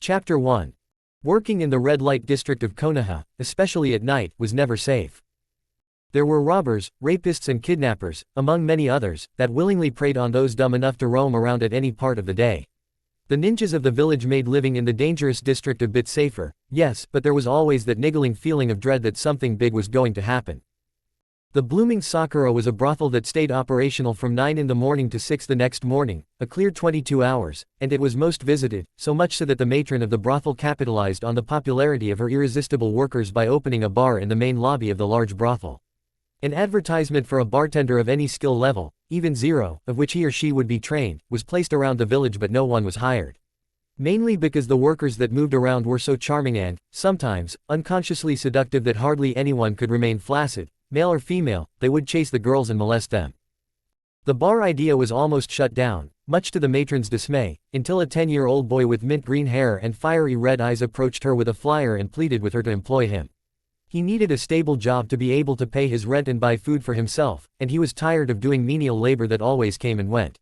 Chapter 1. Working in the red light district of Konoha, especially at night, was never safe. There were robbers, rapists and kidnappers, among many others, that willingly preyed on those dumb enough to roam around at any part of the day. The ninjas of the village made living in the dangerous district a bit safer, yes, but there was always that niggling feeling of dread that something big was going to happen. The Blooming Sakura was a brothel that stayed operational from 9 in the morning to 6 the next morning, a clear 22 hours, and it was most visited, so much so that the matron of the brothel capitalized on the popularity of her irresistible workers by opening a bar in the main lobby of the large brothel. An advertisement for a bartender of any skill level, even zero, of which he or she would be trained, was placed around the village, but no one was hired. Mainly because the workers that moved around were so charming and, sometimes, unconsciously seductive that hardly anyone could remain flaccid. Male or female, they would chase the girls and molest them. The bar idea was almost shut down, much to the matron's dismay, until a 10-year-old boy with mint green hair and fiery red eyes approached her with a flyer and pleaded with her to employ him. He needed a stable job to be able to pay his rent and buy food for himself, and he was tired of doing menial labor that always came and went.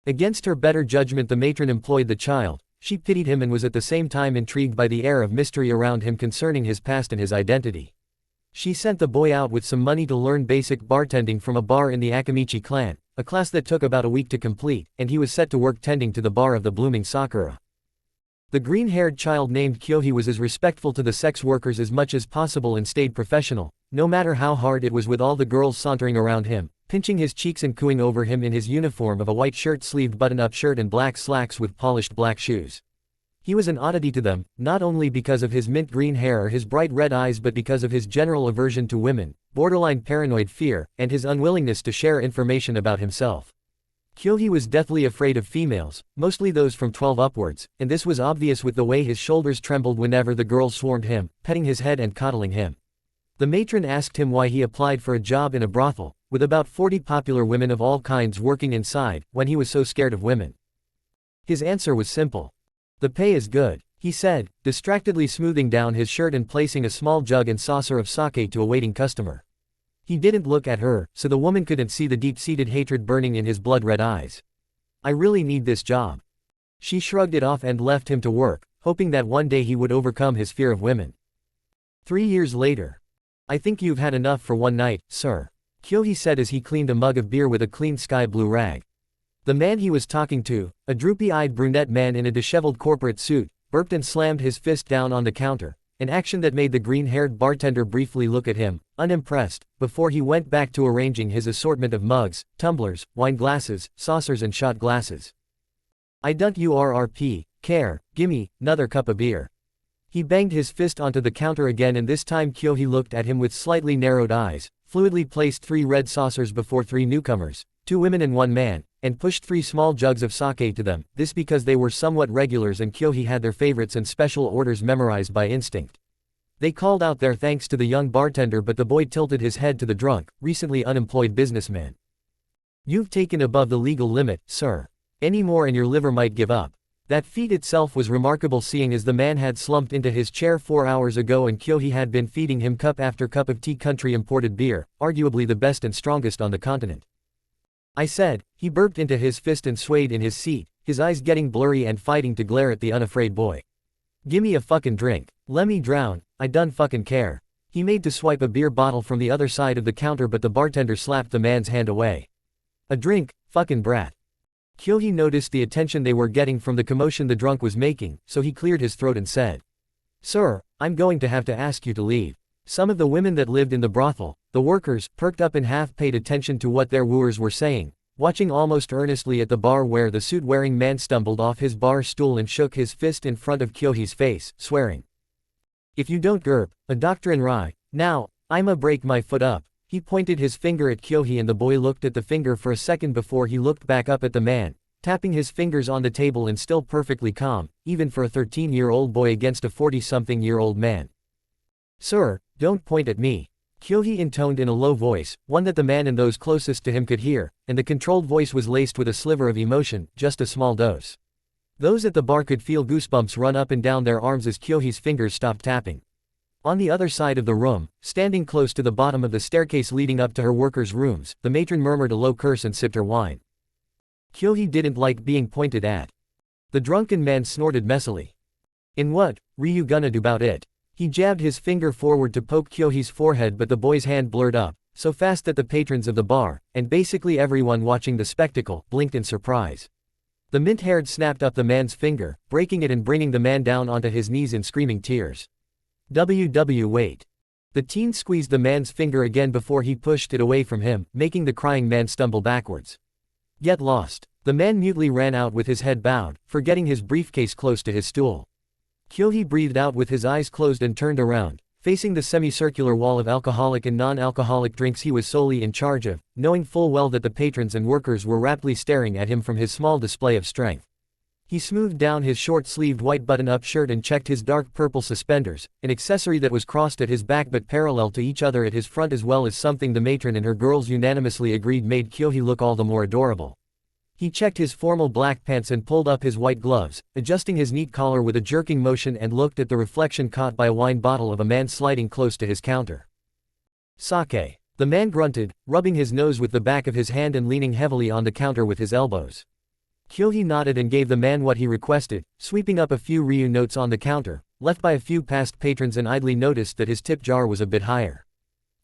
Against her better judgment, the matron employed the child. She pitied him and was at the same time intrigued by the air of mystery around him concerning his past and his identity. She sent the boy out with some money to learn basic bartending from a bar in the Akamichi clan, a class that took about a week to complete, and he was set to work tending to the bar of the Blooming Sakura. The green-haired child named Kyohi was as respectful to the sex workers as much as possible and stayed professional, no matter how hard it was, with all the girls sauntering around him, pinching his cheeks and cooing over him in his uniform of a white shirt-sleeved button-up shirt and black slacks with polished black shoes. He was an oddity to them, not only because of his mint green hair or his bright red eyes, but because of his general aversion to women, borderline paranoid fear, and his unwillingness to share information about himself. Kyohi was deathly afraid of females, mostly those from 12 upwards, and this was obvious with the way his shoulders trembled whenever the girls swarmed him, petting his head and coddling him. The matron asked him why he applied for a job in a brothel, with about 40 popular women of all kinds working inside, when he was so scared of women. His answer was simple. "The pay is good," he said, distractedly smoothing down his shirt and placing a small jug and saucer of sake to a waiting customer. He didn't look at her, so the woman couldn't see the deep-seated hatred burning in his blood-red eyes. "I really need this job." She shrugged it off and left him to work, hoping that one day he would overcome his fear of women. 3 years later. "I think you've had enough for one night, sir," Kyohi said as he cleaned a mug of beer with a clean sky-blue rag. The man he was talking to, a droopy-eyed brunette man in a disheveled corporate suit, burped and slammed his fist down on the counter, an action that made the green-haired bartender briefly look at him, unimpressed, before he went back to arranging his assortment of mugs, tumblers, wine glasses, saucers and shot glasses. "I don't care, gimme, 'nother cup of beer." He banged his fist onto the counter again, and this time Kyohi looked at him with slightly narrowed eyes, fluidly placed 3 red saucers before 3 newcomers, 2 women and 1 man, and pushed 3 small jugs of sake to them, this because they were somewhat regulars and Kyohi had their favorites and special orders memorized by instinct. They called out their thanks to the young bartender, but the boy tilted his head to the drunk, recently unemployed businessman. "You've taken above the legal limit, sir. Any more and your liver might give up." That feat itself was remarkable, seeing as the man had slumped into his chair 4 hours ago and Kyohi had been feeding him cup after cup of tea, country imported beer, arguably the best and strongest on the continent. "I said," he burped into his fist and swayed in his seat, his eyes getting blurry and fighting to glare at the unafraid boy. "Gimme a fucking drink. Lemme drown, I done fucking care." He made to swipe a beer bottle from the other side of the counter, but the bartender slapped the man's hand away. "A drink, fucking brat." Kyohi noticed the attention they were getting from the commotion the drunk was making, so he cleared his throat and said, "Sir, I'm going to have to ask you to leave." Some of the women that lived in the brothel, the workers, perked up and half paid attention to what their wooers were saying, watching almost earnestly at the bar where the suit-wearing man stumbled off his bar stool and shook his fist in front of Kyohi's face, swearing. "If you don't gerp, a doctrine rye, now, I'ma break my foot up." He pointed his finger at Kyohi and the boy looked at the finger for a second before he looked back up at the man, tapping his fingers on the table and still perfectly calm, even for a 13-year-old boy against a 40-something-year-old man. "Sir, don't point at me," Kyohi intoned in a low voice, one that the man and those closest to him could hear, and the controlled voice was laced with a sliver of emotion, just a small dose. Those at the bar could feel goosebumps run up and down their arms as Kyohi's fingers stopped tapping. On the other side of the room, standing close to the bottom of the staircase leading up to her workers' rooms, the matron murmured a low curse and sipped her wine. Kyohi didn't like being pointed at. The drunken man snorted messily. "In what, Ryu gonna do about it?" He jabbed his finger forward to poke Kyohi's forehead, but the boy's hand blurred up, so fast that the patrons of the bar, and basically everyone watching the spectacle, blinked in surprise. The mint-haired snapped up the man's finger, breaking it and bringing the man down onto his knees in screaming tears. Wait. The teen squeezed the man's finger again before he pushed it away from him, making the crying man stumble backwards. Get lost. The man mutely ran out with his head bowed, forgetting his briefcase close to his stool. Kyohi breathed out with his eyes closed and turned around, facing the semicircular wall of alcoholic and non-alcoholic drinks he was solely in charge of, knowing full well that the patrons and workers were raptly staring at him from his small display of strength. He smoothed down his short-sleeved white button-up shirt and checked his dark purple suspenders, an accessory that was crossed at his back but parallel to each other at his front, as well as something the matron and her girls unanimously agreed made Kyohi look all the more adorable. He checked his formal black pants and pulled up his white gloves, adjusting his neat collar with a jerking motion, and looked at the reflection caught by a wine bottle of a man sliding close to his counter. Sake. The man grunted, rubbing his nose with the back of his hand and leaning heavily on the counter with his elbows. Kyohi nodded and gave the man what he requested, sweeping up a few Ryu notes on the counter, left by a few past patrons, and idly noticed that his tip jar was a bit higher.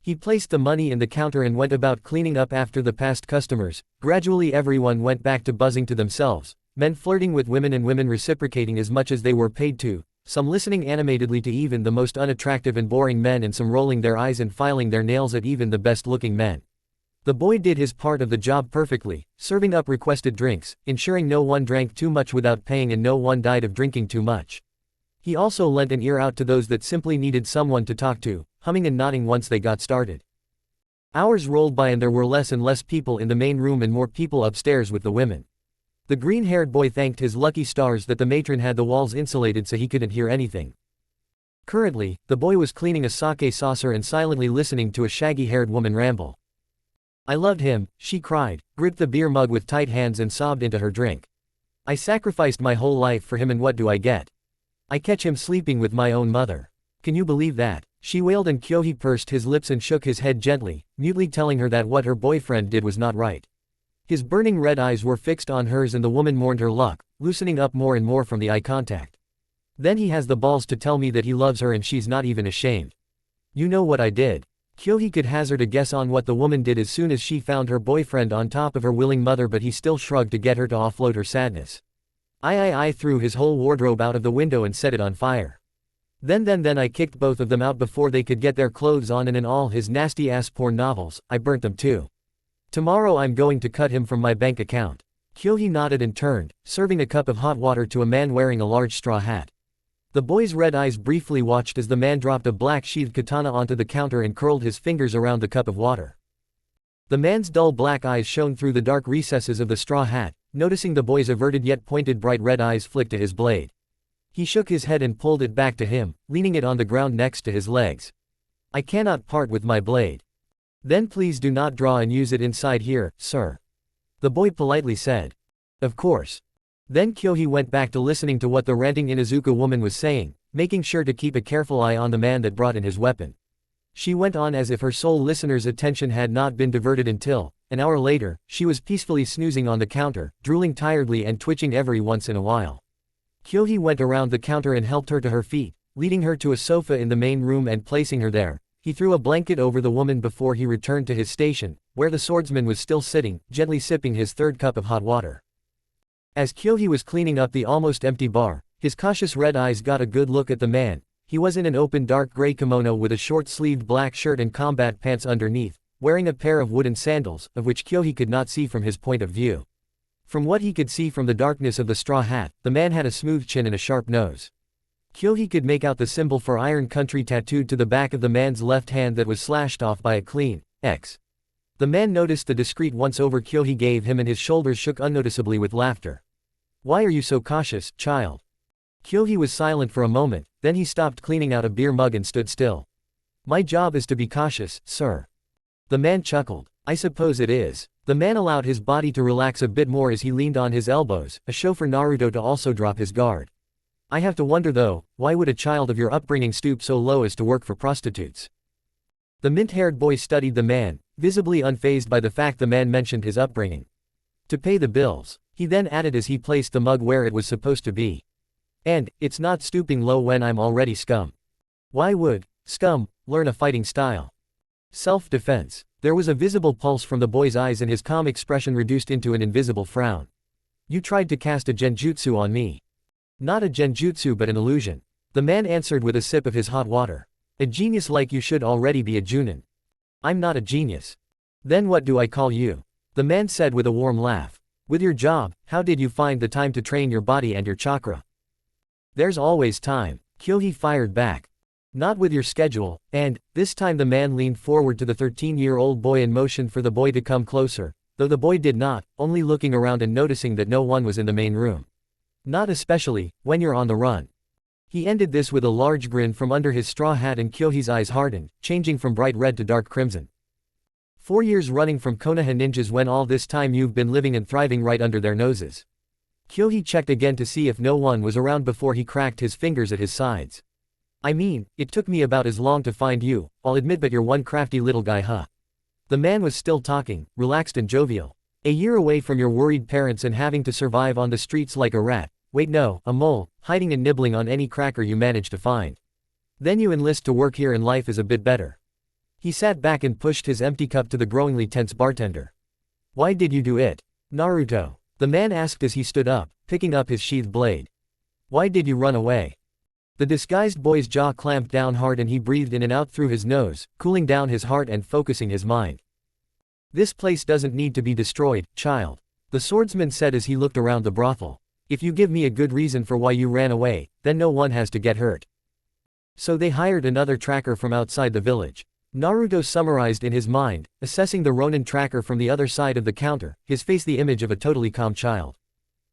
He placed the money in the counter and went about cleaning up after the past customers. Gradually everyone went back to buzzing to themselves, men flirting with women and women reciprocating as much as they were paid to, some listening animatedly to even the most unattractive and boring men, and some rolling their eyes and filing their nails at even the best-looking men. The boy did his part of the job perfectly, serving up requested drinks, ensuring no one drank too much without paying and no one died of drinking too much. He also lent an ear out to those that simply needed someone to talk to, humming and nodding once they got started. Hours rolled by and there were less and less people in the main room and more people upstairs with the women. The green-haired boy thanked his lucky stars that the matron had the walls insulated so he couldn't hear anything. Currently, the boy was cleaning a sake saucer and silently listening to a shaggy-haired woman ramble. "I loved him," she cried, gripped the beer mug with tight hands and sobbed into her drink. "I sacrificed my whole life for him, and what do I get? I catch him sleeping with my own mother. Can you believe that?" She wailed, and Kyohi pursed his lips and shook his head gently, mutely telling her that what her boyfriend did was not right. His burning red eyes were fixed on hers and the woman mourned her luck, loosening up more and more from the eye contact. "Then he has the balls to tell me that he loves her and she's not even ashamed. You know what I did?" Kyohi could hazard a guess on what the woman did as soon as she found her boyfriend on top of her willing mother, but he still shrugged to get her to offload her sadness. I threw his whole wardrobe out of the window and set it on fire. Then I kicked both of them out before they could get their clothes on, and in all his nasty-ass porn novels, I burnt them too. Tomorrow I'm going to cut him from my bank account." Kyohi nodded and turned, serving a cup of hot water to a man wearing a large straw hat. The boy's red eyes briefly watched as the man dropped a black-sheathed katana onto the counter and curled his fingers around the cup of water. The man's dull black eyes shone through the dark recesses of the straw hat, noticing the boy's averted yet pointed bright red eyes flick to his blade. He shook his head and pulled it back to him, leaning it on the ground next to his legs. "I cannot part with my blade." "Then please do not draw and use it inside here, sir," the boy politely said. "Of course." Then Kyohi went back to listening to what the ranting Inuzuka woman was saying, making sure to keep a careful eye on the man that brought in his weapon. She went on as if her sole listener's attention had not been diverted until, an hour later, she was peacefully snoozing on the counter, drooling tiredly and twitching every once in a while. Kyohi went around the counter and helped her to her feet, leading her to a sofa in the main room and placing her there. He threw a blanket over the woman before he returned to his station, where the swordsman was still sitting, gently sipping his third cup of hot water. As Kyohi was cleaning up the almost empty bar, his cautious red eyes got a good look at the man. He was in an open dark gray kimono with a short-sleeved black shirt and combat pants underneath, wearing a pair of wooden sandals, of which Kyohi could not see from his point of view. From what he could see from the darkness of the straw hat, the man had a smooth chin and a sharp nose. Kyohi could make out the symbol for Iron Country tattooed to the back of the man's left hand that was slashed off by a clean X. The man noticed the discreet once-over Kyohi gave him and his shoulders shook unnoticeably with laughter. "Why are you so cautious, child?" Kyohi was silent for a moment, then he stopped cleaning out a beer mug and stood still. "My job is to be cautious, sir." The man chuckled. "I suppose it is." The man allowed his body to relax a bit more as he leaned on his elbows, a show for Naruto to also drop his guard. "I have to wonder though, why would a child of your upbringing stoop so low as to work for prostitutes?" The mint-haired boy studied the man, visibly unfazed by the fact the man mentioned his upbringing. "To pay the bills," he then added as he placed the mug where it was supposed to be. And, it's not stooping low when I'm already scum. Why would scum learn a fighting style? Self-defense. There was a visible pulse from the boy's eyes and his calm expression reduced into an invisible frown. You tried to cast a genjutsu on me. Not a genjutsu but an illusion. The man answered with a sip of his hot water. A genius like you should already be a junin. I'm not a genius. Then what do I call you? The man said with a warm laugh. With your job, how did you find the time to train your body and your chakra? There's always time, Kyohei fired back. Not with your schedule, and, this time the man leaned forward to the 13-year-old boy and motioned for the boy to come closer, though the boy did not, only looking around and noticing that no one was in the main room. Not especially, when you're on the run. He ended this with a large grin from under his straw hat and Kyohei's eyes hardened, changing from bright red to dark crimson. 4 years running from Konoha ninjas when all this time you've been living and thriving right under their noses. Kyohei checked again to see if no one was around before he cracked his fingers at his sides. I mean, it took me about as long to find you, I'll admit, but you're one crafty little guy, huh? The man was still talking, relaxed and jovial. A year away from your worried parents and having to survive on the streets like a rat. Wait, no, a mole, hiding and nibbling on any cracker you manage to find. Then you enlist to work here and life is a bit better. He sat back and pushed his empty cup to the growingly tense bartender. Why did you do it? Naruto. The man asked as he stood up, picking up his sheathed blade. Why did you run away? The disguised boy's jaw clamped down hard and he breathed in and out through his nose, cooling down his heart and focusing his mind. This place doesn't need to be destroyed, child. The swordsman said as he looked around the brothel. If you give me a good reason for why you ran away, then no one has to get hurt. So they hired another tracker from outside the village. Naruto summarized in his mind, assessing the Ronin tracker from the other side of the counter, his face the image of a totally calm child.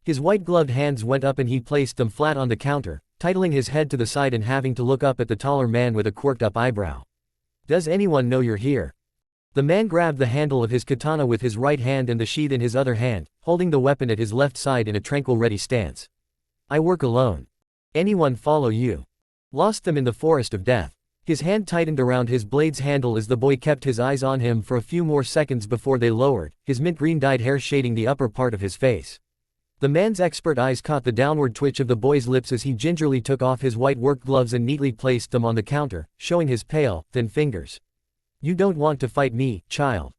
His white-gloved hands went up and he placed them flat on the counter, titling his head to the side and having to look up at the taller man with a quirked-up eyebrow. Does anyone know you're here? The man grabbed the handle of his katana with his right hand and the sheath in his other hand, holding the weapon at his left side in a tranquil ready stance. I work alone. Anyone follow you? Lost them in the forest of death. His hand tightened around his blade's handle as the boy kept his eyes on him for a few more seconds before they lowered, his mint-green dyed hair shading the upper part of his face. The man's expert eyes caught the downward twitch of the boy's lips as he gingerly took off his white work gloves and neatly placed them on the counter, showing his pale, thin fingers. You don't want to fight me, child.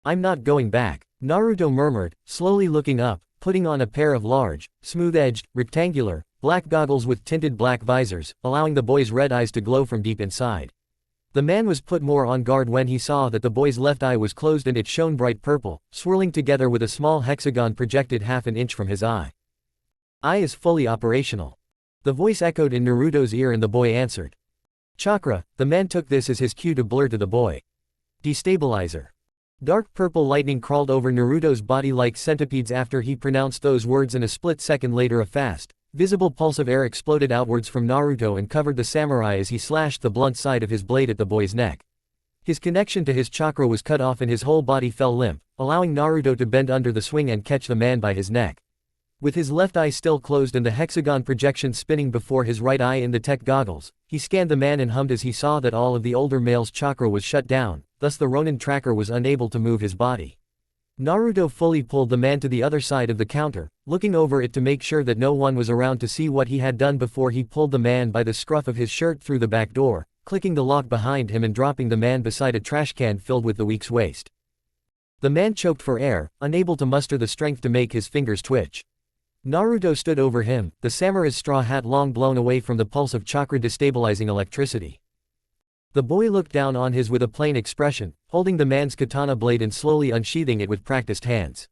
I'm not going back, Naruto murmured, slowly looking up, putting on a pair of large, smooth-edged, rectangular, black goggles with tinted black visors, allowing the boy's red eyes to glow from deep inside. The man was put more on guard when he saw that the boy's left eye was closed and it shone bright purple, swirling together with a small hexagon projected half an inch from his eye. Eye is fully operational. The voice echoed in Naruto's ear and the boy answered. Chakra, the man took this as his cue to blur to the boy. Destabilizer. Dark purple lightning crawled over Naruto's body like centipedes after he pronounced those words, and a split second later a fast, visible pulse of air exploded outwards from Naruto and covered the samurai as he slashed the blunt side of his blade at the boy's neck. His connection to his chakra was cut off and his whole body fell limp, allowing Naruto to bend under the swing and catch the man by his neck. With his left eye still closed and the hexagon projection spinning before his right eye in the tech goggles, he scanned the man and hummed as he saw that all of the older male's chakra was shut down, thus the Ronin tracker was unable to move his body. Naruto fully pulled the man to the other side of the counter, looking over it to make sure that no one was around to see what he had done before he pulled the man by the scruff of his shirt through the back door, clicking the lock behind him and dropping the man beside a trash can filled with the week's waste. The man choked for air, unable to muster the strength to make his fingers twitch. Naruto stood over him, the samurai's straw hat long blown away from the pulse of chakra destabilizing electricity. The boy looked down on his with a plain expression, holding the man's katana blade and slowly unsheathing it with practiced hands.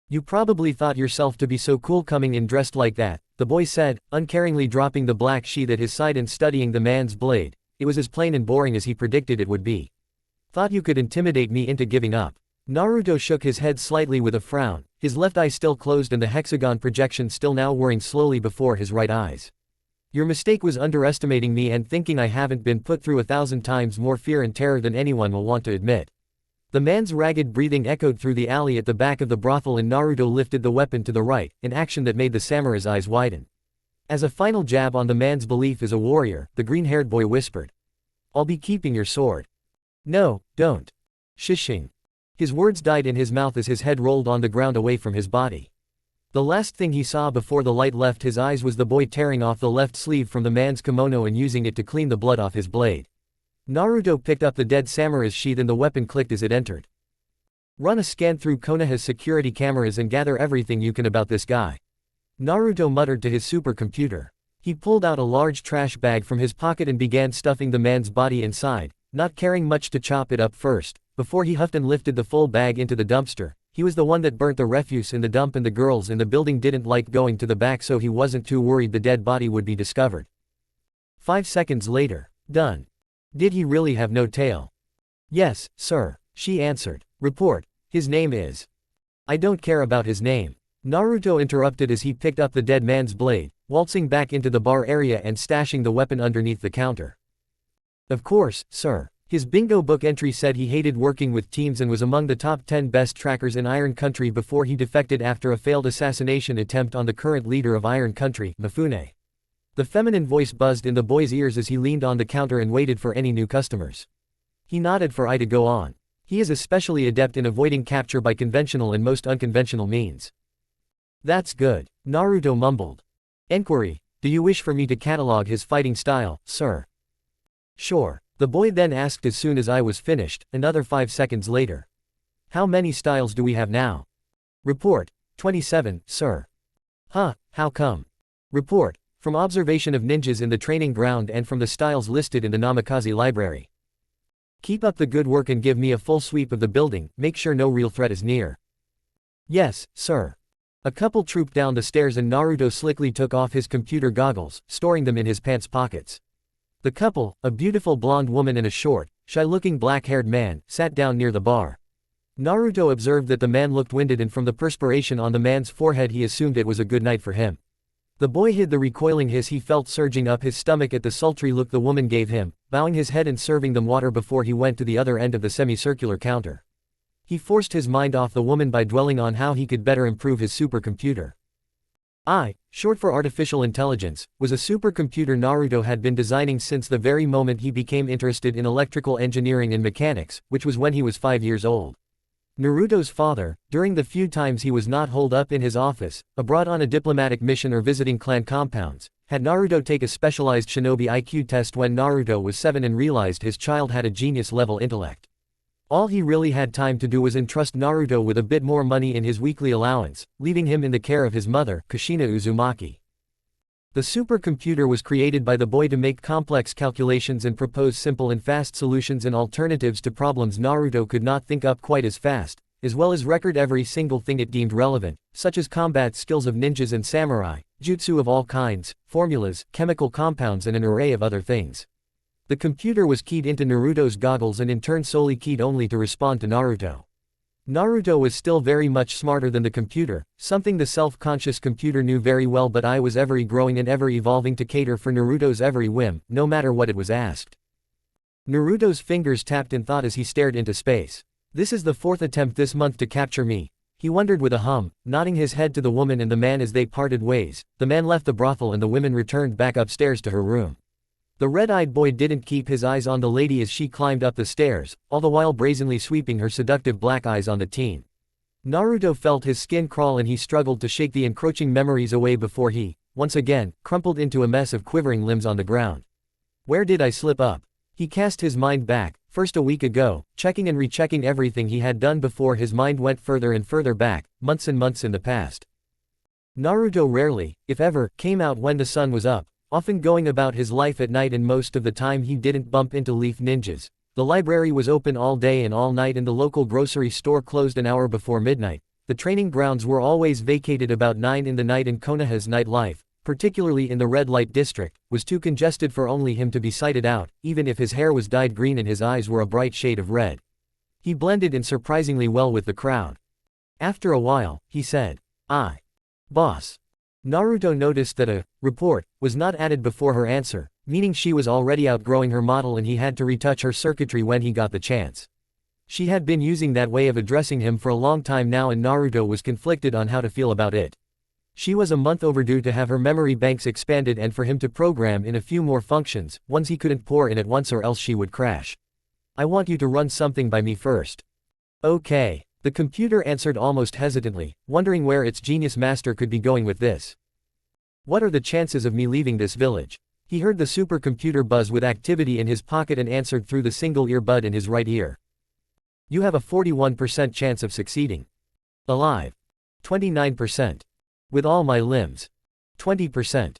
You probably thought yourself to be so cool coming in dressed like that, the boy said, uncaringly dropping the black sheath at his side and studying the man's blade. It was as plain and boring as he predicted it would be. Thought you could intimidate me into giving up. Naruto shook his head slightly with a frown, his left eye still closed and the hexagon projection still now whirring slowly before his right eyes. Your mistake was underestimating me and thinking I haven't been put through 1,000 times more fear and terror than anyone will want to admit. The man's ragged breathing echoed through the alley at the back of the brothel and Naruto lifted the weapon to the right, an action that made the samurai's eyes widen. As a final jab on the man's belief as a warrior, the green-haired boy whispered. I'll be keeping your sword. No, don't. Shishing. His words died in his mouth as his head rolled on the ground away from his body. The last thing he saw before the light left his eyes was the boy tearing off the left sleeve from the man's kimono and using it to clean the blood off his blade. Naruto picked up the dead samurai's sheath and the weapon clicked as it entered. Run a scan through Konoha's security cameras and gather everything you can about this guy. Naruto muttered to his supercomputer. He pulled out a large trash bag from his pocket and began stuffing the man's body inside, not caring much to chop it up first, before he huffed and lifted the full bag into the dumpster. He was the one that burnt the refuse in the dump and the girls in the building didn't like going to the back, so he wasn't too worried the dead body would be discovered. 5 seconds later. Done. Did he really have no tail? Yes, sir, she answered. Report. His name is. I don't care about his name. Naruto interrupted as he picked up the dead man's blade, waltzing back into the bar area and stashing the weapon underneath the counter. Of course, sir. His bingo book entry said he hated working with teams and was among the top 10 best trackers in Iron Country before he defected after a failed assassination attempt on the current leader of Iron Country, Mifune. The feminine voice buzzed in the boy's ears as he leaned on the counter and waited for any new customers. He nodded for I to go on. He is especially adept in avoiding capture by conventional and most unconventional means. That's good, Naruto mumbled. Enquiry, do you wish for me to catalog his fighting style, sir? Sure, the boy then asked as soon as I was finished, another 5 seconds later. How many styles do we have now? Report, 27, sir. Huh, how come? Report, from observation of ninjas in the training ground and from the styles listed in the Namikaze library. Keep up the good work and give me a full sweep of the building, make sure no real threat is near. Yes, sir. A couple trooped down the stairs and Naruto slickly took off his computer goggles, storing them in his pants pockets. The couple, a beautiful blonde woman and a short, shy-looking black-haired man, sat down near the bar. Naruto observed that the man looked winded and from the perspiration on the man's forehead he assumed it was a good night for him. The boy hid the recoiling hiss he felt surging up his stomach at the sultry look the woman gave him, bowing his head and serving them water before he went to the other end of the semicircular counter. He forced his mind off the woman by dwelling on how he could better improve his supercomputer. AI, short for artificial intelligence, was a supercomputer Naruto had been designing since the very moment he became interested in electrical engineering and mechanics, which was when he was 5 years old. Naruto's father, during the few times he was not holed up in his office, abroad on a diplomatic mission or visiting clan compounds, had Naruto take a specialized shinobi IQ test when Naruto was 7 and realized his child had a genius-level intellect. All he really had time to do was entrust Naruto with a bit more money in his weekly allowance, leaving him in the care of his mother, Kushina Uzumaki. The supercomputer was created by the boy to make complex calculations and propose simple and fast solutions and alternatives to problems Naruto could not think up quite as fast, as well as record every single thing it deemed relevant, such as combat skills of ninjas and samurai, jutsu of all kinds, formulas, chemical compounds and an array of other things. The computer was keyed into Naruto's goggles and in turn solely keyed only to respond to Naruto. Naruto was still very much smarter than the computer, something the self-conscious computer knew very well, but I was ever growing and ever evolving to cater for Naruto's every whim, no matter what it was asked. Naruto's fingers tapped in thought as he stared into space. This is the 4th attempt this month to capture me, he wondered with a hum, nodding his head to the woman and the man as they parted ways. The man left the brothel and the woman returned back upstairs to her room. The red-eyed boy didn't keep his eyes on the lady as she climbed up the stairs, all the while brazenly sweeping her seductive black eyes on the teen. Naruto felt his skin crawl and he struggled to shake the encroaching memories away before he, once again, crumpled into a mess of quivering limbs on the ground. Where did I slip up? He cast his mind back, first a week ago, checking and rechecking everything he had done before his mind went further and further back, months and months in the past. Naruto rarely, if ever, came out when the sun was up, often going about his life at night, and most of the time he didn't bump into leaf ninjas. The library was open all day and all night and the local grocery store closed an hour before midnight. The training grounds were always vacated about 9 in the night and Konoha's nightlife, particularly in the red light district, was too congested for only him to be sighted out, even if his hair was dyed green and his eyes were a bright shade of red. He blended in surprisingly well with the crowd. After a while, he said, Boss. Naruto noticed that a report was not added before her answer, meaning she was already outgrowing her model and he had to retouch her circuitry when he got the chance. She had been using that way of addressing him for a long time now and Naruto was conflicted on how to feel about it. She was a month overdue to have her memory banks expanded and for him to program in a few more functions, ones he couldn't pour in at once or else she would crash. I want you to run something by me first. Okay. The computer answered almost hesitantly, wondering where its genius master could be going with this. What are the chances of me leaving this village? He heard the supercomputer buzz with activity in his pocket and answered through the single earbud in his right ear. You have a 41% chance of succeeding. Alive. 29%. With all my limbs. 20%.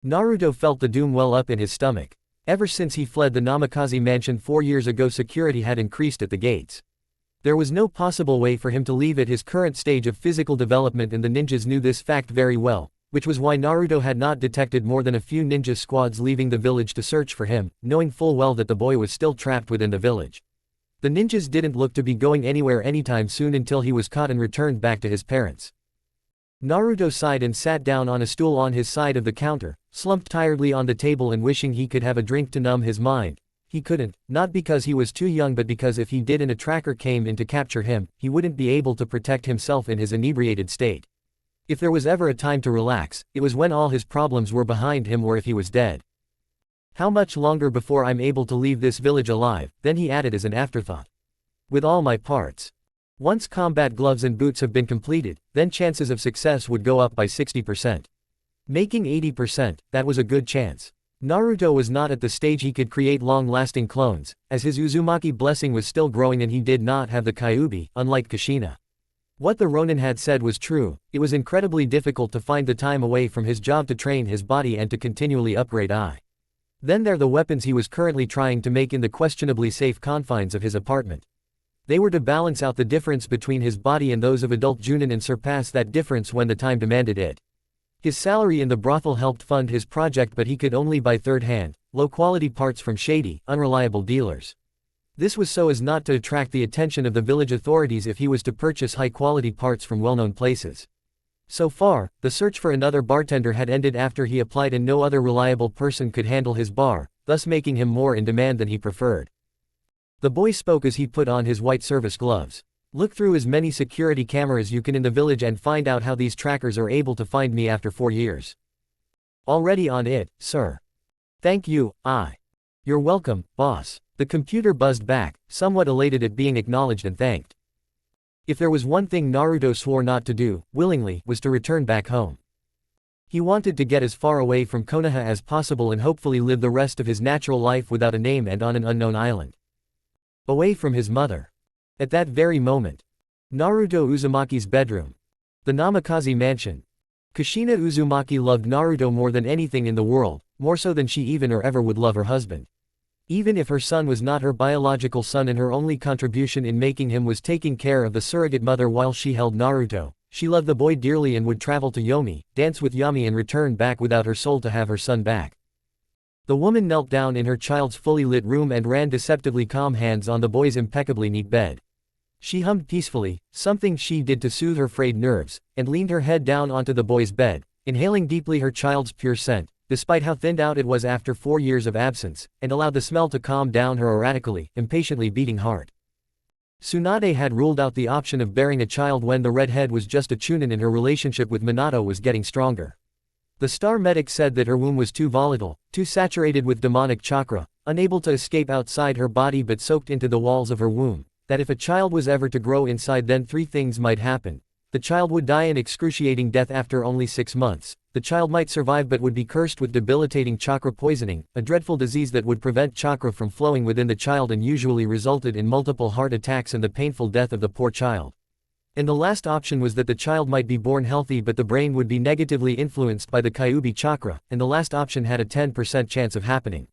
Naruto felt the doom well up in his stomach. Ever since he fled the Namikaze mansion 4 years ago, security had increased at the gates. There was no possible way for him to leave at his current stage of physical development, and the ninjas knew this fact very well, which was why Naruto had not detected more than a few ninja squads leaving the village to search for him, knowing full well that the boy was still trapped within the village. The ninjas didn't look to be going anywhere anytime soon until he was caught and returned back to his parents. Naruto sighed and sat down on a stool on his side of the counter, slumped tiredly on the table and wishing he could have a drink to numb his mind. He couldn't, not because he was too young but because if he did and a tracker came in to capture him, he wouldn't be able to protect himself in his inebriated state. If there was ever a time to relax, it was when all his problems were behind him or if he was dead. How much longer before I'm able to leave this village alive? Then he added as an afterthought. With all my parts. Once combat gloves and boots have been completed, then chances of success would go up by 60%. Making 80%, that was a good chance. Naruto was not at the stage he could create long-lasting clones, as his Uzumaki blessing was still growing and he did not have the Kyuubi, unlike Kushina. What the Ronin had said was true, it was incredibly difficult to find the time away from his job to train his body and to continually upgrade I. Then there the weapons he was currently trying to make in the questionably safe confines of his apartment. They were to balance out the difference between his body and those of adult Junin and surpass that difference when the time demanded it. His salary in the brothel helped fund his project, but he could only buy third-hand, low-quality parts from shady, unreliable dealers. This was so as not to attract the attention of the village authorities if he was to purchase high-quality parts from well-known places. So far, the search for another bartender had ended after he applied and no other reliable person could handle his bar, thus making him more in demand than he preferred. The boy spoke as he put on his white service gloves. Look through as many security cameras you can in the village and find out how these trackers are able to find me after 4 years. Already on it, sir. Thank you, You're welcome, boss. The computer buzzed back, somewhat elated at being acknowledged and thanked. If there was one thing Naruto swore not to do, willingly, was to return back home. He wanted to get as far away from Konoha as possible and hopefully live the rest of his natural life without a name and on an unknown island. Away from his mother. At that very moment. Naruto Uzumaki's bedroom. The Namikaze mansion. Kushina Uzumaki loved Naruto more than anything in the world, more so than she even or ever would love her husband. Even if her son was not her biological son and her only contribution in making him was taking care of the surrogate mother while she held Naruto, she loved the boy dearly and would travel to Yomi, dance with Yami and return back without her soul to have her son back. The woman knelt down in her child's fully lit room and ran deceptively calm hands on the boy's impeccably neat bed. She hummed peacefully, something she did to soothe her frayed nerves, and leaned her head down onto the boy's bed, inhaling deeply her child's pure scent, despite how thinned out it was after 4 years of absence, and allowed the smell to calm down her erratically, impatiently beating heart. Tsunade had ruled out the option of bearing a child when the redhead was just a chunin and her relationship with Minato was getting stronger. The star medic said that her womb was too volatile, too saturated with demonic chakra, unable to escape outside her body but soaked into the walls of her womb, that if a child was ever to grow inside then 3 things might happen. The child would die an excruciating death after only 6 months, the child might survive but would be cursed with debilitating chakra poisoning, a dreadful disease that would prevent chakra from flowing within the child and usually resulted in multiple heart attacks and the painful death of the poor child. And the last option was that the child might be born healthy but the brain would be negatively influenced by the Kyuubi chakra, and the last option had a 10% chance of happening.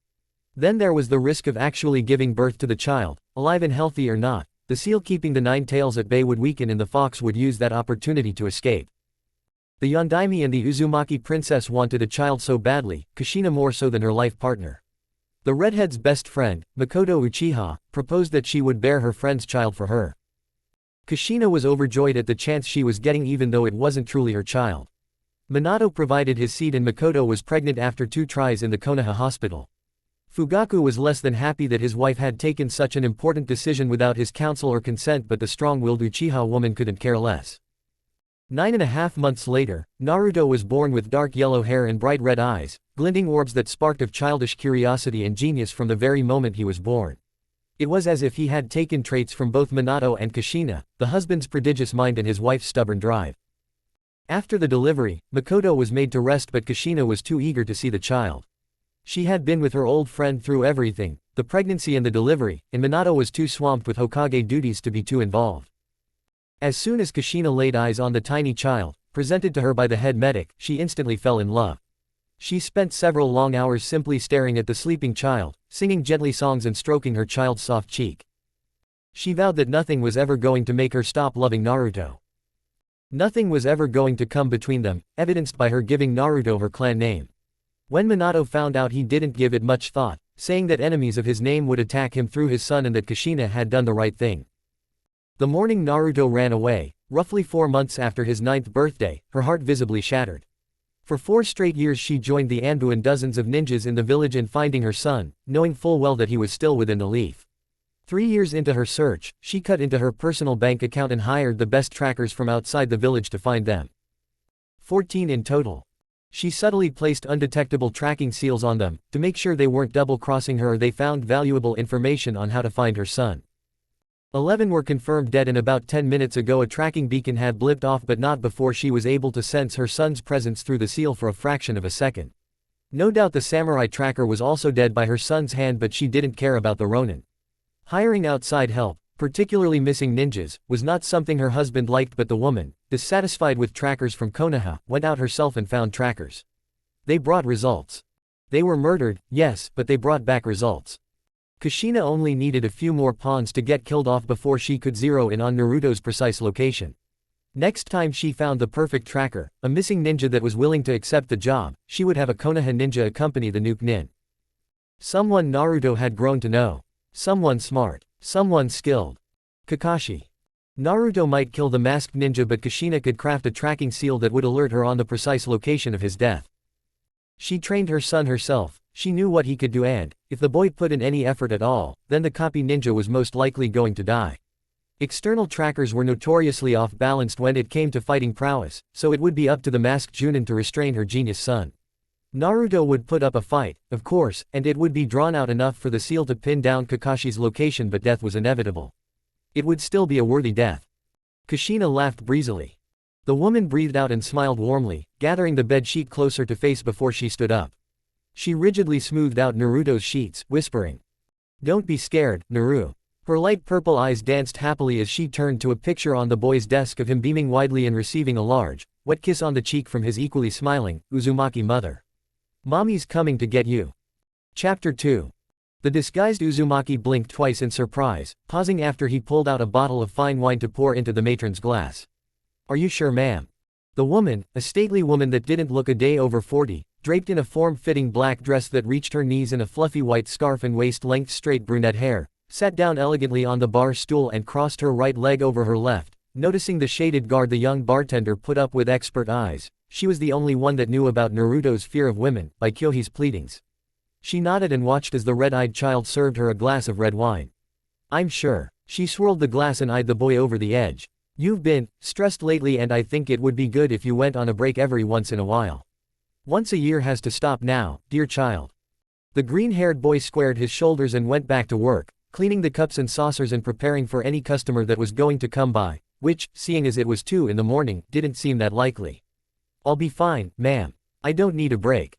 Then there was the risk of actually giving birth to the child, alive and healthy or not. The seal keeping the 9 tails at bay would weaken and the fox would use that opportunity to escape. The Yondaime and the Uzumaki princess wanted a child so badly, Kushina more so than her life partner. The redhead's best friend, Makoto Uchiha, proposed that she would bear her friend's child for her. Kushina was overjoyed at the chance she was getting even though it wasn't truly her child. Minato provided his seed and Makoto was pregnant after 2 tries in the Konoha hospital. Fugaku was less than happy that his wife had taken such an important decision without his counsel or consent, but the strong-willed Uchiha woman couldn't care less. 9.5 months later, Naruto was born with dark yellow hair and bright red eyes, glinting orbs that sparked of childish curiosity and genius from the very moment he was born. It was as if he had taken traits from both Minato and Kushina, the husband's prodigious mind and his wife's stubborn drive. After the delivery, Makoto was made to rest, but Kushina was too eager to see the child. She had been with her old friend through everything, the pregnancy and the delivery, and Minato was too swamped with Hokage duties to be too involved. As soon as Kushina laid eyes on the tiny child, presented to her by the head medic, she instantly fell in love. She spent several long hours simply staring at the sleeping child, singing gently songs and stroking her child's soft cheek. She vowed that nothing was ever going to make her stop loving Naruto. Nothing was ever going to come between them, evidenced by her giving Naruto her clan name. When Minato found out, he didn't give it much thought, saying that enemies of his name would attack him through his son and that Kushina had done the right thing. The morning Naruto ran away, roughly 4 months after his 9th birthday, her heart visibly shattered. For 4 straight years she joined the Anbu and dozens of ninjas in the village in finding her son, knowing full well that he was still within the leaf. 3 years into her search, she cut into her personal bank account and hired the best trackers from outside the village to find them. 14 in total. She subtly placed undetectable tracking seals on them, to make sure they weren't double-crossing her or they found valuable information on how to find her son. 11 were confirmed dead, and about 10 minutes ago a tracking beacon had blipped off, but not before she was able to sense her son's presence through the seal for a fraction of a second. No doubt the samurai tracker was also dead by her son's hand, but she didn't care about the Ronin. Hiring outside help, particularly missing ninjas, was not something her husband liked, but the woman, dissatisfied with trackers from Konoha, went out herself and found trackers. They brought results. They were murdered, yes, but they brought back results. Kushina only needed a few more pawns to get killed off before she could zero in on Naruto's precise location. Next time she found the perfect tracker, a missing ninja that was willing to accept the job, she would have a Konoha ninja accompany the nuke nin. Someone Naruto had grown to know. Someone smart. Someone skilled. Kakashi. Naruto might kill the masked ninja, but Kushina could craft a tracking seal that would alert her on the precise location of his death. She trained her son herself. She knew what he could do, and, if the boy put in any effort at all, then the copy ninja was most likely going to die. External trackers were notoriously off-balanced when it came to fighting prowess, so it would be up to the masked Junin to restrain her genius son. Naruto would put up a fight, of course, and it would be drawn out enough for the seal to pin down Kakashi's location, but death was inevitable. It would still be a worthy death. Kushina laughed breezily. The woman breathed out and smiled warmly, gathering the bedsheet closer to face before she stood up. She rigidly smoothed out Naruto's sheets, whispering, "Don't be scared, Naru." Her light purple eyes danced happily as she turned to a picture on the boy's desk of him beaming widely and receiving a large, wet kiss on the cheek from his equally smiling, Uzumaki mother. "Mommy's coming to get you." Chapter 2. The disguised Uzumaki blinked twice in surprise, pausing after he pulled out a bottle of fine wine to pour into the matron's glass. "Are you sure, ma'am?" The woman, a stately woman that didn't look a day over 40, draped in a form-fitting black dress that reached her knees and a fluffy white scarf and waist-length straight brunette hair, sat down elegantly on the bar stool and crossed her right leg over her left. Noticing the shaded guard the young bartender put up with expert eyes, she was the only one that knew about Naruto's fear of women, by Kyohi's pleadings. She nodded and watched as the red-eyed child served her a glass of red wine. "I'm sure." She swirled the glass and eyed the boy over the edge. "You've been stressed lately, and I think it would be good if you went on a break every once in a while. Once a year has to stop now, dear child." The green-haired boy squared his shoulders and went back to work, cleaning the cups and saucers and preparing for any customer that was going to come by, which, seeing as it was 2 in the morning, didn't seem that likely. "I'll be fine, ma'am. I don't need a break."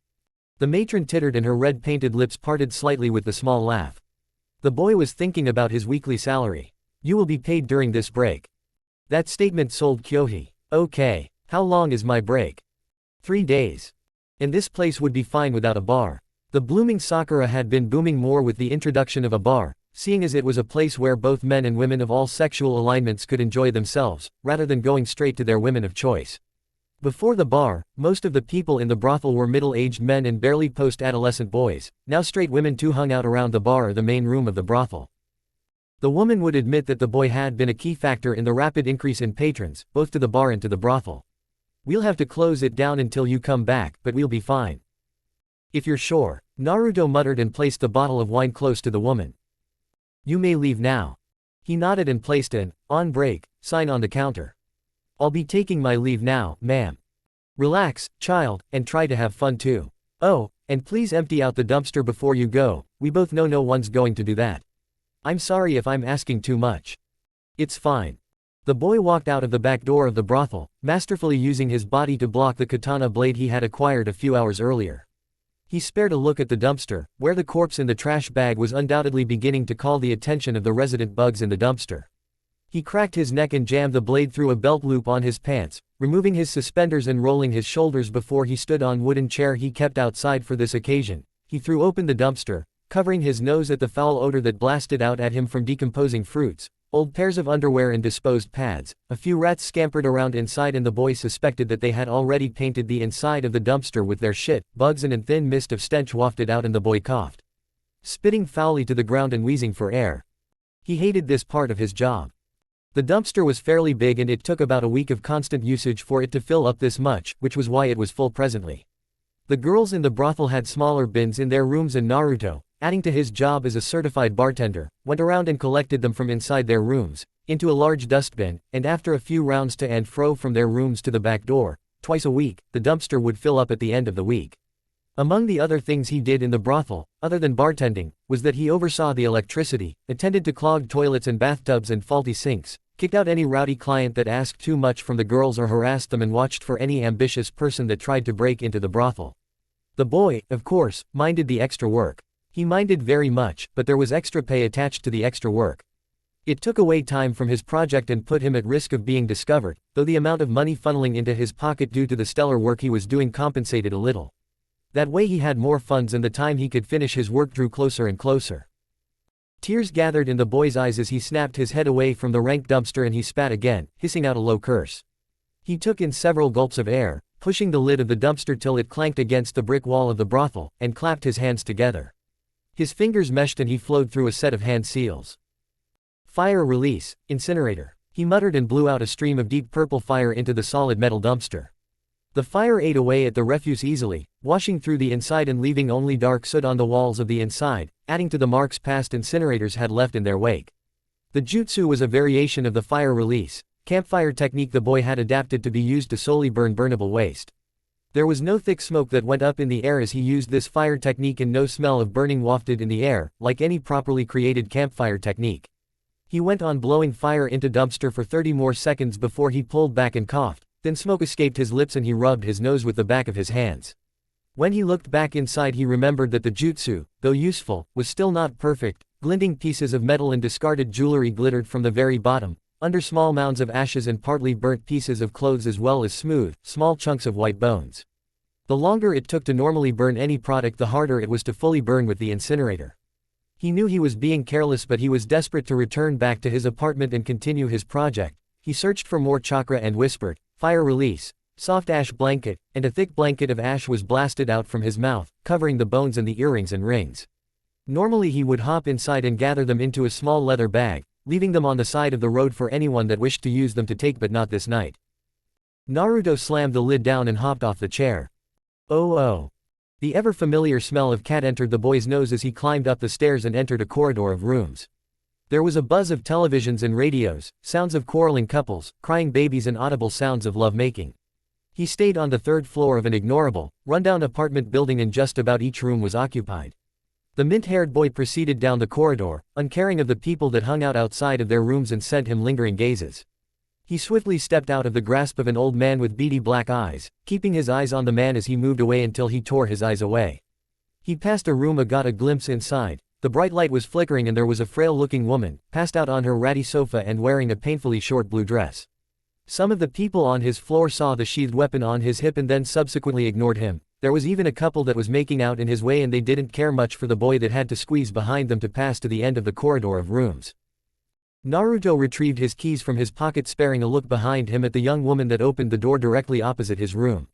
The matron tittered and her red-painted lips parted slightly with a small laugh. The boy was thinking about his weekly salary. "You will be paid during this break." That statement sold Kyohi. "Okay. How long is my break?" 3 days. And this place would be fine without a bar. The blooming Sakura had been booming more with the introduction of a bar, seeing as it was a place where both men and women of all sexual alignments could enjoy themselves, rather than going straight to their women of choice. Before the bar, most of the people in the brothel were middle-aged men and barely post-adolescent boys. Now straight women too hung out around the bar or the main room of the brothel. The woman would admit that the boy had been a key factor in the rapid increase in patrons, both to the bar and to the brothel. "We'll have to close it down until you come back, but we'll be fine." "If you're sure," Naruto muttered and placed the bottle of wine close to the woman. "You may leave now." He nodded and placed an "on break" sign on the counter. "I'll be taking my leave now, ma'am. Relax, child, and try to have fun too. Oh, and please empty out the dumpster before you go. We both know no one's going to do that." I'm sorry if I'm asking too much. It's fine. The boy walked out of the back door of the brothel, masterfully using his body to block the katana blade he had acquired a few hours earlier. He spared a look at the dumpster, where the corpse in the trash bag was undoubtedly beginning to call the attention of the resident bugs in the dumpster. He cracked his neck and jammed the blade through a belt loop on his pants, removing his suspenders and rolling his shoulders before he stood on wooden chair he kept outside for this occasion. He threw open the dumpster, covering his nose at the foul odor that blasted out at him from decomposing fruits, old pairs of underwear and disposed pads. A few rats scampered around inside and the boy suspected that they had already painted the inside of the dumpster with their shit. Bugs and a thin mist of stench wafted out and the boy coughed, spitting foully to the ground and wheezing for air. He hated this part of his job. The dumpster was fairly big and it took about a week of constant usage for it to fill up this much, which was why it was full presently. The girls in the brothel had smaller bins in their rooms and Naruto, adding to his job as a certified bartender, went around and collected them from inside their rooms, into a large dustbin, and after a few rounds to and fro from their rooms to the back door, twice a week, the dumpster would fill up at the end of the week. Among the other things he did in the brothel, other than bartending, was that he oversaw the electricity, attended to clogged toilets and bathtubs and faulty sinks, kicked out any rowdy client that asked too much from the girls or harassed them, and watched for any ambitious person that tried to break into the brothel. The boy, of course, minded the extra work. He minded very much, but there was extra pay attached to the extra work. It took away time from his project and put him at risk of being discovered, though the amount of money funneling into his pocket due to the stellar work he was doing compensated a little. That way he had more funds and the time he could finish his work drew closer and closer. Tears gathered in the boy's eyes as he snapped his head away from the rank dumpster and he spat again, hissing out a low curse. He took in several gulps of air, pushing the lid of the dumpster till it clanked against the brick wall of the brothel, and clapped his hands together. His fingers meshed and he flowed through a set of hand seals. Fire release, incinerator. He muttered and blew out a stream of deep purple fire into the solid metal dumpster. The fire ate away at the refuse easily, washing through the inside and leaving only dark soot on the walls of the inside, adding to the marks past incinerators had left in their wake. The jutsu was a variation of the fire release campfire technique the boy had adapted to be used to solely burn burnable waste. There was no thick smoke that went up in the air as he used this fire technique and no smell of burning wafted in the air, like any properly created campfire technique. He went on blowing fire into dumpster for 30 more seconds before he pulled back and coughed. Then smoke escaped his lips and he rubbed his nose with the back of his hands. When he looked back inside he remembered that the jutsu, though useful, was still not perfect. Glinting pieces of metal and discarded jewelry glittered from the very bottom, under small mounds of ashes and partly burnt pieces of clothes as well as smooth, small chunks of white bones. The longer it took to normally burn any product the harder it was to fully burn with the incinerator. He knew he was being careless but he was desperate to return back to his apartment and continue his project. He searched for more chakra and whispered, "Fire release, soft ash blanket," and a thick blanket of ash was blasted out from his mouth, covering the bones and the earrings and rings. Normally he would hop inside and gather them into a small leather bag, leaving them on the side of the road for anyone that wished to use them to take, but not this night. Naruto slammed the lid down and hopped off the chair. Oh. The ever-familiar smell of cat entered the boy's nose as he climbed up the stairs and entered a corridor of rooms. There was a buzz of televisions and radios, sounds of quarreling couples, crying babies and audible sounds of love-making. He stayed on the third floor of an ignorable, rundown apartment building and just about each room was occupied. The mint-haired boy proceeded down the corridor, uncaring of the people that hung out outside of their rooms and sent him lingering gazes. He swiftly stepped out of the grasp of an old man with beady black eyes, keeping his eyes on the man as he moved away until he tore his eyes away. He passed a room and got a glimpse inside. The bright light was flickering and there was a frail-looking woman, passed out on her ratty sofa and wearing a painfully short blue dress. Some of the people on his floor saw the sheathed weapon on his hip and then subsequently ignored him. There was even a couple that was making out in his way and they didn't care much for the boy that had to squeeze behind them to pass to the end of the corridor of rooms. Naruto retrieved his keys from his pocket, sparing a look behind him at the young woman that opened the door directly opposite his room.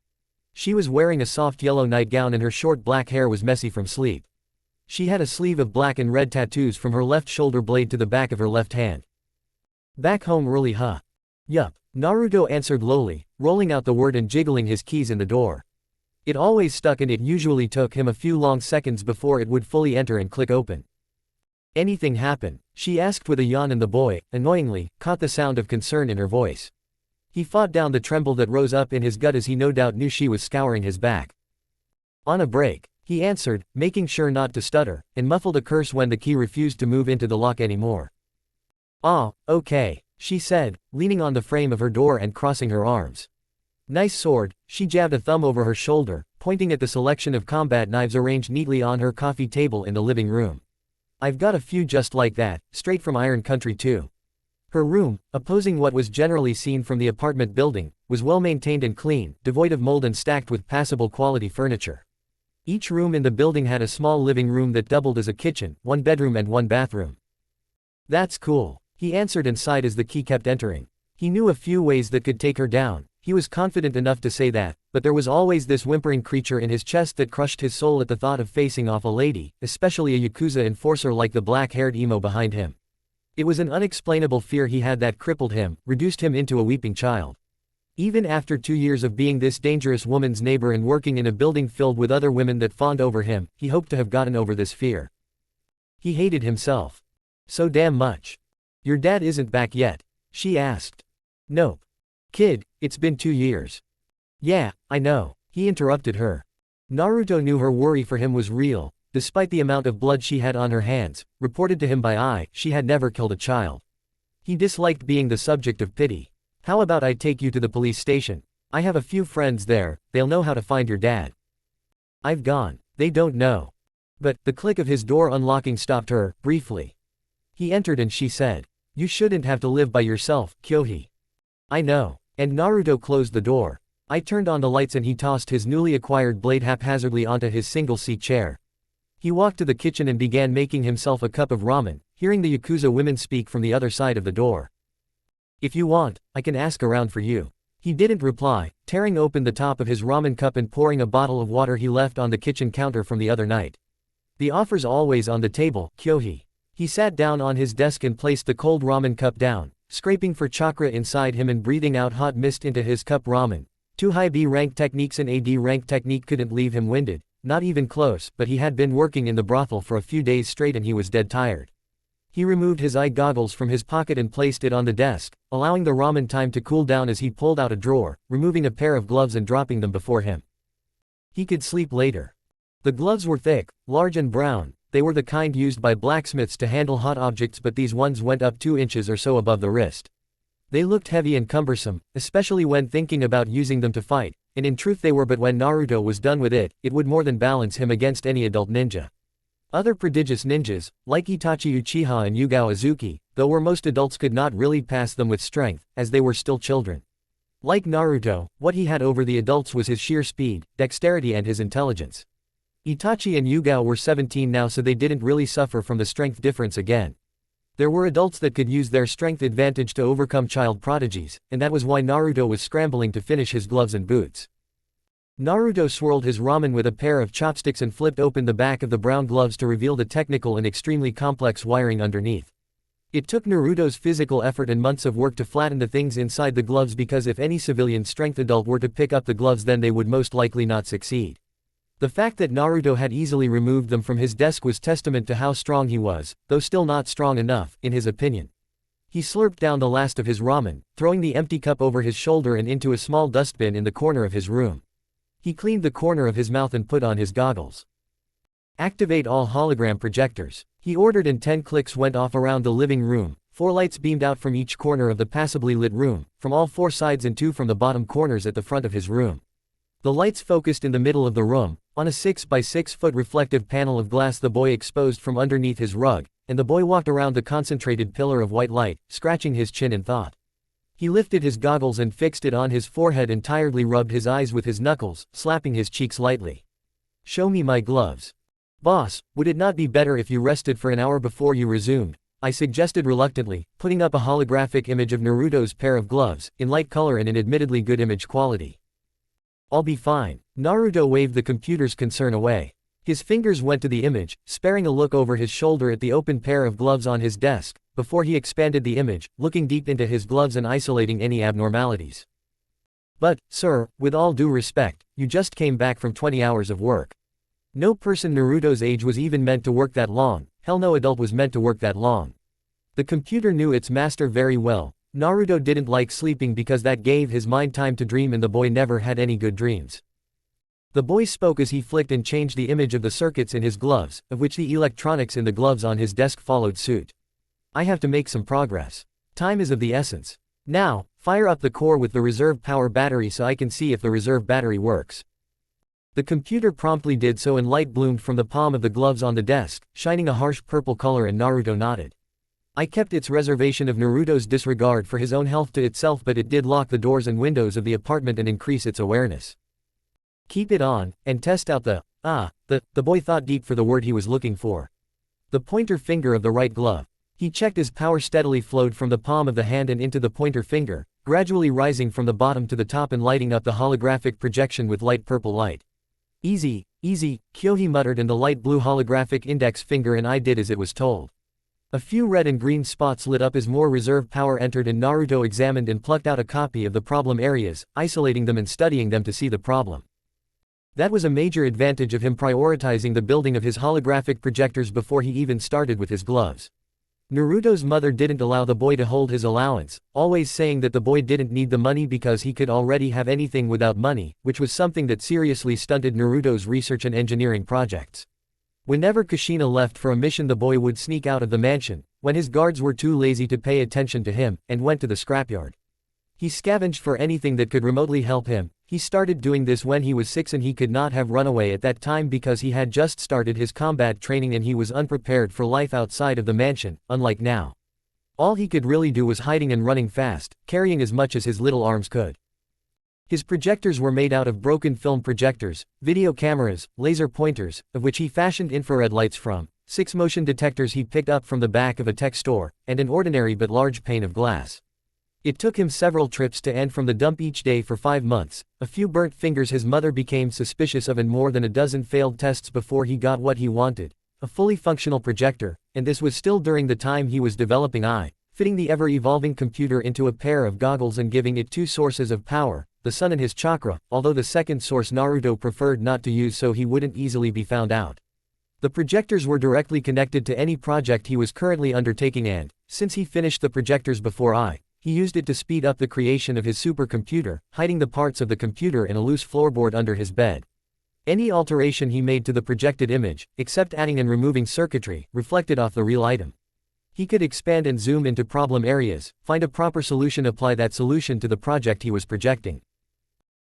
She was wearing a soft yellow nightgown and her short black hair was messy from sleep. She had a sleeve of black and red tattoos from her left shoulder blade to the back of her left hand. "Back home early, huh?" "Yup," Naruto answered lowly, rolling out the word and jiggling his keys in the door. It always stuck and it usually took him a few long seconds before it would fully enter and click open. "Anything happen?" she asked with a yawn and the boy, annoyingly, caught the sound of concern in her voice. He fought down the tremble that rose up in his gut as he no doubt knew she was scouring his back. "On a break." he answered, making sure not to stutter, and muffled a curse when the key refused to move into the lock anymore. "Ah, okay," she said, leaning on the frame of her door and crossing her arms. "Nice sword." She jabbed a thumb over her shoulder, pointing at the selection of combat knives arranged neatly on her coffee table in the living room. "I've got a few just like that, straight from Iron Country too." Her room, opposing what was generally seen from the apartment building, was well maintained and clean, devoid of mold and stacked with passable quality furniture. Each room in the building had a small living room that doubled as a kitchen, one bedroom and one bathroom. "That's cool," he answered and sighed as the key kept entering. He knew a few ways that could take her down. He was confident enough to say that, but there was always this whimpering creature in his chest that crushed his soul at the thought of facing off a lady, especially a Yakuza enforcer like the black-haired emo behind him. It was an unexplainable fear he had that crippled him, reduced him into a weeping child. Even after 2 years of being this dangerous woman's neighbor and working in a building filled with other women that fawned over him, he hoped to have gotten over this fear. He hated himself so damn much. "Your dad isn't back yet?" she asked. "Nope. Kid, it's been 2 years. "Yeah, I know," he interrupted her. Naruto knew her worry for him was real. Despite the amount of blood she had on her hands, reported to him by Ai, she had never killed a child. He disliked being the subject of pity. "How about I take you to the police station? I have a few friends there, they'll know how to find your dad." "I've gone. They don't know." But, the click of his door unlocking stopped her, briefly. He entered and she said, "You shouldn't have to live by yourself, Kyohi." "I know." And Naruto closed the door. I turned on the lights and he tossed his newly acquired blade haphazardly onto his single-seat chair. He walked to the kitchen and began making himself a cup of ramen, hearing the Yakuza women speak from the other side of the door. "If you want, I can ask around for you." He didn't reply, tearing open the top of his ramen cup and pouring a bottle of water he left on the kitchen counter from the other night. "The offer's always on the table, Kyohi." He sat down on his desk and placed the cold ramen cup down, scraping for chakra inside him and breathing out hot mist into his cup. Ramen. 2 high B rank techniques and a D rank technique couldn't leave him winded. Not even close, but he had been working in the brothel for a few days straight and he was dead tired. He removed his eye goggles from his pocket and placed it on the desk, allowing the ramen time to cool down as he pulled out a drawer, removing a pair of gloves and dropping them before him. He could sleep later. The gloves were thick, large and brown. They were the kind used by blacksmiths to handle hot objects, but these ones went up 2 inches or so above the wrist. They looked heavy and cumbersome, especially when thinking about using them to fight. And in truth they were, but when Naruto was done with it, it would more than balance him against any adult ninja. Other prodigious ninjas, like Itachi Uchiha and Yugao Azuki, though were most adults could not really pass them with strength, as they were still children. Like Naruto, what he had over the adults was his sheer speed, dexterity and his intelligence. Itachi and Yugao were 17 now, so they didn't really suffer from the strength difference again. There were adults that could use their strength advantage to overcome child prodigies, and that was why Naruto was scrambling to finish his gloves and boots. Naruto swirled his ramen with a pair of chopsticks and flipped open the back of the brown gloves to reveal the technical and extremely complex wiring underneath. It took Naruto's physical effort and months of work to flatten the things inside the gloves, because if any civilian strength adult were to pick up the gloves, then they would most likely not succeed. The fact that Naruto had easily removed them from his desk was testament to how strong he was, though still not strong enough, in his opinion. He slurped down the last of his ramen, throwing the empty cup over his shoulder and into a small dustbin in the corner of his room. He cleaned the corner of his mouth and put on his goggles. "Activate all hologram projectors," he ordered, and 10 clicks went off around the living room. 4 lights beamed out from each corner of the passably lit room, from all 4 sides, and 2 from the bottom corners at the front of his room. The lights focused in the middle of the room, on a 6 by 6 foot reflective panel of glass the boy exposed from underneath his rug, and the boy walked around the concentrated pillar of white light, scratching his chin in thought. He lifted his goggles and fixed it on his forehead and tiredly rubbed his eyes with his knuckles, slapping his cheeks lightly. "Show me my gloves." "Boss, would it not be better if you rested for an hour before you resumed?" I suggested reluctantly, putting up a holographic image of Naruto's pair of gloves, in light color and in admittedly good image quality. "I'll be fine." Naruto waved the computer's concern away. His fingers went to the image, sparing a look over his shoulder at the open pair of gloves on his desk, before he expanded the image, looking deep into his gloves and isolating any abnormalities. "But, sir, with all due respect, you just came back from 20 hours of work. No person Naruto's age was even meant to work that long, hell no adult was meant to work that long." The computer knew its master very well. Naruto didn't like sleeping because that gave his mind time to dream, and the boy never had any good dreams. The boy spoke as he flicked and changed the image of the circuits in his gloves, of which the electronics in the gloves on his desk followed suit. I have to make some progress. Time is of the essence. Now, fire up the core with the reserve power battery so I can see if the reserve battery works. The computer promptly did so and light bloomed from the palm of the gloves on the desk, shining a harsh purple color, and Naruto nodded. I kept its reservation of Naruto's disregard for his own health to itself, but it did lock the doors and windows of the apartment and increase its awareness. Keep it on, and test out the boy thought deep for the word he was looking for. The pointer finger of the right glove. He checked as power steadily flowed from the palm of the hand and into the pointer finger, gradually rising from the bottom to the top and lighting up the holographic projection with light purple light. Easy, easy, Kyohi muttered, and the light blue holographic index finger and I did as it was told. A few red and green spots lit up as more reserve power entered, and Naruto examined and plucked out a copy of the problem areas, isolating them and studying them to see the problem. That was a major advantage of him prioritizing the building of his holographic projectors before he even started with his gloves. Naruto's mother didn't allow the boy to hold his allowance, always saying that the boy didn't need the money because he could already have anything without money, which was something that seriously stunted Naruto's research and engineering projects. Whenever Kushina left for a mission, the boy would sneak out of the mansion, when his guards were too lazy to pay attention to him, and went to the scrapyard. He scavenged for anything that could remotely help him. He started doing this when he was 6 and he could not have run away at that time because he had just started his combat training and he was unprepared for life outside of the mansion, unlike now. All he could really do was hiding and running fast, carrying as much as his little arms could. His projectors were made out of broken film projectors, video cameras, laser pointers, of which he fashioned infrared lights from, 6 motion detectors he picked up from the back of a tech store, and an ordinary but large pane of glass. It took him several trips to and from the dump each day for 5 months, a few burnt fingers his mother became suspicious of, and more than a dozen failed tests before he got what he wanted, a fully functional projector, and this was still during the time he was developing fitting the ever-evolving computer into a pair of goggles and giving it 2 sources of power, the sun and his chakra, although the second source Naruto preferred not to use so he wouldn't easily be found out. The projectors were directly connected to any project he was currently undertaking, and, since he finished the projectors before he used it to speed up the creation of his supercomputer, hiding the parts of the computer in a loose floorboard under his bed. Any alteration he made to the projected image, except adding and removing circuitry, reflected off the real item. He could expand and zoom into problem areas, find a proper solution, apply that solution to the project he was projecting.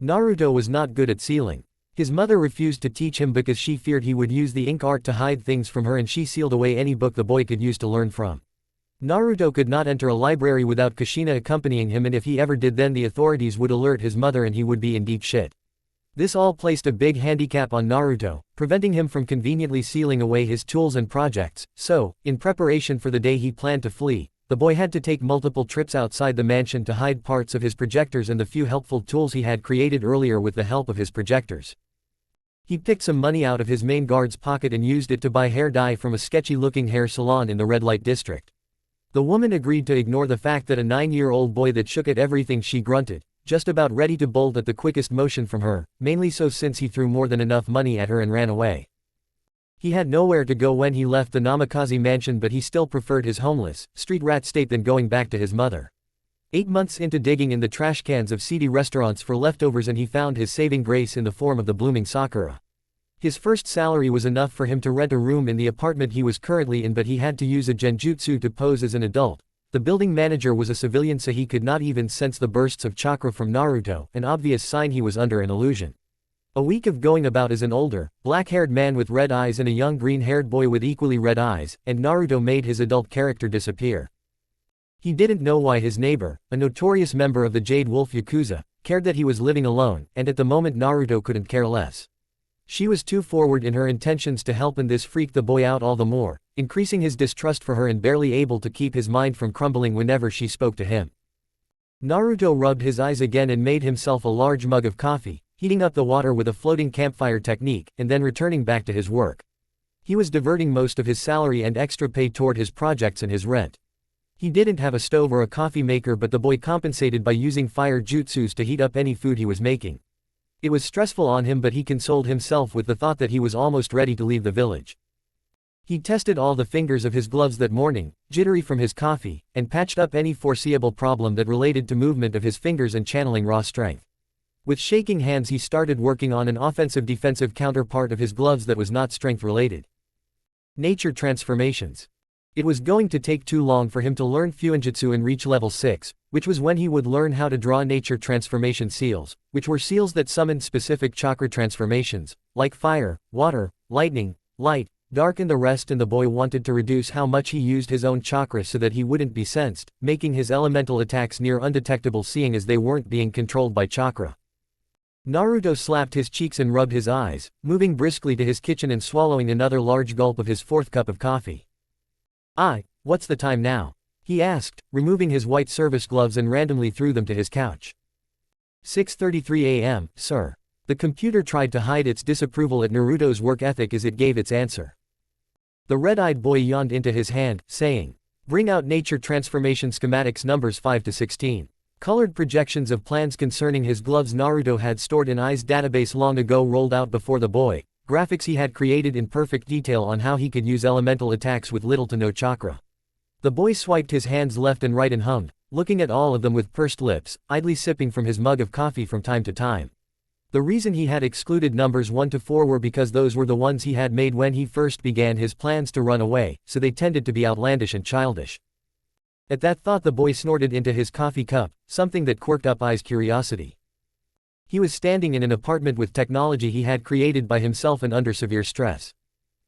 Naruto was not good at sealing. His mother refused to teach him because she feared he would use the ink art to hide things from her, and she sealed away any book the boy could use to learn from. Naruto could not enter a library without Kushina accompanying him, and if he ever did, then the authorities would alert his mother and he would be in deep shit. This all placed a big handicap on Naruto, preventing him from conveniently sealing away his tools and projects, so, in preparation for the day he planned to flee, the boy had to take multiple trips outside the mansion to hide parts of his projectors and the few helpful tools he had created earlier with the help of his projectors. He picked some money out of his main guard's pocket and used it to buy hair dye from a sketchy-looking hair salon in the red light district. The woman agreed to ignore the fact that a 9-year-old boy that shook at everything she grunted, just about ready to bolt at the quickest motion from her, mainly so since he threw more than enough money at her and ran away. He had nowhere to go when he left the Namikaze mansion, but he still preferred his homeless, street rat state than going back to his mother. 8 months into digging in the trash cans of seedy restaurants for leftovers, and he found his saving grace in the form of the blooming Sakura. His first salary was enough for him to rent a room in the apartment he was currently in, but he had to use a genjutsu to pose as an adult. The building manager was a civilian, so he could not even sense the bursts of chakra from Naruto, an obvious sign he was under an illusion. A week of going about as an older, black-haired man with red eyes and a young green-haired boy with equally red eyes, and Naruto made his adult character disappear. He didn't know why his neighbor, a notorious member of the Jade Wolf Yakuza, cared that he was living alone, and at the moment Naruto couldn't care less. She was too forward in her intentions to help, and this freaked the boy out all the more, increasing his distrust for her and barely able to keep his mind from crumbling whenever she spoke to him. Naruto rubbed his eyes again and made himself a large mug of coffee, heating up the water with a floating campfire technique, and then returning back to his work. He was diverting most of his salary and extra pay toward his projects and his rent. He didn't have a stove or a coffee maker, but the boy compensated by using fire jutsus to heat up any food he was making. It was stressful on him, but he consoled himself with the thought that he was almost ready to leave the village. He tested all the fingers of his gloves that morning, jittery from his coffee, and patched up any foreseeable problem that related to movement of his fingers and channeling raw strength. With shaking hands he started working on an offensive-defensive counterpart of his gloves that was not strength-related. Nature transformations. It was going to take too long for him to learn Fuinjutsu and reach level 6, which was when he would learn how to draw nature transformation seals, which were seals that summoned specific chakra transformations, like fire, water, lightning, light, dark and the rest, and the boy wanted to reduce how much he used his own chakra so that he wouldn't be sensed, making his elemental attacks near undetectable seeing as they weren't being controlled by chakra. Naruto slapped his cheeks and rubbed his eyes, moving briskly to his kitchen and swallowing another large gulp of his 4th cup of coffee. What's the time now?" he asked, removing his white service gloves and randomly threw them to his couch. 6:33 a.m., sir." The computer tried to hide its disapproval at Naruto's work ethic as it gave its answer. The red-eyed boy yawned into his hand, saying, "Bring out nature transformation schematics numbers 5 to 16. Colored projections of plans concerning his gloves Naruto had stored in Ai's database long ago rolled out before the boy, graphics he had created in perfect detail on how he could use elemental attacks with little to no chakra. The boy swiped his hands left and right and hummed, looking at all of them with pursed lips, idly sipping from his mug of coffee from time to time. The reason he had excluded numbers 1 to 4 were because those were the ones he had made when he first began his plans to run away, so they tended to be outlandish and childish. At that thought the boy snorted into his coffee cup, something that quirked up Ai's curiosity. He was standing in an apartment with technology he had created by himself and under severe stress.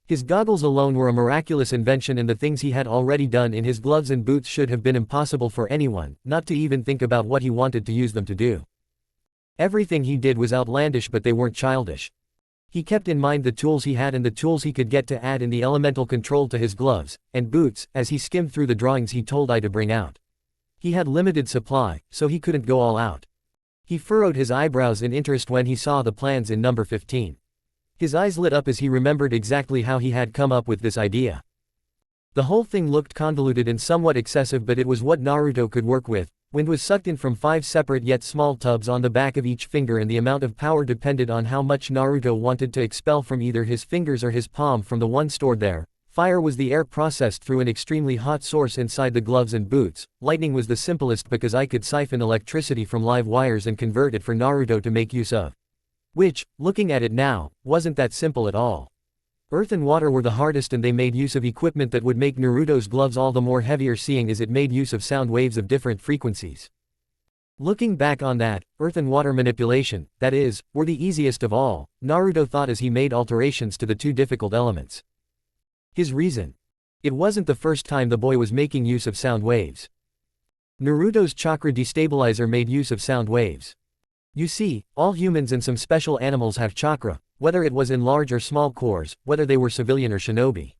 His goggles alone were a miraculous invention, and the things he had already done in his gloves and boots should have been impossible for anyone, not to even think about what he wanted to use them to do. Everything he did was outlandish, but they weren't childish. He kept in mind the tools he had and the tools he could get to add in the elemental control to his gloves and boots as he skimmed through the drawings he told Ai to bring out. He had limited supply, so he couldn't go all out. He furrowed his eyebrows in interest when he saw the plans in number 15. His eyes lit up as he remembered exactly how he had come up with this idea. The whole thing looked convoluted and somewhat excessive, but it was what Naruto could work with. Wind was sucked in from 5 separate yet small tubs on the back of each finger, and the amount of power depended on how much Naruto wanted to expel from either his fingers or his palm from the one stored there. Fire was the air processed through an extremely hot source inside the gloves and boots. Lightning was the simplest because I could siphon electricity from live wires and convert it for Naruto to make use of. Which, looking at it now, wasn't that simple at all. Earth and water were the hardest, and they made use of equipment that would make Naruto's gloves all the more heavier, seeing as it made use of sound waves of different frequencies. Looking back on that, earth and water manipulation, that is, were the easiest of all, Naruto thought as he made alterations to the 2 difficult elements. His reason. It wasn't the first time the boy was making use of sound waves. Naruto's chakra destabilizer made use of sound waves. You see, all humans and some special animals have chakra, whether it was in large or small cores, whether they were civilian or shinobi.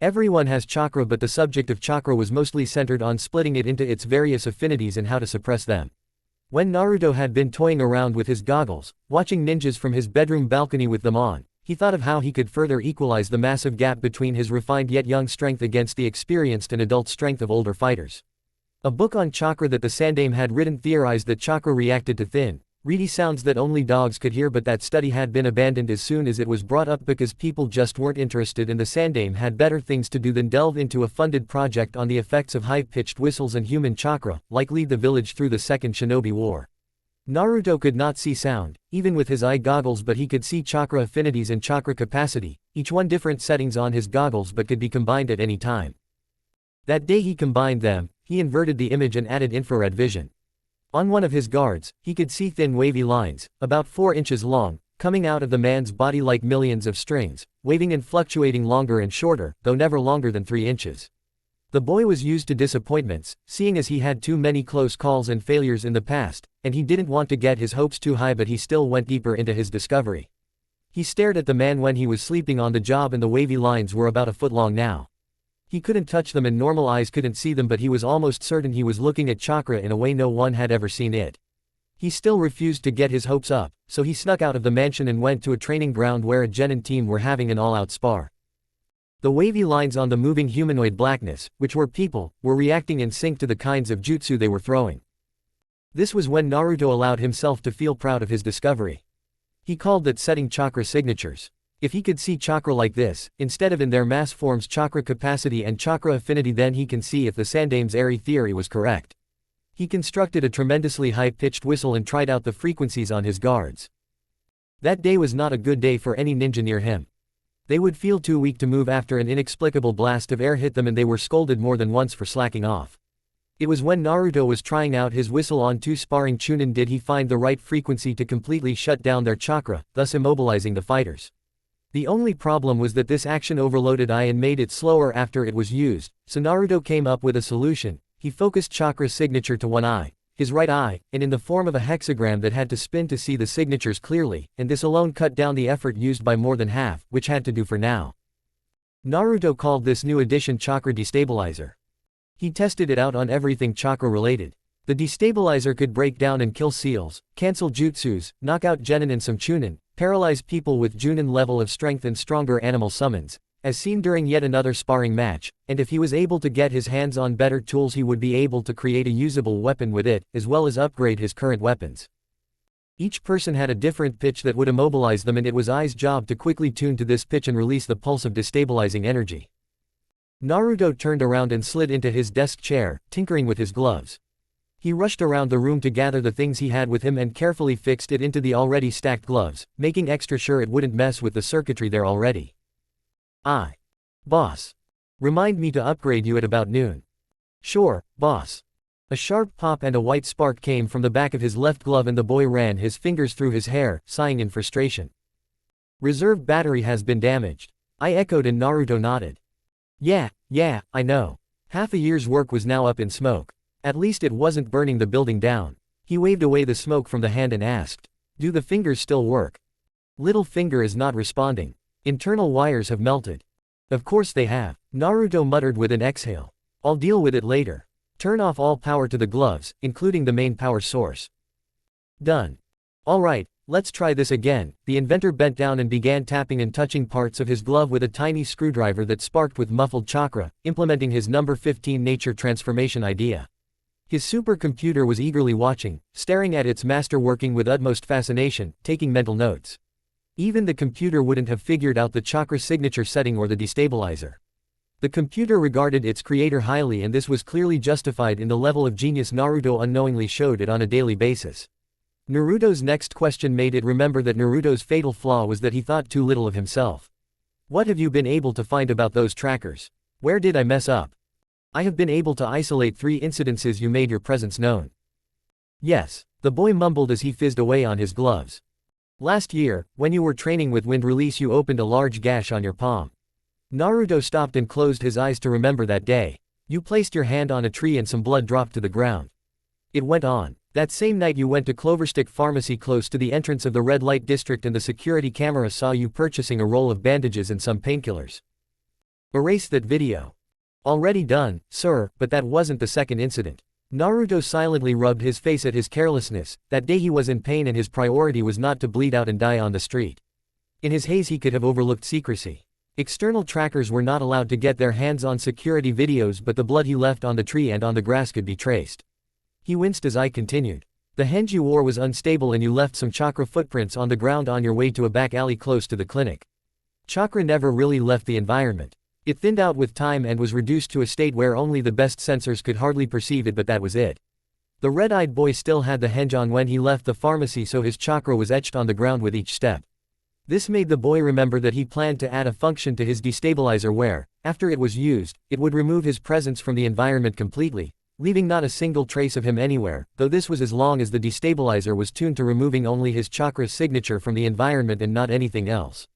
Everyone has chakra, but the subject of chakra was mostly centered on splitting it into its various affinities and how to suppress them. When Naruto had been toying around with his goggles, watching ninjas from his bedroom balcony with them on, he thought of how he could further equalize the massive gap between his refined yet young strength against the experienced and adult strength of older fighters. A book on chakra that the Sandaime had written theorized that chakra reacted to thin, reedy sounds that only dogs could hear, but that study had been abandoned as soon as it was brought up because people just weren't interested, and the Sandaime had better things to do than delve into a funded project on the effects of high-pitched whistles and human chakra, like lead the village through the Second Shinobi War. Naruto could not see sound, even with his eye goggles, but he could see chakra affinities and chakra capacity, each one different settings on his goggles but could be combined at any time. That day he combined them, he inverted the image and added infrared vision. On one of his guards, he could see thin wavy lines, about 4 inches long, coming out of the man's body like millions of strings, waving and fluctuating longer and shorter, though never longer than 3 inches. The boy was used to disappointments, seeing as he had too many close calls and failures in the past, and he didn't want to get his hopes too high, but he still went deeper into his discovery. He stared at the man when he was sleeping on the job, and the wavy lines were about a foot long now. He couldn't touch them and normal eyes couldn't see them, but he was almost certain he was looking at chakra in a way no one had ever seen it. He still refused to get his hopes up, so he snuck out of the mansion and went to a training ground where a genin team were having an all-out spar. The wavy lines on the moving humanoid blackness, which were people, were reacting in sync to the kinds of jutsu they were throwing. This was when Naruto allowed himself to feel proud of his discovery. He called that setting chakra signatures. If he could see chakra like this, instead of in their mass forms chakra capacity and chakra affinity, then he can see if the Sandaime's airy theory was correct. He constructed a tremendously high-pitched whistle and tried out the frequencies on his guards. That day was not a good day for any ninja near him. They would feel too weak to move after an inexplicable blast of air hit them, and they were scolded more than once for slacking off. It was when Naruto was trying out his whistle on two sparring chunin did he find the right frequency to completely shut down their chakra, thus immobilizing the fighters. The only problem was that this action overloaded eye and made it slower after it was used, so Naruto came up with a solution. He focused chakra's signature to one eye, his right eye, and in the form of a hexagram that had to spin to see the signatures clearly, and this alone cut down the effort used by more than half, which had to do for now. Naruto called this new addition Chakra Destabilizer. He tested it out on everything chakra related. The destabilizer could break down and kill seals, cancel jutsus, knock out genin and some chunin, paralyze people with junin level of strength and stronger animal summons, as seen during yet another sparring match, and if he was able to get his hands on better tools he would be able to create a usable weapon with it, as well as upgrade his current weapons. Each person had a different pitch that would immobilize them, and it was Ai's job to quickly tune to this pitch and release the pulse of destabilizing energy. Naruto turned around and slid into his desk chair, tinkering with his gloves. He rushed around the room to gather the things he had with him and carefully fixed it into the already stacked gloves, making extra sure it wouldn't mess with the circuitry there already. Boss. Remind me to upgrade you at about noon. Sure, boss. A sharp pop and a white spark came from the back of his left glove and the boy ran his fingers through his hair, sighing in frustration. Reserve battery has been damaged. I echoed and Naruto nodded. Yeah, I know. Half a year's work was now up in smoke. At least it wasn't burning the building down. He waved away the smoke from the hand and asked, "Do the fingers still work?" Little finger is not responding. Internal wires have melted. Of course they have. Naruto muttered with an exhale. I'll deal with it later. Turn off all power to the gloves, including the main power source. Done. Alright, let's try this again. The inventor bent down and began tapping and touching parts of his glove with a tiny screwdriver that sparked with muffled chakra, implementing his number 15 nature transformation idea. His supercomputer was eagerly watching, staring at its master working with utmost fascination, taking mental notes. Even the computer wouldn't have figured out the chakra signature setting or the destabilizer. The computer regarded its creator highly, and this was clearly justified in the level of genius Naruto unknowingly showed it on a daily basis. Naruto's next question made it remember that Naruto's fatal flaw was that he thought too little of himself. What have you been able to find about those trackers? Where did I mess up? I have been able to isolate 3 incidences you made your presence known. Yes, the boy mumbled as he fizzed away on his gloves. Last year, when you were training with wind release, you opened a large gash on your palm. Naruto stopped and closed his eyes to remember that day. You placed your hand on a tree and some blood dropped to the ground. It went on. That same night you went to Cloverstick Pharmacy close to the entrance of the red light district, and the security camera saw you purchasing a roll of bandages and some painkillers. Erase that video. Already done, sir, but that wasn't the second incident. Naruto silently rubbed his face at his carelessness. That day he was in pain and his priority was not to bleed out and die on the street. In his haze he could have overlooked secrecy. External trackers were not allowed to get their hands on security videos, but the blood he left on the tree and on the grass could be traced. He winced as I continued. The henna you wore was unstable and you left some chakra footprints on the ground on your way to a back alley close to the clinic. Chakra never really left the environment. It thinned out with time and was reduced to a state where only the best sensors could hardly perceive it, but that was it. The red-eyed boy still had the henna on when he left the pharmacy, so his chakra was etched on the ground with each step. This made the boy remember that he planned to add a function to his destabilizer where, after it was used, it would remove his presence from the environment completely, leaving not a single trace of him anywhere, though this was as long as the destabilizer was tuned to removing only his chakra's signature from the environment and not anything else.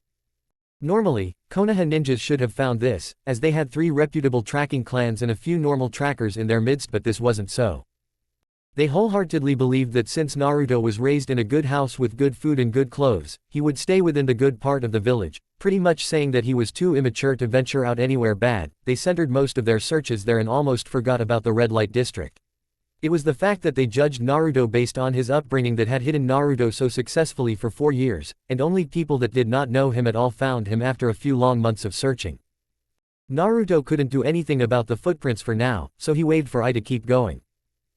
Normally, Konoha ninjas should have found this, as they had 3 reputable tracking clans and a few normal trackers in their midst, but this wasn't so. They wholeheartedly believed that since Naruto was raised in a good house with good food and good clothes, he would stay within the good part of the village, pretty much saying that he was too immature to venture out anywhere bad. They centered most of their searches there and almost forgot about the red light district. It was the fact that they judged Naruto based on his upbringing that had hidden Naruto so successfully for 4 years, and only people that did not know him at all found him after a few long months of searching. Naruto couldn't do anything about the footprints for now, so he waved for Ai to keep going.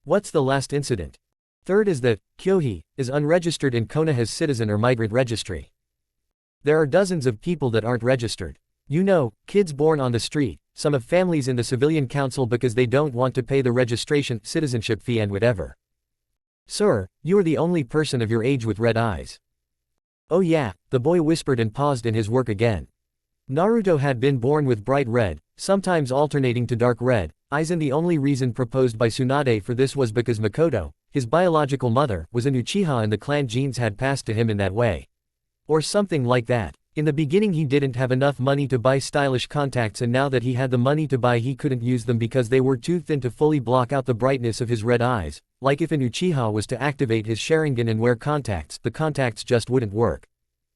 What's the last incident? Third is that Kyohi is unregistered in Konoha's citizen or migrant registry. There are dozens of people that aren't registered. You know, kids born on the street, some of families in the civilian council because they don't want to pay the registration, citizenship fee and whatever. Sir, you are the only person of your age with red eyes. Oh yeah, the boy whispered and paused in his work again. Naruto had been born with bright red, sometimes alternating to dark red, eyes, and the only reason proposed by Tsunade for this was because Makoto, his biological mother, was an Uchiha and the clan genes had passed to him in that way. Or something like that. In the beginning he didn't have enough money to buy stylish contacts, and now that he had the money to buy he couldn't use them because they were too thin to fully block out the brightness of his red eyes. Like if an Uchiha was to activate his Sharingan and wear contacts, the contacts just wouldn't work.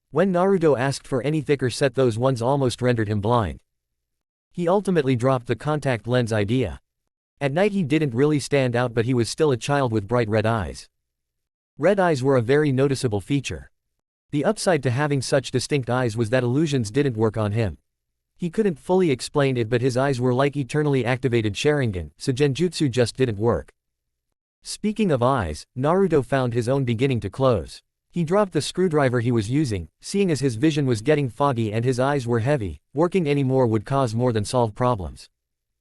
When Naruto asked for any thicker set, those ones almost rendered him blind. He ultimately dropped the contact lens idea. At night he didn't really stand out, but he was still a child with bright red eyes. Red eyes were a very noticeable feature. The upside to having such distinct eyes was that illusions didn't work on him. He couldn't fully explain it, but his eyes were like eternally activated Sharingan, so Genjutsu just didn't work. Speaking of eyes, Naruto found his own beginning to close. He dropped the screwdriver he was using, seeing as his vision was getting foggy and his eyes were heavy. Working anymore would cause more than solve problems.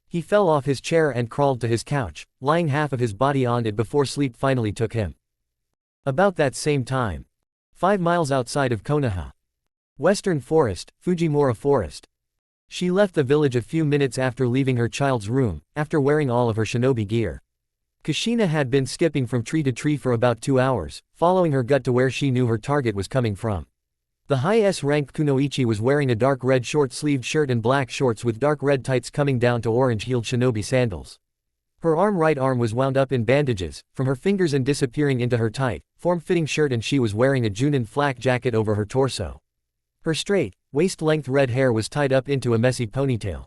He fell off his chair and crawled to his couch, lying half of his body on it before sleep finally took him. About that same time. 5 miles outside of Konoha. Western Forest, Fujimura Forest. She left the village a few minutes after leaving her child's room, after wearing all of her shinobi gear. Kushina had been skipping from tree to tree for about 2 hours, following her gut to where she knew her target was coming from. The high S-ranked kunoichi was wearing a dark red short-sleeved shirt and black shorts with dark red tights coming down to orange-heeled shinobi sandals. Her right arm was wound up in bandages, from her fingers and disappearing into her tight, form-fitting shirt, and she was wearing a Junin flak jacket over her torso. Her straight, waist-length red hair was tied up into a messy ponytail.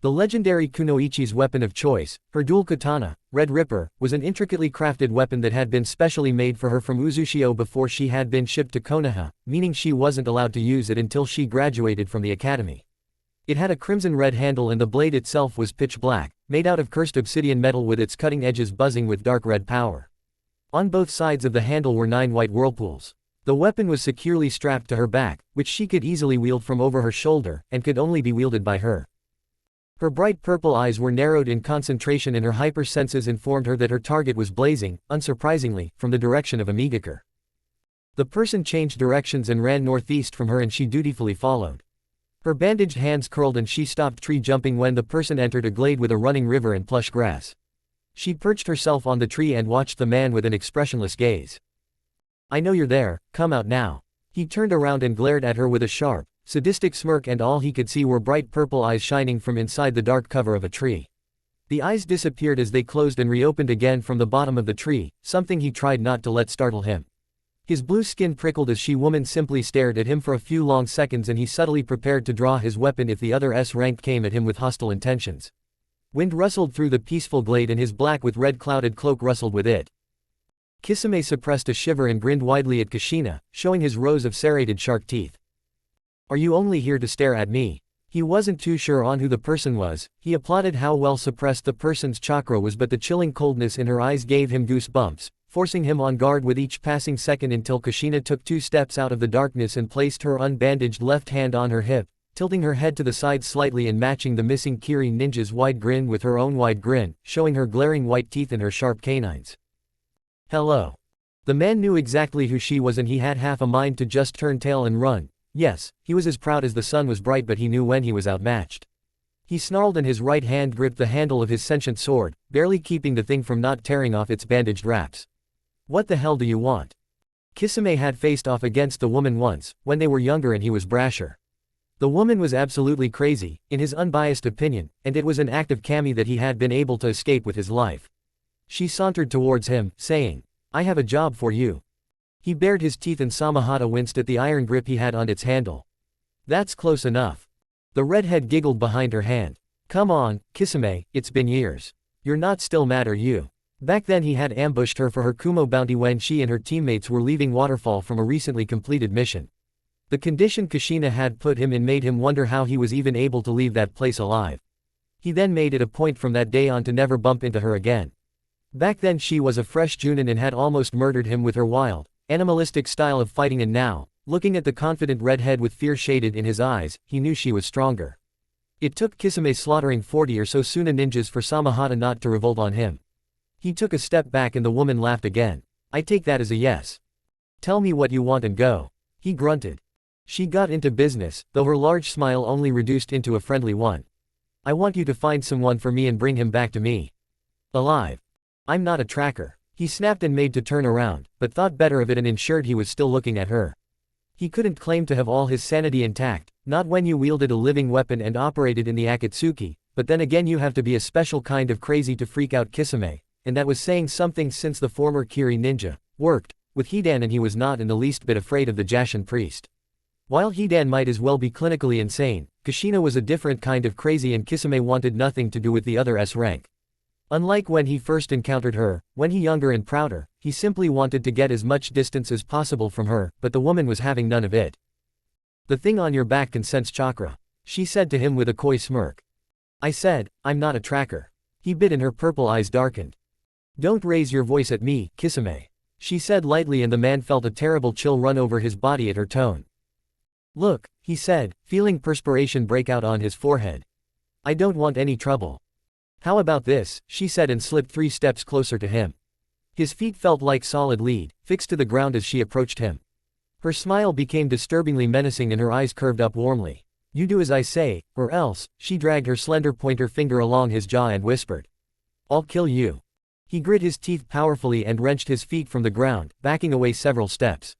The legendary kunoichi's weapon of choice, her dual katana, Red Ripper, was an intricately crafted weapon that had been specially made for her from Uzushio before she had been shipped to Konoha, meaning she wasn't allowed to use it until she graduated from the academy. It had a crimson red handle and the blade itself was pitch black, made out of cursed obsidian metal with its cutting edges buzzing with dark red power. On both sides of the handle were 9 white whirlpools. The weapon was securely strapped to her back, which she could easily wield from over her shoulder, and could only be wielded by her. Her bright purple eyes were narrowed in concentration and her hyper senses informed her that her target was blazing, unsurprisingly, from the direction of Amigakure. The person changed directions and ran northeast from her and she dutifully followed. Her bandaged hands curled and she stopped tree jumping when the person entered a glade with a running river and plush grass. She perched herself on the tree and watched the man with an expressionless gaze. "I know you're there, come out now." He turned around and glared at her with a sharp, sadistic smirk, and all he could see were bright purple eyes shining from inside the dark cover of a tree. The eyes disappeared as they closed and reopened again from the bottom of the tree, something he tried not to let startle him. His blue skin prickled as woman simply stared at him for a few long seconds, and he subtly prepared to draw his weapon if the other S-rank came at him with hostile intentions. Wind rustled through the peaceful glade and his black with red clouded cloak rustled with it. Kisame suppressed a shiver and grinned widely at Kushina, showing his rows of serrated shark teeth. "Are you only here to stare at me?" He wasn't too sure on who the person was. He applauded how well suppressed the person's chakra was, but the chilling coldness in her eyes gave him goosebumps, forcing him on guard with each passing second until Kushina took 2 steps out of the darkness and placed her unbandaged left hand on her hip, tilting her head to the side slightly and matching the missing Kiri ninja's wide grin with her own wide grin, showing her glaring white teeth and her sharp canines. "Hello." The man knew exactly who she was and he had half a mind to just turn tail and run. Yes, he was as proud as the sun was bright, but he knew when he was outmatched. He snarled and his right hand gripped the handle of his sentient sword, barely keeping the thing from not tearing off its bandaged wraps. "What the hell do you want?" Kisame had faced off against the woman once, when they were younger and he was brasher. The woman was absolutely crazy, in his unbiased opinion, and it was an act of kami that he had been able to escape with his life. She sauntered towards him, saying, "I have a job for you." He bared his teeth and Samahata winced at the iron grip he had on its handle. "That's close enough." The redhead giggled behind her hand. "Come on, Kisame, it's been years. You're not still mad, are you?" Back then he had ambushed her for her Kumo bounty when she and her teammates were leaving Waterfall from a recently completed mission. The condition Kushina had put him in made him wonder how he was even able to leave that place alive. He then made it a point from that day on to never bump into her again. Back then she was a fresh Junin and had almost murdered him with her wild, animalistic style of fighting, and now, Looking at the confident redhead with fear shaded in his eyes, he knew she was stronger. It took Kisame slaughtering 40 or so Suna ninjas for Samahata not to revolt on him. He took a step back and the woman laughed again. I take that as a yes. Tell me what you want and go. He grunted. She got into business, though her large smile only reduced into a friendly one. I want you to find someone for me and bring him back to me. Alive. I'm not a tracker. He snapped and made to turn around, but thought better of it and ensured he was still looking at her. He couldn't claim to have all his sanity intact, not when you wielded a living weapon and operated in the Akatsuki, but then again you have to be a special kind of crazy to freak out Kisame, and that was saying something since the former Kiri ninja worked with Hidan and he was not in the least bit afraid of the Jashin priest. While Hidan might as well be clinically insane, Kushina was a different kind of crazy and Kisame wanted nothing to do with the other S rank. Unlike when he first encountered her, when he younger and prouder, he simply wanted to get as much distance as possible from her, but the woman was having none of it. The thing on your back can sense chakra, she said to him with a coy smirk. I said, I'm not a tracker. He bit and her purple eyes darkened. Don't raise your voice at me, Kisame, she said lightly and the man felt a terrible chill run over his body at her tone. Look, he said, feeling perspiration break out on his forehead. I don't want any trouble. How about this, she said and slipped 3 steps closer to him. His feet felt like solid lead, fixed to the ground as she approached him. Her smile became disturbingly menacing and her eyes curved up warmly. You do as I say, or else, she dragged her slender pointer finger along his jaw and whispered. I'll kill you. He grit his teeth powerfully and wrenched his feet from the ground, backing away several steps.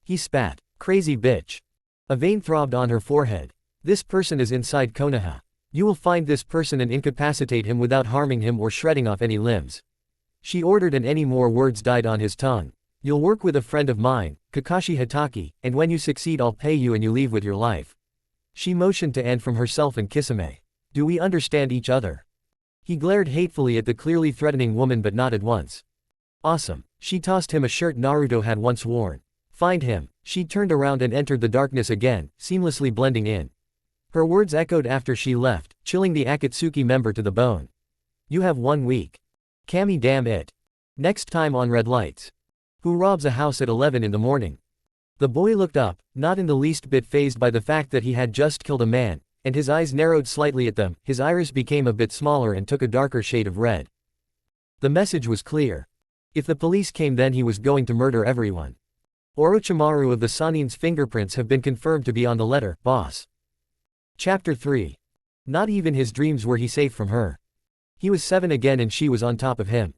He spat. Crazy bitch. A vein throbbed on her forehead. This person is inside Konoha. You will find this person and incapacitate him without harming him or shredding off any limbs. She ordered and any more words died on his tongue. You'll work with a friend of mine, Kakashi Hitaki, and when you succeed I'll pay you and you leave with your life. She motioned to Anne from herself and Kisame. Do we understand each other? He glared hatefully at the clearly threatening woman but nodded once. Awesome. She tossed him a shirt Naruto had once worn. Find him. She turned around and entered the darkness again, seamlessly blending in. Her words echoed after she left, chilling the Akatsuki member to the bone. You have 1 week. Kami damn it. Next time on Red Lights. Who robs a house at 11 in the morning? The boy looked up, not in the least bit fazed by the fact that he had just killed a man, and his eyes narrowed slightly at them, his iris became a bit smaller and took a darker shade of red. The message was clear. If the police came then he was going to murder everyone. Orochimaru of the Sanin's fingerprints have been confirmed to be on the letter, boss. Chapter 3. Not even his dreams were he safe from her. He was 7 again and she was on top of him.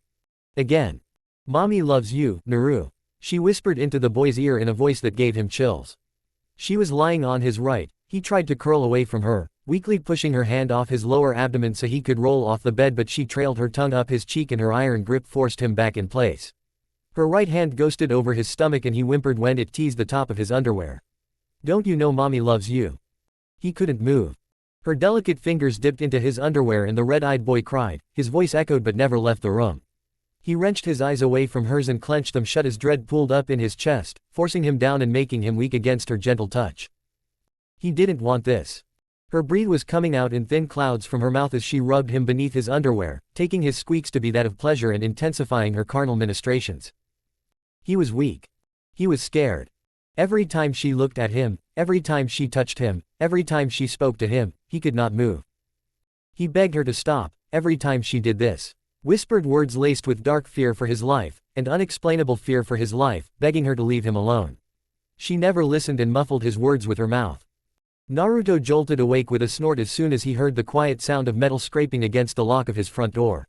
Again. Mommy loves you, Naru. She whispered into the boy's ear in a voice that gave him chills. She was lying on his right, he tried to curl away from her, weakly pushing her hand off his lower abdomen so he could roll off the bed but she trailed her tongue up his cheek and her iron grip forced him back in place. Her right hand ghosted over his stomach and he whimpered when it teased the top of his underwear. Don't you know mommy loves you? He couldn't move. Her delicate fingers dipped into his underwear and the red-eyed boy cried, his voice echoed but never left the room. He wrenched his eyes away from hers and clenched them shut as dread pooled up in his chest, forcing him down and making him weak against her gentle touch. He didn't want this. Her breath was coming out in thin clouds from her mouth as she rubbed him beneath his underwear, taking his squeaks to be that of pleasure and intensifying her carnal ministrations. He was weak. He was scared. Every time she looked at him, every time she touched him, every time she spoke to him, he could not move. He begged her to stop, every time she did this. Whispered words laced with dark fear for his life, and unexplainable fear for his life, begging her to leave him alone. She never listened and muffled his words with her mouth. Naruto jolted awake with a snort as soon as he heard the quiet sound of metal scraping against the lock of his front door.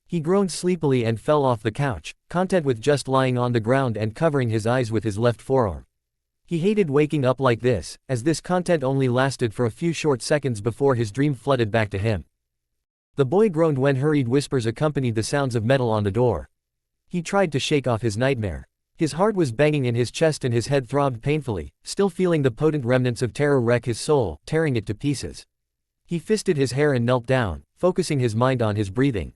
He groaned sleepily and fell off the couch, content with just lying on the ground and covering his eyes with his left forearm. He hated waking up like this, as this content only lasted for a few short seconds before his dream flooded back to him. The boy groaned when hurried whispers accompanied the sounds of metal on the door. He tried to shake off his nightmare. His heart was banging in his chest and his head throbbed painfully, still feeling the potent remnants of terror wreck his soul, tearing it to pieces. He fisted his hair and knelt down, focusing his mind on his breathing.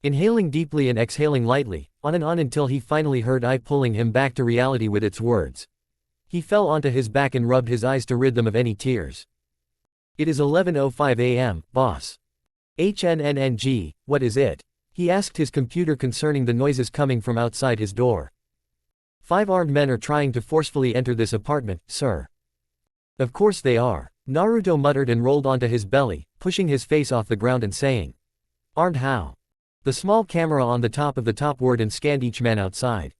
Inhaling deeply and exhaling lightly, on and on until he finally heard I pulling him back to reality with its words. He fell onto his back and rubbed his eyes to rid them of any tears. It is 11:05 a.m., boss. HNNNG, what is it? He asked his computer concerning the noises coming from outside his door. 5 armed men are trying to forcefully enter this apartment, sir. Of course they are. Naruto muttered and rolled onto his belly, pushing his face off the ground and saying. Armed how? The small camera on the top of the top whirred and scanned each man outside.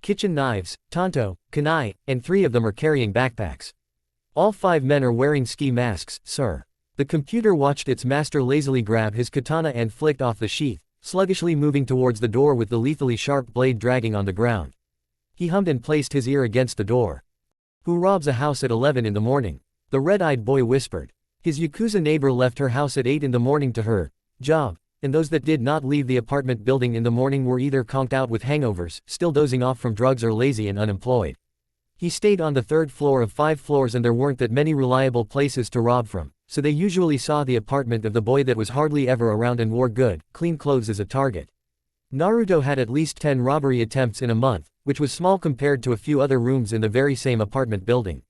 Kitchen knives, tanto, kunai, and 3 of them are carrying backpacks. All 5 men are wearing ski masks, sir. The computer watched its master lazily grab his katana and flicked off the sheath, sluggishly moving towards the door with the lethally sharp blade dragging on the ground. He hummed and placed his ear against the door. Who robs a house at 11 in the morning? The red-eyed boy whispered. His Yakuza neighbor left her house at 8 in the morning to her job, and those that did not leave the apartment building in the morning were either conked out with hangovers, still dozing off from drugs, or lazy and unemployed. He stayed on the 3rd floor of 5 floors and there weren't that many reliable places to rob from, so they usually saw the apartment of the boy that was hardly ever around and wore good, clean clothes as a target. Naruto had at least 10 robbery attempts in a month, which was small compared to a few other rooms in the very same apartment building.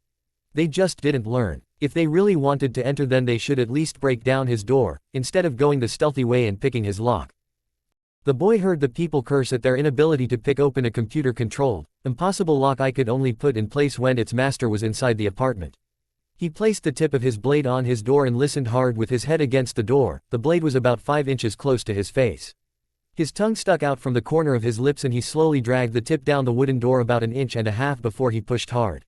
They just didn't learn. If they really wanted to enter, then they should at least break down his door, instead of going the stealthy way and picking his lock. The boy heard the people curse at their inability to pick open a computer-controlled, impossible lock I could only put in place when its master was inside the apartment. He placed the tip of his blade on his door and listened hard with his head against the door. The blade was about 5 inches close to his face. His tongue stuck out from the corner of his lips and he slowly dragged the tip down the wooden door about 1.5 inches before he pushed hard.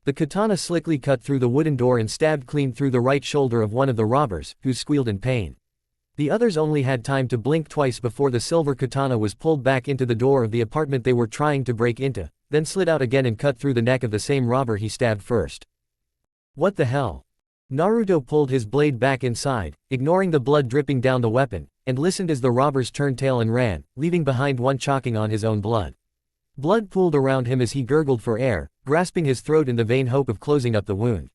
The katana slickly cut through the wooden door and stabbed clean through the right shoulder of one of the robbers, who squealed in pain. The others only had time to blink twice before the silver katana was pulled back into the door of the apartment they were trying to break into, then slid out again and cut through the neck of the same robber he stabbed first. What the hell? Naruto pulled his blade back inside, ignoring the blood dripping down the weapon, and listened as the robbers turned tail and ran, leaving behind one choking on his own blood. Blood pooled around him as he gurgled for air, grasping his throat in the vain hope of closing up the wound.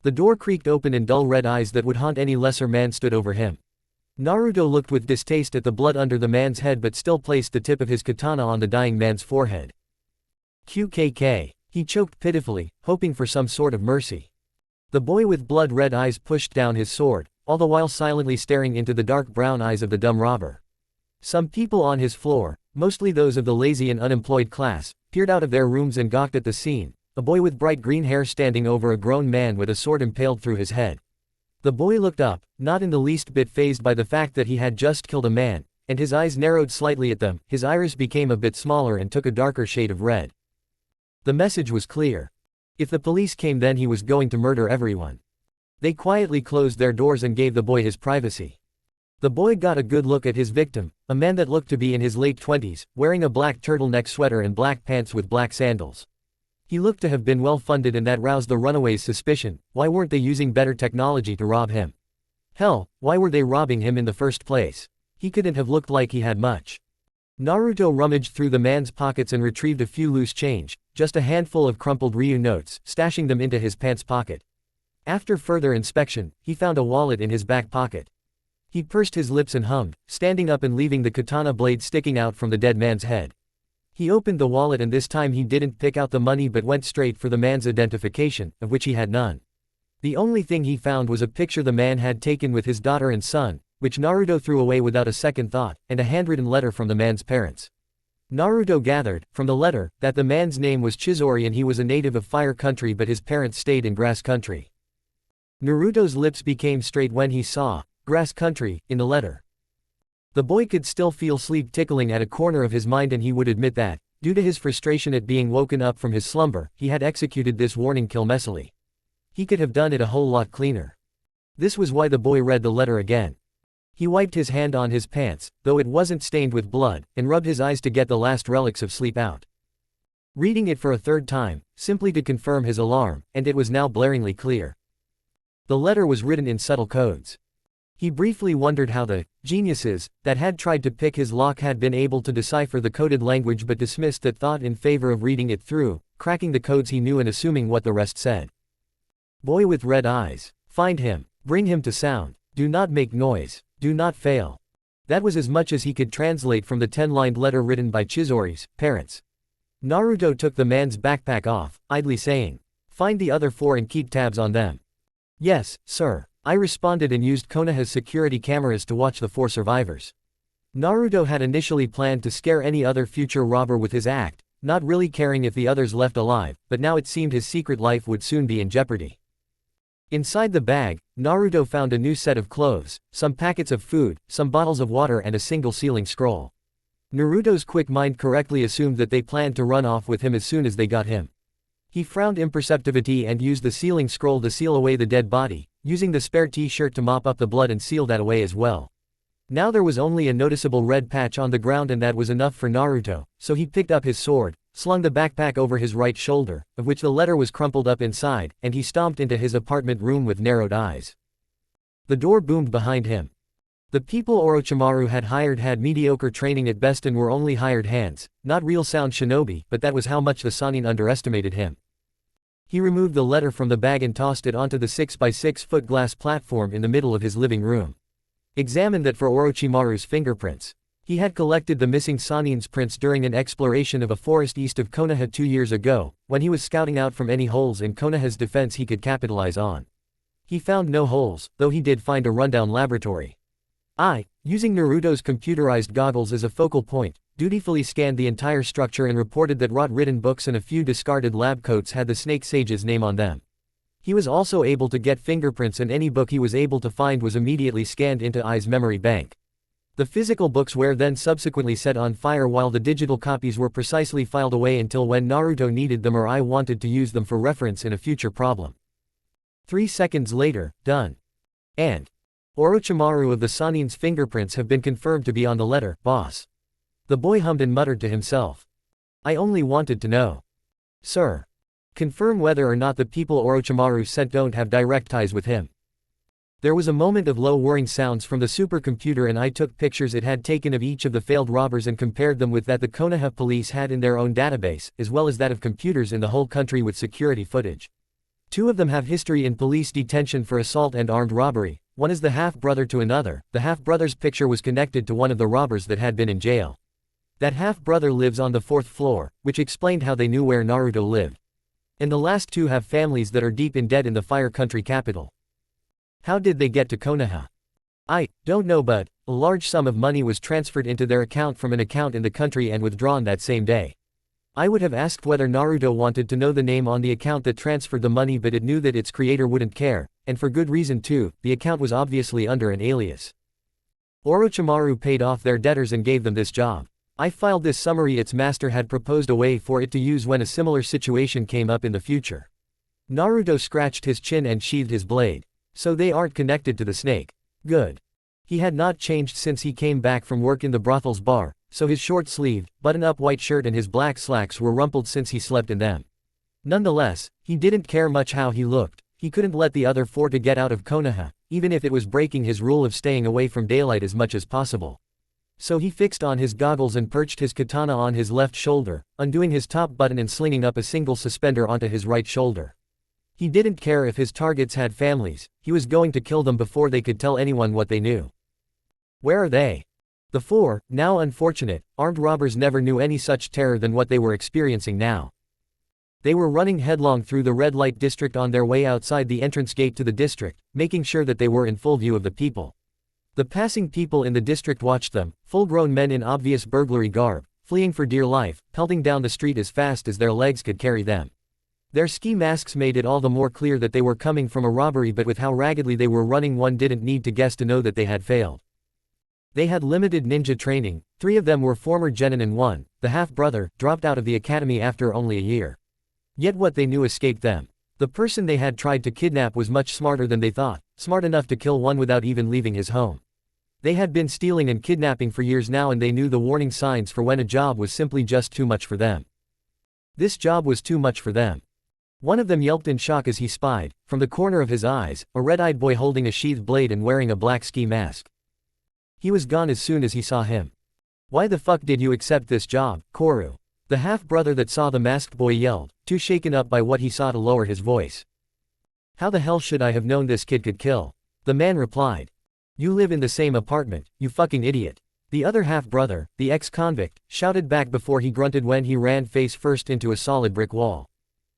The door creaked open and dull red eyes that would haunt any lesser man stood over him. Naruto looked with distaste at the blood under the man's head but still placed the tip of his katana on the dying man's forehead. QKK. He choked pitifully, hoping for some sort of mercy. The boy with blood-red eyes pushed down his sword, all the while silently staring into the dark brown eyes of the dumb robber. Some people on his floor, mostly those of the lazy and unemployed class, peered out of their rooms and gawked at the scene, a boy with bright green hair standing over a grown man with a sword impaled through his head. The boy looked up, not in the least bit fazed by the fact that he had just killed a man, and his eyes narrowed slightly at them. His iris became a bit smaller and took a darker shade of red. The message was clear. If the police came, then he was going to murder everyone. They quietly closed their doors and gave the boy his privacy. The boy got a good look at his victim, a man that looked to be in his late 20s, wearing a black turtleneck sweater and black pants with black sandals. He looked to have been well funded, and that roused the runaways' suspicion. Why weren't they using better technology to rob him? Hell, why were they robbing him in the first place? He couldn't have looked like he had much. Naruto rummaged through the man's pockets and retrieved a few loose change, just a handful of crumpled Ryu notes, stashing them into his pants pocket. After further inspection, he found a wallet in his back pocket. He pursed his lips and hummed, standing up and leaving the katana blade sticking out from the dead man's head. He opened the wallet, and this time he didn't pick out the money but went straight for the man's identification, of which he had none. The only thing he found was a picture the man had taken with his daughter and son, which Naruto threw away without a second thought, and a handwritten letter from the man's parents. Naruto gathered, from the letter, that the man's name was Chizori and he was a native of Fire Country but his parents stayed in Grass Country. Naruto's lips became straight when he saw Grass Country in the letter. The boy could still feel sleep tickling at a corner of his mind, and he would admit that, due to his frustration at being woken up from his slumber, he had executed this warning kill messily. He could have done it a whole lot cleaner. This was why the boy read the letter again. He wiped his hand on his pants, though it wasn't stained with blood, and rubbed his eyes to get the last relics of sleep out. Reading it for a third time, simply to confirm his alarm, and it was now blaringly clear. The letter was written in subtle codes. He briefly wondered how the geniuses that had tried to pick his lock had been able to decipher the coded language, but dismissed that thought in favor of reading it through, cracking the codes he knew and assuming what the rest said. Boy with red eyes. Find him. Bring him to sound. Do not make noise. Do not fail. That was as much as he could translate from the 10-lined letter written by Chizori's parents. Naruto took the man's backpack off, idly saying, "Find the other 4 and keep tabs on them." "Yes, sir," I responded, and used Konoha's security cameras to watch the 4 survivors. Naruto had initially planned to scare any other future robber with his act, not really caring if the others left alive, but now it seemed his secret life would soon be in jeopardy. Inside the bag, Naruto found a new set of clothes, some packets of food, some bottles of water and a single sealing scroll. Naruto's quick mind correctly assumed that they planned to run off with him as soon as they got him. He frowned imperceptibly and used the sealing scroll to seal away the dead body, using the spare t-shirt to mop up the blood and seal that away as well. Now there was only a noticeable red patch on the ground and that was enough for Naruto, so he picked up his sword, slung the backpack over his right shoulder, of which the letter was crumpled up inside, and he stomped into his apartment room with narrowed eyes. The door boomed behind him. The people Orochimaru had hired had mediocre training at best and were only hired hands, not real sound shinobi, but that was how much the Sannin underestimated him. He removed the letter from the bag and tossed it onto the 6x6-foot glass platform in the middle of his living room. Examined that for Orochimaru's fingerprints. He had collected the missing Sannin's prints during an exploration of a forest east of Konoha 2 years ago, when he was scouting out from any holes in Konoha's defense he could capitalize on. He found no holes, though he did find a rundown laboratory. Using Naruto's computerized goggles as a focal point, dutifully scanned the entire structure and reported that rot-ridden books and a few discarded lab coats had the Snake Sage's name on them. He was also able to get fingerprints and any book he was able to find was immediately scanned into Ai's memory bank. The physical books were then subsequently set on fire while the digital copies were precisely filed away until when Naruto needed them or Ai wanted to use them for reference in a future problem. 3 seconds later, done. And Orochimaru of the Sannin's fingerprints have been confirmed to be on the letter, boss. The boy hummed and muttered to himself. I only wanted to know. Sir. Confirm whether or not the people Orochimaru sent don't have direct ties with him. There was a moment of low whirring sounds from the supercomputer and I took pictures it had taken of each of the failed robbers and compared them with that the Konoha police had in their own database, as well as that of computers in the whole country with security footage. 2 of them have history in police detention for assault and armed robbery, one is the half-brother to another, the half-brother's picture was connected to one of the robbers that had been in jail. That half-brother lives on the 4th floor, which explained how they knew where Naruto lived. And the last 2 have families that are deep in debt in the Fire Country capital. How did they get to Konoha? I don't know, but a large sum of money was transferred into their account from an account in the country and withdrawn that same day. I would have asked whether Naruto wanted to know the name on the account that transferred the money, but it knew that its creator wouldn't care, and for good reason too, the account was obviously under an alias. Orochimaru paid off their debtors and gave them this job. I filed this summary. Its master had proposed a way for it to use when a similar situation came up in the future. Naruto scratched his chin and sheathed his blade. So they aren't connected to the snake. Good. He had not changed since he came back from work in the brothel's bar, so his short-sleeved, button-up white shirt and his black slacks were rumpled since he slept in them. Nonetheless, he didn't care much how he looked. He couldn't let the other 4 to get out of Konoha, even if it was breaking his rule of staying away from daylight as much as possible. So he fixed on his goggles and perched his katana on his left shoulder, undoing his top button and slinging up a single suspender onto his right shoulder. He didn't care if his targets had families, he was going to kill them before they could tell anyone what they knew. Where are they? The 4, now unfortunate, armed robbers never knew any such terror than what they were experiencing now. They were running headlong through the red light district on their way outside the entrance gate to the district, making sure that they were in full view of the people. The passing people in the district watched them, full-grown men in obvious burglary garb, fleeing for dear life, pelting down the street as fast as their legs could carry them. Their ski masks made it all the more clear that they were coming from a robbery, but with how raggedly they were running one didn't need to guess to know that they had failed. They had limited ninja training, 3 of them were former genin and 1, the half-brother, dropped out of the academy after only a year. Yet what they knew escaped them. The person they had tried to kidnap was much smarter than they thought, smart enough to kill one without even leaving his home. They had been stealing and kidnapping for years now and they knew the warning signs for when a job was simply just too much for them. This job was too much for them. One of them yelped in shock as he spied, from the corner of his eyes, a red-eyed boy holding a sheathed blade and wearing a black ski mask. He was gone as soon as he saw him. Why the fuck did you accept this job, Koru? The half-brother that saw the masked boy yelled, too shaken up by what he saw to lower his voice. How the hell should I have known this kid could kill? The man replied. You live in the same apartment, you fucking idiot. The other half-brother, the ex-convict, shouted back before he grunted when he ran face first into a solid brick wall.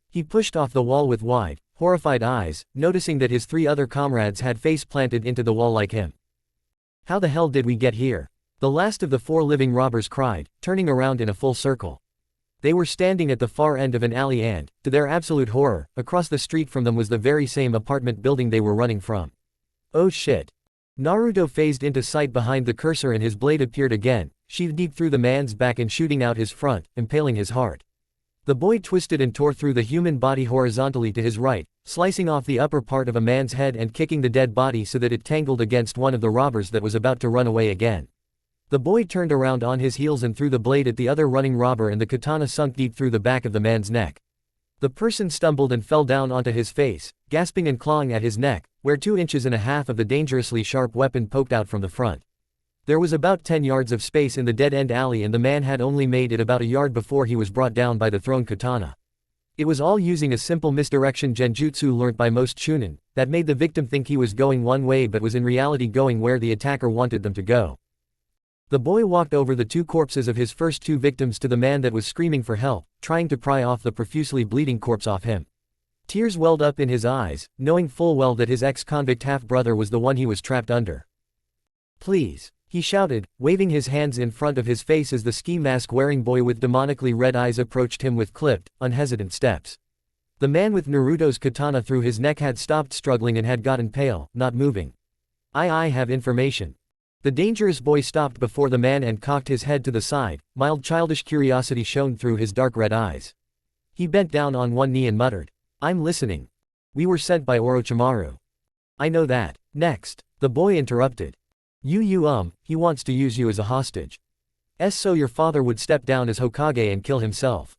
He pushed off the wall with wide, horrified eyes, noticing that his 3 other comrades had face planted into the wall like him. How the hell did we get here? The last of the 4 living robbers cried, turning around in a full circle. They were standing at the far end of an alley and, to their absolute horror, across the street from them was the very same apartment building they were running from. Oh shit. Naruto phased into sight behind the cursor and his blade appeared again, sheathed deep through the man's back and shooting out his front, impaling his heart. The boy twisted and tore through the human body horizontally to his right, slicing off the upper part of a man's head and kicking the dead body so that it tangled against one of the robbers that was about to run away again. The boy turned around on his heels and threw the blade at the other running robber and the katana sunk deep through the back of the man's neck. The person stumbled and fell down onto his face, gasping and clawing at his neck, where 2.5 inches of the dangerously sharp weapon poked out from the front. There was about 10 yards of space in the dead-end alley and the man had only made it about a yard before he was brought down by the thrown katana. It was all using a simple misdirection genjutsu learnt by most shunin, that made the victim think he was going one way but was in reality going where the attacker wanted them to go. The boy walked over the 2 corpses of his first 2 victims to the man that was screaming for help, trying to pry off the profusely bleeding corpse off him. Tears welled up in his eyes, knowing full well that his ex-convict half-brother was the one he was trapped under. "Please," he shouted, waving his hands in front of his face as the ski mask-wearing boy with demonically red eyes approached him with clipped, unhesitant steps. The man with Naruto's katana through his neck had stopped struggling and had gotten pale, not moving. I have information." The dangerous boy stopped before the man and cocked his head to the side, mild childish curiosity shone through his dark red eyes. He bent down on one knee and muttered, "I'm listening. We were sent by Orochimaru." "I know that." Next, the boy interrupted. He wants to use you as a hostage. So your father would step down as Hokage and kill himself."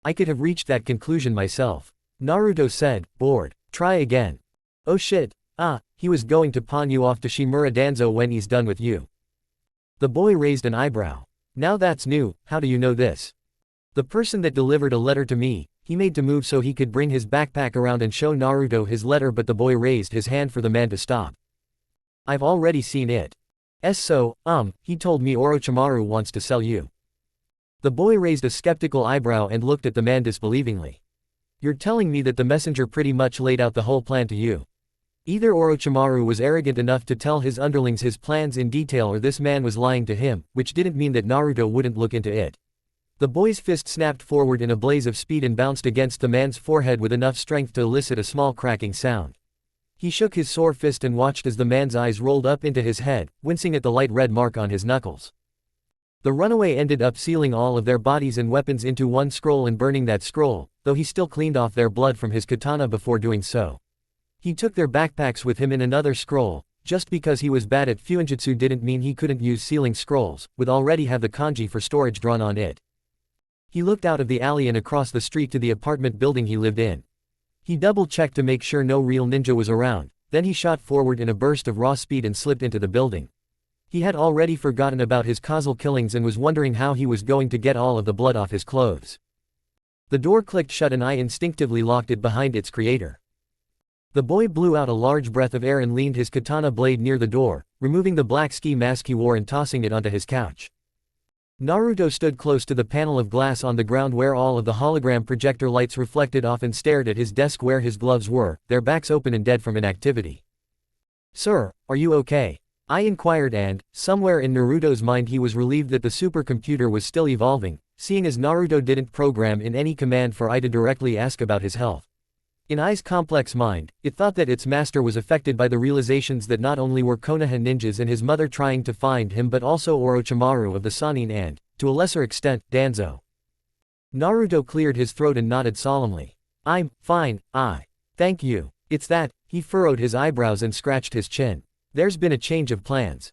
"I could have reached that conclusion myself," Naruto said, bored. "Try again." "Oh shit. He was going to pawn you off to Shimura Danzo when he's done with you." The boy raised an eyebrow. "Now that's new, how do you know this?" "The person that delivered a letter to me, he made to move so he could bring his backpack around and show Naruto his letter but the boy raised his hand for the man to stop. "I've already seen it." He told me Orochimaru wants to sell you." The boy raised a skeptical eyebrow and looked at the man disbelievingly. "You're telling me that the messenger pretty much laid out the whole plan to you?" Either Orochimaru was arrogant enough to tell his underlings his plans in detail or this man was lying to him, which didn't mean that Naruto wouldn't look into it. The boy's fist snapped forward in a blaze of speed and bounced against the man's forehead with enough strength to elicit a small cracking sound. He shook his sore fist and watched as the man's eyes rolled up into his head, wincing at the light red mark on his knuckles. The runaway ended up sealing all of their bodies and weapons into one scroll and burning that scroll, though he still cleaned off their blood from his katana before doing so. He took their backpacks with him in another scroll. Just because he was bad at fuinjutsu didn't mean he couldn't use sealing scrolls, would already have the kanji for storage drawn on it. He looked out of the alley and across the street to the apartment building he lived in. He double-checked to make sure no real ninja was around, then he shot forward in a burst of raw speed and slipped into the building. He had already forgotten about his causal killings and was wondering how he was going to get all of the blood off his clothes. The door clicked shut and I instinctively locked it behind its creator. The boy blew out a large breath of air and leaned his katana blade near the door, removing the black ski mask he wore and tossing it onto his couch. Naruto stood close to the panel of glass on the ground where all of the hologram projector lights reflected off and stared at his desk where his gloves were, their backs open and dead from inactivity. "Sir, are you okay?" I inquired and, somewhere in Naruto's mind he was relieved that the supercomputer was still evolving, seeing as Naruto didn't program in any command for I to directly ask about his health. In Ai's complex mind, it thought that its master was affected by the realizations that not only were Konoha ninjas and his mother trying to find him but also Orochimaru of the Sannin and, to a lesser extent, Danzo. Naruto cleared his throat and nodded solemnly. "I'm fine, thank you." "It's that," he furrowed his eyebrows and scratched his chin. "There's been a change of plans."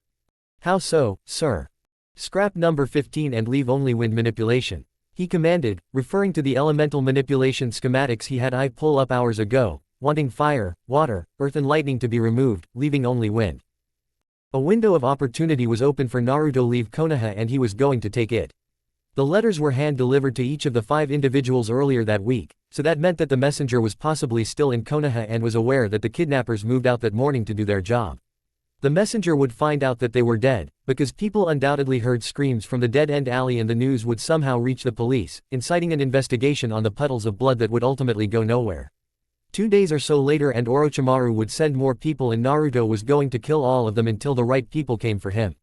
"How so, sir?" "Scrap number 15 and leave only wind manipulation," he commanded, referring to the elemental manipulation schematics he had I pull up hours ago, wanting fire, water, earth and lightning to be removed, leaving only wind. A window of opportunity was open for Naruto leave Konoha and he was going to take it. The letters were hand-delivered to each of the 5 individuals earlier that week, so that meant that the messenger was possibly still in Konoha and was aware that the kidnappers moved out that morning to do their job. The messenger would find out that they were dead, because people undoubtedly heard screams from the dead-end alley and the news would somehow reach the police, inciting an investigation on the puddles of blood that would ultimately go nowhere. 2 days or so later and Orochimaru would send more people and Naruto was going to kill all of them until the right people came for him.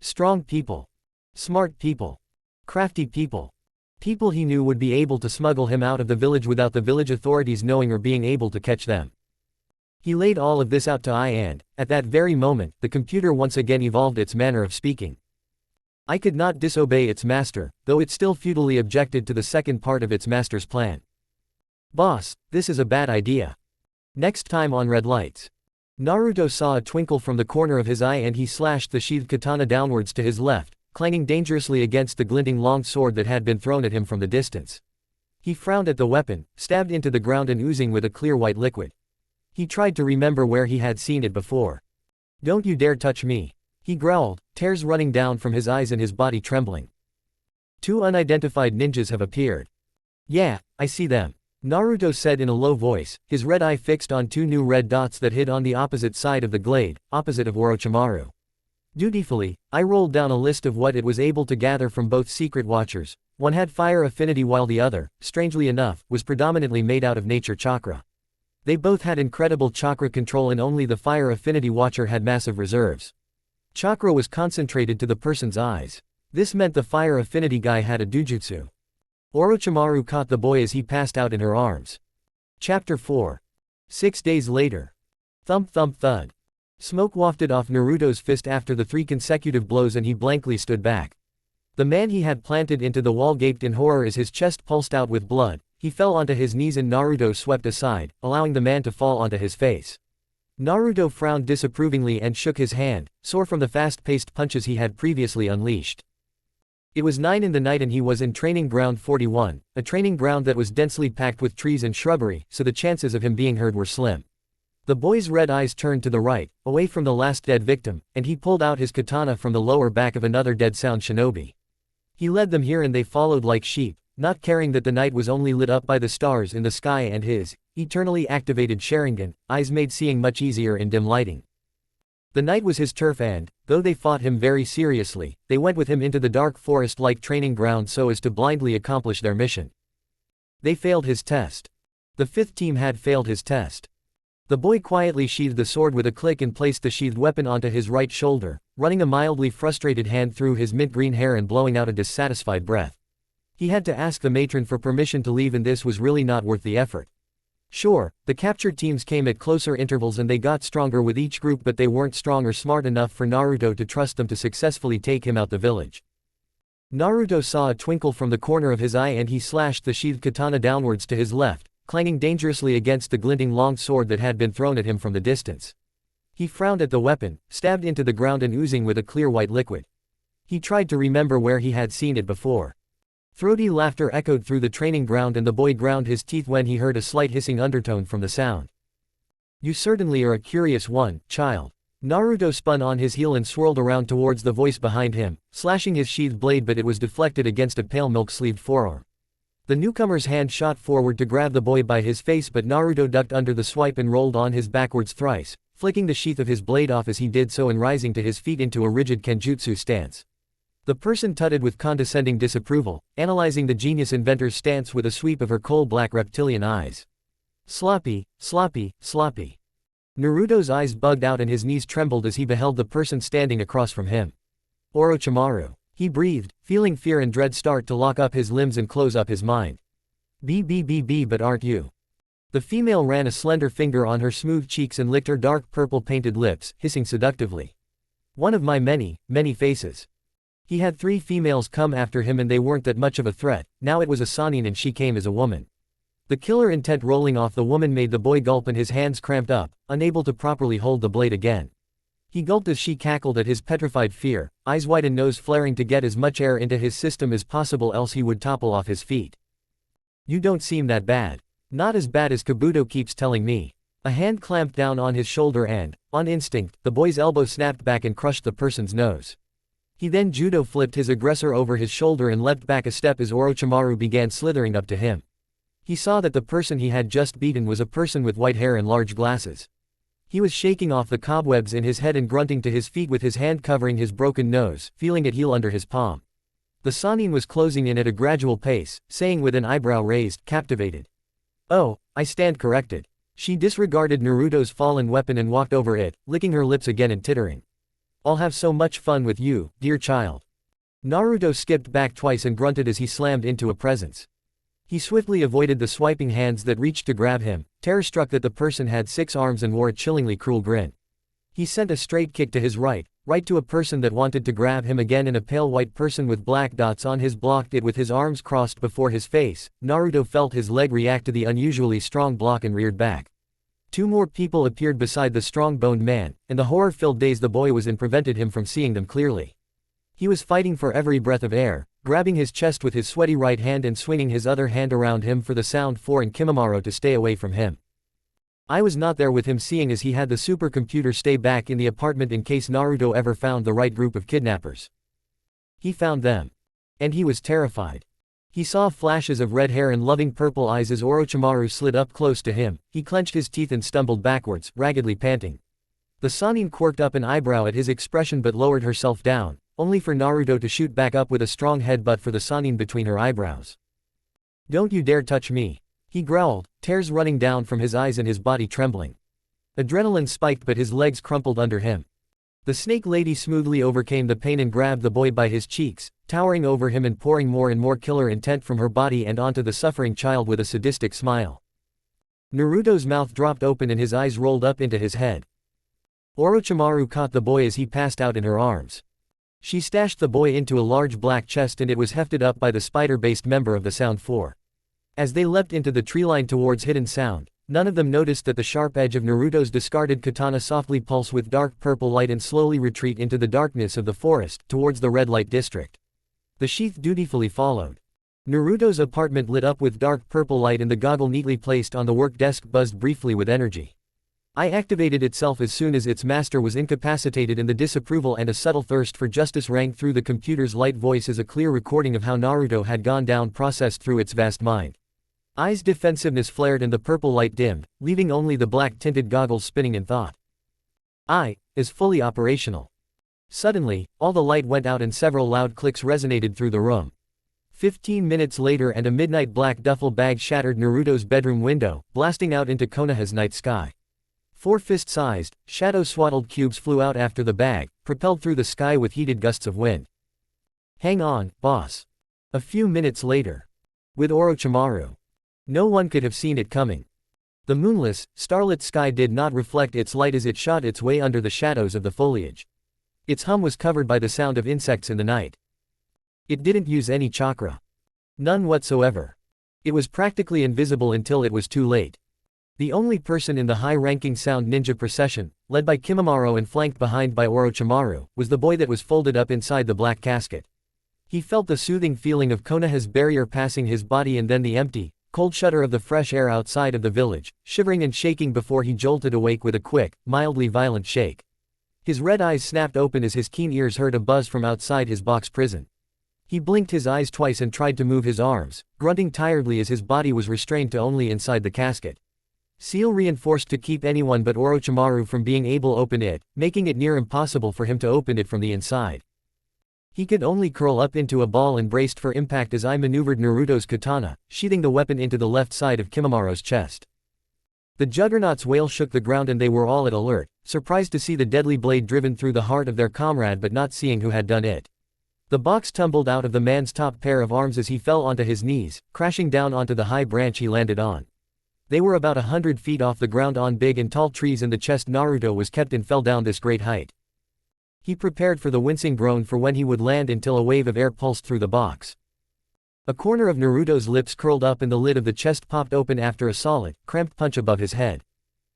Strong people. Smart people. Crafty people. People he knew would be able to smuggle him out of the village without the village authorities knowing or being able to catch them. He laid all of this out to I and, at that very moment, the computer once again evolved its manner of speaking. I could not disobey its master, though it still futilely objected to the second part of its master's plan. Boss, this is a bad idea. Next time on Red Lights. Naruto saw a twinkle from the corner of his eye and he slashed the sheathed katana downwards to his left, clanging dangerously against the glinting long sword that had been thrown at him from the distance. He frowned at the weapon, stabbed into the ground and oozing with a clear white liquid. He tried to remember where he had seen it before. Don't you dare touch me. He growled, tears running down from his eyes and his body trembling. 2 unidentified ninjas have appeared. Yeah, I see them. Naruto said in a low voice, his red eye fixed on 2 new red dots that hid on the opposite side of the glade, opposite of Orochimaru. Dutifully, I rolled down a list of what it was able to gather from both secret watchers. One had fire affinity while the other, strangely enough, was predominantly made out of nature chakra. They both had incredible chakra control and only the fire affinity watcher had massive reserves. Chakra was concentrated to the person's eyes. This meant the fire affinity guy had a dujutsu. Orochimaru caught the boy as he passed out in her arms. Chapter 4. 6 days later. Thump thump thud. Smoke wafted off Naruto's fist after the 3 consecutive blows and he blankly stood back. The man he had planted into the wall gaped in horror as his chest pulsed out with blood. He fell onto his knees and Naruto swept aside, allowing the man to fall onto his face. Naruto frowned disapprovingly and shook his hand, sore from the fast-paced punches he had previously unleashed. It was 9 in the night and he was in training ground 41, a training ground that was densely packed with trees and shrubbery, so the chances of him being heard were slim. The boy's red eyes turned to the right, away from the last dead victim, and he pulled out his katana from the lower back of another dead sound shinobi. He led them here and they followed like sheep, not caring that the night was only lit up by the stars in the sky and his eternally activated Sharingan, eyes made seeing much easier in dim lighting. The night was his turf and, though they fought him very seriously, they went with him into the dark forest-like training ground so as to blindly accomplish their mission. They failed his test. The 5th team had failed his test. The boy quietly sheathed the sword with a click and placed the sheathed weapon onto his right shoulder, running a mildly frustrated hand through his mint-green hair and blowing out a dissatisfied breath. He had to ask the matron for permission to leave and this was really not worth the effort. Sure, the captured teams came at closer intervals and they got stronger with each group but they weren't strong or smart enough for Naruto to trust them to successfully take him out the village. Naruto saw a twinkle from the corner of his eye and he slashed the sheathed katana downwards to his left, clanging dangerously against the glinting long sword that had been thrown at him from the distance. He frowned at the weapon, stabbed into the ground and oozing with a clear white liquid. He tried to remember where he had seen it before. Throaty laughter echoed through the training ground and the boy ground his teeth when he heard a slight hissing undertone from the sound. You certainly are a curious one, child. Naruto spun on his heel and swirled around towards the voice behind him, slashing his sheathed blade but it was deflected against a pale milk-sleeved forearm. The newcomer's hand shot forward to grab the boy by his face but Naruto ducked under the swipe and rolled on his backwards thrice, flicking the sheath of his blade off as he did so and rising to his feet into a rigid kenjutsu stance. The person tutted with condescending disapproval, analyzing the genius inventor's stance with a sweep of her coal-black reptilian eyes. Sloppy, sloppy, sloppy. Naruto's eyes bugged out and his knees trembled as he beheld the person standing across from him. Orochimaru. He breathed, feeling fear and dread start to lock up his limbs and close up his mind. But aren't you? The female ran a slender finger on her smooth cheeks and licked her dark purple painted lips, hissing seductively. One of my many, many faces. He had 3 females come after him and they weren't that much of a threat, now it was a Sannin and she came as a woman. The killer intent rolling off the woman made the boy gulp and his hands cramped up, unable to properly hold the blade again. He gulped as she cackled at his petrified fear, eyes wide and nose flaring to get as much air into his system as possible else he would topple off his feet. You don't seem that bad. Not as bad as Kabuto keeps telling me. A hand clamped down on his shoulder and, on instinct, the boy's elbow snapped back and crushed the person's nose. He then judo flipped his aggressor over his shoulder and leapt back a step as Orochimaru began slithering up to him. He saw that the person he had just beaten was a person with white hair and large glasses. He was shaking off the cobwebs in his head and grunting to his feet with his hand covering his broken nose, feeling it heal under his palm. The Sannin was closing in at a gradual pace, saying with an eyebrow raised, captivated. Oh, I stand corrected. She disregarded Naruto's fallen weapon and walked over it, licking her lips again and tittering. I'll have so much fun with you, dear child. Naruto skipped back twice and grunted as he slammed into a presence. He swiftly avoided the swiping hands that reached to grab him, terror-struck that the person had 6 arms and wore a chillingly cruel grin. He sent a straight kick to his right to a person that wanted to grab him again, and a pale white person with black dots on his blocked it with his arms crossed before his face. Naruto felt his leg react to the unusually strong block and reared back. 2 more people appeared beside the strong-boned man, and the horror-filled daze the boy was in prevented him from seeing them clearly. He was fighting for every breath of air, grabbing his chest with his sweaty right hand and swinging his other hand around him for the sound 4 and Kimimaro to stay away from him. I was not there with him, seeing as he had the supercomputer stay back in the apartment in case Naruto ever found the right group of kidnappers. He found them. And he was terrified. He saw flashes of red hair and loving purple eyes as Orochimaru slid up close to him. He clenched his teeth and stumbled backwards, raggedly panting. The Sannin quirked up an eyebrow at his expression but lowered herself down, only for Naruto to shoot back up with a strong headbutt for the Sannin between her eyebrows. "Don't you dare touch me," he growled, tears running down from his eyes and his body trembling. Adrenaline spiked but his legs crumpled under him. The snake lady smoothly overcame the pain and grabbed the boy by his cheeks, towering over him and pouring more and more killer intent from her body and onto the suffering child with a sadistic smile. Naruto's mouth dropped open and his eyes rolled up into his head. Orochimaru caught the boy as he passed out in her arms. She stashed the boy into a large black chest and it was hefted up by the spider-based member of the Sound 4. As they leapt into the tree line towards Hidden Sound, none of them noticed that the sharp edge of Naruto's discarded katana softly pulse with dark purple light and slowly retreat into the darkness of the forest, towards the red light district. The sheath dutifully followed. Naruto's apartment lit up with dark purple light and the goggle neatly placed on the work desk buzzed briefly with energy. I activated itself as soon as its master was incapacitated, and the disapproval and a subtle thirst for justice rang through the computer's light voice as a clear recording of how Naruto had gone down processed through its vast mind. Eyes' defensiveness flared and the purple light dimmed, leaving only the black-tinted goggles spinning in thought. "I" is fully operational. Suddenly, all the light went out and several loud clicks resonated through the room. 15 minutes later and a midnight black duffel bag shattered Naruto's bedroom window, blasting out into Konoha's night sky. 4 fist-sized, shadow-swaddled cubes flew out after the bag, propelled through the sky with heated gusts of wind. "Hang on, boss." A few minutes later. With Orochimaru. No one could have seen it coming. The moonless, starlit sky did not reflect its light as it shot its way under the shadows of the foliage. Its hum was covered by the sound of insects in the night. It didn't use any chakra. None whatsoever. It was practically invisible until it was too late. The only person in the high-ranking sound ninja procession, led by Kimimaro and flanked behind by Orochimaru, was the boy that was folded up inside the black casket. He felt the soothing feeling of Konoha's barrier passing his body and then the empty, cold shudder of the fresh air outside of the village, shivering and shaking before he jolted awake with a quick, mildly violent shake. His red eyes snapped open as his keen ears heard a buzz from outside his box prison. He blinked his eyes twice and tried to move his arms, grunting tiredly as his body was restrained to only inside the casket. Seal reinforced to keep anyone but Orochimaru from being able to open it, making it near impossible for him to open it from the inside. He could only curl up into a ball and braced for impact as I maneuvered Naruto's katana, sheathing the weapon into the left side of Kimimaro's chest. The juggernaut's wail shook the ground and they were all at alert, surprised to see the deadly blade driven through the heart of their comrade but not seeing who had done it. The box tumbled out of the man's top pair of arms as he fell onto his knees, crashing down onto the high branch he landed on. They were about 100 feet off the ground on big and tall trees, and the chest Naruto was kept in fell down this great height. He prepared for the wincing groan for when he would land until a wave of air pulsed through the box. A corner of Naruto's lips curled up and the lid of the chest popped open after a solid, cramped punch above his head.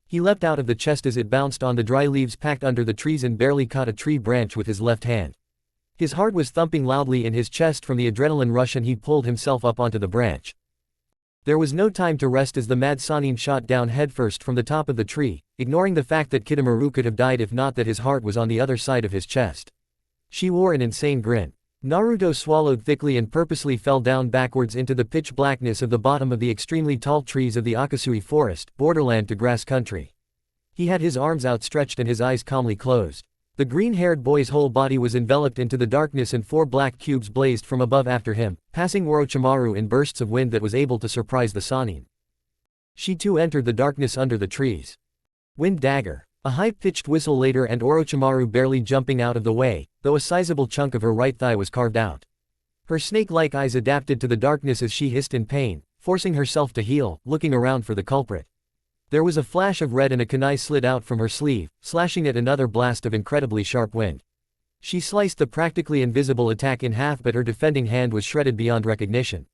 He leapt out of the chest as it bounced on the dry leaves packed under the trees and barely caught a tree branch with his left hand. His heart was thumping loudly in his chest from the adrenaline rush and he pulled himself up onto the branch. There was no time to rest as the mad Sannin shot down headfirst from the top of the tree, ignoring the fact that Kidomaru could have died if not that his heart was on the other side of his chest. She wore an insane grin. Naruto swallowed thickly and purposely fell down backwards into the pitch blackness of the bottom of the extremely tall trees of the Akasui forest, borderland to grass country. He had his arms outstretched and his eyes calmly closed. The green-haired boy's whole body was enveloped into the darkness and 4 black cubes blazed from above after him, passing Orochimaru in bursts of wind that was able to surprise the Sannin. She too entered the darkness under the trees. Wind dagger. A high-pitched whistle later and Orochimaru barely jumping out of the way, though a sizable chunk of her right thigh was carved out. Her snake-like eyes adapted to the darkness as she hissed in pain, forcing herself to heal, looking around for the culprit. There was a flash of red and a kunai slid out from her sleeve, slashing at another blast of incredibly sharp wind. She sliced the practically invisible attack in half, but her defending hand was shredded beyond recognition.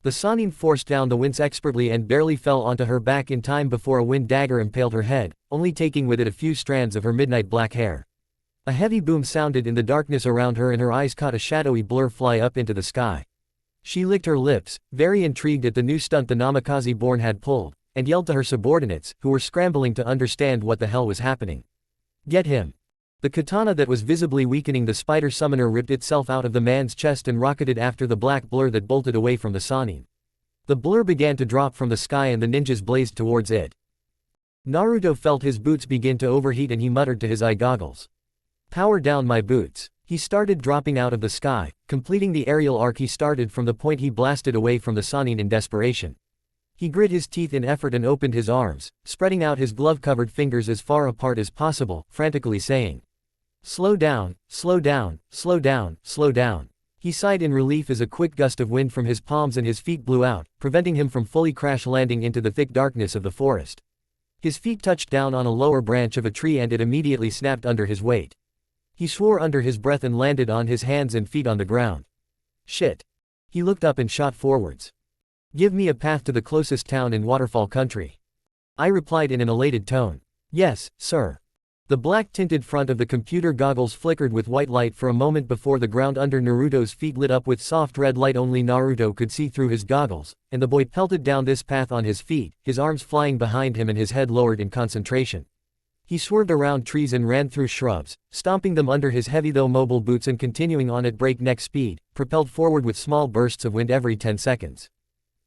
The Sannin forced down the winds expertly and barely fell onto her back in time before a wind dagger impaled her head, only taking with it a few strands of her midnight black hair. A heavy boom sounded in the darkness around her and her eyes caught a shadowy blur fly up into the sky. She licked her lips, very intrigued at the new stunt the Namikaze-born had pulled, and yelled to her subordinates, who were scrambling to understand what the hell was happening. "Get him!" The katana that was visibly weakening the spider summoner ripped itself out of the man's chest and rocketed after the black blur that bolted away from the Sannin. The blur began to drop from the sky and the ninjas blazed towards it. Naruto felt his boots begin to overheat and he muttered to his eye goggles. "Power down my boots." He started dropping out of the sky, completing the aerial arc he started from the point he blasted away from the Sannin in desperation. He grit his teeth in effort and opened his arms, spreading out his glove-covered fingers as far apart as possible, frantically saying, "Slow down, slow down, slow down, slow down." He sighed in relief as a quick gust of wind from his palms and his feet blew out, preventing him from fully crash landing into the thick darkness of the forest. His feet touched down on a lower branch of a tree and it immediately snapped under his weight. He swore under his breath and landed on his hands and feet on the ground. "Shit." He looked up and shot forwards. "Give me a path to the closest town in Waterfall Country." I replied in an elated tone. "Yes, sir." The black-tinted front of the computer goggles flickered with white light for a moment before the ground under Naruto's feet lit up with soft red light only Naruto could see through his goggles, and the boy pelted down this path on his feet, his arms flying behind him and his head lowered in concentration. He swerved around trees and ran through shrubs, stomping them under his heavy though mobile boots and continuing on at breakneck speed, propelled forward with small bursts of wind every 10 seconds.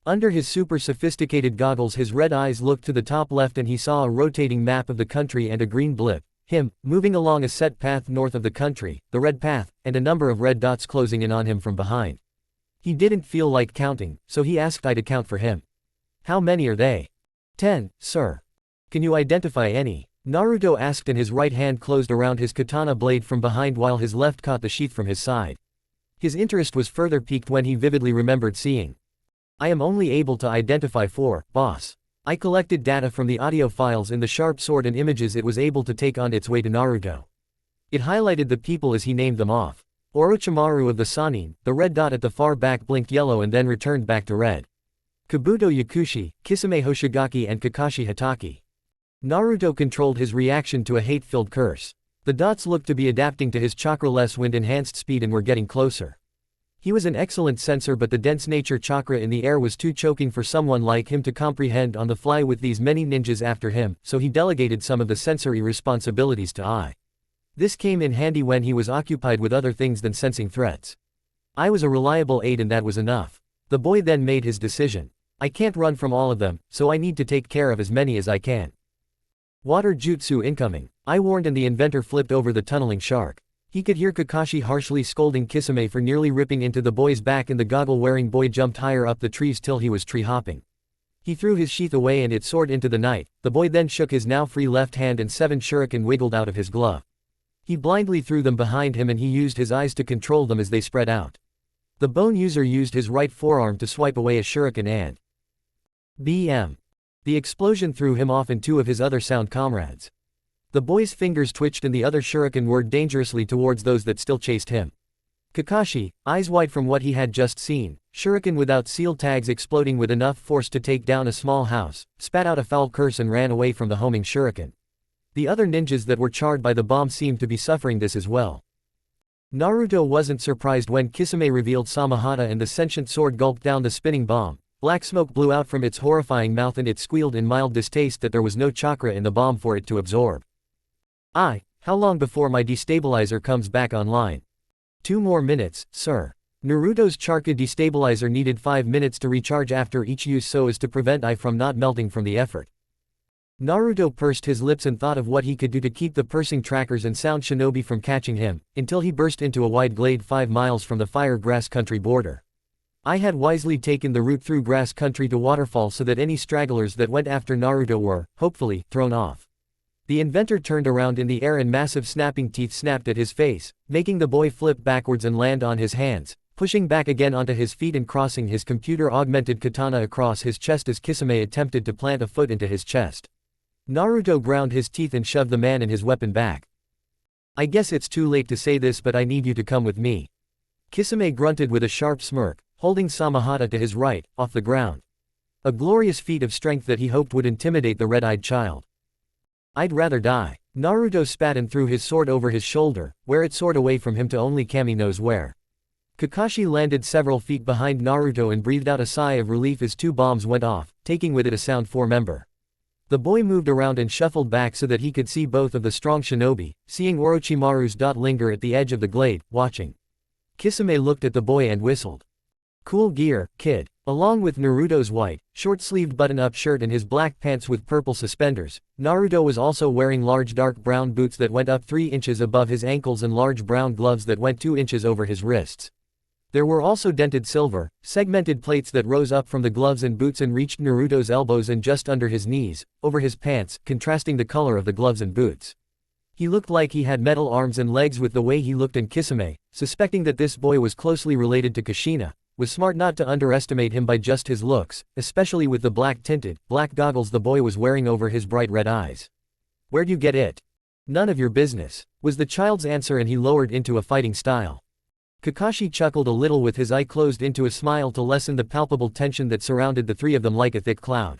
Under his super sophisticated goggles his red eyes looked to the top left and he saw a rotating map of the country and a green blip, him, moving along a set path north of the country, the red path, and a number of red dots closing in on him from behind. He didn't feel like counting, so he asked I to count for him. "How many are they?" "10, sir." "Can you identify any?" Naruto asked and his right hand closed around his katana blade from behind while his left caught the sheath from his side. His interest was further piqued when he vividly remembered seeing. "I am only able to identify 4, boss." I collected data from the audio files in the sharp sword and images it was able to take on its way to Naruto. It highlighted the people as he named them off. Orochimaru of the Sannin, the red dot at the far back blinked yellow and then returned back to red. Kabuto Yakushi, Kisame Hoshigaki and Kakashi Hatake. Naruto controlled his reaction to a hate-filled curse. The dots looked to be adapting to his chakra-less wind-enhanced speed and were getting closer. He was an excellent sensor but the dense nature chakra in the air was too choking for someone like him to comprehend on the fly with these many ninjas after him, so he delegated some of the sensory responsibilities to I. This came in handy when he was occupied with other things than sensing threats. I was a reliable aid and that was enough. The boy then made his decision. I can't run from all of them, so I need to take care of as many as I can. Water jutsu incoming, I warned and the inventor flipped over the tunneling shark. He could hear Kakashi harshly scolding Kisame for nearly ripping into the boy's back and the goggle-wearing boy jumped higher up the trees till he was tree-hopping. He threw his sheath away and it soared into the night. The boy then shook his now free left hand and 7 shuriken wiggled out of his glove. He blindly threw them behind him and he used his eyes to control them as they spread out. The bone user used his right forearm to swipe away a shuriken and BM. The explosion threw him off and 2 of his other sound comrades. The boy's fingers twitched and the other shuriken whirred dangerously towards those that still chased him. Kakashi, eyes wide from what he had just seen, shuriken without seal tags exploding with enough force to take down a small house, spat out a foul curse and ran away from the homing shuriken. The other ninjas that were charred by the bomb seemed to be suffering this as well. Naruto wasn't surprised when Kisame revealed Samahata and the sentient sword gulped down the spinning bomb. Black smoke blew out from its horrifying mouth and it squealed in mild distaste that there was no chakra in the bomb for it to absorb. How long before my destabilizer comes back online? 2 more minutes, sir. Naruto's chakra destabilizer needed 5 minutes to recharge after each use so as to prevent I from not melting from the effort. Naruto pursed his lips and thought of what he could do to keep the pursing trackers and sound shinobi from catching him, until he burst into a wide glade 5 miles from the fire grass country border. I had wisely taken the route through grass country to Waterfall so that any stragglers that went after Naruto were, hopefully, thrown off. The inventor turned around in the air and massive snapping teeth snapped at his face, making the boy flip backwards and land on his hands, pushing back again onto his feet and crossing his computer-augmented katana across his chest as Kisame attempted to plant a foot into his chest. Naruto ground his teeth and shoved the man and his weapon back. "I guess it's too late to say this, but I need you to come with me." Kisame grunted with a sharp smirk, holding Samahata to his right, off the ground. A glorious feat of strength that he hoped would intimidate the red-eyed child. "I'd rather die." Naruto spat and threw his sword over his shoulder, where it soared away from him to only Kami knows where. Kakashi landed several feet behind Naruto and breathed out a sigh of relief as 2 bombs went off, taking with it a sound 4-member. The boy moved around and shuffled back so that he could see both of the strong shinobi, seeing Orochimaru's dot linger at the edge of the glade, watching. Kisame looked at the boy and whistled. "Cool gear, kid." Along with Naruto's white, short-sleeved button-up shirt and his black pants with purple suspenders, Naruto was also wearing large dark brown boots that went up 3 inches above his ankles and large brown gloves that went 2 inches over his wrists. There were also dented silver, segmented plates that rose up from the gloves and boots and reached Naruto's elbows and just under his knees, over his pants, contrasting the color of the gloves and boots. He looked like he had metal arms and legs with the way he looked, and Kisame, suspecting that this boy was closely related to Kushina, was smart not to underestimate him by just his looks, especially with the black-tinted, black goggles the boy was wearing over his bright red eyes. "Where'd you get it?" "None of your business," was the child's answer, and he lowered into a fighting style. Kakashi chuckled a little with his eye closed into a smile to lessen the palpable tension that surrounded the 3 of them like a thick cloud.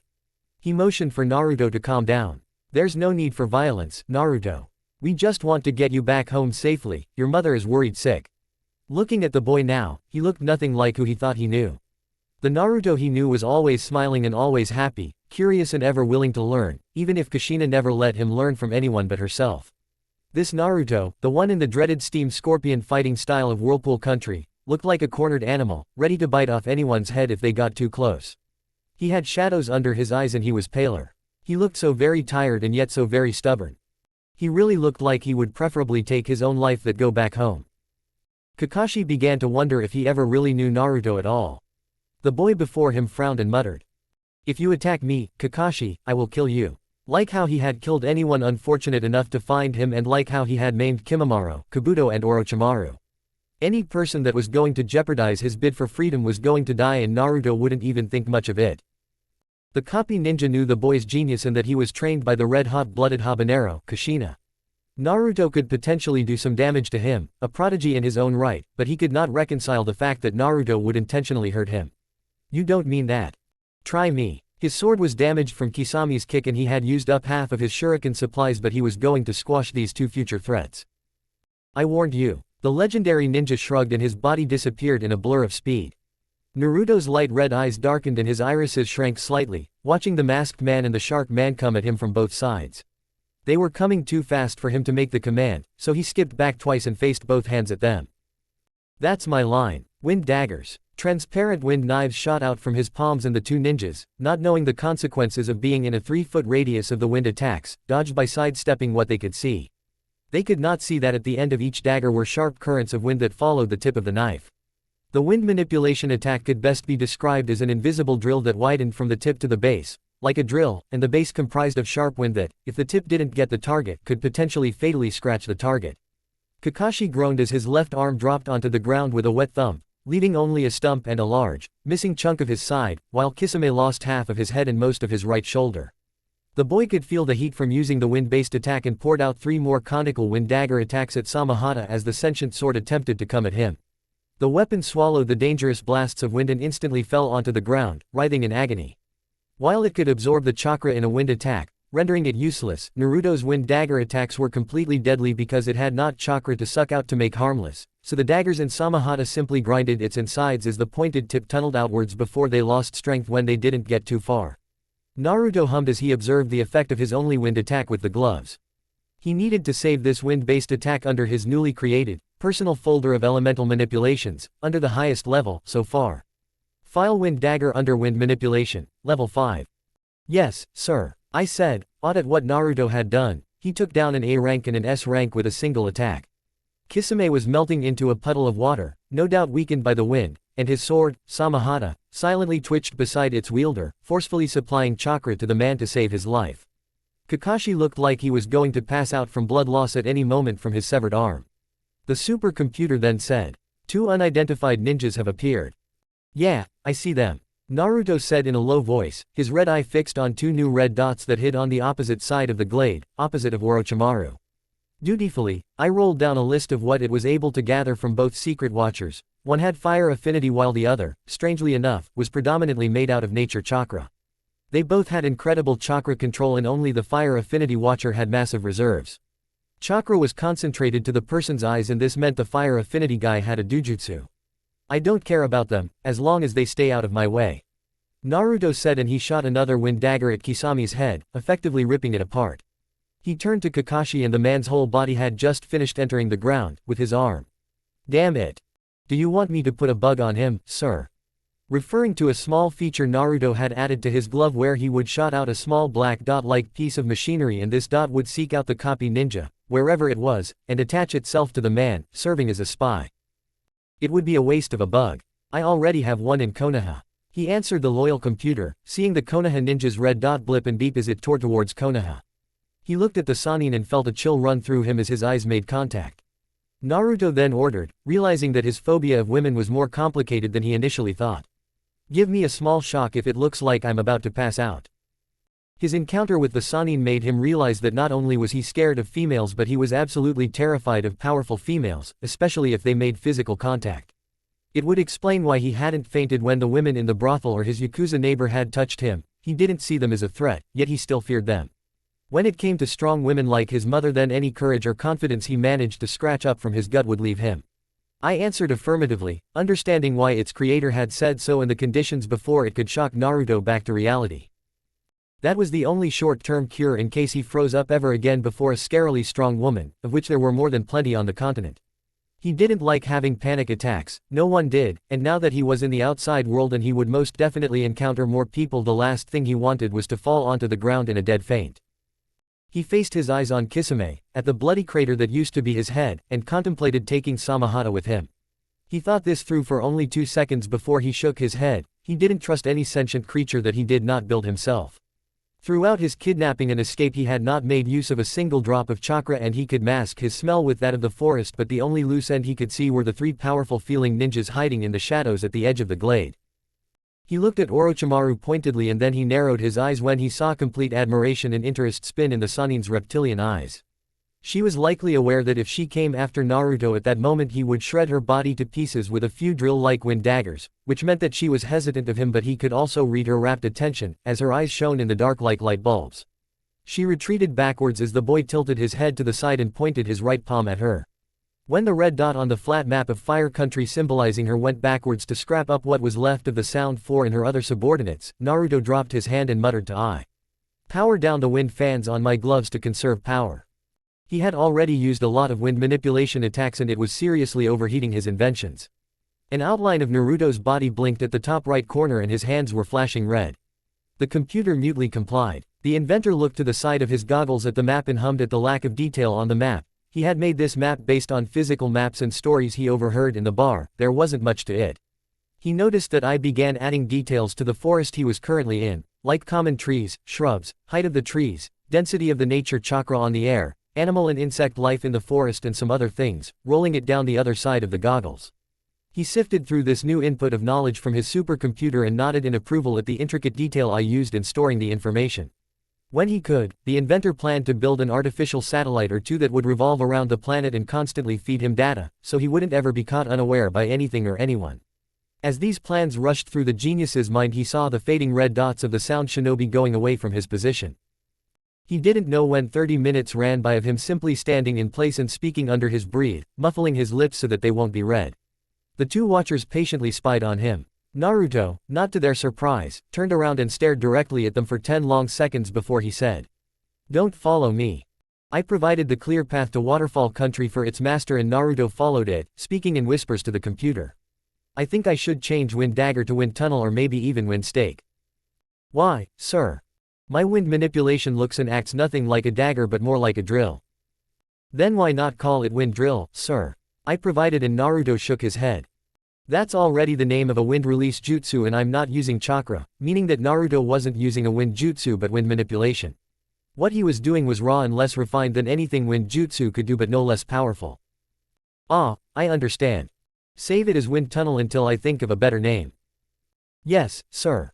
He motioned for Naruto to calm down. "There's no need for violence, Naruto. We just want to get you back home safely. Your mother is worried sick." Looking at the boy now, he looked nothing like who he thought he knew. The Naruto he knew was always smiling and always happy, curious and ever willing to learn, even if Kushina never let him learn from anyone but herself. This Naruto, the one in the dreaded steam scorpion fighting style of Whirlpool Country, looked like a cornered animal, ready to bite off anyone's head if they got too close. He had shadows under his eyes and he was paler. He looked so very tired and yet so very stubborn. He really looked like he would preferably take his own life than go back home. Kakashi began to wonder if he ever really knew Naruto at all. The boy before him frowned and muttered. "If you attack me, Kakashi, I will kill you." Like how he had killed anyone unfortunate enough to find him, and like how he had maimed Kimimaro, Kabuto and Orochimaru. Any person that was going to jeopardize his bid for freedom was going to die, and Naruto wouldn't even think much of it. The copy ninja knew the boy's genius and that he was trained by the red-hot-blooded habanero, Kushina. Naruto could potentially do some damage to him, a prodigy in his own right, but he could not reconcile the fact that Naruto would intentionally hurt him. "You don't mean that. Try me." His sword was damaged from Kisame's kick and he had used up half of his shuriken supplies, but he was going to squash these 2 future threats. "I warned you." The legendary ninja shrugged and his body disappeared in a blur of speed. Naruto's light red eyes darkened and his irises shrank slightly, watching the masked man and the shark man come at him from both sides. They were coming too fast for him to make the command, so he skipped back twice and faced both hands at them. "That's my line." Wind daggers. Transparent wind knives shot out from his palms, and the 2 ninjas, not knowing the consequences of being in a 3-foot radius of the wind attacks, dodged by sidestepping what they could see. They could not see that at the end of each dagger were sharp currents of wind that followed the tip of the knife. The wind manipulation attack could best be described as an invisible drill that widened from the tip to the base, like a drill, and the base comprised of sharp wind that, if the tip didn't get the target, could potentially fatally scratch the target. Kakashi groaned as his left arm dropped onto the ground with a wet thump, leaving only a stump and a large, missing chunk of his side, while Kisame lost half of his head and most of his right shoulder. The boy could feel the heat from using the wind-based attack and poured out 3 more conical wind dagger attacks at Samahata as the sentient sword attempted to come at him. The weapon swallowed the dangerous blasts of wind and instantly fell onto the ground, writhing in agony. While it could absorb the chakra in a wind attack, rendering it useless, Naruto's wind dagger attacks were completely deadly because it had not chakra to suck out to make harmless, so the daggers in Samahata simply grinded its insides as the pointed tip tunneled outwards before they lost strength when they didn't get too far. Naruto hummed as he observed the effect of his only wind attack with the gloves. He needed to save this wind-based attack under his newly created, personal folder of elemental manipulations, under the highest level, so far. File Wind Dagger under Wind Manipulation, Level 5. "Yes, sir," I said, awed at what Naruto had done. He took down an A rank and an S rank with a single attack. Kisame was melting into a puddle of water, no doubt weakened by the wind, and his sword, Samahata, silently twitched beside its wielder, forcefully supplying chakra to the man to save his life. Kakashi looked like he was going to pass out from blood loss at any moment from his severed arm. The supercomputer then said, "Two unidentified ninjas have appeared." "Yeah, I see them," Naruto said in a low voice, his red eye fixed on two new red dots that hid on the opposite side of the glade, opposite of Orochimaru. Dutifully, I rolled down a list of what it was able to gather from both secret watchers. One had fire affinity while the other, strangely enough, was predominantly made out of nature chakra. They both had incredible chakra control and only the fire affinity watcher had massive reserves. Chakra was concentrated to the person's eyes and this meant the fire affinity guy had a dojutsu. "I don't care about them, as long as they stay out of my way," Naruto said, and he shot another wind dagger at Kisami's head, effectively ripping it apart. He turned to Kakashi and the man's whole body had just finished entering the ground, with his arm. "Damn it. Do you want me to put a bug on him, sir?" Referring to a small feature Naruto had added to his glove where he would shot out a small black dot-like piece of machinery and this dot would seek out the copy ninja, wherever it was, and attach itself to the man, serving as a spy. "It would be a waste of a bug. I already have one in Konoha," he answered the loyal computer, seeing the Konoha ninja's red dot blip and beep as it tore towards Konoha. He looked at the Sannin and felt a chill run through him as his eyes made contact. Naruto then ordered, realizing that his phobia of women was more complicated than he initially thought. "Give me a small shock if it looks like I'm about to pass out." His encounter with the Sannin made him realize that not only was he scared of females but he was absolutely terrified of powerful females, especially if they made physical contact. It would explain why he hadn't fainted when the women in the brothel or his Yakuza neighbor had touched him. He didn't see them as a threat, yet he still feared them. When it came to strong women like his mother, then any courage or confidence he managed to scratch up from his gut would leave him. I answered affirmatively, understanding why its creator had said so and the conditions before it could shock Naruto back to reality. That was the only short-term cure in case he froze up ever again before a scarily strong woman, of which there were more than plenty on the continent. He didn't like having panic attacks, no one did, and now that he was in the outside world and he would most definitely encounter more people, the last thing he wanted was to fall onto the ground in a dead faint. He faced his eyes on Kisame, at the bloody crater that used to be his head, and contemplated taking Samahata with him. He thought this through for only 2 seconds before he shook his head. He didn't trust any sentient creature that he did not build himself. Throughout his kidnapping and escape he had not made use of a single drop of chakra and he could mask his smell with that of the forest, but the only loose end he could see were the 3 powerful feeling ninjas hiding in the shadows at the edge of the glade. He looked at Orochimaru pointedly and then he narrowed his eyes when he saw complete admiration and interest spin in the Sannin's reptilian eyes. She was likely aware that if she came after Naruto at that moment he would shred her body to pieces with a few drill-like wind daggers, which meant that she was hesitant of him, but he could also read her rapt attention, as her eyes shone in the dark like light bulbs. She retreated backwards as the boy tilted his head to the side and pointed his right palm at her. When the red dot on the flat map of Fire Country symbolizing her went backwards to scrap up what was left of the Sound 4 and her other subordinates, Naruto dropped his hand and muttered to Ai. "Power down the wind fans on my gloves to conserve power." He had already used a lot of wind manipulation attacks and it was seriously overheating his inventions. An outline of Naruto's body blinked at the top right corner and his hands were flashing red. The computer mutely complied. The inventor looked to the side of his goggles at the map and hummed at the lack of detail on the map. He had made this map based on physical maps and stories he overheard in the bar. There wasn't much to it. He noticed that I began adding details to the forest he was currently in, like common trees, shrubs, height of the trees, density of the nature chakra on the air, animal and insect life in the forest and some other things, rolling it down the other side of the goggles. He sifted through this new input of knowledge from his supercomputer and nodded in approval at the intricate detail I used in storing the information. When he could, the inventor planned to build an artificial satellite or 2 that would revolve around the planet and constantly feed him data, so he wouldn't ever be caught unaware by anything or anyone. As these plans rushed through the genius's mind, he saw the fading red dots of the Sound Shinobi going away from his position. He didn't know when 30 minutes ran by of him simply standing in place and speaking under his breath, muffling his lips so that they won't be read. The 2 watchers patiently spied on him. Naruto, not to their surprise, turned around and stared directly at them for 10 long seconds before he said, "Don't follow me." I provided the clear path to Waterfall Country for its master and Naruto followed it, speaking in whispers to the computer. "I think I should change Wind Dagger to Wind Tunnel or maybe even Wind Stake." "Why, sir? My wind manipulation looks and acts nothing like a dagger but more like a drill." "Then why not call it Wind Drill, sir?" I provided and Naruto shook his head. "That's already the name of a wind release jutsu and I'm not using chakra," meaning that Naruto wasn't using a wind jutsu but wind manipulation. What he was doing was raw and less refined than anything wind jutsu could do, but no less powerful. Ah, I understand. Save it as wind tunnel until I think of a better name. Yes, sir.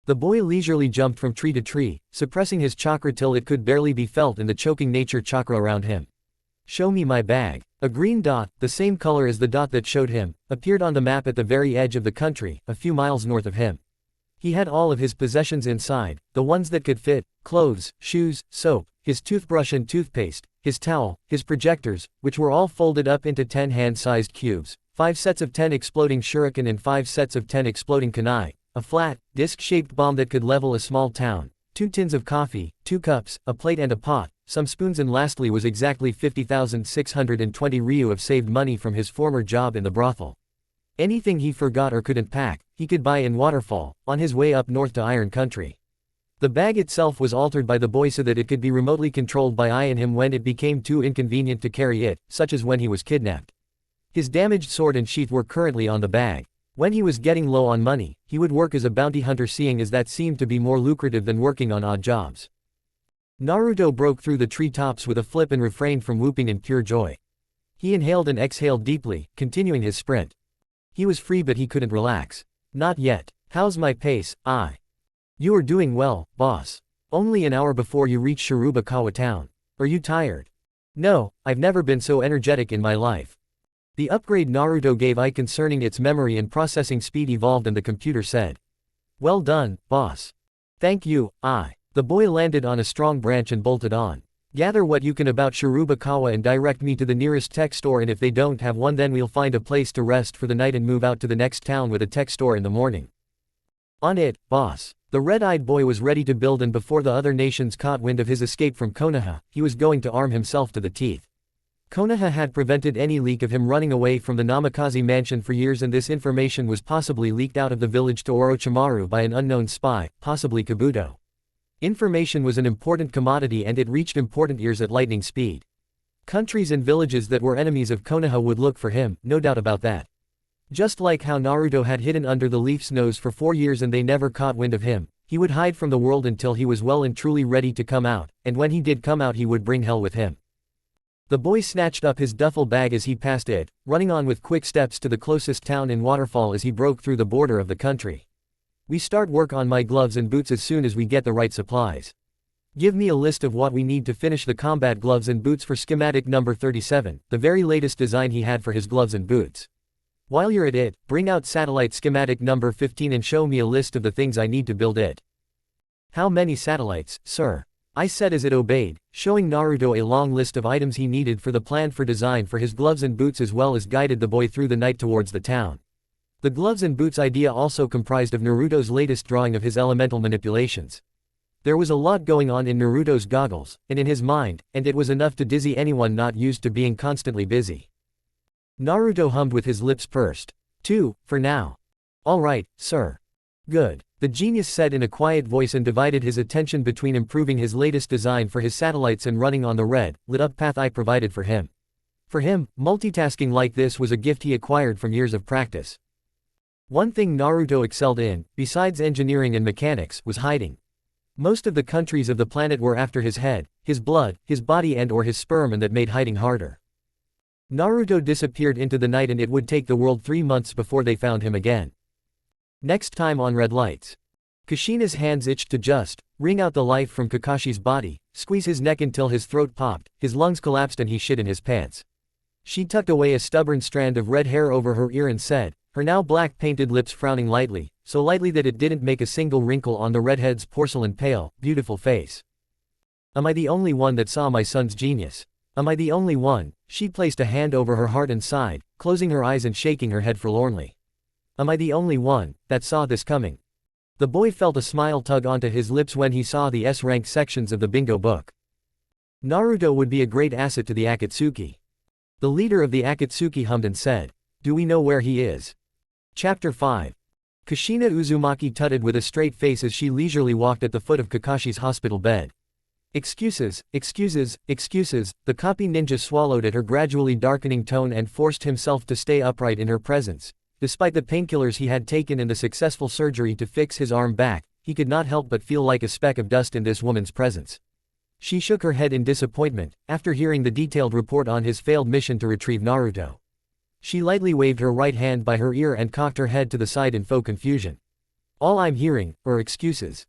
The boy leisurely jumped from tree to tree, suppressing his chakra till it could barely be felt in the choking nature chakra around him. Show me my bag. A green dot, the same color as the dot that showed him, appeared on the map at the very edge of the country, a few miles north of him. He had all of his possessions inside, the ones that could fit: clothes, shoes, soap, his toothbrush and toothpaste, his towel, his projectors, which were all folded up into 10 hand-sized cubes, 5 sets of 10 exploding shuriken and 5 sets of 10 exploding kunai, a flat, disc-shaped bomb that could level a small town, 2 tins of coffee, 2 cups, a plate and a pot, some spoons, and lastly was exactly 50,620 ryu of saved money from his former job in the brothel. Anything he forgot or couldn't pack, he could buy in Waterfall, on his way up north to Iron Country. The bag itself was altered by the boy so that it could be remotely controlled by I and him when it became too inconvenient to carry it, such as when he was kidnapped. His damaged sword and sheath were currently on the bag. When he was getting low on money, he would work as a bounty hunter, seeing as that seemed to be more lucrative than working on odd jobs. Naruto broke through the tree tops with a flip and refrained from whooping in pure joy. He inhaled and exhaled deeply, continuing his sprint. He was free, but he couldn't relax. Not yet. How's my pace? You are doing well, boss. Only an hour before you reach Shirubakawa town. Are you tired? No, I've never been so energetic in my life. The upgrade Naruto gave I concerning its memory and processing speed evolved, and the computer said, "Well done, boss." Thank you, The boy landed on a strong branch and bolted on. Gather what you can about Shirubakawa and direct me to the nearest tech store, and if they don't have one, then we'll find a place to rest for the night and move out to the next town with a tech store in the morning. On it, boss. The red-eyed boy was ready to build, and before the other nations caught wind of his escape from Konoha, he was going to arm himself to the teeth. Konoha had prevented any leak of him running away from the Namikaze mansion for years, and this information was possibly leaked out of the village to Orochimaru by an unknown spy, possibly Kabuto. Information was an important commodity, and it reached important ears at lightning speed. Countries and villages that were enemies of Konoha would look for him, no doubt about that. Just like how Naruto had hidden under the leaf's nose for 4 years and they never caught wind of him, he would hide from the world until he was well and truly ready to come out, and when he did come out he would bring hell with him. The boy snatched up his duffel bag as he passed it, running on with quick steps to the closest town in Waterfall as he broke through the border of the country. We start work on my gloves and boots as soon as we get the right supplies. Give me a list of what we need to finish the combat gloves and boots for schematic number 37, the very latest design he had for his gloves and boots. While you're at it, bring out satellite schematic number 15 and show me a list of the things I need to build it. How many satellites, sir? I said as it obeyed, showing Naruto a long list of items he needed for the plan for design for his gloves and boots, as well as guided the boy through the night towards the town. The gloves and boots idea also comprised of Naruto's latest drawing of his elemental manipulations. There was a lot going on in Naruto's goggles, and in his mind, and it was enough to dizzy anyone not used to being constantly busy. Naruto hummed with his lips pursed. 2, for now. All right, sir. Good. The genius said in a quiet voice and divided his attention between improving his latest design for his satellites and running on the red, lit-up path I provided for him. For him, multitasking like this was a gift he acquired from years of practice. One thing Naruto excelled in, besides engineering and mechanics, was hiding. Most of the countries of the planet were after his head, his blood, his body and/or his sperm, and that made hiding harder. Naruto disappeared into the night, and it would take the world 3 months before they found him again. Next time on Red Lights. Kushina's hands itched to just wring out the life from Kakashi's body, squeeze his neck until his throat popped, his lungs collapsed, and he shit in his pants. She tucked away a stubborn strand of red hair over her ear and said, her now black painted lips frowning lightly, so lightly that it didn't make a single wrinkle on the redhead's porcelain pale, beautiful face. Am I the only one that saw my son's genius? Am I the only one? She placed a hand over her heart and sighed, closing her eyes and shaking her head forlornly. Am I the only one that saw this coming? The boy felt a smile tug onto his lips when he saw the S-rank sections of the bingo book. Naruto would be a great asset to the Akatsuki. The leader of the Akatsuki hummed and said, do we know where he is? Chapter 5. Kushina Uzumaki tutted with a straight face as she leisurely walked at the foot of Kakashi's hospital bed. Excuses, excuses, excuses, the copy ninja swallowed at her gradually darkening tone and forced himself to stay upright in her presence. Despite the painkillers he had taken and the successful surgery to fix his arm back, he could not help but feel like a speck of dust in this woman's presence. She shook her head in disappointment, after hearing the detailed report on his failed mission to retrieve Naruto. She lightly waved her right hand by her ear and cocked her head to the side in faux confusion. All I'm hearing are excuses.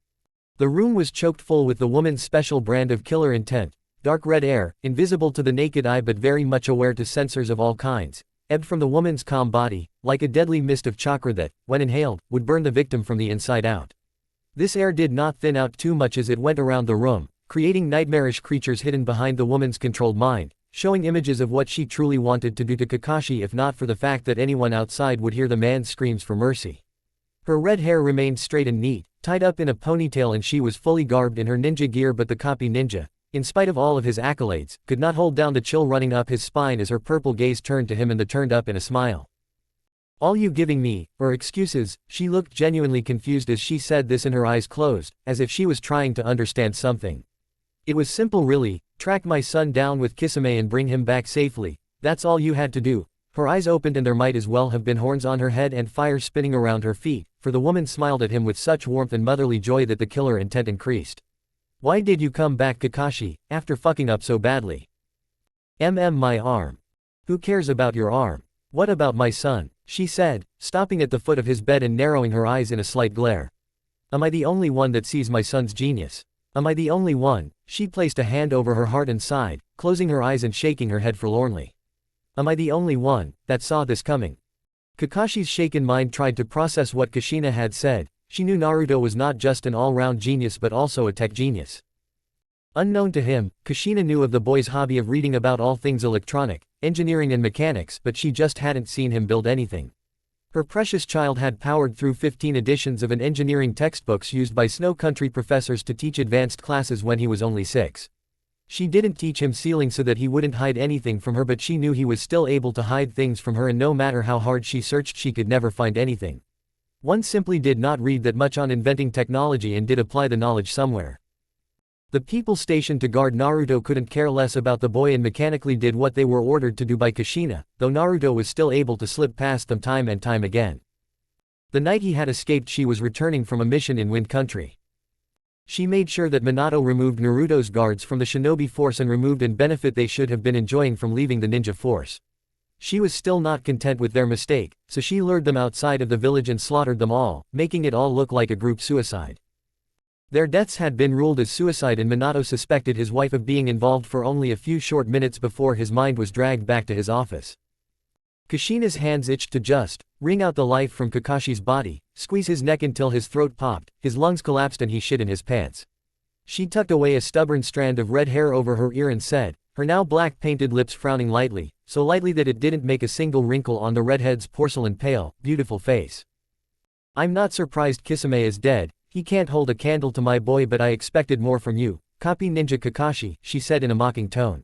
The room was choked full with the woman's special brand of killer intent. Dark red air, invisible to the naked eye but very much aware to sensors of all kinds, ebbed from the woman's calm body, like a deadly mist of chakra that, when inhaled, would burn the victim from the inside out. This air did not thin out too much as it went around the room, creating nightmarish creatures hidden behind the woman's controlled mind, showing images of what she truly wanted to do to Kakashi if not for the fact that anyone outside would hear the man's screams for mercy. Her red hair remained straight and neat, tied up in a ponytail, and she was fully garbed in her ninja gear, but the copy ninja, in spite of all of his accolades, could not hold down the chill running up his spine as her purple gaze turned to him and turned up in a smile. All you giving me are excuses. She looked genuinely confused as she said this, and her eyes closed, as if she was trying to understand something. It was simple really, track my son down with Kisame and bring him back safely, that's all you had to do. Her eyes opened and there might as well have been horns on her head and fire spinning around her feet, for the woman smiled at him with such warmth and motherly joy that the killer intent increased. Why did you come back, Kakashi, after fucking up so badly? My arm. Who cares about your arm? What about my son? She said, stopping at the foot of his bed and narrowing her eyes in a slight glare. Am I the only one that sees my son's genius? Am I the only one? She placed a hand over her heart and sighed, closing her eyes and shaking her head forlornly. Am I the only one that saw this coming? Kakashi's shaken mind tried to process what Kushina had said. She knew Naruto was not just an all-round genius but also a tech genius. Unknown to him, Kushina knew of the boy's hobby of reading about all things electronic, engineering and mechanics, but she just hadn't seen him build anything. Her precious child had powered through 15 editions of an engineering textbooks used by Snow Country professors to teach advanced classes when he was only 6. She didn't teach him sealing so that he wouldn't hide anything from her, but she knew he was still able to hide things from her, and no matter how hard she searched she could never find anything. One simply did not read that much on inventing technology and did apply the knowledge somewhere. The people stationed to guard Naruto couldn't care less about the boy and mechanically did what they were ordered to do by Kushina, though Naruto was still able to slip past them time and time again. The night he had escaped she was returning from a mission in Wind Country. She made sure that Minato removed Naruto's guards from the shinobi force and removed any benefit they should have been enjoying from leaving the ninja force. She was still not content with their mistake, so she lured them outside of the village and slaughtered them all, making it all look like a group suicide. Their deaths had been ruled as suicide, and Minato suspected his wife of being involved for only a few short minutes before his mind was dragged back to his office. Kushina's hands itched to just wring out the life from Kakashi's body, squeeze his neck until his throat popped, his lungs collapsed and he shit in his pants. She tucked away a stubborn strand of red hair over her ear and said, her now black painted lips frowning lightly, so lightly that it didn't make a single wrinkle on the redhead's porcelain pale, beautiful face. I'm not surprised Kisame is dead. He can't hold a candle to my boy, but I expected more from you, copy ninja Kakashi, she said in a mocking tone.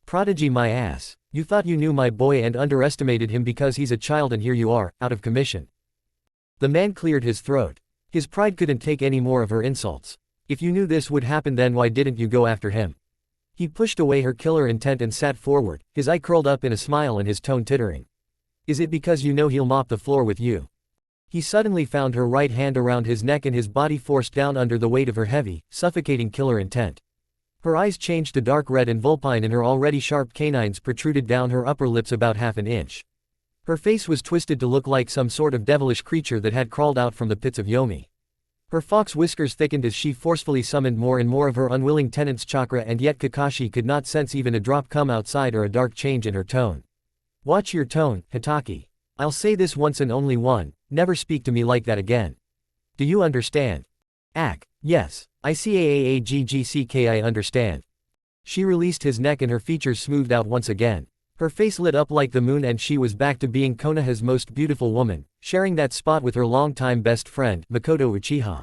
Prodigy my ass. You thought you knew my boy and underestimated him because he's a child, and here you are, out of commission. The man cleared his throat. His pride couldn't take any more of her insults. If you knew this would happen, then why didn't you go after him? He pushed away her killer intent and sat forward, his eye curled up in a smile and his tone tittering. Is it because you know he'll mop the floor with you? He suddenly found her right hand around his neck and his body forced down under the weight of her heavy, suffocating killer intent. Her eyes changed to dark red and vulpine and her already sharp canines protruded down her upper lips about half an inch. Her face was twisted to look like some sort of devilish creature that had crawled out from the pits of Yomi. Her fox whiskers thickened as she forcefully summoned more and more of her unwilling tenant's chakra, and yet Kakashi could not sense even a drop come outside or a dark change in her tone. Watch your tone, Hitaki. I'll say this once and only one, never speak to me like that again. Do you understand? Yes. I understand. She released his neck and her features smoothed out once again. Her face lit up like the moon and she was back to being Konoha's most beautiful woman, sharing that spot with her longtime best friend, Makoto Uchiha.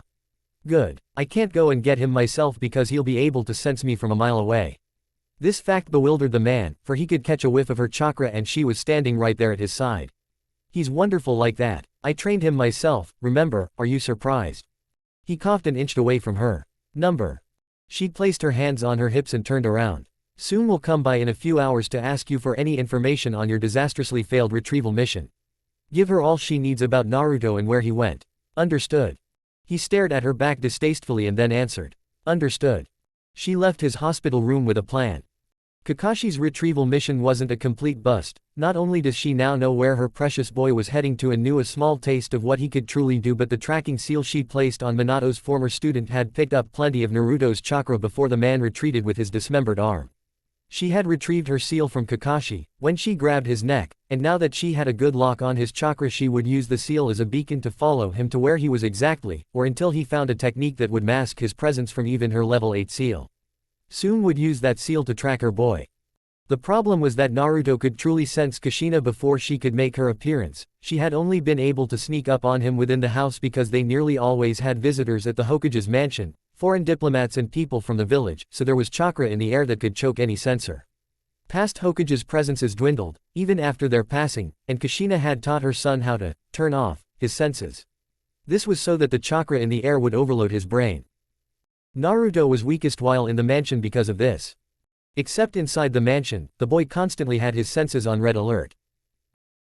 Good. I can't go and get him myself because he'll be able to sense me from a mile away. This fact bewildered the man, for he could catch a whiff of her chakra and she was standing right there at his side. He's wonderful like that. I trained him myself, remember, are you surprised? He coughed and inched away from her. She placed her hands on her hips and turned around. Soon will come by in a few hours to ask you for any information on your disastrously failed retrieval mission. Give her all she needs about Naruto and where he went. Understood? He stared at her back distastefully and then answered. Understood. She left his hospital room with a plan. Kakashi's retrieval mission wasn't a complete bust. Not only does she now know where her precious boy was heading to and knew a small taste of what he could truly do, but the tracking seal she placed on Minato's former student had picked up plenty of Naruto's chakra before the man retreated with his dismembered arm. She had retrieved her seal from Kakashi, when she grabbed his neck, and now that she had a good lock on his chakra, she would use the seal as a beacon to follow him to where he was exactly, or until he found a technique that would mask his presence from even her level 8 seal. Soon would use that seal to track her boy. The problem was that Naruto could truly sense Kushina before she could make her appearance. She had only been able to sneak up on him within the house because they nearly always had visitors at the Hokage's mansion, foreign diplomats and people from the village, so there was chakra in the air that could choke any sensor. Past Hokage's presences dwindled, even after their passing, and Kushina had taught her son how to turn off his senses. This was so that the chakra in the air would overload his brain. Naruto was weakest while in the mansion because of this. Except inside the mansion, the boy constantly had his senses on red alert.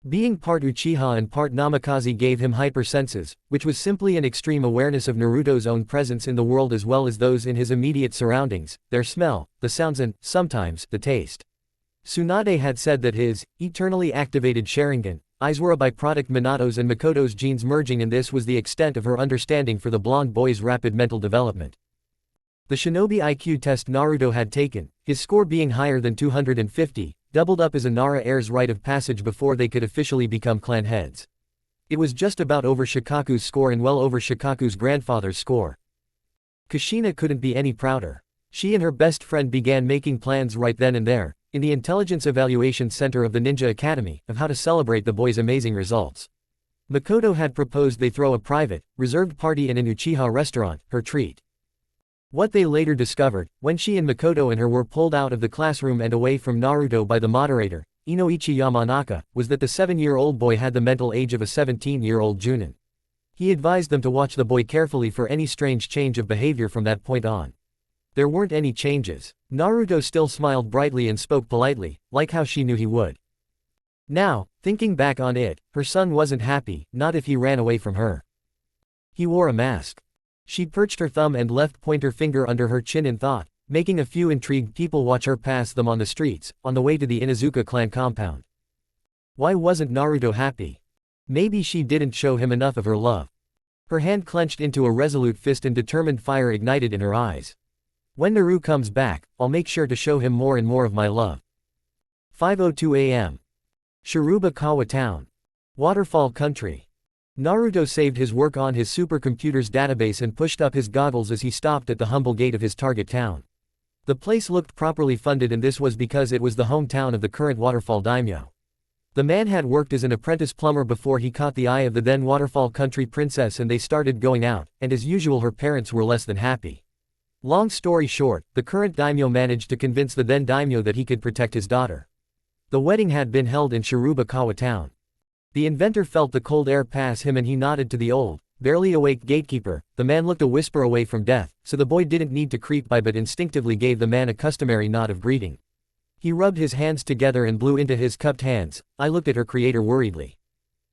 Being part Uchiha and part Namikaze gave him hypersenses, which was simply an extreme awareness of Naruto's own presence in the world as well as those in his immediate surroundings, their smell, the sounds and, sometimes, the taste. Tsunade had said that his eternally activated Sharingan eyes were a byproduct Minato's and Makoto's genes merging, and this was the extent of her understanding for the blonde boy's rapid mental development. The shinobi IQ test Naruto had taken, his score being higher than 250, doubled up as a Nara heir's rite of passage before they could officially become clan heads. It was just about over Shikaku's score and well over Shikaku's grandfather's score. Kushina couldn't be any prouder. She and her best friend began making plans right then and there, in the Intelligence Evaluation Center of the Ninja Academy, of how to celebrate the boy's amazing results. Makoto had proposed they throw a private, reserved party in an Uchiha restaurant, her treat. What they later discovered, when she and Makoto and her were pulled out of the classroom and away from Naruto by the moderator, Inoichi Yamanaka, was that the 7-year-old boy had the mental age of a 17-year-old Junin. He advised them to watch the boy carefully for any strange change of behavior from that point on. There weren't any changes. Naruto still smiled brightly and spoke politely, like how she knew he would. Now, thinking back on it, her son wasn't happy, not if he ran away from her. He wore a mask. She perched her thumb and left pointer finger under her chin in thought, making a few intrigued people watch her pass them on the streets, on the way to the Inuzuka clan compound. Why wasn't Naruto happy? Maybe she didn't show him enough of her love. Her hand clenched into a resolute fist and determined fire ignited in her eyes. When Naru comes back, I'll make sure to show him more and more of my love. 5:02 a.m. Shirubakawa Town. Waterfall Country. Naruto saved his work on his supercomputer's database and pushed up his goggles as he stopped at the humble gate of his target town. The place looked properly funded, and this was because it was the hometown of the current Waterfall daimyo. The man had worked as an apprentice plumber before he caught the eye of the then Waterfall Country princess, and they started going out, and as usual her parents were less than happy. Long story short, the current daimyo managed to convince the then daimyo that he could protect his daughter. The wedding had been held in Shirubakawa Town. The inventor felt the cold air pass him and he nodded to the old, barely awake gatekeeper. The man looked a whisper away from death, so the boy didn't need to creep by but instinctively gave the man a customary nod of greeting. He rubbed his hands together and blew into his cupped hands. I looked at her creator worriedly.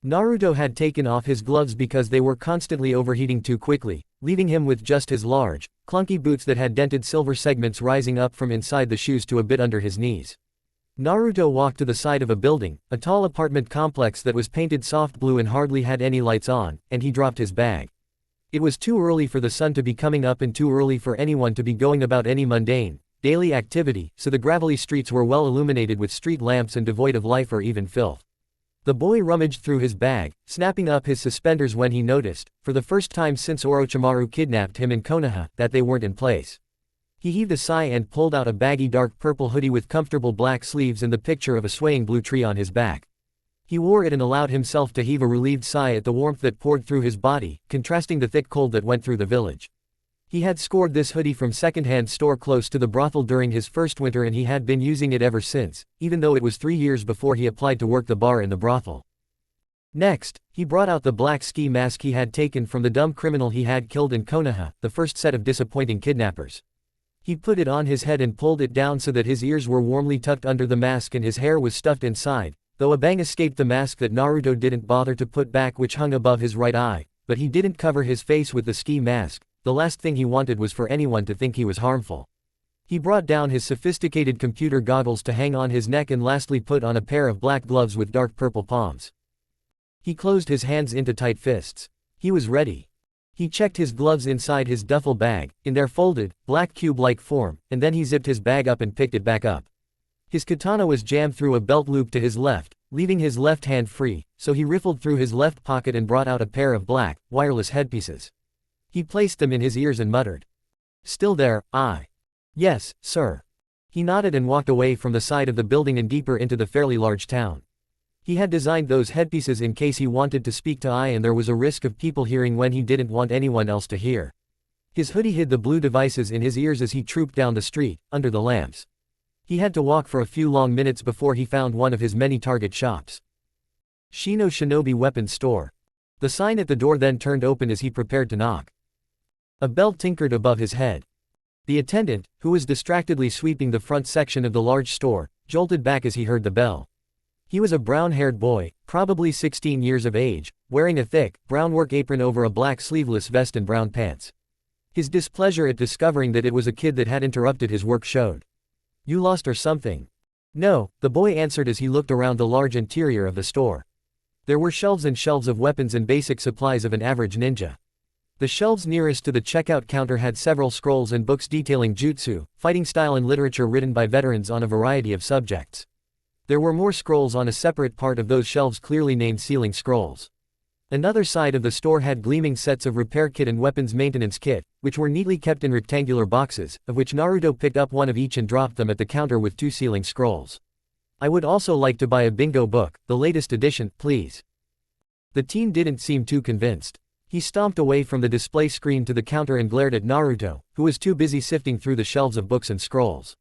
Naruto had taken off his gloves because they were constantly overheating too quickly, leaving him with just his large, clunky boots that had dented silver segments rising up from inside the shoes to a bit under his knees. Naruto walked to the side of a building, a tall apartment complex that was painted soft blue and hardly had any lights on, and he dropped his bag. It was too early for the sun to be coming up and too early for anyone to be going about any mundane, daily activity, so the gravelly streets were well illuminated with street lamps and devoid of life or even filth. The boy rummaged through his bag, snapping up his suspenders when he noticed, for the first time since Orochimaru kidnapped him in Konoha, that they weren't in place. He heaved a sigh and pulled out a baggy dark purple hoodie with comfortable black sleeves and the picture of a swaying blue tree on his back. He wore it and allowed himself to heave a relieved sigh at the warmth that poured through his body, contrasting the thick cold that went through the village. He had scored this hoodie from second-hand store close to the brothel during his first winter, and he had been using it ever since, even though it was 3 years before he applied to work the bar in the brothel. Next, he brought out the black ski mask he had taken from the dumb criminal he had killed in Konoha, the first set of disappointing kidnappers. He put it on his head and pulled it down so that his ears were warmly tucked under the mask and his hair was stuffed inside, though a bang escaped the mask that Naruto didn't bother to put back, which hung above his right eye, but he didn't cover his face with the ski mask. The last thing he wanted was for anyone to think he was harmful. He brought down his sophisticated computer goggles to hang on his neck and lastly put on a pair of black gloves with dark purple palms. He closed his hands into tight fists. He was ready. He checked his gloves inside his duffel bag, in their folded, black cube-like form, and then he zipped his bag up and picked it back up. His katana was jammed through a belt loop to his left, leaving his left hand free, so he riffled through his left pocket and brought out a pair of black, wireless headpieces. He placed them in his ears and muttered. "Still there, aye." "Yes, sir." He nodded and walked away from the side of the building and deeper into the fairly large town. He had designed those headpieces in case he wanted to speak to I and there was a risk of people hearing when he didn't want anyone else to hear. His hoodie hid the blue devices in his ears as he trooped down the street, under the lamps. He had to walk for a few long minutes before he found one of his many target shops. Shino Shinobi Weapons Store. The sign at the door then turned open as he prepared to knock. A bell tinkered above his head. The attendant, who was distractedly sweeping the front section of the large store, jolted back as he heard the bell. He was a brown-haired boy, probably 16 years of age, wearing a thick, brown work apron over a black sleeveless vest and brown pants. His displeasure at discovering that it was a kid that had interrupted his work showed. "You lost or something?" "No," the boy answered as he looked around the large interior of the store. There were shelves and shelves of weapons and basic supplies of an average ninja. The shelves nearest to the checkout counter had several scrolls and books detailing jutsu, fighting style and literature written by veterans on a variety of subjects. There were more scrolls on a separate part of those shelves clearly named sealing scrolls. Another side of the store had gleaming sets of repair kit and weapons maintenance kit, which were neatly kept in rectangular boxes, of which Naruto picked up one of each and dropped them at the counter with 2 sealing scrolls. "I would also like to buy a bingo book, the latest edition, please." The teen didn't seem too convinced. He stomped away from the display screen to the counter and glared at Naruto, who was too busy sifting through the shelves of books and scrolls.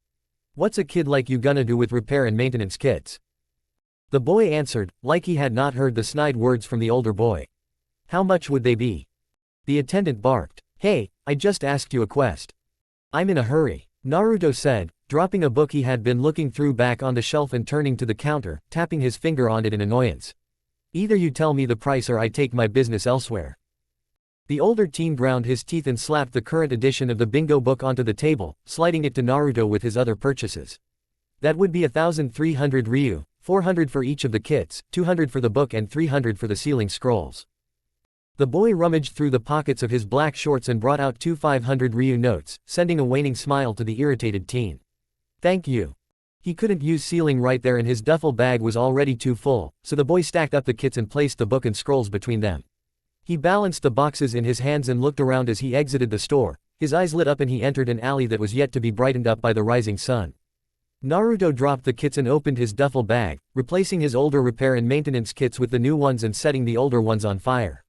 "What's a kid like you gonna do with repair and maintenance kits?" The boy answered, like he had not heard the snide words from the older boy. "How much would they be?" The attendant barked. "Hey, I just asked you a quest." "I'm in a hurry," Naruto said, dropping a book he had been looking through back on the shelf and turning to the counter, tapping his finger on it in annoyance. "Either you tell me the price or I take my business elsewhere." The older teen ground his teeth and slapped the current edition of the bingo book onto the table, sliding it to Naruto with his other purchases. "That would be 1,300 ryu, 400 for each of the kits, 200 for the book and 300 for the sealing scrolls." The boy rummaged through the pockets of his black shorts and brought out 2 500 ryu notes, sending a waning smile to the irritated teen. "Thank you." He couldn't use sealing right there and his duffel bag was already too full, so the boy stacked up the kits and placed the book and scrolls between them. He balanced the boxes in his hands and looked around as he exited the store. His eyes lit up and he entered an alley that was yet to be brightened up by the rising sun. Naruto dropped the kits and opened his duffel bag, replacing his older repair and maintenance kits with the new ones and setting the older ones on fire.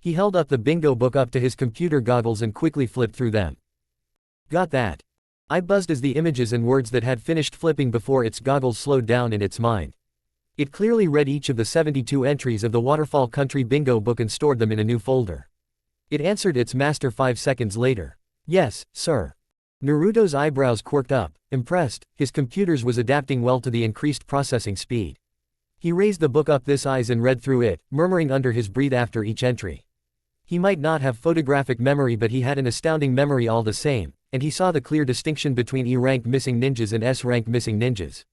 He held up the bingo book up to his computer goggles and quickly flipped through them. "Got that?" I buzzed as the images and words that had finished flipping before its goggles slowed down in its mind. It clearly read each of the 72 entries of the Waterfall Country bingo book and stored them in a new folder. It answered its master 5 seconds later. "Yes, sir." Naruto's eyebrows quirked up, impressed. His computers was adapting well to the increased processing speed. He raised the book up his eyes and read through it, murmuring under his breath after each entry. He might not have photographic memory but he had an astounding memory all the same, and he saw the clear distinction between E-rank missing ninjas and S-rank missing ninjas.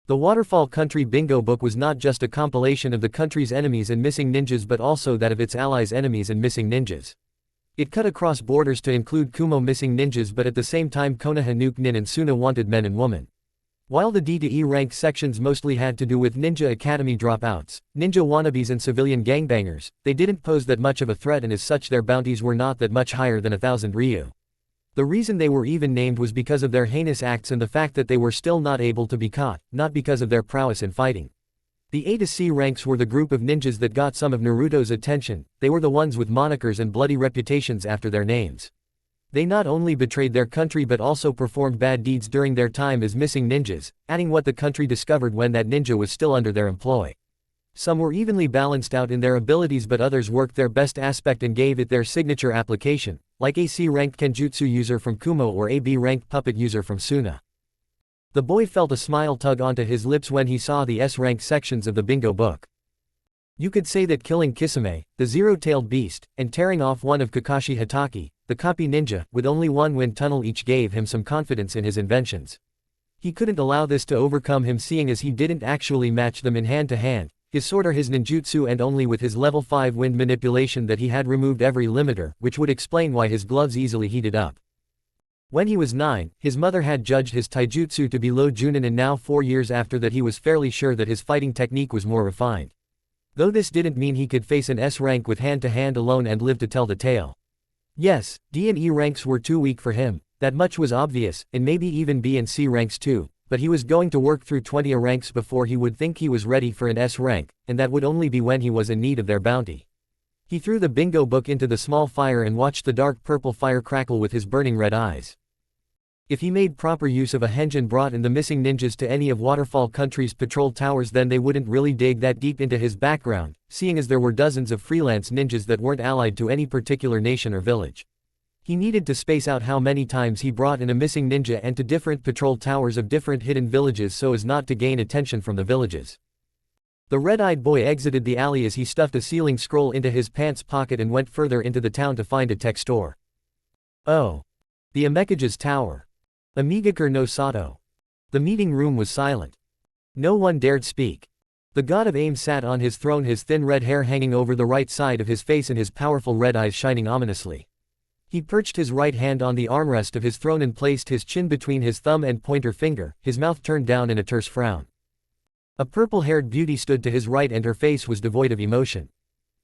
The Waterfall Country bingo book was not just a compilation of the country's enemies and missing ninjas but also that of its allies' enemies and missing ninjas. It cut across borders to include Kumo missing ninjas but at the same time Konoha Nuke Nin and Suna wanted men and women. While the D to E rank sections mostly had to do with Ninja Academy dropouts, ninja wannabes and civilian gangbangers, they didn't pose that much of a threat and as such their bounties were not that much higher than 1,000 ryu. The reason they were even named was because of their heinous acts and the fact that they were still not able to be caught, not because of their prowess in fighting. The A to C ranks were the group of ninjas that got some of Naruto's attention. They were the ones with monikers and bloody reputations after their names. They not only betrayed their country but also performed bad deeds during their time as missing ninjas, adding what the country discovered when that ninja was still under their employ. Some were evenly balanced out in their abilities but others worked their best aspect and gave it their signature application, like a C-ranked Kenjutsu user from Kumo or a B-ranked puppet user from Suna. The boy felt a smile tug onto his lips when he saw the S-rank sections of the bingo book. You could say that killing Kisame, the zero-tailed beast, and tearing off one of Kakashi Hatake, the copy ninja, with only one wind tunnel each gave him some confidence in his inventions. He couldn't allow this to overcome him seeing as he didn't actually match them in hand-to-hand, his sword or his ninjutsu, and only with his level 5 wind manipulation that he had removed every limiter, which would explain why his gloves easily heated up. When he was 9, his mother had judged his taijutsu to be low junin, and now 4 years after that he was fairly sure that his fighting technique was more refined. Though this didn't mean he could face an S rank with hand-to-hand alone and live to tell the tale. Yes, D and E ranks were too weak for him, that much was obvious, and maybe even B and C ranks too, but he was going to work through 20 A ranks before he would think he was ready for an S rank, and that would only be when he was in need of their bounty. He threw the bingo book into the small fire and watched the dark purple fire crackle with his burning red eyes. If he made proper use of a henge and brought in the missing ninjas to any of Waterfall Country's patrol towers, then they wouldn't really dig that deep into his background, seeing as there were dozens of freelance ninjas that weren't allied to any particular nation or village. He needed to space out how many times he brought in a missing ninja and to different patrol towers of different hidden villages so as not to gain attention from the villages. The red-eyed boy exited the alley as he stuffed a sealing scroll into his pants pocket and went further into the town to find a tech store. Oh. The Amekage's tower. Amigakure no Sato. The meeting room was silent. No one dared speak. The god of aim sat on his throne, his thin red hair hanging over the right side of his face and his powerful red eyes shining ominously. He perched his right hand on the armrest of his throne and placed his chin between his thumb and pointer finger, his mouth turned down in a terse frown. A purple-haired beauty stood to his right and her face was devoid of emotion.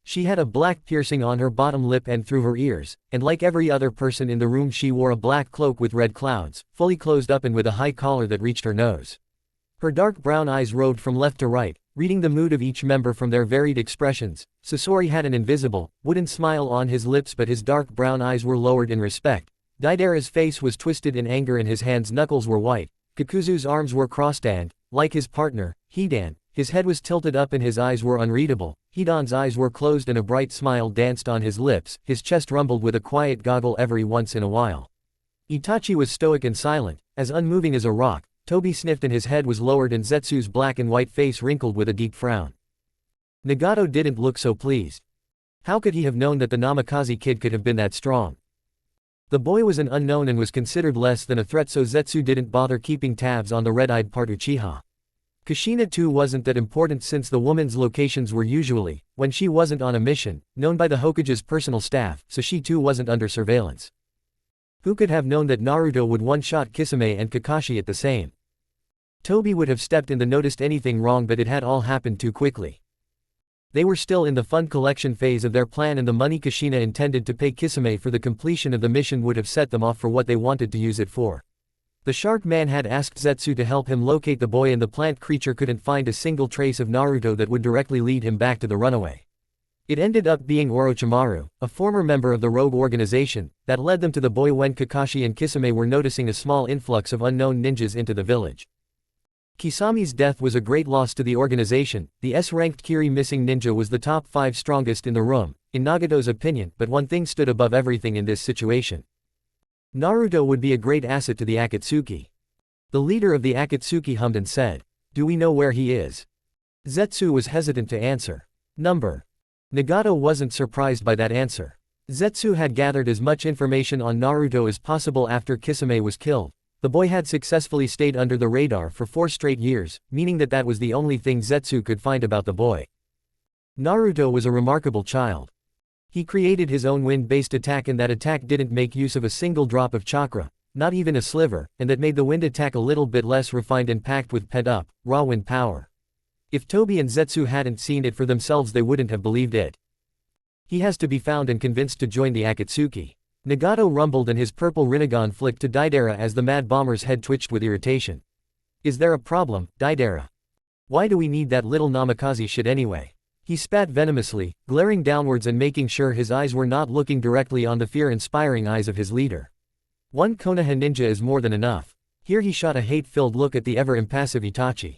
She had a black piercing on her bottom lip and through her ears, and like every other person in the room she wore a black cloak with red clouds, fully closed up and with a high collar that reached her nose. Her dark brown eyes roved from left to right, reading the mood of each member from their varied expressions. Sasori had an invisible, wooden smile on his lips, but his dark brown eyes were lowered in respect. Daidara's face was twisted in anger and his hands' knuckles were white. Kakuzu's arms were crossed and, like his partner, Hidan, his head was tilted up and his eyes were unreadable. Hidan's eyes were closed and a bright smile danced on his lips, his chest rumbled with a quiet goggle every once in a while. Itachi was stoic and silent, as unmoving as a rock. Tobi sniffed and his head was lowered and Zetsu's black and white face wrinkled with a deep frown. Nagato didn't look so pleased. How could he have known that the Namikaze kid could have been that strong? The boy was an unknown and was considered less than a threat, so Zetsu didn't bother keeping tabs on the red-eyed part Uchiha. Kushina too wasn't that important since the woman's locations were usually, when she wasn't on a mission, known by the Hokage's personal staff, so she too wasn't under surveillance. Who could have known that Naruto would one-shot Kisame and Kakashi at the same? Tobi would have stepped in and noticed anything wrong, but it had all happened too quickly. They were still in the fund collection phase of their plan, and the money Kushina intended to pay Kisame for the completion of the mission would have set them off for what they wanted to use it for. The shark man had asked Zetsu to help him locate the boy, and the plant creature couldn't find a single trace of Naruto that would directly lead him back to the runaway. It ended up being Orochimaru, a former member of the rogue organization, that led them to the boy when Kakashi and Kisame were noticing a small influx of unknown ninjas into the village. Kisami's death was a great loss to the organization. The S-ranked Kiri missing ninja was the top 5 strongest in the room, in Nagato's opinion, but one thing stood above everything in this situation. Naruto would be a great asset to the Akatsuki. The leader of the Akatsuki hummed and said, "Do we know where he is?" Zetsu was hesitant to answer. Number. Nagato wasn't surprised by that answer. Zetsu had gathered as much information on Naruto as possible after Kisame was killed. The boy had successfully stayed under the radar for 4 straight years, meaning that was the only thing Zetsu could find about the boy. Naruto was a remarkable child. He created his own wind-based attack, and that attack didn't make use of a single drop of chakra, not even a sliver, and that made the wind attack a little bit less refined and packed with pent-up, raw wind power. If Tobi and Zetsu hadn't seen it for themselves, they wouldn't have believed it. He has to be found and convinced to join the Akatsuki. Nagato rumbled and his purple Rinnegan flicked to Daidara as the Mad Bomber's head twitched with irritation. "Is there a problem, Daidara? Why do we need that little Namikaze shit anyway?" He spat venomously, glaring downwards and making sure his eyes were not looking directly on the fear-inspiring eyes of his leader. One Konoha ninja is more than enough. Here he shot a hate-filled look at the ever-impassive Itachi.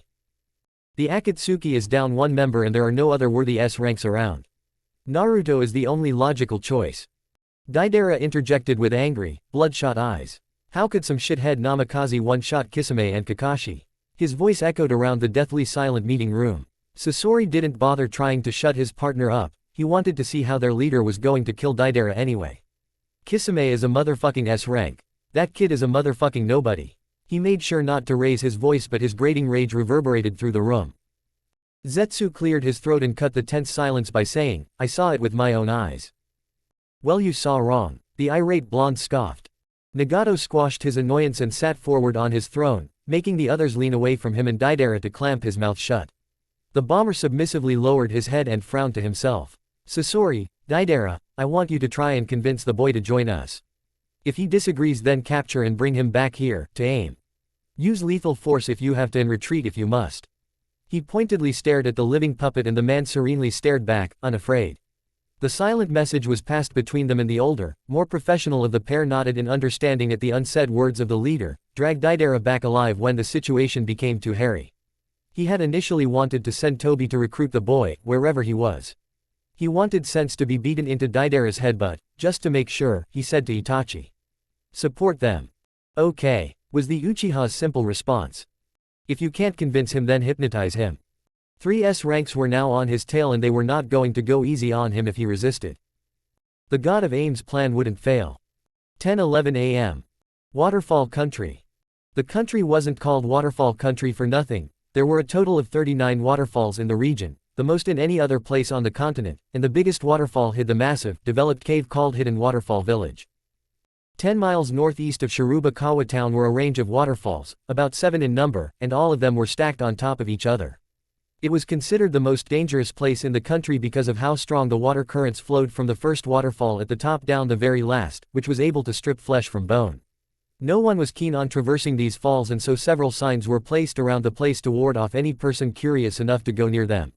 The Akatsuki is down 1 member and there are no other worthy S ranks around. Naruto is the only logical choice. Daidara interjected with angry, bloodshot eyes. How could some shithead Namikaze one-shot Kisame and Kakashi? His voice echoed around the deathly silent meeting room. Sasori didn't bother trying to shut his partner up, he wanted to see how their leader was going to kill Deidara anyway. Kisame is a motherfucking S-rank. That kid is a motherfucking nobody. He made sure not to raise his voice, but his grating rage reverberated through the room. Zetsu cleared his throat and cut the tense silence by saying, "I saw it with my own eyes." "Well, you saw wrong," the irate blonde scoffed. Nagato squashed his annoyance and sat forward on his throne, making the others lean away from him and Deidara to clamp his mouth shut. The bomber submissively lowered his head and frowned to himself. "Sasori, Deidara, I want you to try and convince the boy to join us. If he disagrees, then capture and bring him back here, to aim. Use lethal force if you have to and retreat if you must." He pointedly stared at the living puppet and the man serenely stared back, unafraid. The silent message was passed between them and the older, more professional of the pair nodded in understanding at the unsaid words of the leader, dragged Deidara back alive when the situation became too hairy. He had initially wanted to send Toby to recruit the boy, wherever he was. He wanted sense to be beaten into Deidara's head, but, just to make sure, he said to Itachi. "Support them." "Okay," was the Uchiha's simple response. "If you can't convince him, then hypnotize him." 3's ranks were now on his tail and they were not going to go easy on him if he resisted. The God of Aim's plan wouldn't fail. 10:11 a.m. Waterfall Country. The country wasn't called Waterfall Country for nothing. There were a total of 39 waterfalls in the region, the most in any other place on the continent, and the biggest waterfall hid the massive, developed cave called Hidden Waterfall Village. 10 miles northeast of Shirubakawa town were a range of waterfalls, about 7 in number, and all of them were stacked on top of each other. It was considered the most dangerous place in the country because of how strong the water currents flowed from the first waterfall at the top down the very last, which was able to strip flesh from bone. No one was keen on traversing these falls, and so several signs were placed around the place to ward off any person curious enough to go near them.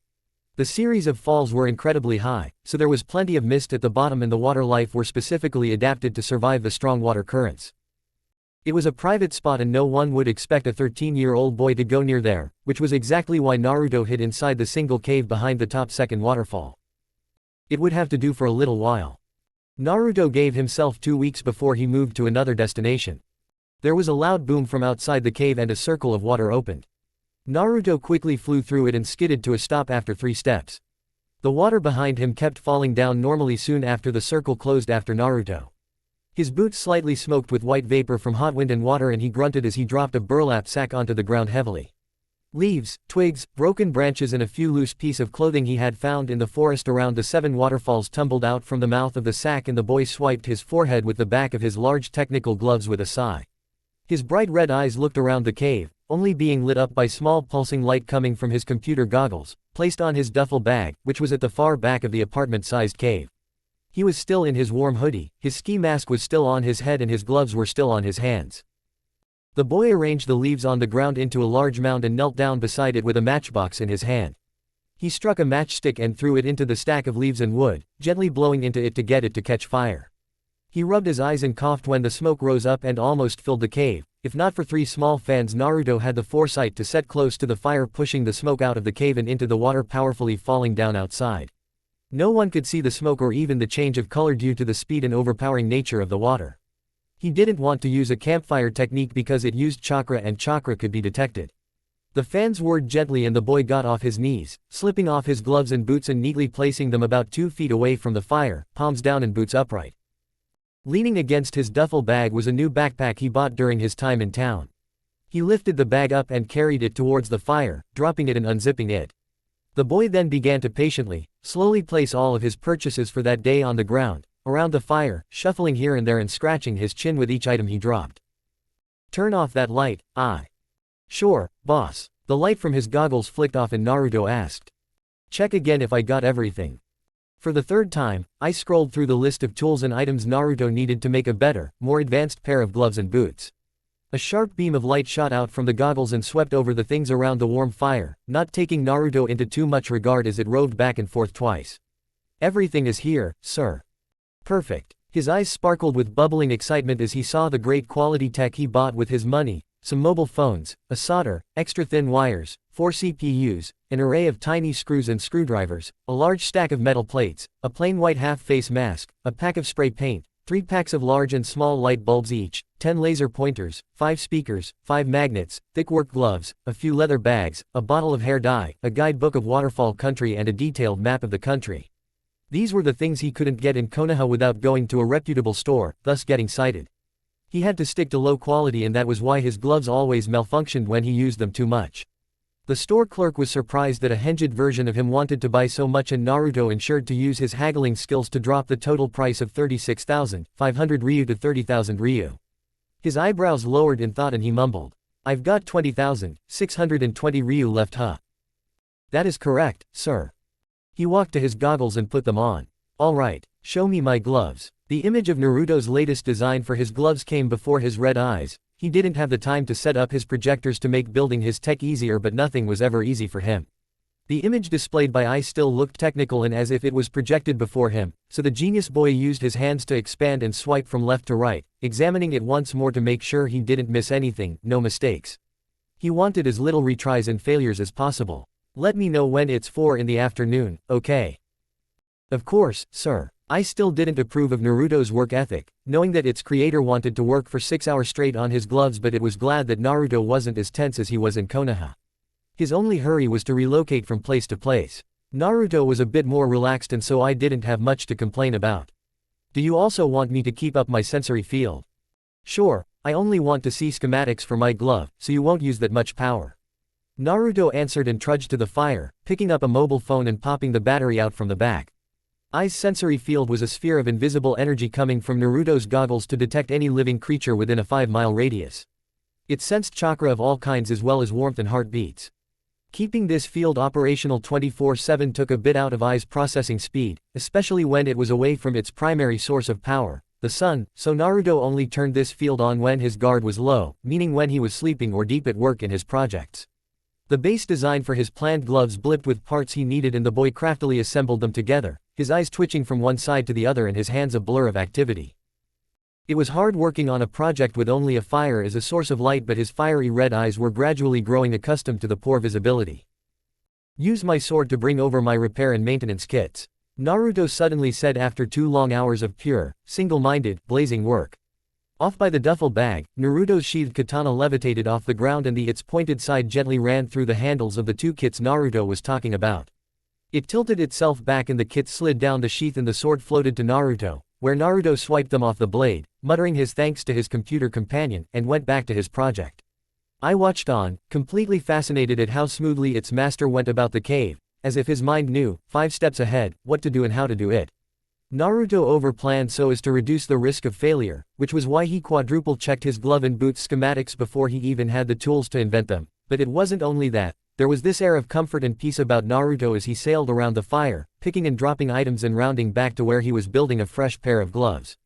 The series of falls were incredibly high, so there was plenty of mist at the bottom and the water life were specifically adapted to survive the strong water currents. It was a private spot and no one would expect a 13-year-old boy to go near there, which was exactly why Naruto hid inside the single cave behind the top second waterfall. It would have to do for a little while. Naruto gave himself 2 weeks before he moved to another destination. There was a loud boom from outside the cave and a circle of water opened. Naruto quickly flew through it and skidded to a stop after 3 steps. The water behind him kept falling down normally soon after the circle closed after Naruto. His boots slightly smoked with white vapor from hot wind and water and he grunted as he dropped a burlap sack onto the ground heavily. Leaves, twigs, broken branches and a few loose pieces of clothing he had found in the forest around the 7 waterfalls tumbled out from the mouth of the sack and the boy swiped his forehead with the back of his large technical gloves with a sigh. His bright red eyes looked around the cave, only being lit up by small pulsing light coming from his computer goggles, placed on his duffel bag, which was at the far back of the apartment-sized cave. He was still in his warm hoodie, his ski mask was still on his head and his gloves were still on his hands. The boy arranged the leaves on the ground into a large mound and knelt down beside it with a matchbox in his hand. He struck a matchstick and threw it into the stack of leaves and wood, gently blowing into it to get it to catch fire. He rubbed his eyes and coughed when the smoke rose up and almost filled the cave. If not for 3 small fans, Naruto had the foresight to set close to the fire, pushing the smoke out of the cave and into the water, powerfully falling down outside. No one could see the smoke or even the change of color due to the speed and overpowering nature of the water. He didn't want to use a campfire technique because it used chakra and chakra could be detected. The fans whirred gently and the boy got off his knees, slipping off his gloves and boots and neatly placing them about 2 feet away from the fire, palms down and boots upright. Leaning against his duffel bag was a new backpack he bought during his time in town. He lifted the bag up and carried it towards the fire, dropping it and unzipping it. The boy then began to patiently, slowly place all of his purchases for that day on the ground, around the fire, shuffling here and there and scratching his chin with each item he dropped. "Turn off that light." "Sure, boss." The light from his goggles flicked off and Naruto asked, "Check again if I got everything." For the 3rd time, I scrolled through the list of tools and items Naruto needed to make a better, more advanced pair of gloves and boots. A sharp beam of light shot out from the goggles and swept over the things around the warm fire, not taking Naruto into too much regard as it roved back and forth twice. "Everything is here, sir." "Perfect." His eyes sparkled with bubbling excitement as he saw the great quality tech he bought with his money, some mobile phones, a solder, extra thin wires, 4 CPUs, an array of tiny screws and screwdrivers, a large stack of metal plates, a plain white half-face mask, a pack of spray paint, 3 packs of large and small light bulbs each, 10 laser pointers, 5 speakers, 5 magnets, thick work gloves, a few leather bags, a bottle of hair dye, a guidebook of Waterfall Country and a detailed map of the country. These were the things he couldn't get in Konoha without going to a reputable store, thus getting cited. He had to stick to low quality, and that was why his gloves always malfunctioned when he used them too much. The store clerk was surprised that a henjid version of him wanted to buy so much, and Naruto ensured to use his haggling skills to drop the total price of 36,500 ryu to 30,000 ryu. His eyebrows lowered in thought and he mumbled, "I've got 20,620 ryu left, huh?" "That is correct, sir." He walked to his goggles and put them on. "All right, show me my gloves." The image of Naruto's latest design for his gloves came before his red eyes. He didn't have the time to set up his projectors to make building his tech easier, but nothing was ever easy for him. The image displayed by Ai still looked technical and as if it was projected before him, so the genius boy used his hands to expand and swipe from left to right, examining it once more to make sure he didn't miss anything, no mistakes. He wanted as little retries and failures as possible. "Let me know when it's 4 in the afternoon, okay?" "Of course, sir." I still didn't approve of Naruto's work ethic, knowing that its creator wanted to work for 6 hours straight on his gloves, but it was glad that Naruto wasn't as tense as he was in Konoha. His only hurry was to relocate from place to place. Naruto was a bit more relaxed, and so I didn't have much to complain about. "Do you also want me to keep up my sensory field?" "Sure, I only want to see schematics for my glove, so you won't use that much power." Naruto answered and trudged to the fire, picking up a mobile phone and popping the battery out from the back. Ai's sensory field was a sphere of invisible energy coming from Naruto's goggles to detect any living creature within a 5-mile radius. It sensed chakra of all kinds as well as warmth and heartbeats. Keeping this field operational 24/7 took a bit out of Ai's processing speed, especially when it was away from its primary source of power, the sun, so Naruto only turned this field on when his guard was low, meaning when he was sleeping or deep at work in his projects. The base design for his planned gloves blipped with parts he needed, and the boy craftily assembled them together, his eyes twitching from one side to the other and his hands a blur of activity. It was hard working on a project with only a fire as a source of light, but his fiery red eyes were gradually growing accustomed to the poor visibility. "Use my sword to bring over my repair and maintenance kits," Naruto suddenly said after 2 long hours of pure, single-minded, blazing work. Off by the duffel bag, Naruto's sheathed katana levitated off the ground and its pointed side gently ran through the handles of the 2 kits Naruto was talking about. It tilted itself back and the kits slid down the sheath and the sword floated to Naruto, where Naruto swiped them off the blade, muttering his thanks to his computer companion, and went back to his project. I watched on, completely fascinated at how smoothly its master went about the cave, as if his mind knew, 5 steps ahead, what to do and how to do it. Naruto overplanned so as to reduce the risk of failure, which was why he quadruple-checked his glove and boots schematics before he even had the tools to invent them. But it wasn't only that. There was this air of comfort and peace about Naruto as he sailed around the fire, picking and dropping items and rounding back to where he was building a fresh pair of gloves.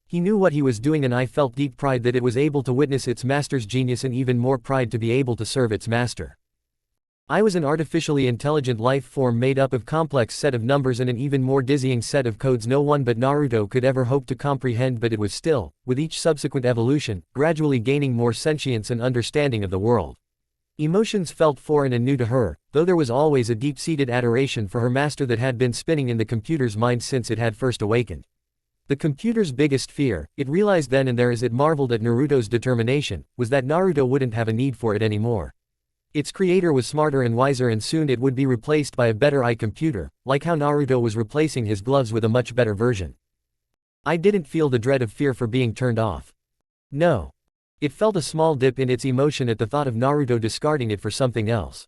He knew what he was doing, and I felt deep pride that it was able to witness its master's genius, and even more pride to be able to serve its master. I was an artificially intelligent life form made up of complex set of numbers and an even more dizzying set of codes no one but Naruto could ever hope to comprehend, but it was still, with each subsequent evolution, gradually gaining more sentience and understanding of the world. Emotions felt foreign and new to her, though there was always a deep-seated adoration for her master that had been spinning in the computer's mind since it had first awakened. The computer's biggest fear, it realized then and there as it marveled at Naruto's determination, was that Naruto wouldn't have a need for it anymore. Its creator was smarter and wiser, and soon it would be replaced by a better AI computer, like how Naruto was replacing his gloves with a much better version. I didn't feel the dread of fear for being turned off. No. It felt a small dip in its emotion at the thought of Naruto discarding it for something else.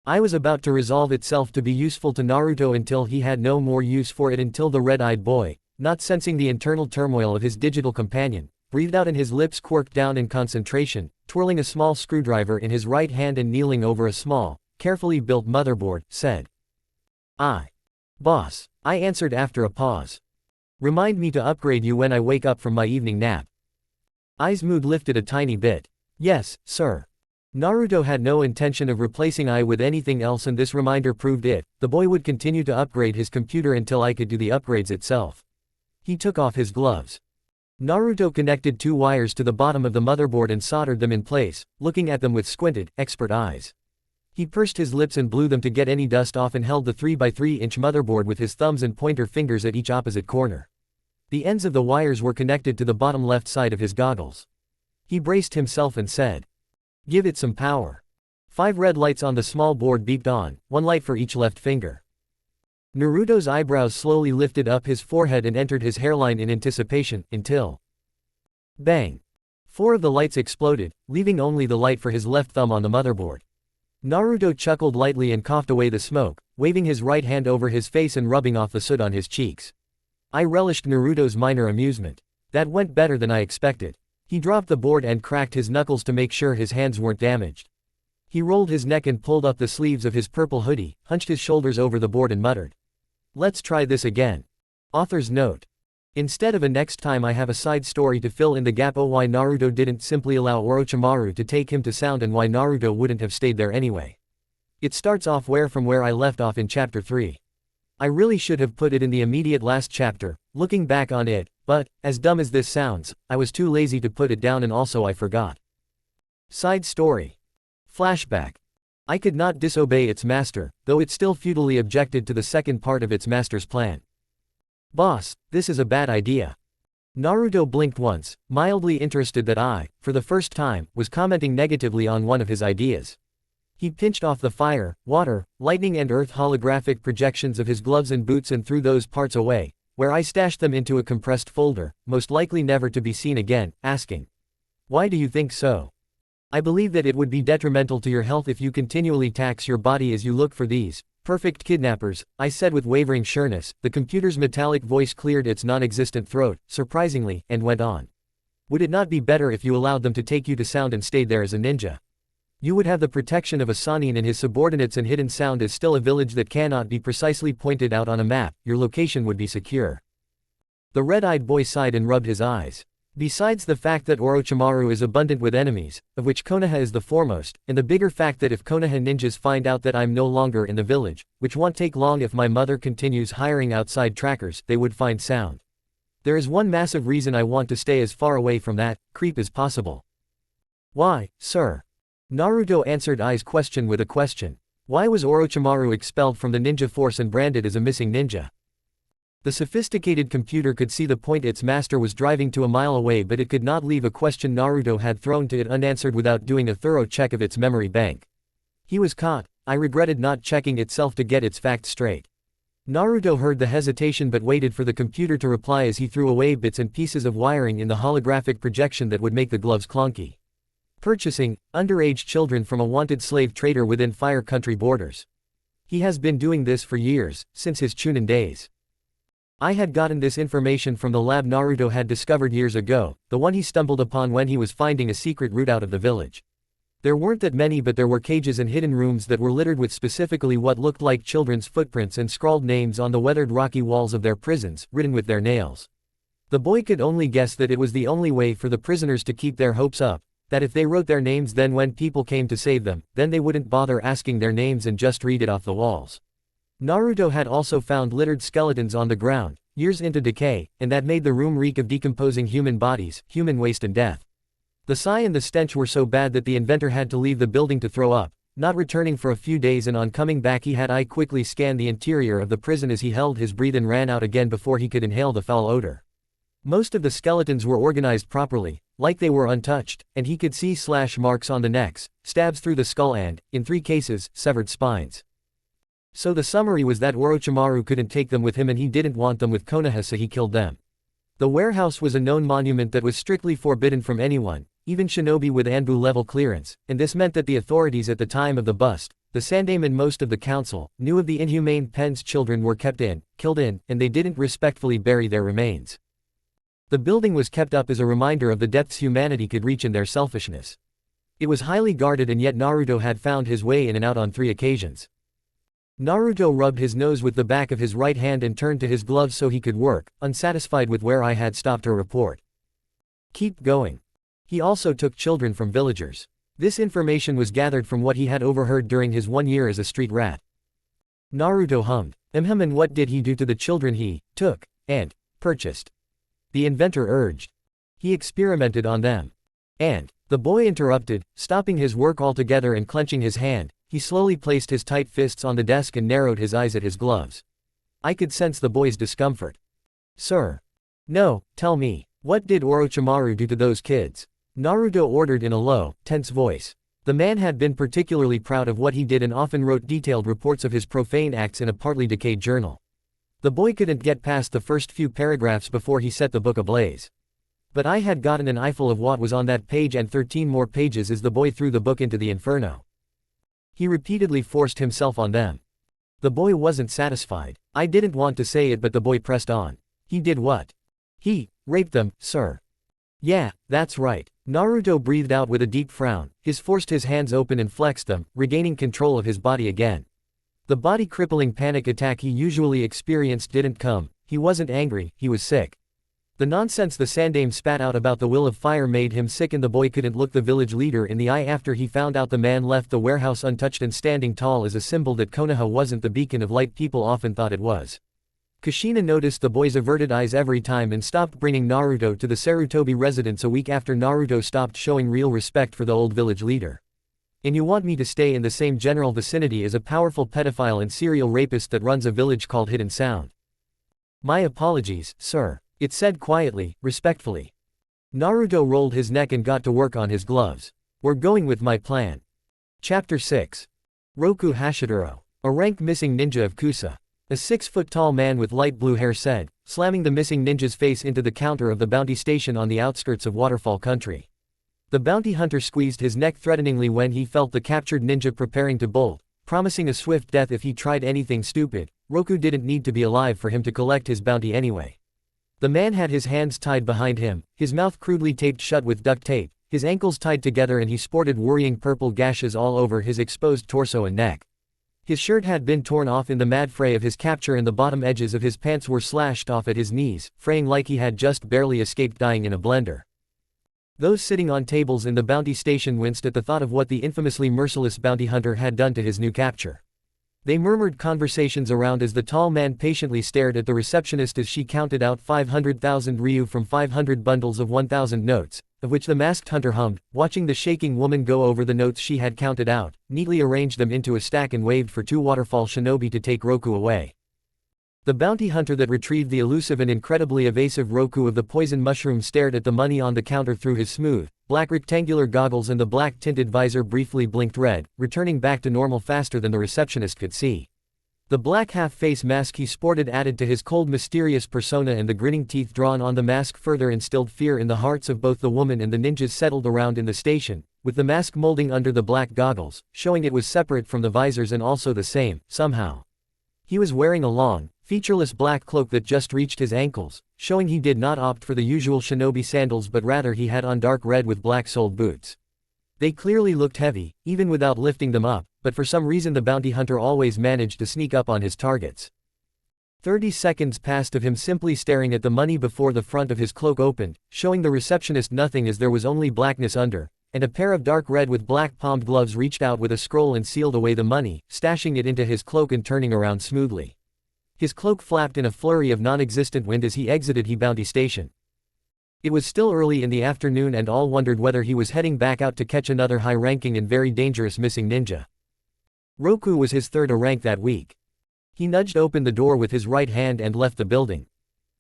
I was about to resolve itself to be useful to Naruto until he had no more use for it, until the red-eyed boy, not sensing the internal turmoil of his digital companion, breathed out and his lips quirked down in concentration, twirling a small screwdriver in his right hand and kneeling over a small, carefully built motherboard, said, Boss," I answered after a pause. "Remind me to upgrade you when I wake up from my evening nap." Ai's mood lifted a tiny bit. "Yes, sir." Naruto had no intention of replacing Ai with anything else, and this reminder proved it. The boy would continue to upgrade his computer until I could do the upgrades itself. He took off his gloves. Naruto connected 2 wires to the bottom of the motherboard and soldered them in place, looking at them with squinted, expert eyes. He pursed his lips and blew them to get any dust off and held the 3x3-inch motherboard with his thumbs and pointer fingers at each opposite corner. The ends of the wires were connected to the bottom left side of his goggles. He braced himself and said, "Give it some power." 5 red lights on the small board beeped on, 1 light for each left finger. Naruto's eyebrows slowly lifted up his forehead and entered his hairline in anticipation, until bang! 4 of the lights exploded, leaving only the light for his left thumb on the motherboard. Naruto chuckled lightly and coughed away the smoke, waving his right hand over his face and rubbing off the soot on his cheeks. I relished Naruto's minor amusement. That went better than I expected. He dropped the board and cracked his knuckles to make sure his hands weren't damaged. He rolled his neck and pulled up the sleeves of his purple hoodie, hunched his shoulders over the board and muttered, "Let's try this again." Author's note. Instead of a next time I have a side story to fill in the gap of why Naruto didn't simply allow Orochimaru to take him to sound and why Naruto wouldn't have stayed there anyway. It starts off from where I left off in chapter 3. I really should have put it in the immediate last chapter, looking back on it, but, as dumb as this sounds, I was too lazy to put it down and also I forgot. Side story. Flashback. I could not disobey its master, though it still futilely objected to the second part of its master's plan. "Boss, this is a bad idea." Naruto blinked once, mildly interested that I, for the first time, was commenting negatively on one of his ideas. He pinched off the fire, water, lightning and earth holographic projections of his gloves and boots and threw those parts away, where I stashed them into a compressed folder, most likely never to be seen again, asking, "Why do you think so?" "I believe that it would be detrimental to your health if you continually tax your body as you look for these perfect kidnappers," I said with wavering sureness. The computer's metallic voice cleared its non-existent throat, surprisingly, and went on. "Would it not be better if you allowed them to take you to sound and stayed there as a ninja? You would have the protection of a Sannin and his subordinates, and hidden sound is still a village that cannot be precisely pointed out on a map. Your location would be secure." The red-eyed boy sighed and rubbed his eyes. Besides the fact that Orochimaru is abundant with enemies, of which Konoha is the foremost, and the bigger fact that if Konoha ninjas find out that I'm no longer in the village, which won't take long if my mother continues hiring outside trackers, they would find sound. There is one massive reason I want to stay as far away from that creep as possible. "Why, sir?" Naruto answered Ai's question with a question. Why was Orochimaru expelled from the ninja force and branded as a missing ninja? The sophisticated computer could see the point its master was driving to a mile away, but it could not leave a question Naruto had thrown to it unanswered without doing a thorough check of its memory bank. He was caught. I regretted not checking itself to get its facts straight. Naruto heard the hesitation but waited for the computer to reply as he threw away bits and pieces of wiring in the holographic projection that would make the gloves clunky. Purchasing underage children from a wanted slave trader within Fire Country borders. He has been doing this for years, since his Chunin days. I had gotten this information from the lab Naruto had discovered years ago, the one he stumbled upon when he was finding a secret route out of the village. There weren't that many, but there were cages and hidden rooms that were littered with specifically what looked like children's footprints and scrawled names on the weathered rocky walls of their prisons, written with their nails. The boy could only guess that it was the only way for the prisoners to keep their hopes up, that if they wrote their names, then when people came to save them, then they wouldn't bother asking their names and just read it off the walls. Naruto had also found littered skeletons on the ground, years into decay, and that made the room reek of decomposing human bodies, human waste and death. The sigh and the stench were so bad that the inventor had to leave the building to throw up, not returning for a few days, and on coming back he had quickly scan the interior of the prison as he held his breath and ran out again before he could inhale the foul odor. Most of the skeletons were organized properly, like they were untouched, and he could see slash marks on the necks, stabs through the skull and, in 3 cases, severed spines. So the summary was that Orochimaru couldn't take them with him and he didn't want them with Konoha, so he killed them. The warehouse was a known monument that was strictly forbidden from anyone, even shinobi with Anbu level clearance, and this meant that the authorities at the time of the bust, the Sandaime and most of the council, knew of the inhumane pens children were kept in, killed in, and they didn't respectfully bury their remains. The building was kept up as a reminder of the depths humanity could reach in their selfishness. It was highly guarded, and yet Naruto had found his way in and out on 3 occasions. Naruto rubbed his nose with the back of his right hand and turned to his gloves so he could work, unsatisfied with where I had stopped to report. Keep going. He also took children from villagers. This information was gathered from what he had overheard during his 1 year as a street rat. Naruto hummed. And what did he do to the children he took and purchased? The inventor urged. He experimented on them. And, the boy interrupted, stopping his work altogether and clenching his hand, he slowly placed his tight fists on the desk and narrowed his eyes at his gloves. I could sense the boy's discomfort. Sir. No, tell me, what did Orochimaru do to those kids? Naruto ordered in a low, tense voice. The man had been particularly proud of what he did and often wrote detailed reports of his profane acts in a partly decayed journal. The boy couldn't get past the first few paragraphs before he set the book ablaze. But I had gotten an eyeful of what was on that page and 13 more pages as the boy threw the book into the inferno. He repeatedly forced himself on them. The boy wasn't satisfied. I didn't want to say it, but the boy pressed on. He did what? He raped them, sir. Yeah, that's right. Naruto breathed out with a deep frown. He forced his hands open and flexed them, regaining control of his body again. The body-crippling panic attack he usually experienced didn't come. He wasn't angry, he was sick. The nonsense the Sandaime spat out about the will of fire made him sick, and the boy couldn't look the village leader in the eye after he found out the man left the warehouse untouched and standing tall as a symbol that Konoha wasn't the beacon of light people often thought it was. Kushina noticed the boy's averted eyes every time and stopped bringing Naruto to the Sarutobi residence a week after Naruto stopped showing real respect for the old village leader. And you want me to stay in the same general vicinity as a powerful pedophile and serial rapist that runs a village called Hidden Sound? My apologies, sir. It said quietly, respectfully. Naruto rolled his neck and got to work on his gloves. We're going with my plan. Chapter 6. Roku Hashidoro. A rank missing ninja of Kusa. A 6-foot-tall man with light blue hair said, slamming the missing ninja's face into the counter of the bounty station on the outskirts of Waterfall Country. The bounty hunter squeezed his neck threateningly when he felt the captured ninja preparing to bolt, promising a swift death if he tried anything stupid. Roku didn't need to be alive for him to collect his bounty anyway. The man had his hands tied behind him, his mouth crudely taped shut with duct tape, his ankles tied together, and he sported worrying purple gashes all over his exposed torso and neck. His shirt had been torn off in the mad fray of his capture, and the bottom edges of his pants were slashed off at his knees, fraying like he had just barely escaped dying in a blender. Those sitting on tables in the bounty station winced at the thought of what the infamously merciless bounty hunter had done to his new capture. They murmured conversations around as the tall man patiently stared at the receptionist as she counted out 500,000 ryu from 500 bundles of 1,000 notes, of which the masked hunter hummed, watching the shaking woman go over the notes she had counted out, neatly arranged them into a stack and waved for 2 waterfall shinobi to take Roku away. The bounty hunter that retrieved the elusive and incredibly evasive Roku of the poison mushroom stared at the money on the counter through his smooth, black rectangular goggles, and the black-tinted visor briefly blinked red, returning back to normal faster than the receptionist could see. The black half-face mask he sported added to his cold, mysterious persona, and the grinning teeth drawn on the mask further instilled fear in the hearts of both the woman and the ninjas settled around in the station, with the mask molding under the black goggles, showing it was separate from the visors and also the same, somehow. He was wearing a long, featureless black cloak that just reached his ankles, showing he did not opt for the usual shinobi sandals, but rather he had on dark red with black-soled boots. They clearly looked heavy, even without lifting them up, but for some reason the bounty hunter always managed to sneak up on his targets. 30 seconds passed of him simply staring at the money before the front of his cloak opened, showing the receptionist nothing as there was only blackness under, and a pair of dark red with black palmed gloves reached out with a scroll and sealed away the money, stashing it into his cloak and turning around smoothly. His cloak flapped in a flurry of non-existent wind as he exited the bounty station. It was still early in the afternoon and all wondered whether he was heading back out to catch another high-ranking and very dangerous missing ninja. Roku was his third rank that week. He nudged open the door with his right hand and left the building.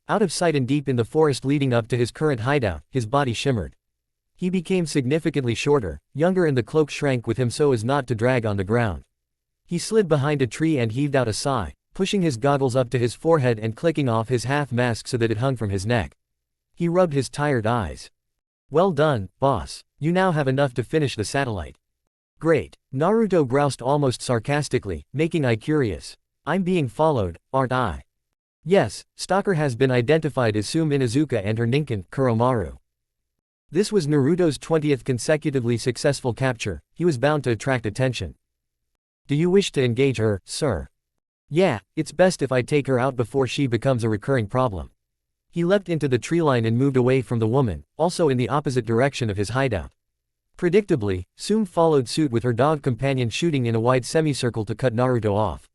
Out of sight and deep in the forest leading up to his current hideout, his body shimmered. He became significantly shorter, younger, and the cloak shrank with him so as not to drag on the ground. He slid behind a tree and heaved out a sigh, pushing his goggles up to his forehead and clicking off his half-mask so that it hung from his neck. He rubbed his tired eyes. Well done, boss. You now have enough to finish the satellite. Great. Naruto groused almost sarcastically, making I curious. I'm being followed, aren't I? Yes, stalker has been identified as Sume Inuzuka and her ninken, Kuromaru. This was Naruto's 20th consecutively successful capture. He was bound to attract attention. Do you wish to engage her, sir? Yeah, it's best if I take her out before she becomes a recurring problem. He leapt into the tree line and moved away from the woman, also in the opposite direction of his hideout. Predictably, Sume followed suit with her dog companion shooting in a wide semicircle to cut Naruto off.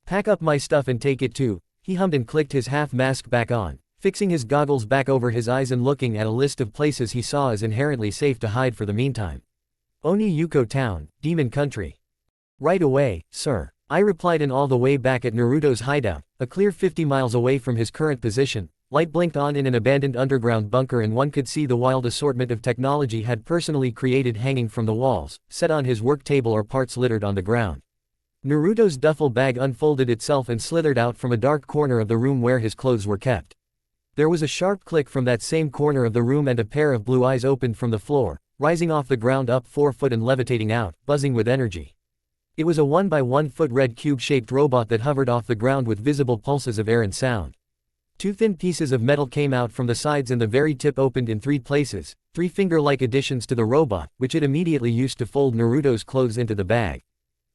Pack up my stuff and take it too, he hummed and clicked his half-mask back on, fixing his goggles back over his eyes and looking at a list of places he saw as inherently safe to hide for the meantime. Oni Yuko Town, Demon Country. Right away, sir. I replied, and all the way back at Naruto's hideout, a clear 50 miles away from his current position, light blinked on in an abandoned underground bunker and one could see the wild assortment of technology had personally created hanging from the walls, set on his work table or parts littered on the ground. Naruto's duffel bag unfolded itself and slithered out from a dark corner of the room where his clothes were kept. There was a sharp click from that same corner of the room and a pair of blue eyes opened from the floor, rising off the ground up 4 foot and levitating out, buzzing with energy. It was a 1 by 1 foot red cube-shaped robot that hovered off the ground with visible pulses of air and sound. 2 thin pieces of metal came out from the sides and the very tip opened in 3 places, 3 finger-like additions to the robot, which it immediately used to fold Naruto's clothes into the bag.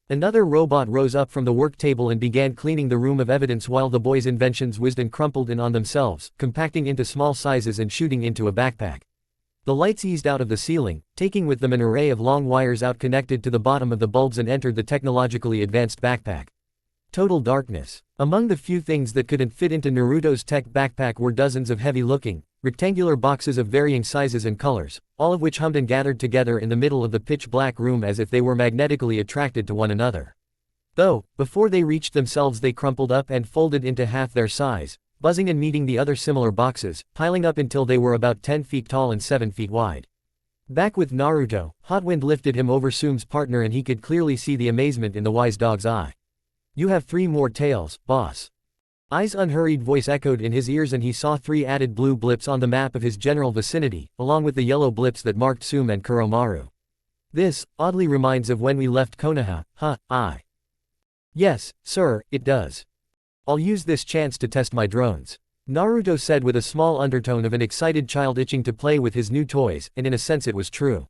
Another robot rose up from the work table and began cleaning the room of evidence while the boy's inventions whizzed and crumpled in on themselves, compacting into small sizes and shooting into a backpack. The lights eased out of the ceiling, taking with them an array of long wires out connected to the bottom of the bulbs and entered the technologically advanced backpack. Total darkness. Among the few things that couldn't fit into Naruto's tech backpack were dozens of heavy-looking, rectangular boxes of varying sizes and colors, all of which hummed and gathered together in the middle of the pitch-black room as if they were magnetically attracted to one another. Though, before they reached themselves they crumpled up and folded into half their size, buzzing and meeting the other similar boxes, piling up until they were about 10 feet tall and 7 feet wide. Back with Naruto, hot wind lifted him over Sume's partner and he could clearly see the amazement in the wise dog's eye. "You have 3 more tails, boss." Ai's unhurried voice echoed in his ears and he saw 3 added blue blips on the map of his general vicinity, along with the yellow blips that marked Sume and Kuromaru. "This, oddly reminds of when we left Konoha, huh, Ai?" "Yes, sir, it does. I'll use this chance to test my drones," Naruto said with a small undertone of an excited child itching to play with his new toys, and in a sense it was true.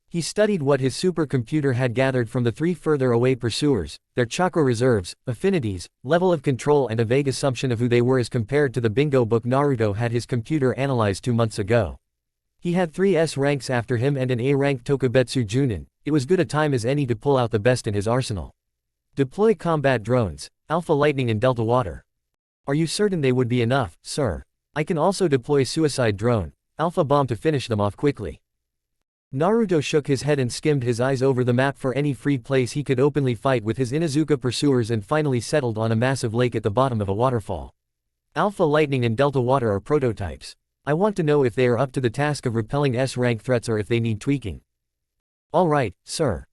He studied what his supercomputer had gathered from the 3 further away pursuers, their chakra reserves, affinities, level of control and a vague assumption of who they were as compared to the bingo book Naruto had his computer analyzed 2 months ago. He had 3 S ranks after him and an A rank Tokubetsu Junin. It was good a time as any to pull out the best in his arsenal. "Deploy combat drones, Alpha Lightning and Delta Water." "Are you certain they would be enough, sir? I can also deploy Suicide Drone, Alpha Bomb to finish them off quickly." Naruto shook his head and skimmed his eyes over the map for any free place he could openly fight with his Inuzuka pursuers and finally settled on a massive lake at the bottom of a waterfall. "Alpha Lightning and Delta Water are prototypes. I want to know if they are up to the task of repelling S-rank threats or if they need tweaking." "All right, sir."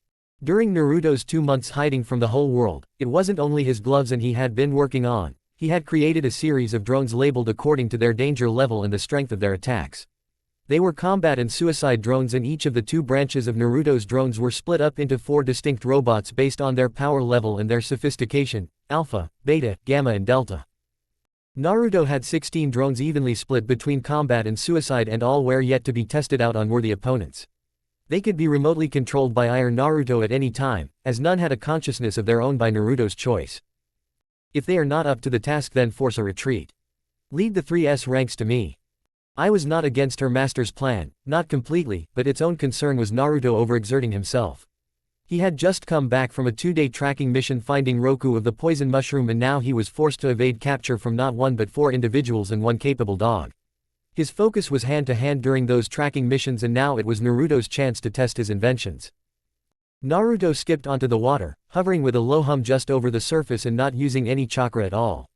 During Naruto's 2 months hiding from the whole world, it wasn't only his gloves and he had been working on. He had created a series of drones labeled according to their danger level and the strength of their attacks. They were combat and suicide drones and each of the 2 branches of Naruto's drones were split up into 4 distinct robots based on their power level and their sophistication, Alpha, Beta, Gamma and Delta. Naruto had 16 drones evenly split between combat and suicide and all were yet to be tested out on worthy opponents. They could be remotely controlled by Ai or Naruto at any time, as none had a consciousness of their own by Naruto's choice. If they are not up to the task then force a retreat. Lead the 3S ranks to me. I was not against her master's plan, not completely, but its own concern was Naruto overexerting himself. He had just come back from a 2-day tracking mission finding Roku of the poison mushroom and now he was forced to evade capture from not 1 but 4 individuals and 1 capable dog. His focus was hand-to-hand during those tracking missions and now it was Naruto's chance to test his inventions. Naruto skipped onto the water, hovering with a low hum just over the surface and not using any chakra at all.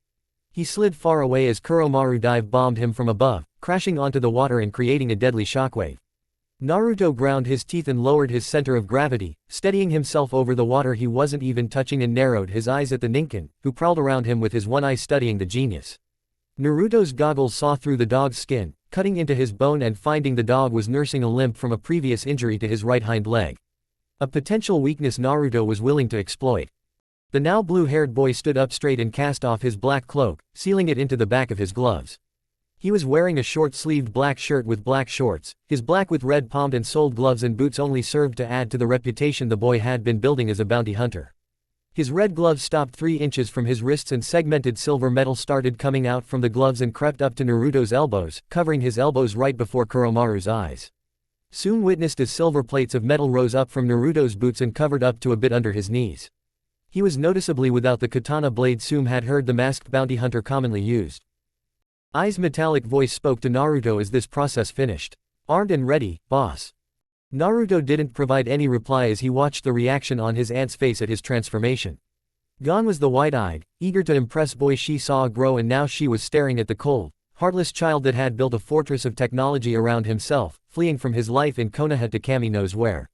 He slid far away as Kuromaru dive-bombed him from above, crashing onto the water and creating a deadly shockwave. Naruto ground his teeth and lowered his center of gravity, steadying himself over the water he wasn't even touching and narrowed his eyes at the Ninken, who prowled around him with his one eye studying the genius. Naruto's goggles saw through the dog's skin, cutting into his bone and finding the dog was nursing a limp from a previous injury to his right hind leg. A potential weakness Naruto was willing to exploit. The now blue-haired boy stood up straight and cast off his black cloak, sealing it into the back of his gloves. He was wearing a short-sleeved black shirt with black shorts, his black with red palmed and soled gloves and boots only served to add to the reputation the boy had been building as a bounty hunter. His red gloves stopped 3 inches from his wrists and segmented silver metal started coming out from the gloves and crept up to Naruto's elbows, covering his elbows right before Kuromaru's eyes. Soon witnessed as silver plates of metal rose up from Naruto's boots and covered up to a bit under his knees. He was noticeably without the katana blade Sume had heard the masked bounty hunter commonly used. Ai's metallic voice spoke to Naruto as this process finished. "Armed and ready, boss." Naruto didn't provide any reply as he watched the reaction on his aunt's face at his transformation. Gone was the wide-eyed, eager to impress boy she saw grow and now she was staring at the cold, heartless child that had built a fortress of technology around himself, fleeing from his life in Konoha to Kami knows where.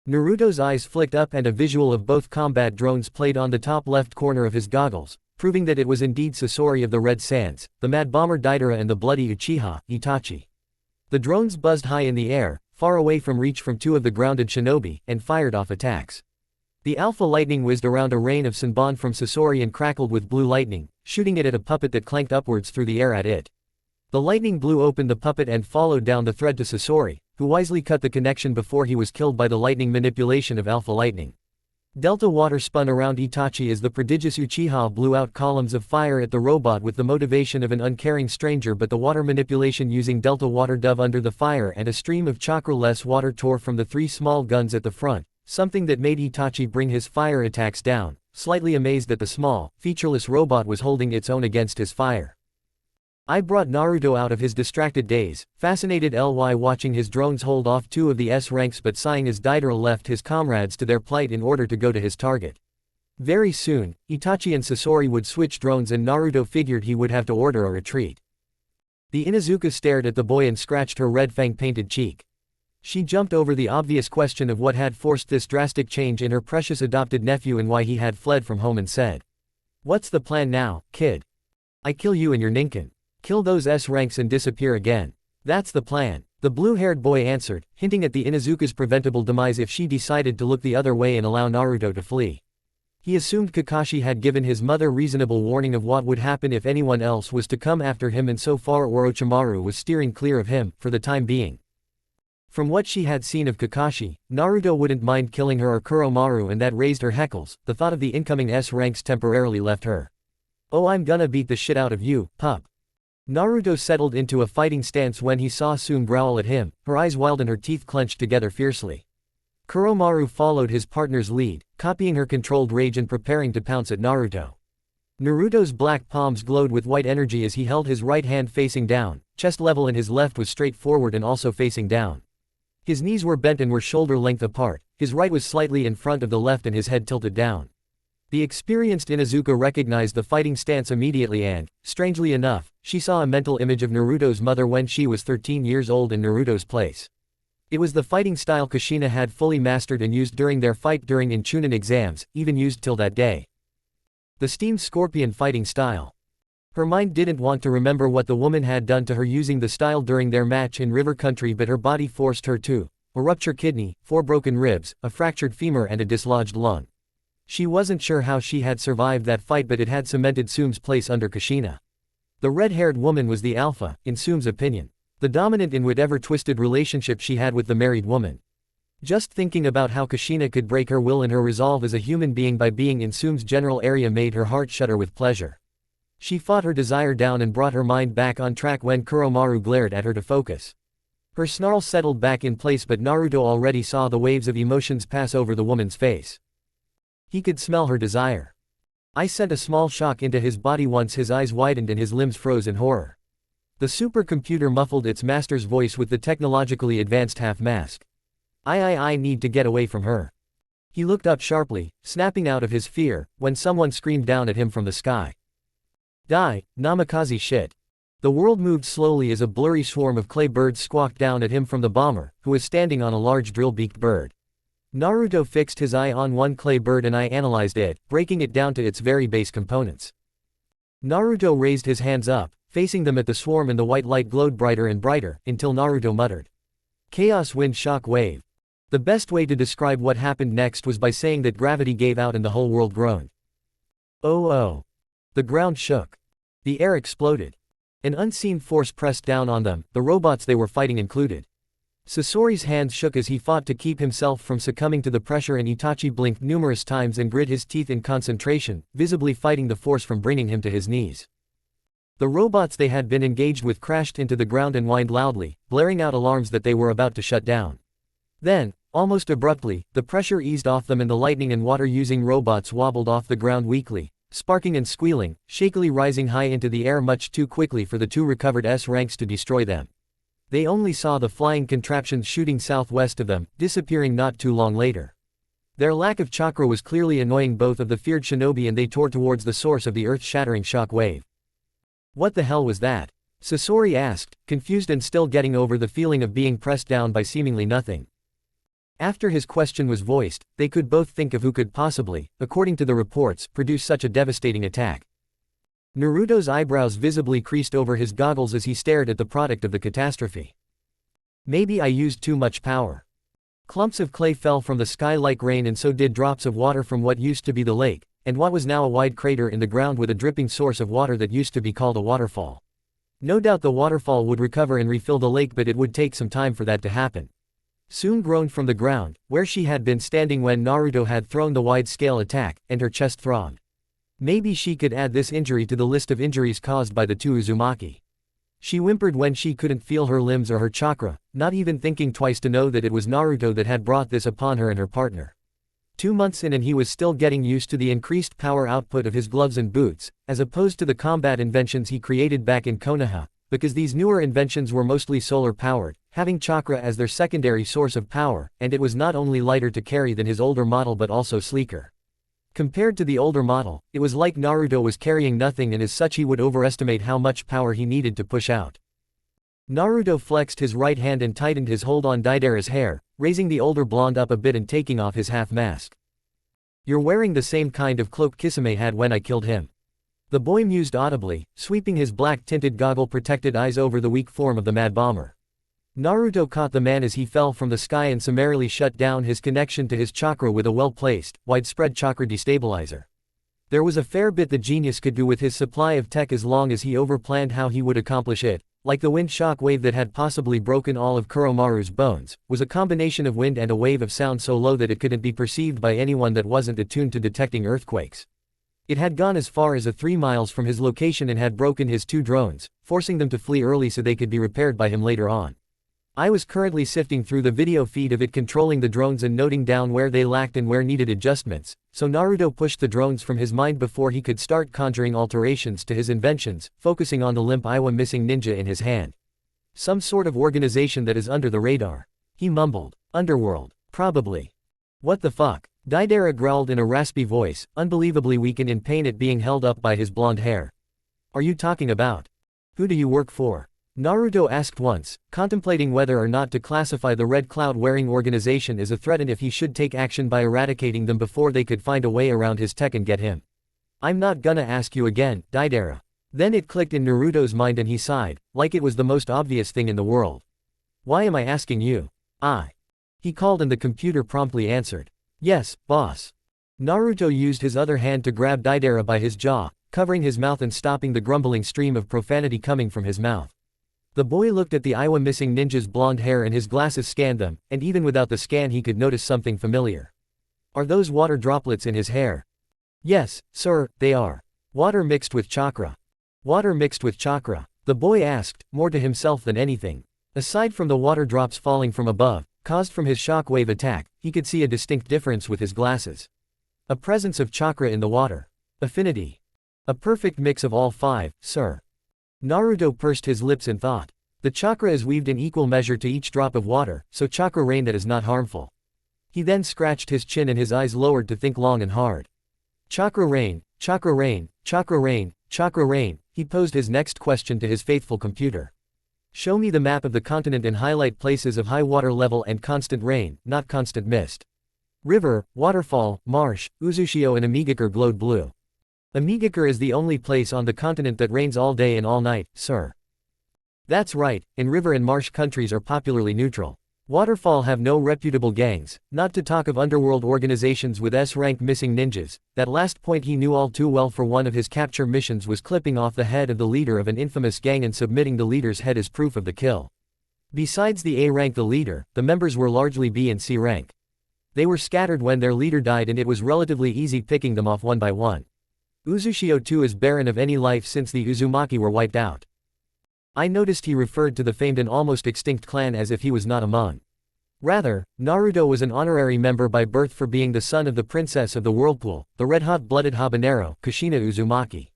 Naruto's eyes flicked up and a visual of both combat drones played on the top left corner of his goggles, proving that it was indeed Sasori of the Red Sands, the Mad Bomber Deidara and the bloody Uchiha, Itachi. The drones buzzed high in the air, far away from reach from two of the grounded shinobi, and fired off attacks. The alpha lightning whizzed around a rain of Senbon from Sasori and crackled with blue lightning, shooting it at a puppet that clanked upwards through the air at it. The lightning blew open the puppet and followed down the thread to Sasori, who wisely cut the connection before he was killed by the lightning manipulation of alpha lightning. Delta water spun around Itachi as the prodigious Uchiha blew out columns of fire at the robot with the motivation of an uncaring stranger, but the water manipulation using Delta water dove under the fire and a stream of chakra-less water tore from the three small guns at the front, something that made Itachi bring his fire attacks down, slightly amazed that the small, featureless robot was holding its own against his fire. I brought Naruto out of his distracted daze, fascinated watching his drones hold off two of the S ranks but sighing as Deidara left his comrades to their plight in order to go to his target. Very soon, Itachi and Sasori would switch drones and Naruto figured he would have to order a retreat. The Inuzuka stared at the boy and scratched her red fang-painted cheek. She jumped over the obvious question of what had forced this drastic change in her precious adopted nephew and why he had fled from home and said, "What's the plan now, kid? I kill you and your ninkin. Kill those S ranks and disappear again. That's the plan," the blue-haired boy answered, hinting at the Inuzuka's preventable demise if she decided to look the other way and allow Naruto to flee. He assumed Kakashi had given his mother reasonable warning of what would happen if anyone else was to come after him, and so far Orochimaru was steering clear of him, for the time being. From what she had seen of Kakashi, Naruto wouldn't mind killing her or Kuromaru, and that raised her heckles. The thought of the incoming S ranks temporarily left her. "Oh, I'm gonna beat the shit out of you, pup." Naruto settled into a fighting stance when he saw Tsume growl at him, her eyes wild and her teeth clenched together fiercely. Kuromaru followed his partner's lead, copying her controlled rage and preparing to pounce at Naruto. Naruto's black palms glowed with white energy as he held his right hand facing down, chest level, and his left was straight forward and also facing down. His knees were bent and were shoulder-length apart, his right was slightly in front of the left and his head tilted down. The experienced Inuzuka recognized the fighting stance immediately and, strangely enough, she saw a mental image of Naruto's mother when she was 13 years old in Naruto's place. It was the fighting style Kushina had fully mastered and used during their fight during Inchunin exams, even used till that day. The steamed scorpion fighting style. Her mind didn't want to remember what the woman had done to her using the style during their match in River Country, but her body forced her to. A ruptured kidney, 4 broken ribs, a fractured femur and a dislodged lung. She wasn't sure how she had survived that fight, but it had cemented Tsume's place under Kushina. The red-haired woman was the alpha, in Tsume's opinion. The dominant in whatever twisted relationship she had with the married woman. Just thinking about how Kushina could break her will and her resolve as a human being by being in Tsume's general area made her heart shudder with pleasure. She fought her desire down and brought her mind back on track when Kuromaru glared at her to focus. Her snarl settled back in place, but Naruto already saw the waves of emotions pass over the woman's face. He could smell her desire. I sent a small shock into his body once his eyes widened and his limbs froze in horror. The supercomputer muffled its master's voice with the technologically advanced half-mask. I need to get away from her." He looked up sharply, snapping out of his fear, when someone screamed down at him from the sky. "Die, namikaze shit." The world moved slowly as a blurry swarm of clay birds squawked down at him from the bomber, who was standing on a large drill-beaked bird. Naruto fixed his eye on one clay bird and I analyzed it, breaking it down to its very base components. Naruto raised his hands up, facing them at the swarm, and the white light glowed brighter and brighter, until Naruto muttered, "Chaos wind shock wave." The best way to describe what happened next was by saying that gravity gave out and the whole world groaned. Oh. The ground shook. The air exploded. An unseen force pressed down on them, the robots they were fighting included. Sasori's hands shook as he fought to keep himself from succumbing to the pressure, and Itachi blinked numerous times and grit his teeth in concentration, visibly fighting the force from bringing him to his knees. The robots they had been engaged with crashed into the ground and whined loudly, blaring out alarms that they were about to shut down. Then, almost abruptly, the pressure eased off them and the lightning and water-using robots wobbled off the ground weakly, sparking and squealing, shakily rising high into the air much too quickly for the two recovered S ranks to destroy them. They only saw the flying contraptions shooting southwest of them, disappearing not too long later. Their lack of chakra was clearly annoying both of the feared shinobi, and they tore towards the source of the earth-shattering shock wave. What the hell was that? Sasori asked, confused and still getting over the feeling of being pressed down by seemingly nothing. After his question was voiced, they could both think of who could possibly, according to the reports, produce such a devastating attack. Naruto's eyebrows visibly creased over his goggles as he stared at the product of the catastrophe. Maybe I used too much power. Clumps of clay fell from the sky like rain, and so did drops of water from what used to be the lake, and what was now a wide crater in the ground with a dripping source of water that used to be called a waterfall. No doubt the waterfall would recover and refill the lake, but it would take some time for that to happen. Soon groaned from the ground, where she had been standing when Naruto had thrown the wide-scale attack, and her chest throbbed. Maybe she could add this injury to the list of injuries caused by the two Uzumaki. She whimpered when she couldn't feel her limbs or her chakra, not even thinking twice to know that it was Naruto that had brought this upon her and her partner. 2 months in and he was still getting used to the increased power output of his gloves and boots, as opposed to the combat inventions he created back in Konoha, because these newer inventions were mostly solar-powered, having chakra as their secondary source of power, and it was not only lighter to carry than his older model but also sleeker. Compared to the older model, it was like Naruto was carrying nothing, and as such he would overestimate how much power he needed to push out. Naruto flexed his right hand and tightened his hold on Deidara's hair, raising the older blonde up a bit and taking off his half-mask. "You're wearing the same kind of cloak Kisame had when I killed him." The boy mused audibly, sweeping his black-tinted goggle-protected eyes over the weak form of the mad bomber. Naruto caught the man as he fell from the sky and summarily shut down his connection to his chakra with a well-placed, widespread chakra destabilizer. There was a fair bit the genius could do with his supply of tech as long as he overplanned how he would accomplish it. Like the wind shock wave that had possibly broken all of Kuromaru's bones, was a combination of wind and a wave of sound so low that it couldn't be perceived by anyone that wasn't attuned to detecting earthquakes. It had gone as far as 3 miles from his location and had broken his 2 drones, forcing them to flee early so they could be repaired by him later on. I was currently sifting through the video feed of it controlling the drones and noting down where they lacked and where needed adjustments, so Naruto pushed the drones from his mind before he could start conjuring alterations to his inventions, focusing on the limp Iwa missing ninja in his hand. Some sort of organization that is under the radar. He mumbled. Underworld. Probably. What the fuck? Deidara growled in a raspy voice, unbelievably weak and in pain at being held up by his blonde hair. Are you talking about? Who do you work for? Naruto asked once, contemplating whether or not to classify the Red Cloud-wearing organization as a threat and if he should take action by eradicating them before they could find a way around his tech and get him. I'm not gonna ask you again, Deidara. Then it clicked in Naruto's mind and he sighed, like it was the most obvious thing in the world. Why am I asking you? He called and the computer promptly answered. Yes, boss. Naruto used his other hand to grab Deidara by his jaw, covering his mouth and stopping the grumbling stream of profanity coming from his mouth. The boy looked at the Iwa missing ninja's blonde hair and his glasses scanned them, and even without the scan he could notice something familiar. Are those water droplets in his hair? Yes, sir, they are. Water mixed with chakra. Water mixed with chakra. The boy asked, more to himself than anything. Aside from the water drops falling from above, caused from his shockwave attack, he could see a distinct difference with his glasses. A presence of chakra in the water. Affinity. A perfect mix of all 5, sir. Naruto pursed his lips in thought. The chakra is weaved in equal measure to each drop of water, so chakra rain that is not harmful. He then scratched his chin and his eyes lowered to think long and hard. Chakra rain, chakra rain, chakra rain, chakra rain. He posed his next question to his faithful computer. Show me the map of the continent and highlight places of high water level and constant rain, not constant mist. River, waterfall, marsh, Uzushio and Amigakure glowed blue. Amigakure is the only place on the continent that rains all day and all night, sir. That's right, and river and marsh countries are popularly neutral. Waterfall have no reputable gangs, not to talk of underworld organizations with S-rank missing ninjas. That last point he knew all too well, for one of his capture missions was clipping off the head of the leader of an infamous gang and submitting the leader's head as proof of the kill. Besides the A rank the leader, the members were largely B and C rank. They were scattered when their leader died and it was relatively easy picking them off one by one. Uzushio too is barren of any life since the Uzumaki were wiped out. I noticed he referred to the famed and almost extinct clan as if he was not among. Rather, Naruto was an honorary member by birth for being the son of the princess of the Whirlpool, the red-hot-blooded habanero, Kushina Uzumaki.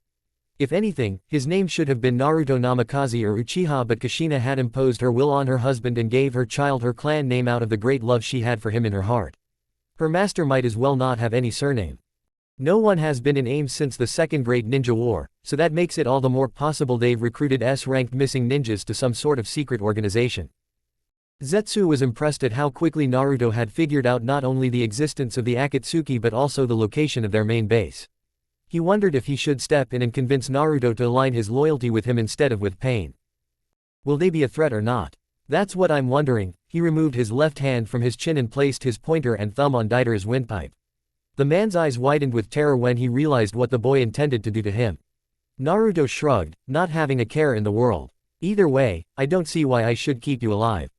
If anything, his name should have been Naruto Namikaze or Uchiha, but Kushina had imposed her will on her husband and gave her child her clan name out of the great love she had for him in her heart. Her master might as well not have any surname. No one has been in AIM since the Second Great Ninja War, so that makes it all the more possible they've recruited S-ranked missing ninjas to some sort of secret organization. Zetsu was impressed at how quickly Naruto had figured out not only the existence of the Akatsuki but also the location of their main base. He wondered if he should step in and convince Naruto to align his loyalty with him instead of with Pain. Will they be a threat or not? That's what I'm wondering. He removed his left hand from his chin and placed his pointer and thumb on Daidora's windpipe. The man's eyes widened with terror when he realized what the boy intended to do to him. Naruto shrugged, not having a care in the world. Either way, I don't see why I should keep you alive.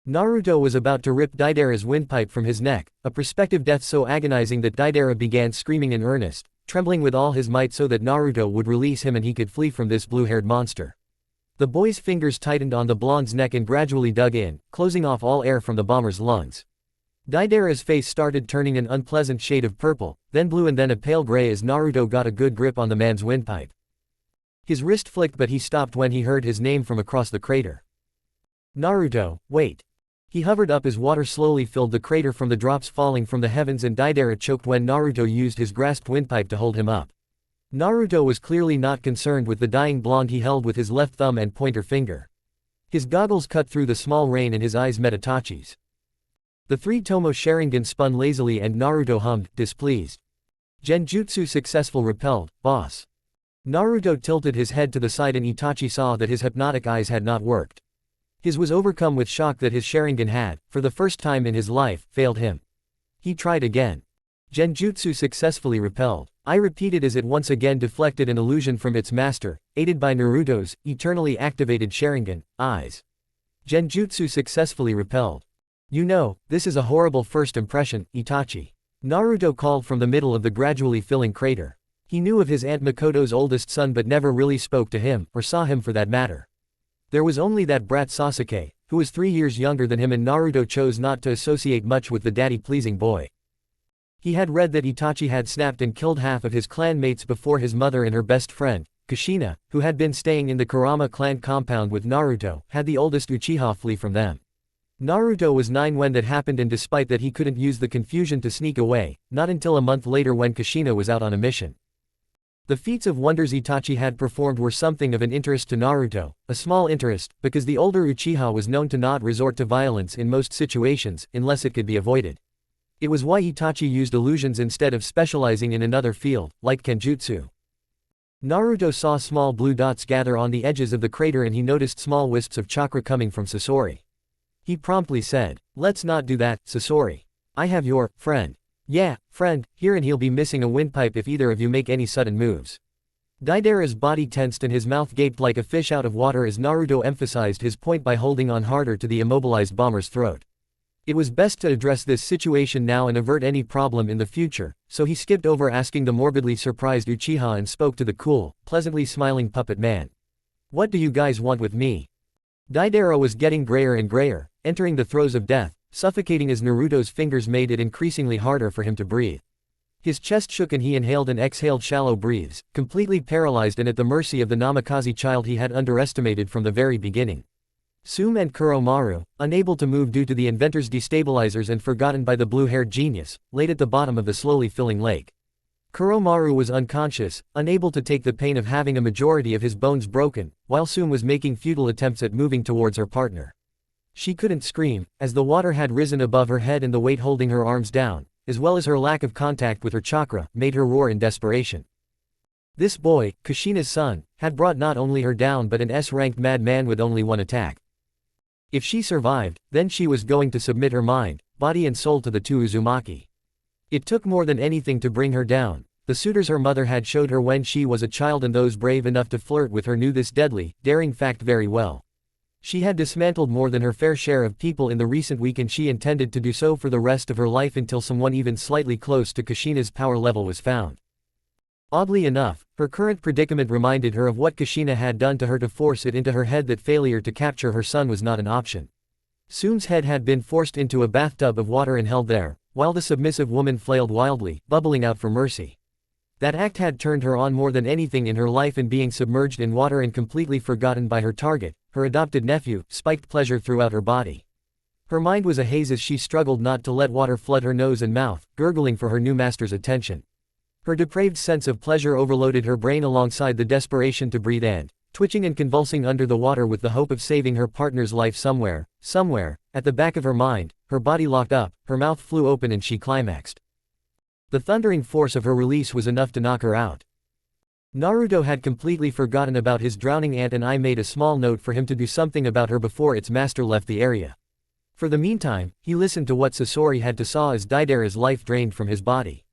Naruto was about to rip Daidora's windpipe from his neck, a prospective death so agonizing that Daidora began screaming in earnest, trembling with all his might so that Naruto would release him and he could flee from this blue-haired monster. The boy's fingers tightened on the blonde's neck and gradually dug in, closing off all air from the bomber's lungs. Daidora's face started turning an unpleasant shade of purple, then blue and then a pale gray as Naruto got a good grip on the man's windpipe. His wrist flicked but he stopped when he heard his name from across the crater. Naruto, wait. He hovered up as water slowly filled the crater from the drops falling from the heavens and Daidora choked when Naruto used his grasped windpipe to hold him up. Naruto was clearly not concerned with the dying blonde he held with his left thumb and pointer finger. His goggles cut through the small rain and his eyes met Itachi's. The three-tomo Sharingan spun lazily and Naruto hummed, displeased. Genjutsu successful repelled, boss. Naruto tilted his head to the side and Itachi saw that his hypnotic eyes had not worked. His was overcome with shock that his Sharingan had, for the first time in his life, failed him. He tried again. Genjutsu successfully repelled. I repeated as it once again deflected an illusion from its master, aided by Naruto's eternally activated Sharingan eyes. Genjutsu successfully repelled. You know, this is a horrible first impression, Itachi. Naruto called from the middle of the gradually filling crater. He knew of his Aunt Makoto's oldest son but never really spoke to him, or saw him for that matter. There was only that brat Sasuke, who was 3 years younger than him and Naruto chose not to associate much with the daddy-pleasing boy. He had read that Itachi had snapped and killed half of his clan mates before his mother and her best friend, Kushina, who had been staying in the Kurama clan compound with Naruto, had the oldest Uchiha flee from them. Naruto was 9 when that happened and despite that he couldn't use the confusion to sneak away, not until a month later when Kushina was out on a mission. The feats of wonders Itachi had performed were something of an interest to Naruto, a small interest, because the older Uchiha was known to not resort to violence in most situations, unless it could be avoided. It was why Itachi used illusions instead of specializing in another field, like Kenjutsu. Naruto saw small blue dots gather on the edges of the crater and he noticed small wisps of chakra coming from Sasori. He promptly said, "Let's not do that, Sasori. I have your friend. Yeah, friend, here and he'll be missing a windpipe if either of you make any sudden moves." Daidora's body tensed and his mouth gaped like a fish out of water as Naruto emphasized his point by holding on harder to the immobilized bomber's throat. It was best to address this situation now and avert any problem in the future, so he skipped over asking the morbidly surprised Uchiha and spoke to the cool, pleasantly smiling puppet man. "What do you guys want with me?" Daidora was getting grayer and grayer, entering the throes of death, suffocating as Naruto's fingers made it increasingly harder for him to breathe. His chest shook and he inhaled and exhaled shallow breaths, completely paralyzed and at the mercy of the Namikaze child he had underestimated from the very beginning. Sume and Kuromaru, unable to move due to the inventor's destabilizers and forgotten by the blue-haired genius, laid at the bottom of the slowly filling lake. Kuromaru was unconscious, unable to take the pain of having a majority of his bones broken, while Sume was making futile attempts at moving towards her partner. She couldn't scream, as the water had risen above her head and the weight holding her arms down, as well as her lack of contact with her chakra, made her roar in desperation. This boy, Kushina's son, had brought not only her down but an S-ranked madman with only one attack. If she survived, then she was going to submit her mind, body and soul to the two Uzumaki. It took more than anything to bring her down. The suitors her mother had showed her when she was a child and those brave enough to flirt with her knew this deadly, daring fact very well. She had dismantled more than her fair share of people in the recent week and she intended to do so for the rest of her life until someone even slightly close to Kushina's power level was found. Oddly enough, her current predicament reminded her of what Kushina had done to her to force it into her head that failure to capture her son was not an option. Sume's head had been forced into a bathtub of water and held there, while the submissive woman flailed wildly, bubbling out for mercy. That act had turned her on more than anything in her life, and being submerged in water and completely forgotten by her target, her adopted nephew, spiked pleasure throughout her body. Her mind was a haze as she struggled not to let water flood her nose and mouth, gurgling for her new master's attention. Her depraved sense of pleasure overloaded her brain alongside the desperation to breathe and, twitching and convulsing under the water with the hope of saving her partner's life somewhere, at the back of her mind, her body locked up, her mouth flew open and she climaxed. The thundering force of her release was enough to knock her out. Naruto had completely forgotten about his drowning aunt and I made a small note for him to do something about her before its master left the area. For the meantime, he listened to what Sasori had to say as Deidara's life drained from his body.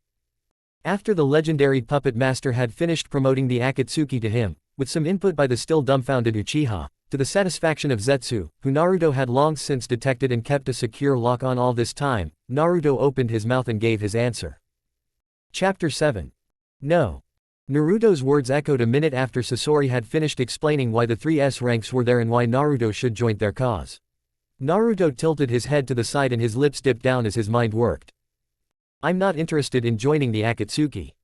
After the legendary puppet master had finished promoting the Akatsuki to him, with some input by the still dumbfounded Uchiha, to the satisfaction of Zetsu, who Naruto had long since detected and kept a secure lock on all this time, Naruto opened his mouth and gave his answer. Chapter 7. No. Naruto's words echoed a minute after Sasori had finished explaining why the 3S ranks were there and why Naruto should join their cause. Naruto tilted his head to the side and his lips dipped down as his mind worked. I'm not interested in joining the Akatsuki.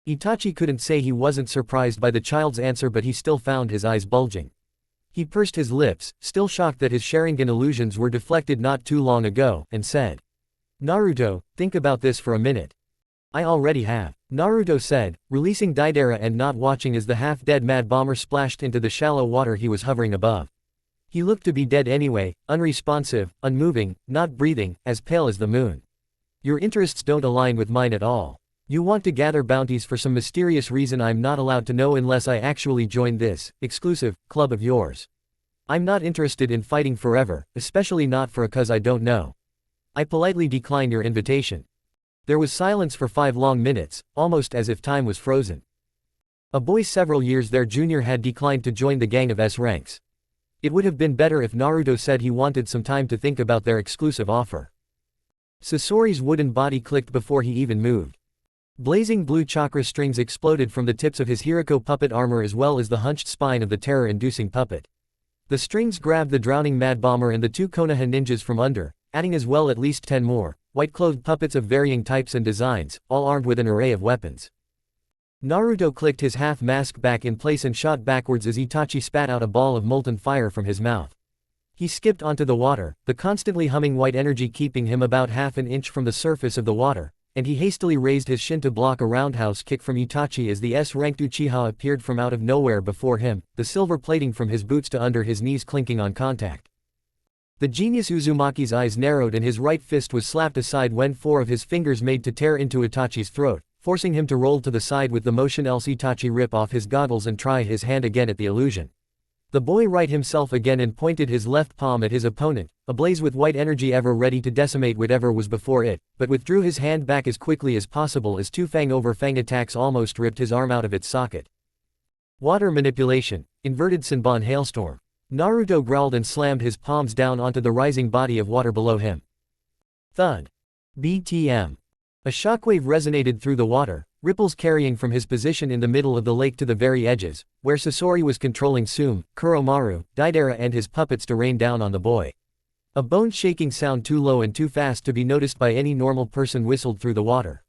Itachi couldn't say he wasn't surprised by the child's answer, but he still found his eyes bulging. He pursed his lips, still shocked that his Sharingan illusions were deflected not too long ago, and said, Naruto, think about this for a minute. I already have. Naruto said, releasing Deidara and not watching as the half-dead Mad Bomber splashed into the shallow water he was hovering above. He looked to be dead anyway, unresponsive, unmoving, not breathing, as pale as the moon. Your interests don't align with mine at all. You want to gather bounties for some mysterious reason I'm not allowed to know unless I actually join this exclusive club of yours. I'm not interested in fighting forever, especially not for a cause I don't know. I politely decline your invitation. There was silence for 5 long minutes, almost as if time was frozen. A boy several years their junior had declined to join the gang of S ranks. It would have been better if Naruto said he wanted some time to think about their exclusive offer. Sasori's wooden body clicked before he even moved. Blazing blue chakra strings exploded from the tips of his Hiriko puppet armor as well as the hunched spine of the terror-inducing puppet. The strings grabbed the drowning Mad Bomber and the 2 Konoha ninjas from under, adding as well at least 10 more, white-clothed puppets of varying types and designs, all armed with an array of weapons. Naruto clicked his half-mask back in place and shot backwards as Itachi spat out a ball of molten fire from his mouth. He skipped onto the water, the constantly humming white energy keeping him about half an inch from the surface of the water, and he hastily raised his shin to block a roundhouse kick from Itachi as the S-ranked Uchiha appeared from out of nowhere before him, the silver plating from his boots to under his knees clinking on contact. The genius Uzumaki's eyes narrowed and his right fist was slapped aside when 4 of his fingers made to tear into Itachi's throat, forcing him to roll to the side with the motion else Itachi rip off his goggles and try his hand again at the illusion. The boy right himself again and pointed his left palm at his opponent, ablaze with white energy ever ready to decimate whatever was before it, but withdrew his hand back as quickly as possible as 2 fang-over-fang attacks almost ripped his arm out of its socket. Water manipulation, inverted Senbon hailstorm. Naruto growled and slammed his palms down onto the rising body of water below him. Thud. BTM. A shockwave resonated through the water, ripples carrying from his position in the middle of the lake to the very edges, where Sasori was controlling Tsume, Kuromaru, Deidara and his puppets to rain down on the boy. A bone-shaking sound too low and too fast to be noticed by any normal person whistled through the water.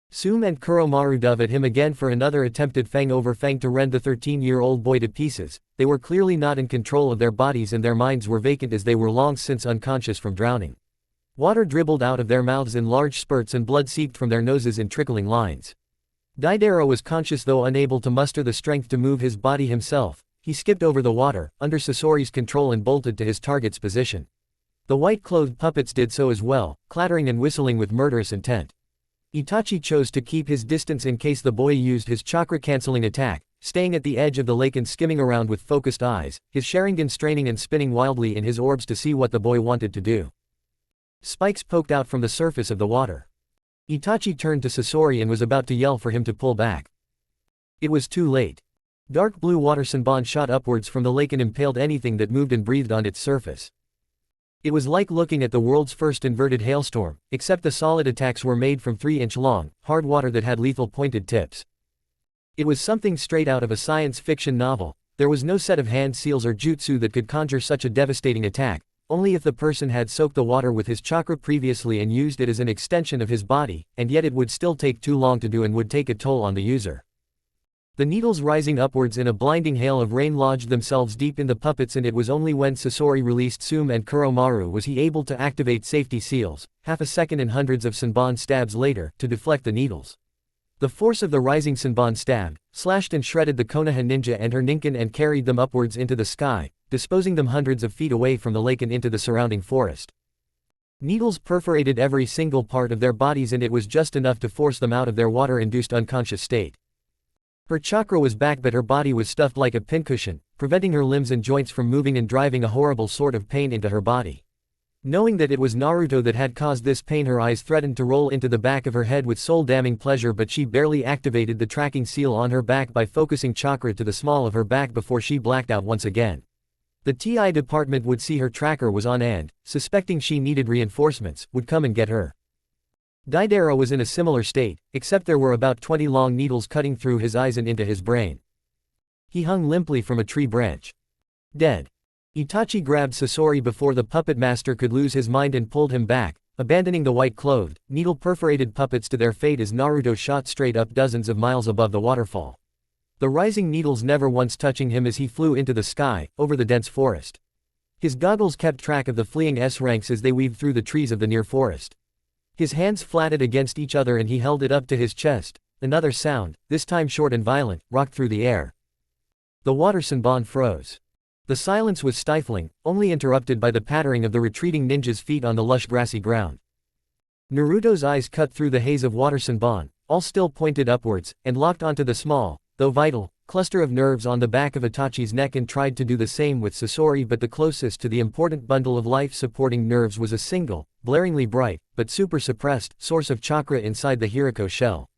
Tsume and Kuromaru dove at him again for another attempted fang-over-fang to rend the 13-year-old boy to pieces. They were clearly not in control of their bodies and their minds were vacant as they were long since unconscious from drowning. Water dribbled out of their mouths in large spurts and blood seeped from their noses in trickling lines. Deidara was conscious though unable to muster the strength to move his body himself. He skipped over the water, under Sasori's control and bolted to his target's position. The white-clothed puppets did so as well, clattering and whistling with murderous intent. Itachi chose to keep his distance in case the boy used his chakra-canceling attack, staying at the edge of the lake and skimming around with focused eyes, his Sharingan straining and spinning wildly in his orbs to see what the boy wanted to do. Spikes poked out from the surface of the water. Itachi turned to Sasori and was about to yell for him to pull back. It was too late. Dark blue water Senbon shot upwards from the lake and impaled anything that moved and breathed on its surface. It was like looking at the world's first inverted hailstorm, except the solid attacks were made from 3-inch-long, hard water that had lethal pointed tips. It was something straight out of a science fiction novel. There was no set of hand seals or jutsu that could conjure such a devastating attack, only if the person had soaked the water with his chakra previously and used it as an extension of his body, and yet it would still take too long to do and would take a toll on the user. The needles rising upwards in a blinding hail of rain lodged themselves deep in the puppets and it was only when Sasori released Tsume and Kuromaru was he able to activate safety seals, half a second and hundreds of Senbon stabs later, to deflect the needles. The force of the rising Senbon stabbed, slashed and shredded the Konoha ninja and her ninkin and carried them upwards into the sky, disposing them hundreds of feet away from the lake and into the surrounding forest. Needles perforated every single part of their bodies and it was just enough to force them out of their water-induced unconscious state. Her chakra was back but her body was stuffed like a pincushion, preventing her limbs and joints from moving and driving a horrible sort of pain into her body. Knowing that it was Naruto that had caused this pain, her eyes threatened to roll into the back of her head with soul-damning pleasure, but she barely activated the tracking seal on her back by focusing chakra to the small of her back before she blacked out once again. The TI department would see her tracker was on and, suspecting she needed reinforcements, would come and get her. Deidara was in a similar state, except there were about 20 long needles cutting through his eyes and into his brain. He hung limply from a tree branch. Dead. Itachi grabbed Sasori before the puppet master could lose his mind and pulled him back, abandoning the white-clothed, needle-perforated puppets to their fate as Naruto shot straight up dozens of miles above the waterfall. The rising needles never once touching him as he flew into the sky, over the dense forest. His goggles kept track of the fleeing S-ranks as they weaved through the trees of the near forest. His hands flatted against each other and he held it up to his chest. Another sound, this time short and violent, rocked through the air. The water Senbon froze. The silence was stifling, only interrupted by the pattering of the retreating ninja's feet on the lush grassy ground. Naruto's eyes cut through the haze of water Senbon, all still pointed upwards, and locked onto the small, though vital, cluster of nerves on the back of Itachi's neck and tried to do the same with Sasori, but the closest to the important bundle of life-supporting nerves was a single, blaringly bright, but super-suppressed, source of chakra inside the Hiriko shell.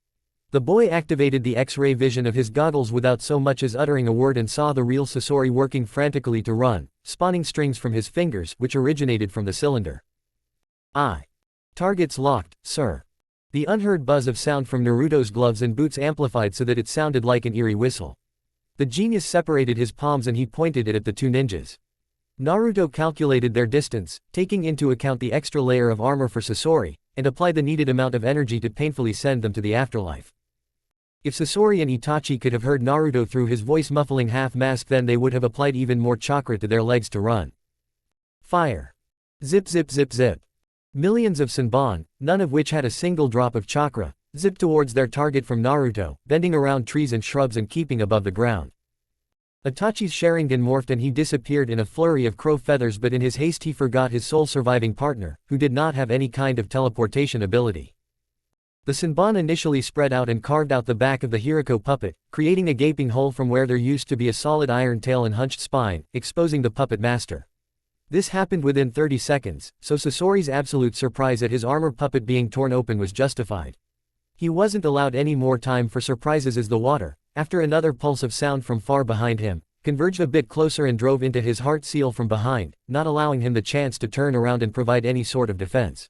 The boy activated the X-ray vision of his goggles without so much as uttering a word and saw the real Sasori working frantically to run, spawning strings from his fingers which originated from the cylinder. Targets locked, sir. The unheard buzz of sound from Naruto's gloves and boots amplified so that it sounded like an eerie whistle. The genius separated his palms and he pointed it at the two ninjas. Naruto calculated their distance, taking into account the extra layer of armor for Sasori, and applied the needed amount of energy to painfully send them to the afterlife. If Sasori and Itachi could have heard Naruto through his voice-muffling half-mask, then they would have applied even more chakra to their legs to run. Fire. Zip zip zip zip. Millions of Senbon, none of which had a single drop of chakra, zipped towards their target from Naruto, bending around trees and shrubs and keeping above the ground. Itachi's Sharingan morphed and he disappeared in a flurry of crow feathers, but in his haste he forgot his sole surviving partner, who did not have any kind of teleportation ability. The Senbon initially spread out and carved out the back of the Hiriko puppet, creating a gaping hole from where there used to be a solid iron tail and hunched spine, exposing the puppet master. This happened within 30 seconds, so Sasori's absolute surprise at his armor puppet being torn open was justified. He wasn't allowed any more time for surprises as the water, after another pulse of sound from far behind him, converged a bit closer and drove into his heart seal from behind, not allowing him the chance to turn around and provide any sort of defense.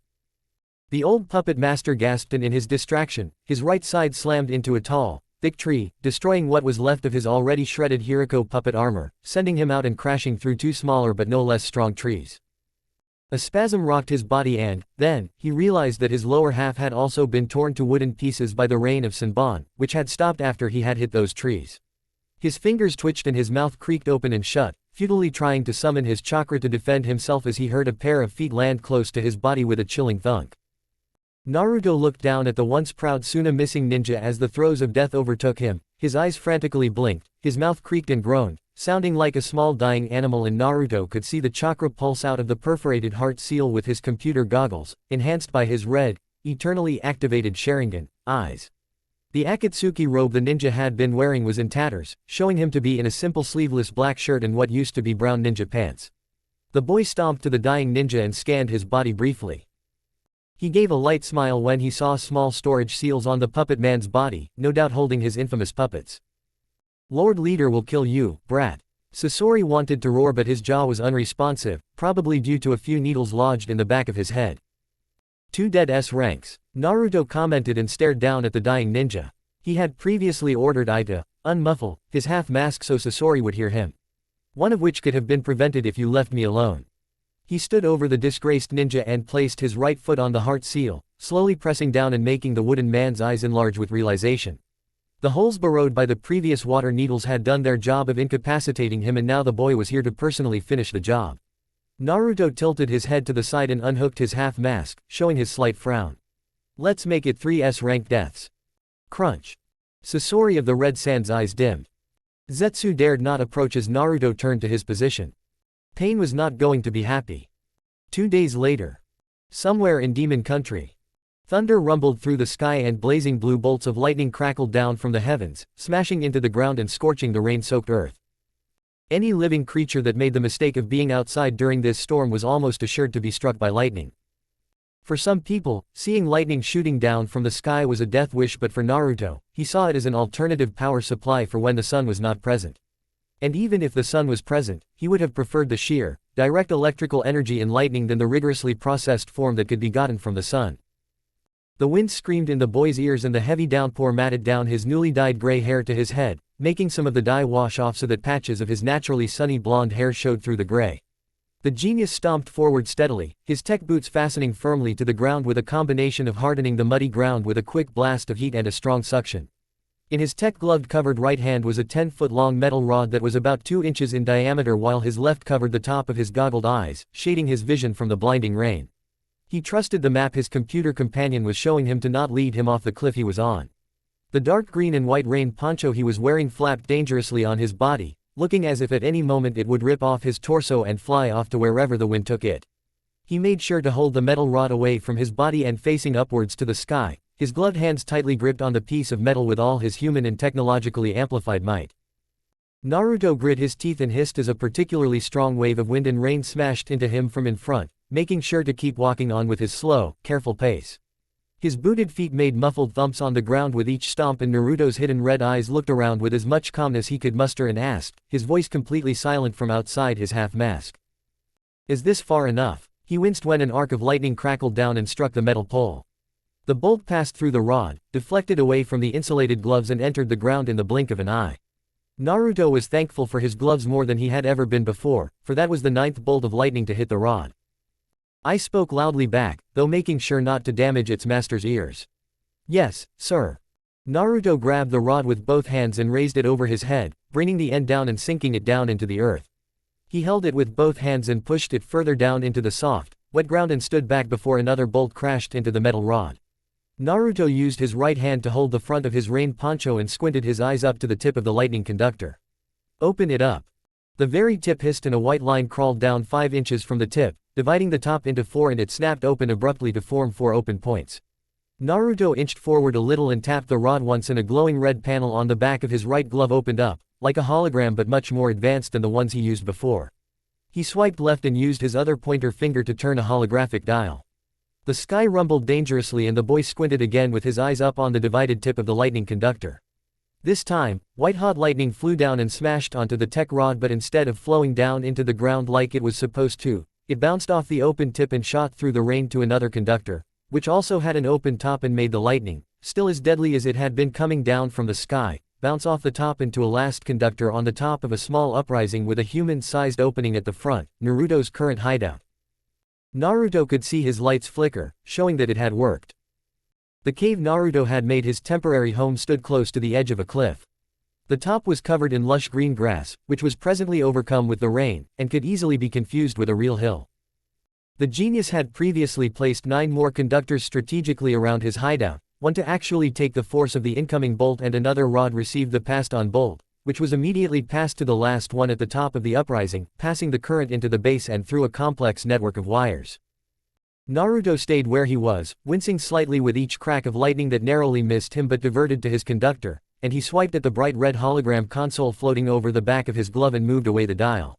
The old puppet master gasped and in his distraction, his right side slammed into a tall, thick tree, destroying what was left of his already shredded Hiriko puppet armor, sending him out and crashing through two smaller but no less strong trees. A spasm rocked his body and, then, he realized that his lower half had also been torn to wooden pieces by the rain of Senbon, which had stopped after he had hit those trees. His fingers twitched and his mouth creaked open and shut, futilely trying to summon his chakra to defend himself as he heard a pair of feet land close to his body with a chilling thunk. Naruto looked down at the once proud Suna missing ninja as the throes of death overtook him, his eyes frantically blinked, his mouth creaked and groaned, sounding like a small dying animal, and Naruto could see the chakra pulse out of the perforated heart seal with his computer goggles, enhanced by his red, eternally activated Sharingan eyes. The Akatsuki robe the ninja had been wearing was in tatters, showing him to be in a simple sleeveless black shirt and what used to be brown ninja pants. The boy stomped to the dying ninja and scanned his body briefly. He gave a light smile when he saw small storage seals on the puppet man's body, no doubt holding his infamous puppets. "Lord Leader will kill you, brat." Sasori wanted to roar but his jaw was unresponsive, probably due to a few needles lodged in the back of his head. "Two dead S-ranks," Naruto commented and stared down at the dying ninja. He had previously ordered Ai to unmuffle his half-mask so Sasori would hear him. "One of which could have been prevented if you left me alone." He stood over the disgraced ninja and placed his right foot on the heart seal, slowly pressing down and making the wooden man's eyes enlarge with realization. The holes burrowed by the previous water needles had done their job of incapacitating him, and now the boy was here to personally finish the job. Naruto tilted his head to the side and unhooked his half-mask, showing his slight frown. "Let's make it 3 S-rank deaths." Crunch. Sasori of the Red Sand's eyes dimmed. Zetsu dared not approach as Naruto turned to his position. Pain was not going to be happy. 2 days later. Somewhere in Demon Country. Thunder rumbled through the sky and blazing blue bolts of lightning crackled down from the heavens, smashing into the ground and scorching the rain-soaked earth. Any living creature that made the mistake of being outside during this storm was almost assured to be struck by lightning. For some people, seeing lightning shooting down from the sky was a death wish, but for Naruto, he saw it as an alternative power supply for when the sun was not present. And even if the sun was present, he would have preferred the sheer, direct electrical energy in lightning than the rigorously processed form that could be gotten from the sun. The wind screamed in the boy's ears and the heavy downpour matted down his newly dyed gray hair to his head, making some of the dye wash off so that patches of his naturally sunny blonde hair showed through the gray. The genius stomped forward steadily, his tech boots fastening firmly to the ground with a combination of hardening the muddy ground with a quick blast of heat and a strong suction. In his tech-gloved covered right hand was a 10-foot-long metal rod that was about 2 inches in diameter, while his left covered the top of his goggled eyes, shading his vision from the blinding rain. He trusted the map his computer companion was showing him to not lead him off the cliff he was on. The dark green and white rain poncho he was wearing flapped dangerously on his body, looking as if at any moment it would rip off his torso and fly off to wherever the wind took it. He made sure to hold the metal rod away from his body and facing upwards to the sky, his gloved hands tightly gripped on the piece of metal with all his human and technologically amplified might. Naruto grit his teeth and hissed as a particularly strong wave of wind and rain smashed into him from in front, making sure to keep walking on with his slow, careful pace. His booted feet made muffled thumps on the ground with each stomp, and Naruto's hidden red eyes looked around with as much calmness he could muster and asked, his voice completely silent from outside his half-mask. "Is this far enough?" He winced when an arc of lightning crackled down and struck the metal pole. The bolt passed through the rod, deflected away from the insulated gloves and entered the ground in the blink of an eye. Naruto was thankful for his gloves more than he had ever been before, for that was the 9th bolt of lightning to hit the rod. I spoke loudly back, though making sure not to damage its master's ears. "Yes, sir." Naruto grabbed the rod with both hands and raised it over his head, bringing the end down and sinking it down into the earth. He held it with both hands and pushed it further down into the soft, wet ground and stood back before another bolt crashed into the metal rod. Naruto used his right hand to hold the front of his rain poncho and squinted his eyes up to the tip of the lightning conductor. "Open it up." The very tip hissed and a white line crawled down 5 inches from the tip, dividing the top into 4, and it snapped open abruptly to form 4 open points. Naruto inched forward a little and tapped the rod once, and a glowing red panel on the back of his right glove opened up, like a hologram but much more advanced than the ones he used before. He swiped left and used his other pointer finger to turn a holographic dial. The sky rumbled dangerously and the boy squinted again with his eyes up on the divided tip of the lightning conductor. This time, white-hot lightning flew down and smashed onto the tech rod, but instead of flowing down into the ground like it was supposed to, it bounced off the open tip and shot through the rain to another conductor, which also had an open top, and made the lightning, still as deadly as it had been coming down from the sky, bounce off the top into a last conductor on the top of a small uprising with a human-sized opening at the front, Naruto's current hideout. Naruto could see his lights flicker, showing that it had worked. The cave Naruto had made his temporary home stood close to the edge of a cliff. The top was covered in lush green grass, which was presently overcome with the rain, and could easily be confused with a real hill. The genius had previously placed 9 more conductors strategically around his hideout, one to actually take the force of the incoming bolt, and another rod received the passed-on bolt, which was immediately passed to the last one at the top of the uprising, passing the current into the base and through a complex network of wires. Naruto stayed where he was, wincing slightly with each crack of lightning that narrowly missed him but diverted to his conductor, and he swiped at the bright red hologram console floating over the back of his glove and moved away the dial.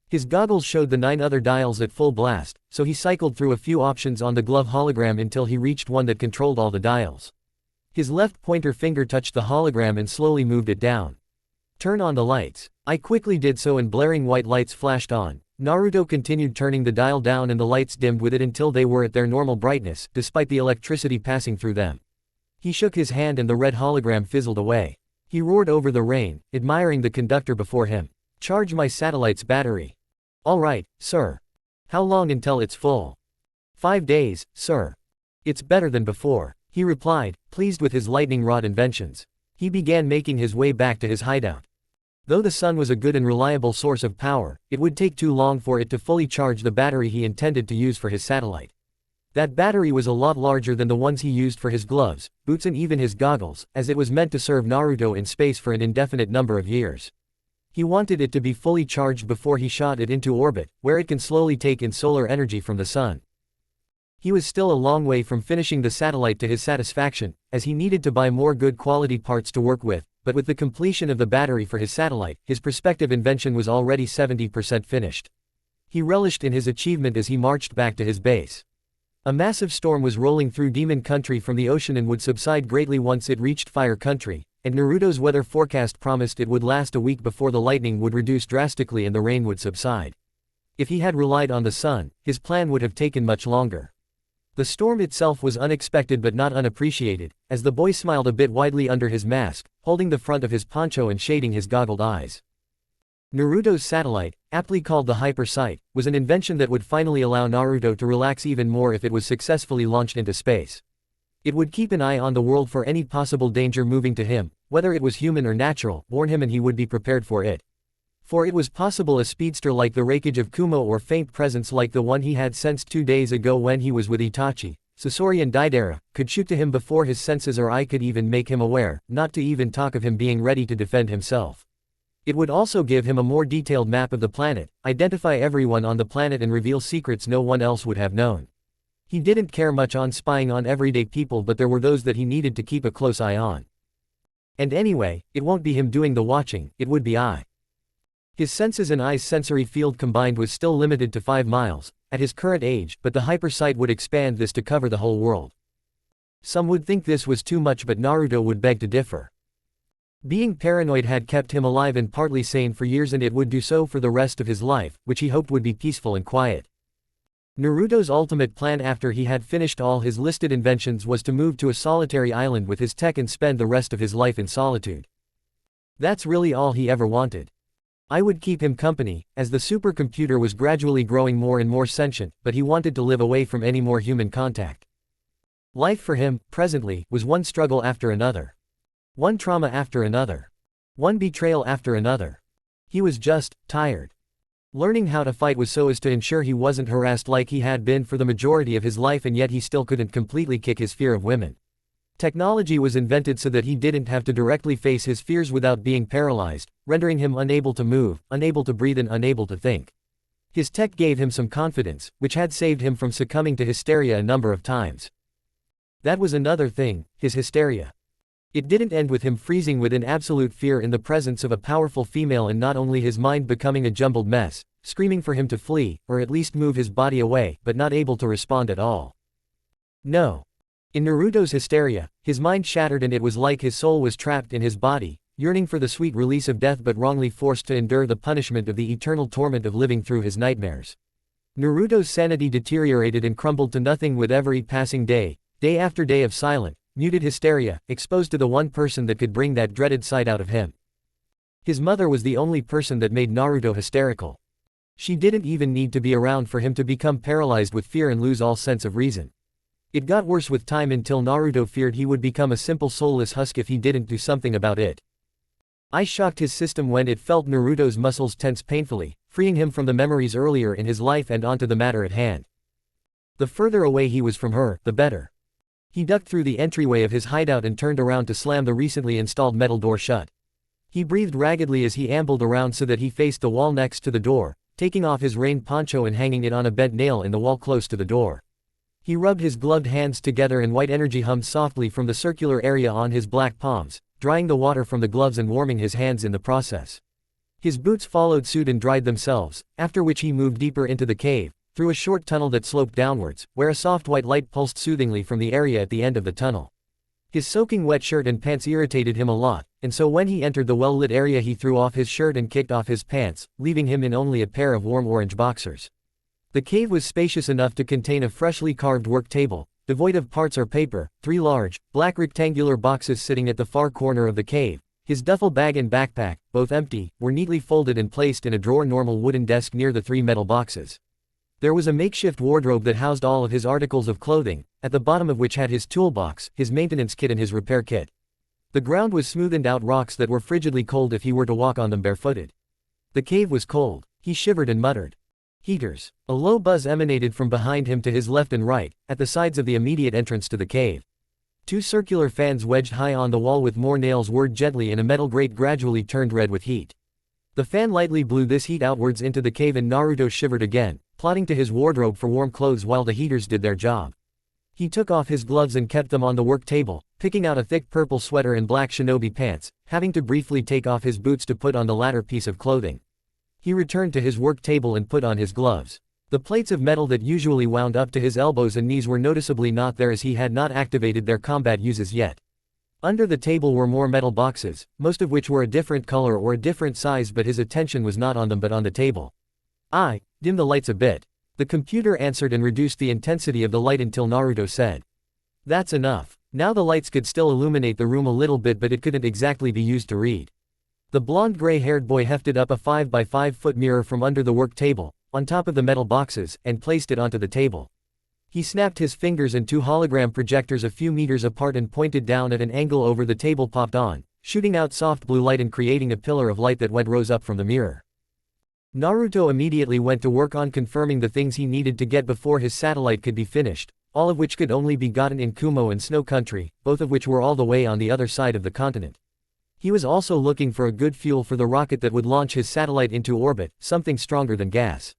His goggles showed the 9 other dials at full blast, so he cycled through a few options on the glove hologram until he reached one that controlled all the dials. His left pointer finger touched the hologram and slowly moved it down. "Turn on the lights." I quickly did so and blaring white lights flashed on. Naruto continued turning the dial down and the lights dimmed with it until they were at their normal brightness, despite the electricity passing through them. He shook his hand and the red hologram fizzled away. He roared over the rain, admiring the conductor before him. "Charge my satellite's battery." "All right, sir." "How long until it's full?" 5 days, sir." "It's better than before," he replied, pleased with his lightning rod inventions. He began making his way back to his hideout. Though the sun was a good and reliable source of power, it would take too long for it to fully charge the battery he intended to use for his satellite. That battery was a lot larger than the ones he used for his gloves, boots and even his goggles, as it was meant to serve Naruto in space for an indefinite number of years. He wanted it to be fully charged before he shot it into orbit, where it can slowly take in solar energy from the sun. He was still a long way from finishing the satellite to his satisfaction, as he needed to buy more good quality parts to work with, but with the completion of the battery for his satellite, his prospective invention was already 70% finished. He relished in his achievement as he marched back to his base. A massive storm was rolling through Demon Country from the ocean and would subside greatly once it reached Fire Country, and Naruto's weather forecast promised it would last a week before the lightning would reduce drastically and the rain would subside. If he had relied on the sun, his plan would have taken much longer. The storm itself was unexpected but not unappreciated, as the boy smiled a bit widely under his mask, holding the front of his poncho and shading his goggled eyes. Naruto's satellite, aptly called the Hyper Sight, was an invention that would finally allow Naruto to relax even more if it was successfully launched into space. It would keep an eye on the world for any possible danger moving to him, whether it was human or natural, warn him and he would be prepared for it. For it was possible a speedster like the Raikage of Kumo or faint presence like the one he had sensed 2 days ago when he was with Itachi, Sasori and Deidara, could shoot to him before his senses or eye could even make him aware, not to even talk of him being ready to defend himself. It would also give him a more detailed map of the planet, identify everyone on the planet and reveal secrets no one else would have known. He didn't care much on spying on everyday people, but there were those that he needed to keep a close eye on. And anyway, it won't be him doing the watching, it would be I. His senses and eye's sensory field combined was still limited to 5 miles, at his current age, but the Hyper Sight would expand this to cover the whole world. Some would think this was too much, but Naruto would beg to differ. Being paranoid had kept him alive and partly sane for years, and it would do so for the rest of his life, which he hoped would be peaceful and quiet. Naruto's ultimate plan after he had finished all his listed inventions was to move to a solitary island with his tech and spend the rest of his life in solitude. That's really all he ever wanted. I would keep him company, as the supercomputer was gradually growing more and more sentient, but he wanted to live away from any more human contact. Life for him, presently, was one struggle after another. One trauma after another. One betrayal after another. He was just tired. Learning how to fight was so as to ensure he wasn't harassed like he had been for the majority of his life, and yet he still couldn't completely kick his fear of women. Technology was invented so that he didn't have to directly face his fears without being paralyzed, rendering him unable to move, unable to breathe and unable to think. His tech gave him some confidence, which had saved him from succumbing to hysteria a number of times. That was another thing, his hysteria. It didn't end with him freezing within absolute fear in the presence of a powerful female, and not only his mind becoming a jumbled mess, screaming for him to flee, or at least move his body away, but not able to respond at all. No. In Naruto's hysteria, his mind shattered and it was like his soul was trapped in his body, yearning for the sweet release of death but wrongly forced to endure the punishment of the eternal torment of living through his nightmares. Naruto's sanity deteriorated and crumbled to nothing with every passing day, day after day of silent, muted hysteria, exposed to the one person that could bring that dreaded side out of him. His mother was the only person that made Naruto hysterical. She didn't even need to be around for him to become paralyzed with fear and lose all sense of reason. It got worse with time until Naruto feared he would become a simple soulless husk if he didn't do something about it. I shocked his system when it felt Naruto's muscles tense painfully, freeing him from the memories earlier in his life and onto the matter at hand. The further away he was from her, the better. He ducked through the entryway of his hideout and turned around to slam the recently installed metal door shut. He breathed raggedly as he ambled around so that he faced the wall next to the door, taking off his rain poncho and hanging it on a bent nail in the wall close to the door. He rubbed his gloved hands together and white energy hummed softly from the circular area on his black palms, drying the water from the gloves and warming his hands in the process. His boots followed suit and dried themselves, after which he moved deeper into the cave, through a short tunnel that sloped downwards, where a soft white light pulsed soothingly from the area at the end of the tunnel. His soaking wet shirt and pants irritated him a lot, and so when he entered the well-lit area he threw off his shirt and kicked off his pants, leaving him in only a pair of warm orange boxers. The cave was spacious enough to contain a freshly carved work table, devoid of parts or paper, 3 large, black rectangular boxes sitting at the far corner of the cave. His duffel bag and backpack, both empty, were neatly folded and placed in a drawer-normal wooden desk near the 3 metal boxes. There was a makeshift wardrobe that housed all of his articles of clothing, at the bottom of which had his toolbox, his maintenance kit and his repair kit. The ground was smoothened out rocks that were frigidly cold if he were to walk on them barefooted. The cave was cold. He shivered and muttered. Heaters. A low buzz emanated from behind him to his left and right, at the sides of the immediate entrance to the cave. Two circular fans wedged high on the wall with more nails whirred gently and a metal grate gradually turned red with heat. The fan lightly blew this heat outwards into the cave and Naruto shivered again, plodding to his wardrobe for warm clothes while the heaters did their job. He took off his gloves and kept them on the work table, picking out a thick purple sweater and black shinobi pants, having to briefly take off his boots to put on the latter piece of clothing. He returned to his work table and put on his gloves. The plates of metal that usually wound up to his elbows and knees were noticeably not there as he had not activated their combat uses yet. Under the table were more metal boxes, most of which were a different color or a different size, but his attention was not on them but on the table. Dim the lights a bit. The computer answered and reduced the intensity of the light until Naruto said, "That's enough." Now the lights could still illuminate the room a little bit, but it couldn't exactly be used to read. The blonde gray-haired boy hefted up a 5 by 5 foot mirror from under the work table, on top of the metal boxes, and placed it onto the table. He snapped his fingers and two hologram projectors a few meters apart and pointed down at an angle over the table popped on, shooting out soft blue light and creating a pillar of light that rose up from the mirror. Naruto immediately went to work on confirming the things he needed to get before his satellite could be finished, all of which could only be gotten in Kumo and Snow Country, both of which were all the way on the other side of the continent. He was also looking for a good fuel for the rocket that would launch his satellite into orbit, something stronger than gas.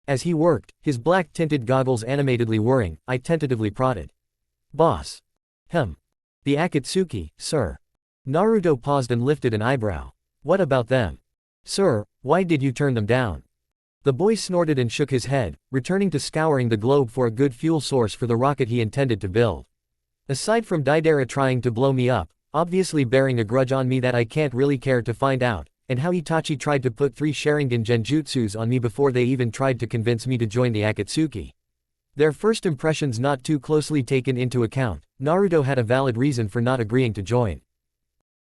As he worked, his black-tinted goggles animatedly whirring, I tentatively prodded. "Boss." "The Akatsuki, sir." Naruto paused and lifted an eyebrow. "What about them?" "Sir, why did you turn them down?" The boy snorted and shook his head, returning to scouring the globe for a good fuel source for the rocket he intended to build. "Aside from Deidara trying to blow me up, obviously bearing a grudge on me that I can't really care to find out, and how Itachi tried to put 3 Sharingan genjutsus on me before they even tried to convince me to join the Akatsuki. Their first impressions not too closely taken into account, Naruto had a valid reason for not agreeing to join.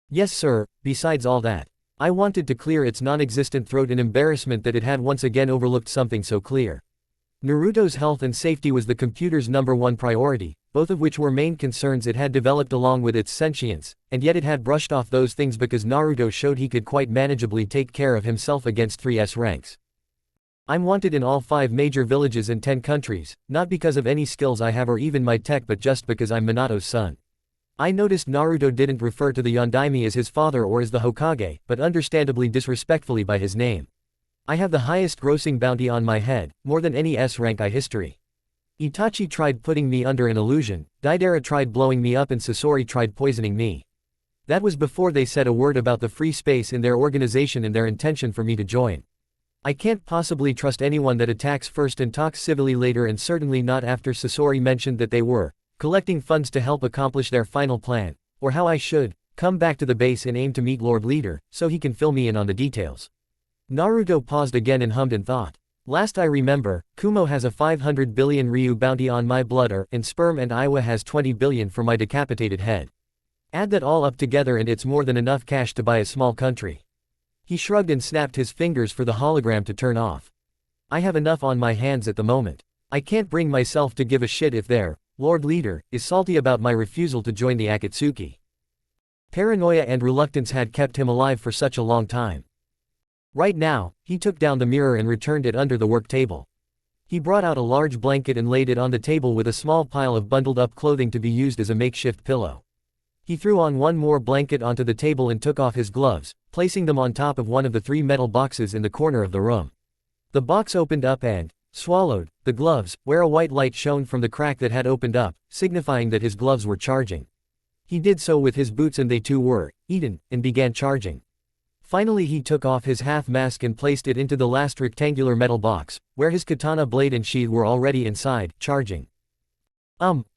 Yes sir, besides all that. I wanted to clear its non-existent throat in embarrassment that it had once again overlooked something so clear. Naruto's health and safety was the computer's #1 priority, both of which were main concerns it had developed along with its sentience, and yet it had brushed off those things because Naruto showed he could quite manageably take care of himself against 3 S ranks. I'm wanted in all 5 major villages in 10 countries, not because of any skills I have or even my tech but just because I'm Minato's son. I noticed Naruto didn't refer to the Yondaime as his father or as the Hokage, but understandably disrespectfully by his name. I have the highest grossing bounty on my head, more than any S-rank I history. Itachi tried putting me under an illusion, Deidara tried blowing me up and Sasori tried poisoning me. That was before they said a word about the free space in their organization and their intention for me to join. I can't possibly trust anyone that attacks first and talks civilly later, and certainly not after Sasori mentioned that they were collecting funds to help accomplish their final plan, or how I should come back to the base and aim to meet Lord Leader, so he can fill me in on the details. Naruto paused again and hummed in thought. Last I remember, Kumo has a 500 billion Ryu bounty on my blood and sperm, and Iwa has 20 billion for my decapitated head. Add that all up together and it's more than enough cash to buy a small country. He shrugged and snapped his fingers for the hologram to turn off. I have enough on my hands at the moment. I can't bring myself to give a shit if Lord Leader is salty about my refusal to join the Akatsuki. Paranoia and reluctance had kept him alive for such a long time. Right now, he took down the mirror and returned it under the work table. He brought out a large blanket and laid it on the table with a small pile of bundled up clothing to be used as a makeshift pillow. He threw on one more blanket onto the table and took off his gloves, placing them on top of one of the 3 metal boxes in the corner of the room. The box opened up and swallowed the gloves, where a white light shone from the crack that had opened up, signifying that his gloves were charging. He did so with his boots and they too were eaten, and began charging. Finally he took off his half mask and placed it into the last rectangular metal box, where his katana blade and sheath were already inside, charging.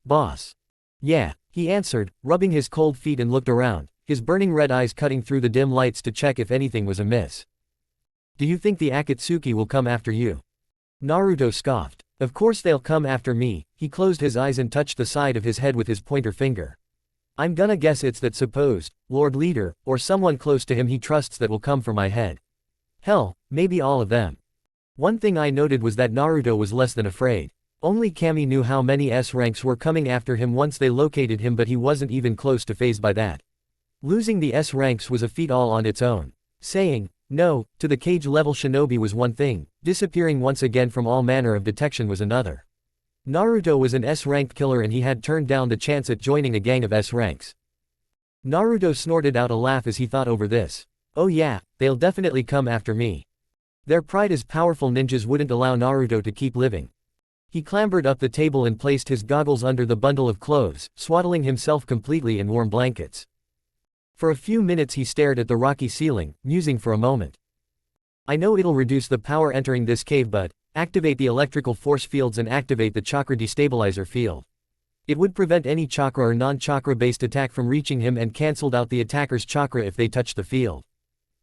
Boss. Yeah, he answered, rubbing his cold feet and looked around, his burning red eyes cutting through the dim lights to check if anything was amiss. Do you think the Akatsuki will come after you? Naruto scoffed. Of course they'll come after me. He closed his eyes and touched the side of his head with his pointer finger. I'm gonna guess it's that supposed Lord Leader, or someone close to him he trusts that will come for my head. Hell, maybe all of them. One thing I noted was that Naruto was less than afraid. Only Kami knew how many S ranks were coming after him once they located him, but he wasn't even close to fazed by that. Losing the S ranks was a feat all on its own. Saying, No, to the cage-level shinobi was one thing, disappearing once again from all manner of detection was another. Naruto was an S-ranked killer and he had turned down the chance at joining a gang of S-ranks. Naruto snorted out a laugh as he thought over this. Oh yeah, they'll definitely come after me. Their pride as powerful ninjas wouldn't allow Naruto to keep living. He clambered up the table and placed his goggles under the bundle of clothes, swaddling himself completely in warm blankets. For a few minutes he stared at the rocky ceiling, musing for a moment. I know it'll reduce the power entering this cave, but activate the electrical force fields and activate the chakra destabilizer field. It would prevent any chakra or non-chakra based attack from reaching him and cancelled out the attacker's chakra if they touched the field.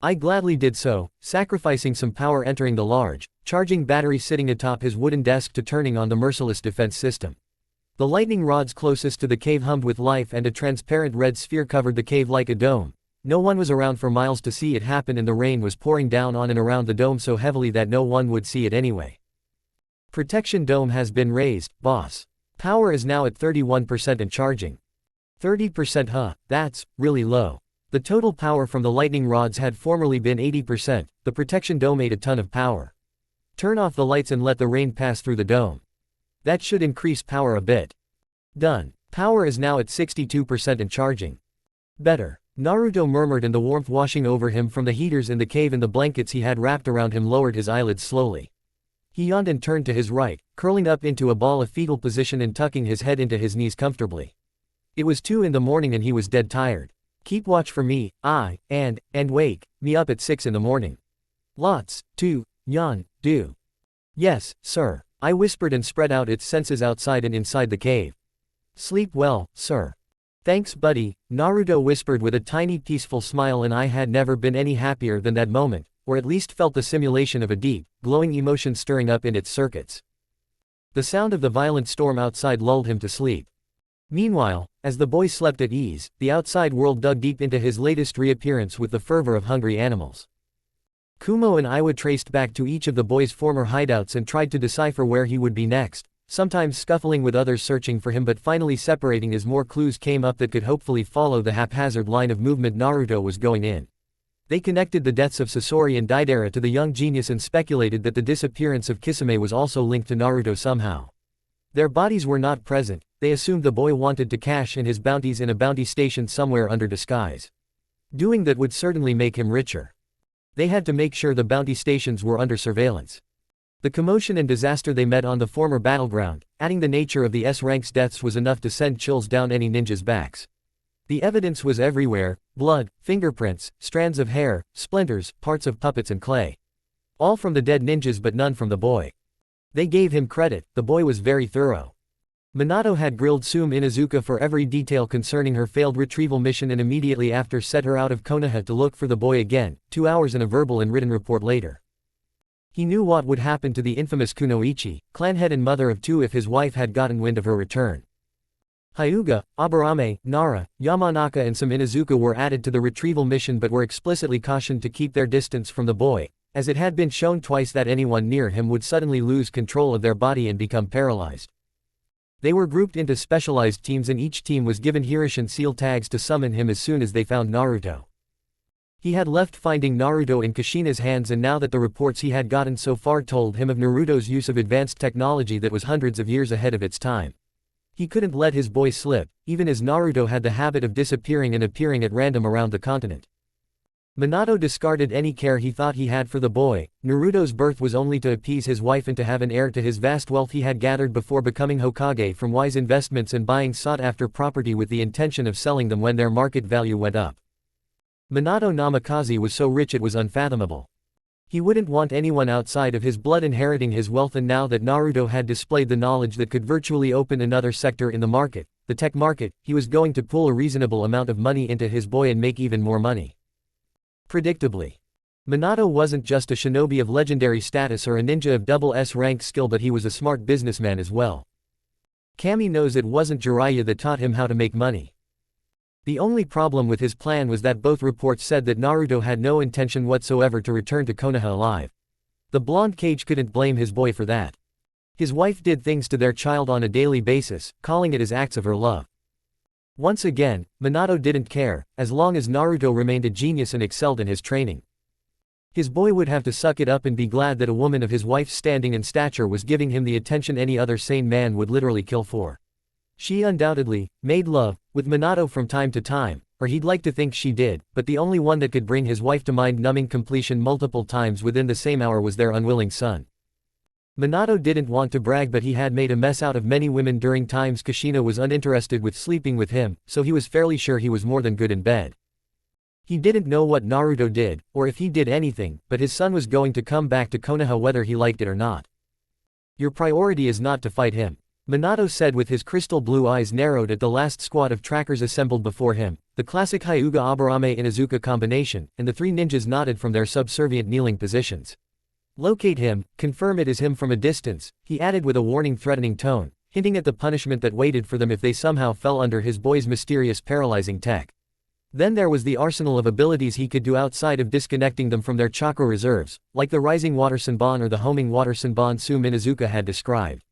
I gladly did so, sacrificing some power entering the large, charging battery sitting atop his wooden desk to turning on the merciless defense system. The lightning rods closest to the cave hummed with life and a transparent red sphere covered the cave like a dome. No one was around for miles to see it happen and the rain was pouring down on and around the dome so heavily that no one would see it anyway. Protection dome has been raised, boss. Power is now at 31% and charging. 30%, huh, that's really low. The total power from the lightning rods had formerly been 80%, the protection dome ate a ton of power. Turn off the lights and let the rain pass through the dome. That should increase power a bit. Done. Power is now at 62% and charging. Better. Naruto murmured and the warmth washing over him from the heaters in the cave and the blankets he had wrapped around him lowered his eyelids slowly. He yawned and turned to his right, curling up into a ball of fetal position and tucking his head into his knees comfortably. It was 2 in the morning and he was dead tired. Keep watch for me, and wake me up at 6 in the morning. Lots, to, yawn, do. Yes, sir. I whispered and spread out its senses outside and inside the cave. Sleep well, sir. Thanks buddy, Naruto whispered with a tiny peaceful smile and I had never been any happier than that moment, or at least felt the simulation of a deep, glowing emotion stirring up in its circuits. The sound of the violent storm outside lulled him to sleep. Meanwhile, as the boy slept at ease, the outside world dug deep into his latest reappearance with the fervor of hungry animals. Kumo and Iwa traced back to each of the boy's former hideouts and tried to decipher where he would be next, sometimes scuffling with others searching for him but finally separating as more clues came up that could hopefully follow the haphazard line of movement Naruto was going in. They connected the deaths of Sasori and Deidara to the young genius and speculated that the disappearance of Kisame was also linked to Naruto somehow. Their bodies were not present, they assumed the boy wanted to cash in his bounties in a bounty station somewhere under disguise. Doing that would certainly make him richer. They had to make sure the bounty stations were under surveillance. The commotion and disaster they met on the former battleground, adding the nature of the S-rank's deaths was enough to send chills down any ninja's backs. The evidence was everywhere: blood, fingerprints, strands of hair, splinters, parts of puppets and clay. All from the dead ninjas but none from the boy. They gave him credit, the boy was very thorough. Minato had grilled Sume Inuzuka for every detail concerning her failed retrieval mission and immediately after set her out of Konoha to look for the boy again, 2 hours and a verbal and written report later. He knew what would happen to the infamous Kunoichi, clan head and mother of 2 if his wife had gotten wind of her return. Hyuga, Aburame, Nara, Yamanaka and some Inuzuka were added to the retrieval mission but were explicitly cautioned to keep their distance from the boy, as it had been shown twice that anyone near him would suddenly lose control of their body and become paralyzed. They were grouped into specialized teams and each team was given Hirishin seal tags to summon him as soon as they found Naruto. He had left finding Naruto in Kushina's hands and now that the reports he had gotten so far told him of Naruto's use of advanced technology that was hundreds of years ahead of its time. He couldn't let his boy slip, even as Naruto had the habit of disappearing and appearing at random around the continent. Minato discarded any care he thought he had for the boy. Naruto's birth was only to appease his wife and to have an heir to his vast wealth he had gathered before becoming Hokage from wise investments and buying sought-after property with the intention of selling them when their market value went up. Minato Namikaze was so rich it was unfathomable. He wouldn't want anyone outside of his blood inheriting his wealth, and now that Naruto had displayed the knowledge that could virtually open another sector in the market, the tech market, he was going to pull a reasonable amount of money into his boy and make even more money. Predictably, Minato wasn't just a shinobi of legendary status or a ninja of double S rank skill, but he was a smart businessman as well. Kami knows it wasn't Jiraiya that taught him how to make money. The only problem with his plan was that both reports said that Naruto had no intention whatsoever to return to Konoha alive. The blonde Cage couldn't blame his boy for that. His wife did things to their child on a daily basis, calling it as acts of her love. Once again, Minato didn't care, as long as Naruto remained a genius and excelled in his training. His boy would have to suck it up and be glad that a woman of his wife's standing and stature was giving him the attention any other sane man would literally kill for. She undoubtedly made love with Minato from time to time, or he'd like to think she did, but the only one that could bring his wife to mind-numbing completion multiple times within the same hour was their unwilling son. Minato didn't want to brag, but he had made a mess out of many women during times Kushina was uninterested with sleeping with him, so he was fairly sure he was more than good in bed. He didn't know what Naruto did, or if he did anything, but his son was going to come back to Konoha whether he liked it or not. Your priority is not to fight him, Minato said with his crystal blue eyes narrowed at the last squad of trackers assembled before him, the classic Hyuga Aburame Inuzuka combination, and the three ninjas nodded from their subservient kneeling positions. Locate him, confirm it is him from a distance, he added with a warning threatening tone, hinting at the punishment that waited for them if they somehow fell under his boy's mysterious paralyzing tech. Then there was the arsenal of abilities he could do outside of disconnecting them from their chakra reserves, like the rising water Senbon or the homing water Senbon Su Minazuka had described.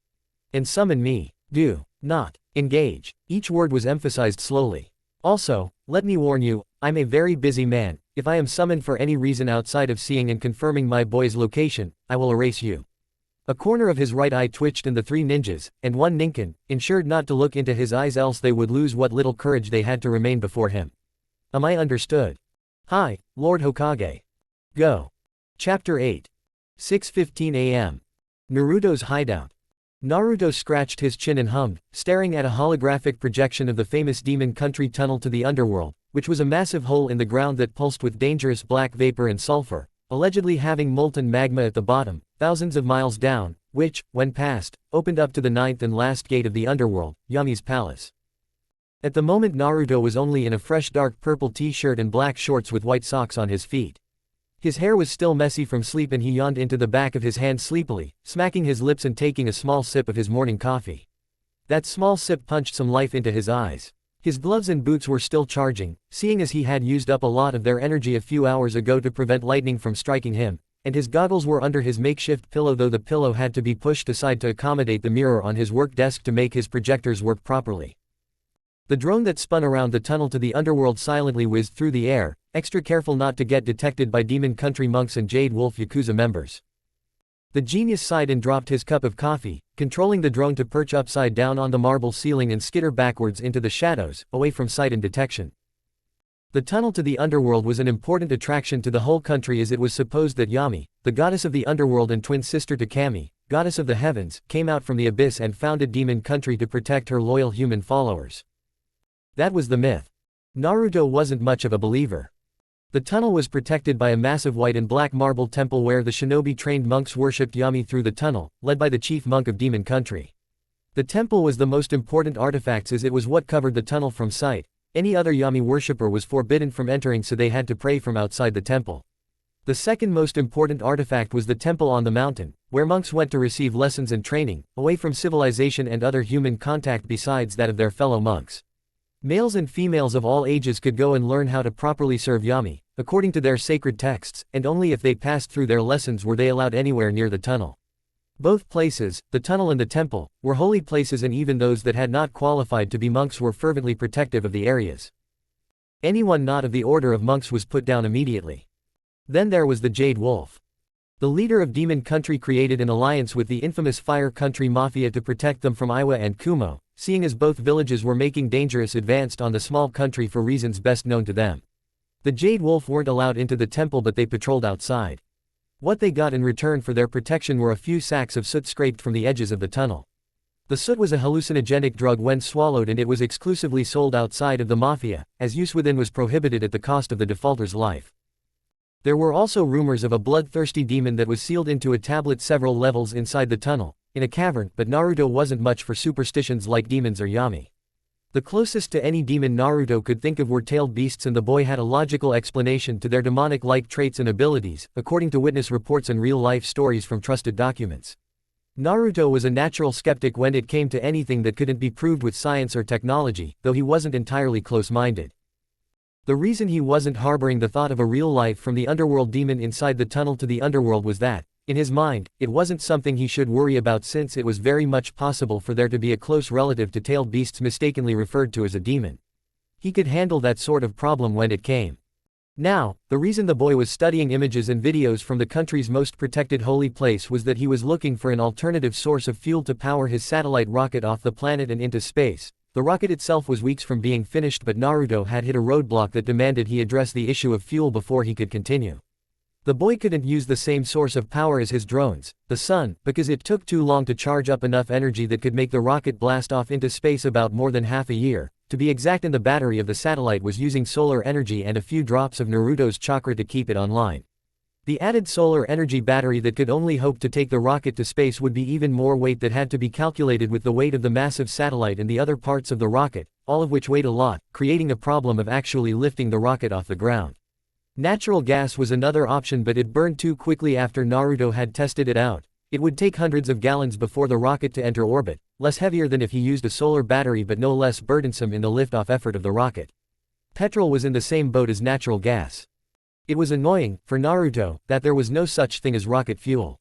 And summon me. Do not engage. Each word was emphasized slowly. Also, let me warn you, I'm a very busy man. If I am summoned for any reason outside of seeing and confirming my boy's location, I will erase you. A corner of his right eye twitched and the three ninjas, and one ninkin, ensured not to look into his eyes else they would lose what little courage they had to remain before him. Am I understood? Hi, Lord Hokage. Go. Chapter 8. 6:15 a.m. Naruto's hideout. Naruto scratched his chin and hummed, staring at a holographic projection of the famous demon country tunnel to the underworld, which was a massive hole in the ground that pulsed with dangerous black vapor and sulfur, allegedly having molten magma at the bottom, thousands of miles down, which, when passed, opened up to the ninth and last gate of the underworld, Yami's palace. At the moment Naruto was only in a fresh dark purple t-shirt and black shorts with white socks on his feet. His hair was still messy from sleep and he yawned into the back of his hand sleepily, smacking his lips and taking a small sip of his morning coffee. That small sip punched some life into his eyes. His gloves and boots were still charging, seeing as he had used up a lot of their energy a few hours ago to prevent lightning from striking him, and his goggles were under his makeshift pillow, though the pillow had to be pushed aside to accommodate the mirror on his work desk to make his projectors work properly. The drone that spun around the tunnel to the underworld silently whizzed through the air, extra careful not to get detected by Demon Country monks and Jade Wolf Yakuza members. The genius sighed and dropped his cup of coffee, controlling the drone to perch upside down on the marble ceiling and skitter backwards into the shadows, away from sight and detection. The tunnel to the underworld was an important attraction to the whole country, as it was supposed that Yami, the goddess of the underworld and twin sister to Kami, goddess of the heavens, came out from the abyss and founded Demon Country to protect her loyal human followers. That was the myth. Naruto wasn't much of a believer. The tunnel was protected by a massive white and black marble temple where the shinobi-trained monks worshipped Yami through the tunnel, led by the chief monk of Demon Country. The temple was the most important artifact as it was what covered the tunnel from sight. Any other Yami worshipper was forbidden from entering, so they had to pray from outside the temple. The second most important artifact was the temple on the mountain, where monks went to receive lessons and training, away from civilization and other human contact besides that of their fellow monks. Males and females of all ages could go and learn how to properly serve Yami, according to their sacred texts, and only if they passed through their lessons were they allowed anywhere near the tunnel. Both places, the tunnel and the temple, were holy places, and even those that had not qualified to be monks were fervently protective of the areas. Anyone not of the order of monks was put down immediately. Then there was the Jade Wolf. The leader of Demon Country created an alliance with the infamous Fire Country Mafia to protect them from Iwa and Kumo, seeing as both villages were making dangerous advances on the small country for reasons best known to them. The Jade Wolf weren't allowed into the temple, but they patrolled outside. What they got in return for their protection were a few sacks of soot scraped from the edges of the tunnel. The soot was a hallucinogenic drug when swallowed, and it was exclusively sold outside of the Mafia, as use within was prohibited at the cost of the defaulter's life. There were also rumors of a bloodthirsty demon that was sealed into a tablet several levels inside the tunnel, in a cavern, but Naruto wasn't much for superstitions like demons or Yami. The closest to any demon Naruto could think of were tailed beasts, and the boy had a logical explanation to their demonic-like traits and abilities, according to witness reports and real-life stories from trusted documents. Naruto was a natural skeptic when it came to anything that couldn't be proved with science or technology, though he wasn't entirely close-minded. The reason he wasn't harboring the thought of a real life from the underworld demon inside the tunnel to the underworld was that, in his mind, it wasn't something he should worry about, since it was very much possible for there to be a close relative to tailed beasts mistakenly referred to as a demon. He could handle that sort of problem when it came. Now, the reason the boy was studying images and videos from the country's most protected holy place was that he was looking for an alternative source of fuel to power his satellite rocket off the planet and into space. The rocket itself was weeks from being finished, but Naruto had hit a roadblock that demanded he address the issue of fuel before he could continue. The boy couldn't use the same source of power as his drones, the sun, because it took too long to charge up enough energy that could make the rocket blast off into space about more than half a year. To be exact, and the battery of the satellite was using solar energy and a few drops of Naruto's chakra to keep it online. The added solar energy battery that could only hope to take the rocket to space would be even more weight that had to be calculated with the weight of the massive satellite and the other parts of the rocket, all of which weighed a lot, creating a problem of actually lifting the rocket off the ground. Natural gas was another option, but it burned too quickly after Naruto had tested it out. It would take hundreds of gallons before the rocket to enter orbit, less heavier than if he used a solar battery but no less burdensome in the liftoff effort of the rocket. Petrol was in the same boat as natural gas. It was annoying, for Naruto, that there was no such thing as rocket fuel.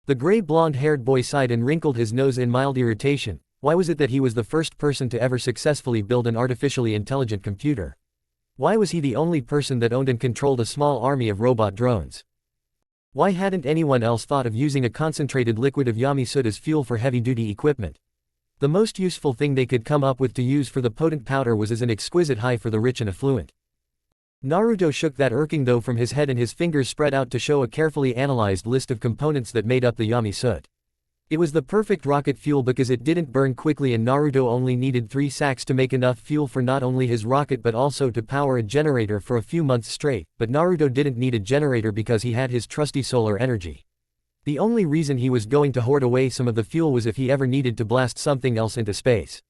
The gray blonde-haired boy sighed and wrinkled his nose in mild irritation. Why was it that he was the first person to ever successfully build an artificially intelligent computer? Why was he the only person that owned and controlled a small army of robot drones? Why hadn't anyone else thought of using a concentrated liquid of yami soot as fuel for heavy-duty equipment? The most useful thing they could come up with to use for the potent powder was as an exquisite high for the rich and affluent. Naruto shook that irking dough from his head and his fingers spread out to show a carefully analyzed list of components that made up the yami soot. It was the perfect rocket fuel because it didn't burn quickly, and Naruto only needed 3 sacks to make enough fuel for not only his rocket but also to power a generator for a few months straight. But Naruto didn't need a generator because he had his trusty solar energy. The only reason he was going to hoard away some of the fuel was if he ever needed to blast something else into space.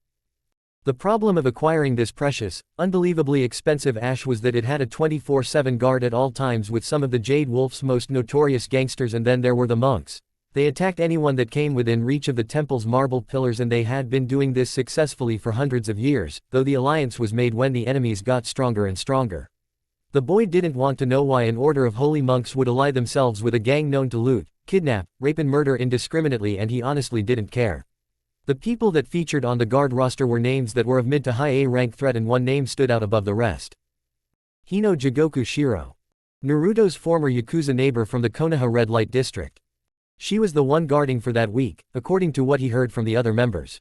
The problem of acquiring this precious, unbelievably expensive ash was that it had a 24/7 guard at all times with some of the Jade Wolf's most notorious gangsters, and then there were the monks. They attacked anyone that came within reach of the temple's marble pillars, and they had been doing this successfully for hundreds of years, though the alliance was made when the enemies got stronger and stronger. The boy didn't want to know why an order of holy monks would ally themselves with a gang known to loot, kidnap, rape and murder indiscriminately, and he honestly didn't care. The people that featured on the guard roster were names that were of mid to high A rank threat, and one name stood out above the rest. Hino Jigoku Shiro. Naruto's former Yakuza neighbor from the Konoha red light district. She was the one guarding for that week, according to what he heard from the other members.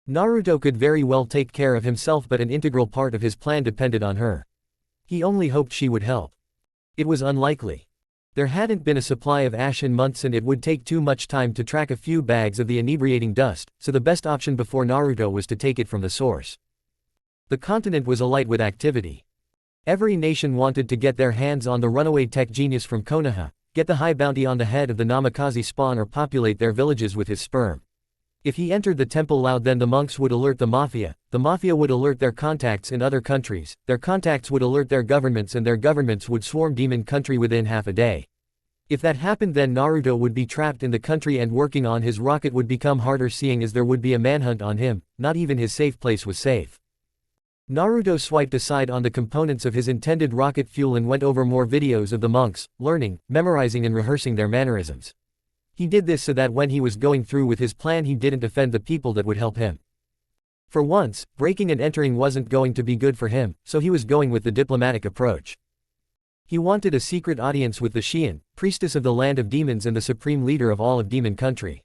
Naruto could very well take care of himself, but an integral part of his plan depended on her. He only hoped she would help. It was unlikely. There hadn't been a supply of ash in months, and it would take too much time to track a few bags of the inebriating dust, so the best option before Naruto was to take it from the source. The continent was alight with activity. Every nation wanted to get their hands on the runaway tech genius from Konoha, get the high bounty on the head of the Namikaze spawn, or populate their villages with his sperm. If he entered the temple loud, then the monks would alert the mafia would alert their contacts in other countries, their contacts would alert their governments, and their governments would swarm demon country within half a day. If that happened, then Naruto would be trapped in the country, and working on his rocket would become harder, seeing as there would be a manhunt on him. Not even his safe place was safe. Naruto swiped aside on the components of his intended rocket fuel and went over more videos of the monks, learning, memorizing and rehearsing their mannerisms. He did this so that when he was going through with his plan, he didn't offend the people that would help him. For once, breaking and entering wasn't going to be good for him, so he was going with the diplomatic approach. He wanted a secret audience with the Shion, priestess of the land of demons and the supreme leader of all of demon country.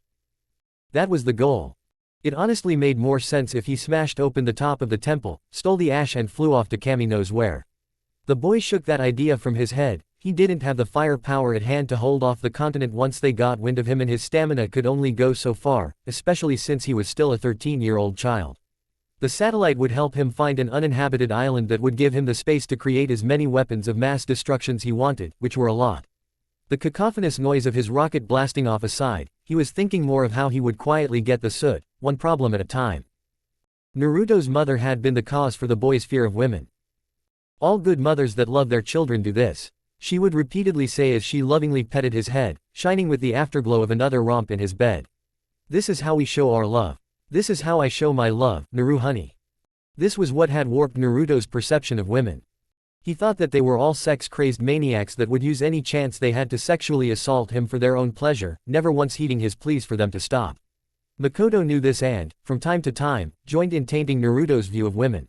That was the goal. It honestly made more sense if he smashed open the top of the temple, stole the ash and flew off to Kami knows where. The boy shook that idea from his head. He didn't have the firepower at hand to hold off the continent once they got wind of him, and his stamina could only go so far, especially since he was still a 13-year-old child. The satellite would help him find an uninhabited island that would give him the space to create as many weapons of mass destructions he wanted, which were a lot. The cacophonous noise of his rocket blasting off aside, he was thinking more of how he would quietly get the soot, one problem at a time. Naruto's mother had been the cause for the boy's fear of women. All good mothers that love their children do this, she would repeatedly say as she lovingly petted his head, shining with the afterglow of another romp in his bed. This is how we show our love. This is how I show my love, Naru honey. This was what had warped Naruto's perception of women. He thought that they were all sex-crazed maniacs that would use any chance they had to sexually assault him for their own pleasure, never once heeding his pleas for them to stop. Makoto knew this and, from time to time, joined in tainting Naruto's view of women.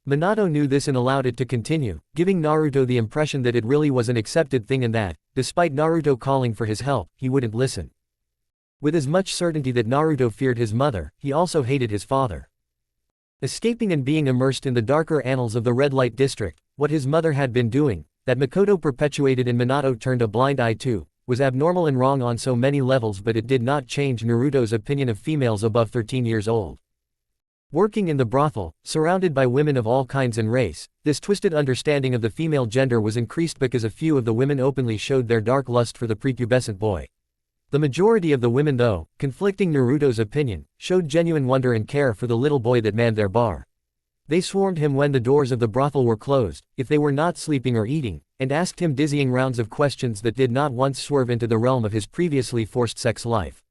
Minato knew this and allowed it to continue, giving Naruto the impression that it really was an accepted thing and that, despite Naruto calling for his help, he wouldn't listen. With as much certainty that Naruto feared his mother, he also hated his father. Escaping and being immersed in the darker annals of the red light district, what his mother had been doing, that Makoto perpetuated and Minato turned a blind eye to, was abnormal and wrong on so many levels, but it did not change Naruto's opinion of females above 13 years old. Working in the brothel, surrounded by women of all kinds and race, this twisted understanding of the female gender was increased because a few of the women openly showed their dark lust for the prepubescent boy. The majority of the women, though, conflicting Naruto's opinion, showed genuine wonder and care for the little boy that manned their bar. They swarmed him when the doors of the brothel were closed, if they were not sleeping or eating, and asked him dizzying rounds of questions that did not once swerve into the realm of his previously forced sex life.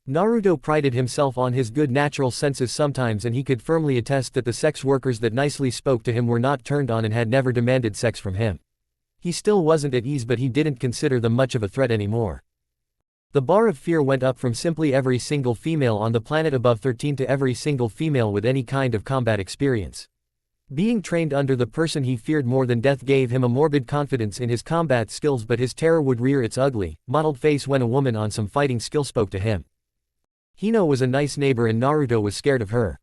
Naruto prided himself on his good natural senses sometimes, and he could firmly attest that the sex workers that nicely spoke to him were not turned on and had never demanded sex from him. He still wasn't at ease, but he didn't consider them much of a threat anymore. The bar of fear went up from simply every single female on the planet above 13 to every single female with any kind of combat experience. Being trained under the person he feared more than death gave him a morbid confidence in his combat skills, but his terror would rear its ugly, mottled face when a woman on some fighting skill spoke to him. Hino was a nice neighbor and Naruto was scared of her.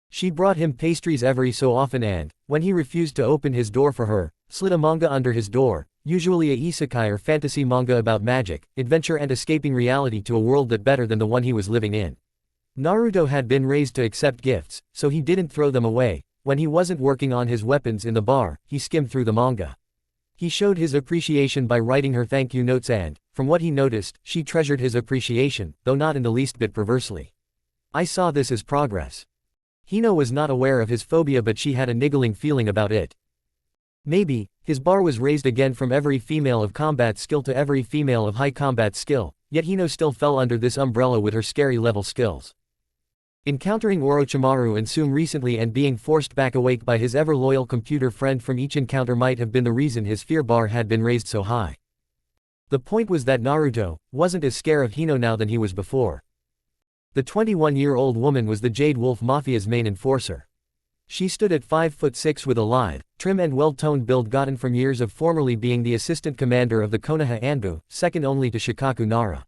She brought him pastries every so often and, when he refused to open his door for her, slid a manga under his door, usually a isekai or fantasy manga about magic, adventure and escaping reality to a world that better than the one he was living in. Naruto had been raised to accept gifts, so he didn't throw them away. When he wasn't working on his weapons in the bar, he skimmed through the manga. He showed his appreciation by writing her thank you notes and, from what he noticed, she treasured his appreciation, though not in the least bit perversely. I saw this as progress. Hino was not aware of his phobia, but she had a niggling feeling about it. Maybe, his bar was raised again from every female of combat skill to every female of high combat skill, yet Hino still fell under this umbrella with her scary level skills. Encountering Orochimaru and Tsume recently and being forced back awake by his ever-loyal computer friend from each encounter might have been the reason his fear bar had been raised so high. The point was that Naruto wasn't as scared of Hino now than he was before. The 21-year-old woman was the Jade Wolf Mafia's main enforcer. She stood at 5'6" with a lithe, trim and well-toned build gotten from years of formerly being the assistant commander of the Konoha Anbu, second only to Shikaku Nara.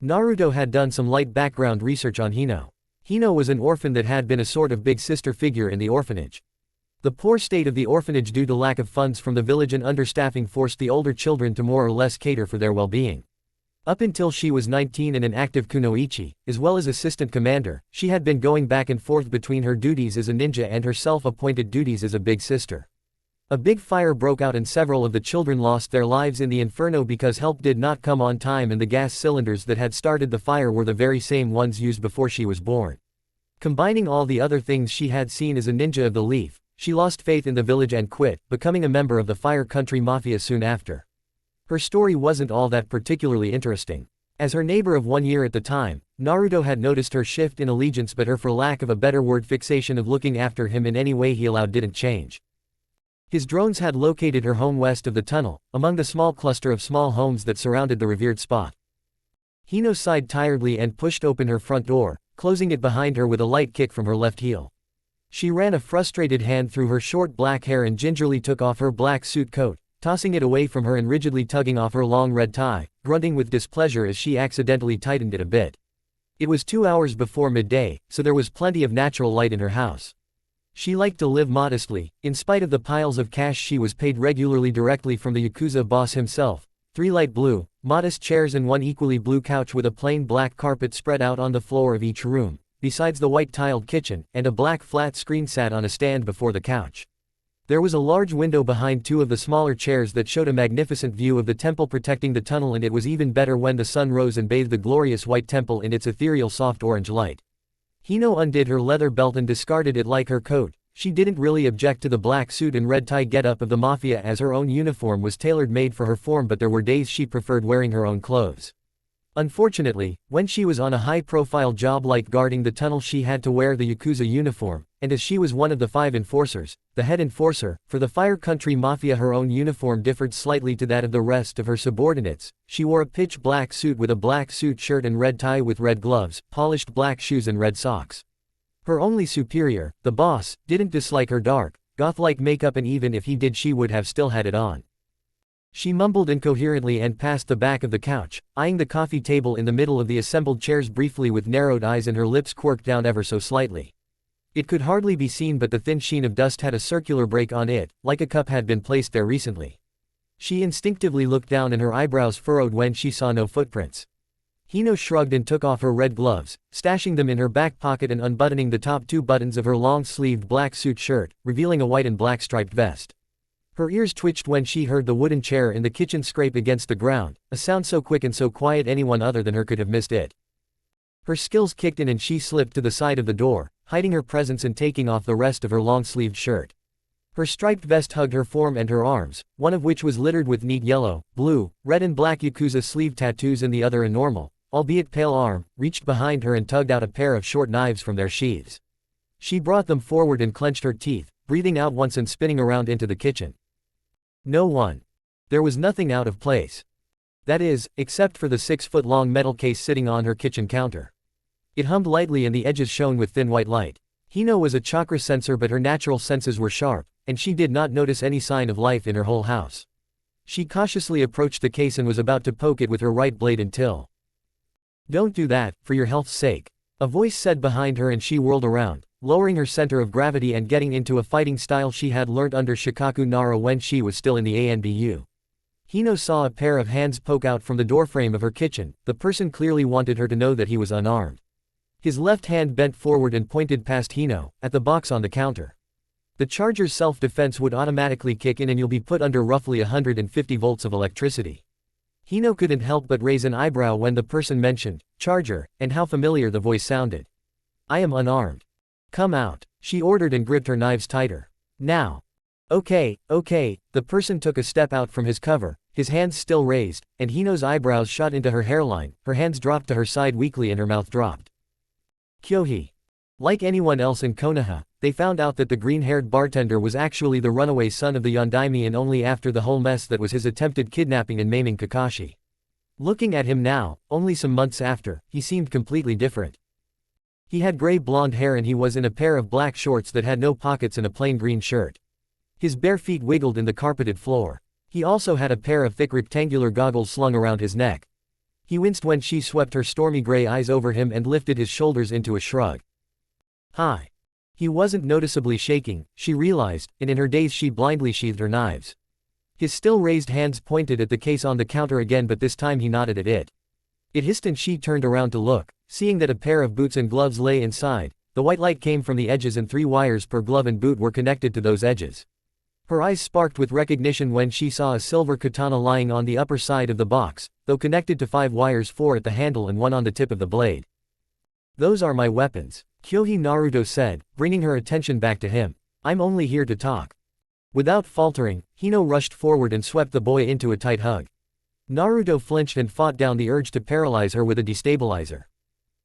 Naruto had done some light background research on Hino. Hino was an orphan that had been a sort of big sister figure in the orphanage. The poor state of the orphanage due to lack of funds from the village and understaffing forced the older children to more or less cater for their well-being. Up until she was 19 and an active kunoichi, as well as assistant commander, she had been going back and forth between her duties as a ninja and her self-appointed duties as a big sister. A big fire broke out and several of the children lost their lives in the inferno because help did not come on time, and the gas cylinders that had started the fire were the very same ones used before she was born. Combining all the other things she had seen as a ninja of the leaf, she lost faith in the village and quit, becoming a member of the Fire Country Mafia soon after. Her story wasn't all that particularly interesting. As her neighbor of 1 year at the time, Naruto had noticed her shift in allegiance, but her, for lack of a better word, fixation of looking after him in any way he allowed didn't change. His drones had located her home west of the tunnel, among the small cluster of small homes that surrounded the revered spot. Hino sighed tiredly and pushed open her front door, closing it behind her with a light kick from her left heel. She ran a frustrated hand through her short black hair and gingerly took off her black suit coat, tossing it away from her and rigidly tugging off her long red tie, grunting with displeasure as she accidentally tightened it a bit. It was 2 hours before midday, so there was plenty of natural light in her house. She liked to live modestly, in spite of the piles of cash she was paid regularly directly from the Yakuza boss himself. 3 light blue, modest chairs and 1 equally blue couch with a plain black carpet spread out on the floor of each room, besides the white tiled kitchen, and a black flat screen sat on a stand before the couch. There was a large window behind 2 of the smaller chairs that showed a magnificent view of the temple protecting the tunnel, and it was even better when the sun rose and bathed the glorious white temple in its ethereal soft orange light. Hino undid her leather belt and discarded it like her coat. She didn't really object to the black suit and red tie getup of the mafia, as her own uniform was tailor-made for her form, but there were days she preferred wearing her own clothes. Unfortunately, when she was on a high-profile job like guarding the tunnel, she had to wear the Yakuza uniform, and as she was one of the 5 enforcers, the head enforcer, for the Fire Country Mafia, her own uniform differed slightly to that of the rest of her subordinates. She wore a pitch black suit with a black suit shirt and red tie with red gloves, polished black shoes and red socks. Her only superior, the boss, didn't dislike her dark, goth-like makeup, and even if he did she would have still had it on. She mumbled incoherently and passed the back of the couch, eyeing the coffee table in the middle of the assembled chairs briefly with narrowed eyes and her lips quirked down ever so slightly. It could hardly be seen, but the thin sheen of dust had a circular break on it, like a cup had been placed there recently. She instinctively looked down and her eyebrows furrowed when she saw no footprints. Hino shrugged and took off her red gloves, stashing them in her back pocket and unbuttoning the top 2 buttons of her long-sleeved black suit shirt, revealing a white and black striped vest. Her ears twitched when she heard the wooden chair in the kitchen scrape against the ground, a sound so quick and so quiet anyone other than her could have missed it. Her skills kicked in and she slipped to the side of the door, hiding her presence and taking off the rest of her long-sleeved shirt. Her striped vest hugged her form and her arms, one of which was littered with neat yellow, blue, red and black Yakuza sleeve tattoos and the other a normal, albeit pale arm, reached behind her and tugged out a pair of short knives from their sheaths. She brought them forward and clenched her teeth, breathing out once and spinning around into the kitchen. No one. There was nothing out of place. That is, except for the 6-foot-long metal case sitting on her kitchen counter. It hummed lightly and the edges shone with thin white light. Hino was a chakra sensor, but her natural senses were sharp, and she did not notice any sign of life in her whole house. She cautiously approached the case and was about to poke it with her right blade until... "Don't do that, for your health's sake," a voice said behind her, and she whirled around, lowering her center of gravity and getting into a fighting style she had learnt under Shikaku Nara when she was still in the ANBU. Hino saw a pair of hands poke out from the doorframe of her kitchen. The person clearly wanted her to know that he was unarmed. His left hand bent forward and pointed past Hino, at the box on the counter. The charger's self-defense would automatically kick in and you'll be put under roughly 150 volts of electricity. Hino couldn't help but raise an eyebrow when the person mentioned charger, and how familiar the voice sounded. "I am unarmed. Come out," she ordered and gripped her knives tighter. "Now." Okay, the person took a step out from his cover, his hands still raised, and Hino's eyebrows shot into her hairline, her hands dropped to her side weakly and her mouth dropped. Kyohi. Like anyone else in Konoha, they found out that the green-haired bartender was actually the runaway son of the Yondaime, and only after the whole mess that was his attempted kidnapping and maiming Kakashi. Looking at him now, only some months after, he seemed completely different. He had gray blonde hair and he was in a pair of black shorts that had no pockets and a plain green shirt. His bare feet wiggled in the carpeted floor. He also had a pair of thick rectangular goggles slung around his neck. He winced when she swept her stormy gray eyes over him and lifted his shoulders into a shrug. "Hi." He wasn't noticeably shaking, she realized, and in her daze she blindly sheathed her knives. His still raised hands pointed at the case on the counter again, but this time he nodded at it. It hissed and she turned around to look, seeing that a pair of boots and gloves lay inside. The white light came from the edges and 3 wires per glove and boot were connected to those edges. Her eyes sparked with recognition when she saw a silver katana lying on the upper side of the box, though connected to 5 wires, 4 at the handle and 1 on the tip of the blade. "Those are my weapons," Kyohi Naruto said, bringing her attention back to him. "I'm only here to talk." Without faltering, Hino rushed forward and swept the boy into a tight hug. Naruto flinched and fought down the urge to paralyze her with a destabilizer.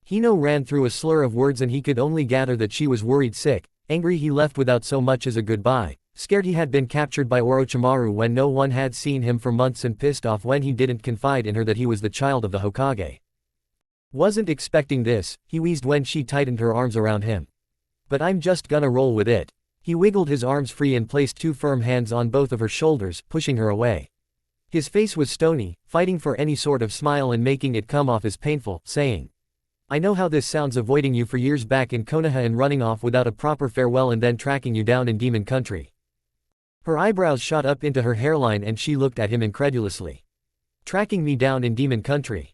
Hino ran through a slur of words and he could only gather that she was worried sick, angry he left without so much as a goodbye, scared he had been captured by Orochimaru when no one had seen him for months, and pissed off when he didn't confide in her that he was the child of the Hokage. "Wasn't expecting this," he wheezed when she tightened her arms around him. "But I'm just gonna roll with it." He wiggled his arms free and placed 2 firm hands on both of her shoulders, pushing her away. His face was stony, fighting for any sort of smile and making it come off as painful, saying, "I know how this sounds, avoiding you for years back in Konoha and running off without a proper farewell and then tracking you down in Demon Country." Her eyebrows shot up into her hairline and she looked at him incredulously. "Tracking me down in Demon Country?"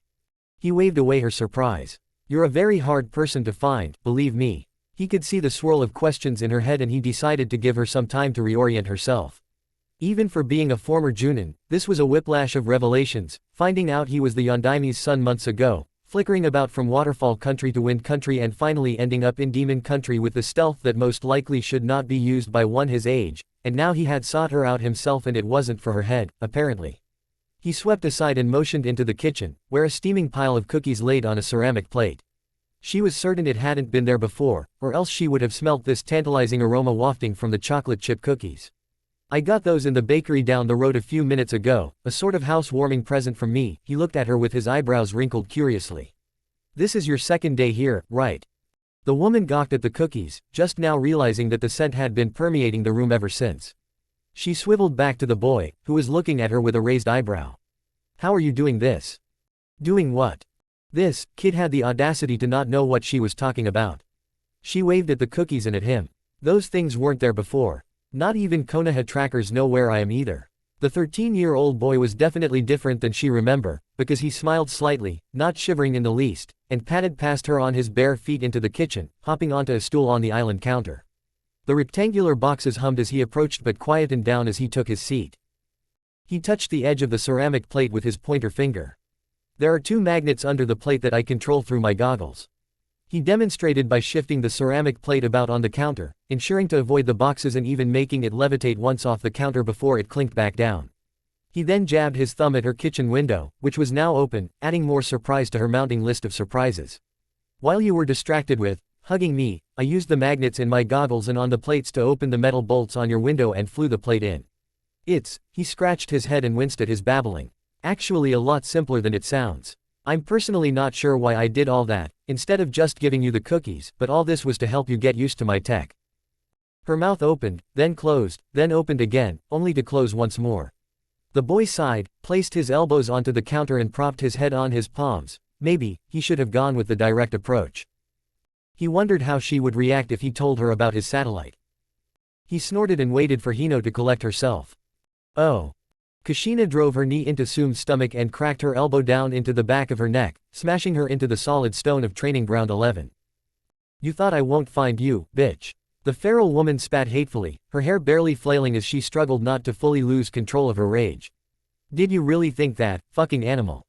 He waved away her surprise. "You're a very hard person to find, believe me." He could see the swirl of questions in her head and he decided to give her some time to reorient herself. Even for being a former Junin, this was a whiplash of revelations, finding out he was the Yondaime's son months ago, flickering about from Waterfall Country to Wind Country and finally ending up in Demon Country with the stealth that most likely should not be used by one his age, and now he had sought her out himself and it wasn't for her head, apparently. He swept aside and motioned into the kitchen, where a steaming pile of cookies laid on a ceramic plate. She was certain it hadn't been there before, or else she would have smelt this tantalizing aroma wafting from the chocolate chip cookies. "I got those in the bakery down the road a few minutes ago, a sort of housewarming present from me." He looked at her with his eyebrows wrinkled curiously. "This is your second day here, right?" The woman gawked at the cookies, just now realizing that the scent had been permeating the room ever since. She swiveled back to the boy, who was looking at her with a raised eyebrow. How are you doing this? Doing what? This kid had the audacity to not know what she was talking about. She waved at the cookies and at him. Those things weren't there before. Not even Konoha trackers know where I am either. The 13-year-old boy was definitely different than she remembered, because he smiled slightly, not shivering in the least, and padded past her on his bare feet into the kitchen, hopping onto a stool on the island counter. The rectangular boxes hummed as he approached but quietened down as he took his seat. He touched the edge of the ceramic plate with his pointer finger. There are 2 magnets under the plate that I control through my goggles. He demonstrated by shifting the ceramic plate about on the counter, ensuring to avoid the boxes and even making it levitate once off the counter before it clinked back down. He then jabbed his thumb at her kitchen window, which was now open, adding more surprise to her mounting list of surprises. While you were distracted with hugging me, I used the magnets in my goggles and on the plates to open the metal bolts on your window and flew the plate in. He scratched his head and winced at his babbling. Actually a lot simpler than it sounds. I'm personally not sure why I did all that, instead of just giving you the cookies, but all this was to help you get used to my tech. Her mouth opened, then closed, then opened again, only to close once more. The boy sighed, placed his elbows onto the counter and propped his head on his palms. Maybe he should have gone with the direct approach. He wondered how she would react if he told her about his satellite. He snorted and waited for Hino to collect herself. Oh. Kushina drove her knee into Sum's stomach and cracked her elbow down into the back of her neck, smashing her into the solid stone of training ground 11. You thought I won't find you, bitch. The feral woman spat hatefully, her hair barely flailing as she struggled not to fully lose control of her rage. Did you really think that, fucking animal?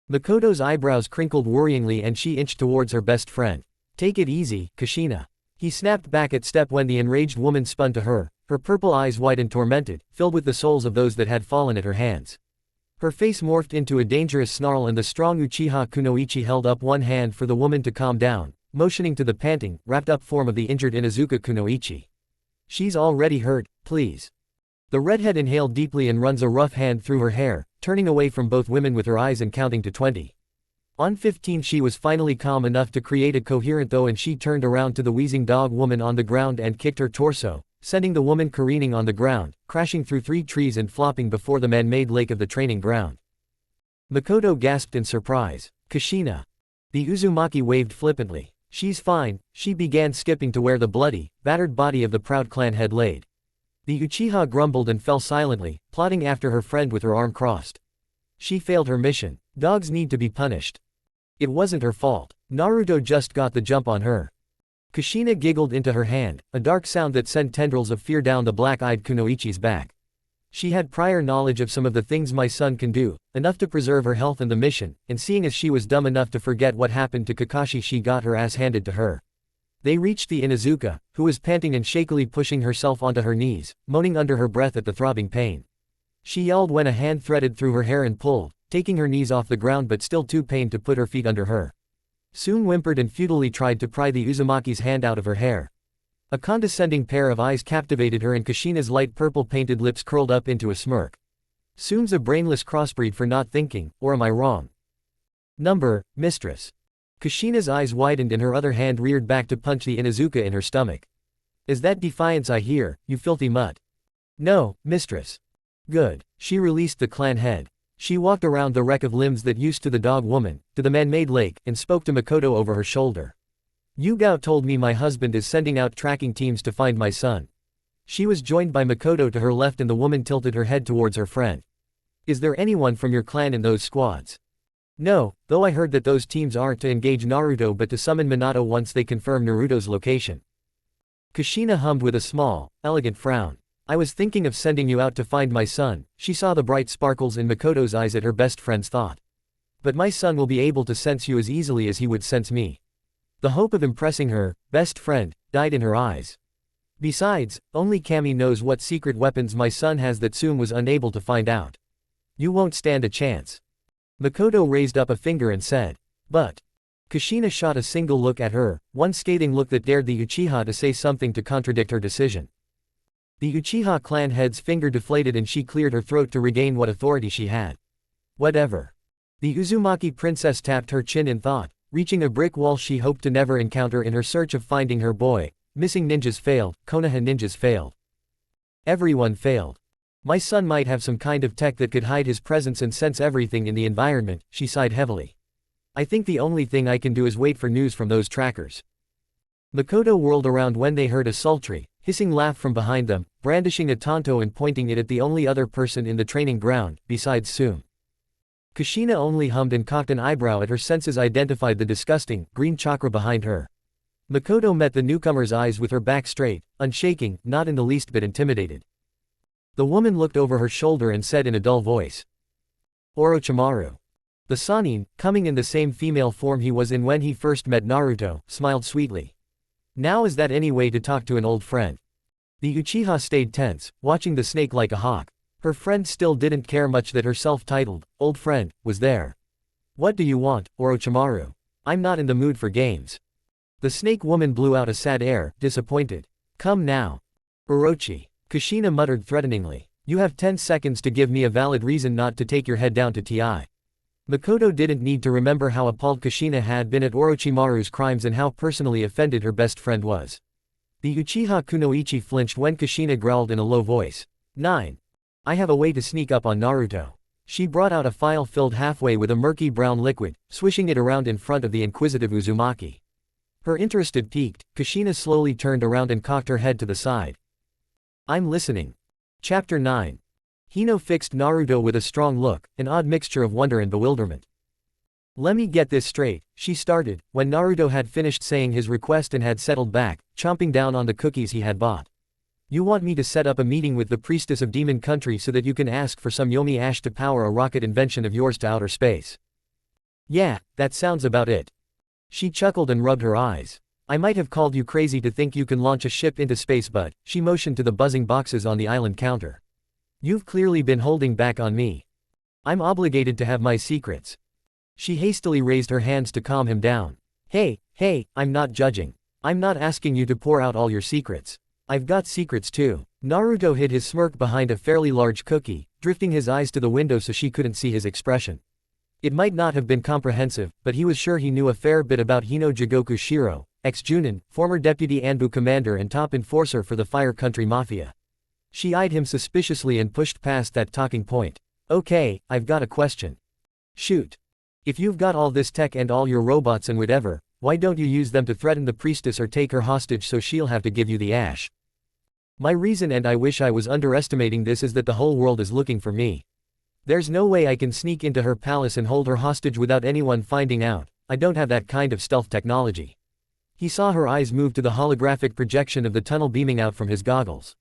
Makoto's eyebrows crinkled worryingly and she inched towards her best friend. Take it easy, Kushina. He snapped back at step when the enraged woman spun to her. Her purple eyes wide and tormented, filled with the souls of those that had fallen at her hands. Her face morphed into a dangerous snarl and the strong Uchiha Kunoichi held up one hand for the woman to calm down, motioning to the panting, wrapped-up form of the injured Inuzuka Kunoichi. She's already hurt, please. The redhead inhaled deeply and runs a rough hand through her hair, turning away from both women with her eyes and counting to 20. On 15 she was finally calm enough to create a coherent though and she turned around to the wheezing dog woman on the ground and kicked her torso, sending the woman careening on the ground, crashing through 3 trees and flopping before the man-made lake of the training ground. Makoto gasped in surprise. Kushina. The Uzumaki waved flippantly. She's fine. She began skipping to where the bloody, battered body of the proud clan had laid. The Uchiha grumbled and fell silently, plodding after her friend with her arm crossed. She failed her mission. Dogs need to be punished. It wasn't her fault. Naruto just got the jump on her. Kushina giggled into her hand, a dark sound that sent tendrils of fear down the black-eyed Kunoichi's back. She had prior knowledge of some of the things my son can do, enough to preserve her health and the mission, and seeing as she was dumb enough to forget what happened to Kakashi she got her ass handed to her. They reached the Inuzuka, who was panting and shakily pushing herself onto her knees, moaning under her breath at the throbbing pain. She yelled when a hand threaded through her hair and pulled, taking her knees off the ground but still too pained to put her feet under her. Soon whimpered and futilely tried to pry the Uzumaki's hand out of her hair. A condescending pair of eyes captivated her and Kushina's light purple painted lips curled up into a smirk. Soon's a brainless crossbreed for not thinking, or am I wrong? Mistress. Kushina's eyes widened and her other hand reared back to punch the Inuzuka in her stomach. Is that defiance I hear, you filthy mutt? No, mistress. Good. She released the clan head. She walked around the wreck of limbs that used to the dog woman, to the man-made lake, and spoke to Makoto over her shoulder. Yugao told me my husband is sending out tracking teams to find my son. She was joined by Makoto to her left and the woman tilted her head towards her friend. Is there anyone from your clan in those squads? No, though I heard that those teams aren't to engage Naruto but to summon Minato once they confirm Naruto's location. Kushina hummed with a small, elegant frown. I was thinking of sending you out to find my son. She saw the bright sparkles in Makoto's eyes at her best friend's thought. But my son will be able to sense you as easily as he would sense me. The hope of impressing her, best friend, died in her eyes. Besides, only Kami knows what secret weapons my son has that Sum was unable to find out. You won't stand a chance. Makoto raised up a finger and said. But. Kushina shot a single look at her, one scathing look that dared the Uchiha to say something to contradict her decision. The Uchiha clan head's finger deflated and she cleared her throat to regain what authority she had. Whatever. The Uzumaki princess tapped her chin in thought. Reaching a brick wall she hoped to never encounter in her search of finding her boy. Missing ninjas failed, Konoha ninjas failed. Everyone failed. My son might have some kind of tech that could hide his presence and sense everything in the environment, she sighed heavily. I think the only thing I can do is wait for news from those trackers. Makoto whirled around when they heard a sultry, hissing laugh from behind them, brandishing a tanto and pointing it at the only other person in the training ground, besides Sum. Kushina only hummed and cocked an eyebrow at her senses identified the disgusting, green chakra behind her. Makoto met the newcomer's eyes with her back straight, unshaking, not in the least bit intimidated. The woman looked over her shoulder and said in a dull voice. Orochimaru. The Sannin, coming in the same female form he was in when he first met Naruto, smiled sweetly. Now is that any way to talk to an old friend? The Uchiha stayed tense, watching the snake like a hawk. Her friend still didn't care much that her self-titled, old friend, was there. What do you want, Orochimaru? I'm not in the mood for games. The snake woman blew out a sad air, disappointed. Come now. Orochi. Kushina muttered threateningly. You have 10 seconds to give me a valid reason not to take your head down to TI. Makoto didn't need to remember how appalled Kushina had been at Orochimaru's crimes and how personally offended her best friend was. The Uchiha Kunoichi flinched when Kushina growled in a low voice. 9. I have a way to sneak up on Naruto. She brought out a phial filled halfway with a murky brown liquid, swishing it around in front of the inquisitive Uzumaki. Her interest had piqued, Kushina slowly turned around and cocked her head to the side. I'm listening. Chapter 9. Hino fixed Naruto with a strong look, an odd mixture of wonder and bewilderment. Let me get this straight, she started, when Naruto had finished saying his request and had settled back, chomping down on the cookies he had bought. You want me to set up a meeting with the priestess of Demon Country so that you can ask for some Yomi ash to power a rocket invention of yours to outer space? Yeah, that sounds about it. She chuckled and rubbed her eyes. I might have called you crazy to think you can launch a ship into space, but, she motioned to the buzzing boxes on the island counter. You've clearly been holding back on me. I'm obligated to have my secrets. She hastily raised her hands to calm him down. Hey, I'm not judging. I'm not asking you to pour out all your secrets. I've got secrets too. Naruto hid his smirk behind a fairly large cookie, drifting his eyes to the window so she couldn't see his expression. It might not have been comprehensive, but he was sure he knew a fair bit about Hino Jigoku Shiro, ex-Junin, former deputy Anbu commander and top enforcer for the Fire Country Mafia. She eyed him suspiciously and pushed past that talking point. Okay, I've got a question. Shoot. If you've got all this tech and all your robots and whatever, why don't you use them to threaten the priestess or take her hostage so she'll have to give you the ash? My reason, and I wish I was underestimating this, is that the whole world is looking for me. There's no way I can sneak into her palace and hold her hostage without anyone finding out. I don't have that kind of stealth technology. He saw her eyes move to the holographic projection of the tunnel beaming out from his goggles.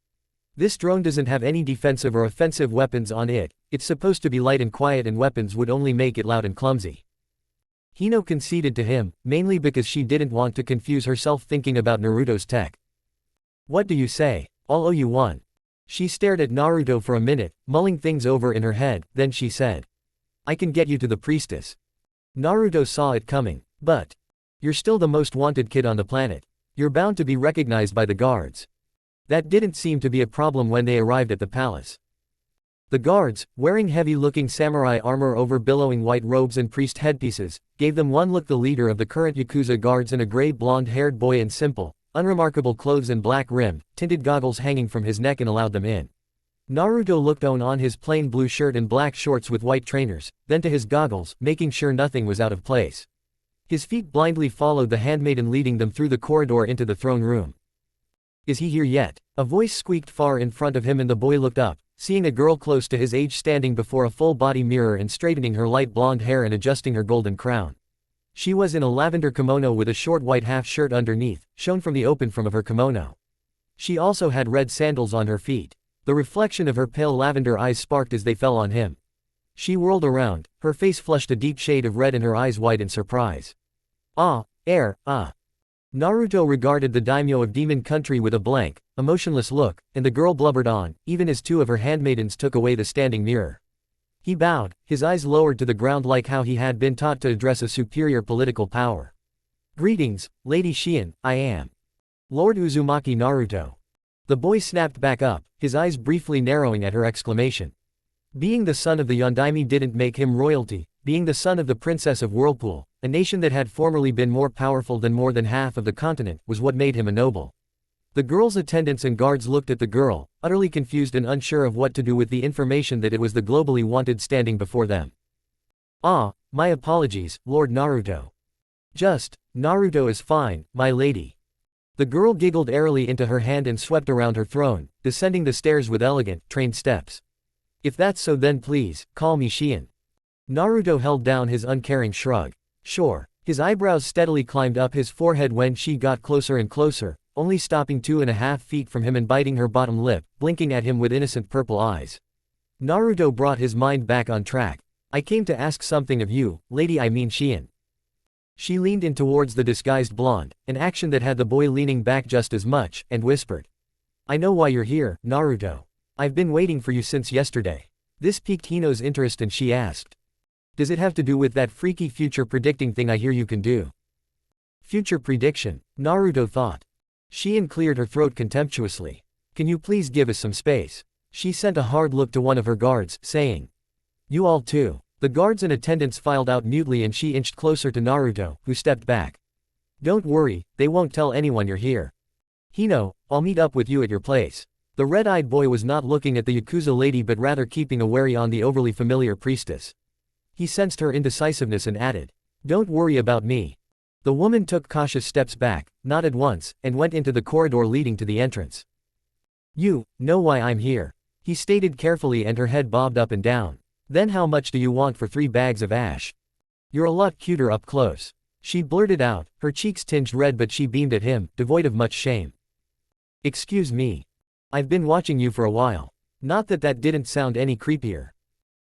This drone doesn't have any defensive or offensive weapons on it, it's supposed to be light and quiet, and weapons would only make it loud and clumsy. Hino conceded to him, mainly because she didn't want to confuse herself thinking about Naruto's tech. What do you say? I'll owe you one. She stared at Naruto for a minute, mulling things over in her head, then she said. I can get you to the priestess. Naruto saw it coming. But you're still the most wanted kid on the planet. You're bound to be recognized by the guards. That didn't seem to be a problem when they arrived at the palace. The guards, wearing heavy-looking samurai armor over billowing white robes and priest headpieces, gave them one look. The leader of the current Yakuza guards, and a gray blonde-haired boy in simple, unremarkable clothes and black-rimmed, tinted goggles hanging from his neck, and allowed them in. Naruto looked on his plain blue shirt and black shorts with white trainers, then to his goggles, making sure nothing was out of place. His feet blindly followed the handmaiden leading them through the corridor into the throne room. Is he here yet? A voice squeaked far in front of him, and the boy looked up, seeing a girl close to his age standing before a full-body mirror and straightening her light blonde hair and adjusting her golden crown. She was in a lavender kimono with a short white half-shirt underneath, shown from the open front of her kimono. She also had red sandals on her feet. The reflection of her pale lavender eyes sparked as they fell on him. She whirled around, her face flushed a deep shade of red and her eyes wide in surprise. Naruto regarded the daimyo of Demon Country with a blank, emotionless look, and the girl blubbered on, even as two of her handmaidens took away the standing mirror. He bowed, his eyes lowered to the ground like how he had been taught to address a superior political power. Greetings, Lady Shion, I am Lord Uzumaki Naruto. The boy snapped back up, his eyes briefly narrowing at her exclamation. Being the son of the Yondaime didn't make him royalty, being the son of the Princess of Whirlpool, a nation that had formerly been more powerful than more than half of the continent, was what made him a noble. The girl's attendants and guards looked at the girl, utterly confused and unsure of what to do with the information that it was the globally wanted standing before them. Ah, my apologies, Lord Naruto. Naruto is fine, my lady. The girl giggled airily into her hand and swept around her throne, descending the stairs with elegant, trained steps. If that's so then please, call me Shion. Naruto held down his uncaring shrug. Sure. His eyebrows steadily climbed up his forehead when she got closer and closer, only stopping 2.5 feet from him and biting her bottom lip, blinking at him with innocent purple eyes. Naruto brought his mind back on track. I came to ask something of you, lady, I mean Shion. She leaned in towards the disguised blonde, an action that had the boy leaning back just as much, and whispered. I know why you're here, Naruto. I've been waiting for you since yesterday. This piqued Hino's interest and she asked. Does it have to do with that freaky future predicting thing I hear you can do? Future prediction, Naruto thought. Shion cleared her throat contemptuously. Can you please give us some space? She sent a hard look to one of her guards, saying. You all too. The guards and attendants filed out mutely and she inched closer to Naruto, who stepped back. Don't worry, they won't tell anyone you're here. Hino, I'll meet up with you at your place. The red-eyed boy was not looking at the Yakuza lady but rather keeping a wary on the overly familiar priestess. He sensed her indecisiveness and added. Don't worry about me. The woman took cautious steps back, nodded once, and went into the corridor leading to the entrance. You know why I'm here, he stated carefully and her head bobbed up and down. Then how much do you want for 3 bags of ash? You're a lot cuter up close. She blurted out, her cheeks tinged red but she beamed at him, devoid of much shame. Excuse me. I've been watching you for a while. Not that that didn't sound any creepier.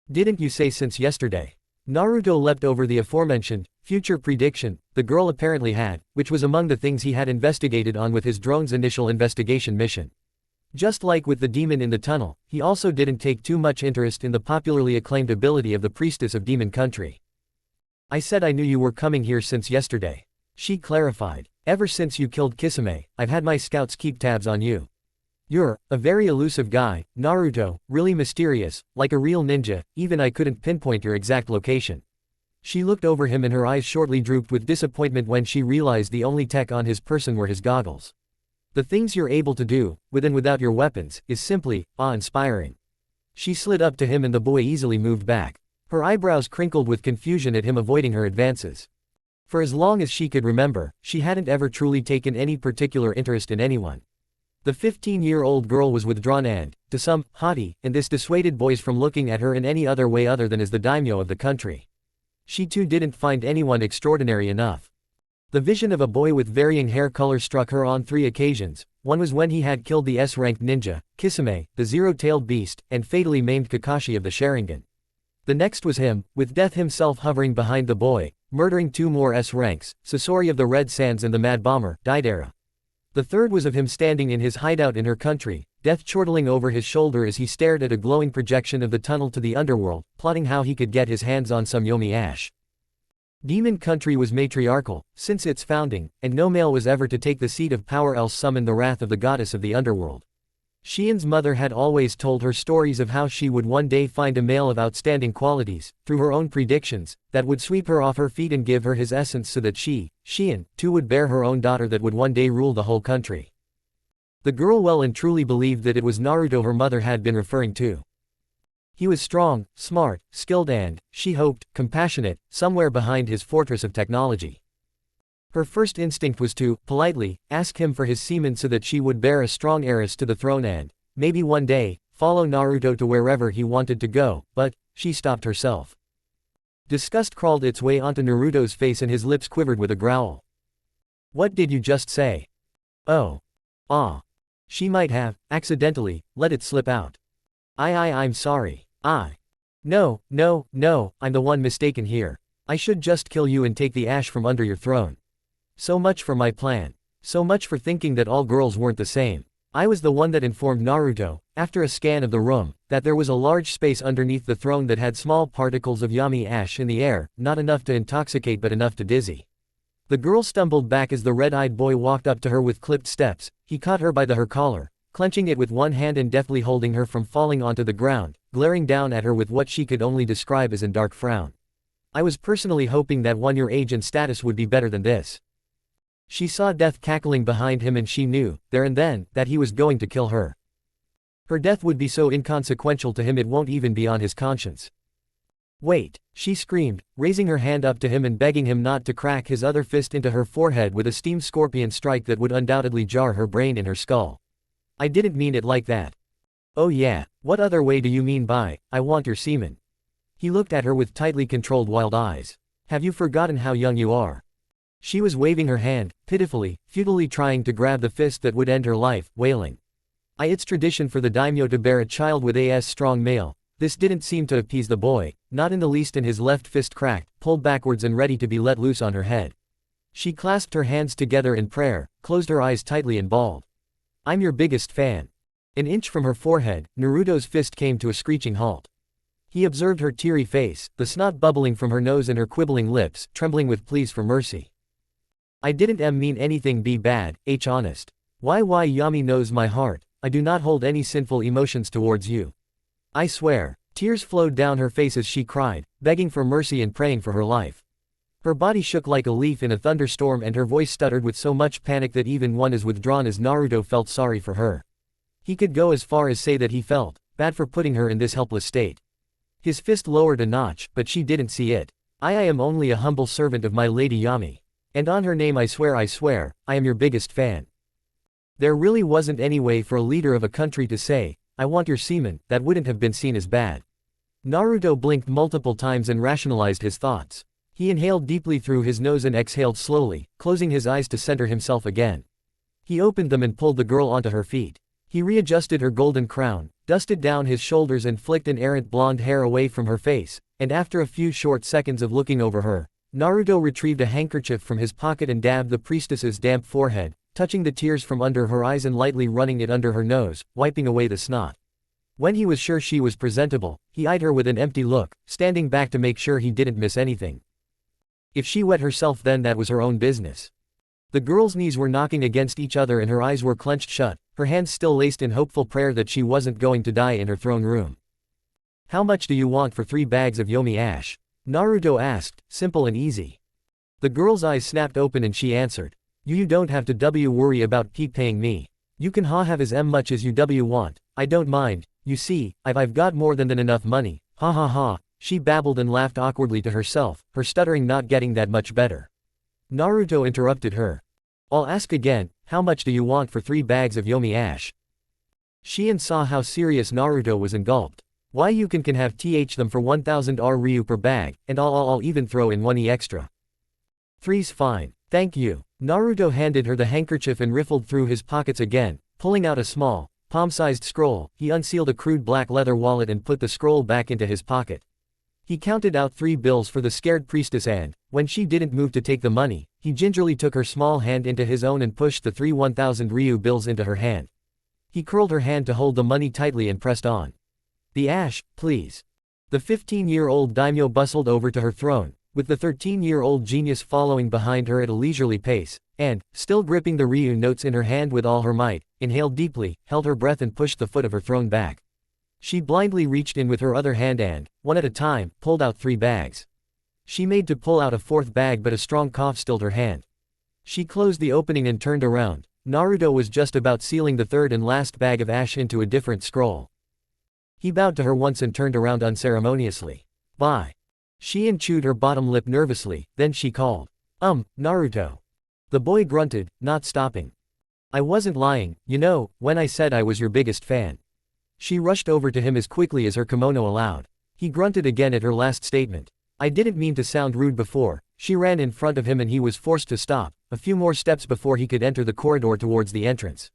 Didn't you say since yesterday? Naruto leapt over the aforementioned future prediction the girl apparently had, which was among the things he had investigated on with his drone's initial investigation mission. Just like with the demon in the tunnel, he also didn't take too much interest in the popularly acclaimed ability of the priestess of Demon Country. I said I knew you were coming here since yesterday. She clarified. Ever since you killed Kisame, I've had my scouts keep tabs on you. You're a very elusive guy, Naruto, really mysterious, like a real ninja, even I couldn't pinpoint your exact location. She looked over him and her eyes shortly drooped with disappointment when she realized the only tech on his person were his goggles. The things you're able to do, with and without your weapons, is simply awe-inspiring. She slid up to him and the boy easily moved back. Her eyebrows crinkled with confusion at him avoiding her advances. For as long as she could remember, she hadn't ever truly taken any particular interest in anyone. The 15-year-old girl was withdrawn and, to some, haughty, and this dissuaded boys from looking at her in any other way other than as the daimyo of the country. She too didn't find anyone extraordinary enough. The vision of a boy with varying hair color struck her on 3 occasions. One was when he had killed the S-ranked ninja, Kisame, the zero-tailed beast, and fatally maimed Kakashi of the Sharingan. The next was him, with death himself hovering behind the boy, murdering 2 more S-ranks, Sasori of the Red Sands and the Mad Bomber, Deidara. The third was of him standing in his hideout in her country, death chortling over his shoulder as he stared at a glowing projection of the tunnel to the underworld, plotting how he could get his hands on some yomi ash. Demon Country was matriarchal, since its founding, and no male was ever to take the seat of power else summon the wrath of the goddess of the underworld. Shion's mother had always told her stories of how she would one day find a male of outstanding qualities, through her own predictions, that would sweep her off her feet and give her his essence so that she, Shion, too would bear her own daughter that would one day rule the whole country. The girl well and truly believed that it was Naruto her mother had been referring to. He was strong, smart, skilled and, she hoped, compassionate, somewhere behind his fortress of technology. Her first instinct was to, politely, ask him for his semen so that she would bear a strong heiress to the throne and, maybe one day, follow Naruto to wherever he wanted to go, but, she stopped herself. Disgust crawled its way onto Naruto's face and his lips quivered with a growl. What did you just say? Oh. Ah. She might have, accidentally, let it slip out. I'm sorry. No, I'm the one mistaken here. I should just kill you and take the ash from under your throne. So much for my plan. So much for thinking that all girls weren't the same. I was the one that informed Naruto, after a scan of the room, that there was a large space underneath the throne that had small particles of yami ash in the air, not enough to intoxicate but enough to dizzy. The girl stumbled back as the red-eyed boy walked up to her with clipped steps. He caught her by her collar, clenching it with one hand and deftly holding her from falling onto the ground, glaring down at her with what she could only describe as a dark frown. I was personally hoping that your age and status would be better than this. She saw death cackling behind him and she knew, there and then, that he was going to kill her. Her death would be so inconsequential to him it won't even be on his conscience. Wait, she screamed, raising her hand up to him and begging him not to crack his other fist into her forehead with a steam scorpion strike that would undoubtedly jar her brain in her skull. I didn't mean it like that. Oh yeah, what other way do you mean by, I want your semen? He looked at her with tightly controlled wild eyes. Have you forgotten how young you are? She was waving her hand, pitifully, futilely trying to grab the fist that would end her life, wailing. It's tradition for the daimyo to bear a child with a strong male. This didn't seem to appease the boy, not in the least, and his left fist cracked, pulled backwards and ready to be let loose on her head. She clasped her hands together in prayer, closed her eyes tightly and bawled. I'm your biggest fan. An inch from her forehead, Naruto's fist came to a screeching halt. He observed her teary face, the snot bubbling from her nose and her quibbling lips, trembling with pleas for mercy. I didn't mean anything be bad, honest. Why Yami knows my heart, I do not hold any sinful emotions towards you. I swear. Tears flowed down her face as she cried, begging for mercy and praying for her life. Her body shook like a leaf in a thunderstorm and her voice stuttered with so much panic that even one as withdrawn as Naruto felt sorry for her. He could go as far as say that he felt bad for putting her in this helpless state. His fist lowered a notch, but she didn't see it. I am only a humble servant of my lady Yami. And on her name I swear, I am your biggest fan. There really wasn't any way for a leader of a country to say, I want your semen, that wouldn't have been seen as bad. Naruto blinked multiple times and rationalized his thoughts. He inhaled deeply through his nose and exhaled slowly, closing his eyes to center himself again. He opened them and pulled the girl onto her feet. He readjusted her golden crown, dusted down his shoulders and flicked an errant blonde hair away from her face, and after a few short seconds of looking over her, Naruto retrieved a handkerchief from his pocket and dabbed the priestess's damp forehead, touching the tears from under her eyes and lightly running it under her nose, wiping away the snot. When he was sure she was presentable, he eyed her with an empty look, standing back to make sure he didn't miss anything. If she wet herself then that was her own business. The girl's knees were knocking against each other and her eyes were clenched shut, her hands still laced in hopeful prayer that she wasn't going to die in her throne room. How much do you want for 3 bags of Yomi ash? Naruto asked, simple and easy. The girl's eyes snapped open and she answered. You don't have to worry about paying me. You can have as much as you want, I don't mind, you see, I've got more than enough money, ha ha ha, she babbled and laughed awkwardly to herself, her stuttering not getting that much better. Naruto interrupted her. I'll ask again, how much do you want for 3 bags of Yomi ash? She saw how serious Naruto was and gulped. Why you can have them for 1000 Ryu per bag, and I'll even throw in 1 extra. 3's fine, thank you. Naruto handed her the handkerchief and riffled through his pockets again, pulling out a small, palm-sized scroll. He unsealed a crude black leather wallet and put the scroll back into his pocket. He counted out 3 bills for the scared priestess and, when she didn't move to take the money, he gingerly took her small hand into his own and pushed the 3 1000 Ryu bills into her hand. He curled her hand to hold the money tightly and pressed on. The ash, please. The 15-year-old daimyo bustled over to her throne, with the 13-year-old genius following behind her at a leisurely pace, and, still gripping the Ryu notes in her hand with all her might, inhaled deeply, held her breath and pushed the foot of her throne back. She blindly reached in with her other hand and, one at a time, pulled out 3 bags. She made to pull out a 4th bag but a strong cough stilled her hand. She closed the opening and turned around. Naruto was just about sealing the 3rd and last bag of ash into a different scroll. He bowed to her once and turned around unceremoniously. Bye. She chewed her bottom lip nervously, then she called. Naruto. The boy grunted, not stopping. I wasn't lying, when I said I was your biggest fan. She rushed over to him as quickly as her kimono allowed. He grunted again at her last statement. I didn't mean to sound rude before. She ran in front of him and he was forced to stop, a few more steps before he could enter the corridor towards the entrance.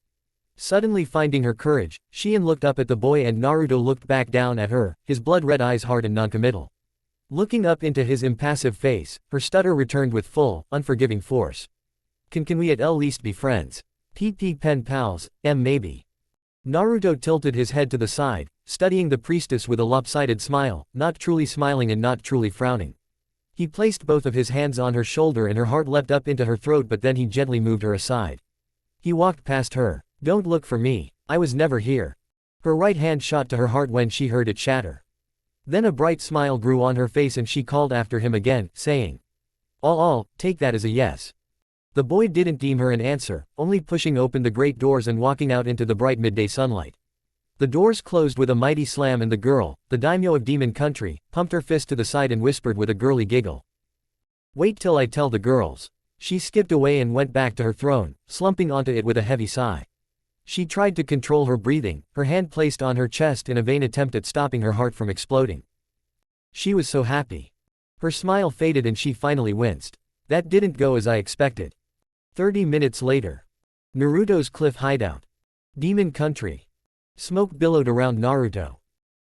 Suddenly finding her courage, she looked up at the boy and Naruto looked back down at her, his blood-red eyes hard and noncommittal. Looking up into his impassive face, her stutter returned with full, unforgiving force. Can we at least be friends? Pen pals, maybe. Naruto tilted his head to the side, studying the priestess with a lopsided smile, not truly smiling and not truly frowning. He placed both of his hands on her shoulder and her heart leapt up into her throat but then he gently moved her aside. He walked past her. Don't look for me, I was never here. Her right hand shot to her heart when she heard it shatter. Then a bright smile grew on her face and she called after him again, saying, All, take that as a yes." The boy didn't deem her an answer, only pushing open the great doors and walking out into the bright midday sunlight. The doors closed with a mighty slam and the girl, the daimyo of Demon Country, pumped her fist to the side and whispered with a girly giggle, "Wait till I tell the girls." She skipped away and went back to her throne, slumping onto it with a heavy sigh. She tried to control her breathing, her hand placed on her chest in a vain attempt at stopping her heart from exploding. She was so happy. Her smile faded and she finally winced. That didn't go as I expected. 30 minutes later. Naruto's cliff hideout. Demon Country. Smoke billowed around Naruto.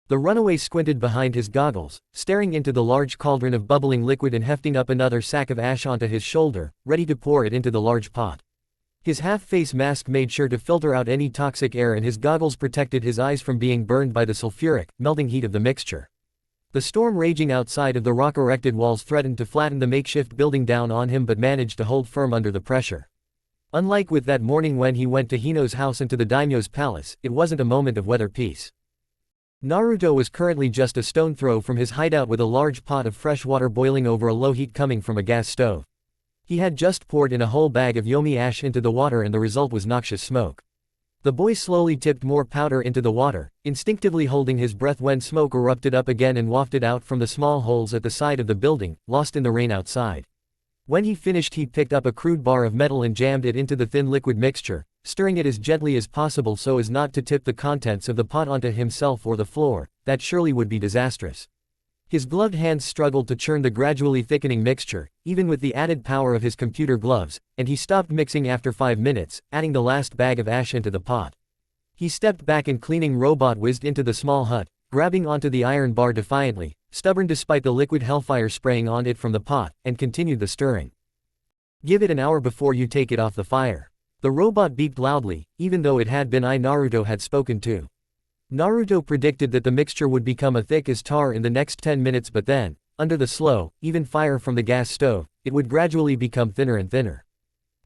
The runaway squinted behind his goggles, staring into the large cauldron of bubbling liquid and hefting up another sack of ash onto his shoulder, ready to pour it into the large pot. His half-face mask made sure to filter out any toxic air and his goggles protected his eyes from being burned by the sulfuric, melting heat of the mixture. The storm raging outside of the rock-erected walls threatened to flatten the makeshift building down on him but managed to hold firm under the pressure. Unlike with that morning when he went to Hino's house and to the daimyo's palace, it wasn't a moment of weather peace. Naruto was currently just a stone throw from his hideout with a large pot of fresh water boiling over a low heat coming from a gas stove. He had just poured in a whole bag of yomi ash into the water and the result was noxious smoke. The boy slowly tipped more powder into the water, instinctively holding his breath when smoke erupted up again and wafted out from the small holes at the side of the building, lost in the rain outside. When he finished he picked up a crude bar of metal and jammed it into the thin liquid mixture, stirring it as gently as possible so as not to tip the contents of the pot onto himself or the floor. That surely would be disastrous. His gloved hands struggled to churn the gradually thickening mixture, even with the added power of his computer gloves, and he stopped mixing after 5 minutes, adding the last bag of ash into the pot. He stepped back and cleaning robot whizzed into the small hut, grabbing onto the iron bar defiantly, stubborn despite the liquid hellfire spraying on it from the pot, and continued the stirring. "Give it an hour before you take it off the fire." The robot beeped loudly, even though it had been Naruto had spoken to. Naruto predicted that the mixture would become as thick as tar in the next 10 minutes but then, under the slow, even fire from the gas stove, it would gradually become thinner and thinner.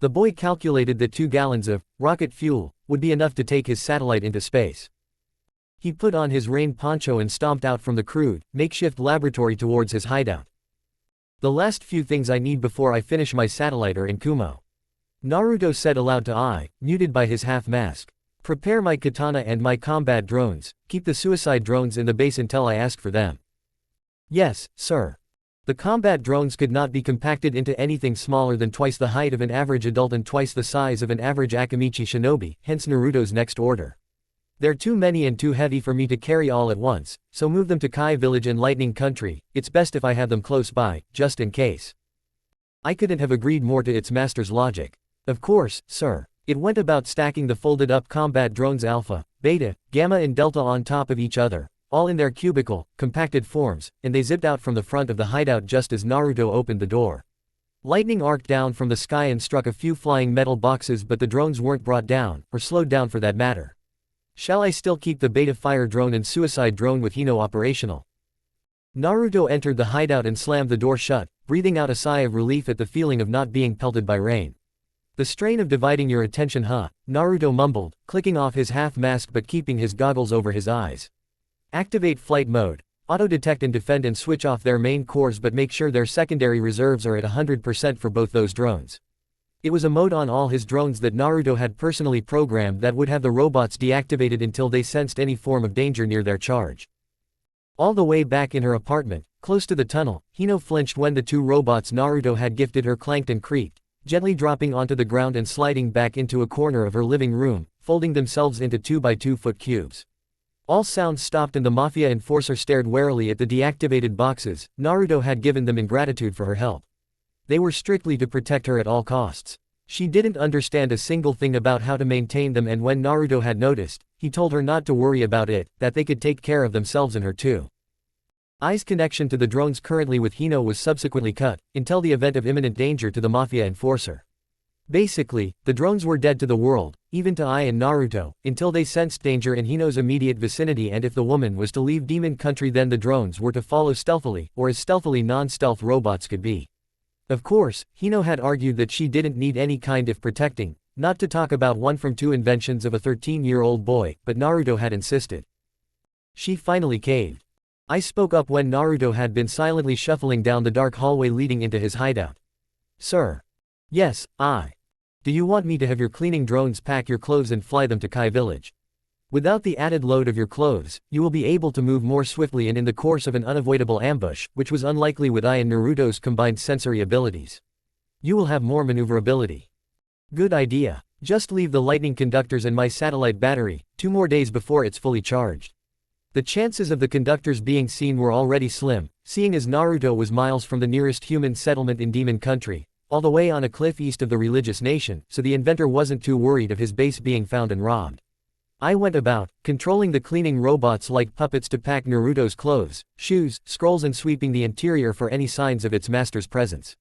The boy calculated that 2 gallons of rocket fuel would be enough to take his satellite into space. He put on his rain poncho and stomped out from the crude, makeshift laboratory towards his hideout. "The last few things I need before I finish my satellite are in Kumo," Naruto said aloud to Ai, muted by his half-mask. "Prepare my katana and my combat drones, keep the suicide drones in the base until I ask for them." "Yes, sir." The combat drones could not be compacted into anything smaller than twice the height of an average adult and twice the size of an average Akamichi shinobi, hence Naruto's next order. "They're too many and too heavy for me to carry all at once, so move them to Kai Village and Lightning Country. It's best if I have them close by, just in case." I couldn't have agreed more to its master's logic. "Of course, sir." It went about stacking the folded-up combat drones Alpha, Beta, Gamma and Delta on top of each other, all in their cubical, compacted forms, and they zipped out from the front of the hideout just as Naruto opened the door. Lightning arced down from the sky and struck a few flying metal boxes but the drones weren't brought down, or slowed down for that matter. Shall I still keep the Beta fire drone and suicide drone with Hino operational? Naruto entered the hideout and slammed the door shut, breathing out a sigh of relief at the feeling of not being pelted by rain. "The strain of dividing your attention, huh?" Naruto mumbled, clicking off his half-mask but keeping his goggles over his eyes. "Activate flight mode. Auto-detect and defend and switch off their main cores but make sure their secondary reserves are at 100% for both those drones." It was a mode on all his drones that Naruto had personally programmed that would have the robots deactivated until they sensed any form of danger near their charge. All the way back in her apartment, close to the tunnel, Hino flinched when the 2 robots Naruto had gifted her clanked and creaked, gently dropping onto the ground and sliding back into a corner of her living room, folding themselves into 2x2-foot cubes. All sounds stopped and the Mafia enforcer stared warily at the deactivated boxes Naruto had given them in gratitude for her help. They were strictly to protect her at all costs. She didn't understand a single thing about how to maintain them and when Naruto had noticed, he told her not to worry about it, that they could take care of themselves and her too. Ai's connection to the drones currently with Hino was subsequently cut, until the event of imminent danger to the Mafia enforcer. Basically, the drones were dead to the world, even to Ai and Naruto, until they sensed danger in Hino's immediate vicinity and if the woman was to leave Demon Country then the drones were to follow stealthily, or as stealthily non-stealth robots could be. Of course, Hino had argued that she didn't need any kind of protecting, not to talk about one from 2 inventions of a 13-year-old boy, but Naruto had insisted. She finally caved. I spoke up when Naruto had been silently shuffling down the dark hallway leading into his hideout. Sir. Yes, I. Do you want me to have your cleaning drones pack your clothes and fly them to Kai village? Without the added load of your clothes, you will be able to move more swiftly and in the course of an unavoidable ambush, which was unlikely with I and Naruto's combined sensory abilities. You will have more maneuverability. Good idea. Just leave the lightning conductors and my satellite battery, 2 more days before it's fully charged. The chances of the conductors being seen were already slim, seeing as Naruto was miles from the nearest human settlement in Demon Country, all the way on a cliff east of the religious nation, so the inventor wasn't too worried of his base being found and robbed. I went about, controlling the cleaning robots like puppets to pack Naruto's clothes, shoes, scrolls and sweeping the interior for any signs of its master's presence.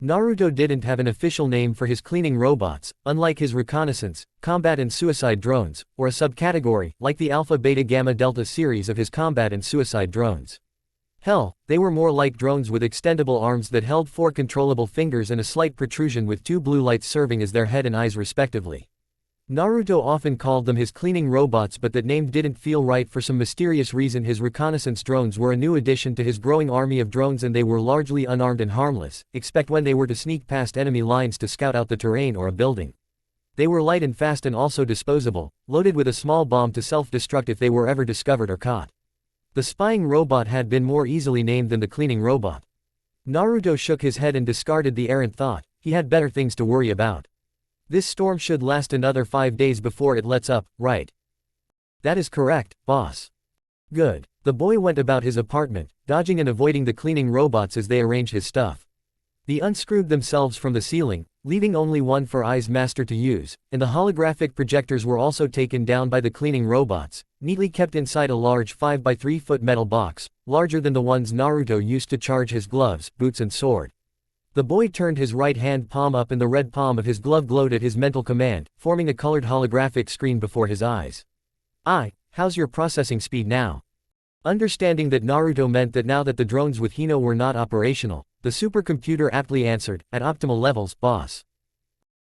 Naruto didn't have an official name for his cleaning robots, unlike his reconnaissance, combat and suicide drones, or a subcategory, like the Alpha Beta Gamma Delta series of his combat and suicide drones. Hell, they were more like drones with extendable arms that held 4 controllable fingers and a slight protrusion with 2 blue lights serving as their head and eyes respectively. Naruto often called them his cleaning robots, but that name didn't feel right for some mysterious reason. His reconnaissance drones were a new addition to his growing army of drones, and they were largely unarmed and harmless, except when they were to sneak past enemy lines to scout out the terrain or a building. They were light and fast and also disposable, loaded with a small bomb to self-destruct if they were ever discovered or caught. The spying robot had been more easily named than the cleaning robot. Naruto shook his head and discarded the errant thought. He had better things to worry about. This storm should last another 5 days before it lets up, right? That is correct, boss. Good. The boy went about his apartment, dodging and avoiding the cleaning robots as they arranged his stuff. They unscrewed themselves from the ceiling, leaving only one for Ai's master to use, and the holographic projectors were also taken down by the cleaning robots, neatly kept inside a large 5 by 3 foot metal box, larger than the ones Naruto used to charge his gloves, boots and sword. The boy turned his right hand palm up and the red palm of his glove glowed at his mental command, forming a colored holographic screen before his eyes. How's your processing speed now? Understanding that Naruto meant that now that the drones with Hino were not operational, the supercomputer aptly answered, at optimal levels, boss.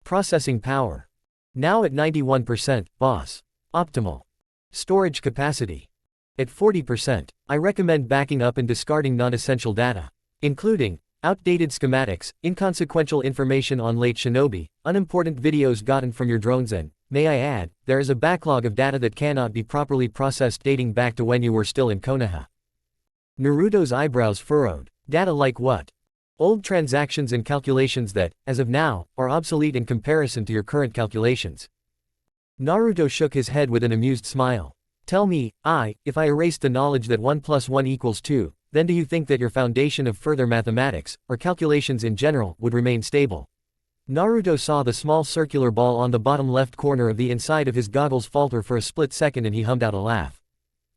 Processing power. Now at 91%, boss. Optimal. Storage capacity. At 40%, I recommend backing up and discarding non-essential data, including outdated schematics, inconsequential information on late shinobi, unimportant videos gotten from your drones, and, may I add, there is a backlog of data that cannot be properly processed dating back to when you were still in Konoha. Naruto's eyebrows furrowed. Data like what? Old transactions and calculations that, as of now, are obsolete in comparison to your current calculations. Naruto shook his head with an amused smile. Tell me, if I erased the knowledge that 1 plus 1 equals 2, then do you think that your foundation of further mathematics, or calculations in general, would remain stable? Naruto saw the small circular ball on the bottom left corner of the inside of his goggles falter for a split second and he hummed out a laugh.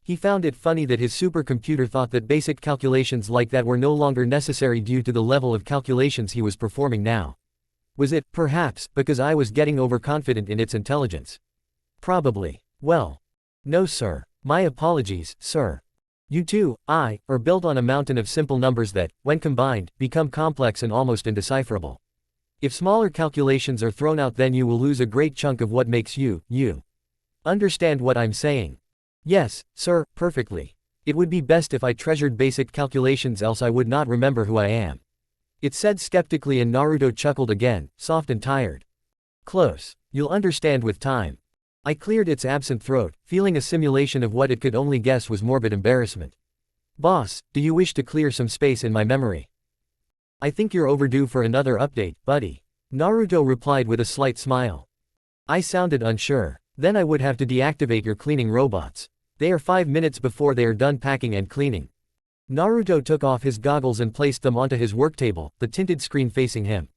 He found it funny that his supercomputer thought that basic calculations like that were no longer necessary due to the level of calculations he was performing now. Was it, perhaps, because I was getting overconfident in its intelligence? Probably. Well. No sir. My apologies, sir. You too, are built on a mountain of simple numbers that, when combined, become complex and almost indecipherable. If smaller calculations are thrown out, then you will lose a great chunk of what makes you, you. Understand what I'm saying? Yes, sir, perfectly. It would be best if I treasured basic calculations, else I would not remember who I am. It said skeptically, and Naruto chuckled again, soft and tired. Close. You'll understand with time. I cleared its absent throat, feeling a simulation of what it could only guess was morbid embarrassment. Boss, do you wish to clear some space in my memory? I think you're overdue for another update, buddy. Naruto replied with a slight smile. I sounded unsure. Then I would have to deactivate your cleaning robots. They are 5 minutes before they are done packing and cleaning. Naruto took off his goggles and placed them onto his work table, the tinted screen facing him.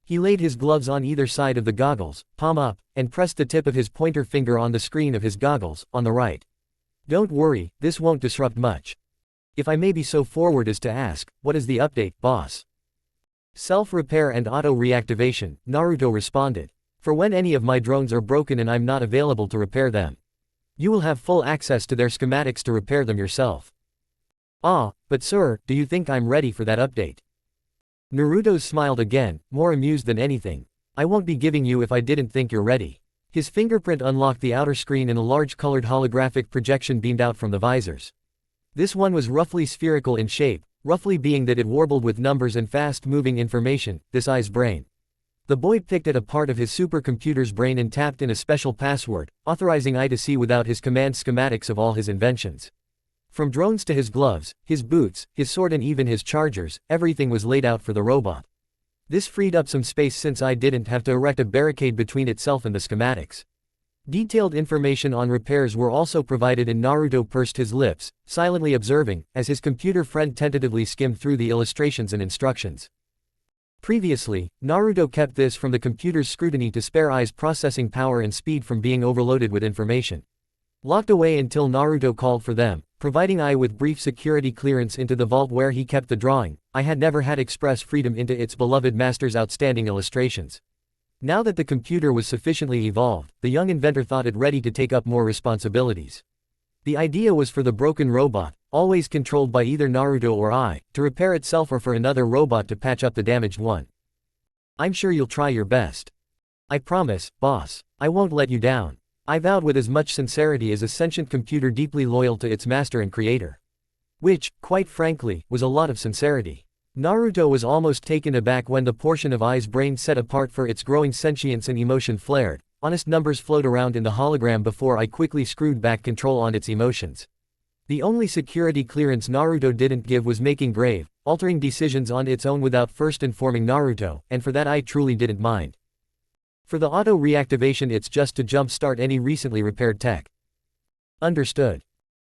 He laid his gloves on either side of the goggles, palm up, and pressed the tip of his pointer finger on the screen of his goggles, on the right. Don't worry, this won't disrupt much. If I may be so forward as to ask, what is the update, boss? Self-repair and auto-reactivation, Naruto responded. For when any of my drones are broken and I'm not available to repair them. You will have full access to their schematics to repair them yourself. But sir, do you think I'm ready for that update? Naruto smiled again, more amused than anything. I won't be giving you if I didn't think you're ready. His fingerprint unlocked the outer screen and a large colored holographic projection beamed out from the visors. This one was roughly spherical in shape, roughly being that it warbled with numbers and fast-moving information, this Ai's brain. The boy picked at a part of his supercomputer's brain and tapped in a special password, authorizing Ai to see without his command schematics of all his inventions. From drones to his gloves, his boots, his sword and even his chargers, everything was laid out for the robot. This freed up some space since Ai didn't have to erect a barricade between itself and the schematics. Detailed information on repairs were also provided and Naruto pursed his lips, silently observing, as his computer friend tentatively skimmed through the illustrations and instructions. Previously, Naruto kept this from the computer's scrutiny to spare Ai's processing power and speed from being overloaded with information. Locked away until Naruto called for them, providing Ai with brief security clearance into the vault where he kept the drawing, Ai had never had express freedom into its beloved master's outstanding illustrations. Now that the computer was sufficiently evolved, the young inventor thought it ready to take up more responsibilities. The idea was for the broken robot, always controlled by either Naruto or Ai, to repair itself or for another robot to patch up the damaged one. I'm sure you'll try your best. I promise, boss. I won't let you down. I vowed with as much sincerity as a sentient computer deeply loyal to its master and creator. Which, quite frankly, was a lot of sincerity. Naruto was almost taken aback when the portion of Ai's brain set apart for its growing sentience and emotion flared. Honest numbers flowed around in the hologram before Ai quickly screwed back control on its emotions. The only security clearance Naruto didn't give was making grave, altering decisions on its own without first informing Naruto, and for that Ai truly didn't mind. For the auto reactivation it's just to jump-start any recently repaired tech. Understood.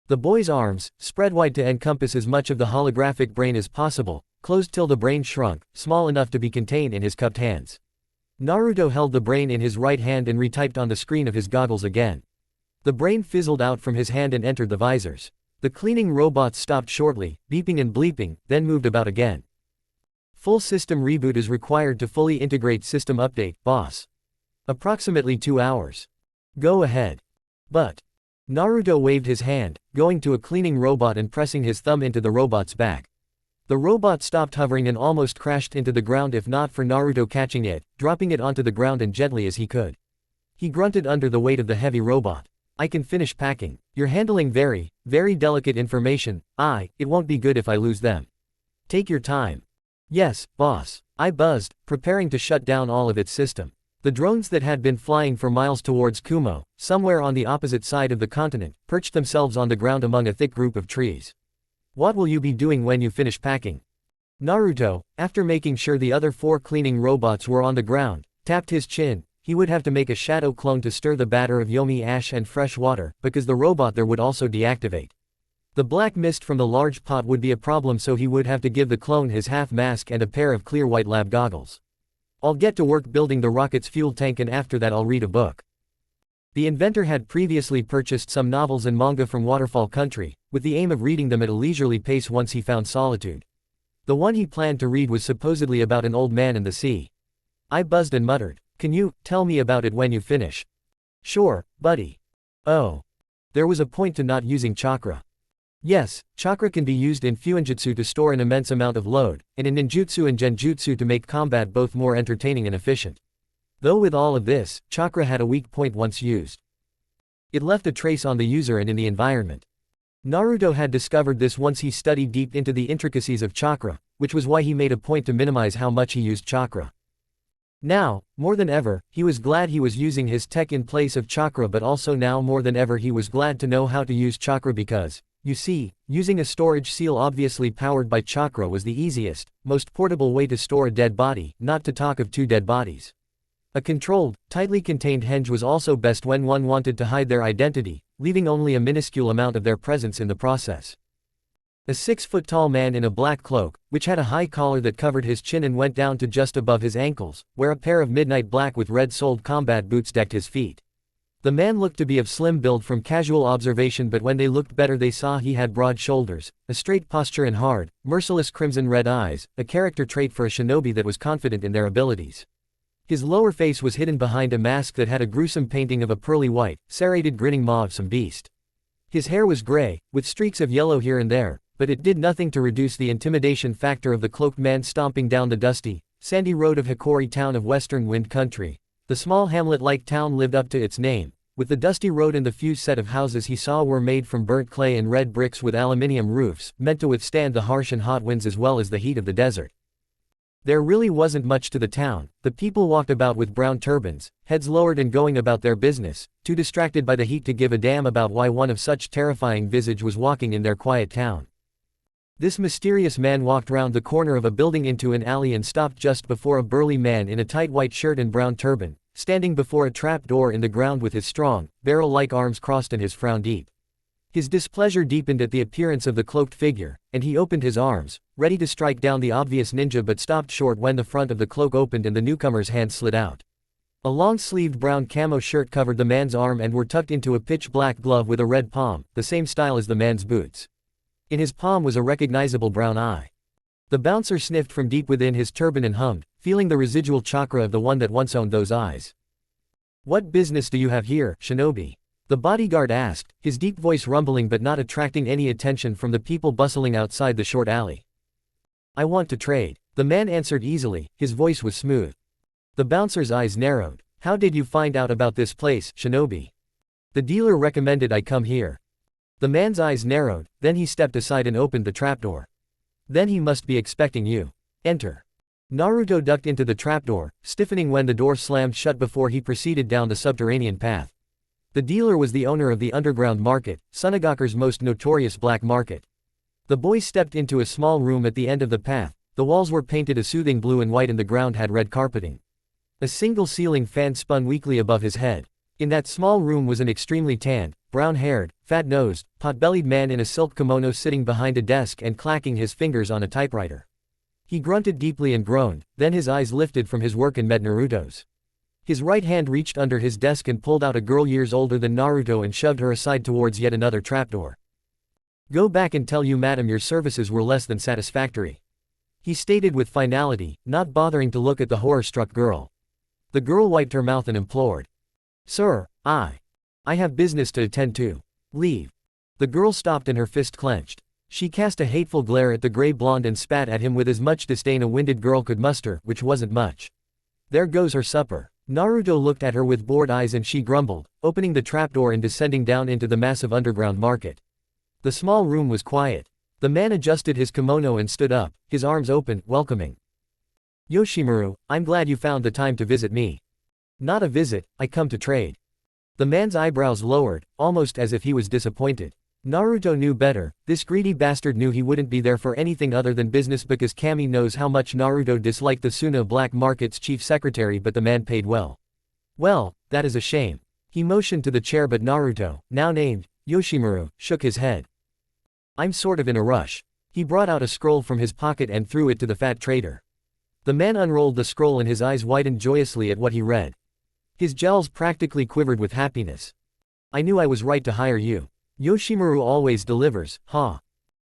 The boy's arms, spread wide to encompass as much of the holographic brain as possible, closed till the brain shrunk, small enough to be contained in his cupped hands. Naruto held the brain in his right hand and retyped on the screen of his goggles again. The brain fizzled out from his hand and entered the visors. The cleaning robots stopped shortly, beeping and bleeping, then moved about again. Full system reboot is required to fully integrate system update, boss. Approximately 2 hours. Go ahead. But. Naruto waved his hand, going to a cleaning robot and pressing his thumb into the robot's back. The robot stopped hovering and almost crashed into the ground if not for Naruto catching it, dropping it onto the ground as gently as he could. He grunted under the weight of the heavy robot. I can finish packing. You're handling very delicate information. It won't be good if I lose them. Take your time. Yes, boss. I buzzed, preparing to shut down all of its system. The drones that had been flying for miles towards Kumo, somewhere on the opposite side of the continent, perched themselves on the ground among a thick group of trees. What will you be doing when you finish packing? Naruto, after making sure the other 4 cleaning robots were on the ground, tapped his chin. He would have to make a shadow clone to stir the batter of Yomi ash and fresh water, because the robot there would also deactivate. The black mist from the large pot would be a problem, so he would have to give the clone his half mask and a pair of clear white lab goggles. I'll get to work building the rocket's fuel tank and after that I'll read a book. The inventor had previously purchased some novels and manga from Waterfall Country, with the aim of reading them at a leisurely pace once he found solitude. The one he planned to read was supposedly about an old man and the sea. I buzzed and muttered, "Can you tell me about it when you finish?" "Sure, buddy." "Oh. There was a point to not using chakra." "Yes, chakra can be used in Fuinjutsu to store an immense amount of load, and in ninjutsu and genjutsu to make combat both more entertaining and efficient. Though with all of this, chakra had a weak point once used. It left a trace on the user and in the environment. Naruto had discovered this once he studied deep into the intricacies of chakra, which was why he made a point to minimize how much he used chakra. Now, more than ever, he was glad he was using his tech in place of chakra, but also now more than ever he was glad to know how to use chakra because, you see, using a storage seal obviously powered by chakra was the easiest, most portable way to store a dead body, not to talk of 2 dead bodies. A controlled, tightly contained henge was also best when one wanted to hide their identity, leaving only a minuscule amount of their presence in the process. A 6-foot-tall man in a black cloak, which had a high collar that covered his chin and went down to just above his ankles, where a pair of midnight black with red-soled combat boots decked his feet. The man looked to be of slim build from casual observation, but when they looked better they saw he had broad shoulders, a straight posture and hard, merciless crimson-red eyes, a character trait for a shinobi that was confident in their abilities. His lower face was hidden behind a mask that had a gruesome painting of a pearly white, serrated grinning maw of some beast. His hair was gray, with streaks of yellow here and there, but it did nothing to reduce the intimidation factor of the cloaked man stomping down the dusty, sandy road of Hikori town of western wind country. The small hamlet-like town lived up to its name, with the dusty road and the few set of houses he saw were made from burnt clay and red bricks with aluminium roofs, meant to withstand the harsh and hot winds as well as the heat of the desert. There really wasn't much to the town. The people walked about with brown turbans, heads lowered and going about their business, too distracted by the heat to give a damn about why one of such terrifying visage was walking in their quiet town. This mysterious man walked round the corner of a building into an alley and stopped just before a burly man in a tight white shirt and brown turban, standing before a trap door in the ground with his strong, barrel-like arms crossed and his frown deep. His displeasure deepened at the appearance of the cloaked figure, and he opened his arms, ready to strike down the obvious ninja but stopped short when the front of the cloak opened and the newcomer's hand slid out. A long-sleeved brown camo shirt covered the man's arm and were tucked into a pitch-black glove with a red palm, the same style as the man's boots. In his palm was a recognizable brown eye. The bouncer sniffed from deep within his turban and hummed, feeling the residual chakra of the one that once owned those eyes. "What business do you have here, shinobi?" the bodyguard asked, his deep voice rumbling but not attracting any attention from the people bustling outside the short alley. "I want to trade," the man answered easily, his voice was smooth. The bouncer's eyes narrowed. "How did you find out about this place, shinobi?" "The dealer recommended I come here." The man's eyes narrowed, then he stepped aside and opened the trapdoor. "Then he must be expecting you. Enter." Naruto ducked into the trapdoor, stiffening when the door slammed shut before he proceeded down the subterranean path. The dealer was the owner of the underground market, Sunagaku's most notorious black market. The boy stepped into a small room at the end of the path. The walls were painted a soothing blue and white and the ground had red carpeting. A single ceiling fan spun weakly above his head. In that small room was an extremely tanned, brown-haired, fat-nosed, pot-bellied man in a silk kimono sitting behind a desk and clacking his fingers on a typewriter. He grunted deeply and groaned, then his eyes lifted from his work and met Naruto's. His right hand reached under his desk and pulled out a girl years older than Naruto and shoved her aside towards yet another trapdoor. "Go back and tell you madam your services were less than satisfactory," he stated with finality, not bothering to look at the horror-struck girl. The girl wiped her mouth and implored. "Sir, I have business to attend to. Leave." The girl stopped and her fist clenched. She cast a hateful glare at the gray blonde and spat at him with as much disdain a winded girl could muster, which wasn't much. "There goes her supper." Naruto looked at her with bored eyes and she grumbled, opening the trapdoor and descending down into the massive underground market. The small room was quiet. The man adjusted his kimono and stood up, his arms open, welcoming. "Yoshimaru, I'm glad you found the time to visit me." "Not a visit, I come to trade." The man's eyebrows lowered, almost as if he was disappointed. Naruto knew better. This greedy bastard knew he wouldn't be there for anything other than business because Kami knows how much Naruto disliked the Suna Black Market's chief secretary, but the man paid well. "Well, that is a shame." He motioned to the chair but Naruto, now named Yoshimaru, shook his head. "I'm sort of in a rush." He brought out a scroll from his pocket and threw it to the fat trader. The man unrolled the scroll and his eyes widened joyously at what he read. His jowls practically quivered with happiness. "I knew I was right to hire you. Yoshimaru always delivers, huh?"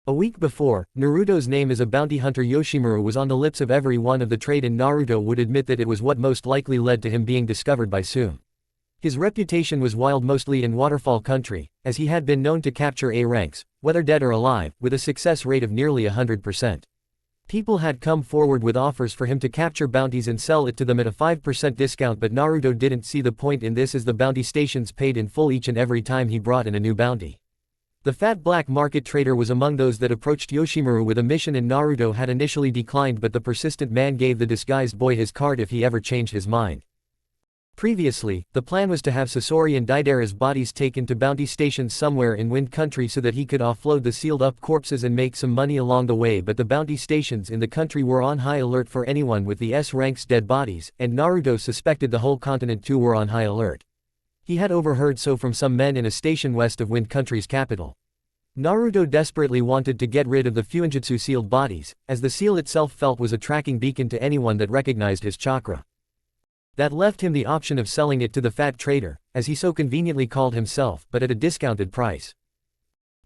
A week before, Naruto's name as a bounty hunter Yoshimaru was on the lips of every one of the trade and Naruto would admit that it was what most likely led to him being discovered by Sume. His reputation was wild mostly in Waterfall Country, as he had been known to capture A ranks, whether dead or alive, with a success rate of nearly 100%. People had come forward with offers for him to capture bounties and sell it to them at a 5% discount, but Naruto didn't see the point in this as the bounty stations paid in full each and every time he brought in a new bounty. The fat black market trader was among those that approached Yoshimaru with a mission and Naruto had initially declined, but the persistent man gave the disguised boy his card if he ever changed his mind. Previously, the plan was to have Sasori and Deidara's bodies taken to bounty stations somewhere in Wind Country so that he could offload the sealed-up corpses and make some money along the way, but the bounty stations in the country were on high alert for anyone with the S-rank's dead bodies, and Naruto suspected the whole continent too were on high alert. He had overheard so from some men in a station west of Wind Country's capital. Naruto desperately wanted to get rid of the Fuinjutsu sealed bodies, as the seal itself felt was a tracking beacon to anyone that recognized his chakra. That left him the option of selling it to the fat trader, as he so conveniently called himself, but at a discounted price.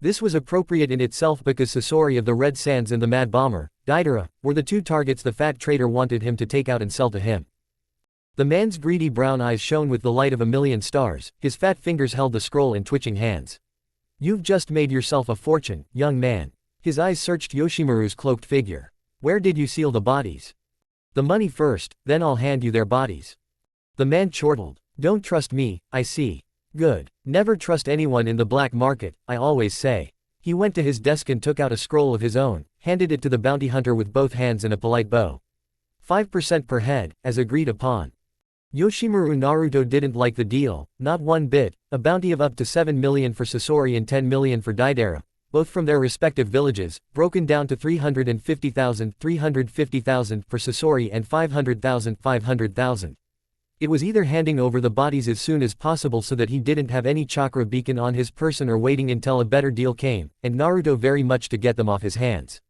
This was appropriate in itself because Sasori of the Red Sands and the Mad Bomber, Deidara, were the two targets the fat trader wanted him to take out and sell to him. The man's greedy brown eyes shone with the light of a million stars, his fat fingers held the scroll in twitching hands. "You've just made yourself a fortune, young man." His eyes searched Yoshimaru's cloaked figure. "Where did you seal the bodies?" "The money first, then I'll hand you their bodies." The man chortled. "Don't trust me, I see." Good. Never trust anyone in the black market, I always say. He went to his desk and took out a scroll of his own, handed it to the bounty hunter with both hands and a polite bow. 5% per head, as agreed upon. Yoshimaru Naruto didn't like the deal, not one bit, a bounty of up to 7 million for Sasori and 10 million for Deidara, both from their respective villages, broken down to 350,000 for Sasori and 500,000. It was either handing over the bodies as soon as possible so that he didn't have any chakra beacon on his person or waiting until a better deal came, and Naruto very much to get them off his hands.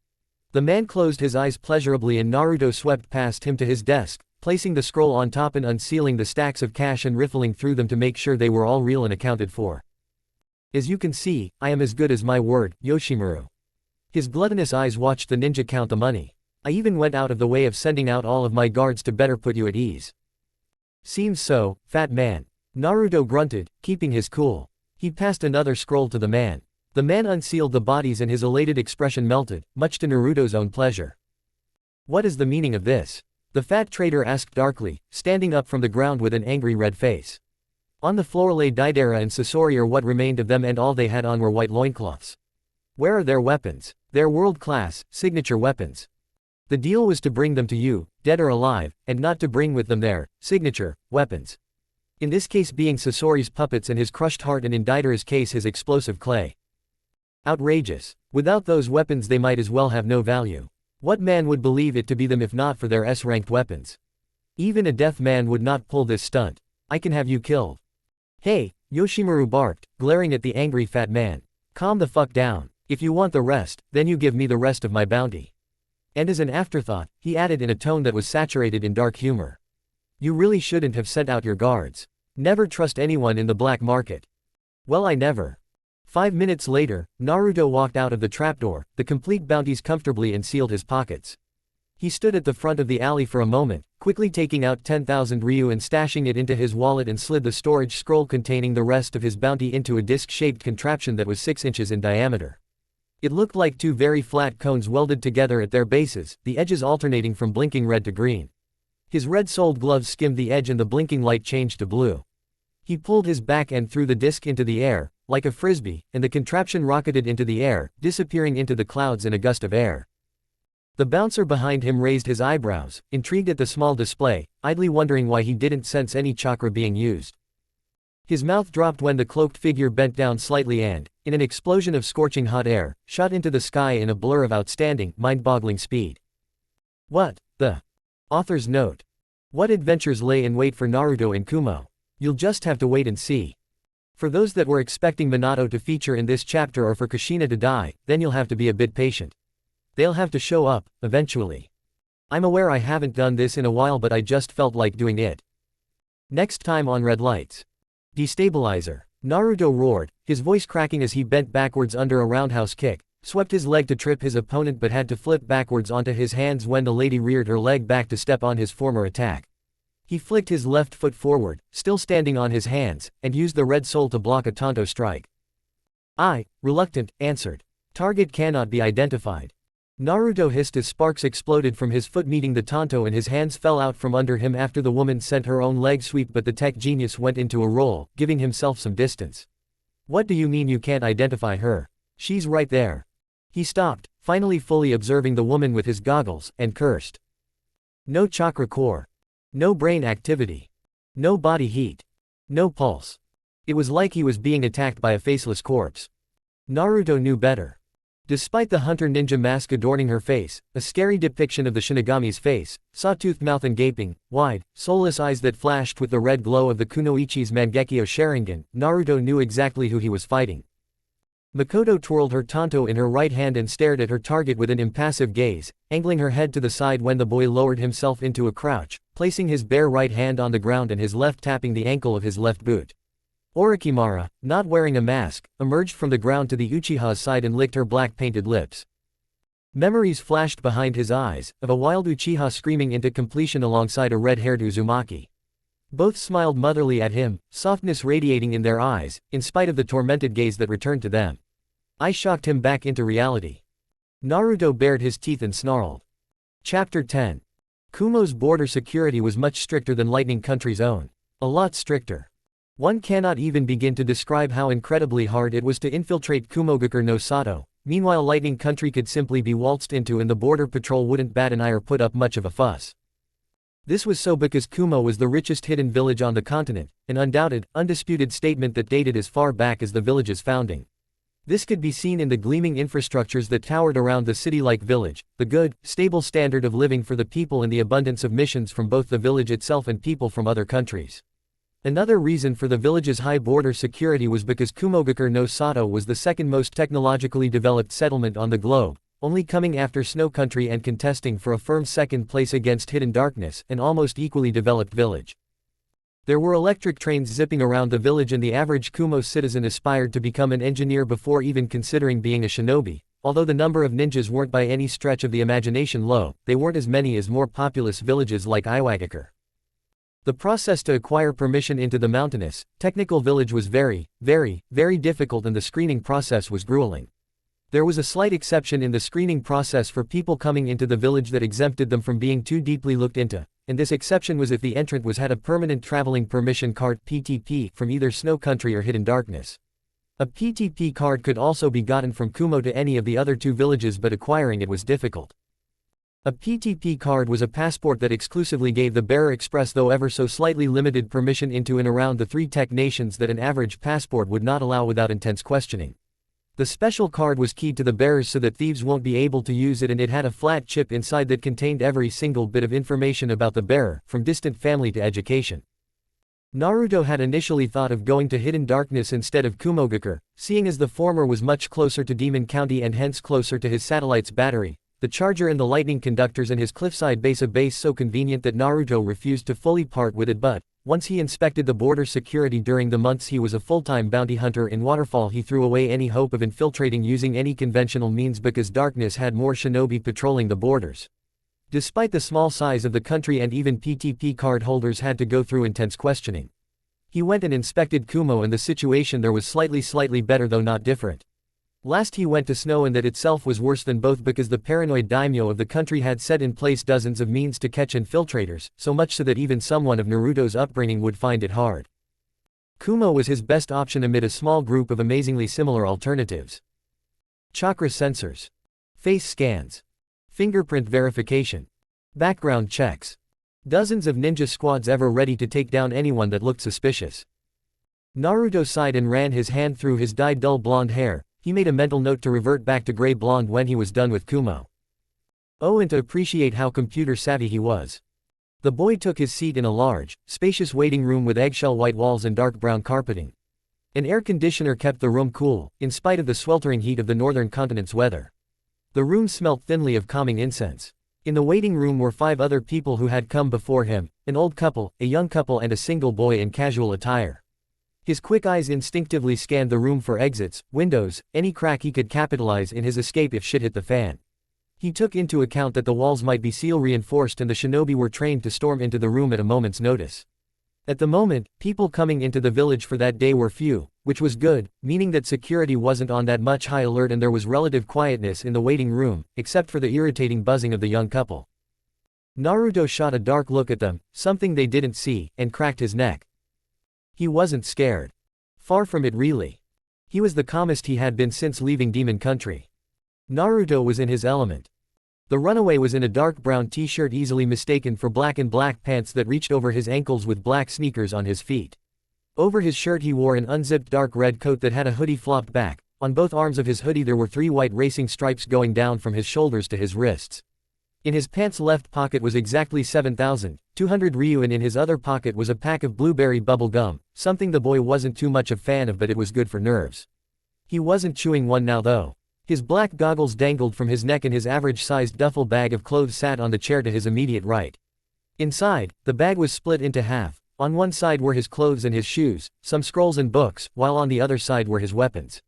The man closed his eyes pleasurably and Naruto swept past him to his desk, placing the scroll on top and unsealing the stacks of cash and riffling through them to make sure they were all real and accounted for. As you can see, I am as good as my word, Yoshimaru. His gluttonous eyes watched the ninja count the money. I even went out of the way of sending out all of my guards to better put you at ease. Seems so, fat man. Naruto grunted, keeping his cool. He passed another scroll to the man. The man unsealed the bodies and his elated expression melted, much to Naruto's own pleasure. What is the meaning of this? The fat trader asked darkly, standing up from the ground with an angry red face. On the floor lay Deidara and Sasori, or what remained of them, and all they had on were white loincloths. Where are their weapons? Their world-class, signature weapons. The deal was to bring them to you, dead or alive, and not to bring with them their signature weapons. In this case being Sasori's puppets and his crushed heart, and in Deidara's case his explosive clay. Outrageous. Without those weapons they might as well have no value. What man would believe it to be them if not for their S-ranked weapons? Even a deaf man would not pull this stunt. I can have you killed. Hey, Yoshimaru barked, glaring at the angry fat man. Calm the fuck down. If you want the rest, then you give me the rest of my bounty. And as an afterthought, he added in a tone that was saturated in dark humor. You really shouldn't have sent out your guards. Never trust anyone in the black market. Well, I never. 5 minutes later, Naruto walked out of the trapdoor, the complete bounties comfortably, and sealed his pockets. He stood at the front of the alley for a moment, quickly taking out 10,000 ryu and stashing it into his wallet, and slid the storage scroll containing the rest of his bounty into a disc-shaped contraption that was 6 inches in diameter. It looked like two very flat cones welded together at their bases, the edges alternating from blinking red to green. His red-soled gloves skimmed the edge and the blinking light changed to blue. He pulled his back and threw the disc into the air, like a frisbee, and the contraption rocketed into the air, disappearing into the clouds in a gust of air. The bouncer behind him raised his eyebrows, intrigued at the small display, idly wondering why he didn't sense any chakra being used. His mouth dropped when the cloaked figure bent down slightly and, in an explosion of scorching hot air, shot into the sky in a blur of outstanding, mind-boggling speed. What the? Author's note. What adventures lay in wait for Naruto and Kumo? You'll just have to wait and see. For those that were expecting Minato to feature in this chapter or for Kushina to die, then you'll have to be a bit patient. They'll have to show up, eventually. I'm aware I haven't done this in a while, but I just felt like doing it. Next time on Red Lights. Destabilizer. Naruto roared, his voice cracking as he bent backwards under a roundhouse kick, swept his leg to trip his opponent but had to flip backwards onto his hands when the lady reared her leg back to step on his former attack. He flicked his left foot forward, still standing on his hands, and used the red soul to block a Tonto strike. I, reluctant, answered. Target cannot be identified. Naruto hissed as sparks exploded from his foot meeting the Tonto and his hands fell out from under him after the woman sent her own leg sweep, but the tech genius went into a roll, giving himself some distance. What do you mean you can't identify her? She's right there. He stopped, finally fully observing the woman with his goggles, and cursed. No chakra core. No brain activity. No body heat. No pulse. It was like he was being attacked by a faceless corpse. Naruto knew better. Despite the hunter ninja mask adorning her face, a scary depiction of the Shinigami's face, saw-toothed mouth and gaping, wide, soulless eyes that flashed with the red glow of the Kunoichi's Mangekyo Sharingan, Naruto knew exactly who he was fighting. Makoto twirled her Tonto in her right hand and stared at her target with an impassive gaze, angling her head to the side when the boy lowered himself into a crouch, placing his bare right hand on the ground and his left tapping the ankle of his left boot. Orochimaru, not wearing a mask, emerged from the ground to the Uchiha's side and licked her black painted lips. Memories flashed behind his eyes, of a wild Uchiha screaming into completion alongside a red-haired Uzumaki. Both smiled motherly at him, softness radiating in their eyes, in spite of the tormented gaze that returned to them. I shocked him back into reality. Naruto bared his teeth and snarled. Chapter 10. Kumo's border security was much stricter than Lightning Country's own. A lot stricter. One cannot even begin to describe how incredibly hard it was to infiltrate Kumogakure no Sato. Meanwhile, Lightning Country could simply be waltzed into and the border patrol wouldn't bat an eye or put up much of a fuss. This was so because Kumo was the richest hidden village on the continent, an undoubted, undisputed statement that dated as far back as the village's founding. This could be seen in the gleaming infrastructures that towered around the city-like village, the good, stable standard of living for the people and the abundance of missions from both the village itself and people from other countries. Another reason for the village's high border security was because Kumogakure no Sato was the second most technologically developed settlement on the globe, only coming after Snow Country and contesting for a firm second place against Hidden Darkness, an almost equally developed village. There were electric trains zipping around the village and the average Kumo citizen aspired to become an engineer before even considering being a shinobi. Although the number of ninjas weren't by any stretch of the imagination low, they weren't as many as more populous villages like Iwagakure. The process to acquire permission into the mountainous, technical village was very difficult and the screening process was grueling. There was a slight exception in the screening process for people coming into the village that exempted them from being too deeply looked into, and this exception was if the entrant had a permanent traveling permission card (PTP) from either Snow Country or Hidden Darkness. A PTP card could also be gotten from Kumo to any of the other two villages, but acquiring it was difficult. A PTP card was a passport that exclusively gave the bearer express though ever so slightly limited permission into and around the three tech nations that an average passport would not allow without intense questioning. The special card was keyed to the bearers so that thieves won't be able to use it, and it had a flat chip inside that contained every single bit of information about the bearer, from distant family to education. Naruto had initially thought of going to Hidden Darkness instead of Kumogakure, seeing as the former was much closer to Demon County and hence closer to his satellite's battery, the charger and the lightning conductors, and his cliffside base, a base so convenient that Naruto refused to fully part with it. But once he inspected the border security during the months he was a full-time bounty hunter in Waterfall, he threw away any hope of infiltrating using any conventional means because Darkness had more shinobi patrolling the borders. Despite the small size of the country, and even PTP card holders had to go through intense questioning. He went and inspected Kumo, and the situation there was slightly better though not different. Last he went to Snow, and that itself was worse than both because the paranoid daimyo of the country had set in place dozens of means to catch infiltrators, so much so that even someone of Naruto's upbringing would find it hard. Kumo was his best option amid a small group of amazingly similar alternatives. Chakra sensors. Face scans. Fingerprint verification. Background checks. Dozens of ninja squads ever ready to take down anyone that looked suspicious. Naruto sighed and ran his hand through his dyed dull blonde hair. He made a mental note to revert back to gray blonde when he was done with Kumo. Oh, and to appreciate how computer savvy he was. The boy took his seat in a large, spacious waiting room with eggshell white walls and dark brown carpeting. An air conditioner kept the room cool, in spite of the sweltering heat of the northern continent's weather. The room smelt thinly of calming incense. In the waiting room were 5 other people who had come before him, an old couple, a young couple, and a single boy in casual attire. His quick eyes instinctively scanned the room for exits, windows, any crack he could capitalize in his escape if shit hit the fan. He took into account that the walls might be seal reinforced and the shinobi were trained to storm into the room at a moment's notice. At the moment, people coming into the village for that day were few, which was good, meaning that security wasn't on that much high alert and there was relative quietness in the waiting room, except for the irritating buzzing of the young couple. Naruto shot a dark look at them, something they didn't see, and cracked his neck. He wasn't scared. Far from it really. He was the calmest he had been since leaving Demon Country. Naruto was in his element. The runaway was in a dark brown t-shirt easily mistaken for black, and black pants that reached over his ankles with black sneakers on his feet. Over his shirt he wore an unzipped dark red coat that had a hoodie flopped back. On both arms of his hoodie there were 3 white racing stripes going down from his shoulders to his wrists. In his pants' left pocket was exactly 7,200 ryu, and in his other pocket was a pack of blueberry bubble gum, something the boy wasn't too much a fan of, but it was good for nerves. He wasn't chewing one now though. His black goggles dangled from his neck and his average-sized duffel bag of clothes sat on the chair to his immediate right. Inside, the bag was split into half. On one side were his clothes and his shoes, some scrolls and books, while on the other side were his weapons.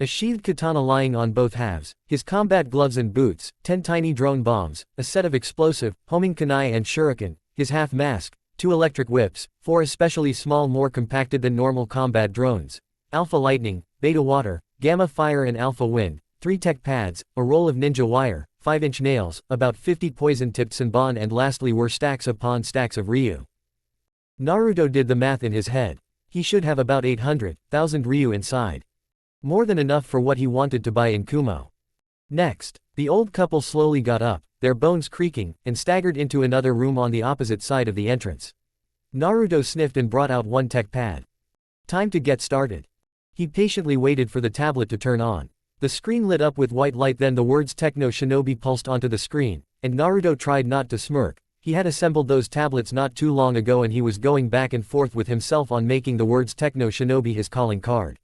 A sheathed katana lying on both halves, his combat gloves and boots, 10 tiny drone bombs, a set of explosive, homing kunai and shuriken, his half mask, 2 electric whips, 4 especially small more compacted than normal combat drones, alpha lightning, beta water, gamma fire and alpha wind, 3 tech pads, a roll of ninja wire, 5-inch nails, about 50 poison-tipped senbon, and lastly were stacks upon stacks of ryu. Naruto did the math in his head. He should have about 800,000 ryu inside. More than enough for what he wanted to buy in Kumo. Next, the old couple slowly got up, their bones creaking, and staggered into another room on the opposite side of the entrance. Naruto sniffed and brought out one tech pad. Time to get started. He patiently waited for the tablet to turn on. The screen lit up with white light, then the words Techno Shinobi pulsed onto the screen, and Naruto tried not to smirk. He had assembled those tablets not too long ago and he was going back and forth with himself on making the words Techno Shinobi his calling card.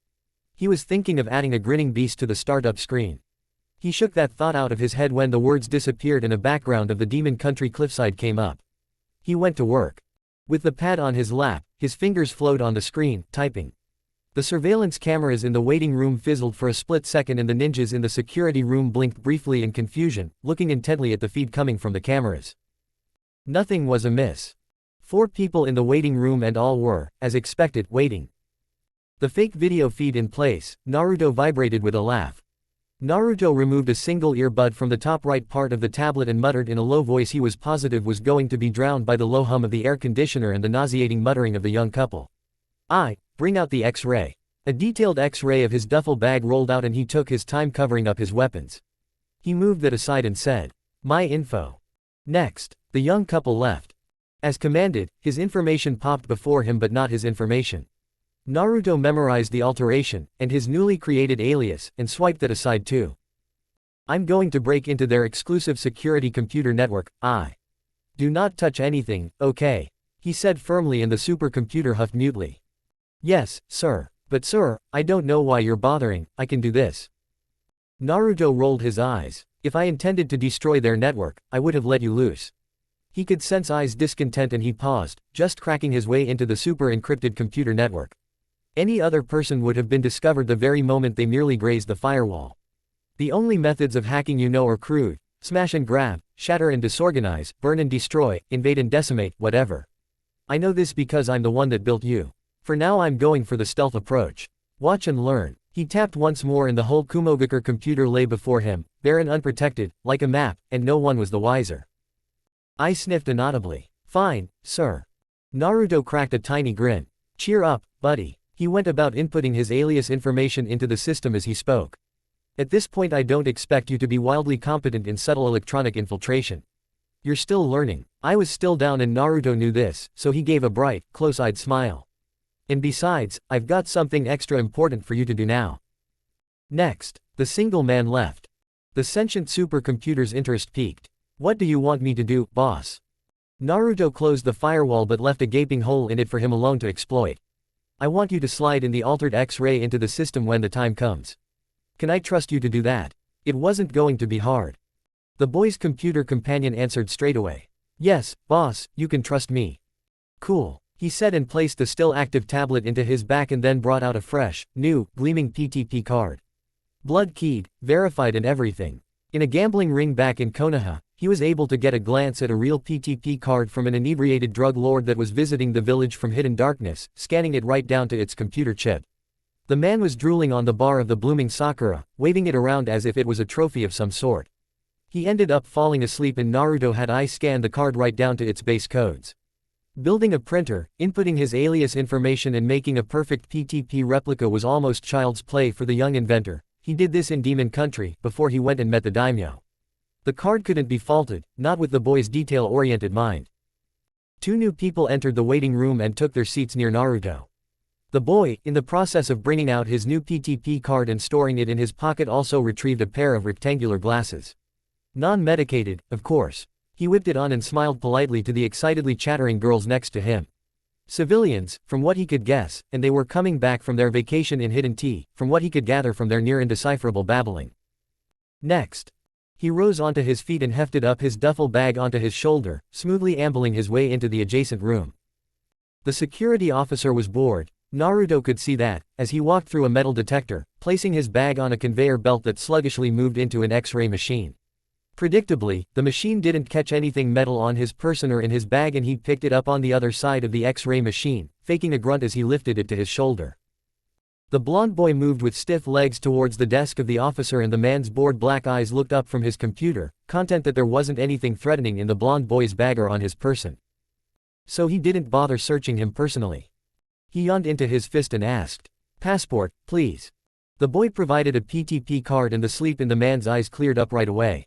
He was thinking of adding a grinning beast to the startup screen. He shook that thought out of his head when the words disappeared and a background of the Demon Country cliffside came up. He went to work. With the pad on his lap, his fingers flowed on the screen, typing. The surveillance cameras in the waiting room fizzled for a split second and the ninjas in the security room blinked briefly in confusion, looking intently at the feed coming from the cameras. Nothing was amiss. 4 people in the waiting room and all were, as expected, waiting. The fake video feed in place, Naruto vibrated with a laugh. Naruto removed a single earbud from the top right part of the tablet and muttered in a low voice he was positive was going to be drowned by the low hum of the air conditioner and the nauseating muttering of the young couple. Bring out the X-ray. A detailed X-ray of his duffel bag rolled out and he took his time covering up his weapons. He moved that aside and said, "My info." Next, the young couple left. As commanded, his information popped before him but not his information. Naruto memorized the alteration, and his newly created alias, and swiped that aside too. "I'm going to break into their exclusive security computer network, Do not touch anything, okay?" he said firmly and the supercomputer huffed mutely. "Yes, sir. But sir, I don't know why you're bothering, I can do this." Naruto rolled his eyes. "If I intended to destroy their network, I would have let you loose." He could sense Ai's discontent and he paused, just cracking his way into the super-encrypted computer network. Any other person would have been discovered the very moment they merely grazed the firewall. The only methods of hacking are crude: smash and grab, shatter and disorganize, burn and destroy, invade and decimate, whatever. I know this because I'm the one that built you. For now I'm going for the stealth approach. Watch and learn. He tapped once more and the whole Kumogakure computer lay before him, bare and unprotected, like a map, and no one was the wiser. I sniffed inaudibly. "Fine, sir." Naruto cracked a tiny grin. "Cheer up, buddy." He went about inputting his alias information into the system as he spoke. "At this point I don't expect you to be wildly competent in subtle electronic infiltration. You're still learning." I was still down and Naruto knew this, so he gave a bright, close-eyed smile. "And besides, I've got something extra important for you to do now." Next, the single man left. The sentient supercomputer's interest peaked. "What do you want me to do, boss?" Naruto closed the firewall but left a gaping hole in it for him alone to exploit. "I want you to slide in the altered X-ray into the system when the time comes. Can I trust you to do that?" It wasn't going to be hard. The boy's computer companion answered straight away. "Yes, boss, you can trust me." "Cool," he said and placed the still active tablet into his back and then brought out a fresh, new, gleaming PTP card. Blood-keyed, verified and everything. In a gambling ring back in Konoha, he was able to get a glance at a real PTP card from an inebriated drug lord that was visiting the village from hidden darkness, scanning it right down to its computer chip. The man was drooling on the bar of the blooming sakura, waving it around as if it was a trophy of some sort. He ended up falling asleep and Naruto had Ai scan the card right down to its base codes. Building a printer, inputting his alias information and making a perfect PTP replica was almost child's play for the young inventor. He did this in Demon Country, before he went and met the daimyo. The card couldn't be faulted, not with the boy's detail-oriented mind. 2 new people entered the waiting room and took their seats near Naruto. The boy, in the process of bringing out his new PTP card and storing it in his pocket, also retrieved a pair of rectangular glasses. Non-medicated, of course. He whipped it on and smiled politely to the excitedly chattering girls next to him. Civilians, from what he could guess, and they were coming back from their vacation in Hidden Tea, from what he could gather from their near-indecipherable babbling. Next. He rose onto his feet and hefted up his duffel bag onto his shoulder, smoothly ambling his way into the adjacent room. The security officer was bored. Naruto could see that, as he walked through a metal detector, placing his bag on a conveyor belt that sluggishly moved into an X-ray machine. Predictably, the machine didn't catch anything metal on his person or in his bag and he picked it up on the other side of the X-ray machine, faking a grunt as he lifted it to his shoulder. The blond boy moved with stiff legs towards the desk of the officer and the man's bored black eyes looked up from his computer, content that there wasn't anything threatening in the blond boy's bag or on his person. So he didn't bother searching him personally. He yawned into his fist and asked, "Passport, please." The boy provided a PTP card and the sleep in the man's eyes cleared up right away.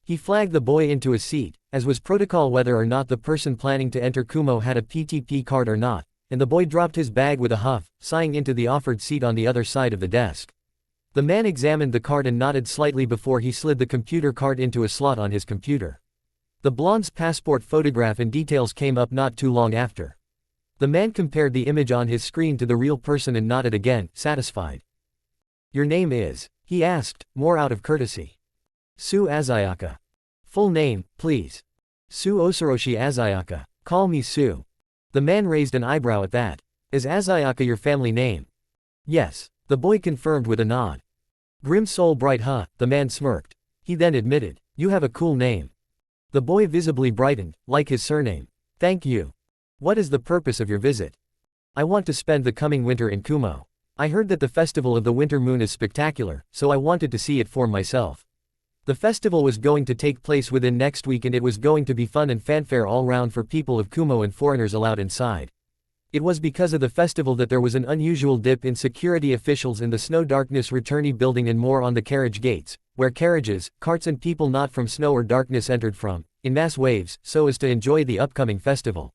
He flagged the boy into a seat, as was protocol whether or not the person planning to enter Kumo had a PTP card or not, and the boy dropped his bag with a huff, sighing into the offered seat on the other side of the desk. The man examined the card and nodded slightly before he slid the computer card into a slot on his computer. The blonde's passport photograph and details came up not too long after. The man compared the image on his screen to the real person and nodded again, satisfied. "Your name is?" he asked, more out of courtesy. "Sue Azayaka." "Full name, please." "Sue Osoroshi Azayaka. Call me Sue." The man raised an eyebrow at that. "Is Azayaka your family name?" "Yes." The boy confirmed with a nod. "Grim soul bright huh," the man smirked. He then admitted, "You have a cool name." The boy visibly brightened, like his surname. "Thank you. What is the purpose of your visit?" "I want to spend the coming winter in Kumo. I heard that the festival of the winter moon is spectacular, so I wanted to see it for myself. The festival was going to take place within next week and it was going to be fun and fanfare all round for people of Kumo and foreigners allowed inside. It was because of the festival that there was an unusual dip in security officials in the Snow Darkness Returnee building and more on the carriage gates, where carriages, carts and people not from snow or darkness entered from, in mass waves, so as to enjoy the upcoming festival.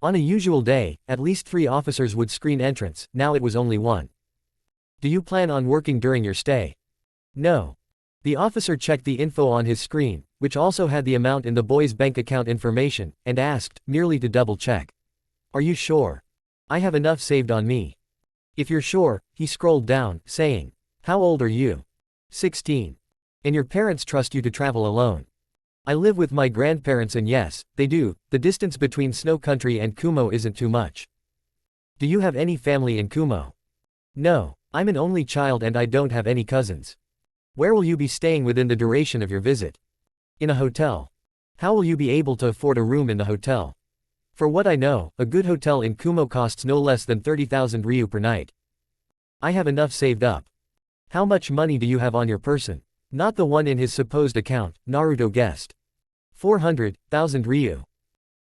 On a usual day, at least 3 officers would screen entrance, now it was only 1. "Do you plan on working during your stay?" "No." The officer checked the info on his screen, which also had the amount in the boy's bank account information, and asked, merely to double check. "Are you sure? I have enough saved on me." "If you're sure," he scrolled down, saying, "How old are you?" 16. "And your parents trust you to travel alone?" "I live with my grandparents and yes, they do, the distance between Snow Country and Kumo isn't too much." "Do you have any family in Kumo?" "No, I'm an only child and I don't have any cousins." "Where will you be staying within the duration of your visit?" "In a hotel." "How will you be able to afford a room in the hotel?" "For what I know, a good hotel in Kumo costs no less than 30,000 ryu per night." "I have enough saved up." "How much money do you have on your person?" "Not the one in his supposed account," Naruto guessed. 400,000 ryu.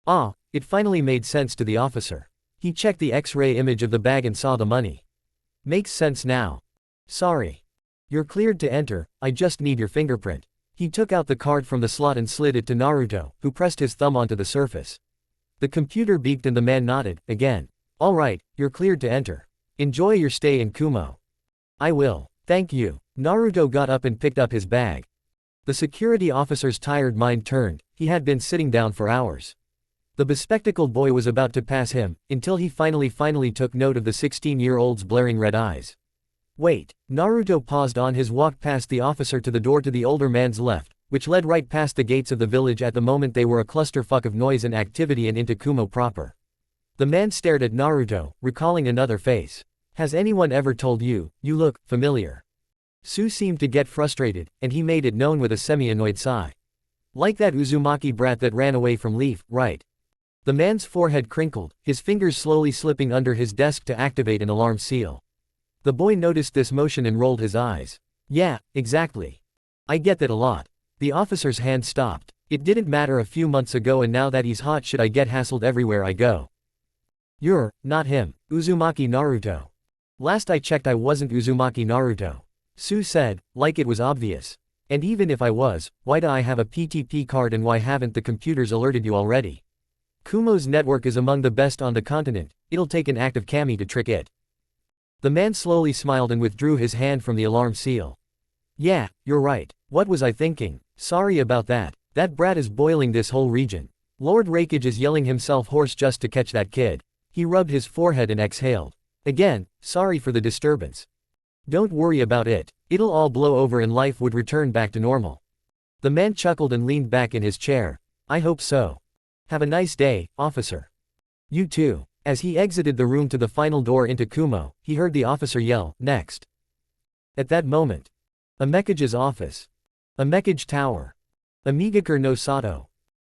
Ah, it finally made sense to the officer. He checked the X-ray image of the bag and saw the money. "Makes sense now. Sorry. You're cleared to enter, I just need your fingerprint." He took out the card from the slot and slid it to Naruto, who pressed his thumb onto the surface. The computer beeped and the man nodded, again. "All right, you're cleared to enter. Enjoy your stay in Kumo." "I will, thank you." Naruto got up and picked up his bag. The security officer's tired mind turned, he had been sitting down for hours. The bespectacled boy was about to pass him, until he finally took note of the 16-year-old's blaring red eyes. "Wait." Naruto paused on his walk past the officer to the door to the older man's left, which led right past the gates of the village. At the moment they were a clusterfuck of noise and activity and into Kumo proper. The man stared at Naruto, recalling another face. "Has anyone ever told you, you look familiar?" Sue seemed to get frustrated, and he made it known with a semi-annoyed sigh. "Like that Uzumaki brat that ran away from Leaf, right?" The man's forehead crinkled, his fingers slowly slipping under his desk to activate an alarm seal. The boy noticed this motion and rolled his eyes. "Yeah, exactly. I get that a lot." The officer's hand stopped. "It didn't matter a few months ago and now that he's hot should I get hassled everywhere I go." "You're not him, Uzumaki Naruto." "Last I checked I wasn't Uzumaki Naruto." Sue said, like it was obvious. "And even if I was, why do I have a PTP card and why haven't the computers alerted you already? Kumo's network is among the best on the continent, it'll take an active kami to trick it." The man slowly smiled and withdrew his hand from the alarm seal. "Yeah, you're right. What was I thinking? Sorry about that. That brat is boiling this whole region. Lord Rakage is yelling himself hoarse just to catch that kid." He rubbed his forehead and exhaled. "Again, sorry for the disturbance. Don't worry about it. It'll all blow over and life would return back to normal." The man chuckled and leaned back in his chair. "I hope so. Have a nice day, officer." "You too." As he exited the room to the final door into Kumo, he heard the officer yell, "Next." At that moment. Amekage's office. Amekage Tower. Amigakure no Sato.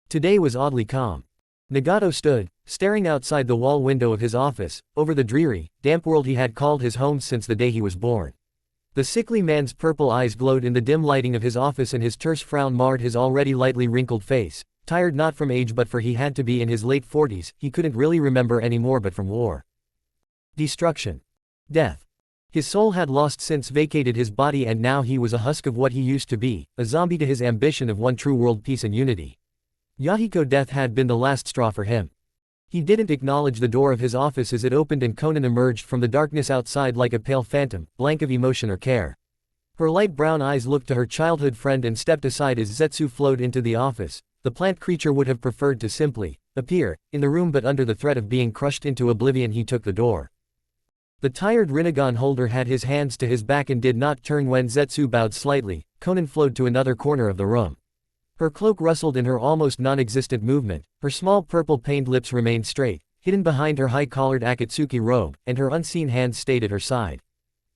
Today was oddly calm. Nagato stood, staring outside the wall window of his office, over the dreary, damp world he had called his home since the day he was born. The sickly man's purple eyes glowed in the dim lighting of his office and his terse frown marred his already lightly wrinkled face. Tired not from age but for he had to be in his late 40s, he couldn't really remember anymore but from war. Destruction. Death. His soul had lost since vacated his body, and now he was a husk of what he used to be, a zombie to his ambition of one true world peace and unity. Yahiko death had been the last straw for him. He didn't acknowledge the door of his office as it opened and Conan emerged from the darkness outside like a pale phantom, blank of emotion or care. Her light brown eyes looked to her childhood friend and stepped aside as Zetsu flowed into the office. The plant creature would have preferred to simply appear in the room, but under the threat of being crushed into oblivion he took the door. The tired Rinnegan holder had his hands to his back and did not turn when Zetsu bowed slightly. Conan flowed to another corner of the room. Her cloak rustled in her almost non-existent movement, her small purple-pained lips remained straight, hidden behind her high-collared Akatsuki robe, and her unseen hands stayed at her side.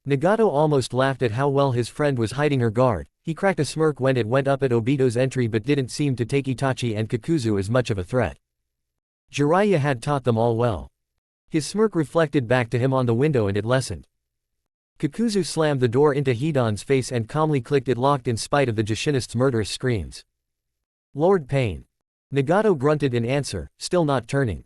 Nagato almost laughed at how well his friend was hiding her guard. He cracked a smirk when it went up at Obito's entry but didn't seem to take Itachi and Kakuzu as much of a threat. Jiraiya had taught them all well. His smirk reflected back to him on the window and it lessened. Kakuzu slammed the door into Hidan's face and calmly clicked it locked in spite of the Jushinist's murderous screams. Lord Pain. Nagato grunted in answer, still not turning.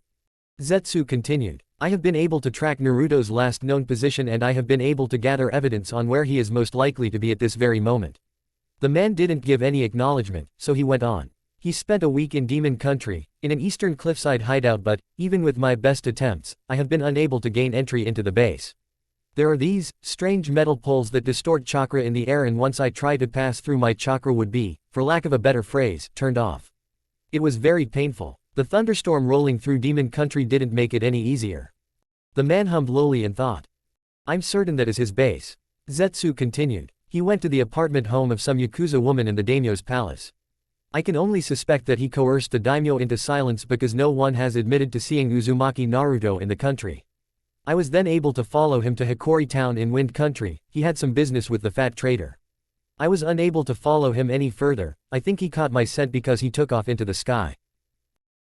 Zetsu continued. I have been able to track Naruto's last known position and I have been able to gather evidence on where he is most likely to be at this very moment. The man didn't give any acknowledgement, so he went on. He spent a week in Demon Country, in an eastern cliffside hideout, but, even with my best attempts, I have been unable to gain entry into the base. There are these strange metal poles that distort chakra in the air, and once I try to pass through, my chakra would be, for lack of a better phrase, turned off. It was very painful. The thunderstorm rolling through Demon Country didn't make it any easier. The man hummed lowly and thought. I'm certain that is his base. Zetsu continued. He went to the apartment home of some Yakuza woman in the daimyo's palace. I can only suspect that he coerced the daimyo into silence because no one has admitted to seeing Uzumaki Naruto in the country. I was then able to follow him to Hikori town in Wind Country. He had some business with the fat trader. I was unable to follow him any further. I think he caught my scent because he took off into the sky.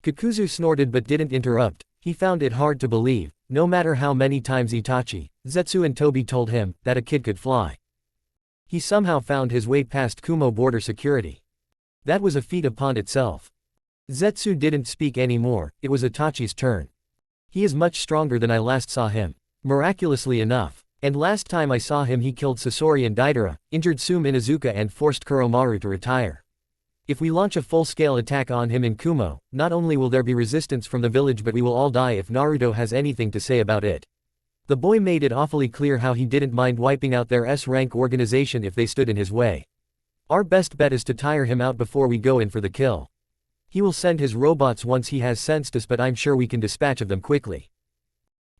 Kakuzu snorted but didn't interrupt. He found it hard to believe, no matter how many times Itachi, Zetsu and Tobi told him that a kid could fly. He somehow found his way past Kumo border security. That was a feat upon itself. Zetsu didn't speak anymore. It was Itachi's turn. He is much stronger than I last saw him. Miraculously enough. And last time I saw him he killed Sasori and Deidara, injured Tsume Inuzuka and forced Kuromaru to retire. If we launch a full-scale attack on him in Kumo, not only will there be resistance from the village but we will all die if Naruto has anything to say about it. The boy made it awfully clear how he didn't mind wiping out their S-rank organization if they stood in his way. Our best bet is to tire him out before we go in for the kill. He will send his robots once he has sensed us, but I'm sure we can dispatch of them quickly.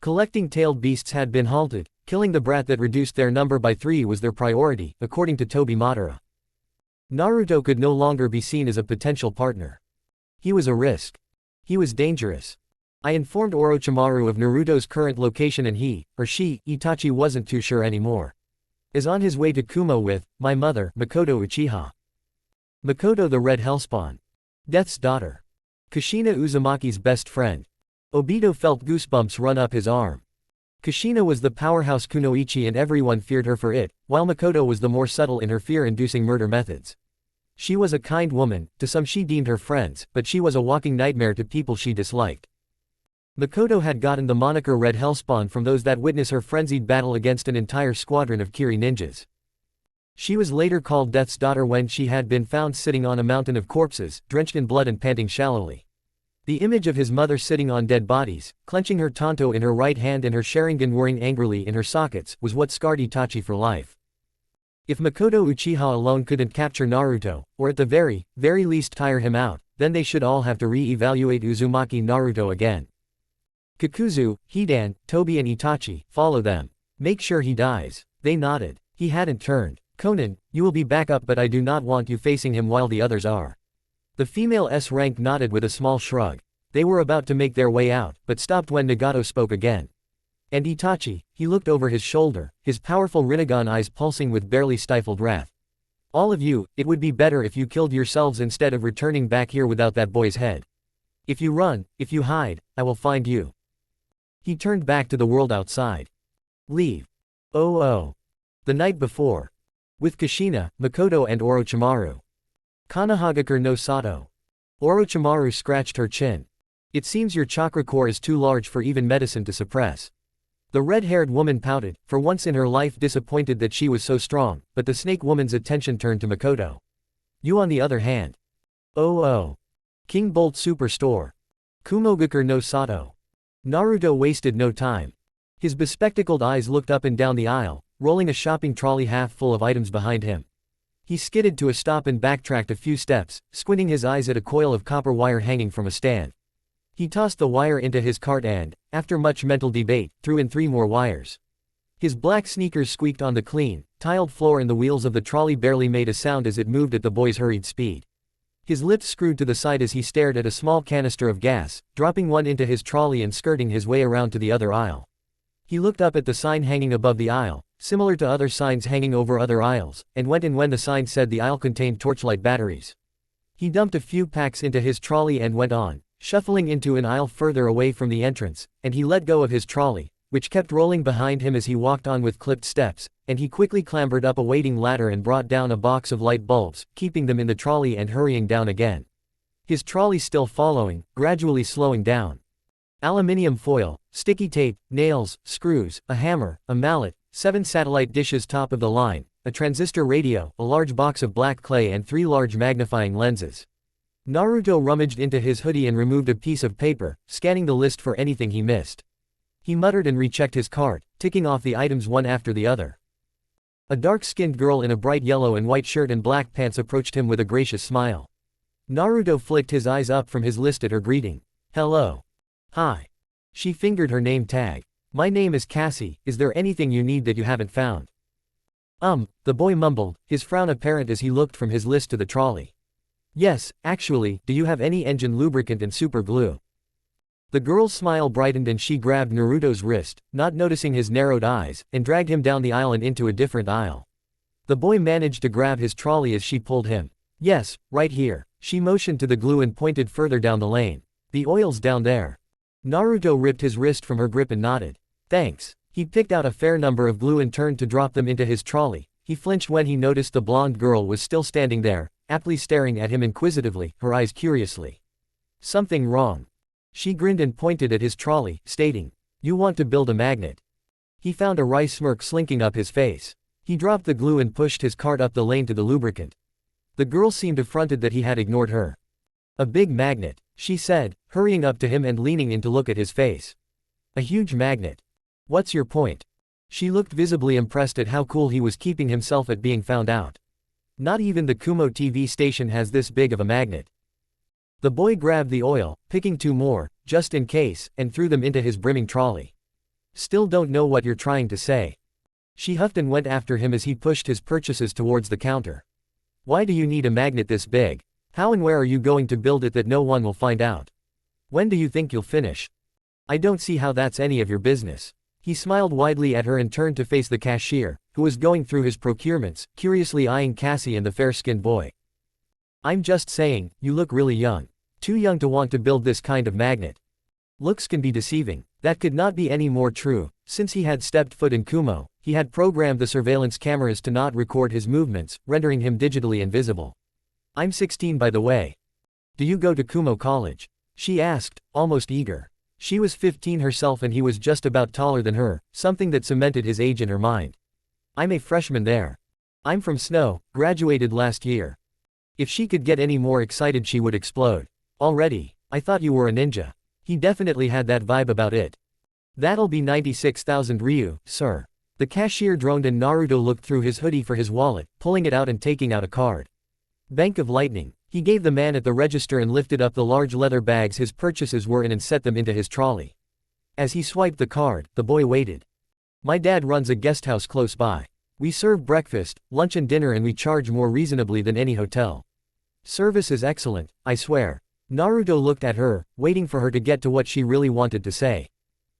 Collecting tailed beasts had been halted. Killing the brat that reduced their number by 3 was their priority, according to Tobi Madara. Naruto could no longer be seen as a potential partner. He was a risk. He was dangerous. I informed Orochimaru of Naruto's current location and he, or she, Itachi wasn't too sure anymore. Is on his way to Kumo with my mother, Makoto Uchiha. Makoto the Red Hellspawn. Death's daughter. Kushina Uzumaki's best friend. Obito felt goosebumps run up his arm. Kushina was the powerhouse kunoichi and everyone feared her for it, while Makoto was the more subtle in her fear-inducing murder methods. She was a kind woman, to some she deemed her friends, but she was a walking nightmare to people she disliked. Makoto had gotten the moniker Red Hellspawn from those that witnessed her frenzied battle against an entire squadron of Kiri ninjas. She was later called Death's daughter when she had been found sitting on a mountain of corpses, drenched in blood and panting shallowly. The image of his mother sitting on dead bodies, clenching her tanto in her right hand and her Sharingan whirring angrily in her sockets, was what scarred Itachi for life. If Makoto Uchiha alone couldn't capture Naruto, or at the very least tire him out, then they should all have to re-evaluate Uzumaki Naruto again. Kakuzu, Hidan, Tobi and Itachi, follow them. Make sure he dies. They nodded. He hadn't turned. Conan, you will be back up, but I do not want you facing him while the others are. The female S-rank nodded with a small shrug. They were about to make their way out, but stopped when Nagato spoke again. And Itachi, he looked over his shoulder, his powerful Rinnegan eyes pulsing with barely stifled wrath. All of you, it would be better if you killed yourselves instead of returning back here without that boy's head. If you run, if you hide, I will find you. He turned back to the world outside. Leave. Oh. The night before. With Kushina, Makoto and Orochimaru. Kanahagakure no Sato. Orochimaru scratched her chin. It seems your chakra core is too large for even medicine to suppress. The red-haired woman pouted, for once in her life disappointed that she was so strong, but the snake woman's attention turned to Makoto. You on the other hand. Oh. King Bolt Superstore. Kumogakur no Sato. Naruto wasted no time. His bespectacled eyes looked up and down the aisle, rolling a shopping trolley half full of items behind him. He skidded to a stop and backtracked a few steps, squinting his eyes at a coil of copper wire hanging from a stand. He tossed the wire into his cart and, after much mental debate, threw in 3 more wires. His black sneakers squeaked on the clean, tiled floor and the wheels of the trolley barely made a sound as it moved at the boy's hurried speed. His lips screwed to the side as he stared at a small canister of gas, dropping one into his trolley and skirting his way around to the other aisle. He looked up at the sign hanging above the aisle, similar to other signs hanging over other aisles, and went in when the sign said the aisle contained torchlight batteries. He dumped a few packs into his trolley and went on, shuffling into an aisle further away from the entrance, and he let go of his trolley, which kept rolling behind him as he walked on with clipped steps, and he quickly clambered up a waiting ladder and brought down a box of light bulbs, keeping them in the trolley and hurrying down again. His trolley still following, gradually slowing down. Aluminium foil, sticky tape, nails, screws, a hammer, a mallet, 7 satellite dishes top of the line, a transistor radio, a large box of black clay and 3 large magnifying lenses. Naruto rummaged into his hoodie and removed a piece of paper, scanning the list for anything he missed. He muttered and rechecked his cart, ticking off the items one after the other. A dark-skinned girl in a bright yellow and white shirt and black pants approached him with a gracious smile. Naruto flicked his eyes up from his list at her greeting. Hello. Hi. She fingered her name tag. My name is Cassie, is there anything you need that you haven't found? The boy mumbled, his frown apparent as he looked from his list to the trolley. Yes, actually, do you have any engine lubricant and super glue? The girl's smile brightened and she grabbed Naruto's wrist, not noticing his narrowed eyes, and dragged him down the aisle and into a different aisle. The boy managed to grab his trolley as she pulled him. Yes, right here. She motioned to the glue and pointed further down the lane. The oil's down there. Naruto ripped his wrist from her grip and nodded. Thanks. He picked out a fair number of glue and turned to drop them into his trolley. He flinched when he noticed the blonde girl was still standing there, aptly staring at him inquisitively, her eyes curiously. Something wrong. She grinned and pointed at his trolley, stating, You want to build a magnet. He found a wry smirk slinking up his face. He dropped the glue and pushed his cart up the lane to the lubricant. The girl seemed affronted that he had ignored her. A big magnet, she said, hurrying up to him and leaning in to look at his face. A huge magnet. What's your point? She looked visibly impressed at how cool he was keeping himself at being found out. Not even the Kumo TV station has this big of a magnet. The boy grabbed the oil, picking 2 more, just in case, and threw them into his brimming trolley. Still don't know what you're trying to say. She huffed and went after him as he pushed his purchases towards the counter. Why do you need a magnet this big? How and where are you going to build it that no one will find out? When do you think you'll finish? I don't see how that's any of your business. He smiled widely at her and turned to face the cashier, who was going through his procurements, curiously eyeing Cassie and the fair-skinned boy. I'm just saying, you look really young. Too young to want to build this kind of magnet. Looks can be deceiving. That could not be any more true. Since he had stepped foot in Kumo, he had programmed the surveillance cameras to not record his movements, rendering him digitally invisible. I'm 16 by the way. Do you go to Kumo College? She asked, almost eager. She was 15 herself and he was just about taller than her, something that cemented his age in her mind. I'm a freshman there. I'm from Snow, graduated last year. If she could get any more excited she would explode. Already, I thought you were a ninja. He definitely had that vibe about it. That'll be 96,000 ryu, sir. The cashier droned and Naruto looked through his hoodie for his wallet, pulling it out and taking out a card. Bank of Lightning. He gave the man at the register and lifted up the large leather bags his purchases were in and set them into his trolley. As he swiped the card, the boy waited. My dad runs a guest house close by. We serve breakfast, lunch and dinner and we charge more reasonably than any hotel. Service is excellent, I swear. Naruto looked at her, waiting for her to get to what she really wanted to say.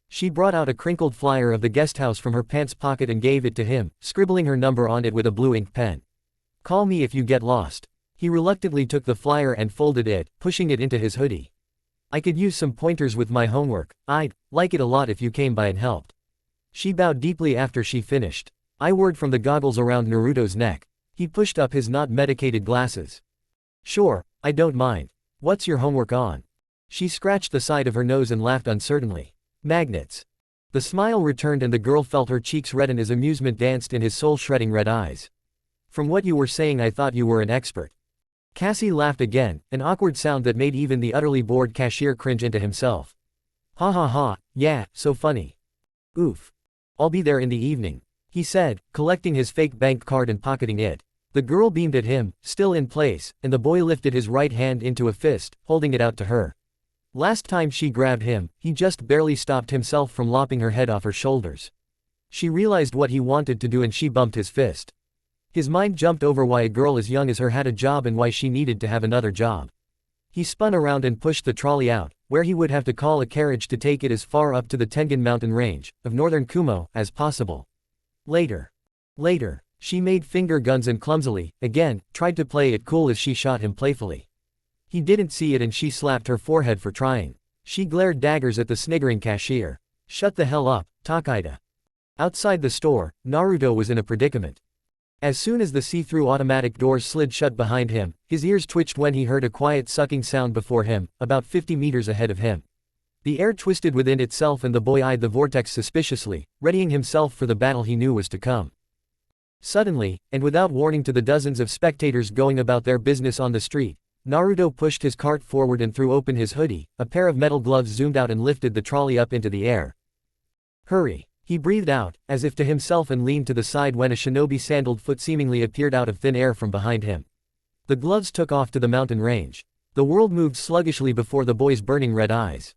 She brought out a crinkled flyer of the guest house from her pants pocket and gave it to him, scribbling her number on it with a blue ink pen. Call me if you get lost. He reluctantly took the flyer and folded it, pushing it into his hoodie. I could use some pointers with my homework. I'd like it a lot if you came by and helped. She bowed deeply after she finished. I whirred from the goggles around Naruto's neck. He pushed up his not medicated glasses. Sure, I don't mind. What's your homework on? She scratched the side of her nose and laughed uncertainly. Magnets. The smile returned and the girl felt her cheeks redden as amusement danced in his soul-shredding red eyes. From what you were saying I thought you were an expert. Cassie laughed again, an awkward sound that made even the utterly bored cashier cringe into himself. Ha ha ha, yeah, so funny. Oof. I'll be there in the evening, he said, collecting his fake bank card and pocketing it. The girl beamed at him, still in place, and the boy lifted his right hand into a fist, holding it out to her. Last time she grabbed him, he just barely stopped himself from lopping her head off her shoulders. She realized what he wanted to do and she bumped his fist. His mind jumped over why a girl as young as her had a job and why she needed to have another job. He spun around and pushed the trolley out, where he would have to call a carriage to take it as far up to the Tengan mountain range, of northern Kumo, as possible. Later, she made finger guns and clumsily, again, tried to play it cool as she shot him playfully. He didn't see it and she slapped her forehead for trying. She glared daggers at the sniggering cashier. Shut the hell up, Takeda. Outside the store, Naruto was in a predicament. As soon as the see-through automatic doors slid shut behind him, his ears twitched when he heard a quiet sucking sound before him, about 50 meters ahead of him. The air twisted within itself and the boy eyed the vortex suspiciously, readying himself for the battle he knew was to come. Suddenly, and without warning to the dozens of spectators going about their business on the street, Naruto pushed his cart forward and threw open his hoodie, a pair of metal gloves zoomed out and lifted the trolley up into the air. Hurry! He breathed out, as if to himself and leaned to the side when a shinobi-sandaled foot seemingly appeared out of thin air from behind him. The gloves took off to the mountain range. The world moved sluggishly before the boy's burning red eyes.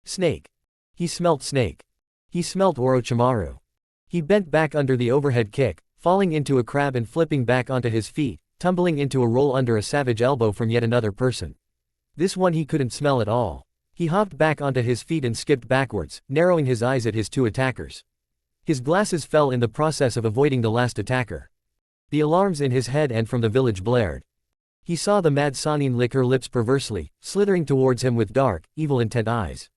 Snake. He smelt snake. He smelt Orochimaru. He bent back under the overhead kick, falling into a crab and flipping back onto his feet, tumbling into a roll under a savage elbow from yet another person. This one he couldn't smell at all. He hopped back onto his feet and skipped backwards, narrowing his eyes at his two attackers. His glasses fell in the process of avoiding the last attacker. The alarms in his head and from the village blared. He saw the mad Sanin lick her lips perversely, slithering towards him with dark, evil intent eyes.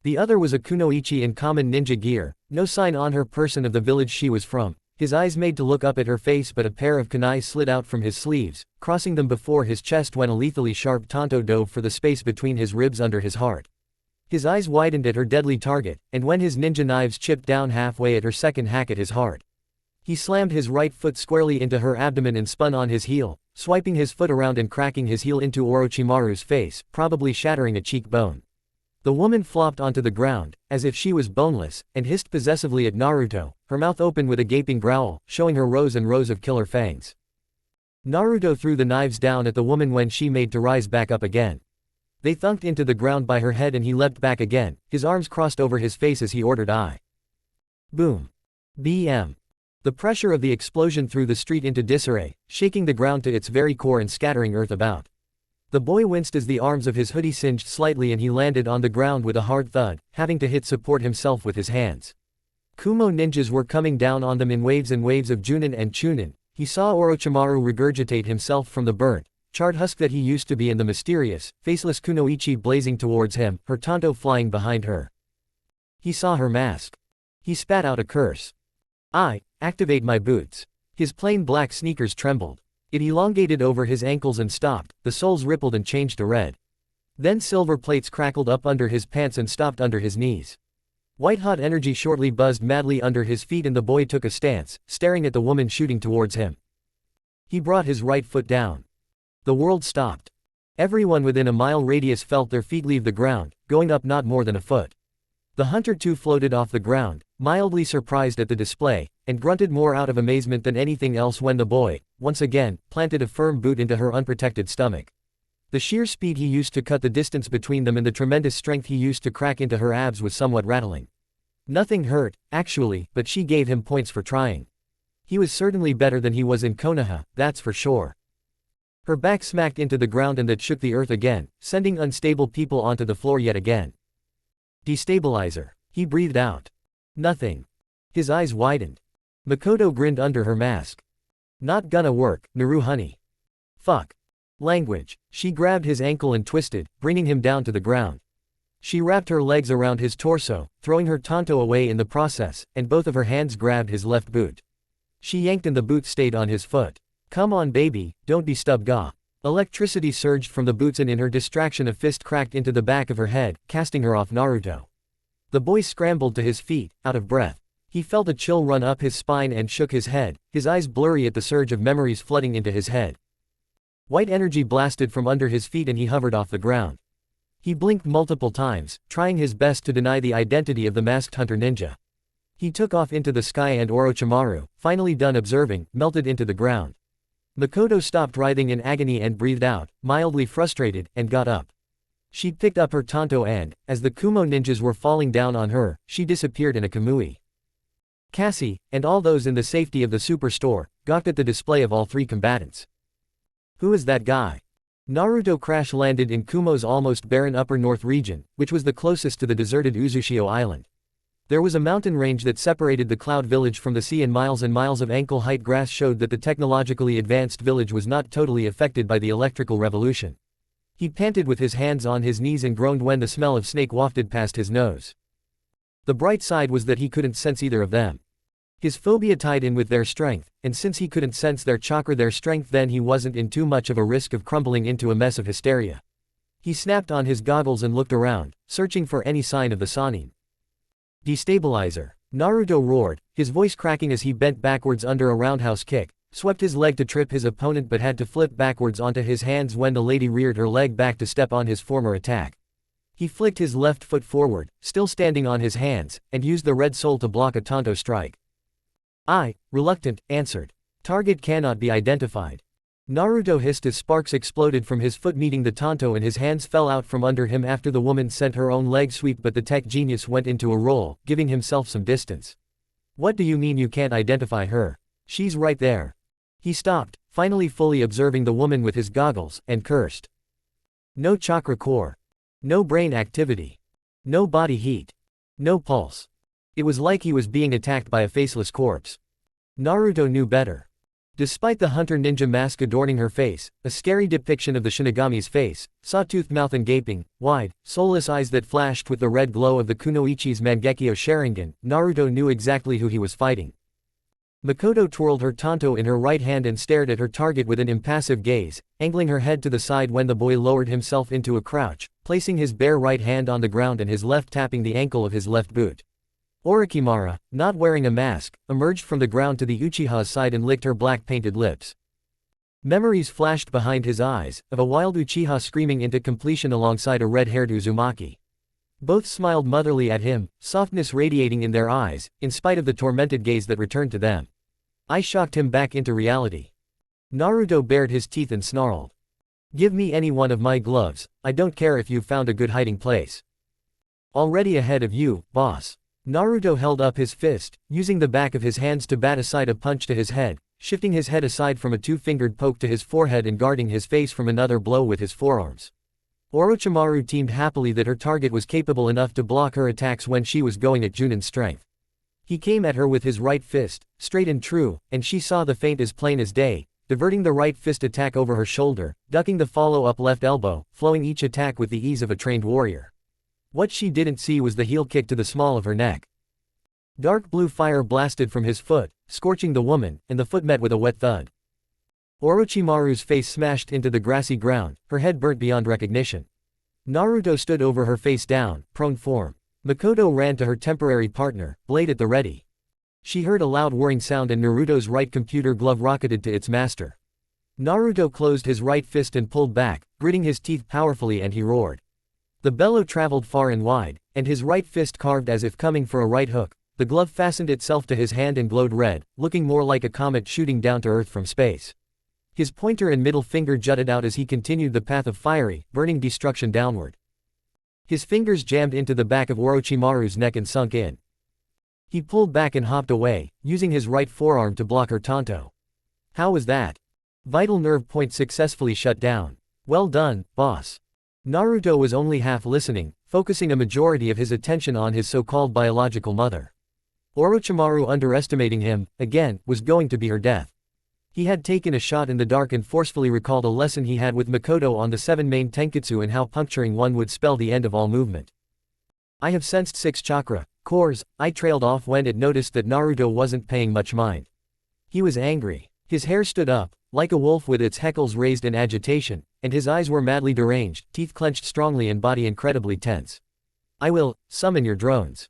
The other was a kunoichi in common ninja gear, no sign on her person of the village she was from. His eyes made to look up at her face but a pair of kunai slid out from his sleeves, crossing them before his chest when a lethally sharp tanto dove for the space between his ribs under his heart. His eyes widened at her deadly target, and when his ninja knives chipped down halfway at her second hack at his heart. He slammed his right foot squarely into her abdomen and spun on his heel, swiping his foot around and cracking his heel into Orochimaru's face, probably shattering a cheekbone. The woman flopped onto the ground, as if she was boneless, and hissed possessively at Naruto, her mouth open with a gaping growl, showing her rows and rows of killer fangs. Naruto threw the knives down at the woman when she made to rise back up again. They thunked into the ground by her head and he leapt back again, his arms crossed over his face as he ordered I. Boom. BM. The pressure of the explosion threw the street into disarray, shaking the ground to its very core and scattering earth about. The boy winced as the arms of his hoodie singed slightly and he landed on the ground with a hard thud, having to support himself with his hands. Kumo ninjas were coming down on them in waves and waves of Junin and Chunin. He saw Orochimaru regurgitate himself from the burnt, charred husk that he used to be and the mysterious, faceless kunoichi blazing towards him, her tanto flying behind her. He saw her mask. He spat out a curse. Activate my boots. His plain black sneakers trembled. It elongated over his ankles and stopped, the soles rippled and changed to red. Then silver plates crackled up under his pants and stopped under his knees. White-hot energy shortly buzzed madly under his feet and the boy took a stance, staring at the woman shooting towards him. He brought his right foot down. The world stopped. Everyone within a mile radius felt their feet leave the ground, going up not more than a foot. The hunter too floated off the ground, mildly surprised at the display, and grunted more out of amazement than anything else when the boy, once again, planted a firm boot into her unprotected stomach. The sheer speed he used to cut the distance between them and the tremendous strength he used to crack into her abs was somewhat rattling. Nothing hurt, actually, but she gave him points for trying. He was certainly better than he was in Konoha, that's for sure. Her back smacked into the ground and that shook the earth again, sending unstable people onto the floor yet again. Destabilizer. He breathed out. Nothing. His eyes widened. Makoto grinned under her mask. Not gonna work, Naru honey. Fuck. Language. She grabbed his ankle and twisted, bringing him down to the ground. She wrapped her legs around his torso, throwing her tanto away in the process, and both of her hands grabbed his left boot. She yanked and the boot stayed on his foot. Come on baby, don't be stub-ga. Electricity surged from the boots and in her distraction a fist cracked into the back of her head, casting her off Naruto. The boy scrambled to his feet, out of breath. He felt a chill run up his spine and shook his head, his eyes blurry at the surge of memories flooding into his head. White energy blasted from under his feet and he hovered off the ground. He blinked multiple times, trying his best to deny the identity of the masked hunter ninja. He took off into the sky and Orochimaru, finally done observing, melted into the ground. Makoto stopped writhing in agony and breathed out, mildly frustrated, and got up. She picked up her tanto and, as the Kumo ninjas were falling down on her, she disappeared in a kamui. Cassie, and all those in the safety of the superstore, gawked at the display of all three combatants. Who is that guy? Naruto crash-landed in Kumo's almost barren upper north region, which was the closest to the deserted Uzushio Island. There was a mountain range that separated the Cloud Village from the sea, and miles of ankle-height grass showed that the technologically advanced village was not totally affected by the electrical revolution. He panted with his hands on his knees and groaned when the smell of snake wafted past his nose. The bright side was that he couldn't sense either of them. His phobia tied in with their strength, and since he couldn't sense their chakra, their strength, then he wasn't in too much of a risk of crumbling into a mess of hysteria. He snapped on his goggles and looked around, searching for any sign of the Sannin. Destabilizer. Naruto roared, his voice cracking as he bent backwards under a roundhouse kick, swept his leg to trip his opponent but had to flip backwards onto his hands when the lady reared her leg back to step on his former attack. He flicked his left foot forward, still standing on his hands, and used the red soul to block a tanto strike. I, reluctant, answered. Target cannot be identified. Naruto hissed as sparks exploded from his foot meeting the tanto and his hands fell out from under him after the woman sent her own leg sweep, but the tech genius went into a roll, giving himself some distance. What do you mean you can't identify her? She's right there. He stopped, finally fully observing the woman with his goggles, and cursed. No chakra core. No brain activity. No body heat. No pulse. It was like he was being attacked by a faceless corpse. Naruto knew better. Despite the hunter ninja mask adorning her face, a scary depiction of the Shinigami's face, sawtoothed mouth and gaping, wide, soulless eyes that flashed with the red glow of the Kunoichi's Mangekyo Sharingan, Naruto knew exactly who he was fighting. Makoto twirled her tanto in her right hand and stared at her target with an impassive gaze, angling her head to the side when the boy lowered himself into a crouch, placing his bare right hand on the ground and his left tapping the ankle of his left boot. Orochimaru, not wearing a mask, emerged from the ground to the Uchiha's side and licked her black painted lips. Memories flashed behind his eyes, of a wild Uchiha screaming into completion alongside a red-haired Uzumaki. Both smiled motherly at him, softness radiating in their eyes, in spite of the tormented gaze that returned to them. I shocked him back into reality. Naruto bared his teeth and snarled. Give me any one of my gloves, I don't care if you've found a good hiding place. Already ahead of you, boss. Naruto held up his fist, using the back of his hands to bat aside a punch to his head, shifting his head aside from a two-fingered poke to his forehead and guarding his face from another blow with his forearms. Orochimaru teamed happily that her target was capable enough to block her attacks when she was going at Junin's strength. He came at her with his right fist, straight and true, and she saw the feint as plain as day, diverting the right fist attack over her shoulder, ducking the follow-up left elbow, flowing each attack with the ease of a trained warrior. What she didn't see was the heel kick to the small of her neck. Dark blue fire blasted from his foot, scorching the woman, and the foot met with a wet thud. Orochimaru's face smashed into the grassy ground, her head burnt beyond recognition. Naruto stood over her face down, prone form. Makoto ran to her temporary partner, blade at the ready. She heard a loud whirring sound and Naruto's right computer glove rocketed to its master. Naruto closed his right fist and pulled back, gritting his teeth powerfully, and he roared. The bellow traveled far and wide, and his right fist carved as if coming for a right hook. The glove fastened itself to his hand and glowed red, looking more like a comet shooting down to Earth from space. His pointer and middle finger jutted out as he continued the path of fiery, burning destruction downward. His fingers jammed into the back of Orochimaru's neck and sunk in. He pulled back and hopped away, using his right forearm to block her tanto. How was that? Vital nerve point successfully shut down. Well done, boss. Naruto was only half listening, focusing a majority of his attention on his so-called biological mother. Orochimaru, underestimating him, again, was going to be her death. He had taken a shot in the dark and forcefully recalled a lesson he had with Makoto on the 7 main tenketsu and how puncturing one would spell the end of all movement. I have sensed 6 chakra cores. I trailed off when it noticed that Naruto wasn't paying much mind. He was angry. His hair stood up, like a wolf with its hackles raised in agitation, and his eyes were madly deranged, teeth clenched strongly and body incredibly tense. I will, summon your drones.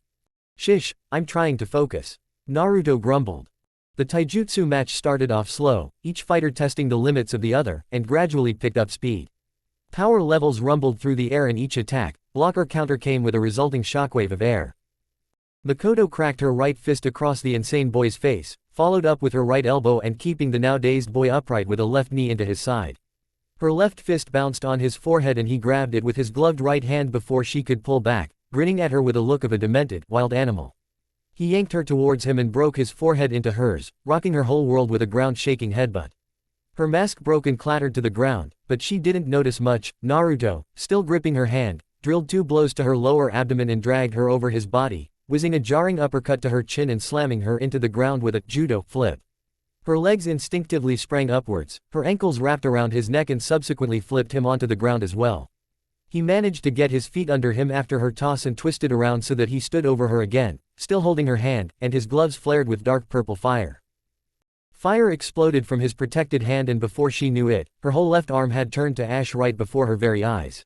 Shish, I'm trying to focus. Naruto grumbled. The taijutsu match started off slow, each fighter testing the limits of the other, and gradually picked up speed. Power levels rumbled through the air in each attack, block or counter came with a resulting shockwave of air. Makoto cracked her right fist across the insane boy's face, followed up with her right elbow and keeping the now dazed boy upright with a left knee into his side. Her left fist bounced on his forehead and he grabbed it with his gloved right hand before she could pull back, grinning at her with a look of a demented, wild animal. He yanked her towards him and broke his forehead into hers, rocking her whole world with a ground-shaking headbutt. Her mask broke and clattered to the ground, but she didn't notice much. Naruto, still gripping her hand, drilled 2 blows to her lower abdomen and dragged her over his body, whizzing a jarring uppercut to her chin and slamming her into the ground with a judo flip. Her legs instinctively sprang upwards, her ankles wrapped around his neck and subsequently flipped him onto the ground as well. He managed to get his feet under him after her toss and twisted around so that he stood over her again, still holding her hand, and his gloves flared with dark purple fire. Fire exploded from his protected hand and before she knew it, her whole left arm had turned to ash right before her very eyes.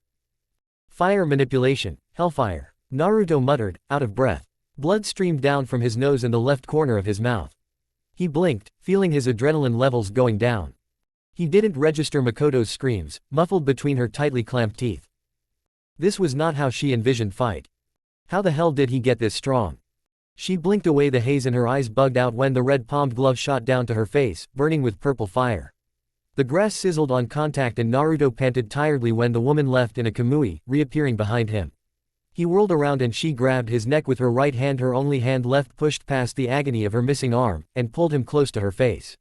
Fire manipulation, hellfire. Naruto muttered, out of breath. Blood streamed down from his nose and the left corner of his mouth. He blinked, feeling his adrenaline levels going down. He didn't register Makoto's screams, muffled between her tightly clamped teeth. This was not how she envisioned fight. How the hell did he get this strong? She blinked away the haze and her eyes bugged out when the red-palmed glove shot down to her face, burning with purple fire. The grass sizzled on contact and Naruto panted tiredly when the woman left in a kamui, reappearing behind him. He whirled around and she grabbed his neck with her right hand, her only hand left, pushed past the agony of her missing arm, and pulled him close to her face.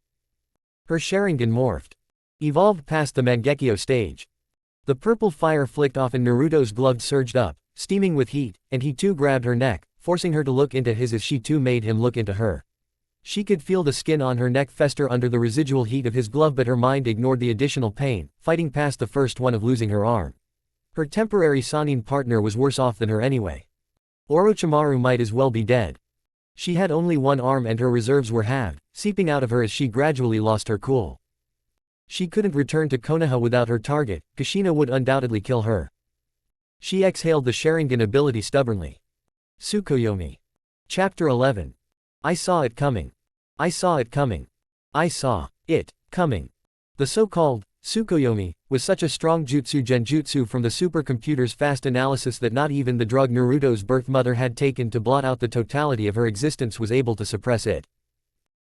Her Sharingan morphed. Evolved past the Mangekyo stage. The purple fire flicked off and Naruto's glove surged up, steaming with heat, and he too grabbed her neck, forcing her to look into his as she too made him look into her. She could feel the skin on her neck fester under the residual heat of his glove, but her mind ignored the additional pain, fighting past the first one of losing her arm. Her temporary Sannin partner was worse off than her anyway. Orochimaru might as well be dead. She had only one arm and her reserves were halved, seeping out of her as she gradually lost her cool. She couldn't return to Konoha without her target. Kushina would undoubtedly kill her. She exhaled the Sharingan ability stubbornly. Tsukuyomi. Chapter 11. I saw it coming. I saw it coming. I saw it coming. The so-called Tsukuyomi was such a strong jutsu genjutsu from the supercomputer's fast analysis that not even the drug Naruto's birth mother had taken to blot out the totality of her existence was able to suppress it.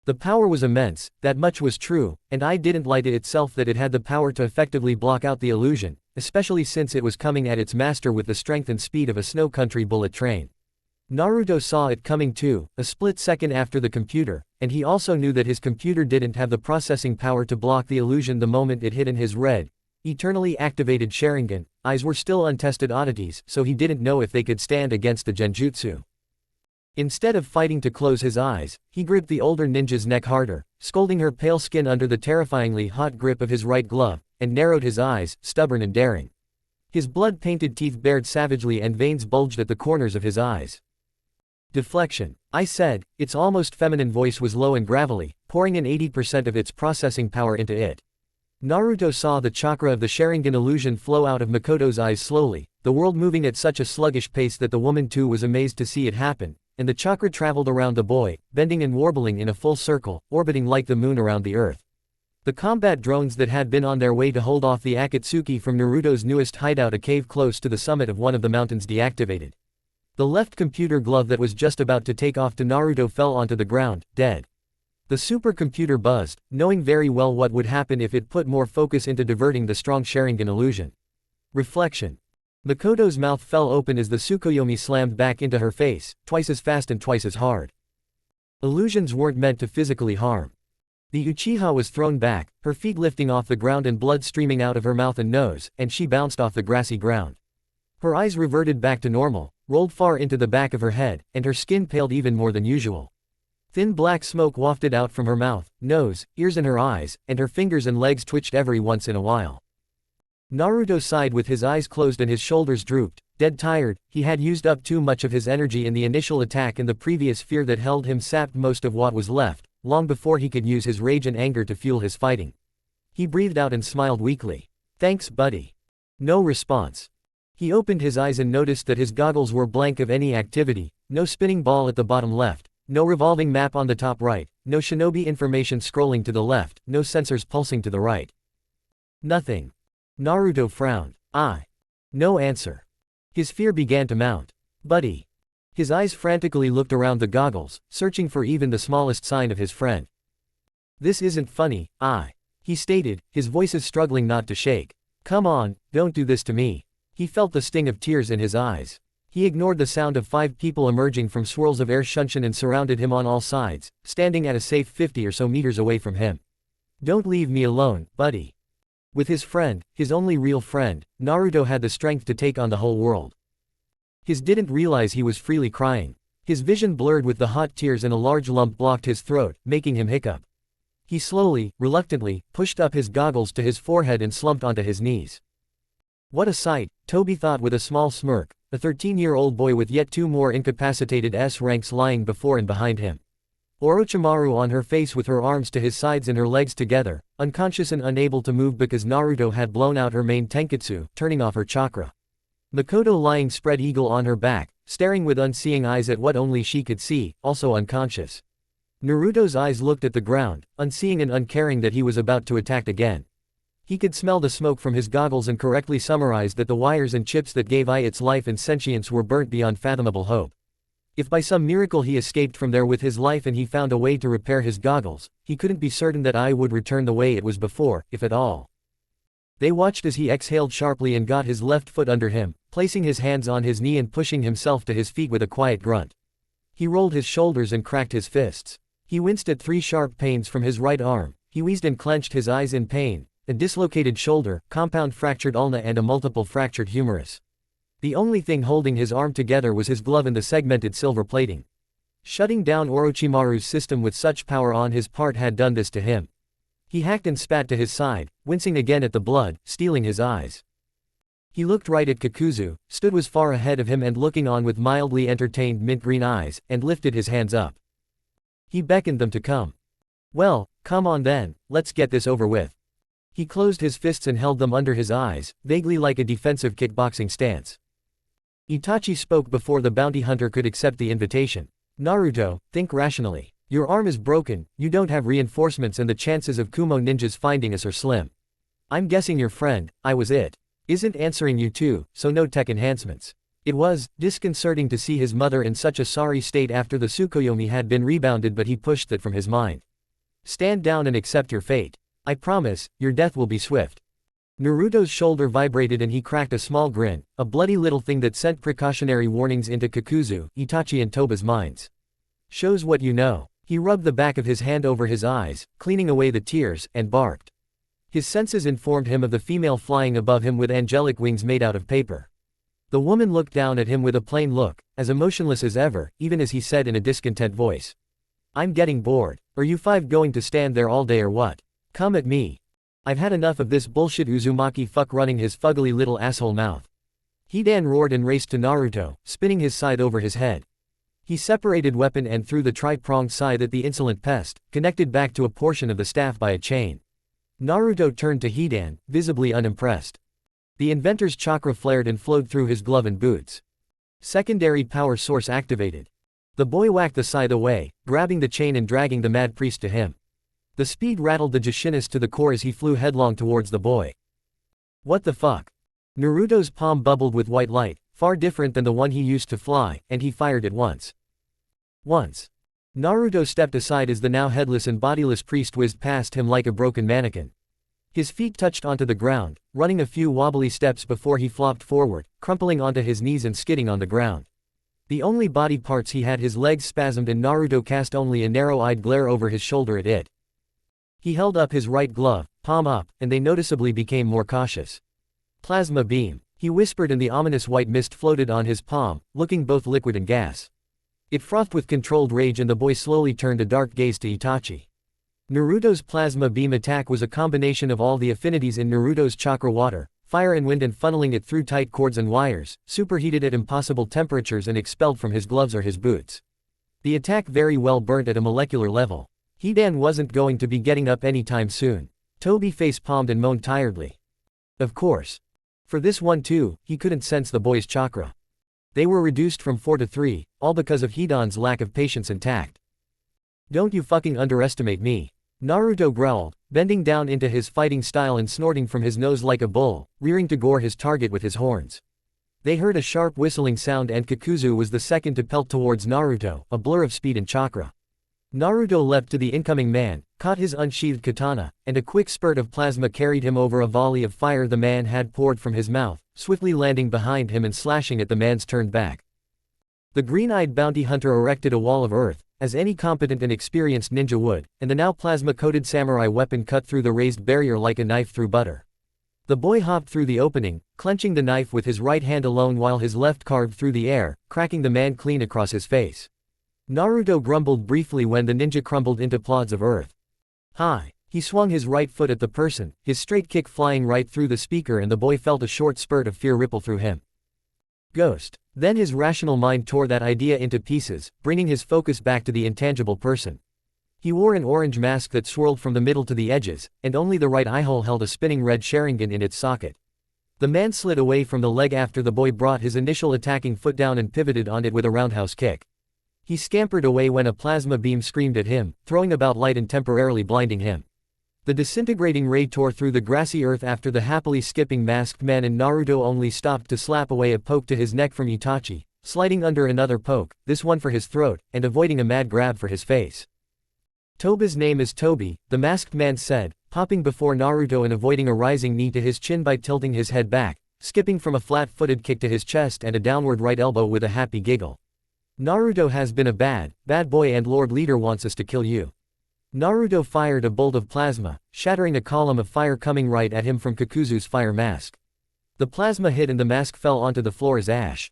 The power was immense, that much was true, and I didn't lie to itself that it had the power to effectively block out the illusion, especially since it was coming at its master with the strength and speed of a snow country bullet train. Naruto saw it coming too, a split second after the computer, and he also knew that his computer didn't have the processing power to block the illusion the moment it hit in his red, eternally activated Sharingan. Eyes were still untested oddities, so he didn't know if they could stand against the genjutsu. Instead of fighting to close his eyes, he gripped the older ninja's neck harder, scolding her pale skin under the terrifyingly hot grip of his right glove, and narrowed his eyes, stubborn and daring. His blood-painted teeth bared savagely and veins bulged at the corners of his eyes. Deflection. I said, its almost feminine voice was low and gravelly, pouring in 80% of its processing power into it. Naruto saw the chakra of the Sharingan illusion flow out of Makoto's eyes slowly, the world moving at such a sluggish pace that the woman too was amazed to see it happen, and the chakra traveled around the boy, bending and warbling in a full circle, orbiting like the moon around the earth. The combat drones that had been on their way to hold off the Akatsuki from Naruto's newest hideout, a cave close to the summit of one of the mountains, deactivated. The left computer glove that was just about to take off to Naruto fell onto the ground, dead. The supercomputer buzzed, knowing very well what would happen if it put more focus into diverting the strong Sharingan illusion. Reflection. Makoto's mouth fell open as the Tsukuyomi slammed back into her face, twice as fast and twice as hard. Illusions weren't meant to physically harm. The Uchiha was thrown back, her feet lifting off the ground and blood streaming out of her mouth and nose, and she bounced off the grassy ground. Her eyes reverted back to normal, rolled far into the back of her head, and her skin paled even more than usual. Thin black smoke wafted out from her mouth, nose, ears and her eyes, and her fingers and legs twitched every once in a while. Naruto sighed with his eyes closed and his shoulders drooped, dead tired. He had used up too much of his energy in the initial attack, and the previous fear that held him sapped most of what was left, long before he could use his rage and anger to fuel his fighting. He breathed out and smiled weakly. Thanks, buddy. No response. He opened his eyes and noticed that his goggles were blank of any activity, no spinning ball at the bottom left, no revolving map on the top right, no shinobi information scrolling to the left, no sensors pulsing to the right. Nothing. Naruto frowned. No answer. His fear began to mount. Buddy. His eyes frantically looked around the goggles, searching for even the smallest sign of his friend. This isn't funny, he stated, his voice struggling not to shake. Come on, don't do this to me. He felt the sting of tears in his eyes. He ignored the sound of 5 people emerging from swirls of air shunshin and surrounded him on all sides, standing at a safe 50 or so meters away from him. Don't leave me alone, buddy. With his friend, his only real friend, Naruto had the strength to take on the whole world. He didn't realize he was freely crying. His vision blurred with the hot tears and a large lump blocked his throat, making him hiccup. He slowly, reluctantly, pushed up his goggles to his forehead and slumped onto his knees. What a sight, Toby thought with a small smirk, a 13-year-old boy with yet 2 more incapacitated S-ranks lying before and behind him. Orochimaru on her face with her arms to his sides and her legs together, unconscious and unable to move because Naruto had blown out her main tenketsu, turning off her chakra. Makoto lying spread eagle on her back, staring with unseeing eyes at what only she could see, also unconscious. Naruto's eyes looked at the ground, unseeing and uncaring that he was about to attack again. He could smell the smoke from his goggles and correctly summarized that the wires and chips that gave Ai its life and sentience were burnt beyond fathomable hope. If by some miracle he escaped from there with his life and he found a way to repair his goggles, he couldn't be certain that Ai would return the way it was before, if at all. They watched as he exhaled sharply and got his left foot under him, placing his hands on his knee and pushing himself to his feet with a quiet grunt. He rolled his shoulders and cracked his fists. He winced at 3 sharp pains from his right arm, he wheezed and clenched his eyes in pain, a dislocated shoulder, compound fractured ulna and a multiple fractured humerus. The only thing holding his arm together was his glove and the segmented silver plating. Shutting down Orochimaru's system with such power on his part had done this to him. He hacked and spat to his side, wincing again at the blood, stealing his eyes. He looked right at Kakuzu, stood was far ahead of him and looking on with mildly entertained mint-green eyes, and lifted his hands up. He beckoned them to come. Well, come on then, let's get this over with. He closed his fists and held them under his eyes, vaguely like a defensive kickboxing stance. Itachi spoke before the bounty hunter could accept the invitation. Naruto, think rationally. Your arm is broken, you don't have reinforcements and the chances of Kumo ninjas finding us are slim. I'm guessing your friend, I was it, isn't answering you too, so no tech enhancements. It was disconcerting to see his mother in such a sorry state after the Tsukuyomi had been rebounded, but he pushed that from his mind. Stand down and accept your fate. I promise, your death will be swift. Naruto's shoulder vibrated and he cracked a small grin, a bloody little thing that sent precautionary warnings into Kakuzu, Itachi and Toba's minds. Shows what you know. He rubbed the back of his hand over his eyes, cleaning away the tears, and barked. His senses informed him of the female flying above him with angelic wings made out of paper. The woman looked down at him with a plain look, as emotionless as ever, even as he said in a discontent voice. I'm getting bored. Are you 5 going to stand there all day or what? Come at me. I've had enough of this bullshit. Uzumaki fuck running his fuggly little asshole mouth. Hidan roared and raced to Naruto, spinning his scythe over his head. He separated weapon and threw the tri-pronged scythe at the insolent pest, connected back to a portion of the staff by a chain. Naruto turned to Hidan, visibly unimpressed. The inventor's chakra flared and flowed through his glove and boots. Secondary power source activated. The boy whacked the scythe away, grabbing the chain and dragging the mad priest to him. The speed rattled the Jushinist to the core as he flew headlong towards the boy. What the fuck? Naruto's palm bubbled with white light, far different than the one he used to fly, and he fired at once. Naruto stepped aside as the now headless and bodiless priest whizzed past him like a broken mannequin. His feet touched onto the ground, running a few wobbly steps before he flopped forward, crumpling onto his knees and skidding on the ground. The only body parts he had, his legs spasmed and Naruto cast only a narrow-eyed glare over his shoulder at it. He held up his right glove, palm up, and they noticeably became more cautious. Plasma beam, he whispered, and the ominous white mist floated on his palm, looking both liquid and gas. It frothed with controlled rage and the boy slowly turned a dark gaze to Itachi. Naruto's plasma beam attack was a combination of all the affinities in Naruto's chakra: water, fire and wind, and funneling it through tight cords and wires, superheated at impossible temperatures and expelled from his gloves or his boots. The attack very well burnt at a molecular level. Hidan wasn't going to be getting up anytime soon. Toby face-palmed and moaned tiredly. Of course. For this one too, he couldn't sense the boy's chakra. They were reduced from 4 to 3, all because of Hidan's lack of patience and tact. Don't you fucking underestimate me. Naruto growled, bending down into his fighting style and snorting from his nose like a bull, rearing to gore his target with his horns. They heard a sharp whistling sound and Kikuzu was the second to pelt towards Naruto, a blur of speed and chakra. Naruto leapt to the incoming man, caught his unsheathed katana, and a quick spurt of plasma carried him over a volley of fire the man had poured from his mouth, swiftly landing behind him and slashing at the man's turned back. The green-eyed bounty hunter erected a wall of earth, as any competent and experienced ninja would, and the now plasma-coated samurai weapon cut through the raised barrier like a knife through butter. The boy hopped through the opening, clenching the knife with his right hand alone while his left carved through the air, cracking the man clean across his face. Naruto grumbled briefly when the ninja crumbled into clods of earth. Hi! He swung his right foot at the person, his straight kick flying right through the speaker and the boy felt a short spurt of fear ripple through him. Ghost. Then his rational mind tore that idea into pieces, bringing his focus back to the intangible person. He wore an orange mask that swirled from the middle to the edges, and only the right eyehole held a spinning red sharingan in its socket. The man slid away from the leg after the boy brought his initial attacking foot down and pivoted on it with a roundhouse kick. He scampered away when a plasma beam screamed at him, throwing about light and temporarily blinding him. The disintegrating ray tore through the grassy earth after the happily skipping masked man and Naruto only stopped to slap away a poke to his neck from Itachi, sliding under another poke, this one for his throat, and avoiding a mad grab for his face. Toba's name is Toby, the masked man said, popping before Naruto and avoiding a rising knee to his chin by tilting his head back, skipping from a flat-footed kick to his chest and a downward right elbow with a happy giggle. Naruto has been a bad boy and Lord Leader wants us to kill you. Naruto fired a bolt of plasma, shattering a column of fire coming right at him from Kikuzu's fire mask. The plasma hit and the mask fell onto the floor as ash.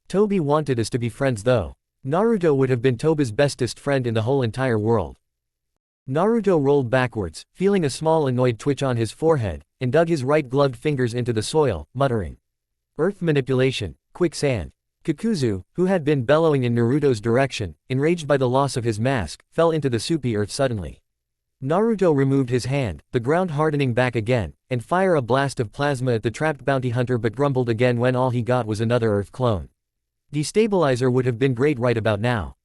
Toby wanted us to be friends though. Naruto would have been Toba's bestest friend in the whole entire world. Naruto rolled backwards, feeling a small annoyed twitch on his forehead, and dug his right gloved fingers into the soil, muttering. Earth manipulation, quicksand. Kikuzu, who had been bellowing in Naruto's direction, enraged by the loss of his mask, fell into the soupy earth suddenly. Naruto removed his hand, the ground hardening back again, and fire a blast of plasma at the trapped bounty hunter but grumbled again when all he got was another earth clone. Destabilizer would have been great right about now.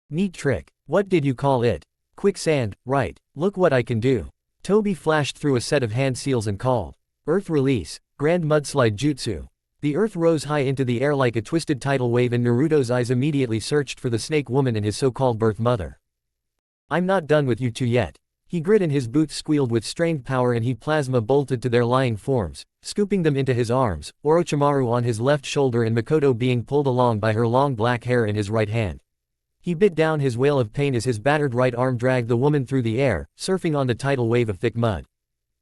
Neat trick. What did you call it? Quicksand, right. Look what I can do. Toby flashed through a set of hand seals and called. Earth release, grand mudslide jutsu. The earth rose high into the air like a twisted tidal wave and Naruto's eyes immediately searched for the snake woman and his so-called birth mother. I'm not done with you two yet. He grit and his boots squealed with strained power and he plasma bolted to their lying forms, scooping them into his arms, Orochimaru on his left shoulder and Makoto being pulled along by her long black hair in his right hand. He bit down his wail of pain as his battered right arm dragged the woman through the air, surfing on the tidal wave of thick mud.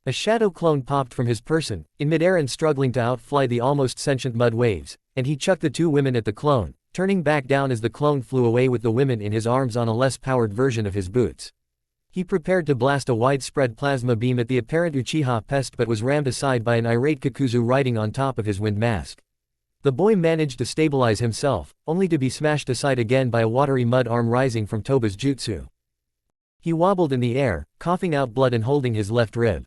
A shadow clone popped from his person, in midair and struggling to outfly the almost sentient mud waves, and he chucked the two women at the clone, turning back down as the clone flew away with the women in his arms on a less powered version of his boots. He prepared to blast a widespread plasma beam at the apparent Uchiha pest but was rammed aside by an irate Kikuzu riding on top of his wind mask. The boy managed to stabilize himself, only to be smashed aside again by a watery mud arm rising from Toba's jutsu. He wobbled in the air, coughing out blood and holding his left rib.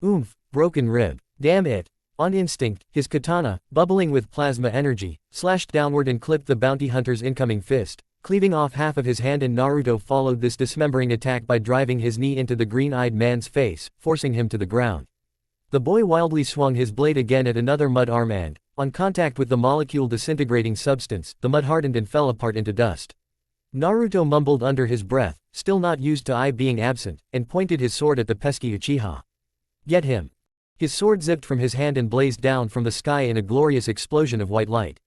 Oomph, broken rib. Damn it. On instinct, his katana, bubbling with plasma energy, slashed downward and clipped the bounty hunter's incoming fist, cleaving off half of his hand and Naruto followed this dismembering attack by driving his knee into the green-eyed man's face, forcing him to the ground. The boy wildly swung his blade again at another mud arm and, on contact with the molecule disintegrating substance, the mud hardened and fell apart into dust. Naruto mumbled under his breath, still not used to eye being absent, and pointed his sword at the pesky Uchiha. Get him. His sword zipped from his hand and blazed down from the sky in a glorious explosion of white light.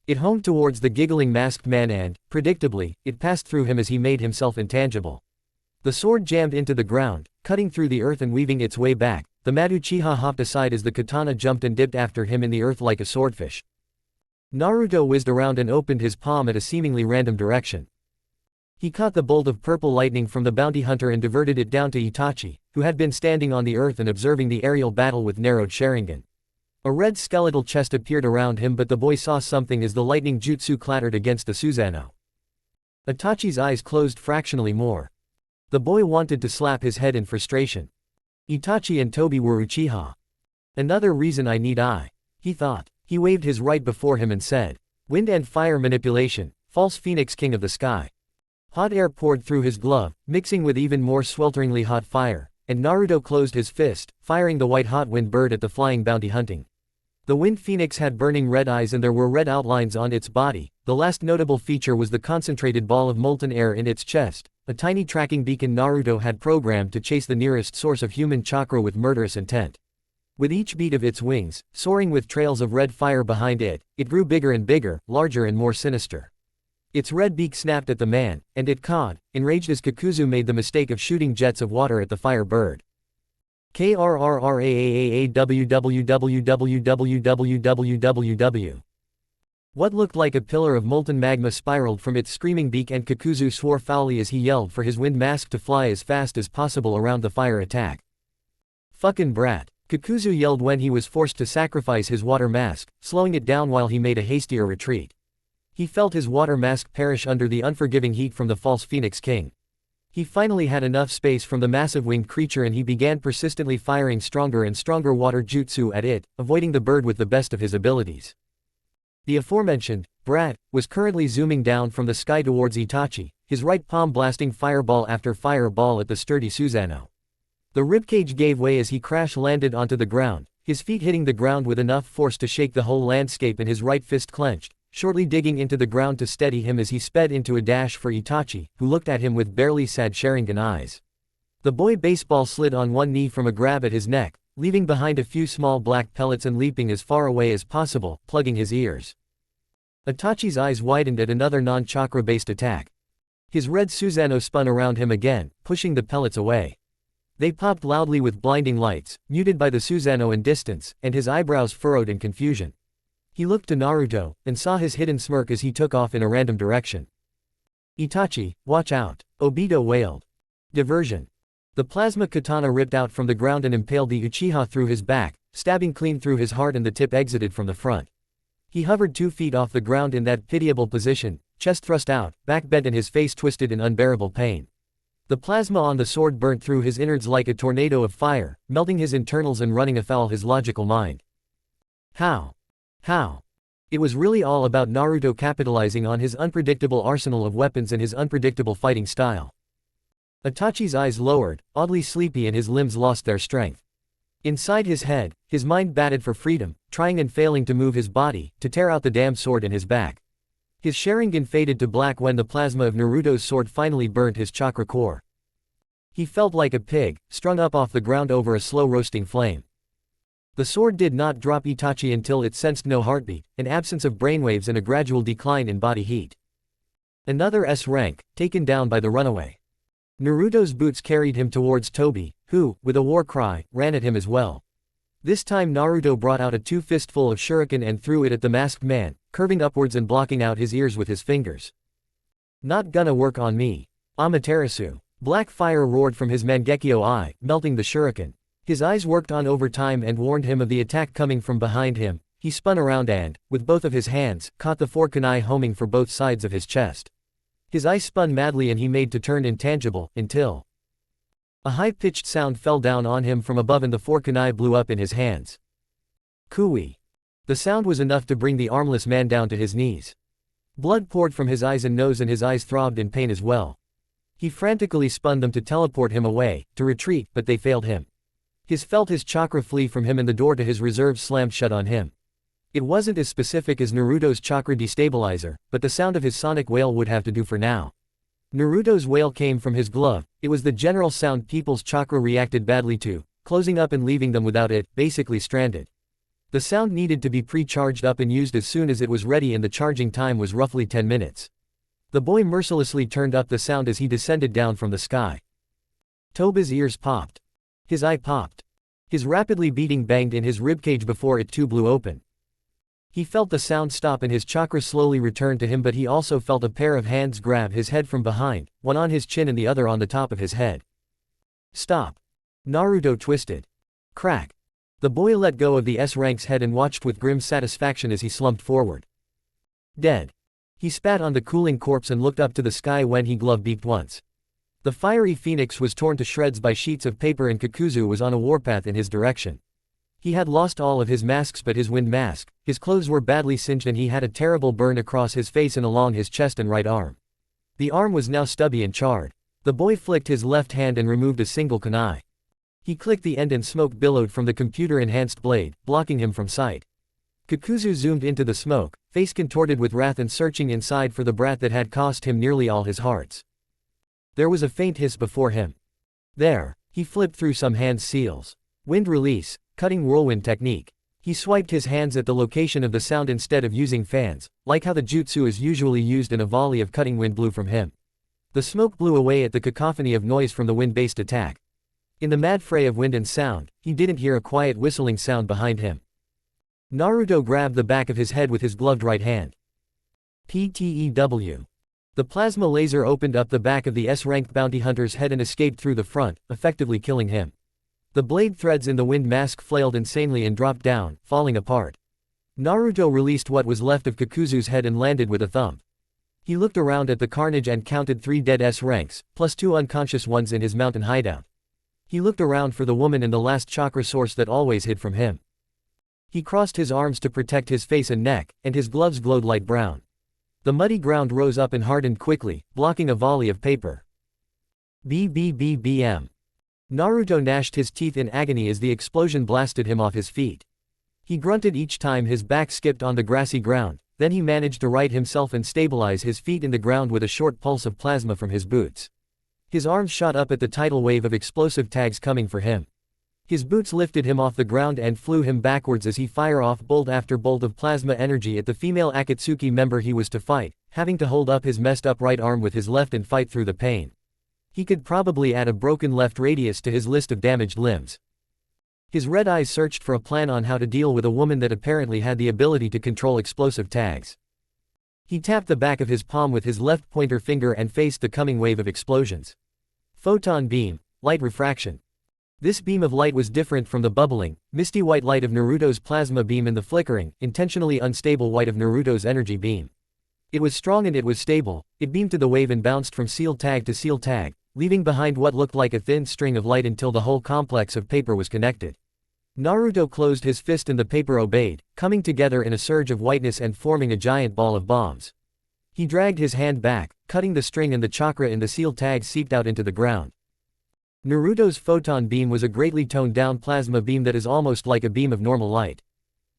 It homed towards the giggling masked man and, predictably, it passed through him as he made himself intangible. The sword jammed into the ground, cutting through the earth and weaving its way back. The mad Uchiha hopped aside as the katana jumped and dipped after him in the earth like a swordfish. Naruto whizzed around and opened his palm at a seemingly random direction. He caught the bolt of purple lightning from the bounty hunter and diverted it down to Itachi, who had been standing on the earth and observing the aerial battle with narrowed sharingan. A red skeletal chest appeared around him but the boy saw something as the lightning jutsu clattered against the Susanoo. Itachi's eyes closed fractionally more. The boy wanted to slap his head in frustration. Itachi and Toby were Uchiha. Another reason I need eye. he thought. He waved his right before him and said, "Wind and fire manipulation, false phoenix king of the sky." Hot air poured through his glove, mixing with even more swelteringly hot fire, and Naruto closed his fist, firing the white-hot wind bird at the flying bounty hunting. The wind phoenix had burning red eyes and there were red outlines on its body. The last notable feature was the concentrated ball of molten air in its chest, a tiny tracking beacon Naruto had programmed to chase the nearest source of human chakra with murderous intent. With each beat of its wings, soaring with trails of red fire behind it, it grew bigger and bigger, larger and more sinister. Its red beak snapped at the man, and it cawed, enraged as Kakuzu made the mistake of shooting jets of water at the fire bird. KRRRAAAAWWWWWWWW. What looked like a pillar of molten magma spiraled from its screaming beak and Kakuzu swore foully as he yelled for his wind mask to fly as fast as possible around the fire attack. "Fucking brat," Kakuzu yelled when he was forced to sacrifice his water mask, slowing it down while he made a hastier retreat. He felt his water mask perish under the unforgiving heat from the false Phoenix King. He finally had enough space from the massive winged creature and he began persistently firing stronger and stronger water jutsu at it, avoiding the bird with the best of his abilities. The aforementioned brat was currently zooming down from the sky towards Itachi, his right palm blasting fireball after fireball at the sturdy Susanoo. The ribcage gave way as he crash-landed onto the ground, his feet hitting the ground with enough force to shake the whole landscape and his right fist clenched, shortly digging into the ground to steady him as he sped into a dash for Itachi, who looked at him with barely sad Sharingan eyes. The boy baseball slid on one knee from a grab at his neck, leaving behind a few small black pellets and leaping as far away as possible, plugging his ears. Itachi's eyes widened at another non-chakra-based attack. His red Susanoo spun around him again, pushing the pellets away. They popped loudly with blinding lights, muted by the Susanoo in distance, and his eyebrows furrowed in confusion. He looked to Naruto, and saw his hidden smirk as he took off in a random direction. "Itachi, watch out," Obito wailed. Diversion. The plasma katana ripped out from the ground and impaled the Uchiha through his back, stabbing clean through his heart and the tip exited from the front. He hovered 2 feet off the ground in that pitiable position, chest thrust out, back bent and his face twisted in unbearable pain. The plasma on the sword burnt through his innards like a tornado of fire, melting his internals and running afoul his logical mind. How? It was really all about Naruto capitalizing on his unpredictable arsenal of weapons and his unpredictable fighting style. Itachi's eyes lowered, oddly sleepy and his limbs lost their strength. Inside his head, his mind batted for freedom, trying and failing to move his body, to tear out the damn sword in his back. His Sharingan faded to black when the plasma of Naruto's sword finally burnt his chakra core. He felt like a pig, strung up off the ground over a slow roasting flame. The sword did not drop Itachi until it sensed no heartbeat, an absence of brainwaves and a gradual decline in body heat. Another S rank, taken down by the runaway. Naruto's boots carried him towards Tobi, who, with a war cry, ran at him as well. This time Naruto brought out a 2-fistful of shuriken and threw it at the masked man, curving upwards and blocking out his ears with his fingers. "Not gonna work on me, Amaterasu." Black fire roared from his Mangekyo eye, melting the shuriken. His eyes worked on overtime and warned him of the attack coming from behind him. He spun around and, with both of his hands, caught the 4 kunai homing for both sides of his chest. His eyes spun madly and he made to turn intangible, until a high-pitched sound fell down on him from above and the 4 kunai blew up in his hands. Cooey. The sound was enough to bring the armless man down to his knees. Blood poured from his eyes and nose and his eyes throbbed in pain as well. He frantically spun them to teleport him away, to retreat, but they failed him. Felt his chakra flee from him and the door to his reserve slammed shut on him. It wasn't as specific as Naruto's chakra destabilizer, but the sound of his sonic wail would have to do for now. Naruto's wail came from his glove. It was the general sound people's chakra reacted badly to, closing up and leaving them without it, basically stranded. The sound needed to be pre-charged up and used as soon as it was ready and the charging time was roughly 10 minutes. The boy mercilessly turned up the sound as he descended down from the sky. Toba's ears popped. His eye popped. His rapidly beating banged in his ribcage before it too blew open. He felt the sound stop and his chakra slowly return to him, but he also felt a pair of hands grab his head from behind, one on his chin and the other on the top of his head. "Stop." Naruto twisted. Crack. The boy let go of the S-rank's head and watched with grim satisfaction as he slumped forward. Dead. He spat on the cooling corpse and looked up to the sky when he glove beeped once. The fiery phoenix was torn to shreds by sheets of paper and Kakuzu was on a warpath in his direction. He had lost all of his masks but his wind mask, his clothes were badly singed and he had a terrible burn across his face and along his chest and right arm. The arm was now stubby and charred. The boy flicked his left hand and removed a single kunai. He clicked the end and smoke billowed from the computer-enhanced blade, blocking him from sight. Kakuzu zoomed into the smoke, face contorted with wrath and searching inside for the brat that had cost him nearly all his hearts. There was a faint hiss before him. There, he flipped through some hand seals. Wind release, cutting whirlwind technique. He swiped his hands at the location of the sound instead of using fans, like how the jutsu is usually used, and a volley of cutting wind blew from him. The smoke blew away at the cacophony of noise from the wind-based attack. In the mad fray of wind and sound, he didn't hear a quiet whistling sound behind him. Naruto grabbed the back of his head with his gloved right hand. PTEW. The plasma laser opened up the back of the S-ranked bounty hunter's head and escaped through the front, effectively killing him. The blade threads in the wind mask flailed insanely and dropped down, falling apart. Naruto released what was left of Kakuzu's head and landed with a thump. He looked around at the carnage and counted 3 dead S-ranks, plus 2 unconscious ones in his mountain hideout. He looked around for the woman and the last chakra source that always hid from him. He crossed his arms to protect his face and neck, and his gloves glowed light brown. The muddy ground rose up and hardened quickly, blocking a volley of paper. BBBBM. Naruto gnashed his teeth in agony as the explosion blasted him off his feet. He grunted each time his back skipped on the grassy ground, then he managed to right himself and stabilize his feet in the ground with a short pulse of plasma from his boots. His arms shot up at the tidal wave of explosive tags coming for him. His boots lifted him off the ground and flew him backwards as he fired off bolt after bolt of plasma energy at the female Akatsuki member he was to fight, having to hold up his messed up right arm with his left and fight through the pain. He could probably add a broken left radius to his list of damaged limbs. His red eyes searched for a plan on how to deal with a woman that apparently had the ability to control explosive tags. He tapped the back of his palm with his left pointer finger and faced the coming wave of explosions. Photon beam, light refraction. This beam of light was different from the bubbling, misty white light of Naruto's plasma beam and the flickering, intentionally unstable white of Naruto's energy beam. It was strong and it was stable. It beamed to the wave and bounced from seal tag to seal tag, leaving behind what looked like a thin string of light until the whole complex of paper was connected. Naruto closed his fist and the paper obeyed, coming together in a surge of whiteness and forming a giant ball of bombs. He dragged his hand back, cutting the string, and the chakra in the seal tag seeped out into the ground. Naruto's photon beam was a greatly toned down plasma beam that is almost like a beam of normal light.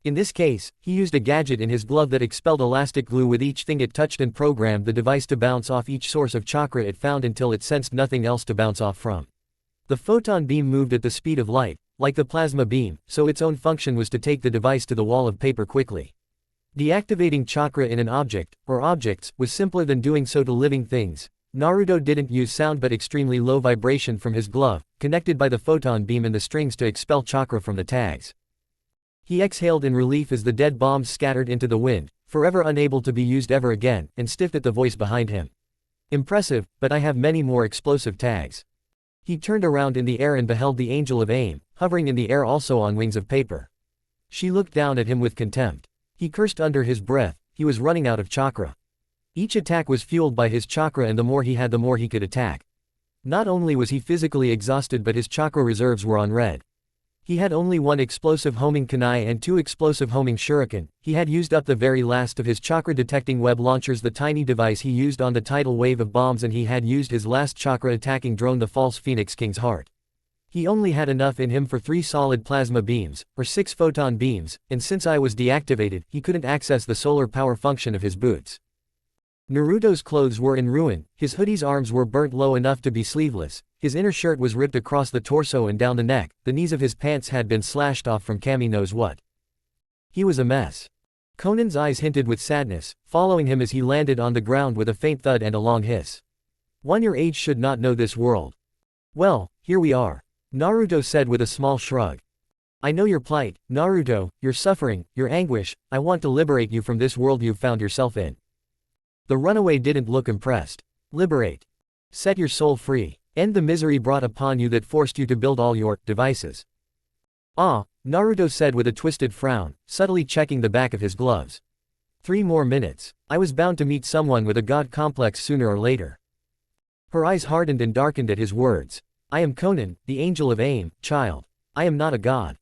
In this case, he used a gadget in his glove that expelled elastic glue with each thing it touched and programmed the device to bounce off each source of chakra it found until it sensed nothing else to bounce off from. The photon beam moved at the speed of light, like the plasma beam, so its own function was to take the device to the wall of paper quickly. Deactivating chakra in an object, or objects, was simpler than doing so to living things. Naruto didn't use sound but extremely low vibration from his glove, connected by the photon beam and the strings to expel chakra from the tags. He exhaled in relief as the dead bombs scattered into the wind, forever unable to be used ever again, and stiffed at the voice behind him. Impressive, but I have many more explosive tags. He turned around in the air and beheld the Angel of Aim, hovering in the air also on wings of paper. She looked down at him with contempt. He cursed under his breath. He was running out of chakra. Each attack was fueled by his chakra, and the more he had the more he could attack. Not only was he physically exhausted but his chakra reserves were on red. He had only 1 explosive homing kunai and 2 explosive homing shuriken. He had used up the very last of his chakra detecting web launchers, the tiny device he used on the tidal wave of bombs, and he had used his last chakra attacking drone, the false Phoenix King's heart. He only had enough in him for 3 solid plasma beams, or 6 photon beams, and since I was deactivated, he couldn't access the solar power function of his boots. Naruto's clothes were in ruin. His hoodie's arms were burnt low enough to be sleeveless, his inner shirt was ripped across the torso and down the neck, the knees of his pants had been slashed off from Kami knows what. He was a mess. Conan's eyes hinted with sadness, following him as he landed on the ground with a faint thud and a long hiss. One your age should not know this world. Well, here we are, Naruto said with a small shrug. I know your plight, Naruto, your suffering, your anguish. I want to liberate you from this world you've found yourself in. The runaway didn't look impressed. Liberate. Set your soul free. End the misery brought upon you that forced you to build all your devices. Ah, Naruto said with a twisted frown, subtly checking the back of his gloves. 3 more minutes. I was bound to meet someone with a god complex sooner or later. Her eyes hardened and darkened at his words. I am Conan, the Angel of Aim, child. I am not a god.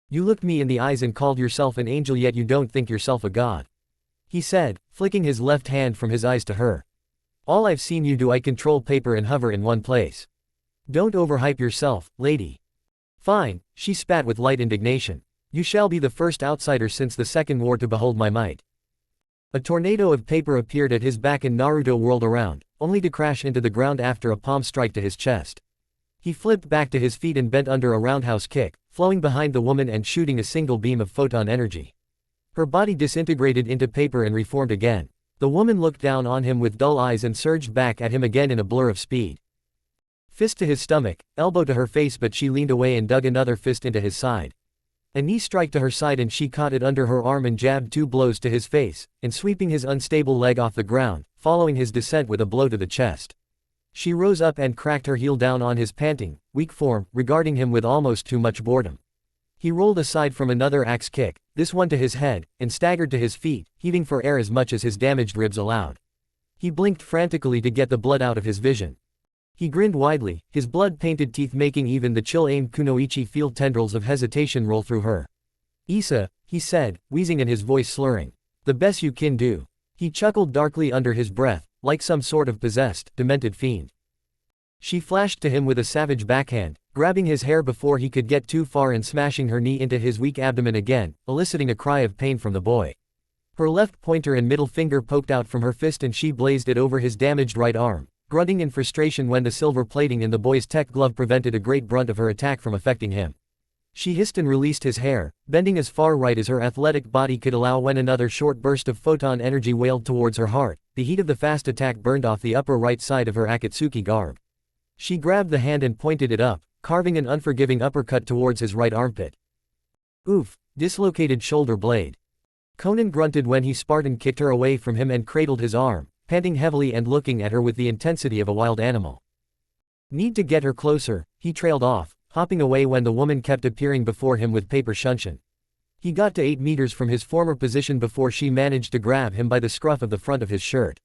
You looked me in the eyes and called yourself an angel, yet you don't think yourself a god," he said, flicking his left hand from his eyes to her. "All I've seen you do, I control paper and hover in one place. Don't overhype yourself, lady." "Fine," she spat with light indignation. "You shall be the first outsider since the Second War to behold my might." A tornado of paper appeared at his back and Naruto whirled around, only to crash into the ground after a palm strike to his chest. He flipped back to his feet and bent under a roundhouse kick, flowing behind the woman and shooting a single beam of photon energy. Her body disintegrated into paper and reformed again. The woman looked down on him with dull eyes and surged back at him again in a blur of speed. Fist to his stomach, elbow to her face, but she leaned away and dug another fist into his side. A knee strike to her side and she caught it under her arm and jabbed 2 blows to his face, and sweeping his unstable leg off the ground, following his descent with a blow to the chest. She rose up and cracked her heel down on his panting, weak form, regarding him with almost too much boredom. He rolled aside from another axe kick, this one to his head, and staggered to his feet, heaving for air as much as his damaged ribs allowed. He blinked frantically to get the blood out of his vision. He grinned widely, his blood-painted teeth making even the chill-aimed kunoichi feel tendrils of hesitation roll through her. "Issa," he said, wheezing and his voice slurring. "The best you can do." He chuckled darkly under his breath, like some sort of possessed, demented fiend. She flashed to him with a savage backhand, grabbing his hair before he could get too far and smashing her knee into his weak abdomen again, eliciting a cry of pain from the boy. Her left pointer and middle finger poked out from her fist and she blazed it over his damaged right arm, grunting in frustration when the silver plating in the boy's tech glove prevented a great brunt of her attack from affecting him. She hissed and released his hair, bending as far right as her athletic body could allow when another short burst of photon energy wailed towards her heart. The heat of the fast attack burned off the upper right side of her Akatsuki garb. She grabbed the hand and pointed it up, carving an unforgiving uppercut towards his right armpit. "Oof," dislocated shoulder blade. Conan grunted when he Spartan kicked her away from him and cradled his arm, panting heavily and looking at her with the intensity of a wild animal. "Need to get her closer," he trailed off, hopping away when the woman kept appearing before him with paper shunshin. He got to 8 meters from his former position before she managed to grab him by the scruff of the front of his shirt.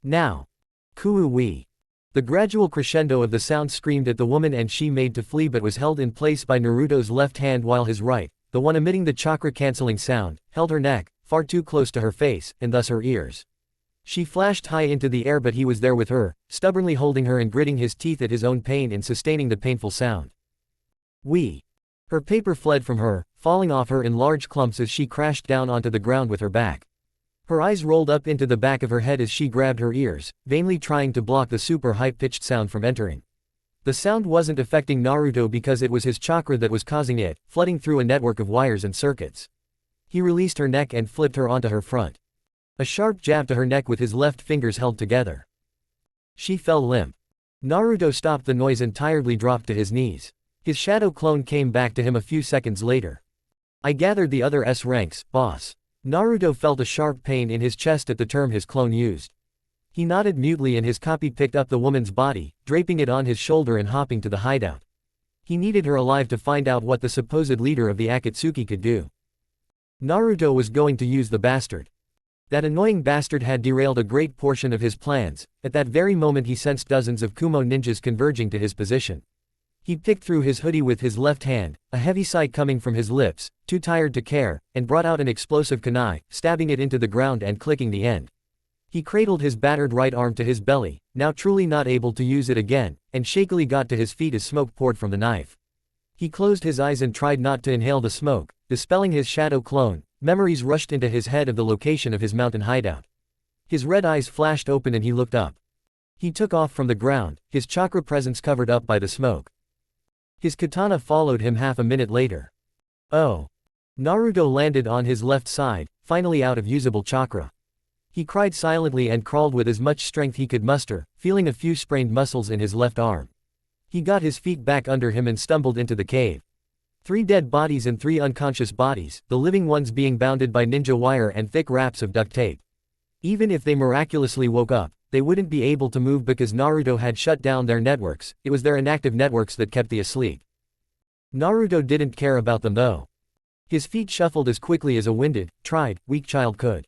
"Now! Kuu-wee!" The gradual crescendo of the sound screamed at the woman and she made to flee but was held in place by Naruto's left hand while his right, the one emitting the chakra-canceling sound, held her neck, far too close to her face, and thus her ears. She flashed high into the air but he was there with her, stubbornly holding her and gritting his teeth at his own pain in sustaining the painful sound. "Wee!" Her paper fled from her, falling off her in large clumps as she crashed down onto the ground with her back. Her eyes rolled up into the back of her head as she grabbed her ears, vainly trying to block the super high-pitched sound from entering. The sound wasn't affecting Naruto because it was his chakra that was causing it, flooding through a network of wires and circuits. He released her neck and flipped her onto her front. A sharp jab to her neck with his left fingers held together. She fell limp. Naruto stopped the noise and tiredly dropped to his knees. His shadow clone came back to him a few seconds later. "I gathered the other S ranks, boss." Naruto felt a sharp pain in his chest at the term his clone used. He nodded mutely and his copy picked up the woman's body, draping it on his shoulder and hopping to the hideout. He needed her alive to find out what the supposed leader of the Akatsuki could do. Naruto was going to use the bastard. That annoying bastard had derailed a great portion of his plans. At that very moment he sensed dozens of Kumo ninjas converging to his position. He picked through his hoodie with his left hand, a heavy sigh coming from his lips, too tired to care, and brought out an explosive kunai, stabbing it into the ground and clicking the end. He cradled his battered right arm to his belly, now truly not able to use it again, and shakily got to his feet as smoke poured from the knife. He closed his eyes and tried not to inhale the smoke, dispelling his shadow clone. Memories rushed into his head of the location of his mountain hideout. His red eyes flashed open and he looked up. He took off from the ground, his chakra presence covered up by the smoke. His katana followed him half a minute later. Oh! Naruto landed on his left side, finally out of usable chakra. He cried silently and crawled with as much strength he could muster, feeling a few sprained muscles in his left arm. He got his feet back under him and stumbled into the cave. 3 dead bodies and 3 unconscious bodies, the living ones being bounded by ninja wire and thick wraps of duct tape. Even if they miraculously woke up, they wouldn't be able to move because Naruto had shut down their networks. It was their inactive networks that kept the asleep. Naruto didn't care about them though. His feet shuffled as quickly as a winded, tried, weak child could.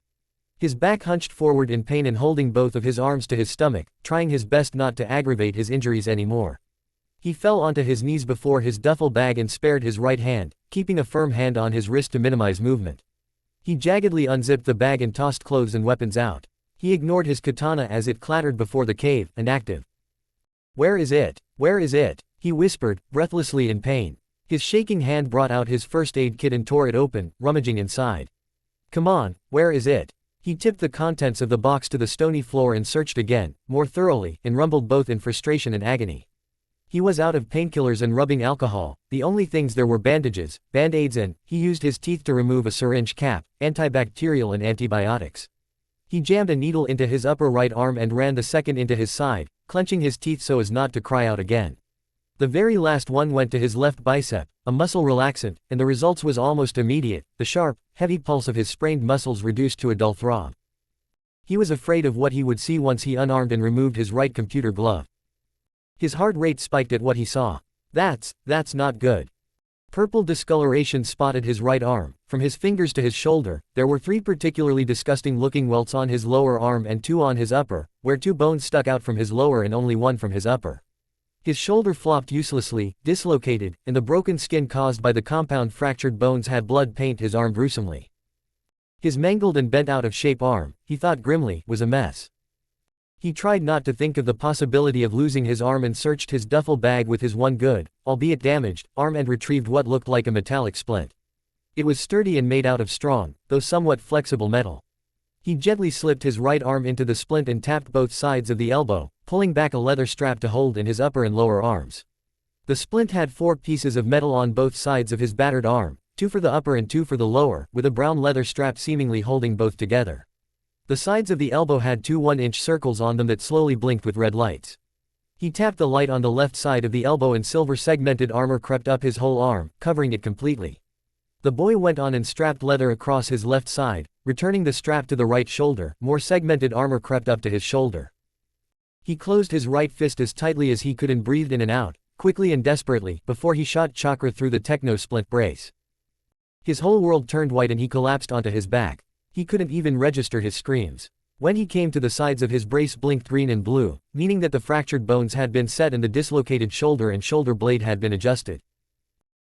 His back hunched forward in pain and holding both of his arms to his stomach, trying his best not to aggravate his injuries anymore. He fell onto his knees before his duffel bag and spared his right hand, keeping a firm hand on his wrist to minimize movement. He jaggedly unzipped the bag and tossed clothes and weapons out. He ignored his katana as it clattered before the cave, inactive. "Where is it? Where is it?" he whispered, breathlessly in pain. His shaking hand brought out his first aid kit and tore it open, rummaging inside. "Come on, where is it?" He tipped the contents of the box to the stony floor and searched again, more thoroughly, and rumbled both in frustration and agony. He was out of painkillers and rubbing alcohol. The only things there were bandages, band-aids, and he used his teeth to remove a syringe cap, antibacterial and antibiotics. He jammed a needle into his upper right arm and ran the second into his side, clenching his teeth so as not to cry out again. The very last one went to his left bicep, a muscle relaxant, and the results was almost immediate, the sharp, heavy pulse of his sprained muscles reduced to a dull throb. He was afraid of what he would see once he unarmed and removed his right computer glove. His heart rate spiked at what he saw. That's not good. Purple discoloration spotted his right arm. From his fingers to his shoulder, there were 3 particularly disgusting-looking welts on his lower arm and 2 on his upper, where 2 bones stuck out from his lower and only 1 from his upper. His shoulder flopped uselessly, dislocated, and the broken skin caused by the compound fractured bones had blood paint his arm gruesomely. His mangled and bent out of shape arm, he thought grimly, was a mess. He tried not to think of the possibility of losing his arm and searched his duffel bag with his one good, albeit damaged, arm and retrieved what looked like a metallic splint. It was sturdy and made out of strong, though somewhat flexible metal. He gently slipped his right arm into the splint and tapped both sides of the elbow, pulling back a leather strap to hold in his upper and lower arms. The splint had 4 pieces of metal on both sides of his battered arm, 2 for the upper and 2 for the lower, with a brown leather strap seemingly holding both together. The sides of the elbow had 2 1-inch circles on them that slowly blinked with red lights. He tapped the light on the left side of the elbow and silver segmented armor crept up his whole arm, covering it completely. The boy went on and strapped leather across his left side, returning the strap to the right shoulder. More segmented armor crept up to his shoulder. He closed his right fist as tightly as he could and breathed in and out, quickly and desperately, before he shot chakra through the techno-splint brace. His whole world turned white and he collapsed onto his back. He couldn't even register his screams. When he came to the sides of his brace blinked green and blue, meaning that the fractured bones had been set and the dislocated shoulder and shoulder blade had been adjusted.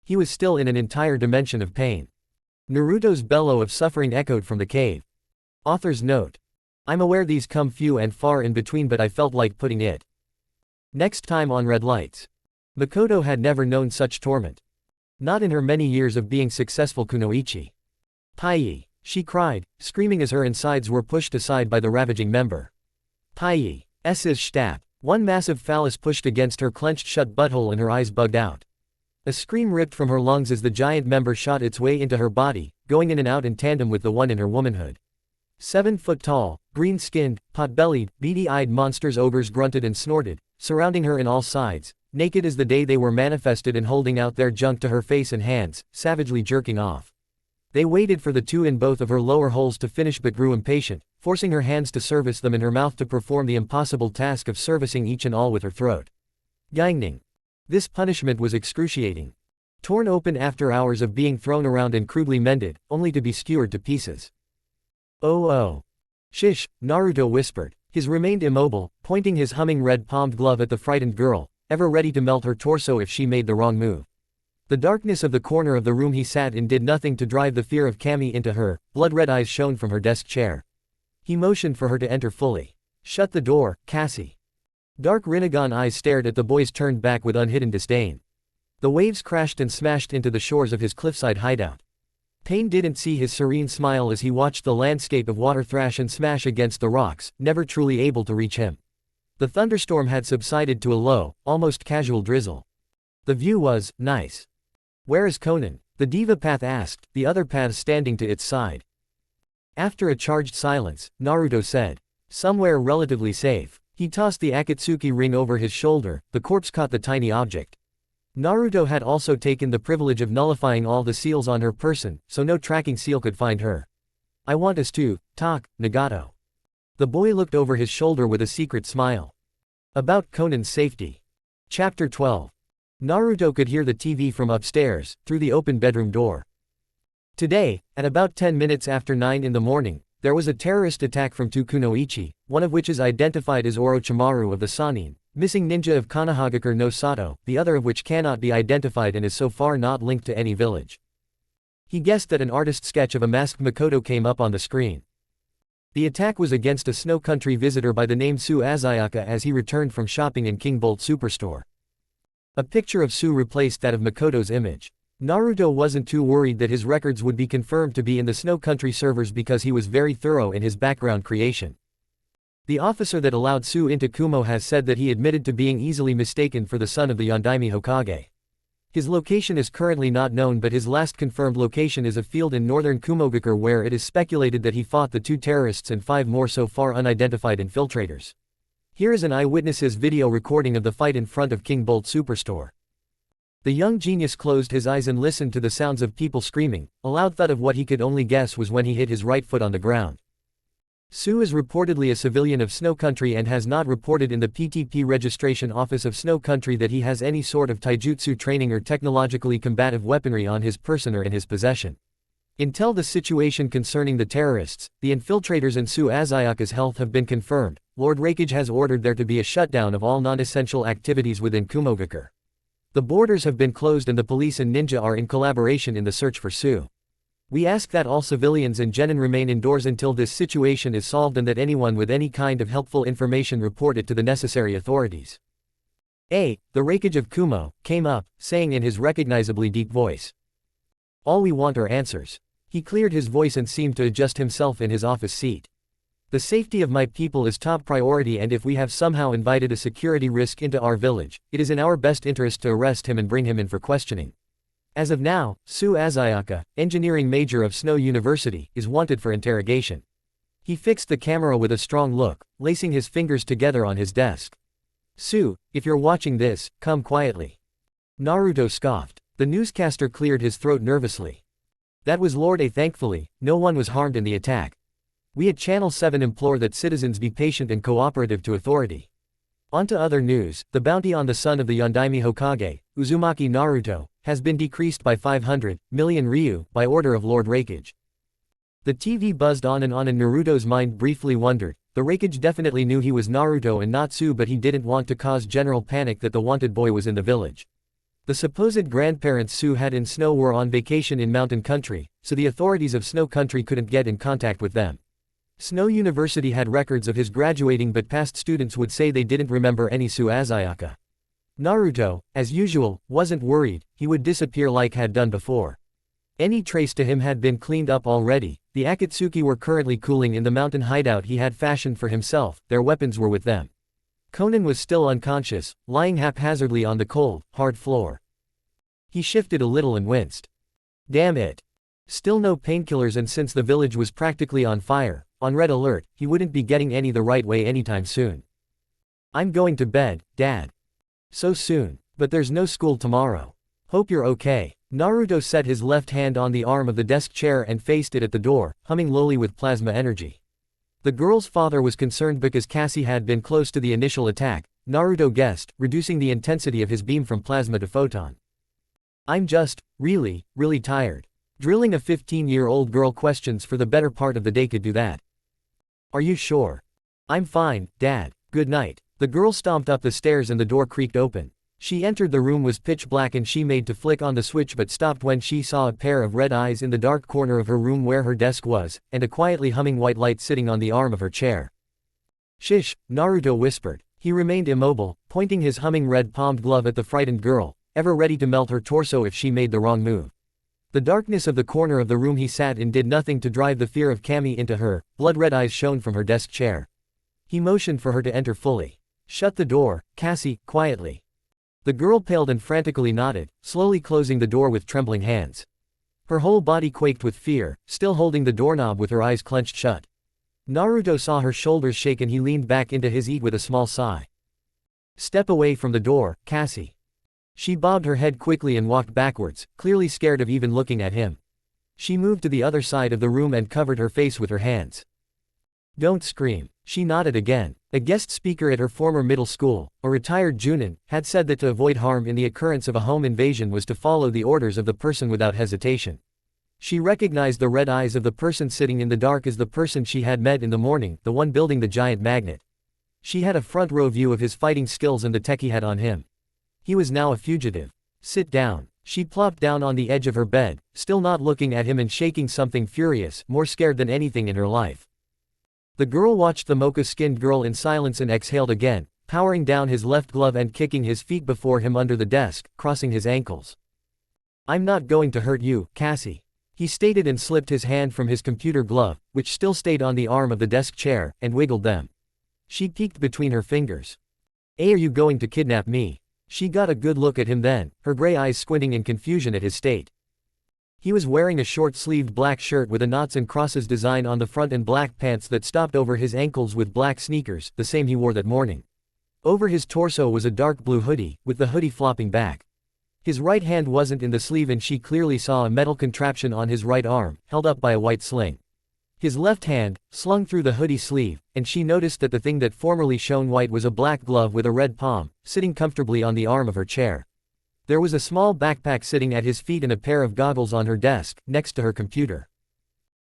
He was still in an entire dimension of pain. Naruto's bellow of suffering echoed from the cave. Author's note. I'm aware these come few and far in between, but I felt like putting it. Next time on Red Lights. Makoto had never known such torment. Not in her many years of being successful kunoichi. Pai! She cried, screaming as her insides were pushed aside by the ravaging member. Pai! S's stab. One massive phallus pushed against her clenched shut butthole and her eyes bugged out. A scream ripped from her lungs as the giant member shot its way into her body, going in and out in tandem with the one in her womanhood. 7 foot tall, green-skinned, pot-bellied, beady-eyed monsters ogres grunted and snorted, surrounding her in all sides, naked as the day they were manifested and holding out their junk to her face and hands, savagely jerking off. They waited for the 2 in both of her lower holes to finish but grew impatient, forcing her hands to service them and her mouth to perform the impossible task of servicing each and all with her throat. Yangning. This punishment was excruciating. Torn open after hours of being thrown around and crudely mended, only to be skewered to pieces. Oh. Shish, Naruto whispered. His remained immobile, pointing his humming red-palmed glove at the frightened girl, ever ready to melt her torso if she made the wrong move. The darkness of the corner of the room he sat in did nothing to drive the fear of Kami into her. Blood-red eyes shone from her desk chair. He motioned for her to enter fully. Shut the door, Cassie. Dark Rinnegan eyes stared at the boys turned back with unhidden disdain. The waves crashed and smashed into the shores of his cliffside hideout. Pain didn't see his serene smile as he watched the landscape of water thrash and smash against the rocks, never truly able to reach him. The thunderstorm had subsided to a low, almost casual drizzle. The view was nice. Where is Conan? The diva path asked, the other paths standing to its side. After a charged silence, Naruto said, somewhere relatively safe. He tossed the Akatsuki ring over his shoulder. The corpse caught the tiny object. Naruto had also taken the privilege of nullifying all the seals on her person, so no tracking seal could find her. I want us to talk, Nagato. The boy looked over his shoulder with a secret smile. About Conan's safety. Chapter 12. Naruto could hear the TV from upstairs, through the open bedroom door. Today, at about 10 minutes after 9 in the morning, there was a terrorist attack from 2 kunoichi, one of which is identified as Orochimaru of the Sannin, missing ninja of Konohagakure no Sato, the other of which cannot be identified and is so far not linked to any village. He guessed that an artist's sketch of a masked Makoto came up on the screen. The attack was against a Snow Country visitor by the name Su Azayaka as he returned from shopping in King Bolt Superstore. A picture of Su replaced that of Makoto's image. Naruto wasn't too worried that his records would be confirmed to be in the Snow Country servers because he was very thorough in his background creation. The officer that allowed Su into Kumo has said that he admitted to being easily mistaken for the son of the Yondaime Hokage. His location is currently not known, but his last confirmed location is a field in northern Kumogakure where it is speculated that he fought the 2 terrorists and 5 more so far unidentified infiltrators. Here is an eyewitness's video recording of the fight in front of King Bolt Superstore. The young genius closed his eyes and listened to the sounds of people screaming. A loud thud of what he could only guess was when he hit his right foot on the ground. Su is reportedly a civilian of Snow Country and has not reported in the PTP registration office of Snow Country that he has any sort of taijutsu training or technologically combative weaponry on his person or in his possession. Until the situation concerning the terrorists, the infiltrators and Su Azayaka's health have been confirmed, Lord Raikage has ordered there to be a shutdown of all non-essential activities within Kumogakure. The borders have been closed and the police and ninja are in collaboration in the search for Su. We ask that all civilians and genin remain indoors until this situation is solved and that anyone with any kind of helpful information report it to the necessary authorities. The Raikage of Kumo, came up, saying in his recognizably deep voice. All we want are answers. He cleared his voice and seemed to adjust himself in his office seat. The safety of my people is top priority, and if we have somehow invited a security risk into our village, it is in our best interest to arrest him and bring him in for questioning. As of now, Su Azayaka, engineering major of Snow University, is wanted for interrogation. He fixed the camera with a strong look, lacing his fingers together on his desk. Su, if you're watching this, come quietly. Naruto scoffed. The newscaster cleared his throat nervously. That was Lord A. Thankfully, no one was harmed in the attack. We at Channel 7 implore that citizens be patient and cooperative to authority. On to other news. The bounty on the son of the Yondaime Hokage, Uzumaki Naruto, has been decreased by 500 million ryu, by order of Lord Raikage. The TV buzzed on, and Naruto's mind briefly wondered. The Raikage definitely knew he was Naruto and not Su, but he didn't want to cause general panic that the wanted boy was in the village. The supposed grandparents Su had in Snow were on vacation in mountain country, so the authorities of Snow Country couldn't get in contact with them. Snow University had records of his graduating, but past students would say they didn't remember any Su Azayaka. Naruto, as usual, wasn't worried. He would disappear like had done before. Any trace to him had been cleaned up already. The Akatsuki were currently cooling in the mountain hideout he had fashioned for himself. Their weapons were with them. Conan was still unconscious, lying haphazardly on the cold, hard floor. He shifted a little and winced. Damn it. Still no painkillers, and since the village was practically on fire, on red alert, he wouldn't be getting any the right way anytime soon. I'm going to bed, Dad. So soon. But there's no school tomorrow. Hope you're okay. Naruto set his left hand on the arm of the desk chair and faced it at the door, humming lowly with plasma energy. The girl's father was concerned because Cassie had been close to the initial attack, Naruto guessed, reducing the intensity of his beam from plasma to photon. I'm just, really tired. Drilling a 15-year-old girl questions for the better part of the day could do that. Are you sure? I'm fine, Dad. Good night. The girl stomped up the stairs and the door creaked open. She entered. The room was pitch black and she made to flick on the switch but stopped when she saw a pair of red eyes in the dark corner of her room where her desk was, and a quietly humming white light sitting on the arm of her chair. Shish, Naruto whispered. He remained immobile, pointing his humming red-palmed glove at the frightened girl, ever ready to melt her torso if she made the wrong move. The darkness of the corner of the room he sat in did nothing to drive the fear of Kami into her. Blood-red eyes shone from her desk chair. He motioned for her to enter fully. Shut the door, Cassie, quietly. The girl paled and frantically nodded, slowly closing the door with trembling hands. Her whole body quaked with fear, still holding the doorknob with her eyes clenched shut. Naruto saw her shoulders shake and he leaned back into his seat with a small sigh. Step away from the door, Cassie. She bobbed her head quickly and walked backwards, clearly scared of even looking at him. She moved to the other side of the room and covered her face with her hands. Don't scream. She nodded again. A guest speaker at her former middle school, a retired junin, had said that to avoid harm in the occurrence of a home invasion was to follow the orders of the person without hesitation. She recognized the red eyes of the person sitting in the dark as the person she had met in the morning, the one building the giant magnet. She had a front row view of his fighting skills and the tech he had on him. He was now a fugitive. Sit down. She plopped down on the edge of her bed, still not looking at him and shaking something furious, more scared than anything in her life. The girl watched the mocha-skinned girl in silence and exhaled again, powering down his left glove and kicking his feet before him under the desk, crossing his ankles. "I'm not going to hurt you, Cassie," he stated and slipped his hand from his computer glove, which still stayed on the arm of the desk chair, and wiggled them. She peeked between her fingers. Are you going to kidnap me?" She got a good look at him then, her gray eyes squinting in confusion at his state. He was wearing a short-sleeved black shirt with a knots and crosses design on the front and black pants that stopped over his ankles with black sneakers, the same he wore that morning. Over his torso was a dark blue hoodie, with the hoodie flopping back. His right hand wasn't in the sleeve and she clearly saw a metal contraption on his right arm, held up by a white sling. His left hand, slung through the hoodie sleeve, and she noticed that the thing that formerly shone white was a black glove with a red palm, sitting comfortably on the arm of her chair. There was a small backpack sitting at his feet and a pair of goggles on her desk, next to her computer.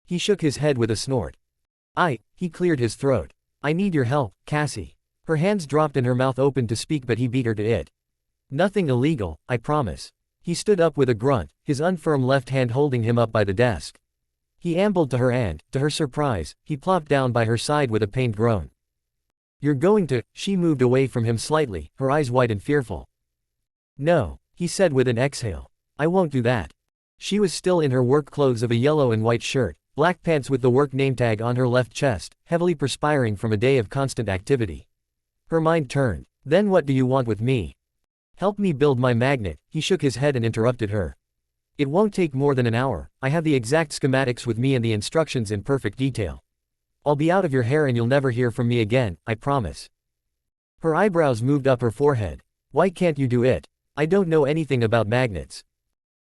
He shook his head with a snort. He cleared his throat. "I need your help, Cassie." Her hands dropped and her mouth opened to speak but he beat her to it. "Nothing illegal, I promise." He stood up with a grunt, his unfirm left hand holding him up by the desk. He ambled to her and, to her surprise, he plopped down by her side with a pained groan. "You're going to—" She moved away from him slightly, her eyes wide and fearful. "No," he said with an exhale. "I won't do that." She was still in her work clothes of a yellow and white shirt, black pants with the work name tag on her left chest, heavily perspiring from a day of constant activity. Her mind turned. "Then what do you want with me?" "Help me build my magnet." He shook his head and interrupted her. "It won't take more than an hour. I have the exact schematics with me and the instructions in perfect detail. I'll be out of your hair and you'll never hear from me again, I promise." Her eyebrows moved up her forehead. "Why can't you do it? I don't know anything about magnets.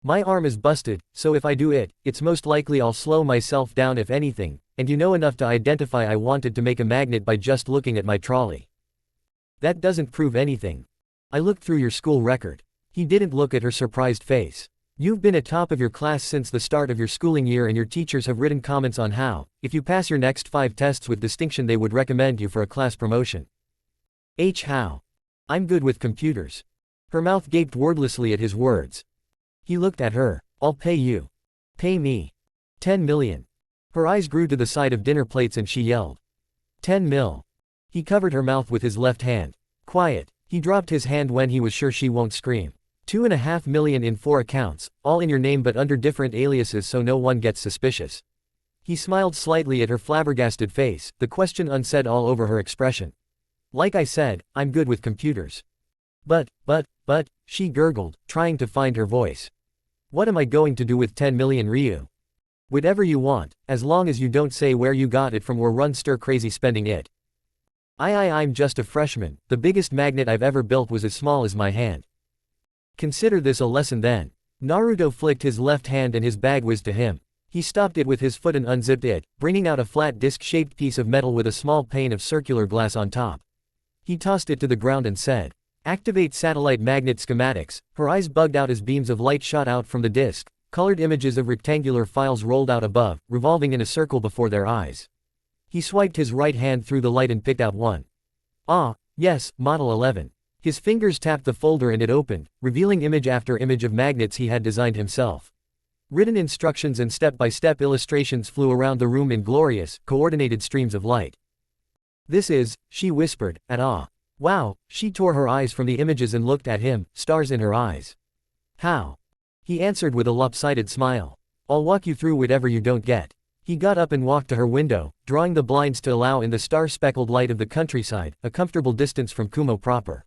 My arm is busted, so if I do it, it's most likely I'll slow myself down if anything, and you know enough to identify I wanted to make a magnet by just looking at my trolley. That doesn't prove anything. I looked through your school record." He didn't look at her surprised face. "You've been at top of your class since the start of your schooling year and your teachers have written comments on how, if you pass your next 5 tests with distinction they would recommend you for a class promotion." How? I'm good with computers." Her mouth gaped wordlessly at his words. He looked at her. "I'll pay you." "Pay me?" 10 million. Her eyes grew to the side of dinner plates and she yelled. 10 mil. He covered her mouth with his left hand. "Quiet." He dropped his hand when he was sure she won't scream. 2.5 million in 4 accounts, all in your name but under different aliases so no one gets suspicious. He smiled slightly at her flabbergasted face, the question unsaid all over her expression. "Like I said, I'm good with computers." But, she gurgled, trying to find her voice. "What am I going to do with 10 million Ryu?" "Whatever you want, as long as you don't say where you got it from or run stir crazy spending it." I'm just a freshman, the biggest magnet I've ever built was as small as my hand." "Consider this a lesson then." Naruto flicked his left hand and his bag whizzed to him. He stopped it with his foot and unzipped it, bringing out a flat disc-shaped piece of metal with a small pane of circular glass on top. He tossed it to the ground and said, "Activate satellite magnet schematics." Her eyes bugged out as beams of light shot out from the disc, colored images of rectangular files rolled out above, revolving in a circle before their eyes. He swiped his right hand through the light and picked out one. Yes, Model 11. His fingers tapped the folder and it opened, revealing image after image of magnets he had designed himself. Written instructions and step-by-step illustrations flew around the room in glorious, coordinated streams of light. "This is," she whispered, at awe. "Wow." She tore her eyes from the images and looked at him, stars in her eyes. "How?" He answered with a lopsided smile. "I'll walk you through whatever you don't get." He got up and walked to her window, drawing the blinds to allow in the star-speckled light of the countryside, a comfortable distance from Kumo proper.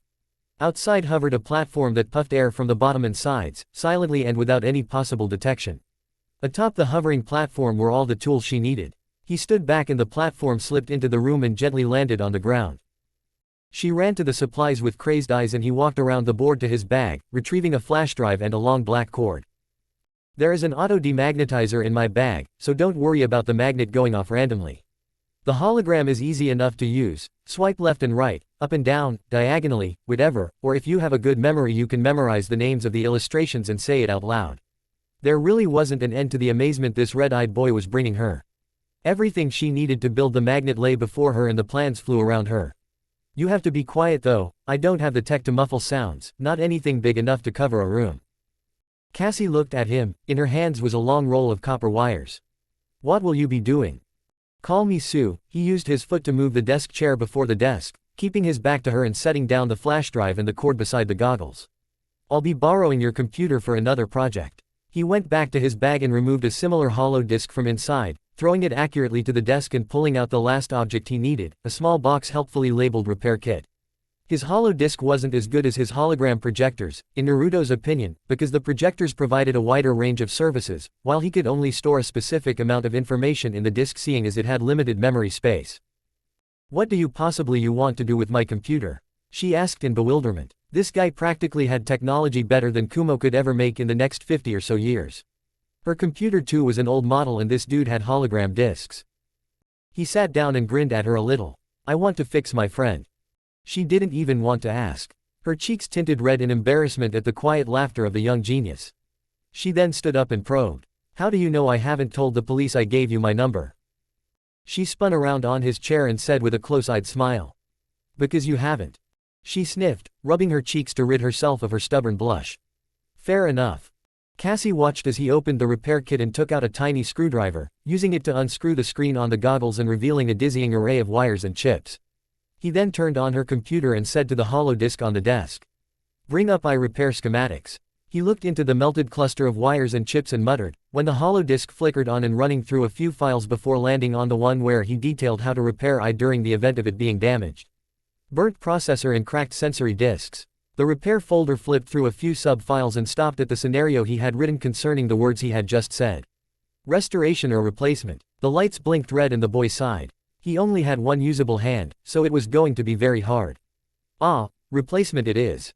Outside hovered a platform that puffed air from the bottom and sides, silently and without any possible detection. Atop the hovering platform were all the tools she needed. He stood back and the platform slipped into the room and gently landed on the ground. She ran to the supplies with crazed eyes and he walked around the board to his bag, retrieving a flash drive and a long black cord. "There is an auto-demagnetizer in my bag, so don't worry about the magnet going off randomly. The hologram is easy enough to use. Swipe left and right, up and down, diagonally, whatever, or if you have a good memory you can memorize the names of the illustrations and say it out loud." There really wasn't an end to the amazement this red-eyed boy was bringing her. Everything she needed to build the magnet lay before her and the plans flew around her. "You have to be quiet though, I don't have the tech to muffle sounds, not anything big enough to cover a room." Cassie looked at him, in her hands was a long roll of copper wires. What will you be doing? Call me Sue. He used his foot to move the desk chair before the desk, keeping his back to her and setting down the flash drive and the cord beside the goggles. I'll be borrowing your computer for another project. He went back to his bag and removed a similar hollow disk from inside, throwing it accurately to the desk and pulling out the last object he needed, a small box helpfully labeled repair kit. His hollow disk wasn't as good as his hologram projectors, in Naruto's opinion, because the projectors provided a wider range of services, while he could only store a specific amount of information in the disk seeing as it had limited memory space. What do you possibly want to do with my computer? She asked in bewilderment. This guy practically had technology better than Kumo could ever make in the next 50 or so years. Her computer too was an old model and this dude had hologram disks. He sat down and grinned at her a little. I want to fix my friend. She didn't even want to ask. Her cheeks tinted red in embarrassment at the quiet laughter of the young genius. She then stood up and probed. How do you know I haven't told the police I gave you my number? She spun around on his chair and said with a close-eyed smile. Because you haven't. She sniffed, rubbing her cheeks to rid herself of her stubborn blush. Fair enough. Cassie watched as he opened the repair kit and took out a tiny screwdriver, using it to unscrew the screen on the goggles and revealing a dizzying array of wires and chips. He then turned on her computer and said to the hollow disk on the desk. Bring up repair schematics. He looked into the melted cluster of wires and chips and muttered, when the hollow disk flickered on and running through a few files before landing on the one where he detailed how to repair during the event of it being damaged. Burnt processor and cracked sensory disks. The repair folder flipped through a few sub-files and stopped at the scenario he had written concerning the words he had just said. Restoration or replacement. The lights blinked red and the boy sighed. He only had one usable hand, so it was going to be very hard. Replacement it is.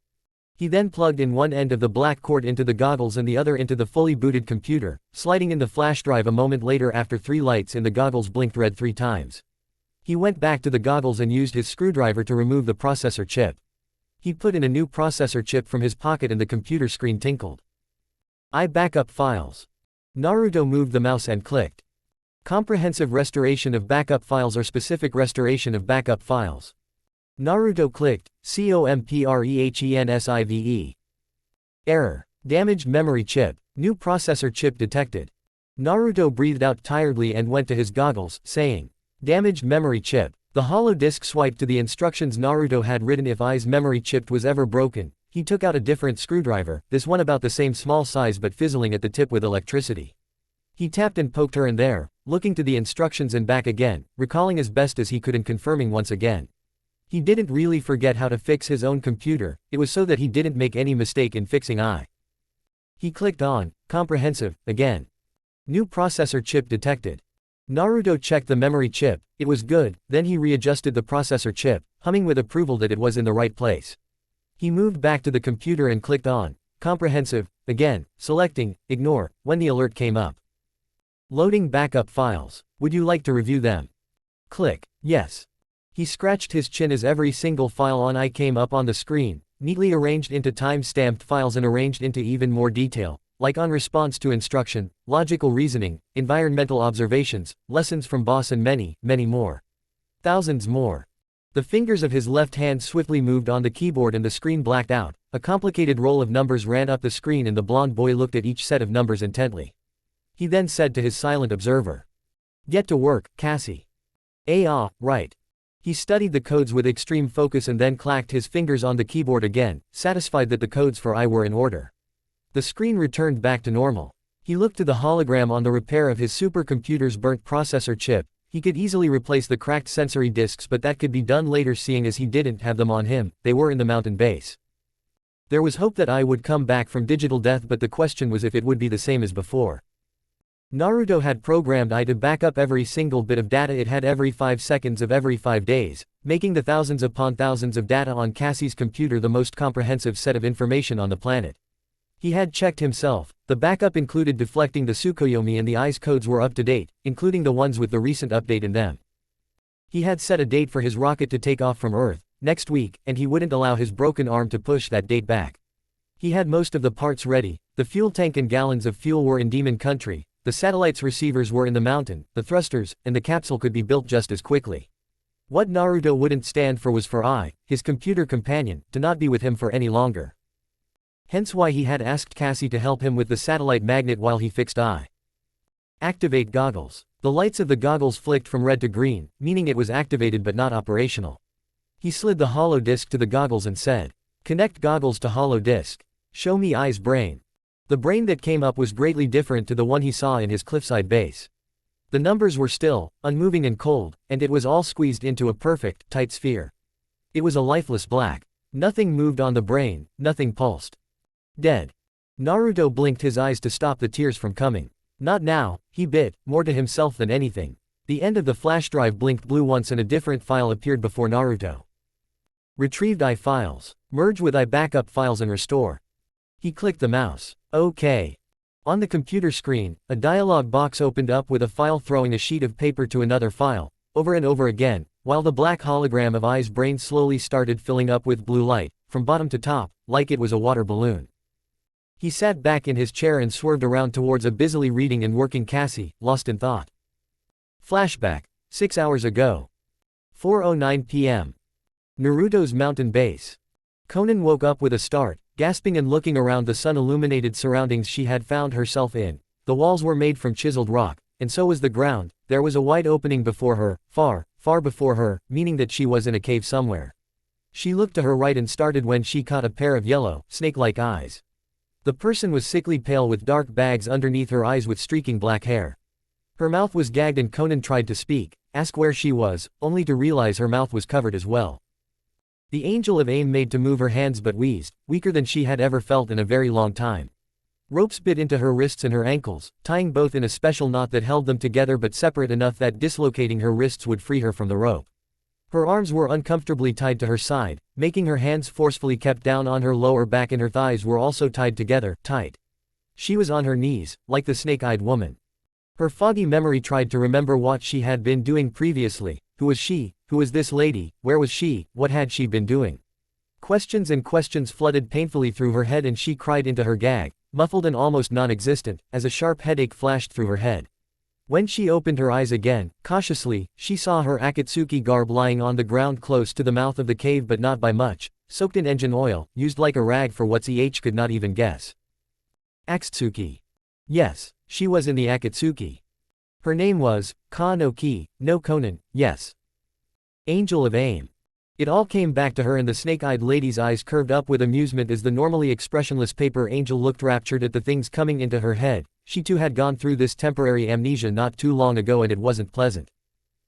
He then plugged in one end of the black cord into the goggles and the other into the fully booted computer, sliding in the flash drive a moment later after 3 lights in the goggles blinked red 3 times. He went back to the goggles and used his screwdriver to remove the processor chip. He put in a new processor chip from his pocket and the computer screen tinkled. Backup files. Naruto moved the mouse and clicked. Comprehensive restoration of backup files or specific restoration of backup files. Naruto clicked, COMPREHENSIVE. Error. Damaged memory chip. New processor chip detected. Naruto breathed out tiredly and went to his goggles, saying, damaged memory chip. The hollow disk swiped to the instructions Naruto had written if I's memory chip was ever broken. He took out a different screwdriver, this one about the same small size but fizzling at the tip with electricity. He tapped and poked here and there, looking to the instructions and back again, recalling as best as he could and confirming once again. He didn't really forget how to fix his own computer, it was so that he didn't make any mistake in fixing I. He clicked on, comprehensive, again. New processor chip detected. Naruto checked the memory chip, it was good, then he readjusted the processor chip, humming with approval that it was in the right place. He moved back to the computer and clicked on, comprehensive, again, selecting, ignore, when the alert came up. Loading backup files. Would you like to review them? Click, yes. He scratched his chin as every single file on I came up on the screen, neatly arranged into time-stamped files and arranged into even more detail, like on response to instruction, logical reasoning, environmental observations, lessons from boss and many, many more. Thousands more. The fingers of his left hand swiftly moved on the keyboard and the screen blacked out, a complicated roll of numbers ran up the screen and the blonde boy looked at each set of numbers intently. He then said to his silent observer. Get to work, Cassie. Right. He studied the codes with extreme focus and then clacked his fingers on the keyboard again, satisfied that the codes for I were in order. The screen returned back to normal. He looked to the hologram on the repair of his supercomputer's burnt processor chip. He could easily replace the cracked sensory disks but that could be done later seeing as he didn't have them on him, they were in the mountain base. There was hope that I would come back from digital death but the question was if it would be the same as before. Naruto had programmed I to back up every single bit of data it had every 5 seconds of every 5 days, making the thousands upon thousands of data on Cassie's computer the most comprehensive set of information on the planet. He had checked himself, the backup included deflecting the Tsukuyomi and the I's codes were up to date, including the ones with the recent update in them. He had set a date for his rocket to take off from Earth, next week, and he wouldn't allow his broken arm to push that date back. He had most of the parts ready, the fuel tank and gallons of fuel were in Demon Country. The satellite's receivers were in the mountain, the thrusters, and the capsule could be built just as quickly. What Naruto wouldn't stand for was for I, his computer companion, to not be with him for any longer. Hence why he had asked Cassie to help him with the satellite magnet while he fixed eye. Activate goggles. The lights of the goggles flicked from red to green, meaning it was activated but not operational. He slid the hollow disk to the goggles and said, "Connect goggles to hollow disk. Show me eye's brain." The brain that came up was greatly different to the one he saw in his cliffside base. The numbers were still, unmoving and cold, and it was all squeezed into a perfect, tight sphere. It was a lifeless black. Nothing moved on the brain, nothing pulsed. Dead. Naruto blinked his eyes to stop the tears from coming. Not now, he bit, more to himself than anything. The end of the flash drive blinked blue once and a different file appeared before Naruto. Retrieved eye files. Merge with eye backup files and restore. He clicked the mouse. OK. On the computer screen, a dialog box opened up with a file throwing a sheet of paper to another file, over and over again, while the black hologram of Eye's brain slowly started filling up with blue light, from bottom to top, like it was a water balloon. He sat back in his chair and swerved around towards a busily reading and working Cassie, lost in thought. Flashback. 6 hours ago. 4:09 p.m. Naruto's mountain base. Conan woke up with a start, gasping and looking around the sun-illuminated surroundings she had found herself in. The walls were made from chiseled rock, and so was the ground. There was a wide opening before her, far, far before her, meaning that she was in a cave somewhere. She looked to her right and started when she caught a pair of yellow, snake-like eyes. The person was sickly pale with dark bags underneath her eyes with streaking black hair. Her mouth was gagged and Conan tried to speak, ask where she was, only to realize her mouth was covered as well. The Angel of Aim made to move her hands but wheezed, weaker than she had ever felt in a very long time. Ropes bit into her wrists and her ankles, tying both in a special knot that held them together but separate enough that dislocating her wrists would free her from the rope. Her arms were uncomfortably tied to her side, making her hands forcefully kept down on her lower back, and her thighs were also tied together, tight. She was on her knees, like the snake-eyed woman. Her foggy memory tried to remember what she had been doing previously. Who was she? Who was this lady? Where was she? What had she been doing? Questions and questions flooded painfully through her head and she cried into her gag, muffled and almost non-existent, as a sharp headache flashed through her head. When she opened her eyes again, cautiously, she saw her Akatsuki garb lying on the ground close to the mouth of the cave but not by much, soaked in engine oil, used like a rag for what CH could not even guess. Akatsuki. Yes, she was in the Akatsuki. Her name was, Ka no Ki, no Conan, yes. Angel of Aim. It all came back to her and the snake-eyed lady's eyes curved up with amusement as the normally expressionless paper angel looked raptured at the things coming into her head. She too had gone through this temporary amnesia not too long ago and it wasn't pleasant.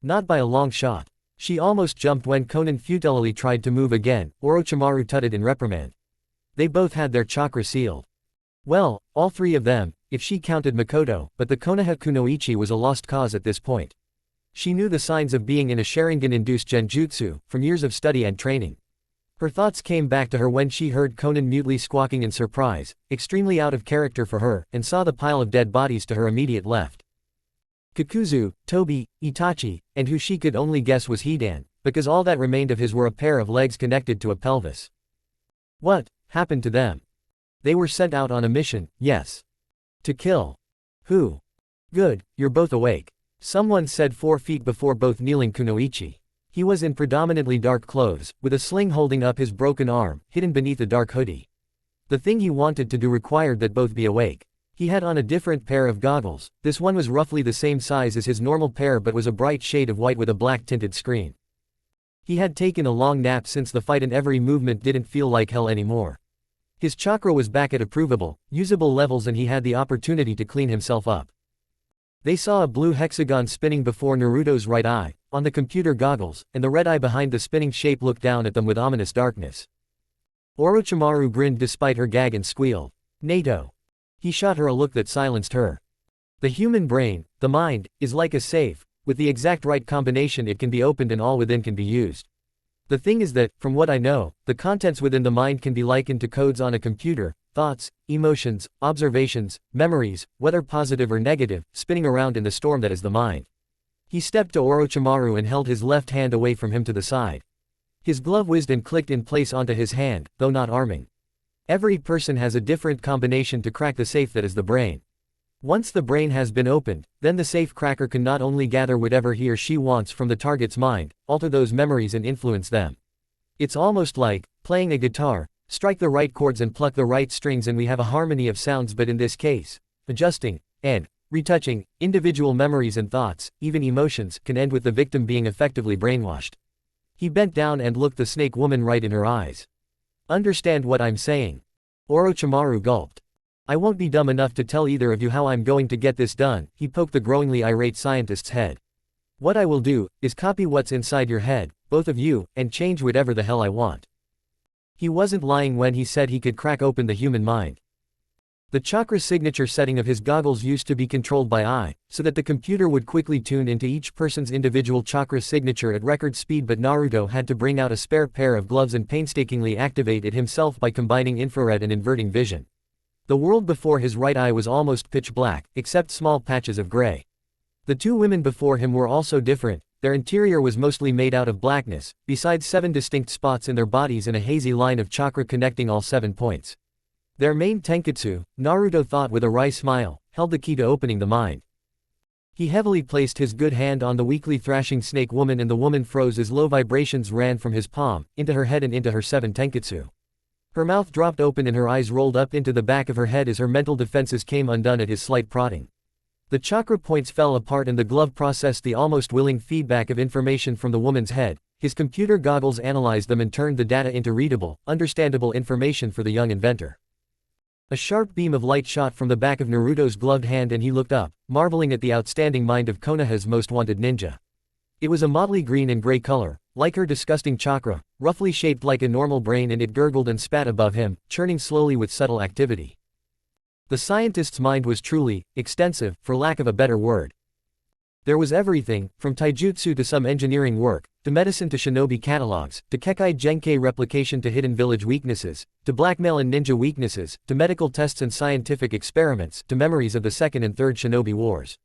Not by a long shot. She almost jumped when Conan futilely tried to move again. Orochimaru tutted in reprimand. They both had their chakra sealed. Well, all three of them, if she counted Makoto, but the Konoha Kunoichi was a lost cause at this point. She knew the signs of being in a Sharingan-induced genjutsu, from years of study and training. Her thoughts came back to her when she heard Conan mutely squawking in surprise, extremely out of character for her, and saw the pile of dead bodies to her immediate left. Kakuzu, Tobi, Itachi, and who she could only guess was Hidan, because all that remained of his were a pair of legs connected to a pelvis. What happened to them? They were sent out on a mission, yes. To kill. Who? Good, you're both awake. Someone said 4 feet before both kneeling Kunoichi. He was in predominantly dark clothes, with a sling holding up his broken arm, hidden beneath a dark hoodie. The thing he wanted to do required that both be awake. He had on a different pair of goggles. This one was roughly the same size as his normal pair but was a bright shade of white with a black tinted screen. He had taken a long nap since the fight and every movement didn't feel like hell anymore. His chakra was back at approvable, usable levels and he had the opportunity to clean himself up. They saw a blue hexagon spinning before Naruto's right eye, on the computer goggles, and the red eye behind the spinning shape looked down at them with ominous darkness. Orochimaru grinned despite her gag and squealed. NATO. He shot her a look that silenced her. The human brain, the mind, is like a safe. With the exact right combination it can be opened and all within can be used. The thing is that, from what I know, the contents within the mind can be likened to codes on a computer, thoughts, emotions, observations, memories, whether positive or negative, spinning around in the storm that is the mind. He stepped to Orochimaru and held his left hand away from him to the side. His glove whizzed and clicked in place onto his hand, though not arming. Every person has a different combination to crack the safe that is the brain. Once the brain has been opened, then the safe cracker can not only gather whatever he or she wants from the target's mind, alter those memories and influence them. It's almost like playing a guitar. Strike the right chords and pluck the right strings and we have a harmony of sounds, but in this case, adjusting and retouching individual memories and thoughts, even emotions, can end with the victim being effectively brainwashed. He bent down and looked the snake woman right in her eyes. Understand what I'm saying? Orochimaru gulped. I won't be dumb enough to tell either of you how I'm going to get this done. He poked the growingly irate scientist's head. What I will do is copy what's inside your head, both of you, and change whatever the hell I want. He wasn't lying when he said he could crack open the human mind. The chakra signature setting of his goggles used to be controlled by eye, so that the computer would quickly tune into each person's individual chakra signature at record speed, but Naruto had to bring out a spare pair of gloves and painstakingly activate it himself by combining infrared and inverting vision. The world before his right eye was almost pitch black, except small patches of gray. The two women before him were also different. Their interior was mostly made out of blackness, besides 7 distinct spots in their bodies and a hazy line of chakra connecting all 7 points. Their main tenketsu, Naruto thought with a wry smile, held the key to opening the mind. He heavily placed his good hand on the weakly thrashing snake woman and the woman froze as low vibrations ran from his palm, into her head and into her 7 tenketsu. Her mouth dropped open and her eyes rolled up into the back of her head as her mental defenses came undone at his slight prodding. The chakra points fell apart and the glove processed the almost willing feedback of information from the woman's head. His computer goggles analyzed them and turned the data into readable, understandable information for the young inventor. A sharp beam of light shot from the back of Naruto's gloved hand and he looked up, marveling at the outstanding mind of Konoha's most wanted ninja. It was a motley green and gray color, like her disgusting chakra, roughly shaped like a normal brain, and it gurgled and spat above him, churning slowly with subtle activity. The scientist's mind was truly extensive, for lack of a better word. There was everything, from taijutsu to some engineering work, to medicine to shinobi catalogs, to Kekai Genkei replication to hidden village weaknesses, to blackmail and ninja weaknesses, to medical tests and scientific experiments, to memories of the second and third shinobi wars.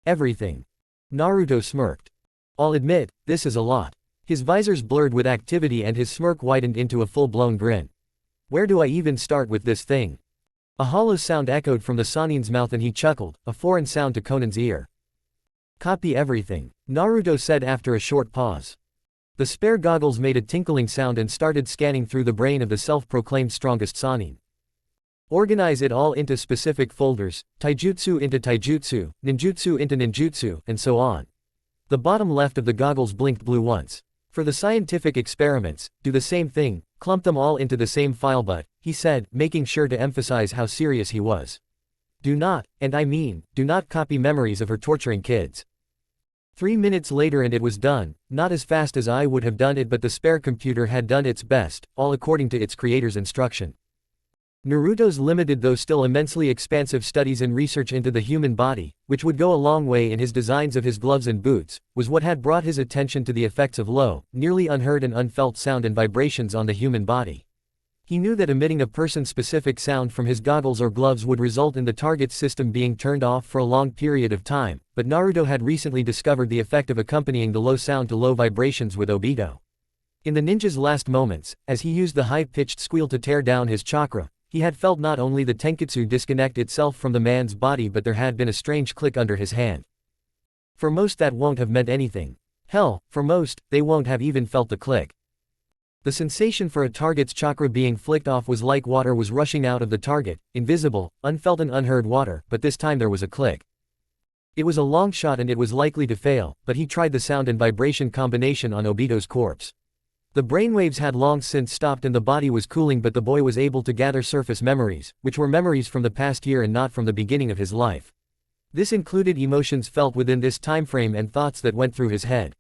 Everything. Naruto smirked. I'll admit, this is a lot. His visors blurred with activity and his smirk widened into a full-blown grin. Where do I even start with this thing? A hollow sound echoed from the Sanin's mouth and he chuckled, a foreign sound to Conan's ear. Copy everything, Naruto said after a short pause. The spare goggles made a tinkling sound and started scanning through the brain of the self-proclaimed strongest Sanin. Organize it all into specific folders, taijutsu into taijutsu, ninjutsu into ninjutsu, and so on. The bottom left of the goggles blinked blue once. For the scientific experiments, do the same thing, clump them all into the same file, but, he said, making sure to emphasize how serious he was. Do not, and I mean, do not copy memories of her torturing kids. 3 minutes later and it was done, not as fast as I would have done it, but the spare computer had done its best, all according to its creator's instruction. Naruto's limited though still immensely expansive studies and research into the human body, which would go a long way in his designs of his gloves and boots, was what had brought his attention to the effects of low, nearly unheard and unfelt sound and vibrations on the human body. He knew that emitting a person-specific sound from his goggles or gloves would result in the target's system being turned off for a long period of time, but Naruto had recently discovered the effect of accompanying the low sound to low vibrations with obito. In the ninja's last moments, as he used the high-pitched squeal to tear down his chakra, he had felt not only the tenketsu disconnect itself from the man's body, but there had been a strange click under his hand. For most that won't have meant anything. Hell, for most, they won't have even felt the click. The sensation for a target's chakra being flicked off was like water was rushing out of the target, invisible, unfelt and unheard water, but this time there was a click. It was a long shot and it was likely to fail, but he tried the sound and vibration combination on Obito's corpse. The brainwaves had long since stopped and the body was cooling, but the boy was able to gather surface memories, which were memories from the past year and not from the beginning of his life. This included emotions felt within this time frame and thoughts that went through his head.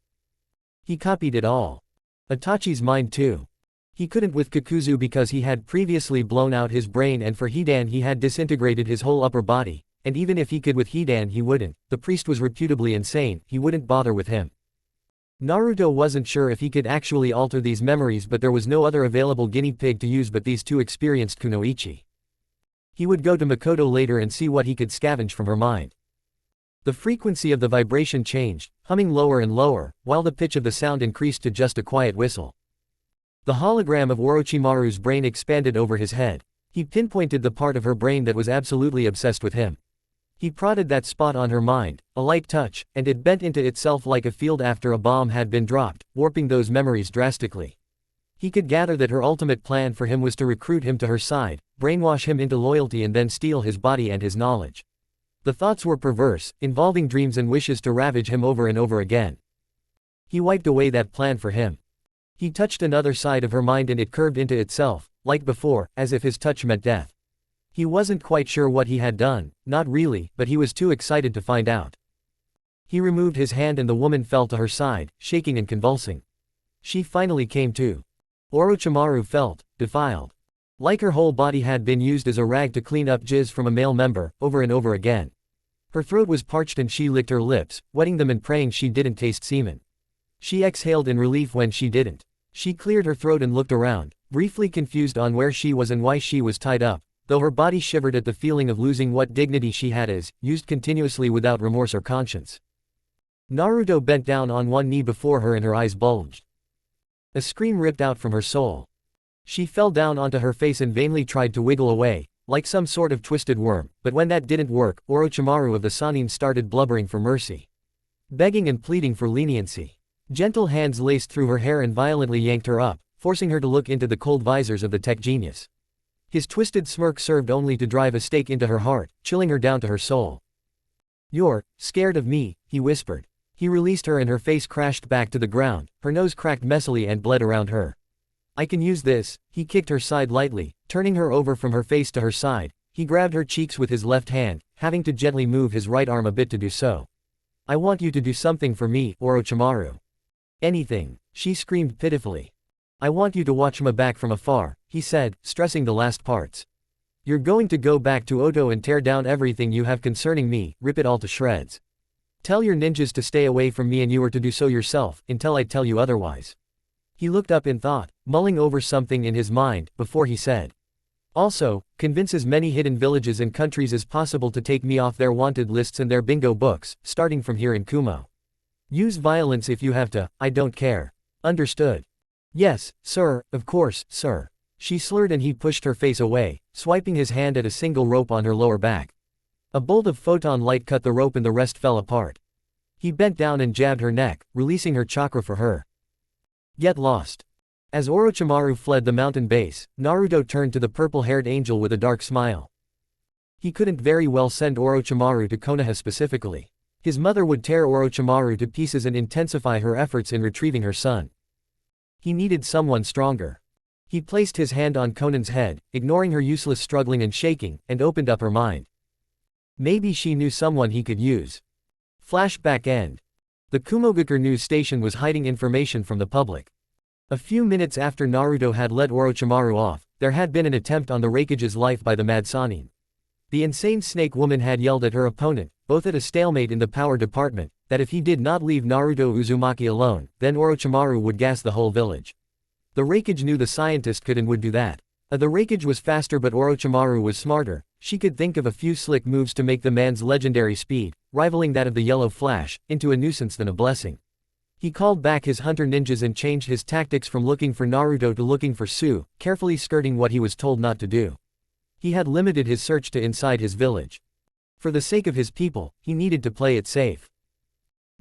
He copied it all. Itachi's mind too. He couldn't with Kakuzu because he had previously blown out his brain, and for Hidan he had disintegrated his whole upper body, and even if he could with Hidan he wouldn't. The priest was reputably insane, he wouldn't bother with him. Naruto wasn't sure if he could actually alter these memories, but there was no other available guinea pig to use but these two experienced kunoichi. He would go to Makoto later and see what he could scavenge from her mind. The frequency of the vibration changed, humming lower and lower, while the pitch of the sound increased to just a quiet whistle. The hologram of Orochimaru's brain expanded over his head. He pinpointed the part of her brain that was absolutely obsessed with him. He prodded that spot on her mind, a light touch, and it bent into itself like a field after a bomb had been dropped, warping those memories drastically. He could gather that her ultimate plan for him was to recruit him to her side, brainwash him into loyalty and then steal his body and his knowledge. The thoughts were perverse, involving dreams and wishes to ravage him over and over again. He wiped away that plan for him. He touched another side of her mind and it curved into itself, like before, as if his touch meant death. He wasn't quite sure what he had done, not really, but he was too excited to find out. He removed his hand and the woman fell to her side, shaking and convulsing. She finally came to. Orochimaru felt defiled. Like her whole body had been used as a rag to clean up jizz from a male member, over and over again. Her throat was parched and she licked her lips, wetting them and praying she didn't taste semen. She exhaled in relief when she didn't. She cleared her throat and looked around, briefly confused on where she was and why she was tied up, though her body shivered at the feeling of losing what dignity she had as, used continuously without remorse or conscience. Naruto bent down on one knee before her and her eyes bulged. A scream ripped out from her soul. She fell down onto her face and vainly tried to wiggle away, like some sort of twisted worm, but when that didn't work, Orochimaru of the Sannin started blubbering for mercy. Begging and pleading for leniency. Gentle hands laced through her hair and violently yanked her up, forcing her to look into the cold visors of the tech genius. His twisted smirk served only to drive a stake into her heart, chilling her down to her soul. "You're scared of me," he whispered. He released her and her face crashed back to the ground, her nose cracked messily and bled around her. "I can use this." He kicked her side lightly, turning her over from her face to her side. He grabbed her cheeks with his left hand, having to gently move his right arm a bit to do so. "I want you to do something for me, Orochimaru." "Anything," she screamed pitifully. "I want you to watch me back from afar," he said, stressing the last parts. "You're going to go back to Oto and tear down everything you have concerning me, rip it all to shreds. Tell your ninjas to stay away from me and you are to do so yourself, until I tell you otherwise." He looked up in thought, mulling over something in his mind, before he said. "Also, convince as many hidden villages and countries as possible to take me off their wanted lists and their bingo books, starting from here in Kumo. Use violence if you have to, I don't care. Understood?" "Yes, sir, of course, sir." She slurred and he pushed her face away, swiping his hand at a single rope on her lower back. A bolt of photon light cut the rope and the rest fell apart. He bent down and jabbed her neck, releasing her chakra for her. "Get lost." As Orochimaru fled the mountain base, Naruto turned to the purple-haired angel with a dark smile. He couldn't very well send Orochimaru to Konoha specifically. His mother would tear Orochimaru to pieces and intensify her efforts in retrieving her son. He needed someone stronger. He placed his hand on Konan's head, ignoring her useless struggling and shaking, and opened up her mind. Maybe she knew someone he could use. Flashback end. The Kumogakur news station was hiding information from the public. A few minutes after Naruto had let Orochimaru off, there had been an attempt on the Raikage's life by the Mad Sannin. The insane snake woman had yelled at her opponent, both at a stalemate in the power department, that if he did not leave Naruto Uzumaki alone, then Orochimaru would gas the whole village. The Raikage knew the scientist could and would do that. The Raikage was faster but Orochimaru was smarter. She could think of a few slick moves to make the man's legendary speed, rivaling that of the Yellow Flash, into a nuisance than a blessing. He called back his hunter ninjas and changed his tactics from looking for Naruto to looking for Su, carefully skirting what he was told not to do. He had limited his search to inside his village. For the sake of his people, he needed to play it safe.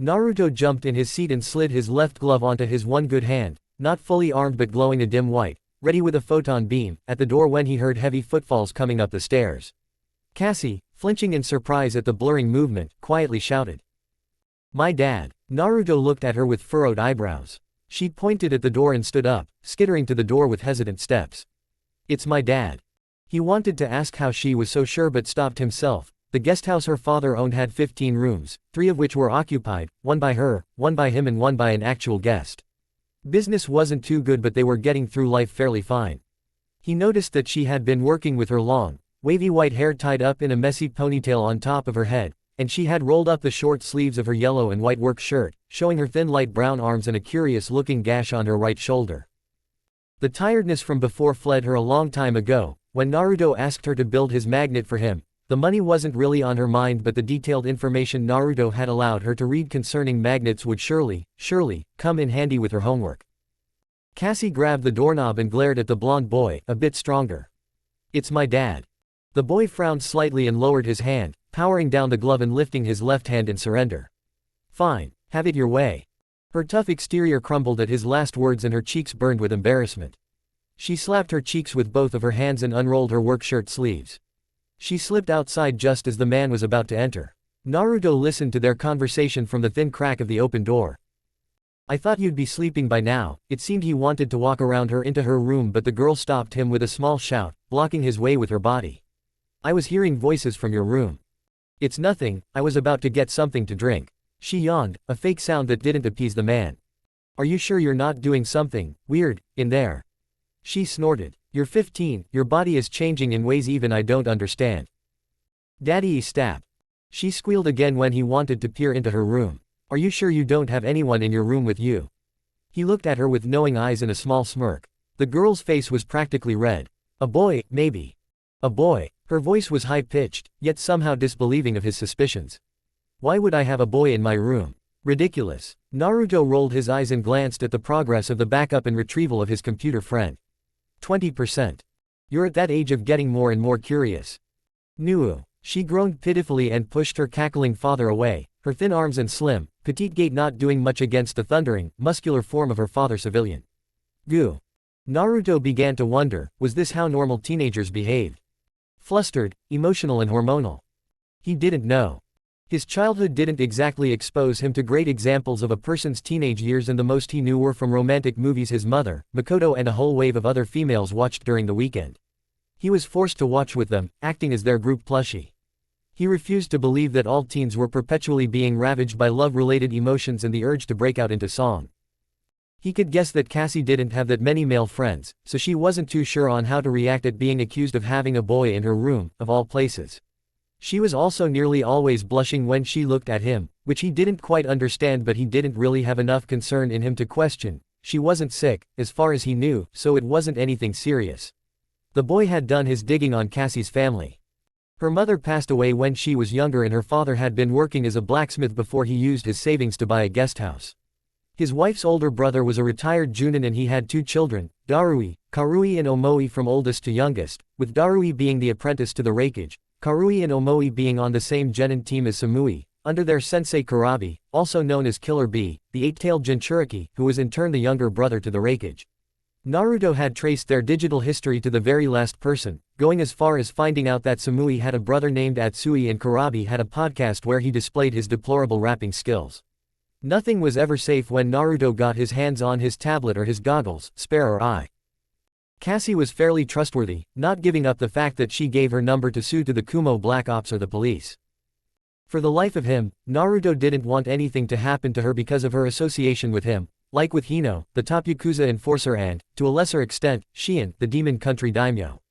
Naruto jumped in his seat and slid his left glove onto his one good hand, not fully armed but glowing a dim white, ready with a photon beam, at the door when he heard heavy footfalls coming up the stairs. Cassie, flinching in surprise at the blurring movement, quietly shouted, "My dad." Naruto looked at her with furrowed eyebrows. She pointed at the door and stood up, skittering to the door with hesitant steps. "It's my dad." He wanted to ask how she was so sure but stopped himself. The guesthouse her father owned had 15 rooms, 3 of which were occupied, one by her, one by him and one by an actual guest. Business wasn't too good but they were getting through life fairly fine. He noticed that she had been working with her long, wavy white hair tied up in a messy ponytail on top of her head, and she had rolled up the short sleeves of her yellow and white work shirt, showing her thin light brown arms and a curious-looking gash on her right shoulder. The tiredness from before fled her a long time ago. When Naruto asked her to build his magnet for him, the money wasn't really on her mind but the detailed information Naruto had allowed her to read concerning magnets would surely come in handy with her homework. Cassie grabbed the doorknob and glared at the blonde boy, a bit stronger. "It's my dad." The boy frowned slightly and lowered his hand, powering down the glove and lifting his left hand in surrender. "Fine, have it your way." Her tough exterior crumbled at his last words and her cheeks burned with embarrassment. She slapped her cheeks with both of her hands and unrolled her work shirt sleeves. She slipped outside just as the man was about to enter. Naruto listened to their conversation from the thin crack of the open door. "I thought you'd be sleeping by now." It seemed he wanted to walk around her into her room, but the girl stopped him with a small shout, blocking his way with her body. "I was hearing voices from your room." "It's nothing, I was about to get something to drink." She yawned, a fake sound that didn't appease the man. "Are you sure you're not doing something weird in there?" She snorted. "You're 15, your body is changing in ways even I don't understand." "Daddy, stop." She squealed again when he wanted to peer into her room. "Are you sure you don't have anyone in your room with you?" He looked at her with knowing eyes and a small smirk. The girl's face was practically red. "A boy, maybe." "A boy." Her voice was high-pitched, yet somehow disbelieving of his suspicions. "Why would I have a boy in my room? Ridiculous." Naruto rolled his eyes and glanced at the progress of the backup and retrieval of his computer friend. 20%. "You're at that age of getting more and more curious." "Nuu." She groaned pitifully and pushed her cackling father away, her thin arms and slim, petite gait not doing much against the thundering, muscular form of her father civilian. "Goo." Naruto began to wonder, was this how normal teenagers behaved? Flustered, emotional and hormonal. He didn't know. His childhood didn't exactly expose him to great examples of a person's teenage years, and the most he knew were from romantic movies his mother, Makoto, and a whole wave of other females watched during the weekend. He was forced to watch with them, acting as their group plushie. He refused to believe that all teens were perpetually being ravaged by love-related emotions and the urge to break out into song. He could guess that Cassie didn't have that many male friends, so she wasn't too sure on how to react at being accused of having a boy in her room, of all places. She was also nearly always blushing when she looked at him, which he didn't quite understand, but he didn't really have enough concern in him to question. She wasn't sick, as far as he knew, so it wasn't anything serious. The boy had done his digging on Cassie's family. Her mother passed away when she was younger, and her father had been working as a blacksmith before he used his savings to buy a guest house. His wife's older brother was a retired junin, and he had 2 children, Darui, Karui and Omoi, from oldest to youngest, with Darui being the apprentice to the Raikage, Karui and Omoi being on the same genin team as Samui, under their sensei Kurabi, also known as Killer Bee, the 8-tailed Jinchuriki, who was in turn the younger brother to the Raikage. Naruto had traced their digital history to the very last person, going as far as finding out that Samui had a brother named Atsui and Kurabi had a podcast where he displayed his deplorable rapping skills. Nothing was ever safe when Naruto got his hands on his tablet or his goggles, spare or eye. Cassie was fairly trustworthy, not giving up the fact that she gave her number to sue to the Kumo Black Ops or the police. For the life of him, Naruto didn't want anything to happen to her because of her association with him, like with Hino, the top Yakuza enforcer, and, to a lesser extent, Shion, the demon country daimyo.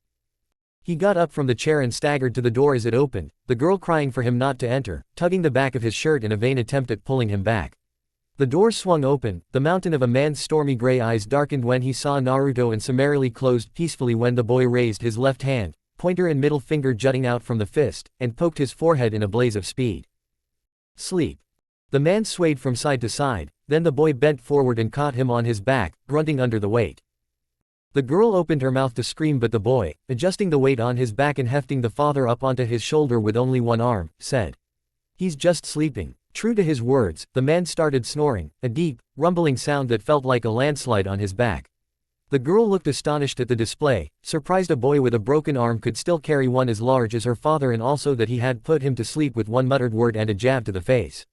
He got up from the chair and staggered to the door as it opened, the girl crying for him not to enter, tugging the back of his shirt in a vain attempt at pulling him back. The door swung open, the mountain of a man's stormy gray eyes darkened when he saw Naruto and summarily closed peacefully when the boy raised his left hand, pointer and middle finger jutting out from the fist, and poked his forehead in a blaze of speed. "Sleep." The man swayed from side to side, then the boy bent forward and caught him on his back, grunting under the weight. The girl opened her mouth to scream, but the boy, adjusting the weight on his back and hefting the father up onto his shoulder with only one arm, said, "He's just sleeping." True to his words, the man started snoring, a deep, rumbling sound that felt like a landslide on his back. The girl looked astonished at the display, surprised a boy with a broken arm could still carry one as large as her father, and also that he had put him to sleep with one muttered word and a jab to the face.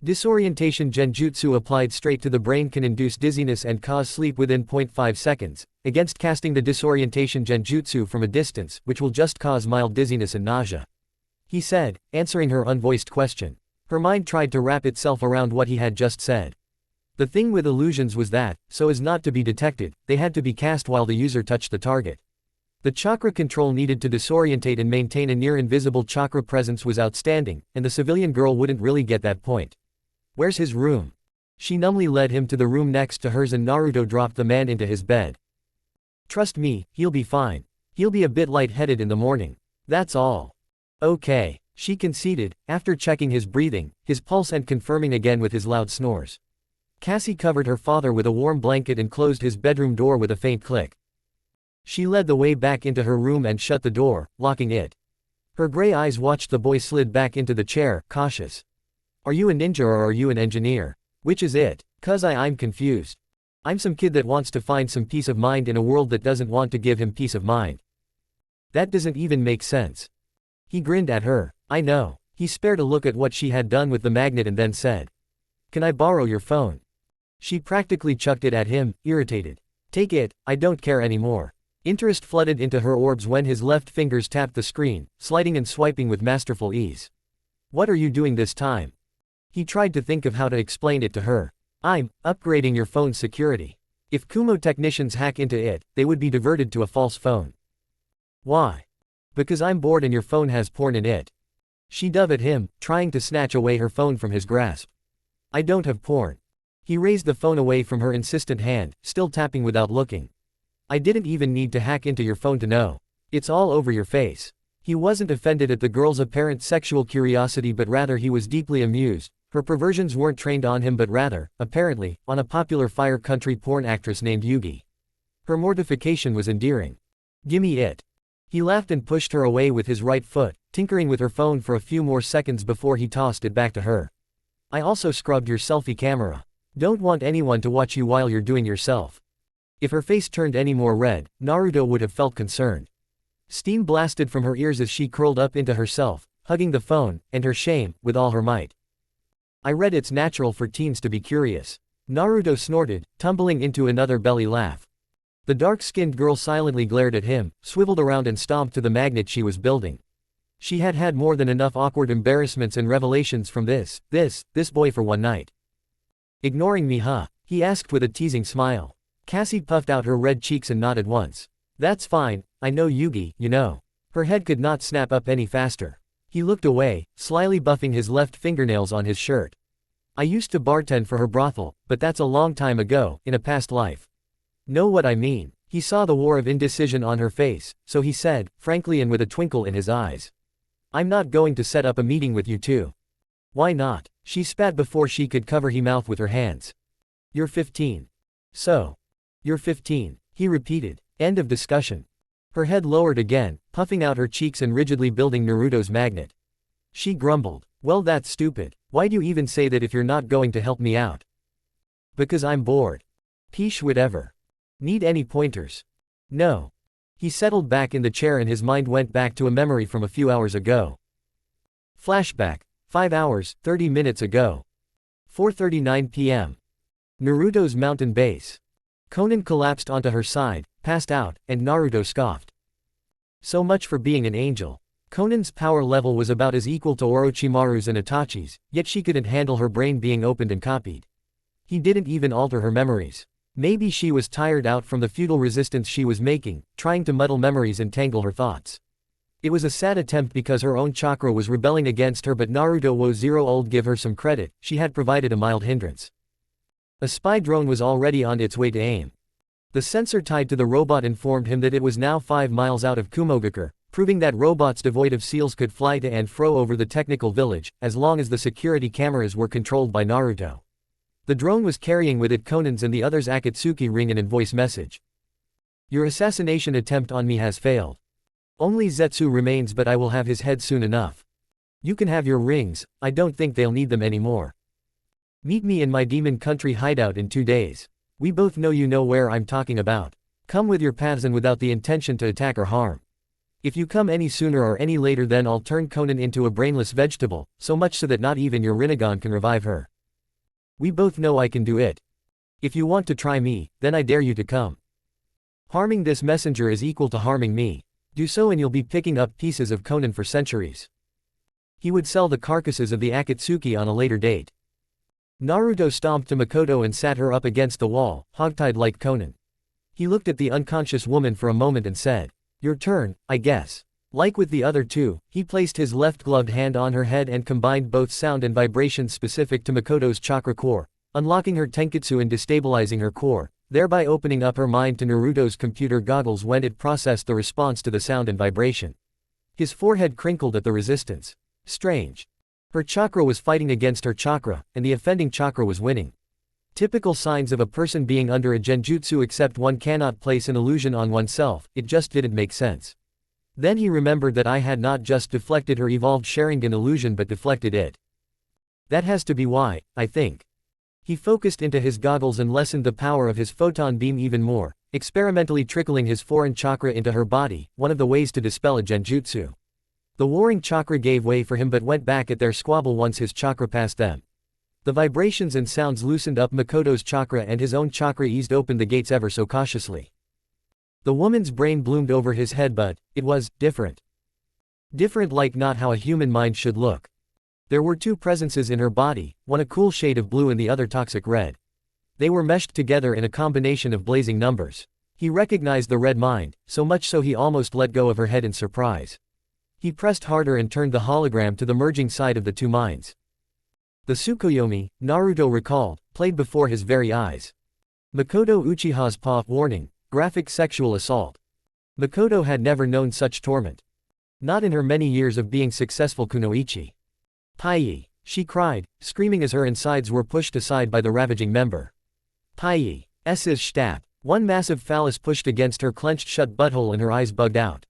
Disorientation genjutsu applied straight to the brain can induce dizziness and cause sleep within 0.5 seconds, against casting the disorientation genjutsu from a distance, which will just cause mild dizziness and nausea. He said, answering her unvoiced question. Her mind tried to wrap itself around what he had just said. The thing with illusions was that, so as not to be detected, they had to be cast while the user touched the target. The chakra control needed to disorientate and maintain a near-invisible chakra presence was outstanding, and the civilian girl wouldn't really get that point. "Where's his room?" She numbly led him to the room next to hers, and Naruto dropped the man into his bed. "Trust me, he'll be fine. He'll be a bit lightheaded in the morning. That's all." "Okay," she conceded, after checking his breathing, his pulse, and confirming again with his loud snores. Cassie covered her father with a warm blanket and closed his bedroom door with a faint click. She led the way back into her room and shut the door, locking it. Her gray eyes watched the boy slid back into the chair, cautious. "Are you a ninja or are you an engineer? Which is it?" "'Cause I'm confused. I'm some kid that wants to find some peace of mind in a world that doesn't want to give him peace of mind. That doesn't even make sense." He grinned at her. "I know." He spared a look at what she had done with the magnet and then said, "Can I borrow your phone?" She practically chucked it at him, irritated. "Take it, I don't care anymore." Interest flooded into her orbs when his left fingers tapped the screen, sliding and swiping with masterful ease. "What are you doing this time?" He tried to think of how to explain it to her. "I'm upgrading your phone's security. If Kumo technicians hack into it, they would be diverted to a false phone." "Why?" "Because I'm bored and your phone has porn in it." She dove at him, trying to snatch away her phone from his grasp. "I don't have porn." He raised the phone away from her insistent hand, still tapping without looking. "I didn't even need to hack into your phone to know. It's all over your face." He wasn't offended at the girl's apparent sexual curiosity, but rather he was deeply amused. Her perversions weren't trained on him but rather, apparently, on a popular Fire Country porn actress named Yugi. Her mortification was endearing. "Gimme it." He laughed and pushed her away with his right foot, tinkering with her phone for a few more seconds before he tossed it back to her. "I also scrubbed your selfie camera. Don't want anyone to watch you while you're doing yourself." If her face turned any more red, Naruto would have felt concerned. Steam blasted from her ears as she curled up into herself, hugging the phone, and her shame, with all her might. "I read it's natural for teens to be curious." Naruto snorted, tumbling into another belly laugh. The dark-skinned girl silently glared at him, swiveled around and stomped to the magnet she was building. She had had more than enough awkward embarrassments and revelations from this boy for one night. "Ignoring me, huh?" he asked with a teasing smile. Cassie puffed out her red cheeks and nodded once. "That's fine, I know Yugi, you know." Her head could not snap up any faster. He looked away, slyly buffing his left fingernails on his shirt. "I used to bartend for her brothel, but that's a long time ago, in a past life." "Know what I mean?" He saw the war of indecision on her face, so he said, frankly and with a twinkle in his eyes. "I'm not going to set up a meeting with you two." "Why not?" She spat before she could cover his mouth with her hands. "You're 15. So. You're 15, he repeated. End of discussion. Her head lowered again, puffing out her cheeks and rigidly building Naruto's magnet. She grumbled. "Well, that's stupid. Why'd you even say that if you're not going to help me out?" "Because I'm bored." "Peesh whatever. Need any pointers?" "No." He settled back in the chair and his mind went back to a memory from a few hours ago. Flashback. 5 hours, 30 minutes ago. 4:39 p.m. Naruto's mountain base. Konan collapsed onto her side, passed out, and Naruto scoffed. So much for being an angel. Konan's power level was about as equal to Orochimaru's and Itachi's, yet she couldn't handle her brain being opened and copied. He didn't even alter her memories. Maybe she was tired out from the futile resistance she was making, trying to muddle memories and tangle her thoughts. It was a sad attempt because her own chakra was rebelling against her, but Naruto was 0 old. Give her some credit, she had provided a mild hindrance. A spy drone was already on its way to AIM. The sensor tied to the robot informed him that it was now 5 miles out of Kumogakure, proving that robots devoid of seals could fly to and fro over the technical village, as long as the security cameras were controlled by Naruto. The drone was carrying with it Konan's and the other's Akatsuki ring and voice message. "Your assassination attempt on me has failed. Only Zetsu remains, but I will have his head soon enough. You can have your rings, I don't think they'll need them anymore. Meet me in my demon country hideout in 2 days. We both know you know where I'm talking about. Come with your paths and without the intention to attack or harm. If you come any sooner or any later, then I'll turn Konan into a brainless vegetable, so much so that not even your Rinnegan can revive her. We both know I can do it. If you want to try me, then I dare you to come. Harming this messenger is equal to harming me. Do so and you'll be picking up pieces of Konan for centuries." He would sell the carcasses of the Akatsuki on a later date. Naruto stomped to Makoto and sat her up against the wall, hogtied like Konan. He looked at the unconscious woman for a moment and said, "Your turn, I guess." Like with the other two, he placed his left gloved hand on her head and combined both sound and vibration specific to Makoto's chakra core, unlocking her tenketsu and destabilizing her core, thereby opening up her mind to Naruto's computer goggles when it processed the response to the sound and vibration. His forehead crinkled at the resistance. Strange. Her chakra was fighting against her chakra, and the offending chakra was winning. Typical signs of a person being under a genjutsu, except one cannot place an illusion on oneself. It just didn't make sense. Then he remembered that I had not just deflected her evolved Sharingan illusion but deflected it. That has to be why, I think. He focused into his goggles and lessened the power of his photon beam even more, experimentally trickling his foreign chakra into her body, one of the ways to dispel a genjutsu. The warring chakra gave way for him but went back at their squabble once his chakra passed them. The vibrations and sounds loosened up Makoto's chakra and his own chakra eased open the gates ever so cautiously. The woman's brain bloomed over his head but, it was, different. Different like not how a human mind should look. There were two presences in her body, one a cool shade of blue and the other toxic red. They were meshed together in a combination of blazing numbers. He recognized the red mind, so much so he almost let go of her head in surprise. He pressed harder and turned the hologram to the merging side of the two minds. The Tsukuyomi, Naruto recalled, played before his very eyes. Makoto Uchiha's paw, warning, graphic sexual assault. Makoto had never known such torment. Not in her many years of being successful kunoichi. Pai, she cried, screaming as her insides were pushed aside by the ravaging member. Pai, S's stab. One massive phallus pushed against her clenched shut butthole and her eyes bugged out.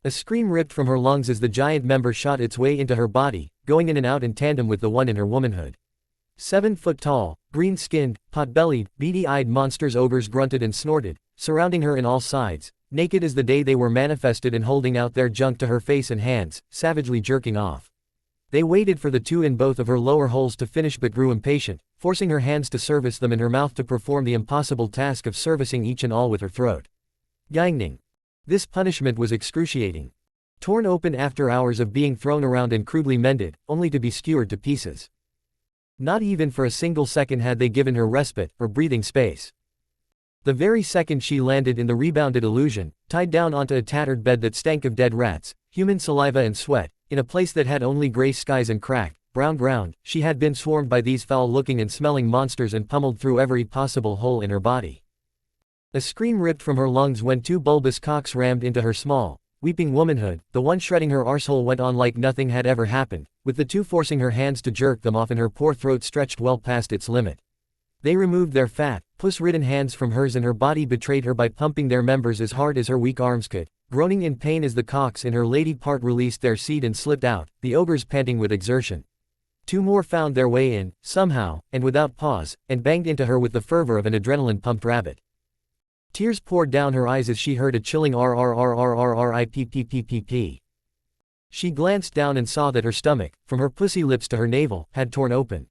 A scream ripped from her lungs as the giant member shot its way into her body, going in and out in tandem with the one in her womanhood. 7 foot tall, green-skinned, pot-bellied, beady-eyed monsters ogres grunted and snorted, surrounding her in all sides, naked as the day they were manifested and holding out their junk to her face and hands, savagely jerking off. They waited for the two in both of her lower holes to finish but grew impatient, forcing her hands to service them and her mouth to perform the impossible task of servicing each and all with her throat. Yangning. This punishment was excruciating. Torn open after hours of being thrown around and crudely mended, only to be skewered to pieces. Not even for a single second had they given her respite, or breathing space. The very second she landed in the rebounded illusion, tied down onto a tattered bed that stank of dead rats, human saliva and sweat, in a place that had only gray skies and cracked, brown ground, she had been swarmed by these foul-looking and smelling monsters and pummeled through every possible hole in her body. A scream ripped from her lungs when two bulbous cocks rammed into her small, weeping womanhood. The one shredding her arsehole went on like nothing had ever happened, with the two forcing her hands to jerk them off and her poor throat stretched well past its limit. They removed their fat, puss-ridden hands from hers and her body betrayed her by pumping their members as hard as her weak arms could, groaning in pain as the cocks in her lady part released their seed and slipped out, the ogres panting with exertion. Two more found their way in, somehow, and without pause, and banged into her with the fervor of an adrenaline-pumped rabbit. Tears poured down her eyes as she heard a chilling rrrrrrrippppp. She glanced down and saw that her stomach, from her pussy lips to her navel, had torn open.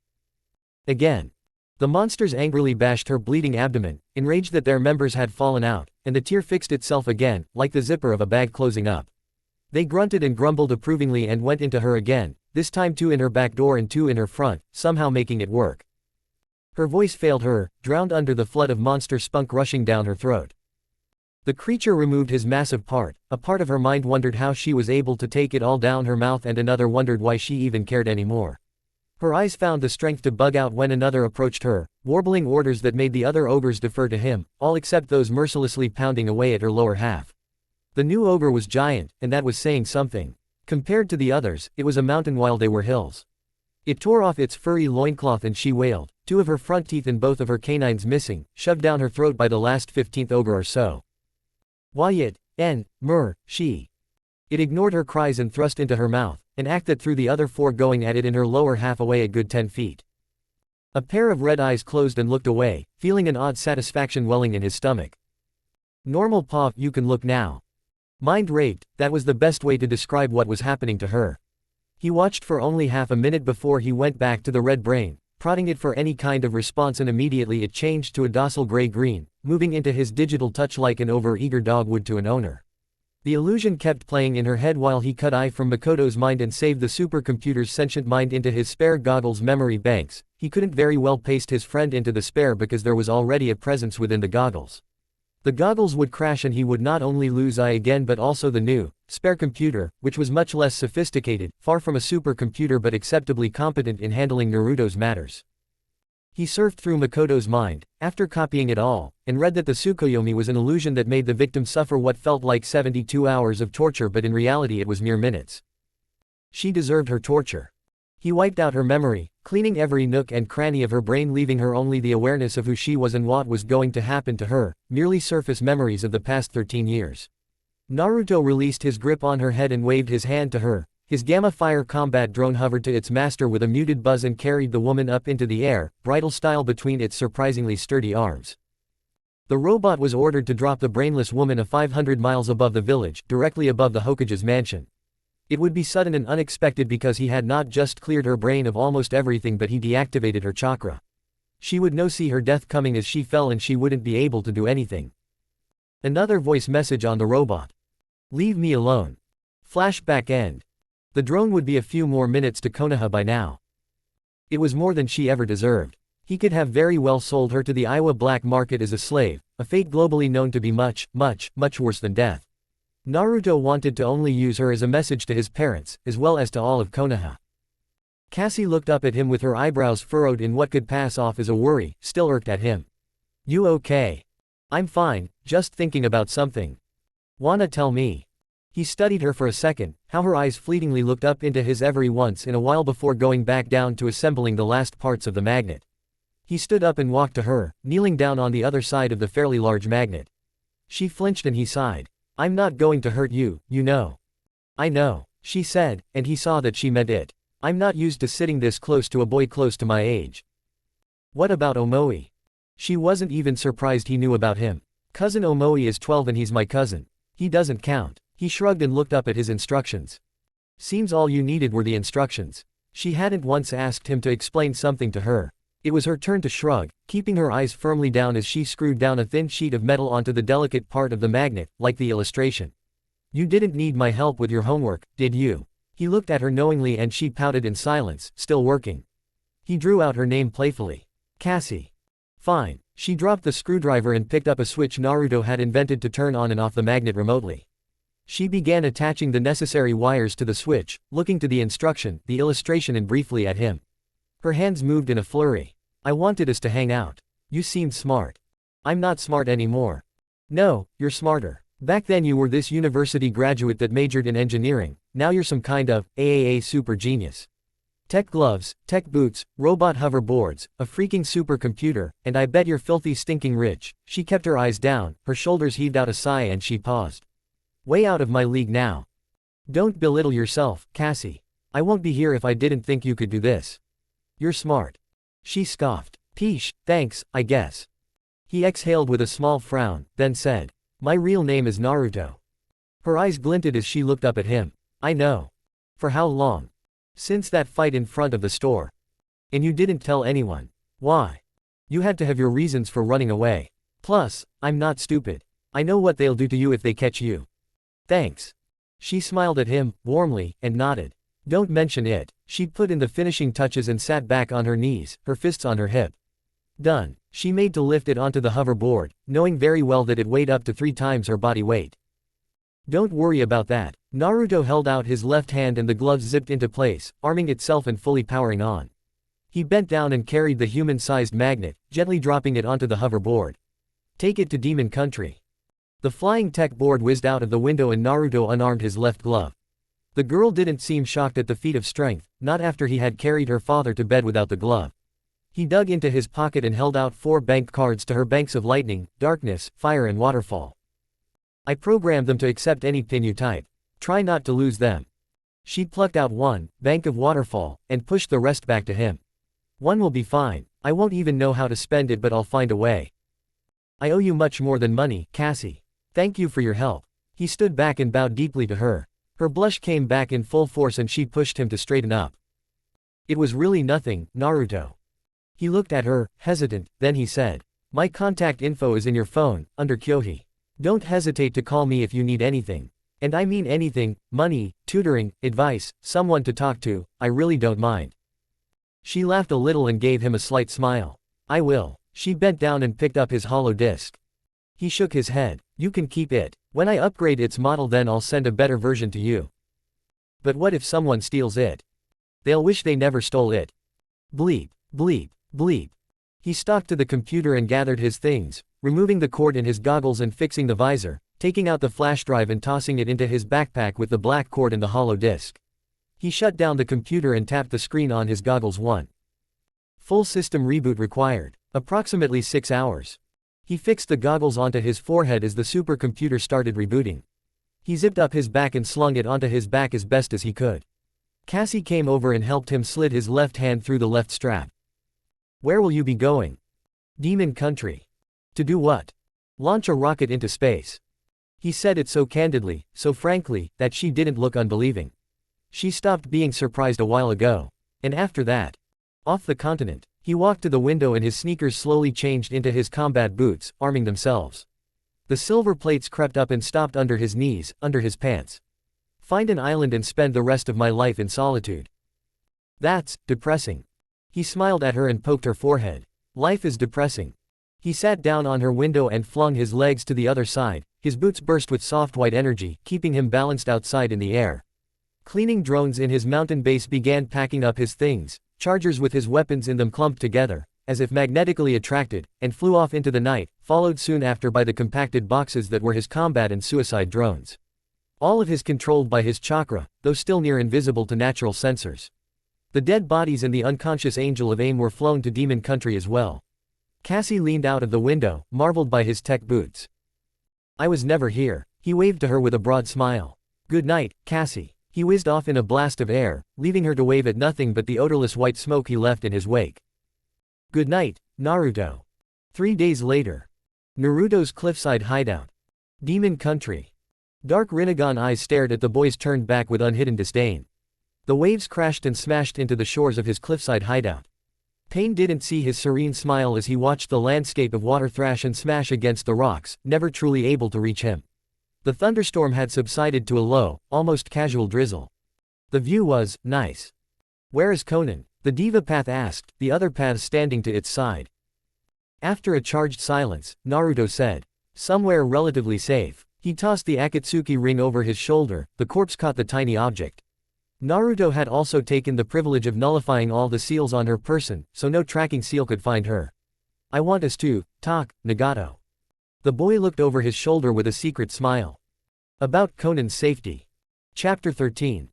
Again. The monsters angrily bashed her bleeding abdomen, enraged that their members had fallen out, and the tear fixed itself again, like the zipper of a bag closing up. They grunted and grumbled approvingly and went into her again, this time 2 in her back door and 2 in her front, somehow making it work. Her voice failed her, drowned under the flood of monster spunk rushing down her throat. The creature removed his massive part, a part of her mind wondered how she was able to take it all down her mouth and another wondered why she even cared anymore. Her eyes found the strength to bug out when another approached her, warbling orders that made the other ogres defer to him, all except those mercilessly pounding away at her lower half. The new ogre was giant, and that was saying something. Compared to the others, it was a mountain while they were hills. It tore off its furry loincloth and she wailed, 2 of her front teeth and both of her canines missing, shoved down her throat by the last 15th ogre or so. Wyatt, she. It ignored her cries and thrust into her mouth, an act that threw the other 4 going at it in her lower half away a good 10 feet. A pair of red eyes closed and looked away, feeling an odd satisfaction welling in his stomach. Normal paw, you can look now. Mind raped, that was the best way to describe what was happening to her. He watched for only half a minute before he went back to the red brain, prodding it for any kind of response and immediately it changed to a docile gray-green, moving into his digital touch like an over-eager dog would to an owner. The illusion kept playing in her head while he cut eye from Makoto's mind and saved the supercomputer's sentient mind into his spare goggles memory banks. He couldn't very well paste his friend into the spare because there was already a presence within the goggles. The goggles would crash and he would not only lose eye again but also the new, spare computer, which was much less sophisticated, far from a supercomputer but acceptably competent in handling Naruto's matters. He surfed through Makoto's mind, after copying it all, and read that the Tsukuyomi was an illusion that made the victim suffer what felt like 72 hours of torture but in reality it was mere minutes. She deserved her torture. He wiped out her memory, cleaning every nook and cranny of her brain leaving her only the awareness of who she was and what was going to happen to her, merely surface memories of the past 13 years. Naruto released his grip on her head and waved his hand to her, His Gamma Fire combat drone hovered to its master with a muted buzz and carried the woman up into the air, bridal style between its surprisingly sturdy arms. The robot was ordered to drop the brainless woman 500 miles above the village, directly above the Hokage's mansion. It would be sudden and unexpected because he had not just cleared her brain of almost everything but he deactivated her chakra. She would see her death coming as she fell and she wouldn't be able to do anything. Another voice message on the robot. Leave me alone. Flashback end. The drone would be a few more minutes to Konoha by now. It was more than she ever deserved. He could have very well sold her to the Iowa black market as a slave, a fate globally known to be much, much, much worse than death. Naruto wanted to only use her as a message to his parents, as well as to all of Konoha. Cassie looked up at him with her eyebrows furrowed in what could pass off as a worry, still irked at him. You okay? I'm fine, just thinking about something. Wanna tell me? He studied her for a second, how her eyes fleetingly looked up into his every once in a while before going back down to assembling the last parts of the magnet. He stood up and walked to her, kneeling down on the other side of the fairly large magnet. She flinched and he sighed. I'm not going to hurt you, you know. I know, she said, and he saw that she meant it. I'm not used to sitting this close to a boy close to my age. What about Omoi? She wasn't even surprised he knew about him. Cousin Omoi is 12 and he's my cousin. He doesn't count. He shrugged and looked up at his instructions. Seems all you needed were the instructions. She hadn't once asked him to explain something to her. It was her turn to shrug, keeping her eyes firmly down as she screwed down a thin sheet of metal onto the delicate part of the magnet, like the illustration. You didn't need my help with your homework, did you? He looked at her knowingly and she pouted in silence, still working. He drew out her name playfully. Cassie. Fine. She dropped the screwdriver and picked up a switch Naruto had invented to turn on and off the magnet remotely. She began attaching the necessary wires to the switch, looking to the instruction, the illustration and briefly at him. Her hands moved in a flurry. I wanted us to hang out. You seemed smart. I'm not smart anymore. No, you're smarter. Back then you were this university graduate that majored in engineering, now you're some kind of AAA super genius. Tech gloves, tech boots, robot hoverboards, a freaking supercomputer, and I bet you're filthy stinking rich. She kept her eyes down, her shoulders heaved out a sigh and she paused. Way out of my league now. Don't belittle yourself, Cassie. I won't be here if I didn't think you could do this. You're smart. She scoffed. Peesh, thanks, I guess. He exhaled with a small frown, then said, my real name is Naruto. Her eyes glinted as she looked up at him. I know. For how long? Since that fight in front of the store. And you didn't tell anyone. Why? You had to have your reasons for running away. Plus, I'm not stupid. I know what they'll do to you if they catch you. Thanks. She smiled at him, warmly, and nodded. Don't mention it. She put in the finishing touches and sat back on her knees, her fists on her hip. Done. She made to lift it onto the hoverboard, knowing very well that it weighed up to 3 times her body weight. Don't worry about that. Naruto held out his left hand and the gloves zipped into place, arming itself and fully powering on. He bent down and carried the human-sized magnet, gently dropping it onto the hoverboard. Take it to Demon Country. The flying tech board whizzed out of the window and Naruto unarmed his left glove. The girl didn't seem shocked at the feat of strength, not after he had carried her father to bed without the glove. He dug into his pocket and held out 4 bank cards to her banks of lightning, darkness, fire and waterfall. I programmed them to accept any pin you type. Try not to lose them. She plucked out 1, bank of waterfall, and pushed the rest back to him. 1 will be fine. I won't even know how to spend it but I'll find a way. I owe you much more than money, Cassie. Thank you for your help. He stood back and bowed deeply to her. Her blush came back in full force and she pushed him to straighten up. It was really nothing, Naruto. He looked at her, hesitant, then he said. My contact info is in your phone, under Kyohi. Don't hesitate to call me if you need anything. And I mean anything, money, tutoring, advice, someone to talk to, I really don't mind. She laughed a little and gave him a slight smile. I will. She bent down and picked up his hollow disc. He shook his head. You can keep it. When I upgrade its model then I'll send a better version to you. But what if someone steals it? They'll wish they never stole it. Bleep, bleep, bleep. He stalked to the computer and gathered his things, removing the cord in his goggles and fixing the visor, taking out the flash drive and tossing it into his backpack with the black cord and the hollow disk. He shut down the computer and tapped the screen on his goggles. 1. Full system reboot required. Approximately 6 hours. He fixed the goggles onto his forehead as the supercomputer started rebooting. He zipped up his back and slung it onto his back as best as he could. Cassie came over and helped him slid his left hand through the left strap. Where will you be going? Demon country. To do what? Launch a rocket into space. He said it so candidly, so frankly, that she didn't look unbelieving. She stopped being surprised a while ago. And after that, off the continent, he walked to the window and his sneakers slowly changed into his combat boots, arming themselves. The silver plates crept up and stopped under his knees, under his pants. Find an island and spend the rest of my life in solitude. That's depressing. He smiled at her and poked her forehead. Life is depressing. He sat down on her window and flung his legs to the other side. His boots burst with soft white energy, keeping him balanced outside in the air. Cleaning drones in his mountain base began packing up his things. Chargers with his weapons in them clumped together, as if magnetically attracted, and flew off into the night, followed soon after by the compacted boxes that were his combat and suicide drones. All of his controlled by his chakra, though still near invisible to natural sensors. The dead bodies and the unconscious angel of AIM were flown to demon country as well. Cassie leaned out of the window, marveled by his tech boots. I was never here. He waved to her with a broad smile. Good night, Cassie. He whizzed off in a blast of air, leaving her to wave at nothing but the odorless white smoke he left in his wake. Good night, Naruto. 3 days later. Naruto's cliffside hideout. Demon country. Dark Rinnegan eyes stared at the boys turned back with unhidden disdain. The waves crashed and smashed into the shores of his cliffside hideout. Pain didn't see his serene smile as he watched the landscape of water thrash and smash against the rocks, never truly able to reach him. The thunderstorm had subsided to a low, almost casual drizzle. The view was nice. Where is Conan? The diva path asked, the other paths standing to its side. After a charged silence, Naruto said, somewhere relatively safe. He tossed the Akatsuki ring over his shoulder. The corpse caught the tiny object. Naruto had also taken the privilege of nullifying all the seals on her person, so no tracking seal could find her. I want us to talk, Nagato. The boy looked over his shoulder with a secret smile. About Conan's safety. Chapter 13.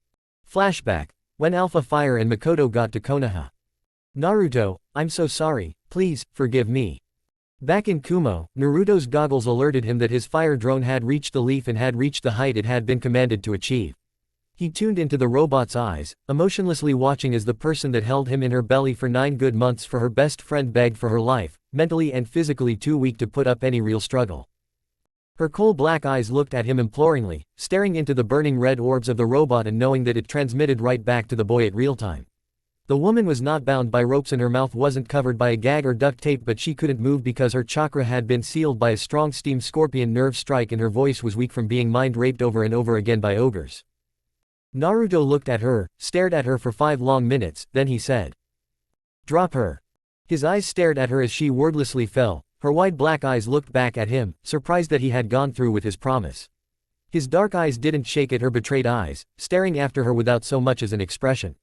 Flashback, when Alpha Fire and Makoto got to Konoha. Naruto, I'm so sorry, please, forgive me. Back in Kumo, Naruto's goggles alerted him that his fire drone had reached the leaf and had reached the height it had been commanded to achieve. He tuned into the robot's eyes, emotionlessly watching as the person that held him in her belly for 9 good months for her best friend begged for her life, mentally and physically too weak to put up any real struggle. Her coal black eyes looked at him imploringly, staring into the burning red orbs of the robot and knowing that it transmitted right back to the boy at real time. The woman was not bound by ropes and her mouth wasn't covered by a gag or duct tape, but she couldn't move because her chakra had been sealed by a strong steam scorpion nerve strike and her voice was weak from being mind raped over and over again by ogres. Naruto looked at her, stared at her for 5 long minutes, then he said, drop her. His eyes stared at her as she wordlessly fell. Her wide black eyes looked back at him, surprised that he had gone through with his promise. His dark eyes didn't shake at her betrayed eyes, staring after her without so much as an expression.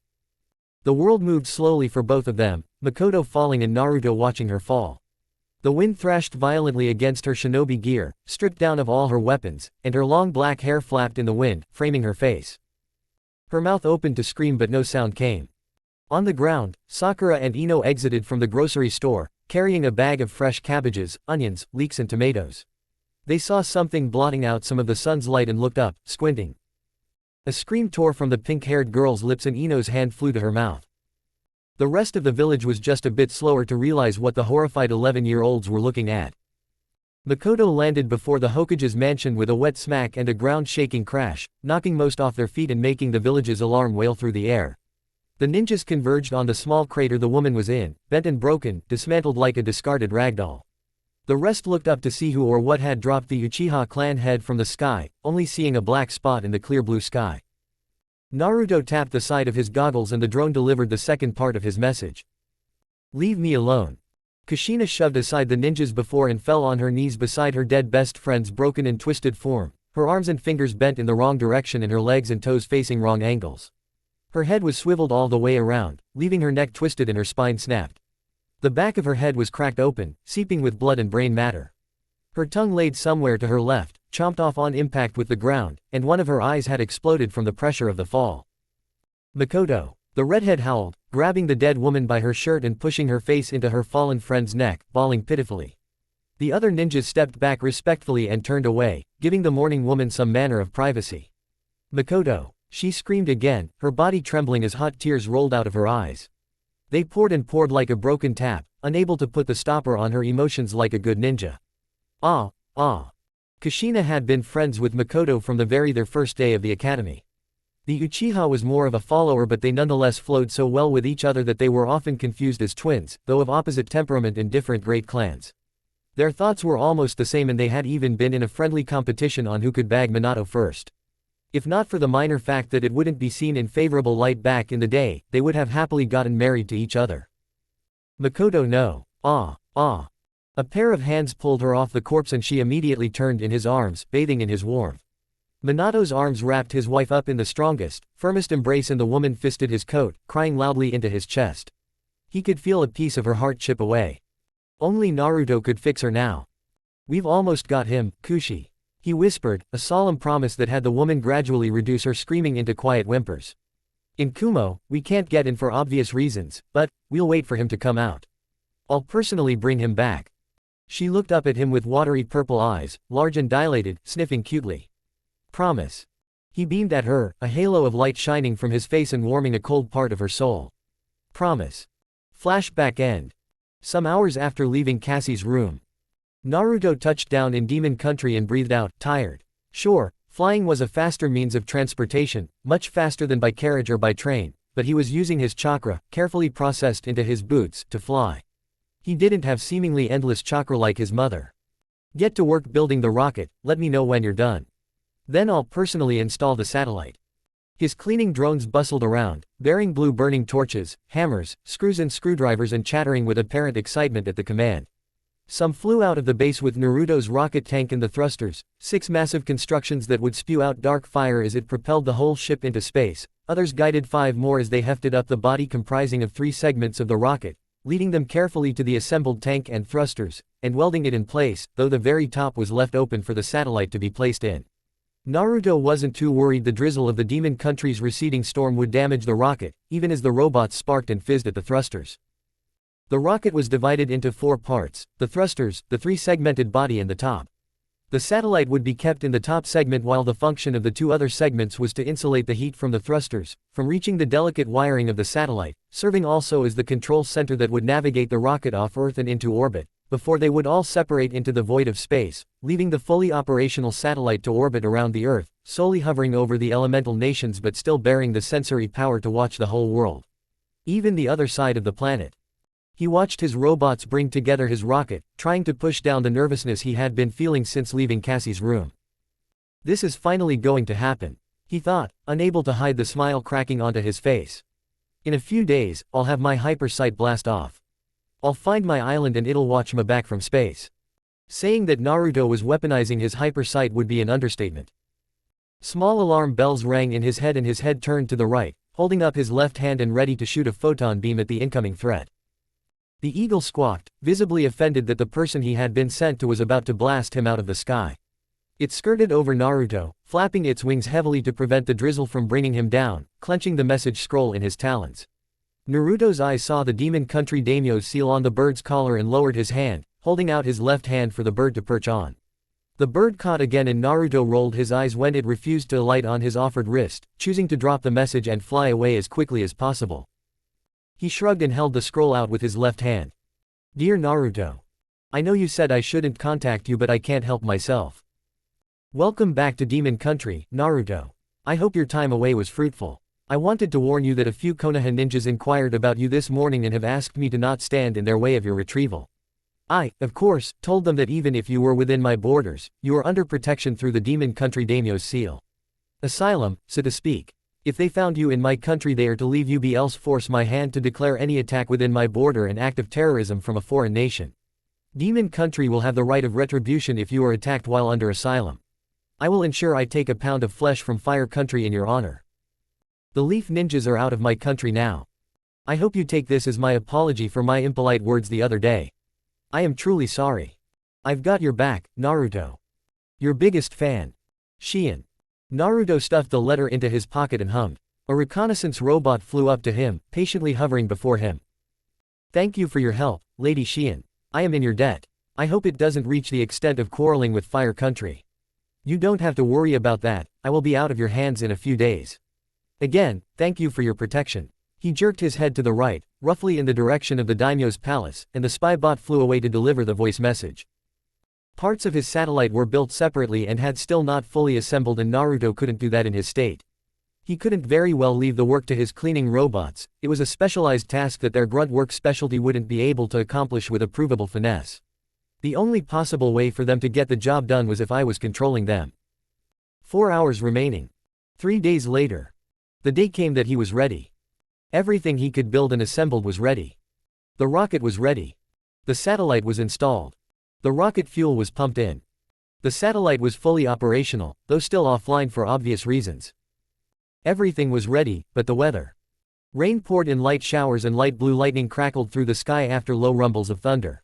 The world moved slowly for both of them, Makoto falling and Naruto watching her fall. The wind thrashed violently against her shinobi gear, stripped down of all her weapons, and her long black hair flapped in the wind, framing her face. Her mouth opened to scream but no sound came. On the ground, Sakura and Ino exited from the grocery store, carrying a bag of fresh cabbages, onions, leeks and tomatoes. They saw something blotting out some of the sun's light and looked up, squinting. A scream tore from the pink-haired girl's lips and Ino's hand flew to her mouth. The rest of the village was just a bit slower to realize what the horrified 11-year-olds were looking at. Makoto landed before the Hokage's mansion with a wet smack and a ground-shaking crash, knocking most off their feet and making the village's alarm wail through the air. The ninjas converged on the small crater the woman was in, bent and broken, dismantled like a discarded ragdoll. The rest looked up to see who or what had dropped the Uchiha clan head from the sky, only seeing a black spot in the clear blue sky. Naruto tapped the side of his goggles and the drone delivered the second part of his message. Leave me alone. Kushina shoved aside the ninjas before and fell on her knees beside her dead best friend's broken and twisted form, her arms and fingers bent in the wrong direction and her legs and toes facing wrong angles. Her head was swiveled all the way around, leaving her neck twisted and her spine snapped. The back of her head was cracked open, seeping with blood and brain matter. Her tongue laid somewhere to her left, chomped off on impact with the ground, and one of her eyes had exploded from the pressure of the fall. Makoto. The redhead howled, grabbing the dead woman by her shirt and pushing her face into her fallen friend's neck, bawling pitifully. The other ninjas stepped back respectfully and turned away, giving the mourning woman some manner of privacy. Makoto. She screamed again, her body trembling as hot tears rolled out of her eyes. They poured and poured like a broken tap, unable to put the stopper on her emotions like a good ninja. Ah. Kushina had been friends with Makoto from their first day of the academy. The Uchiha was more of a follower, but they nonetheless flowed so well with each other that they were often confused as twins, though of opposite temperament in different great clans. Their thoughts were almost the same, and they had even been in a friendly competition on who could bag Minato first. If not for the minor fact that it wouldn't be seen in favorable light back in the day, they would have happily gotten married to each other. Makoto no. Ah. A pair of hands pulled her off the corpse and she immediately turned in his arms, bathing in his warmth. Minato's arms wrapped his wife up in the strongest, firmest embrace, and the woman fisted his coat, crying loudly into his chest. He could feel a piece of her heart chip away. Only Naruto could fix her now. We've almost got him, Kushi. He whispered, a solemn promise that had the woman gradually reduce her screaming into quiet whimpers. In Kumo, we can't get in for obvious reasons, but we'll wait for him to come out. I'll personally bring him back. She looked up at him with watery purple eyes, large and dilated, sniffing cutely. Promise. He beamed at her, a halo of light shining from his face and warming a cold part of her soul. Promise. Flashback end. Some hours after leaving Cassie's room, Naruto touched down in Demon Country and breathed out, tired. Sure, flying was a faster means of transportation, much faster than by carriage or by train, but he was using his chakra, carefully processed into his boots, to fly. He didn't have seemingly endless chakra like his mother. Get to work building the rocket, let me know when you're done. Then I'll personally install the satellite. His cleaning drones bustled around, bearing blue burning torches, hammers, screws and screwdrivers, and chattering with apparent excitement at the command. Some flew out of the base with Naruto's rocket tank and the thrusters, 6 massive constructions that would spew out dark fire as it propelled the whole ship into space. Others guided 5 more as they hefted up the body comprising of 3 segments of the rocket, leading them carefully to the assembled tank and thrusters, and welding it in place, though the very top was left open for the satellite to be placed in. Naruto wasn't too worried the drizzle of the Demon Country's receding storm would damage the rocket, even as the robots sparked and fizzed at the thrusters. The rocket was divided into 4 parts, the thrusters, the 3-segmented body and the top. The satellite would be kept in the top segment while the function of the 2 other segments was to insulate the heat from the thrusters, from reaching the delicate wiring of the satellite, serving also as the control center that would navigate the rocket off Earth and into orbit, before they would all separate into the void of space, leaving the fully operational satellite to orbit around the Earth, solely hovering over the elemental nations but still bearing the sensory power to watch the whole world. Even the other side of the planet. He watched his robots bring together his rocket, trying to push down the nervousness he had been feeling since leaving Cassie's room. This is finally going to happen, he thought, unable to hide the smile cracking onto his face. In a few days, I'll have my hyper sight blast off. I'll find my island and it'll watch me back from space. Saying that Naruto was weaponizing his hyper sight would be an understatement. Small alarm bells rang in his head and his head turned to the right, holding up his left hand and ready to shoot a photon beam at the incoming threat. The eagle squawked, visibly offended that the person he had been sent to was about to blast him out of the sky. It skirted over Naruto, flapping its wings heavily to prevent the drizzle from bringing him down, clenching the message scroll in his talons. Naruto's eyes saw the Demon Country daimyo's seal on the bird's collar and lowered his hand, holding out his left hand for the bird to perch on. The bird caught again and Naruto rolled his eyes when it refused to alight on his offered wrist, choosing to drop the message and fly away as quickly as possible. He shrugged and held the scroll out with his left hand. Dear Naruto. I know you said I shouldn't contact you but I can't help myself. Welcome back to Demon Country, Naruto. I hope your time away was fruitful. I wanted to warn you that a few Konoha ninjas inquired about you this morning and have asked me to not stand in their way of your retrieval. I, of course, told them that even if you were within my borders, you are under protection through the Demon Country daimyo's seal. Asylum, so to speak. If they found you in my country they are to leave you be else force my hand to declare any attack within my border an act of terrorism from a foreign nation. Demon Country will have the right of retribution if you are attacked while under asylum. I will ensure I take a pound of flesh from Fire Country in your honor. The Leaf Ninjas are out of my country now. I hope you take this as my apology for my impolite words the other day. I am truly sorry. I've got your back, Naruto. Your biggest fan. Shien. Naruto stuffed the letter into his pocket and hummed. A reconnaissance robot flew up to him, patiently hovering before him. Thank you for your help, Lady Shien. I am in your debt. I hope it doesn't reach the extent of quarreling with Fire Country. You don't have to worry about that, I will be out of your hands in a few days. Again, thank you for your protection. He jerked his head to the right, roughly in the direction of the daimyo's palace, and the spy bot flew away to deliver the voice message. Parts of his satellite were built separately and had still not fully assembled, and Naruto couldn't do that in his state. He couldn't very well leave the work to his cleaning robots. It was a specialized task that their grunt work specialty wouldn't be able to accomplish with a provable finesse. The only possible way for them to get the job done was if I was controlling them. 4 hours remaining. 3 days later. The day came that he was ready. Everything he could build and assembled was ready. The rocket was ready. The satellite was installed. The rocket fuel was pumped in. The satellite was fully operational, though still offline for obvious reasons. Everything was ready, but the weather. Rain poured in light showers and light blue lightning crackled through the sky after low rumbles of thunder.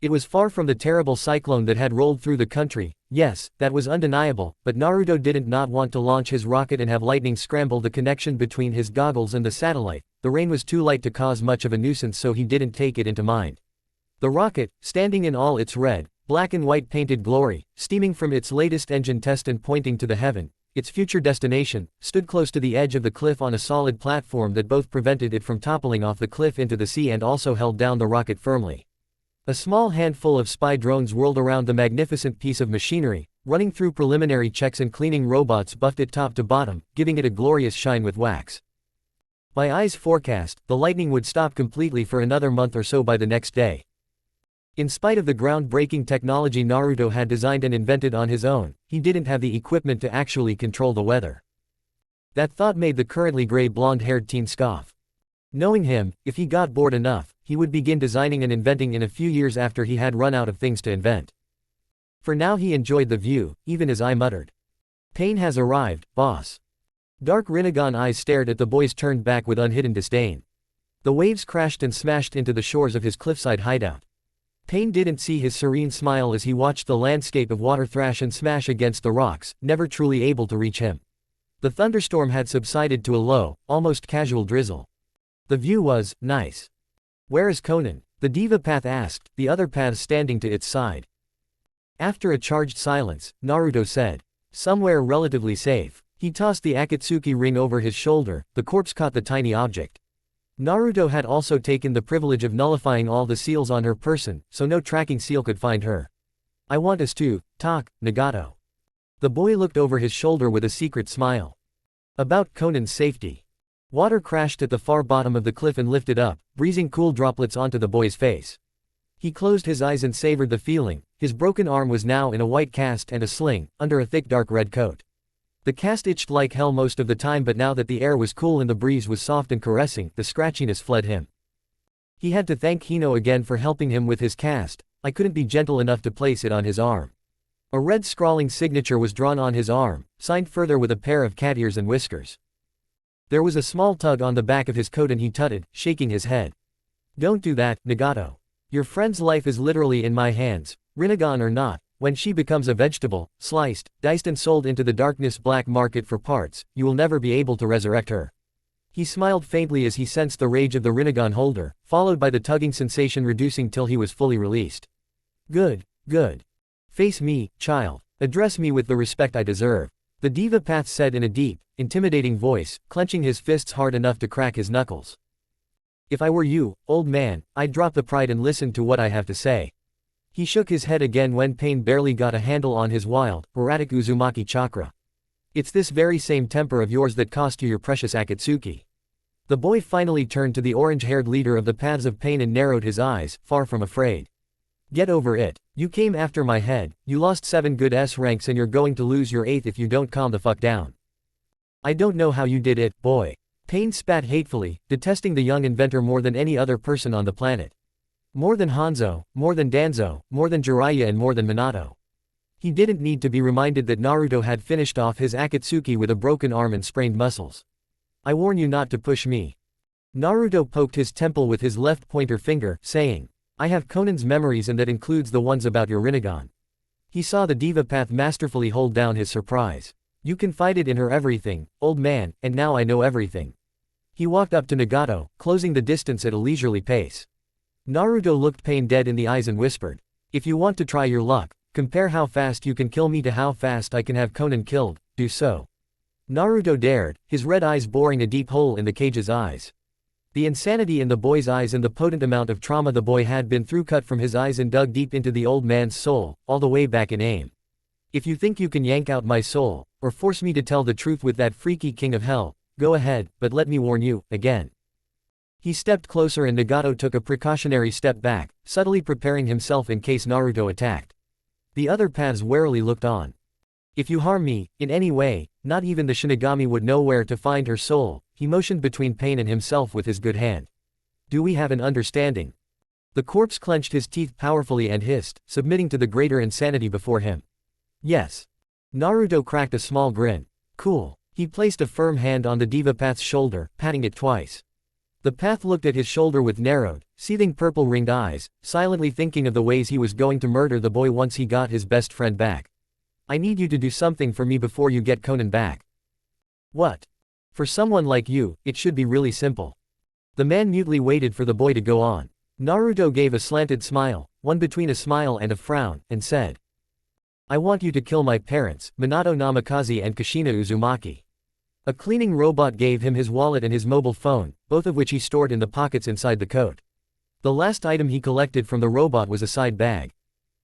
It was far from the terrible cyclone that had rolled through the country. Yes, that was undeniable, but Naruto didn't not want to launch his rocket and have lightning scramble the connection between his goggles and the satellite. The rain was too light to cause much of a nuisance, so he didn't take it into mind. The rocket, standing in all its red, black and white painted glory, steaming from its latest engine test and pointing to the heaven, its future destination, stood close to the edge of the cliff on a solid platform that both prevented it from toppling off the cliff into the sea and also held down the rocket firmly. A small handful of spy drones whirled around the magnificent piece of machinery, running through preliminary checks, and cleaning robots buffed it top to bottom, giving it a glorious shine with wax. By Ai's forecast, the lightning would stop completely for another month or so by the next day. In spite of the groundbreaking technology Naruto had designed and invented on his own, he didn't have the equipment to actually control the weather. That thought made the currently gray blonde-haired teen scoff. Knowing him, if he got bored enough, he would begin designing and inventing in a few years after he had run out of things to invent. For now he enjoyed the view, even as I muttered. Pain has arrived, boss. Dark Rinnegan eyes stared at the boys turned back with unhidden disdain. The waves crashed and smashed into the shores of his cliffside hideout. Pain didn't see his serene smile as he watched the landscape of water thrash and smash against the rocks, never truly able to reach him. The thunderstorm had subsided to a low, almost casual drizzle. The view was nice. Where is Conan? The diva path asked, the other paths standing to its side. After a charged silence, Naruto said, somewhere relatively safe. He tossed the Akatsuki ring over his shoulder. The corpse caught the tiny object. Naruto had also taken the privilege of nullifying all the seals on her person, so no tracking seal could find her. I want us to talk, Nagato. The boy looked over his shoulder with a secret smile. About Conan's safety. Water crashed at the far bottom of the cliff and lifted up, breezing cool droplets onto the boy's face. He closed his eyes and savored the feeling. His broken arm was now in a white cast and a sling, under a thick dark red coat. The cast itched like hell most of the time, but now that the air was cool and the breeze was soft and caressing, the scratchiness fled him. He had to thank Hino again for helping him with his cast. I couldn't be gentle enough to place it on his arm. A red scrawling signature was drawn on his arm, signed further with a pair of cat ears and whiskers. There was a small tug on the back of his coat and he tutted, shaking his head. Don't do that, Nagato. Your friend's life is literally in my hands, Rinnegan or not. When she becomes a vegetable, sliced, diced and sold into the darkness black market for parts, you will never be able to resurrect her. He smiled faintly as he sensed the rage of the Rinnegan holder, followed by the tugging sensation reducing till he was fully released. Good, good. Face me, child. Address me with the respect I deserve. The diva path said in a deep, intimidating voice, clenching his fists hard enough to crack his knuckles. If I were you, old man, I'd drop the pride and listen to what I have to say. He shook his head again when Pain barely got a handle on his wild, erratic Uzumaki chakra. It's this very same temper of yours that cost you your precious Akatsuki. The boy finally turned to the orange-haired leader of the Paths of Pain and narrowed his eyes, far from afraid. Get over it. You came after my head, you lost 7 good S ranks and you're going to lose your 8th if you don't calm the fuck down. I don't know how you did it, boy. Pain spat hatefully, detesting the young inventor more than any other person on the planet. More than Hanzo, more than Danzo, more than Jiraiya and more than Minato. He didn't need to be reminded that Naruto had finished off his Akatsuki with a broken arm and sprained muscles. I warn you not to push me. Naruto poked his temple with his left pointer finger, saying, I have Conan's memories and that includes the ones about your Rinnegan. He saw the diva path masterfully hold down his surprise. You confided in her everything, old man, and now I know everything. He walked up to Nagato, closing the distance at a leisurely pace. Naruto looked Pain dead in the eyes and whispered, if you want to try your luck, compare how fast you can kill me to how fast I can have Conan killed, do so. Naruto dared, his red eyes boring a deep hole in the cage's eyes. The insanity in the boy's eyes and the potent amount of trauma the boy had been through cut from his eyes and dug deep into the old man's soul, all the way back in AIM. If you think you can yank out my soul, or force me to tell the truth with that freaky king of hell, go ahead, but let me warn you, again. He stepped closer and Nagato took a precautionary step back, subtly preparing himself in case Naruto attacked. The other paths warily looked on. If you harm me, in any way, not even the Shinigami would know where to find her soul, he motioned between Pain and himself with his good hand. Do we have an understanding? The corpse clenched his teeth powerfully and hissed, submitting to the greater insanity before him. Yes. Naruto cracked a small grin. Cool. He placed a firm hand on the Diva Path's shoulder, patting it twice. The Path looked at his shoulder with narrowed, seething purple-ringed eyes, silently thinking of the ways he was going to murder the boy once he got his best friend back. I need you to do something for me before you get Conan back. What? For someone like you, it should be really simple. The man mutely waited for the boy to go on. Naruto gave a slanted smile, one between a smile and a frown, and said. I want you to kill my parents, Minato Namikaze and Kushina Uzumaki. A cleaning robot gave him his wallet and his mobile phone, both of which he stored in the pockets inside the coat. The last item he collected from the robot was a side bag.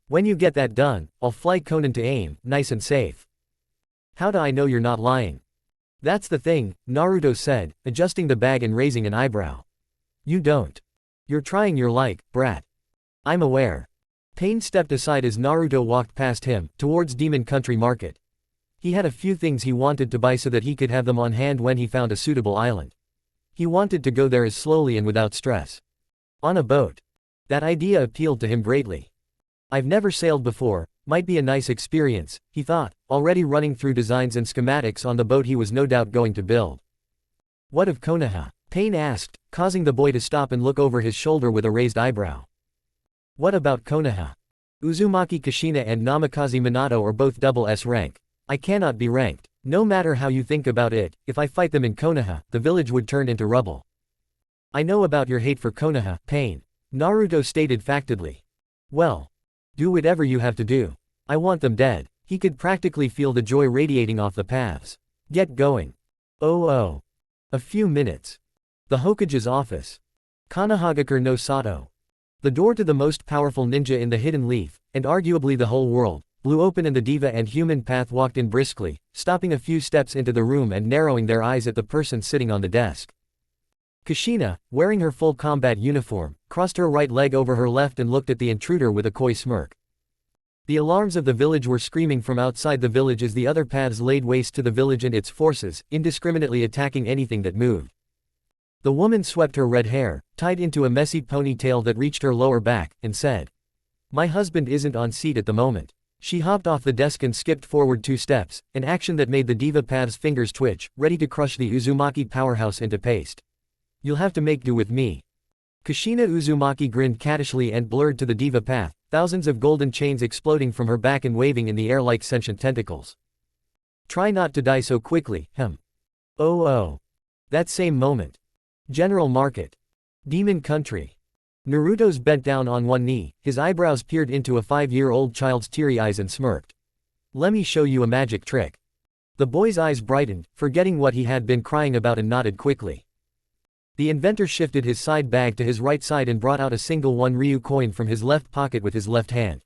When you get that done, I'll fly Conan to AIM, nice and safe. How do I know you're not lying? That's the thing, Naruto said, adjusting the bag and raising an eyebrow. You don't. You're trying your like, brat. I'm aware. Pain stepped aside as Naruto walked past him, towards Demon Country Market. He had a few things he wanted to buy so that he could have them on hand when he found a suitable island. He wanted to go there as slowly and without stress. On a boat. That idea appealed to him greatly. I've never sailed before, might be a nice experience, he thought, already running through designs and schematics on the boat he was no doubt going to build. What of Konoha? Pain asked, causing the boy to stop and look over his shoulder with a raised eyebrow. What about Konoha? Uzumaki Kushina and Namikaze Minato are both double S rank. I cannot be ranked. No matter how you think about it, if I fight them in Konoha, the village would turn into rubble. I know about your hate for Konoha, Pain. Naruto stated factedly. Well. Do whatever you have to do. I want them dead. He could practically feel the joy radiating off the paths. Get going. Oh. A few minutes. The Hokage's office. Kanahagakure no Sato. The door to the most powerful ninja in the Hidden Leaf, and arguably the whole world, blew open and the diva and human path walked in briskly, stopping a few steps into the room and narrowing their eyes at the person sitting on the desk. Kushina, wearing her full combat uniform, crossed her right leg over her left and looked at the intruder with a coy smirk. The alarms of the village were screaming from outside the village as the other paths laid waste to the village and its forces, indiscriminately attacking anything that moved. The woman swept her red hair, tied into a messy ponytail that reached her lower back, and said, My husband isn't on seat at the moment. She hopped off the desk and skipped forward 2 steps, an action that made the diva path's fingers twitch, ready to crush the Uzumaki powerhouse into paste. You'll have to make do with me. Kushina Uzumaki grinned cattishly and blurred to the diva path, thousands of golden chains exploding from her back and waving in the air like sentient tentacles. Try not to die so quickly, Oh. That same moment. General Market. Demon Country. Naruto's bent down on one knee, his eyebrows peered into a 5-year-old child's teary eyes and smirked. Let me show you a magic trick. The boy's eyes brightened, forgetting what he had been crying about and nodded quickly. The inventor shifted his side bag to his right side and brought out a single 1 Ryu coin from his left pocket with his left hand.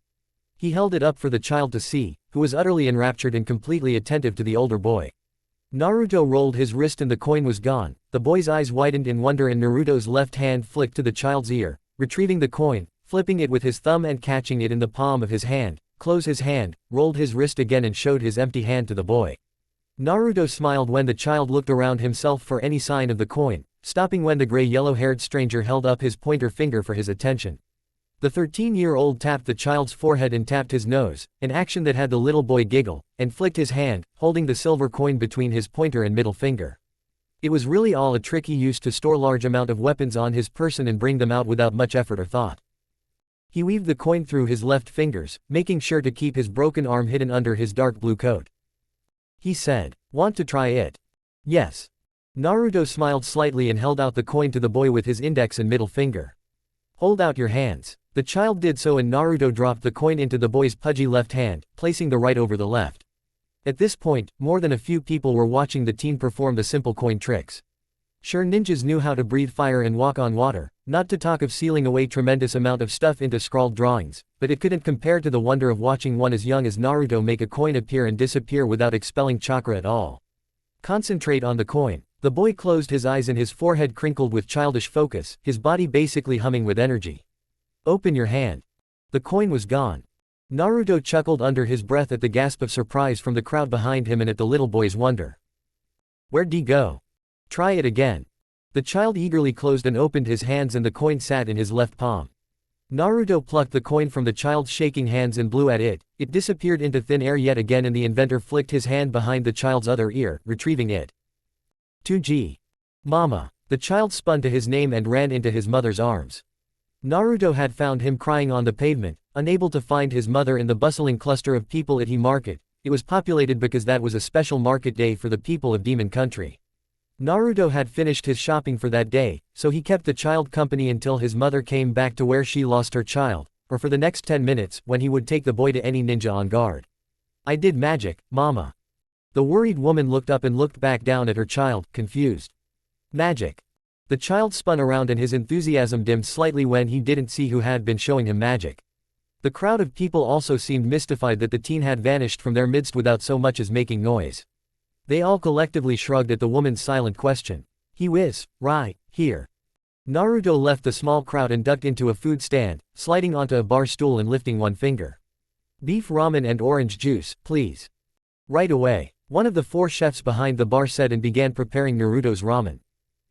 He held it up for the child to see, who was utterly enraptured and completely attentive to the older boy. Naruto rolled his wrist and the coin was gone. The boy's eyes widened in wonder and Naruto's left hand flicked to the child's ear, retrieving the coin, flipping it with his thumb and catching it in the palm of his hand, closed his hand, rolled his wrist again and showed his empty hand to the boy. Naruto smiled when the child looked around himself for any sign of the coin, stopping when the gray-yellow-haired stranger held up his pointer finger for his attention. The 13-year-old tapped the child's forehead and tapped his nose, an action that had the little boy giggle, and flicked his hand, holding the silver coin between his pointer and middle finger. It was really all a trick he used to store large amount of weapons on his person and bring them out without much effort or thought. He weaved the coin through his left fingers, making sure to keep his broken arm hidden under his dark blue coat. He said, "Want to try it?" "Yes." Naruto smiled slightly and held out the coin to the boy with his index and middle finger. "Hold out your hands." The child did so and Naruto dropped the coin into the boy's pudgy left hand, placing the right over the left. At this point, more than a few people were watching the teen perform the simple coin tricks. Sure, ninjas knew how to breathe fire and walk on water, not to talk of sealing away tremendous amount of stuff into scrawled drawings, but it couldn't compare to the wonder of watching one as young as Naruto make a coin appear and disappear without expelling chakra at all. Concentrate on the coin. The boy closed his eyes and his forehead crinkled with childish focus, his body basically humming with energy. Open your hand. The coin was gone. Naruto chuckled under his breath at the gasp of surprise from the crowd behind him and at the little boy's wonder. Where'd he go? Try it again. The child eagerly closed and opened his hands and the coin sat in his left palm. Naruto plucked the coin from the child's shaking hands and blew at it. It disappeared into thin air yet again and the inventor flicked his hand behind the child's other ear, retrieving it. 2G. Mama. The child spun to his name and ran into his mother's arms. Naruto had found him crying on the pavement, unable to find his mother in the bustling cluster of people at He Market. It was populated because that was a special market day for the people of Demon Country. Naruto had finished his shopping for that day, so he kept the child company until his mother came back to where she lost her child, or for the next 10 minutes, when he would take the boy to any ninja on guard. I did magic, Mama. The worried woman looked up and looked back down at her child, confused. Magic. The child spun around and his enthusiasm dimmed slightly when he didn't see who had been showing him magic. The crowd of people also seemed mystified that the teen had vanished from their midst without so much as making noise. They all collectively shrugged at the woman's silent question. He is, right, here. Naruto left the small crowd and ducked into a food stand, sliding onto a bar stool and lifting one finger. Beef ramen and orange juice, please. Right away. One of the 4 chefs behind the bar said and began preparing Naruto's ramen.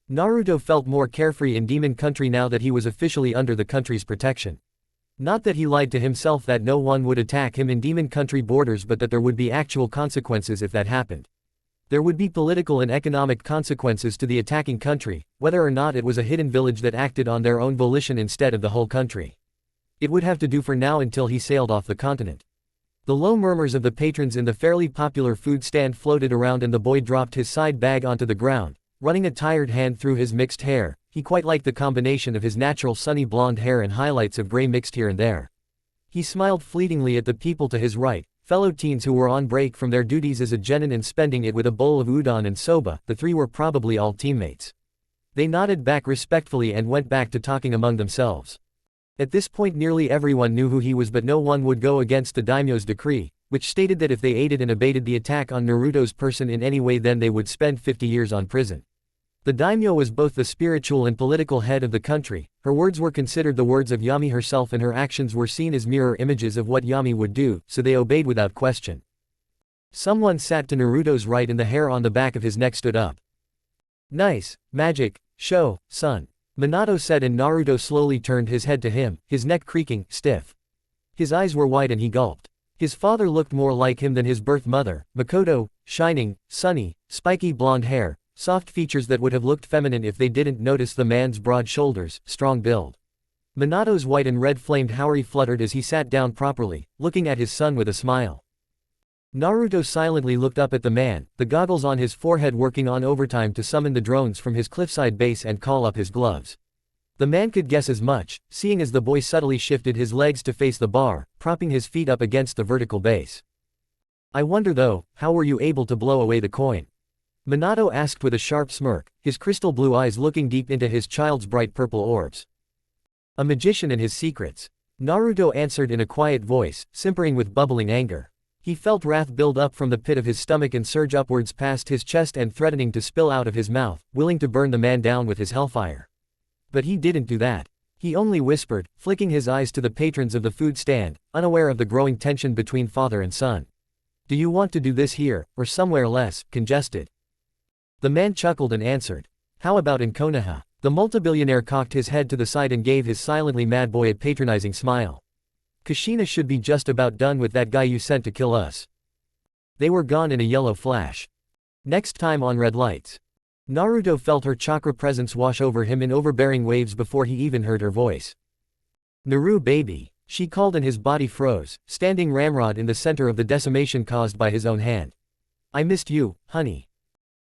Naruto felt more carefree in Demon Country now that he was officially under the country's protection. Not that he lied to himself that no one would attack him in Demon Country borders, but that there would be actual consequences if that happened. There would be political and economic consequences to the attacking country, whether or not it was a hidden village that acted on their own volition instead of the whole country. It would have to do for now until he sailed off the continent. The low murmurs of the patrons in the fairly popular food stand floated around and the boy dropped his side bag onto the ground, running a tired hand through his mixed hair. He quite liked the combination of his natural sunny blonde hair and highlights of gray mixed here and there. He smiled fleetingly at the people to his right, fellow teens who were on break from their duties as a genin and spending it with a bowl of udon and soba. The 3 were probably all teammates. They nodded back respectfully and went back to talking among themselves. At this point nearly everyone knew who he was, but no one would go against the daimyo's decree, which stated that if they aided and abated the attack on Naruto's person in any way then they would spend 50 years on prison. The daimyo was both the spiritual and political head of the country. Her words were considered the words of Yami herself and her actions were seen as mirror images of what Yami would do, so they obeyed without question. Someone sat to Naruto's right and the hair on the back of his neck stood up. Nice, magic, show, son. Minato said and Naruto slowly turned his head to him, his neck creaking, stiff. His eyes were wide and he gulped. His father looked more like him than his birth mother, Makoto, shining, sunny, spiky blonde hair, soft features that would have looked feminine if they didn't notice the man's broad shoulders, strong build. Minato's white and red flamed houri fluttered as he sat down properly, looking at his son with a smile. Naruto silently looked up at the man, the goggles on his forehead working on overtime to summon the drones from his cliffside base and call up his gloves. The man could guess as much, seeing as the boy subtly shifted his legs to face the bar, propping his feet up against the vertical base. I wonder though, how were you able to blow away the coin? Minato asked with a sharp smirk, his crystal blue eyes looking deep into his child's bright purple orbs. A magician and his secrets. Naruto answered in a quiet voice, simpering with bubbling anger. He felt wrath build up from the pit of his stomach and surge upwards past his chest and threatening to spill out of his mouth, willing to burn the man down with his hellfire. But he didn't do that. He only whispered, flicking his eyes to the patrons of the food stand, unaware of the growing tension between father and son. Do you want to do this here, or somewhere less congested? The man chuckled and answered. How about in Konoha? The multibillionaire cocked his head to the side and gave his silently mad boy a patronizing smile. Kushina should be just about done with that guy you sent to kill us. They were gone in a yellow flash. Next time on Red Lights. Naruto felt her chakra presence wash over him in overbearing waves before he even heard her voice. Naru baby, she called and his body froze, standing ramrod in the center of the decimation caused by his own hand. I missed you, honey.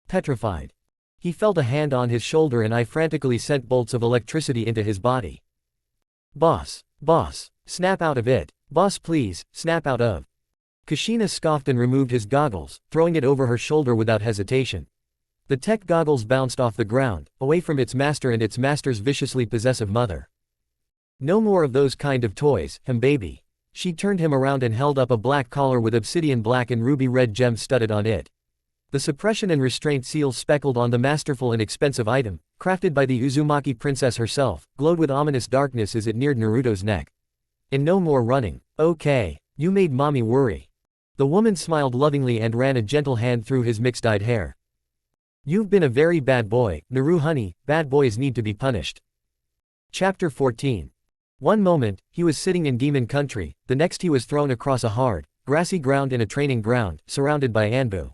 Petrified. He felt a hand on his shoulder and I frantically sent bolts of electricity into his body. Boss, snap out of it. Boss please, snap out of. Kushina scoffed and removed his goggles, throwing it over her shoulder without hesitation. The tech goggles bounced off the ground, away from its master and its master's viciously possessive mother. No more of those kind of toys, baby. She turned him around and held up a black collar with obsidian black and ruby red gems studded on it. The suppression and restraint seals speckled on the masterful and expensive item, crafted by the Uzumaki princess herself, glowed with ominous darkness as it neared Naruto's neck. And no more running. Okay. You made mommy worry. The woman smiled lovingly and ran a gentle hand through his mixed-dyed hair. You've been a very bad boy, Naru honey, bad boys need to be punished. Chapter 14. One moment, he was sitting in Demon Country, the next he was thrown across a hard, grassy ground in a training ground, surrounded by Anbu.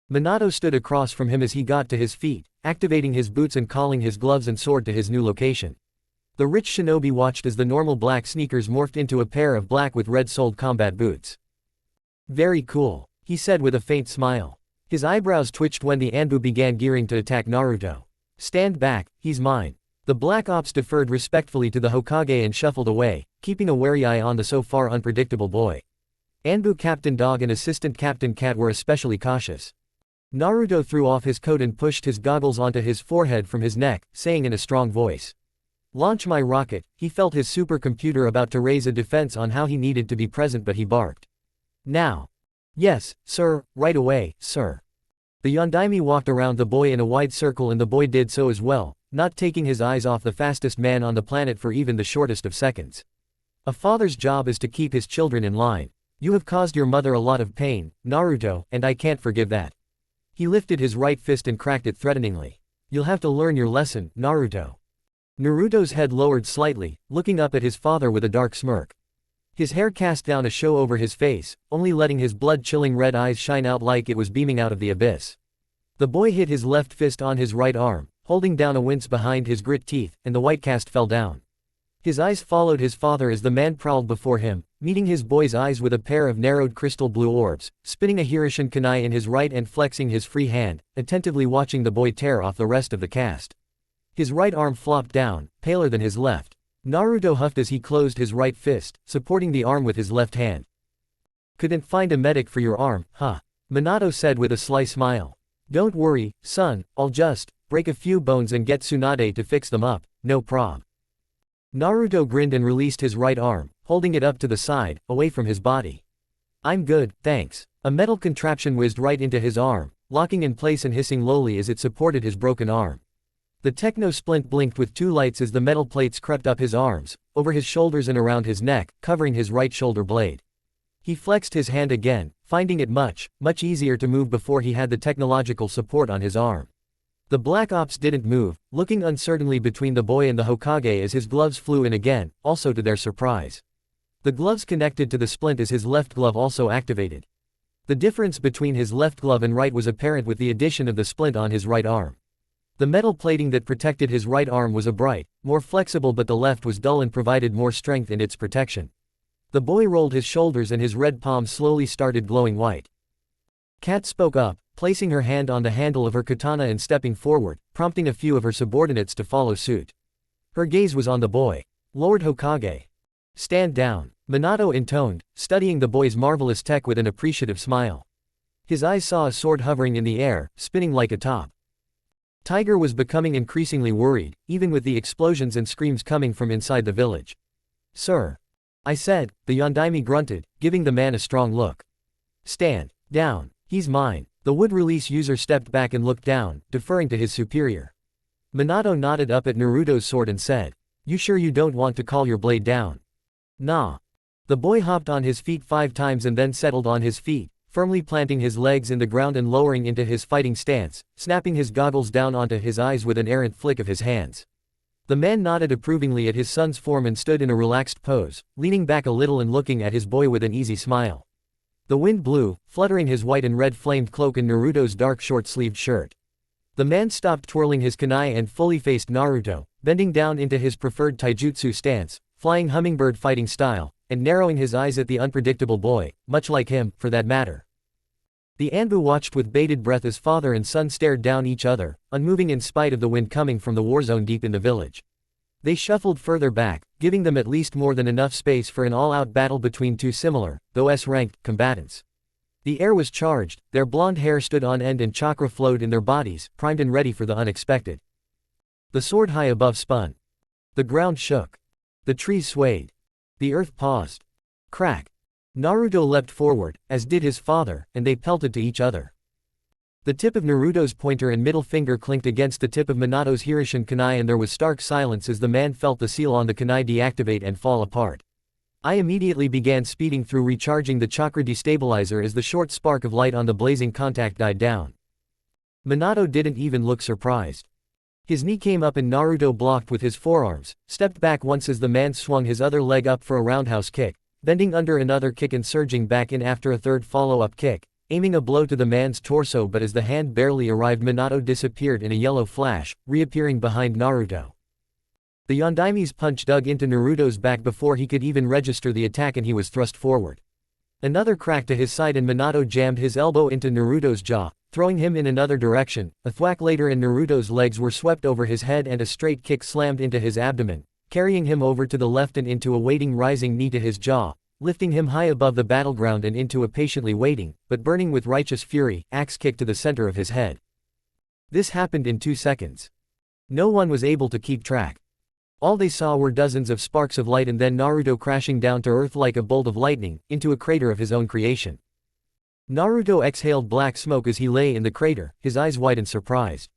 Minato stood across from him as he got to his feet, activating his boots and calling his gloves and sword to his new location. The rich shinobi watched as the normal black sneakers morphed into a pair of black with red-soled combat boots. Very cool, he said with a faint smile. His eyebrows twitched when the Anbu began gearing to attack Naruto. Stand back, he's mine. The Black Ops deferred respectfully to the Hokage and shuffled away, keeping a wary eye on the so far unpredictable boy. Anbu Captain Dog and Assistant Captain Cat were especially cautious. Naruto threw off his coat and pushed his goggles onto his forehead from his neck, saying in a strong voice. Launch my rocket. He felt his supercomputer about to raise a defense on how he needed to be present, but he barked. Now. Yes, sir, right away, sir. The Yondaime walked around the boy in a wide circle and the boy did so as well, not taking his eyes off the fastest man on the planet for even the shortest of seconds. A father's job is to keep his children in line. You have caused your mother a lot of pain, Naruto, and I can't forgive that. He lifted his right fist and cracked it threateningly. You'll have to learn your lesson, Naruto. Naruto's head lowered slightly, looking up at his father with a dark smirk. His hair cast down a show over his face, only letting his blood-chilling red eyes shine out like it was beaming out of the abyss. The boy hit his left fist on his right arm, holding down a wince behind his grit teeth, and the white cast fell down. His eyes followed his father as the man prowled before him, meeting his boy's eyes with a pair of narrowed crystal blue orbs, spinning a Hirishin kunai in his right and flexing his free hand, attentively watching the boy tear off the rest of the cast. His right arm flopped down, paler than his left. Naruto huffed as he closed his right fist, supporting the arm with his left hand. Couldn't find a medic for your arm, huh? Minato said with a sly smile. Don't worry, son, I'll just break a few bones and get Tsunade to fix them up, no prob. Naruto grinned and released his right arm, holding it up to the side, away from his body. I'm good, thanks. A metal contraption whizzed right into his arm, locking in place and hissing lowly as it supported his broken arm. The techno splint blinked with two lights as the metal plates crept up his arms, over his shoulders and around his neck, covering his right shoulder blade. He flexed his hand again, finding it much easier to move before he had the technological support on his arm. The Black Ops didn't move, looking uncertainly between the boy and the Hokage as his gloves flew in again, also to their surprise. The gloves connected to the splint as his left glove also activated. The difference between his left glove and right was apparent with the addition of the splint on his right arm. The metal plating that protected his right arm was a bright, more flexible, but the left was dull and provided more strength in its protection. The boy rolled his shoulders and his red palm slowly started glowing white. Kat spoke up, placing her hand on the handle of her katana and stepping forward, prompting a few of her subordinates to follow suit. Her gaze was on the boy. Lord Hokage. Stand down, Minato intoned, studying the boy's marvelous tech with an appreciative smile. His eyes saw a sword hovering in the air, spinning like a top. Tiger was becoming increasingly worried, even with the explosions and screams coming from inside the village. Sir. I said, the Yondaime grunted, giving the man a strong look. Stand down, he's mine. The wood release user stepped back and looked down, deferring to his superior. Minato nodded up at Naruto's sword and said, You sure you don't want to call your blade down? Nah. The boy hopped on his feet 5 times and then settled on his feet, firmly planting his legs in the ground and lowering into his fighting stance, snapping his goggles down onto his eyes with an errant flick of his hands. The man nodded approvingly at his son's form and stood in a relaxed pose, leaning back a little and looking at his boy with an easy smile. The wind blew, fluttering his white and red flamed cloak and Naruto's dark short-sleeved shirt. The man stopped twirling his kunai and fully faced Naruto, bending down into his preferred taijutsu stance, flying hummingbird fighting style, and narrowing his eyes at the unpredictable boy, much like him, for that matter. The Anbu watched with bated breath as father and son stared down each other, unmoving in spite of the wind coming from the war zone deep in the village. They shuffled further back, giving them at least more than enough space for an all-out battle between two similar, though S-ranked, combatants. The air was charged, their blonde hair stood on end and chakra flowed in their bodies, primed and ready for the unexpected. The sword high above spun. The ground shook. The trees swayed. The earth paused. Crack. Naruto leapt forward, as did his father, and they pelted to each other. The tip of Naruto's pointer and middle finger clinked against the tip of Minato's Hirishin kunai, and there was stark silence as the man felt the seal on the kunai deactivate and fall apart. I immediately began speeding through, recharging the chakra destabilizer as the short spark of light on the blazing contact died down. Minato didn't even look surprised. His knee came up and Naruto blocked with his forearms, stepped back once as the man swung his other leg up for a roundhouse kick, bending under another kick and surging back in after a third follow-up kick, aiming a blow to the man's torso, but as the hand barely arrived, Minato disappeared in a yellow flash, reappearing behind Naruto. The Yondaime's punch dug into Naruto's back before he could even register the attack, and he was thrust forward. Another crack to his side and Minato jammed his elbow into Naruto's jaw, throwing him in another direction. A thwack later and Naruto's legs were swept over his head and a straight kick slammed into his abdomen, carrying him over to the left and into a waiting rising knee to his jaw, lifting him high above the battleground and into a patiently waiting, but burning with righteous fury, axe kick to the center of his head. This happened in 2 seconds. No one was able to keep track. All they saw were dozens of sparks of light and then Naruto crashing down to earth like a bolt of lightning, into a crater of his own creation. Naruto exhaled black smoke as he lay in the crater, his eyes wide and surprised.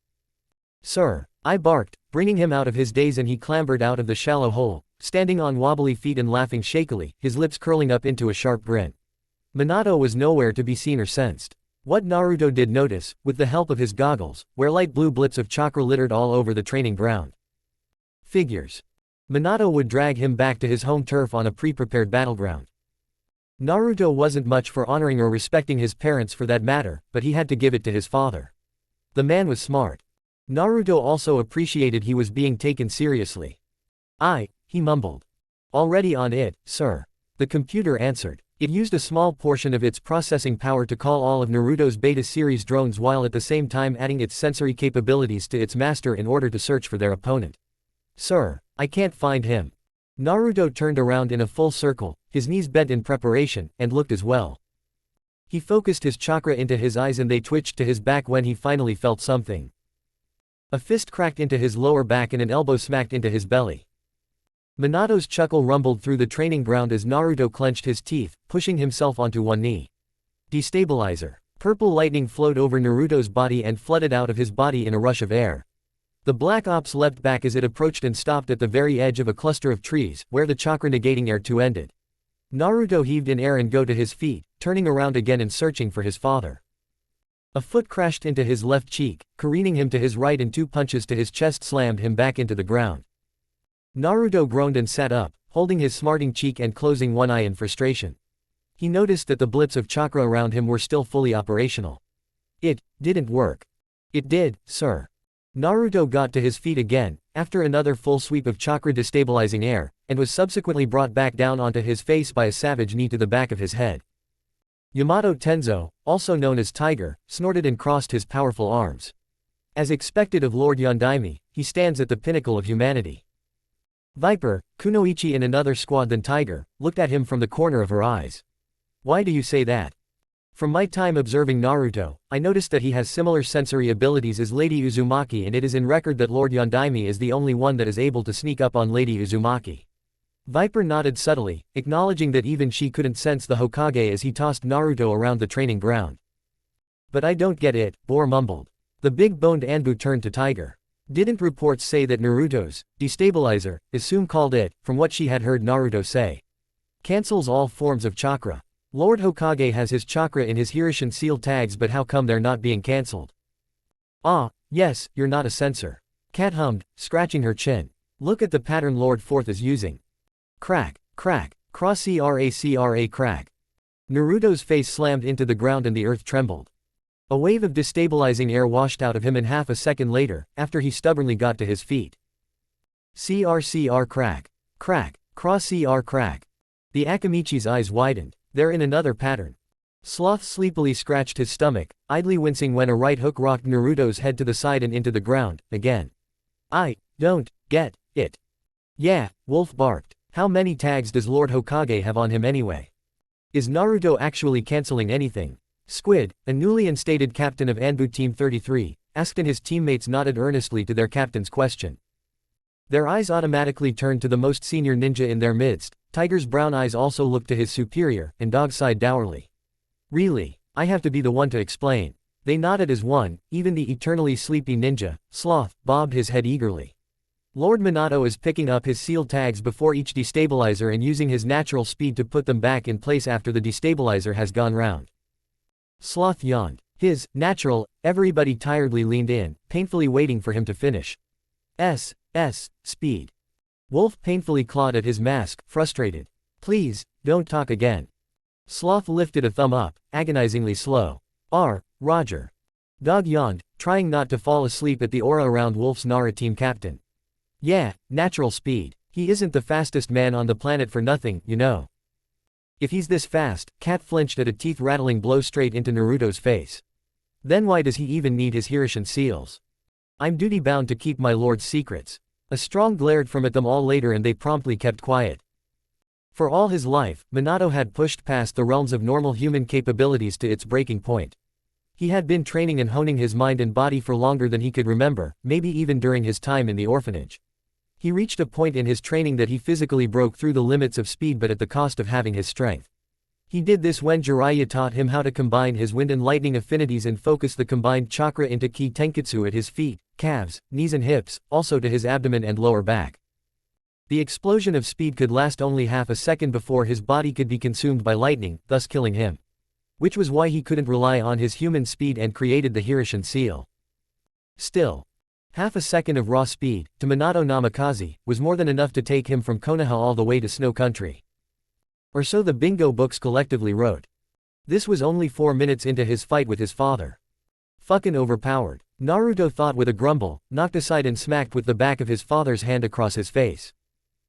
"Sir," I barked, bringing him out of his daze, and he clambered out of the shallow hole, standing on wobbly feet and laughing shakily, his lips curling up into a sharp grin. Minato was nowhere to be seen or sensed. What Naruto did notice, with the help of his goggles, were light blue blips of chakra littered all over the training ground. Figures. Minato would drag him back to his home turf on a pre-prepared battleground. Naruto wasn't much for honoring or respecting his parents for that matter, but he had to give it to his father. The man was smart. Naruto also appreciated he was being taken seriously. He mumbled. "Already on it, sir." The computer answered. It used a small portion of its processing power to call all of Naruto's Beta series drones while at the same time adding its sensory capabilities to its master in order to search for their opponent. "Sir, I can't find him." Naruto turned around in a full circle, his knees bent in preparation, and looked as well. He focused his chakra into his eyes and they twitched to his back when he finally felt something. A fist cracked into his lower back and an elbow smacked into his belly. Minato's chuckle rumbled through the training ground as Naruto clenched his teeth, pushing himself onto one knee. Destabilizer. Purple lightning flowed over Naruto's body and flooded out of his body in a rush of air. The Black Ops leapt back as it approached and stopped at the very edge of a cluster of trees, where the chakra-negating air 2 ended. Naruto heaved in air and got to his feet, turning around again and searching for his father. A foot crashed into his left cheek, careening him to his right, and 2 punches to his chest slammed him back into the ground. Naruto groaned and sat up, holding his smarting cheek and closing one eye in frustration. He noticed that the blips of chakra around him were still fully operational. It didn't work. "It did, sir." Naruto got to his feet again, after another full sweep of chakra destabilizing air, and was subsequently brought back down onto his face by a savage knee to the back of his head. Yamato Tenzo, also known as Tiger, snorted and crossed his powerful arms. As expected of Lord Yondaime, he stands at the pinnacle of humanity. Viper, Kunoichi and another squad than Tiger, looked at him from the corner of her eyes. "Why do you say that?" "From my time observing Naruto, I noticed that he has similar sensory abilities as Lady Uzumaki, and it is in record that Lord Yondaime is the only one that is able to sneak up on Lady Uzumaki." Viper nodded subtly, acknowledging that even she couldn't sense the Hokage as he tossed Naruto around the training ground. "But I don't get it," Bor mumbled. The big-boned Anbu turned to Tiger. "Didn't reports say that Naruto's destabilizer, Isum called it, from what she had heard Naruto say, cancels all forms of chakra? Lord Hokage has his chakra in his Hirishin seal tags, but how come they're not being cancelled?" "Ah, yes, you're not a censor." Cat hummed, scratching her chin. "Look at the pattern Lord Fourth is using." Crack, crack, cross cra crack. Naruto's face slammed into the ground and the earth trembled. A wave of destabilizing air washed out of him, and half a second later, after he stubbornly got to his feet. Cr crack. Crack, cross crack. The Akamichi's eyes widened. They're in another pattern. Sloth sleepily scratched his stomach, idly wincing when a right hook rocked Naruto's head to the side and into the ground, again. "I don't get it." Yeah, Wolf barked. How many tags does Lord Hokage have on him anyway? Is Naruto actually canceling anything? Squid, a newly instated captain of Anbu Team 33, asked and his teammates nodded earnestly to their captain's question. Their eyes automatically turned to the most senior ninja in their midst. Tiger's brown eyes also looked to his superior, and Dog sighed dourly. Really? I have to be the one to explain. They nodded as one, even the eternally sleepy ninja, Sloth, bobbed his head eagerly. Lord Minato is picking up his sealed tags before each destabilizer and using his natural speed to put them back in place after the destabilizer has gone round. Sloth yawned. His natural, everybody tiredly leaned in, painfully waiting for him to finish. Speed. Wolf painfully clawed at his mask, frustrated. Please, don't talk again. Sloth lifted a thumb up, agonizingly slow. Roger. Dog yawned, trying not to fall asleep at the aura around Wolf's Nara team captain. Yeah, natural speed. He isn't the fastest man on the planet for nothing, you know. If he's this fast, Cat flinched at a teeth-rattling blow straight into Naruto's face. Then why does he even need his Hirishin seals? I'm duty-bound to keep my lord's secrets. A strong glared from at them all later and they promptly kept quiet. For all his life, Minato had pushed past the realms of normal human capabilities to its breaking point. He had been training and honing his mind and body for longer than he could remember, maybe even during his time in the orphanage. He reached a point in his training that he physically broke through the limits of speed but at the cost of having his strength. He did this when Jiraiya taught him how to combine his wind and lightning affinities and focus the combined chakra into ki tenketsu at his feet, calves, knees and hips, also to his abdomen and lower back. The explosion of speed could last only half a second before his body could be consumed by lightning, thus killing him. Which was why he couldn't rely on his human speed and created the Hirishin seal. Still, half a second of raw speed, to Minato Namikaze, was more than enough to take him from Konoha all the way to Snow Country. Or so the bingo books collectively wrote. This was only 4 minutes into his fight with his father. Fucking overpowered. Naruto thought with a grumble, knocked aside and smacked with the back of his father's hand across his face.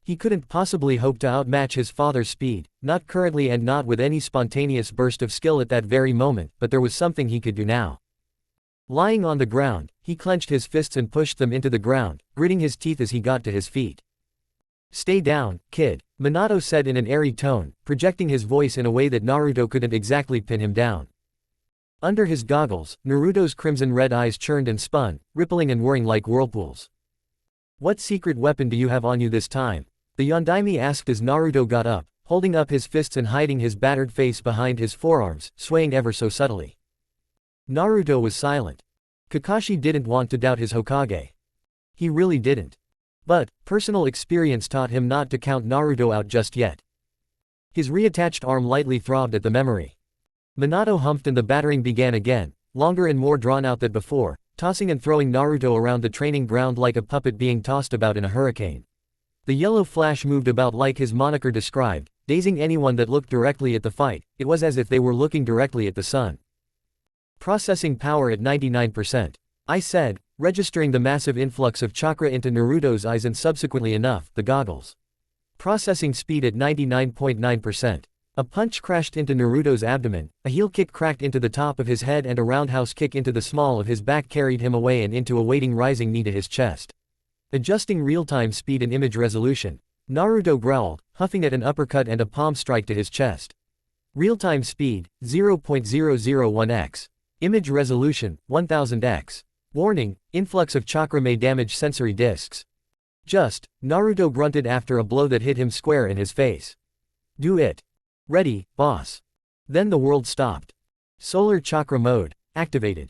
He couldn't possibly hope to outmatch his father's speed, not currently and not with any spontaneous burst of skill at that very moment, but there was something he could do now. Lying on the ground, he clenched his fists and pushed them into the ground, gritting his teeth as he got to his feet. Stay down, kid, Minato said in an airy tone, projecting his voice in a way that Naruto couldn't exactly pin him down. Under his goggles, Naruto's crimson-red eyes churned and spun, rippling and whirring like whirlpools. What secret weapon do you have on you this time? The Yondaime asked as Naruto got up, holding up his fists and hiding his battered face behind his forearms, swaying ever so subtly. Naruto was silent. Kakashi didn't want to doubt his Hokage. He really didn't. But, personal experience taught him not to count Naruto out just yet. His reattached arm lightly throbbed at the memory. Minato humphed and the battering began again, longer and more drawn out than before, tossing and throwing Naruto around the training ground like a puppet being tossed about in a hurricane. The yellow flash moved about like his moniker described, dazing anyone that looked directly at the fight. It was as if they were looking directly at the sun. Processing power at 99%. I said, registering the massive influx of chakra into Naruto's eyes and subsequently enough, the goggles. Processing speed at 99.9%. A punch crashed into Naruto's abdomen, a heel kick cracked into the top of his head and a roundhouse kick into the small of his back carried him away and into a waiting rising knee to his chest. Adjusting real-time speed and image resolution. Naruto growled, huffing at an uppercut and a palm strike to his chest. Real-time speed, 0.001x. Image resolution, 1000x. Warning, influx of chakra may damage sensory discs. Naruto grunted after a blow that hit him square in his face. Do it. Ready, boss. Then the world stopped. Solar chakra mode, activated.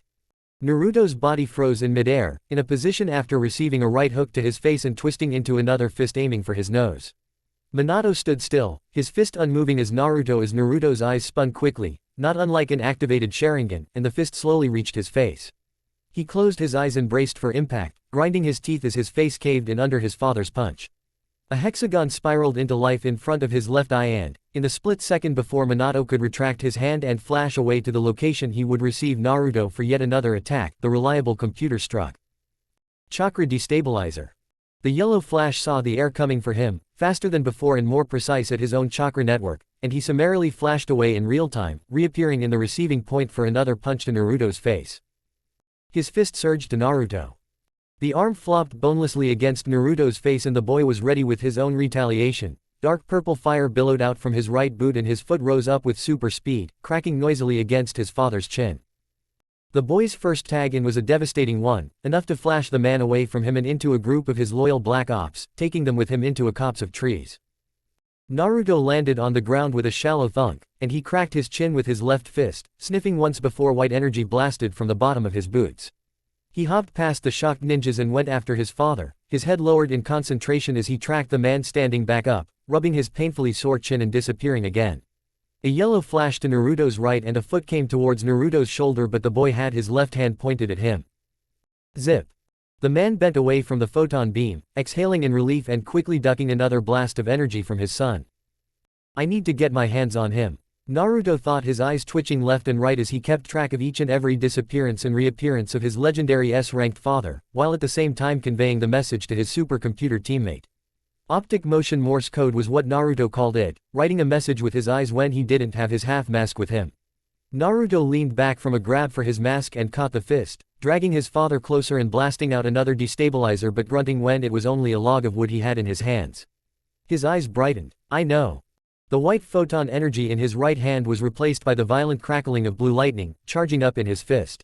Naruto's body froze in midair, in a position after receiving a right hook to his face and twisting into another fist aiming for his nose. Minato stood still, his fist unmoving as Naruto's eyes spun quickly, not unlike an activated Sharingan, and the fist slowly reached his face. He closed his eyes and braced for impact, grinding his teeth as his face caved in under his father's punch. A hexagon spiraled into life in front of his left eye and, in the split second before Minato could retract his hand and flash away to the location he would receive Naruto for yet another attack, the reliable computer struck. Chakra destabilizer. The yellow flash saw the air coming for him, faster than before and more precise at his own chakra network, and he summarily flashed away in real time, reappearing in the receiving point for another punch to Naruto's face. His fist surged to Naruto. The arm flopped bonelessly against Naruto's face and the boy was ready with his own retaliation. Dark purple fire billowed out from his right boot and his foot rose up with super speed, cracking noisily against his father's chin. The boy's first tag in was a devastating one, enough to flash the man away from him and into a group of his loyal black ops, taking them with him into a copse of trees. Naruto landed on the ground with a shallow thunk, and he cracked his chin with his left fist, sniffing once before white energy blasted from the bottom of his boots. He hopped past the shocked ninjas and went after his father, his head lowered in concentration as he tracked the man standing back up, rubbing his painfully sore chin and disappearing again. A yellow flashed to Naruto's right and a foot came towards Naruto's shoulder, but the boy had his left hand pointed at him. Zip. The man bent away from the photon beam, exhaling in relief and quickly ducking another blast of energy from his son. I need to get my hands on him. Naruto thought, his eyes twitching left and right as he kept track of each and every disappearance and reappearance of his legendary S-ranked father, while at the same time conveying the message to his supercomputer teammate. Optic motion Morse code was what Naruto called it, writing a message with his eyes when he didn't have his half mask with him. Naruto leaned back from a grab for his mask and caught the fist, dragging his father closer and blasting out another destabilizer, but grunting when it was only a log of wood he had in his hands. His eyes brightened. I know. The white photon energy in his right hand was replaced by the violent crackling of blue lightning, charging up in his fist.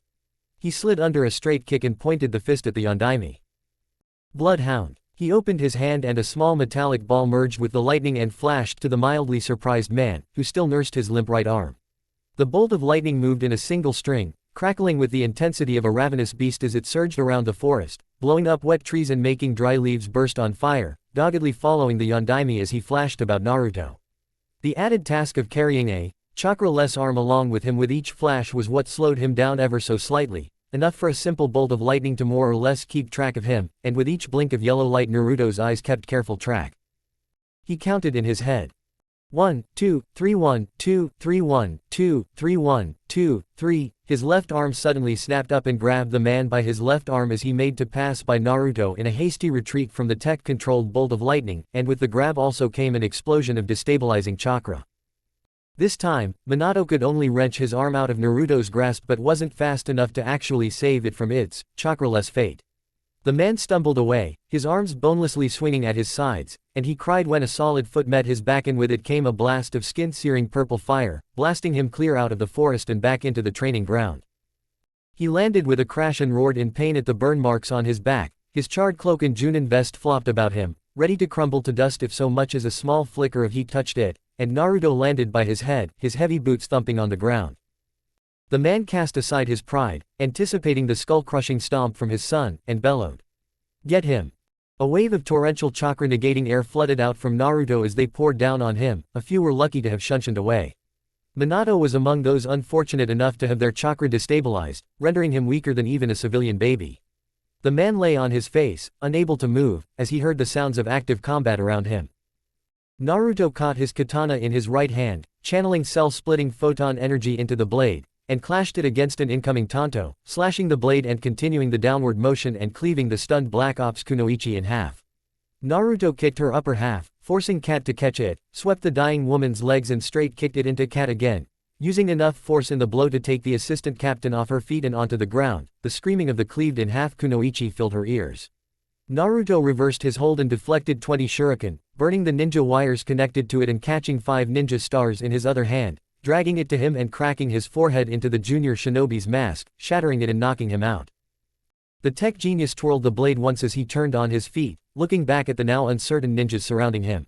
He slid under a straight kick and pointed the fist at the Yondaime. Bloodhound. He opened his hand and a small metallic ball merged with the lightning and flashed to the mildly surprised man, who still nursed his limp right arm. The bolt of lightning moved in a single string, crackling with the intensity of a ravenous beast as it surged around the forest, blowing up wet trees and making dry leaves burst on fire, doggedly following the Yondaime as he flashed about Naruto. The added task of carrying a chakra-less arm along with him with each flash was what slowed him down ever so slightly, enough for a simple bolt of lightning to more or less keep track of him, and with each blink of yellow light Naruto's eyes kept careful track. He counted in his head. 1, 2, 3, 1, 2, 3, 1, 2, 3, 1, 2, 3. His left arm suddenly snapped up and grabbed the man by his left arm as he made to pass by Naruto in a hasty retreat from the tech-controlled bolt of lightning, and with the grab also came an explosion of destabilizing chakra. This time, Minato could only wrench his arm out of Naruto's grasp but wasn't fast enough to actually save it from its chakra-less fate. The man stumbled away, his arms bonelessly swinging at his sides, and he cried when a solid foot met his back and with it came a blast of skin-searing purple fire, blasting him clear out of the forest and back into the training ground. He landed with a crash and roared in pain at the burn marks on his back, his charred cloak and Junin vest flopped about him, ready to crumble to dust if so much as a small flicker of heat touched it, and Naruto landed by his head, his heavy boots thumping on the ground. The man cast aside his pride, anticipating the skull-crushing stomp from his son, and bellowed. Get him! A wave of torrential chakra-negating air flooded out from Naruto as they poured down on him, a few were lucky to have shunshined away. Minato was among those unfortunate enough to have their chakra destabilized, rendering him weaker than even a civilian baby. The man lay on his face, unable to move, as he heard the sounds of active combat around him. Naruto caught his katana in his right hand, channeling cell-splitting photon energy into the blade, and clashed it against an incoming tanto, slashing the blade and continuing the downward motion and cleaving the stunned Black Ops Kunoichi in half. Naruto kicked her upper half, forcing Cat to catch it, swept the dying woman's legs and straight kicked it into Cat again, using enough force in the blow to take the assistant captain off her feet and onto the ground. The screaming of the cleaved in half Kunoichi filled her ears. Naruto reversed his hold and deflected 20 shuriken, burning the ninja wires connected to it and catching 5 ninja stars in his other hand, dragging it to him and cracking his forehead into the junior shinobi's mask, shattering it and knocking him out. The tech genius twirled the blade once as he turned on his feet, looking back at the now uncertain ninjas surrounding him.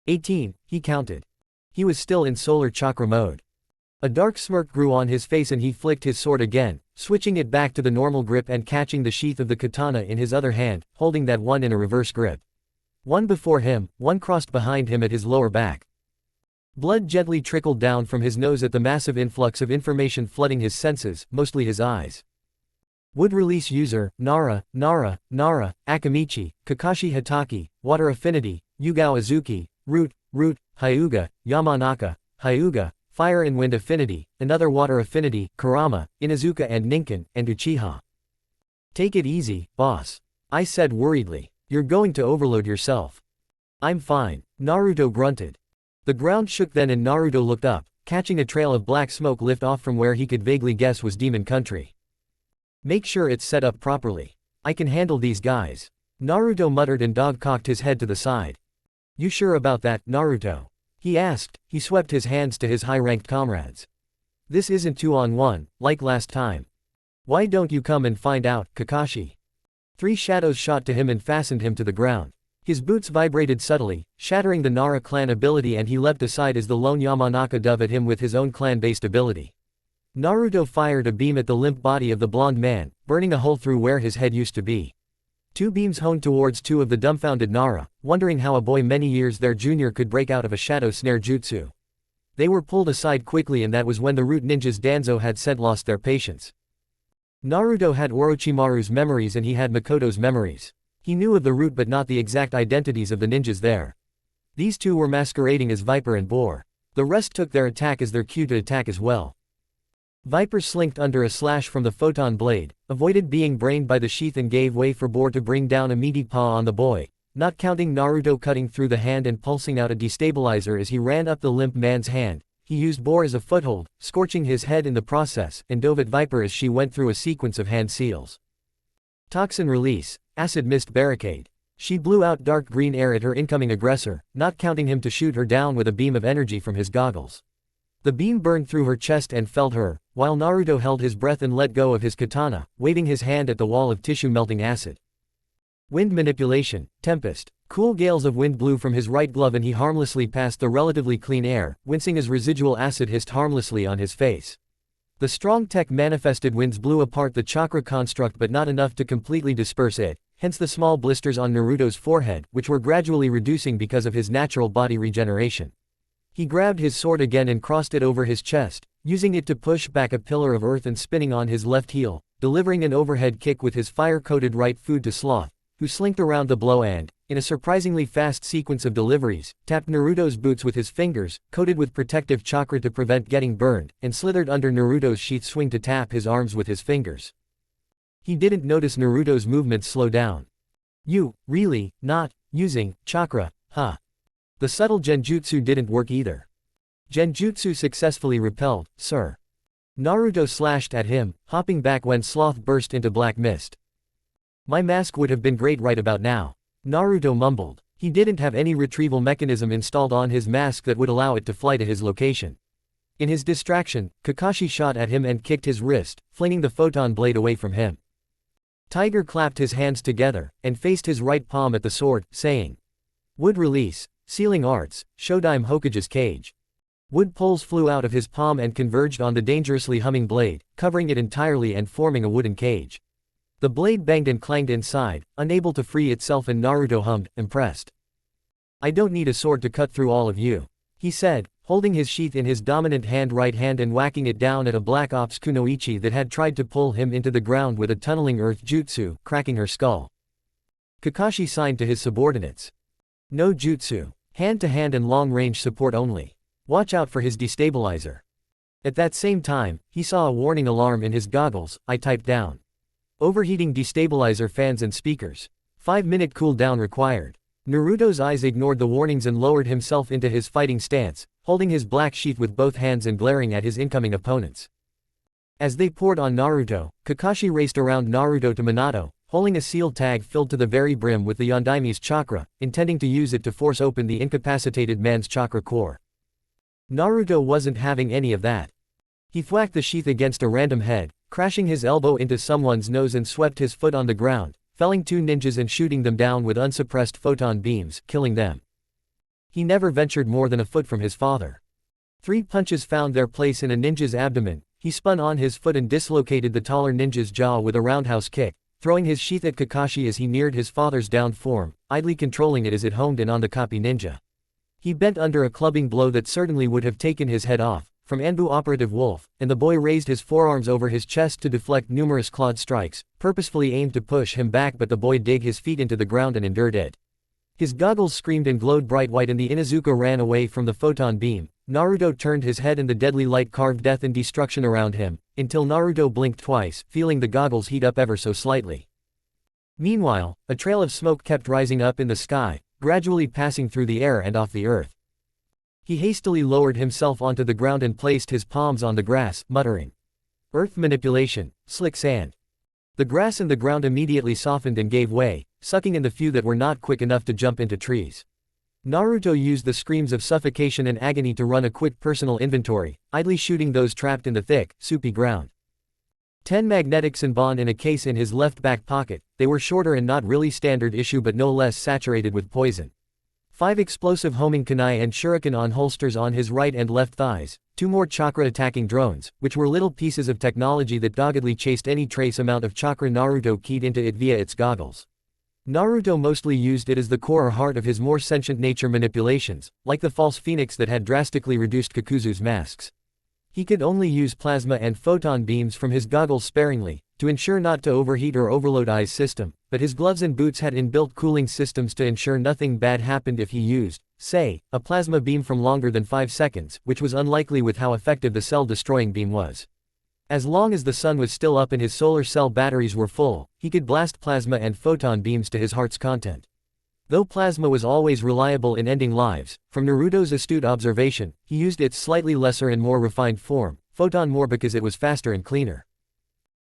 18, he counted. He was still in solar chakra mode. A dark smirk grew on his face and he flicked his sword again, switching it back to the normal grip and catching the sheath of the katana in his other hand, holding that one in a reverse grip. One before him, one crossed behind him at his lower back. Blood gently trickled down from his nose at the massive influx of information flooding his senses, mostly his eyes. Wood release user, Nara, Akamichi, Kakashi Hataki, Water Affinity, Yugao Azuki, Root, Hyuga, Yamanaka, Hyuga, Fire and Wind Affinity, another Water Affinity, Kurama, Inuzuka and Ninken, and Uchiha. Take it easy, boss. I said worriedly. You're going to overload yourself. I'm fine, Naruto grunted. The ground shook then and Naruto looked up, catching a trail of black smoke lift off from where he could vaguely guess was Demon Country. Make sure it's set up properly. I can handle these guys. Naruto muttered and dog-cocked his head to the side. You sure about that, Naruto? He asked. He swept his hands to his high-ranked comrades. This isn't 2-on-1, like last time. Why don't you come and find out, Kakashi? 3 shadows shot to him and fastened him to the ground. His boots vibrated subtly, shattering the Nara clan ability, and he leapt aside as the lone Yamanaka dove at him with his own clan-based ability. Naruto fired a beam at the limp body of the blonde man, burning a hole through where his head used to be. 2 beams honed towards 2 of the dumbfounded Nara, wondering how a boy many years their junior could break out of a shadow snare jutsu. They were pulled aside quickly, and that was when the root ninjas Danzo had sent lost their patience. Naruto had Orochimaru's memories and he had Makoto's memories. He knew of the root but not the exact identities of the ninjas there. These 2 were masquerading as Viper and Boar. The rest took their attack as their cue to attack as well. Viper slinked under a slash from the photon blade, avoided being brained by the sheath, and gave way for Boar to bring down a meaty paw on the boy, not counting Naruto cutting through the hand and pulsing out a destabilizer as he ran up the limp man's hand. He used Boar as a foothold, scorching his head in the process, and dove at Viper as she went through a sequence of hand seals. Toxin release, acid mist barricade. She blew out dark green air at her incoming aggressor, not counting him to shoot her down with a beam of energy from his goggles. The beam burned through her chest and felled her, while Naruto held his breath and let go of his katana, waving his hand at the wall of tissue melting acid. Wind manipulation, tempest. Cool gales of wind blew from his right glove and he harmlessly passed the relatively clean air, wincing as residual acid hissed harmlessly on his face. The strong tech manifested winds blew apart the chakra construct but not enough to completely disperse it, hence the small blisters on Naruto's forehead, which were gradually reducing because of his natural body regeneration. He grabbed his sword again and crossed it over his chest, using it to push back a pillar of earth and spinning on his left heel, delivering an overhead kick with his fire-coated right foot to Sloth, who slinked around the blow and, in a surprisingly fast sequence of deliveries, tapped Naruto's boots with his fingers, coated with protective chakra to prevent getting burned, and slithered under Naruto's sheath swing to tap his arms with his fingers. He didn't notice Naruto's movements slow down. You, really, not using chakra, huh? The subtle genjutsu didn't work either. Genjutsu successfully repelled, sir. Naruto slashed at him, hopping back when Sloth burst into black mist. My mask would have been great right about now. Naruto mumbled. He didn't have any retrieval mechanism installed on his mask that would allow it to fly to his location. In his distraction, Kakashi shot at him and kicked his wrist, flinging the photon blade away from him. Tiger clapped his hands together, and faced his right palm at the sword, saying, Wood release, sealing arts, Shodaime Hokage's cage. Wood poles flew out of his palm and converged on the dangerously humming blade, covering it entirely and forming a wooden cage. The blade banged and clanged inside, unable to free itself, and Naruto hummed, impressed. I don't need a sword to cut through all of you, he said, holding his sheath in his dominant hand right hand and whacking it down at a Black Ops kunoichi that had tried to pull him into the ground with a tunneling earth jutsu, cracking her skull. Kakashi signed to his subordinates. No jutsu. Hand-to-hand and long-range support only. Watch out for his destabilizer. At that same time, he saw a warning alarm in his goggles. I typed down. Overheating destabilizer fans and speakers. 5-minute cooldown required. Naruto's eyes ignored the warnings and lowered himself into his fighting stance, holding his black sheath with both hands and glaring at his incoming opponents. As they poured on Naruto, Kakashi raced around Naruto to Minato, holding a sealed tag filled to the very brim with the Yondaime's chakra, intending to use it to force open the incapacitated man's chakra core. Naruto wasn't having any of that. He thwacked the sheath against a random head, crashing his elbow into someone's nose and swept his foot on the ground, felling 2 ninjas and shooting them down with unsuppressed photon beams, killing them. He never ventured more than a foot from his father. 3 punches found their place in a ninja's abdomen. He spun on his foot and dislocated the taller ninja's jaw with a roundhouse kick, throwing his sheath at Kakashi as he neared his father's downed form, idly controlling it as it homed in on the copy ninja. He bent under a clubbing blow that certainly would have taken his head off, from Anbu Operative Wolf, and the boy raised his forearms over his chest to deflect numerous clawed strikes, purposefully aimed to push him back, but the boy dug his feet into the ground and endured it. His goggles screamed and glowed bright white and the Inuzuka ran away from the photon beam. Naruto turned his head and the deadly light carved death and destruction around him, until Naruto blinked twice, feeling the goggles heat up ever so slightly. Meanwhile, a trail of smoke kept rising up in the sky, gradually passing through the air and off the earth. He hastily lowered himself onto the ground and placed his palms on the grass, muttering, Earth manipulation, slick sand. The grass and the ground immediately softened and gave way, sucking in the few that were not quick enough to jump into trees. Naruto used the screams of suffocation and agony to run a quick personal inventory, idly shooting those trapped in the thick, soupy ground. 10 magnetics and bond in a case in his left back pocket. They were shorter and not really standard issue but no less saturated with poison. 5 explosive homing kunai and shuriken on holsters on his right and left thighs. 2 more chakra-attacking drones, which were little pieces of technology that doggedly chased any trace amount of chakra Naruto keyed into it via its goggles. Naruto mostly used it as the core or heart of his more sentient nature manipulations, like the false phoenix that had drastically reduced Kakuzu's masks. He could only use plasma and photon beams from his goggles sparingly, to ensure not to overheat or overload Ai's system, but his gloves and boots had inbuilt cooling systems to ensure nothing bad happened if he used, say, a plasma beam from longer than 5 seconds, which was unlikely with how effective the cell-destroying beam was. As long as the sun was still up and his solar cell batteries were full, he could blast plasma and photon beams to his heart's content. Though plasma was always reliable in ending lives, from Naruto's astute observation, he used its slightly lesser and more refined form, photon more because it was faster and cleaner.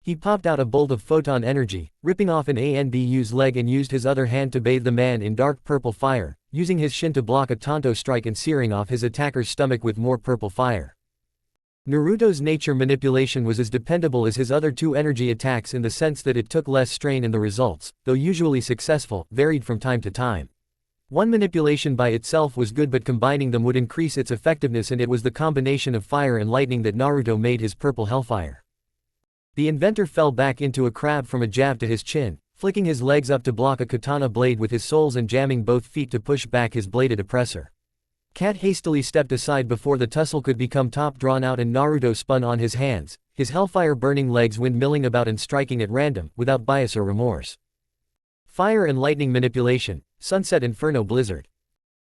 He popped out a bolt of photon energy, ripping off an ANBU's leg and used his other hand to bathe the man in dark purple fire, using his shin to block a Tonto strike and searing off his attacker's stomach with more purple fire. Naruto's nature manipulation was as dependable as his other 2 energy attacks in the sense that it took less strain and the results, though usually successful, varied from time to time. One manipulation by itself was good but combining them would increase its effectiveness, and it was the combination of fire and lightning that Naruto made his purple hellfire. The inventor fell back into a crab from a jab to his chin, flicking his legs up to block a katana blade with his soles and jamming both feet to push back his bladed oppressor. Cat hastily stepped aside before the tussle could become top drawn out and Naruto spun on his hands, his hellfire burning legs windmilling about and striking at random, without bias or remorse. Fire and lightning manipulation, Sunset Inferno Blizzard.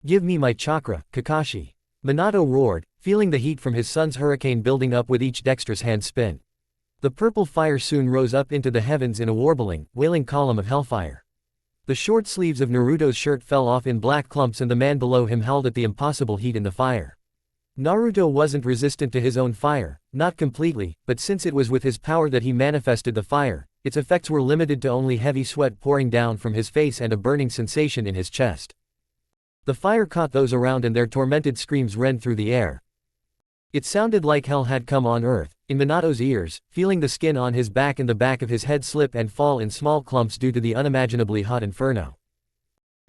Give me my chakra, Kakashi. Minato roared, feeling the heat from his son's hurricane building up with each dexterous hand spin. The purple fire soon rose up into the heavens in a warbling, wailing column of hellfire. The short sleeves of Naruto's shirt fell off in black clumps and the man below him howled at the impossible heat in the fire. Naruto wasn't resistant to his own fire, not completely, but since it was with his power that he manifested the fire, its effects were limited to only heavy sweat pouring down from his face and a burning sensation in his chest. The fire caught those around and their tormented screams rent through the air. It sounded like hell had come on earth, in Minato's ears, feeling the skin on his back and the back of his head slip and fall in small clumps due to the unimaginably hot inferno.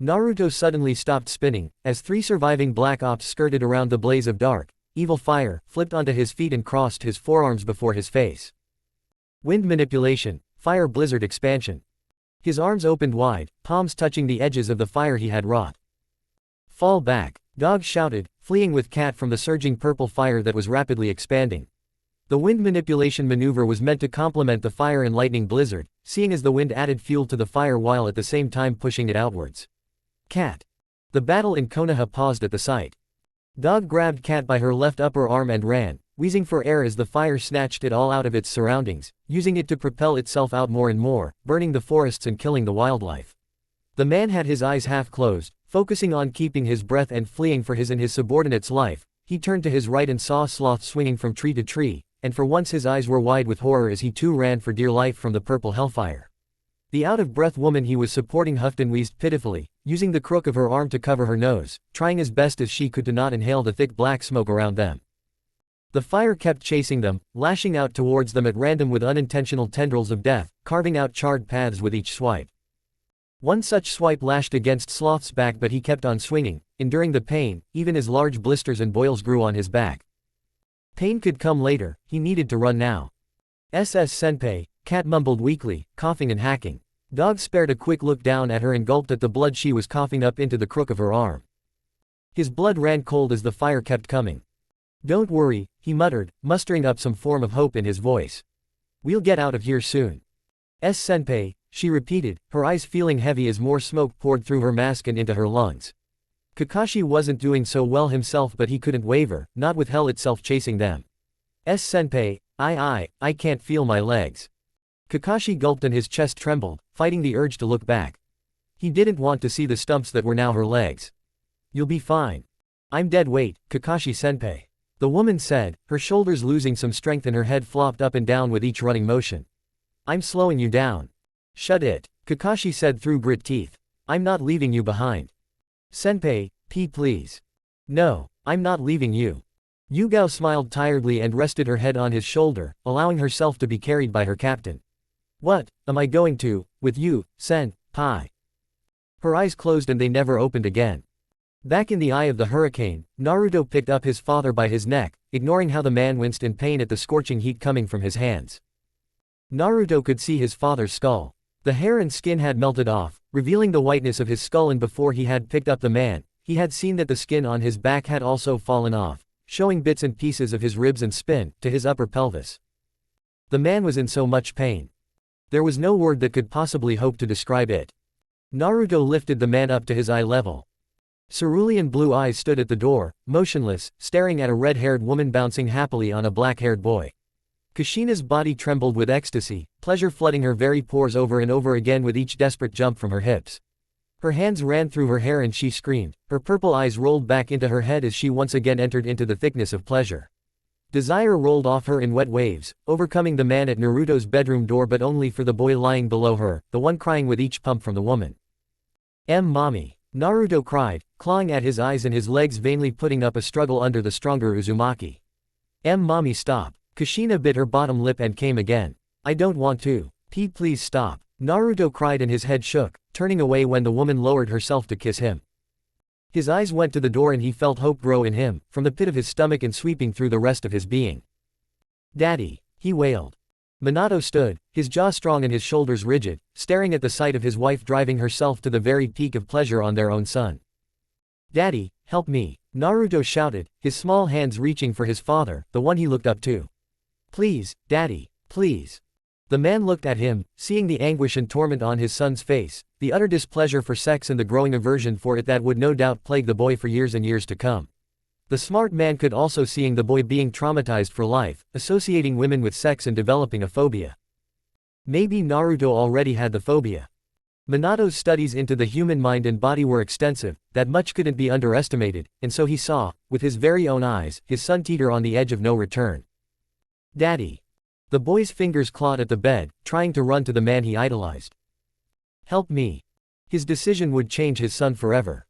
Naruto suddenly stopped spinning, as 3 surviving Black Ops skirted around the blaze of dark, evil fire, flipped onto his feet and crossed his forearms before his face. Wind manipulation, fire blizzard expansion. His arms opened wide, palms touching the edges of the fire he had wrought. Fall back, Dog shouted, fleeing with Cat from the surging purple fire that was rapidly expanding. The wind manipulation maneuver was meant to complement the fire and lightning blizzard, seeing as the wind added fuel to the fire while at the same time pushing it outwards. Cat. The battle in Konoha paused at the sight. Dog grabbed Cat by her left upper arm and ran, wheezing for air as the fire snatched it all out of its surroundings, using it to propel itself out more and more, burning the forests and killing the wildlife. The man had his eyes half closed, focusing on keeping his breath and fleeing for his and his subordinate's life. He turned to his right and saw Sloth swinging from tree to tree, and for once his eyes were wide with horror as he too ran for dear life from the purple hellfire. The out-of-breath woman he was supporting huffed and wheezed pitifully, using the crook of her arm to cover her nose, trying as best as she could to not inhale the thick black smoke around them. The fire kept chasing them, lashing out towards them at random with unintentional tendrils of death, carving out charred paths with each swipe. One such swipe lashed against Sloth's back, but he kept on swinging, enduring the pain, even as large blisters and boils grew on his back. Pain could come later, he needed to run now. Senpai, Cat mumbled weakly, coughing and hacking. Dog spared a quick look down at her and gulped at the blood she was coughing up into the crook of her arm. His blood ran cold as the fire kept coming. Don't worry, he muttered, mustering up some form of hope in his voice. We'll get out of here soon. Senpai, she repeated, her eyes feeling heavy as more smoke poured through her mask and into her lungs. Kakashi wasn't doing so well himself, but he couldn't waver, not with hell itself chasing them. Senpai, I can't feel my legs. Kakashi gulped and his chest trembled, fighting the urge to look back. He didn't want to see the stumps that were now her legs. You'll be fine. I'm dead weight, Kakashi-senpai. The woman said, her shoulders losing some strength and her head flopped up and down with each running motion. I'm slowing you down. Shut it, Kakashi said through grit teeth. I'm not leaving you behind. Senpai, please. No, I'm not leaving you. Yugao smiled tiredly and rested her head on his shoulder, allowing herself to be carried by her captain. What, am I going to, with you, senpai? Her eyes closed and they never opened again. Back in the eye of the hurricane, Naruto picked up his father by his neck, ignoring how the man winced in pain at the scorching heat coming from his hands. Naruto could see his father's skull. The hair and skin had melted off, revealing the whiteness of his skull, and before he had picked up the man, he had seen that the skin on his back had also fallen off, showing bits and pieces of his ribs and spine to his upper pelvis. The man was in so much pain. There was no word that could possibly hope to describe it. Naruto lifted the man up to his eye level. Cerulean blue eyes stood at the door, motionless, staring at a red-haired woman bouncing happily on a black-haired boy. Kushina's body trembled with ecstasy, pleasure flooding her very pores over and over again with each desperate jump from her hips. Her hands ran through her hair and she screamed, her purple eyes rolled back into her head as she once again entered into the thickness of pleasure. Desire rolled off her in wet waves, overcoming the man at Naruto's bedroom door, but only for the boy lying below her, the one crying with each pump from the woman. Mommy. Naruto cried, clawing at his eyes and his legs, vainly putting up a struggle under the stronger Uzumaki. Mommy, stop. Kushina bit her bottom lip and came again. I don't want to. Please stop. Naruto cried and his head shook, turning away when the woman lowered herself to kiss him. His eyes went to the door and he felt hope grow in him, from the pit of his stomach and sweeping through the rest of his being. Daddy, he wailed. Minato stood, his jaw strong and his shoulders rigid, staring at the sight of his wife driving herself to the very peak of pleasure on their own son. Daddy, help me, Naruto shouted, his small hands reaching for his father, the one he looked up to. Please, Daddy, please. The man looked at him, seeing the anguish and torment on his son's face, the utter displeasure for sex and the growing aversion for it that would no doubt plague the boy for years and years to come. The smart man could also seeing the boy being traumatized for life, associating women with sex and developing a phobia. Maybe Naruto already had the phobia. Minato's studies into the human mind and body were extensive, that much couldn't be underestimated, and so he saw, with his very own eyes, his son teeter on the edge of no return. Daddy. The boy's fingers clawed at the bed, trying to run to the man he idolized. Help me. His decision would change his son forever.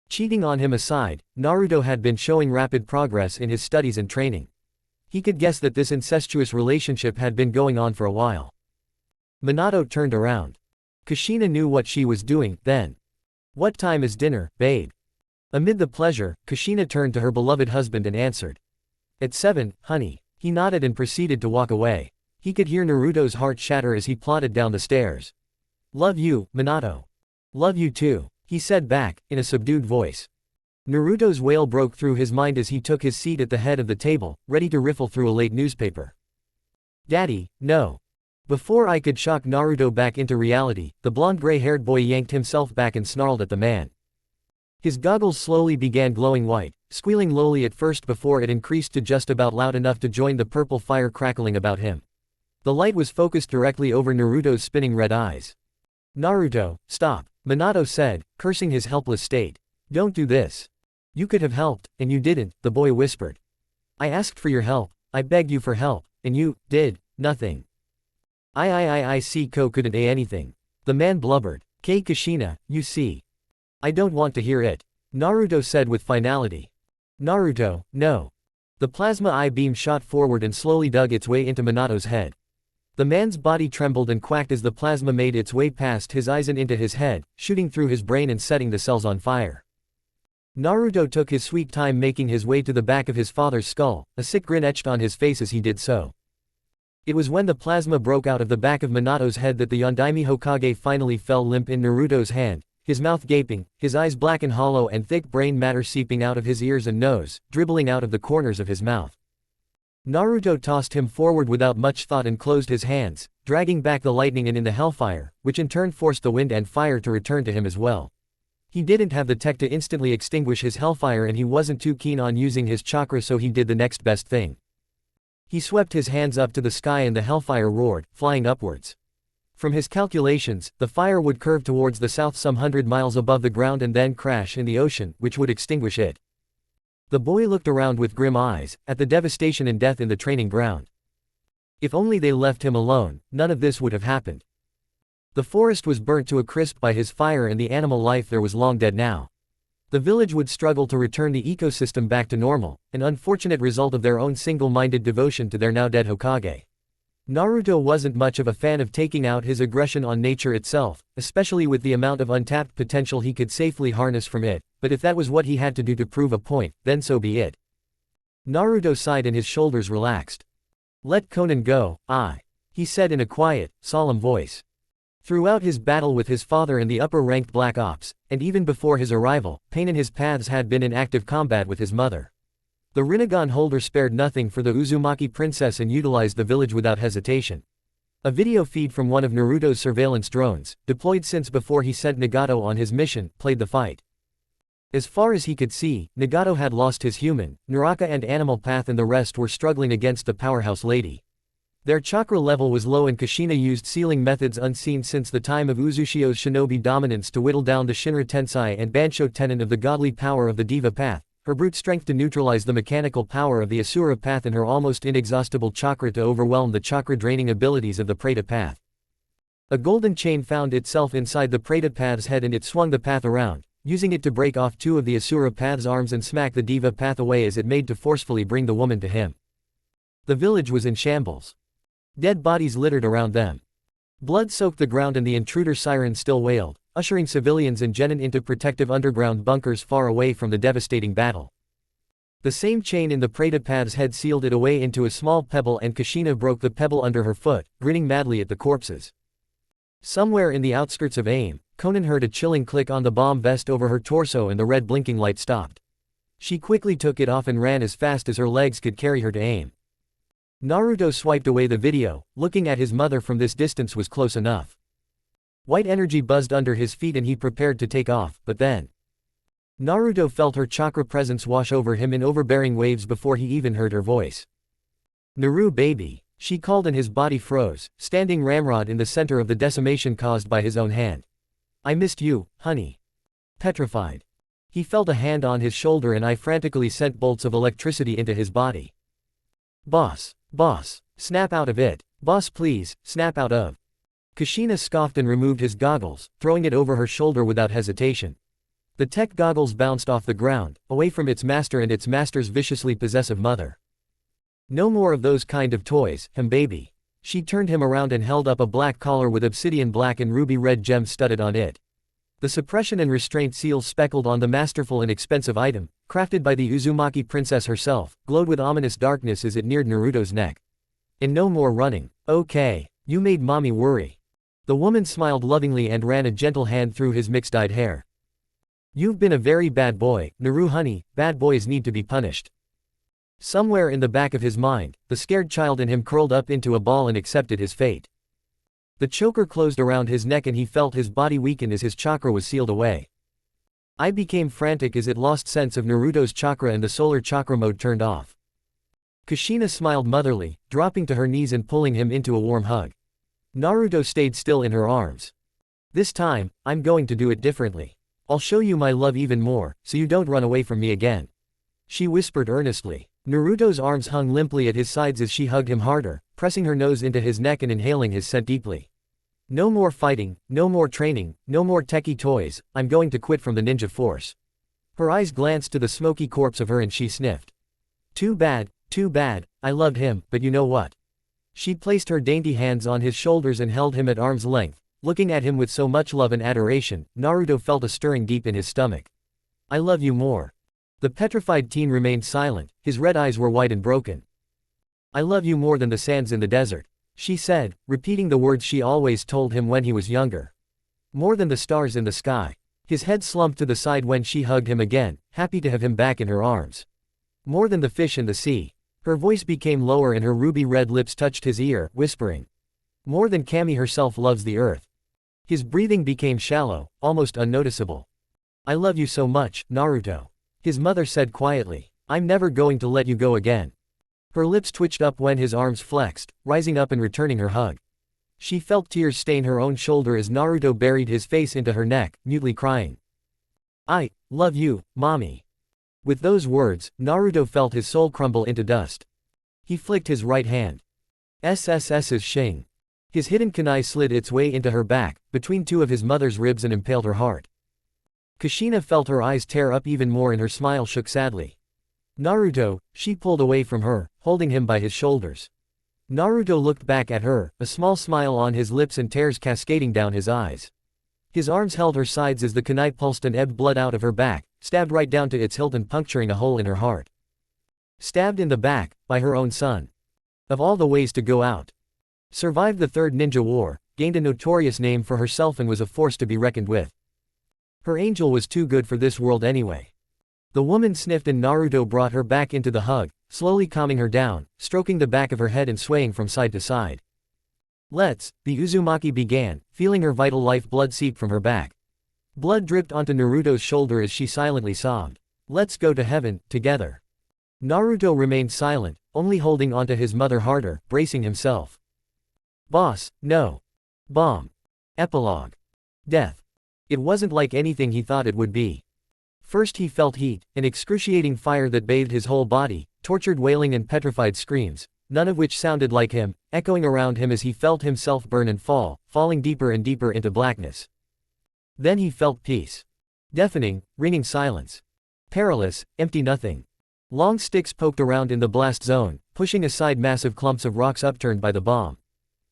Cheating on him aside, Naruto had been showing rapid progress in his studies and training. He could guess that this incestuous relationship had been going on for a while. Minato turned around. Kushina knew what she was doing, then. What time is dinner, babe? Amid the pleasure, Kushina turned to her beloved husband and answered. At 7, honey. He nodded and proceeded to walk away. He could hear Naruto's heart shatter as he plodded down the stairs. Love you, Minato. Love you too, he said back, in a subdued voice. Naruto's wail broke through his mind as he took his seat at the head of the table, ready to riffle through a late newspaper. Daddy, no. Before I could shock Naruto back into reality, the blonde gray-haired boy yanked himself back and snarled at the man. His goggles slowly began glowing white, squealing lowly at first before it increased to just about loud enough to join the purple fire crackling about him. The light was focused directly over Naruto's spinning red eyes. Naruto, stop, Minato said, cursing his helpless state. Don't do this. You could have helped, and you didn't, the boy whispered. I asked for your help, I begged you for help, and you did nothing. I see Ko couldn't say anything. The man blubbered. Kushina, you see. I don't want to hear it. Naruto said with finality. Naruto, no. The plasma eye beam shot forward and slowly dug its way into Minato's head. The man's body trembled and quacked as the plasma made its way past his eyes and into his head, shooting through his brain and setting the cells on fire. Naruto took his sweet time making his way to the back of his father's skull, a sick grin etched on his face as he did so. It was when the plasma broke out of the back of Minato's head that the Yondaime Hokage finally fell limp in Naruto's hand, his mouth gaping, his eyes black and hollow and thick brain matter seeping out of his ears and nose, dribbling out of the corners of his mouth. Naruto tossed him forward without much thought and closed his hands, dragging back the lightning and in the hellfire, which in turn forced the wind and fire to return to him as well. He didn't have the tech to instantly extinguish his hellfire and he wasn't too keen on using his chakra, so he did the next best thing. He swept his hands up to the sky and the hellfire roared, flying upwards. From his calculations, the fire would curve towards the south some 100 miles above the ground and then crash in the ocean, which would extinguish it. The boy looked around with grim eyes, at the devastation and death in the training ground. If only they left him alone, none of this would have happened. The forest was burnt to a crisp by his fire and the animal life there was long dead now. The village would struggle to return the ecosystem back to normal, an unfortunate result of their own single-minded devotion to their now-dead Hokage. Naruto wasn't much of a fan of taking out his aggression on nature itself, especially with the amount of untapped potential he could safely harness from it, but if that was what he had to do to prove a point, then so be it. Naruto sighed and his shoulders relaxed. "Let Conan go, he said in a quiet, solemn voice. Throughout his battle with his father and the upper-ranked Black Ops, and even before his arrival, Pain in his paths had been in active combat with his mother. The Rinnegan holder spared nothing for the Uzumaki princess and utilized the village without hesitation. A video feed from one of Naruto's surveillance drones, deployed since before he sent Nagato on his mission, played the fight. As far as he could see, Nagato had lost his human, Naraka and animal path and the rest were struggling against the powerhouse lady. Their chakra level was low and Kushina used sealing methods unseen since the time of Uzushio's shinobi dominance to whittle down the Shinra Tensei and Bansho tenon of the godly power of the Diva path, her brute strength to neutralize the mechanical power of the Asura path and her almost inexhaustible chakra to overwhelm the chakra-draining abilities of the Preta path. A golden chain found itself inside the Preta path's head and it swung the path around, using it to break off two of the Asura path's arms and smack the Diva path away as it made to forcefully bring the woman to him. The village was in shambles. Dead bodies littered around them. Blood soaked the ground and the intruder siren still wailed, ushering civilians and genin into protective underground bunkers far away from the devastating battle. The same chain in the Preta path's head sealed it away into a small pebble and Kushina broke the pebble under her foot, grinning madly at the corpses. Somewhere in the outskirts of AIM, Conan heard a chilling click on the bomb vest over her torso and the red blinking light stopped. She quickly took it off and ran as fast as her legs could carry her to AIM. Naruto swiped away the video, looking at his mother from this distance was close enough. White energy buzzed under his feet and he prepared to take off, but then Naruto felt her chakra presence wash over him in overbearing waves before he even heard her voice. "Naru baby," she called and his body froze, standing ramrod in the center of the decimation caused by his own hand. "I missed you, honey." Petrified. He felt a hand on his shoulder and I frantically sent bolts of electricity into his body. Boss, snap out of it. Boss please, snap out of." Kushina scoffed and removed his goggles, throwing it over her shoulder without hesitation. The tech goggles bounced off the ground, away from its master and its master's viciously possessive mother. "No more of those kind of toys, baby." She turned him around and held up a black collar with obsidian black and ruby red gems studded on it. The suppression and restraint seals speckled on the masterful and expensive item, crafted by the Uzumaki princess herself, glowed with ominous darkness as it neared Naruto's neck. "And no more running, okay? You made mommy worry." The woman smiled lovingly and ran a gentle hand through his mixed-dyed hair. "You've been a very bad boy, Naru honey, bad boys need to be punished." Somewhere in the back of his mind, the scared child in him curled up into a ball and accepted his fate. The choker closed around his neck and he felt his body weaken as his chakra was sealed away. I became frantic as it lost sense of Naruto's chakra and the solar chakra mode turned off. Kushina smiled motherly, dropping to her knees and pulling him into a warm hug. Naruto stayed still in her arms. "This time, I'm going to do it differently. I'll show you my love even more, so you don't run away from me again," she whispered earnestly. Naruto's arms hung limply at his sides as she hugged him harder, pressing her nose into his neck and inhaling his scent deeply. "No more fighting, no more training, no more techie toys, I'm going to quit from the ninja force." Her eyes glanced to the smoky corpse of her and she sniffed. Too bad, I loved him, but you know what?" She placed her dainty hands on his shoulders and held him at arm's length, looking at him with so much love and adoration. Naruto felt a stirring deep in his stomach. "I love you more." The petrified teen remained silent, his red eyes were wide and broken. "I love you more than the sands in the desert," she said, repeating the words she always told him when he was younger. "More than the stars in the sky." His head slumped to the side when she hugged him again, happy to have him back in her arms. "More than the fish in the sea." Her voice became lower and her ruby-red lips touched his ear, whispering, "More than Kami herself loves the earth." His breathing became shallow, almost unnoticeable. "I love you so much, Naruto," his mother said quietly. "I'm never going to let you go again." Her lips twitched up when his arms flexed, rising up and returning her hug. She felt tears stain her own shoulder as Naruto buried his face into her neck, mutely crying. "I love you, mommy." With those words, Naruto felt his soul crumble into dust. He flicked his right hand. SSS's Shing. His hidden kunai slid its way into her back, between two of his mother's ribs and impaled her heart. Kushina felt her eyes tear up even more and her smile shook sadly. Naruto, she pulled away from her, holding him by his shoulders. Naruto looked back at her, a small smile on his lips and tears cascading down his eyes. His arms held her sides as the kunai pulsed and ebbed blood out of her back, stabbed right down to its hilt and puncturing a hole in her heart. Stabbed in the back, by her own son. Of all the ways to go out. Survived the Third Ninja War, gained a notorious name for herself and was a force to be reckoned with. Her angel was too good for this world anyway. The woman sniffed and Naruto brought her back into the hug, slowly calming her down, stroking the back of her head and swaying from side to side. The Uzumaki began, feeling her vital life blood seep from her back. Blood dripped onto Naruto's shoulder as she silently sobbed. Let's go to heaven, together. Naruto remained silent, only holding onto his mother harder, bracing himself. Boss, no. Bomb. Epilogue. Death. It wasn't like anything he thought it would be. First he felt heat, an excruciating fire that bathed his whole body, tortured wailing and petrified screams, none of which sounded like him, echoing around him as he felt himself burn and fall, falling deeper and deeper into blackness. Then he felt peace. Deafening, ringing silence. Perilous, empty nothing. Long sticks poked around in the blast zone, pushing aside massive clumps of rocks upturned by the bomb.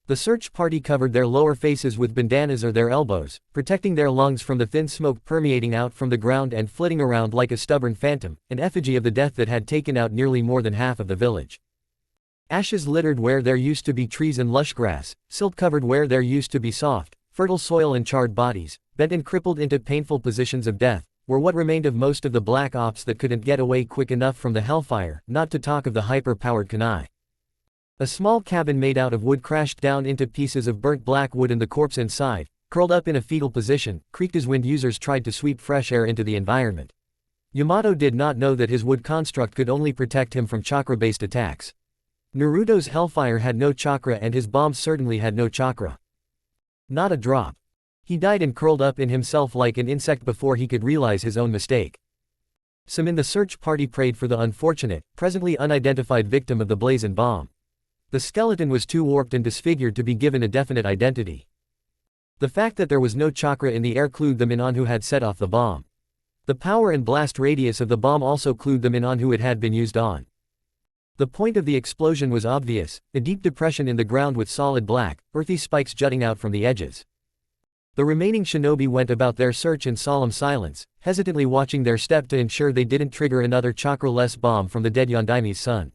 The search party covered their lower faces with bandanas or their elbows, protecting their lungs from the thin smoke permeating out from the ground and flitting around like a stubborn phantom, an effigy of the death that had taken out nearly more than half of the village. Ashes littered where there used to be trees and lush grass, silt covered where there used to be soft, fertile soil, and charred bodies, bent and crippled into painful positions of death, were what remained of most of the black ops that couldn't get away quick enough from the hellfire, not to talk of the hyper-powered kunai. A small cabin made out of wood crashed down into pieces of burnt black wood and the corpse inside, curled up in a fetal position, creaked as wind users tried to sweep fresh air into the environment. Yamato did not know that his wood construct could only protect him from chakra-based attacks. Naruto's hellfire had no chakra and his bomb certainly had no chakra. Not a drop. He died and curled up in himself like an insect before he could realize his own mistake. Some in the search party prayed for the unfortunate, presently unidentified victim of the blazing bomb. The skeleton was too warped and disfigured to be given a definite identity. The fact that there was no chakra in the air clued them in on who had set off the bomb. The power and blast radius of the bomb also clued them in on who it had been used on. The point of the explosion was obvious, a deep depression in the ground with solid black, earthy spikes jutting out from the edges. The remaining shinobi went about their search in solemn silence, hesitantly watching their step to ensure they didn't trigger another chakra-less bomb from the dead Yondaimi's son.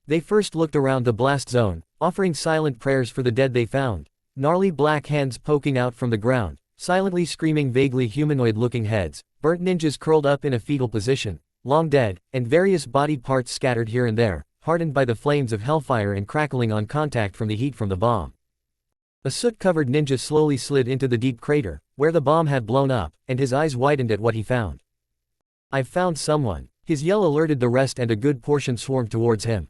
They first looked around the blast zone, offering silent prayers for the dead they found, gnarly black hands poking out from the ground, silently screaming vaguely humanoid-looking heads, burnt ninjas curled up in a fetal position, long dead, and various body parts scattered here and there, hardened by the flames of hellfire and crackling on contact from the heat from the bomb. A soot-covered ninja slowly slid into the deep crater, where the bomb had blown up, and his eyes widened at what he found. "I've found someone." His yell alerted the rest and a good portion swarmed towards him.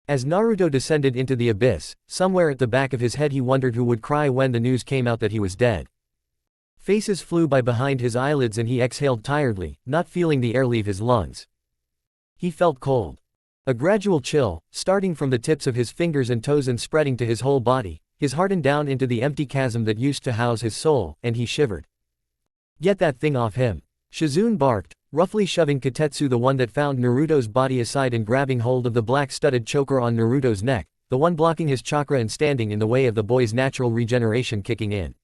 As Naruto descended into the abyss, somewhere at the back of his head he wondered who would cry when the news came out that he was dead. Faces flew by behind his eyelids and he exhaled tiredly, not feeling the air leave his lungs. He felt cold. A gradual chill, starting from the tips of his fingers and toes and spreading to his whole body, his hardened down into the empty chasm that used to house his soul, and he shivered. "Get that thing off him!" Shizune barked, roughly shoving Katetsu, the one that found Naruto's body, aside and grabbing hold of the black-studded choker on Naruto's neck, the one blocking his chakra and standing in the way of the boy's natural regeneration kicking in.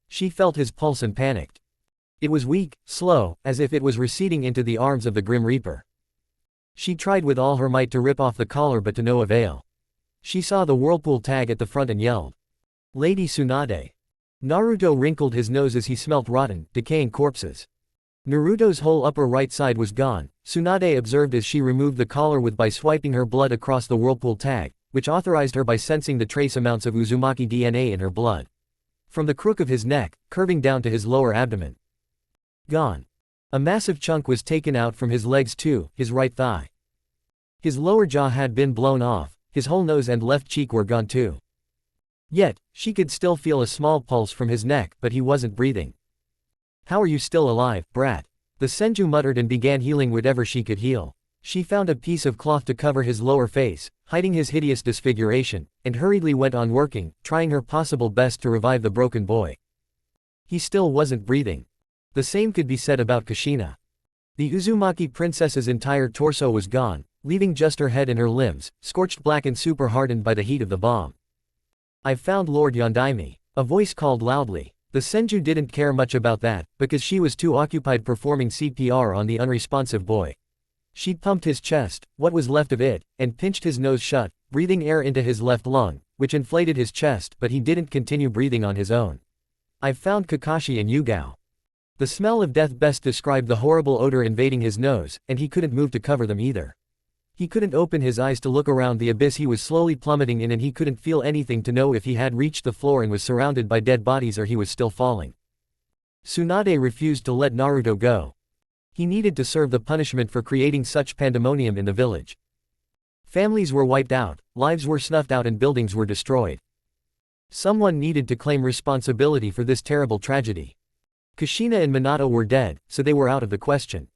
She felt his pulse and panicked. It was weak, slow, as if it was receding into the arms of the Grim Reaper. She tried with all her might to rip off the collar but to no avail. She saw the whirlpool tag at the front and yelled, "Lady Tsunade." Naruto wrinkled his nose as he smelt rotten, decaying corpses. Naruto's whole upper right side was gone, Tsunade observed as she removed the collar by swiping her blood across the whirlpool tag, which authorized her by sensing the trace amounts of Uzumaki DNA in her blood. From the crook of his neck, curving down to his lower abdomen. Gone. A massive chunk was taken out from his legs too, his right thigh. His lower jaw had been blown off, his whole nose and left cheek were gone too. Yet, she could still feel a small pulse from his neck, but he wasn't breathing. "How are you still alive, brat?" The Senju muttered and began healing whatever she could heal. She found a piece of cloth to cover his lower face, hiding his hideous disfiguration, and hurriedly went on working, trying her possible best to revive the broken boy. He still wasn't breathing. The same could be said about Kushina. The Uzumaki princess's entire torso was gone, leaving just her head and her limbs, scorched black and super hardened by the heat of the bomb. "I've found Lord Yondaime," a voice called loudly. The Senju didn't care much about that, because she was too occupied performing CPR on the unresponsive boy. She pumped his chest, what was left of it, and pinched his nose shut, breathing air into his left lung, which inflated his chest, but he didn't continue breathing on his own. "I've found Kakashi and Yugao." The smell of death best described the horrible odor invading his nose, and he couldn't move to cover them either. He couldn't open his eyes to look around the abyss he was slowly plummeting in, and he couldn't feel anything to know if he had reached the floor and was surrounded by dead bodies or he was still falling. Tsunade refused to let Naruto go. He needed to serve the punishment for creating such pandemonium in the village. Families were wiped out, lives were snuffed out, and buildings were destroyed. Someone needed to claim responsibility for this terrible tragedy. Kushina and Minato were dead, so they were out of the question.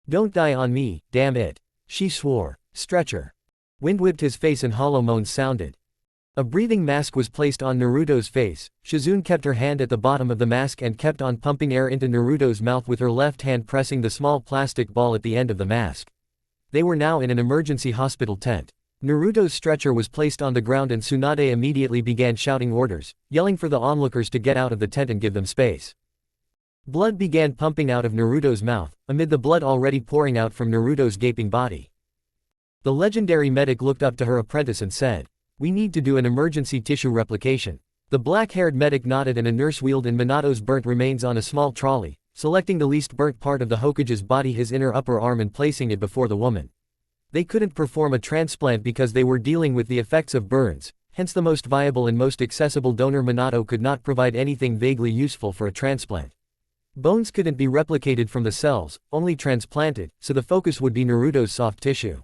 "Don't die on me, damn it," she swore. Stretcher. Wind whipped his face and hollow moans sounded. A breathing mask was placed on Naruto's face. Shizune kept her hand at the bottom of the mask and kept on pumping air into Naruto's mouth with her left hand, pressing the small plastic ball at the end of the mask. They were now in an emergency hospital tent. Naruto's stretcher was placed on the ground and Tsunade immediately began shouting orders, yelling for the onlookers to get out of the tent and give them space. Blood began pumping out of Naruto's mouth, amid the blood already pouring out from Naruto's gaping body. The legendary medic looked up to her apprentice and said, "We need to do an emergency tissue replication." The black-haired medic nodded and a nurse wheeled in Minato's burnt remains on a small trolley, selecting the least burnt part of the Hokage's body, his inner upper arm, and placing it before the woman. They couldn't perform a transplant because they were dealing with the effects of burns, hence the most viable and most accessible donor Minato could not provide anything vaguely useful for a transplant. Bones couldn't be replicated from the cells, only transplanted, so the focus would be Naruto's soft tissue.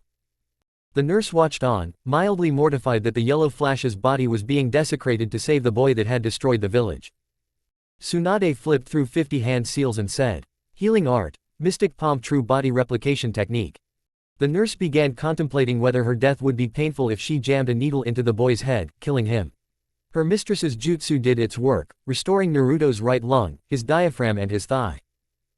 The nurse watched on, mildly mortified that the Yellow Flash's body was being desecrated to save the boy that had destroyed the village. Tsunade flipped through 50 hand seals and said, "Healing art, mystic palm, true body replication technique." The nurse began contemplating whether her death would be painful if she jammed a needle into the boy's head, killing him. Her mistress's jutsu did its work, restoring Naruto's right lung, his diaphragm, and his thigh.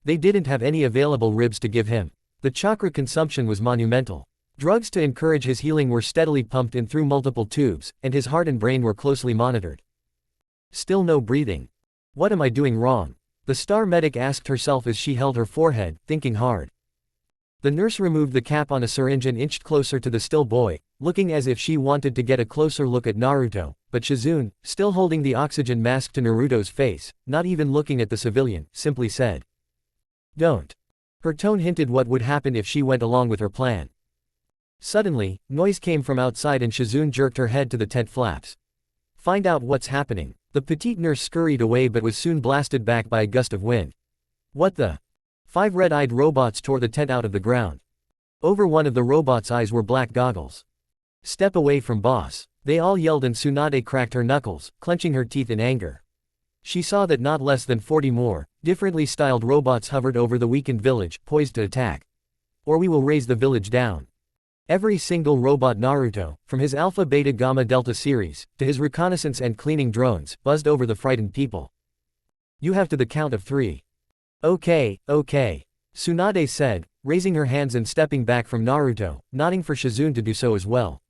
They didn't have any available ribs to give him. The chakra consumption was monumental. Drugs to encourage his healing were steadily pumped in through multiple tubes, and his heart and brain were closely monitored. Still no breathing. What am I doing wrong? The star medic asked herself as she held her forehead, thinking hard. The nurse removed the cap on a syringe and inched closer to the still boy, looking as if she wanted to get a closer look at Naruto, but Shizune, still holding the oxygen mask to Naruto's face, not even looking at the civilian, simply said, "Don't." Her tone hinted what would happen if she went along with her plan. Suddenly, noise came from outside and Shizune jerked her head to the tent flaps. "Find out what's happening." The petite nurse scurried away but was soon blasted back by a gust of wind. "What the?" 5 red-eyed robots tore the tent out of the ground. Over one of the robots' eyes were black goggles. "Step away from boss." They all yelled and Tsunade cracked her knuckles, clenching her teeth in anger. She saw that not less than 40 more, differently styled robots hovered over the weakened village, poised to attack. "Or we will raise the village down." Every single robot Naruto, from his Alpha Beta Gamma Delta series, to his reconnaissance and cleaning drones, buzzed over the frightened people. "You have to the count of 3. Okay, Tsunade said, raising her hands and stepping back from Naruto, nodding for Shizune to do so as well.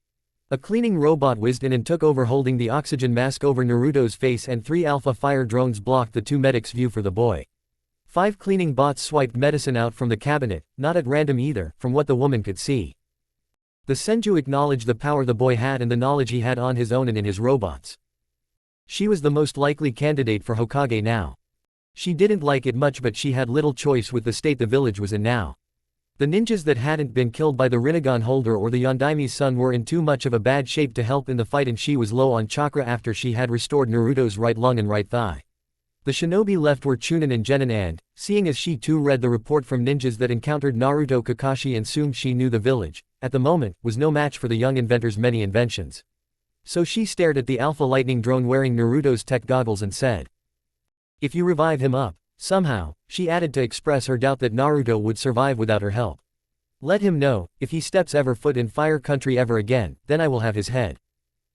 A cleaning robot whizzed in and took over, holding the oxygen mask over Naruto's face, and 3 Alpha Fire drones blocked the 2 medics' view for the boy. 5 cleaning bots swiped medicine out from the cabinet, not at random either, from what the woman could see. The Senju acknowledged the power the boy had and the knowledge he had on his own and in his robots. She was the most likely candidate for Hokage now. She didn't like it much, but she had little choice with the state the village was in now. The ninjas that hadn't been killed by the Rinnegan holder or the Yondaime's son were in too much of a bad shape to help in the fight, and she was low on chakra after she had restored Naruto's right lung and right thigh. The shinobi left were Chunin and Genin, and, seeing as she too read the report from ninjas that encountered Naruto, Kakashi and assumed she knew the village, at the moment, was no match for the young inventor's many inventions. So she stared at the Alpha Lightning drone wearing Naruto's tech goggles and said, "If you revive him up, somehow," she added to express her doubt that Naruto would survive without her help. Let him know, if he steps ever foot in fire country ever again, then I will have his head.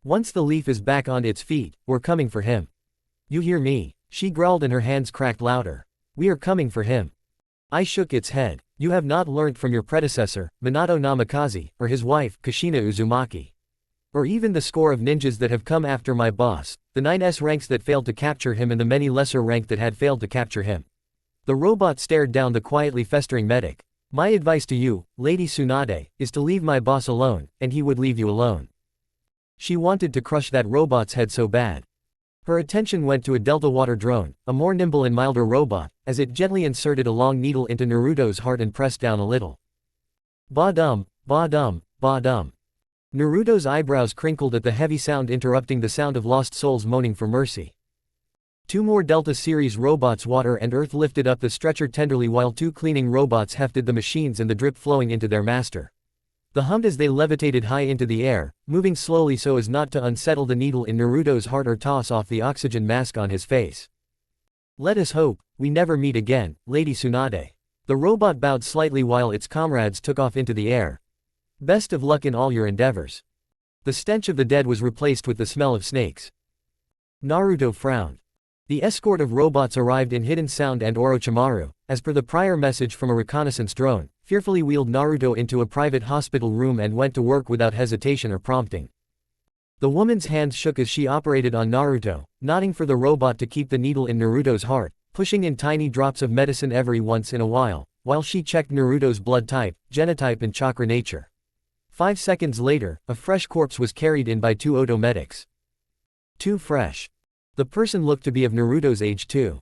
Once the leaf is back on its feet, we're coming for him. You hear me? She growled and her hands cracked louder. We are coming for him. I shook its head. You have not learnt from your predecessor, Minato Namikaze, or his wife, Kushina Uzumaki. Or even the score of ninjas that have come after my boss, the 9S ranks that failed to capture him and the many lesser rank that had failed to capture him. The robot stared down the quietly festering medic. My advice to you, Lady Tsunade, is to leave my boss alone, and he would leave you alone. She wanted to crush that robot's head so bad. Her attention went to a Delta Water drone, a more nimble and milder robot, as it gently inserted a long needle into Naruto's heart and pressed down a little. Ba-dum, ba-dum, ba-dum. Naruto's eyebrows crinkled at the heavy sound interrupting the sound of lost souls moaning for mercy. Two more Delta Series robots Water and Earth lifted up the stretcher tenderly while two cleaning robots hefted the machines and the drip flowing into their master. The hummed as they levitated high into the air, moving slowly so as not to unsettle the needle in Naruto's heart or toss off the oxygen mask on his face. Let us hope we never meet again, Lady Tsunade. The robot bowed slightly while its comrades took off into the air. Best of luck in all your endeavors. The stench of the dead was replaced with the smell of snakes. Naruto frowned. The escort of robots arrived in Hidden Sound and Orochimaru, as per the prior message from a reconnaissance drone, fearfully wheeled Naruto into a private hospital room and went to work without hesitation or prompting. The woman's hands shook as she operated on Naruto, nodding for the robot to keep the needle in Naruto's heart, pushing in tiny drops of medicine every once in a while she checked Naruto's blood type, genotype and chakra nature. 5 seconds later, a fresh corpse was carried in by two Oto medics. Too fresh. The person looked to be of Naruto's age too.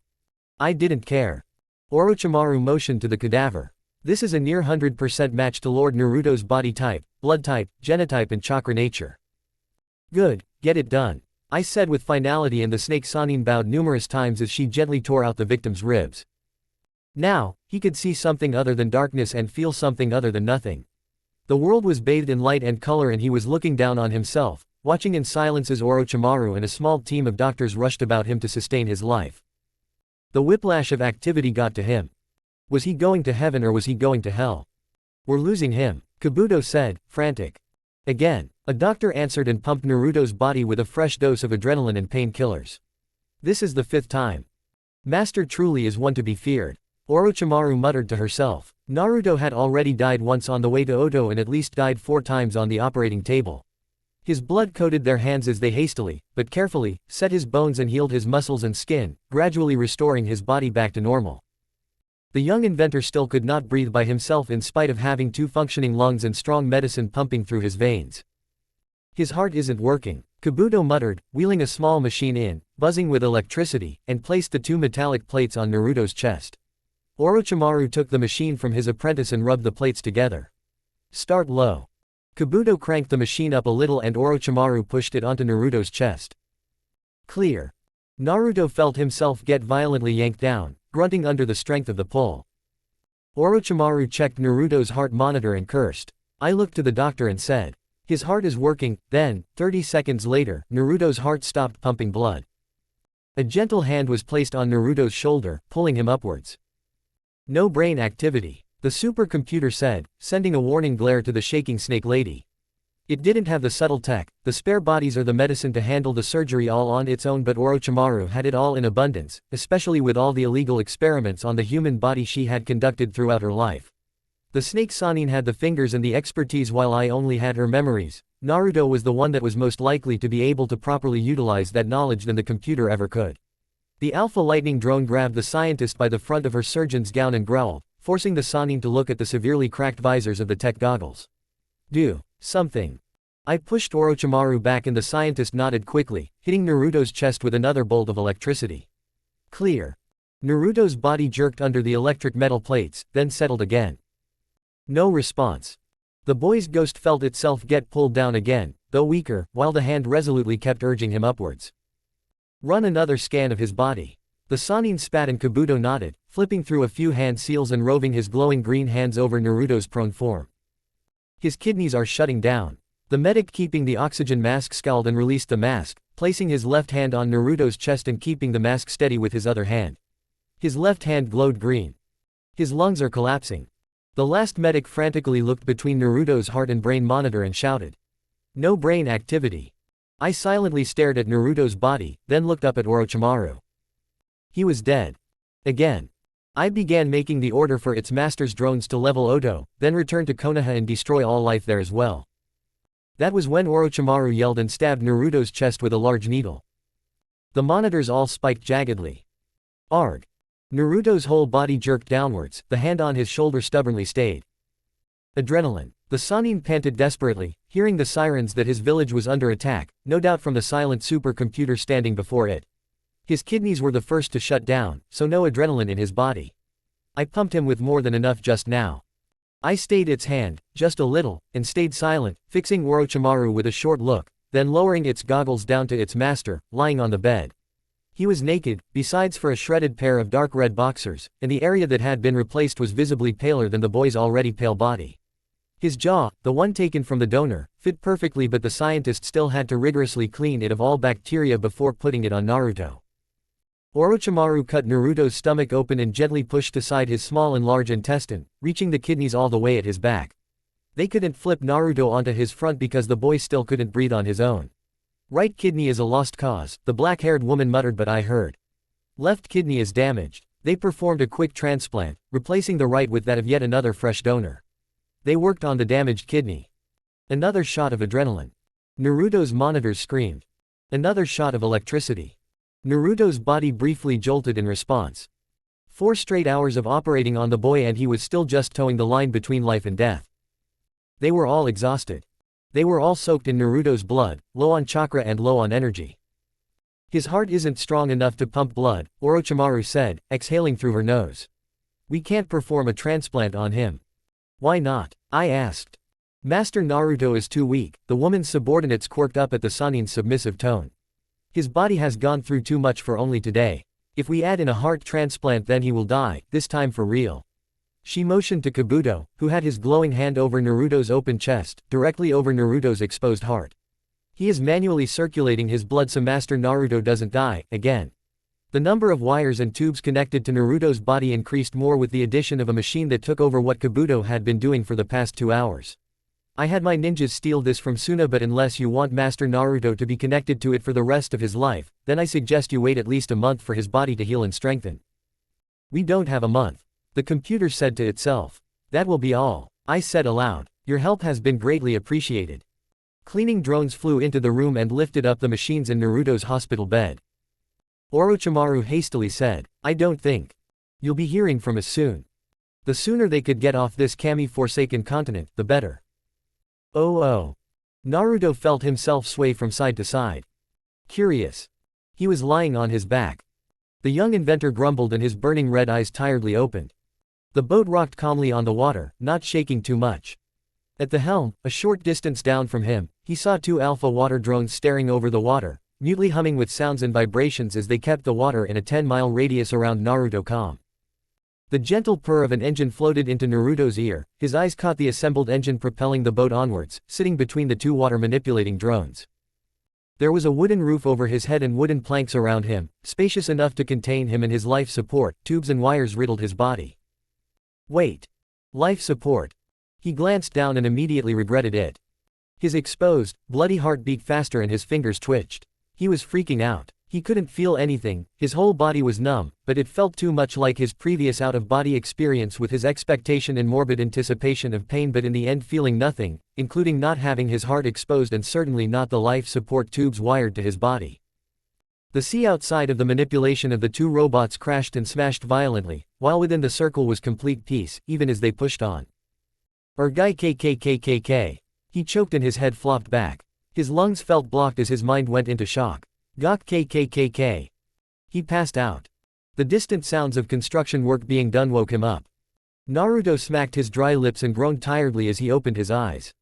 I didn't care. Orochimaru motioned to the cadaver. This is a near 100% match to Lord Naruto's body type, blood type, genotype and chakra nature. Good, get it done, I said with finality, and the snake Sannin bowed numerous times as she gently tore out the victim's ribs. Now, he could see something other than darkness and feel something other than nothing. The world was bathed in light and color and he was looking down on himself, watching in silence as Orochimaru and a small team of doctors rushed about him to sustain his life. The whiplash of activity got to him. Was he going to heaven or was he going to hell? We're losing him, Kabuto said, frantic. Again, a doctor answered and pumped Naruto's body with a fresh dose of adrenaline and painkillers. This is the 5th time. Master truly is one to be feared. Orochimaru muttered to herself. Naruto had already died once on the way to Oto and at least died 4 times on the operating table. His blood coated their hands as they hastily, but carefully, set his bones and healed his muscles and skin, gradually restoring his body back to normal. The young inventor still could not breathe by himself in spite of having 2 functioning lungs and strong medicine pumping through his veins. His heart isn't working, Kabuto muttered, wheeling a small machine in, buzzing with electricity, and placed the 2 metallic plates on Naruto's chest. Orochimaru took the machine from his apprentice and rubbed the plates together. Start low. Kabuto cranked the machine up a little and Orochimaru pushed it onto Naruto's chest. Clear. Naruto felt himself get violently yanked down, grunting under the strength of the pull. Orochimaru checked Naruto's heart monitor and cursed. I looked to the doctor and said, his heart is working. Then, 30 seconds later, Naruto's heart stopped pumping blood. A gentle hand was placed on Naruto's shoulder, pulling him upwards. No brain activity, the supercomputer said, sending a warning glare to the shaking snake lady. It didn't have the subtle tech, the spare bodies or the medicine to handle the surgery all on its own, but Orochimaru had it all in abundance, especially with all the illegal experiments on the human body she had conducted throughout her life. The snake Sannin had the fingers and the expertise while I only had her memories. Naruto was the one that was most likely to be able to properly utilize that knowledge than the computer ever could. The Alpha Lightning drone grabbed the scientist by the front of her surgeon's gown and growled, forcing the Sannin to look at the severely cracked visors of the tech goggles. Do something. I pushed Orochimaru back and the scientist nodded quickly, hitting Naruto's chest with another bolt of electricity. Clear. Naruto's body jerked under the electric metal plates, then settled again. No response. The boy's ghost felt itself get pulled down again, though weaker, while the hand resolutely kept urging him upwards. Run another scan of his body. The Sannin spat and Kabuto nodded, flipping through a few hand seals and roving his glowing green hands over Naruto's prone form. His kidneys are shutting down. The medic keeping the oxygen mask scowled and released the mask, placing his left hand on Naruto's chest and keeping the mask steady with his other hand. His left hand glowed green. His lungs are collapsing. The last medic frantically looked between Naruto's heart and brain monitor and shouted. No brain activity. I silently stared at Naruto's body, then looked up at Orochimaru. He was dead. Again. I began making the order for its master's drones to level Oto, then return to Konoha and destroy all life there as well. That was when Orochimaru yelled and stabbed Naruto's chest with a large needle. The monitors all spiked jaggedly. Arg. Naruto's whole body jerked downwards, the hand on his shoulder stubbornly stayed. Adrenaline. The Sannin panted desperately, hearing the sirens that his village was under attack, no doubt from the silent supercomputer standing before it. His kidneys were the first to shut down, so no adrenaline in his body. I pumped him with more than enough just now. I stayed its hand, just a little, and stayed silent, fixing Orochimaru with a short look, then lowering its goggles down to its master, lying on the bed. He was naked, besides for a shredded pair of dark red boxers, and the area that had been replaced was visibly paler than the boy's already pale body. His jaw, the one taken from the donor, fit perfectly, but the scientist still had to rigorously clean it of all bacteria before putting it on Naruto. Orochimaru cut Naruto's stomach open and gently pushed aside his small and large intestine, reaching the kidneys all the way at his back. They couldn't flip Naruto onto his front because the boy still couldn't breathe on his own. Right kidney is a lost cause, the black-haired woman muttered, but I heard. Left kidney is damaged. They performed a quick transplant, replacing the right with that of yet another fresh donor. They worked on the damaged kidney. Another shot of adrenaline. Naruto's monitors screamed. Another shot of electricity. Naruto's body briefly jolted in response. 4 straight hours of operating on the boy and he was still just towing the line between life and death. They were all exhausted. They were all soaked in Naruto's blood, low on chakra and low on energy. His heart isn't strong enough to pump blood, Orochimaru said, exhaling through her nose. We can't perform a transplant on him. Why not? I asked. Master Naruto is too weak, the woman's subordinates quirked up at the Sannin's submissive tone. His body has gone through too much for only today. If we add in a heart transplant then he will die, this time for real. She motioned to Kabuto, who had his glowing hand over Naruto's open chest, directly over Naruto's exposed heart. He is manually circulating his blood so Master Naruto doesn't die, again. The number of wires and tubes connected to Naruto's body increased more with the addition of a machine that took over what Kabuto had been doing for the past 2 hours. I had my ninjas steal this from Suna, but unless you want Master Naruto to be connected to it for the rest of his life, then I suggest you wait at least a month for his body to heal and strengthen. We don't have a month. The computer said to itself. That will be all. I said aloud. Your help has been greatly appreciated. Cleaning drones flew into the room and lifted up the machines in Naruto's hospital bed. Orochimaru hastily said, I don't think. You'll be hearing from us soon. The sooner they could get off this Kami-forsaken continent, the better. Oh. Naruto felt himself sway from side to side. Curious. He was lying on his back. The young inventor grumbled and his burning red eyes tiredly opened. The boat rocked calmly on the water, not shaking too much. At the helm, a short distance down from him, he saw 2 alpha water drones staring over the water, mutely humming with sounds and vibrations as they kept the water in a 10-mile radius around Naruto calm. The gentle purr of an engine floated into Naruto's ear, his eyes caught the assembled engine propelling the boat onwards, sitting between the 2 water-manipulating drones. There was a wooden roof over his head and wooden planks around him, spacious enough to contain him and his life support. Tubes and wires riddled his body. Wait. Life support. He glanced down and immediately regretted it. His exposed, bloody heart beat faster and his fingers twitched. He was freaking out. He couldn't feel anything, his whole body was numb, but it felt too much like his previous out-of-body experience with his expectation and morbid anticipation of pain, but in the end feeling nothing, including not having his heart exposed and certainly not the life support tubes wired to his body. The sea outside of the manipulation of the 2 robots crashed and smashed violently, while within the circle was complete peace, even as they pushed on. Guy KKKKK. He choked and his head flopped back. His lungs felt blocked as his mind went into shock. Gok KKKK. He passed out. The distant sounds of construction work being done woke him up. Naruto smacked his dry lips and groaned tiredly as he opened his eyes.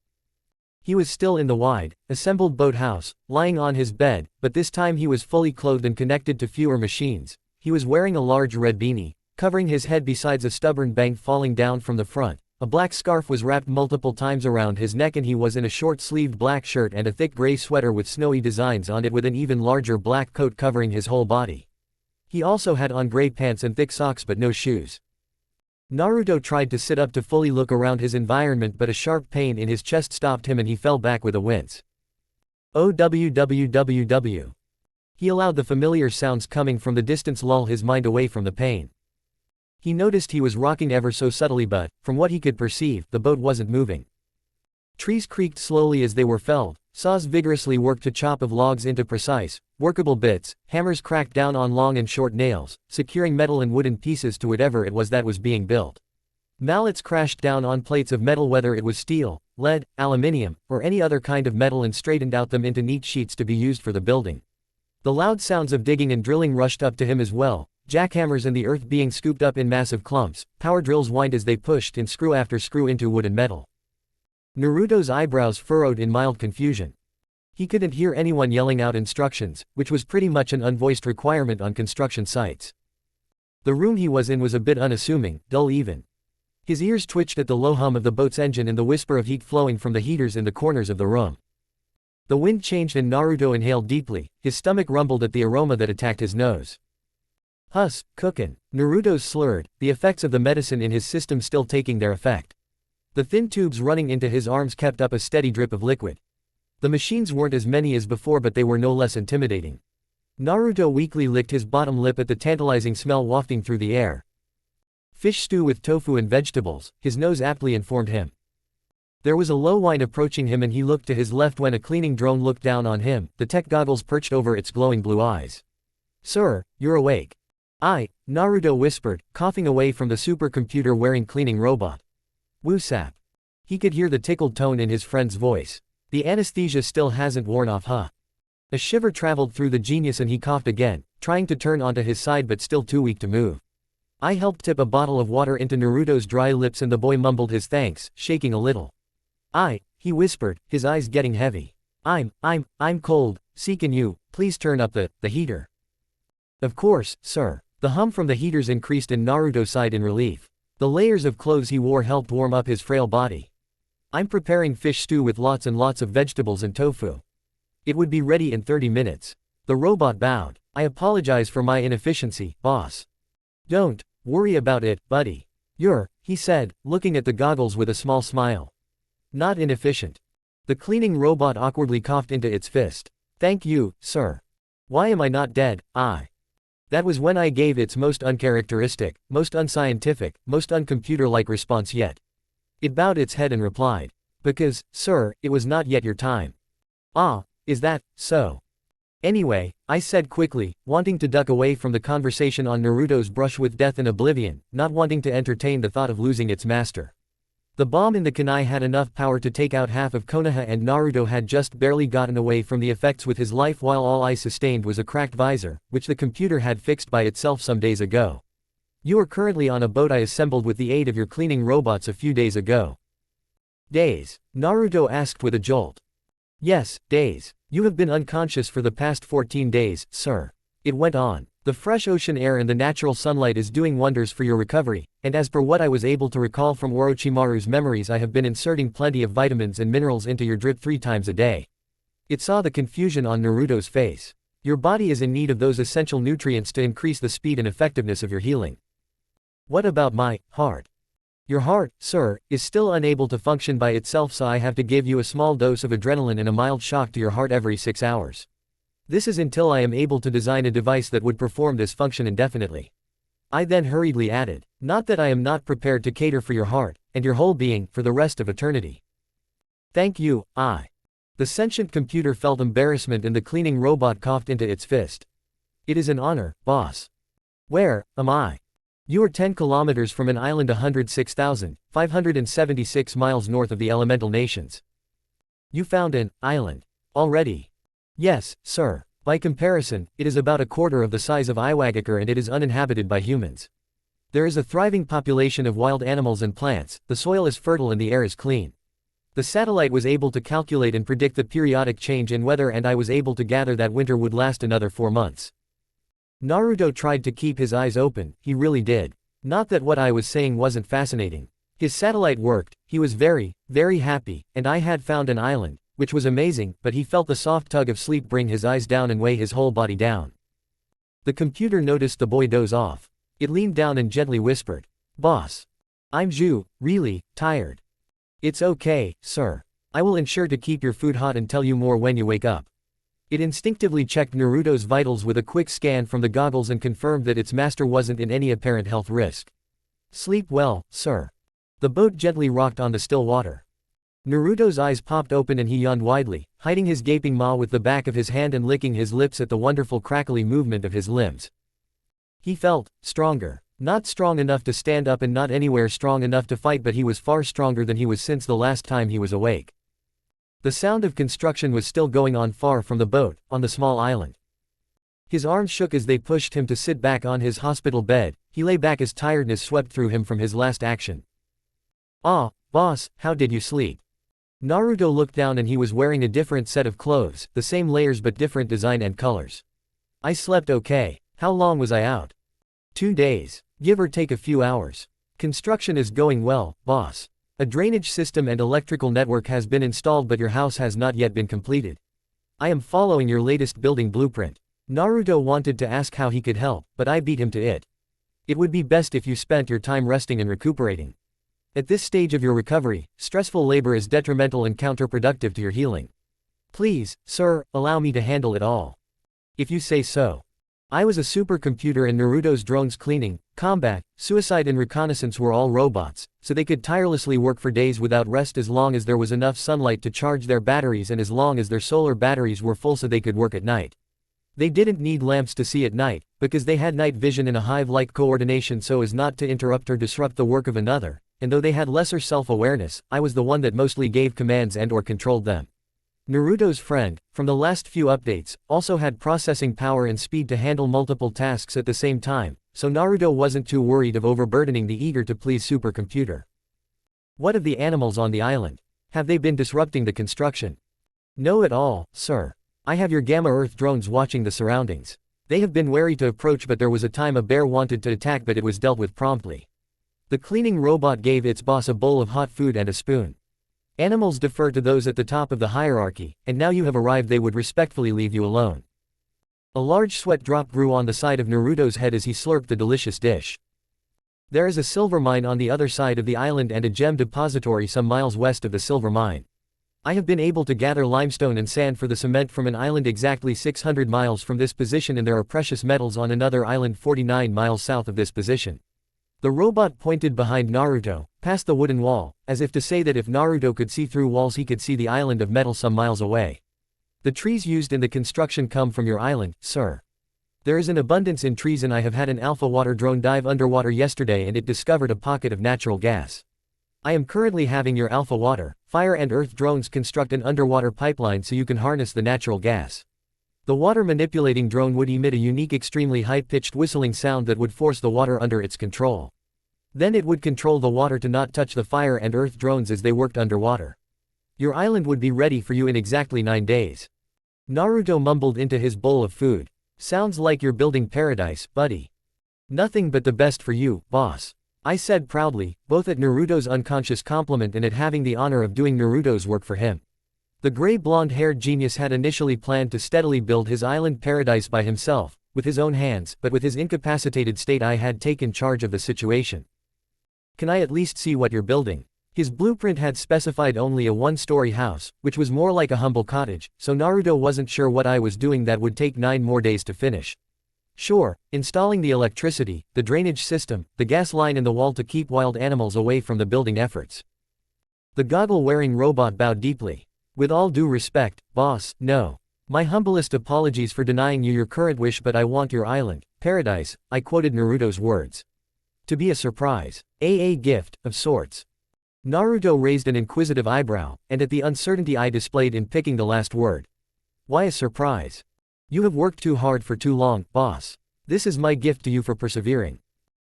He was still in the wide, assembled boathouse, lying on his bed, but this time he was fully clothed and connected to fewer machines. He was wearing a large red beanie, covering his head besides a stubborn bang falling down from the front. A black scarf was wrapped multiple times around his neck and he was in a short-sleeved black shirt and a thick gray sweater with snowy designs on it with an even larger black coat covering his whole body. He also had on gray pants and thick socks but no shoes. Naruto tried to sit up to fully look around his environment, but a sharp pain in his chest stopped him and he fell back with a wince. OWWWW. He allowed the familiar sounds coming from the distance lull his mind away from the pain. He noticed he was rocking ever so subtly, but, from what he could perceive, the boat wasn't moving. Trees creaked slowly as they were felled, saws vigorously worked to chop of logs into precise, workable bits, hammers cracked down on long and short nails, securing metal and wooden pieces to whatever it was that was being built. Mallets crashed down on plates of metal, whether it was steel, lead, aluminium, or any other kind of metal, and straightened out them into neat sheets to be used for the building. The loud sounds of digging and drilling rushed up to him as well, jackhammers and the earth being scooped up in massive clumps, power drills whined as they pushed in screw after screw into wood and metal. Naruto's eyebrows furrowed in mild confusion. He couldn't hear anyone yelling out instructions, which was pretty much an unvoiced requirement on construction sites. The room he was in was a bit unassuming, dull even. His ears twitched at the low hum of the boat's engine and the whisper of heat flowing from the heaters in the corners of the room. The wind changed and Naruto inhaled deeply, his stomach rumbled at the aroma that attacked his nose. Huss, cookin'. Naruto's slurred, the effects of the medicine in his system still taking their effect. The thin tubes running into his arms kept up a steady drip of liquid. The machines weren't as many as before, but they were no less intimidating. Naruto weakly licked his bottom lip at the tantalizing smell wafting through the air. Fish stew with tofu and vegetables, his nose aptly informed him. There was a low whine approaching him and he looked to his left when a cleaning drone looked down on him, the tech goggles perched over its glowing blue eyes. "Sir, you're awake." Naruto whispered, coughing away from the supercomputer-wearing cleaning robot. "Woosap." He could hear the tickled tone in his friend's voice. "The anesthesia still hasn't worn off, huh?" A shiver traveled through the genius and he coughed again, trying to turn onto his side but still too weak to move. I helped tip a bottle of water into Naruto's dry lips and the boy mumbled his thanks, shaking a little. He whispered, his eyes getting heavy. I'm cold, can you please turn up the heater?" "Of course, sir." The hum from the heaters increased and Naruto sighed in relief. The layers of clothes he wore helped warm up his frail body. "I'm preparing fish stew with lots and lots of vegetables and tofu. It would be ready in 30 minutes. The robot bowed. "I apologize for my inefficiency, boss." "Don't worry about it, buddy. He said, looking at the goggles with a small smile. "Not inefficient." The cleaning robot awkwardly coughed into its fist. "Thank you, sir. Why am I not dead?" That was when I gave its most uncharacteristic, most unscientific, most uncomputer-like response yet. It bowed its head and replied, "Because, sir, it was not yet your time." Is that so? "Anyway," I said quickly, wanting to duck away from the conversation on Naruto's brush with death and oblivion, not wanting to entertain the thought of losing its master. The bomb in the kunai had enough power to take out half of Konoha and Naruto had just barely gotten away from the effects with his life while all I sustained was a cracked visor, which the computer had fixed by itself some days ago. "You are currently on a boat I assembled with the aid of your cleaning robots a few days ago." "Days?" Naruto asked with a jolt. "Yes, days. You have been unconscious for the past 14 days, sir." It went on. "The fresh ocean air and the natural sunlight is doing wonders for your recovery, and as per what I was able to recall from Orochimaru's memories, I have been inserting plenty of vitamins and minerals into your drip 3 times a day." It saw the confusion on Naruto's face. "Your body is in need of those essential nutrients to increase the speed and effectiveness of your healing." "What about my heart?" "Your heart, sir, is still unable to function by itself, so I have to give you a small dose of adrenaline and a mild shock to your heart every 6 hours. This is until I am able to design a device that would perform this function indefinitely." I then hurriedly added, "Not that I am not prepared to cater for your heart, and your whole being, for the rest of eternity." "Thank you, The sentient computer felt embarrassment and the cleaning robot coughed into its fist. "It is an honor, boss." "Where am I?" "You are 10 kilometers from an island 106,576 miles north of the elemental nations." "You found an island already?" "Yes, sir. By comparison, it is about a quarter of the size of Iwagakure and it is uninhabited by humans. There is a thriving population of wild animals and plants, the soil is fertile and the air is clean. The satellite was able to calculate and predict the periodic change in weather and I was able to gather that winter would last another 4 months. Naruto tried to keep his eyes open, he really did. Not that what I was saying wasn't fascinating. His satellite worked, he was very, very happy, and I had found an island, which was amazing, but he felt the soft tug of sleep bring his eyes down and weigh his whole body down. The computer noticed the boy doze off. It leaned down and gently whispered, "Boss, I'm really tired. It's okay, sir. I will ensure to keep your food hot and tell you more when you wake up. It instinctively checked Naruto's vitals with a quick scan from the goggles and confirmed that its master wasn't in any apparent health risk. Sleep well, sir. The boat gently rocked on the still water. Naruto's eyes popped open and he yawned widely, hiding his gaping maw with the back of his hand and licking his lips at the wonderful crackly movement of his limbs. He felt stronger. Not strong enough to stand up and not anywhere strong enough to fight, but he was far stronger than he was since the last time he was awake. The sound of construction was still going on far from the boat, on the small island. His arms shook as they pushed him to sit back on his hospital bed. He lay back as tiredness swept through him from his last action. "Ah, boss, how did you sleep?" Naruto looked down and he was wearing a different set of clothes, the same layers but different design and colors. "I slept okay. How long was I out?" 2 days. Give or take a few hours. Construction is going well, boss. A drainage system and electrical network has been installed but your house has not yet been completed. I am following your latest building blueprint. Naruto wanted to ask how he could help, but I beat him to it. It would be best if you spent your time resting and recuperating. At this stage of your recovery, stressful labor is detrimental and counterproductive to your healing. Please, sir, allow me to handle it all. If you say so. I was a supercomputer and Naruto's drones cleaning, combat, suicide and reconnaissance were all robots, so they could tirelessly work for days without rest as long as there was enough sunlight to charge their batteries and as long as their solar batteries were full so they could work at night. They didn't need lamps to see at night, because they had night vision and a hive-like coordination so as not to interrupt or disrupt the work of another, and though they had lesser self-awareness, I was the one that mostly gave commands and/or controlled them. Naruto's friend, from the last few updates, also had processing power and speed to handle multiple tasks at the same time, so Naruto wasn't too worried of overburdening the eager-to-please supercomputer. What of the animals on the island? Have they been disrupting the construction? No at all, sir. I have your Gamma Earth drones watching the surroundings. They have been wary to approach but there was a time a bear wanted to attack but it was dealt with promptly. The cleaning robot gave its boss a bowl of hot food and a spoon. Animals defer to those at the top of the hierarchy, and now you have arrived they would respectfully leave you alone. A large sweat drop grew on the side of Naruto's head as he slurped the delicious dish. There is a silver mine on the other side of the island and a gem depository some miles west of the silver mine. I have been able to gather limestone and sand for the cement from an island exactly 600 miles from this position and there are precious metals on another island 49 miles south of this position. The robot pointed behind Naruto, past the wooden wall, as if to say that if Naruto could see through walls he could see the island of metal some miles away. The trees used in the construction come from your island, sir. There is an abundance in trees and I have had an alpha water drone dive underwater yesterday and it discovered a pocket of natural gas. I am currently having your alpha water, fire and earth drones construct an underwater pipeline so you can harness the natural gas. The water manipulating drone would emit a unique extremely high-pitched whistling sound that would force the water under its control. Then it would control the water to not touch the fire and earth drones as they worked underwater. Your island would be ready for you in exactly 9 days. Naruto mumbled into his bowl of food. Sounds like you're building paradise, buddy. Nothing but the best for you, boss. I said proudly, both at Naruto's unconscious compliment and at having the honor of doing Naruto's work for him. The gray blonde-haired genius had initially planned to steadily build his island paradise by himself, with his own hands, but with his incapacitated state I had taken charge of the situation. Can I at least see what you're building? His blueprint had specified only a 1-story house, which was more like a humble cottage, so Naruto wasn't sure what I was doing that would take 9 more days to finish. Sure, installing the electricity, the drainage system, the gas line in the wall to keep wild animals away from the building efforts. The goggle-wearing robot bowed deeply. With all due respect, boss, no. My humblest apologies for denying you your current wish but I want your island, paradise, I quoted Naruto's words. To be a surprise. A gift, of sorts. Naruto raised an inquisitive eyebrow, and at the uncertainty I displayed in picking the last word. Why a surprise? You have worked too hard for too long, boss. This is my gift to you for persevering.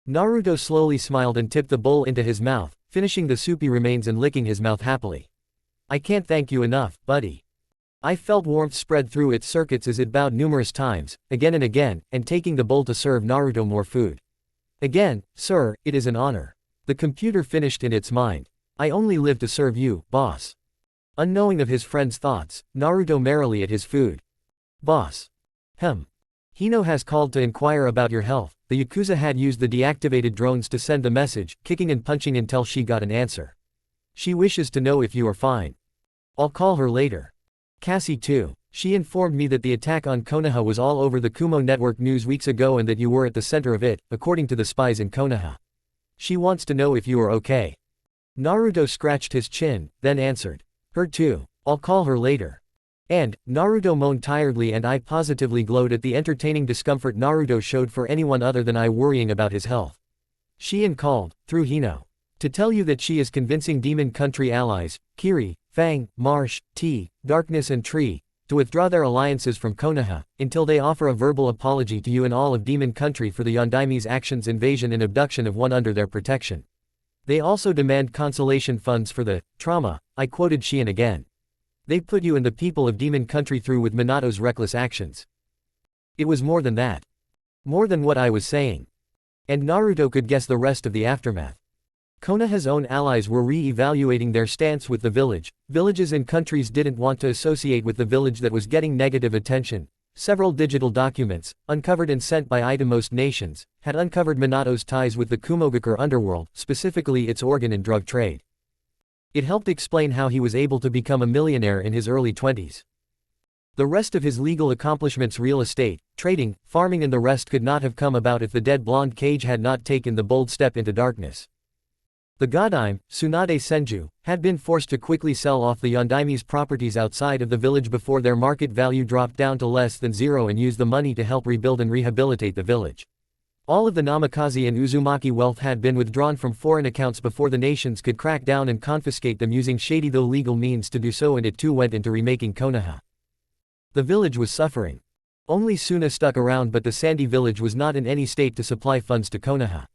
Naruto slowly smiled and tipped the bowl into his mouth, finishing the soupy remains and licking his mouth happily. I can't thank you enough, buddy. I felt warmth spread through its circuits as it bowed numerous times, again and again, and taking the bowl to serve Naruto more food. Again, sir, it is an honor. The computer finished in its mind. I only live to serve you, boss. Unknowing of his friend's thoughts, Naruto merrily ate his food. Boss. Hino has called to inquire about your health. The Yakuza had used the deactivated drones to send the message, kicking and punching until she got an answer. She wishes to know if you are fine. I'll call her later. Cassie too. She informed me that the attack on Konoha was all over the Kumo network news weeks ago and that you were at the center of it, according to the spies in Konoha. She wants to know if you are okay. Naruto scratched his chin, then answered. Her too. I'll call her later. And, Naruto moaned tiredly and I positively glowed at the entertaining discomfort Naruto showed for anyone other than I worrying about his health. Shein called, through Hino. To tell you that she is convincing Demon Country allies, Kiri, Fang, Marsh, T, Darkness and Tree, to withdraw their alliances from Konoha, until they offer a verbal apology to you and all of Demon Country for the Yondaimi's actions, invasion and abduction of one under their protection. They also demand consolation funds for the trauma, I quoted Shein again. They put you and the people of Demon Country through with Minato's reckless actions. It was more than that. More than what I was saying. And Naruto could guess the rest of the aftermath. Konoha's own allies were re-evaluating their stance with the village. Villages and countries didn't want to associate with the village that was getting negative attention. Several digital documents, uncovered and sent by Itemmost nations, had uncovered Minato's ties with the Kumogakure underworld, specifically its organ and drug trade. It helped explain how he was able to become a millionaire in his early 20s. The rest of his legal accomplishments, real estate, trading, farming and the rest could not have come about if the dead blonde Cage had not taken the bold step into darkness. The Godime, Tsunade Senju, had been forced to quickly sell off the Yondaimi's properties outside of the village before their market value dropped down to less than zero and use the money to help rebuild and rehabilitate the village. All of the Namikaze and Uzumaki wealth had been withdrawn from foreign accounts before the nations could crack down and confiscate them using shady though legal means to do so, and it too went into remaking Konoha. The village was suffering. Only Suna stuck around, but the Sandy village was not in any state to supply funds to Konoha.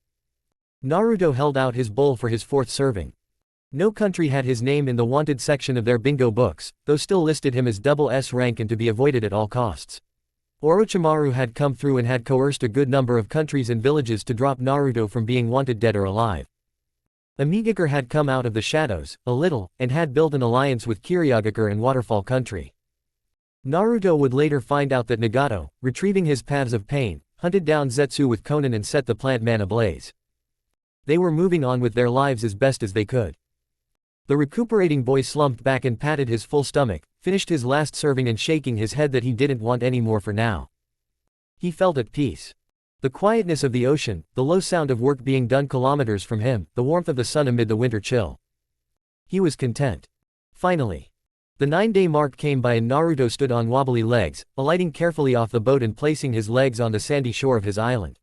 Naruto held out his bowl for his fourth serving. No country had his name in the wanted section of their bingo books, though still listed him as SS rank and to be avoided at all costs. Orochimaru had come through and had coerced a good number of countries and villages to drop Naruto from being wanted dead or alive. Amigakure had come out of the shadows, a little, and had built an alliance with Kiryagakure and Waterfall Country. Naruto would later find out that Nagato, retrieving his paths of pain, hunted down Zetsu with Konan and set the plant man ablaze. They were moving on with their lives as best as they could. The recuperating boy slumped back and patted his full stomach, finished his last serving and shaking his head that he didn't want any more for now. He felt at peace. The quietness of the ocean, the low sound of work being done kilometers from him, the warmth of the sun amid the winter chill. He was content. Finally. The 9-day mark came by and Naruto stood on wobbly legs, alighting carefully off the boat and placing his legs on the sandy shore of his island.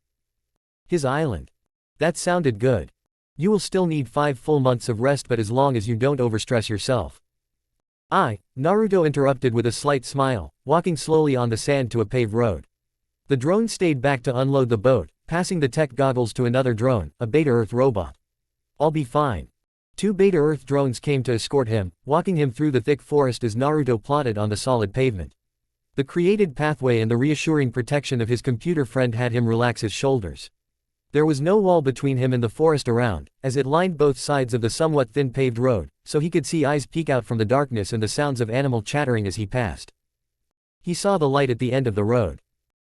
His island. That sounded good. You will still need 5 full months of rest, but as long as you don't overstress yourself. Naruto interrupted with a slight smile, walking slowly on the sand to a paved road. The drone stayed back to unload the boat, passing the tech goggles to another drone, a Beta Earth robot. I'll be fine. 2 Beta Earth drones came to escort him, walking him through the thick forest as Naruto plodded on the solid pavement. The created pathway and the reassuring protection of his computer friend had him relax his shoulders. There was no wall between him and the forest around, as it lined both sides of the somewhat thin paved road, so he could see eyes peek out from the darkness and the sounds of animal chattering as he passed. He saw the light at the end of the road.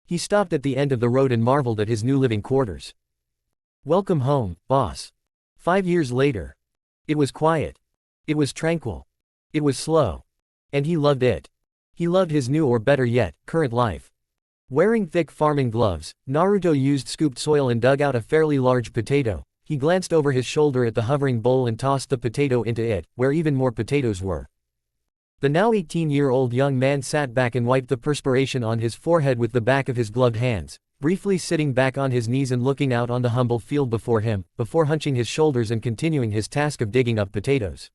He stopped at the end of the road and marveled at his new living quarters. Welcome home, boss. 5 years later. It was quiet. It was tranquil. It was slow. And he loved it. He loved his new, or better yet, current life. Wearing thick farming gloves, Naruto used scooped soil and dug out a fairly large potato. He glanced over his shoulder at the hovering bowl and tossed the potato into it, where even more potatoes were. The now 18-year-old young man sat back and wiped the perspiration on his forehead with the back of his gloved hands, briefly sitting back on his knees and looking out on the humble field before him, before hunching his shoulders and continuing his task of digging up potatoes.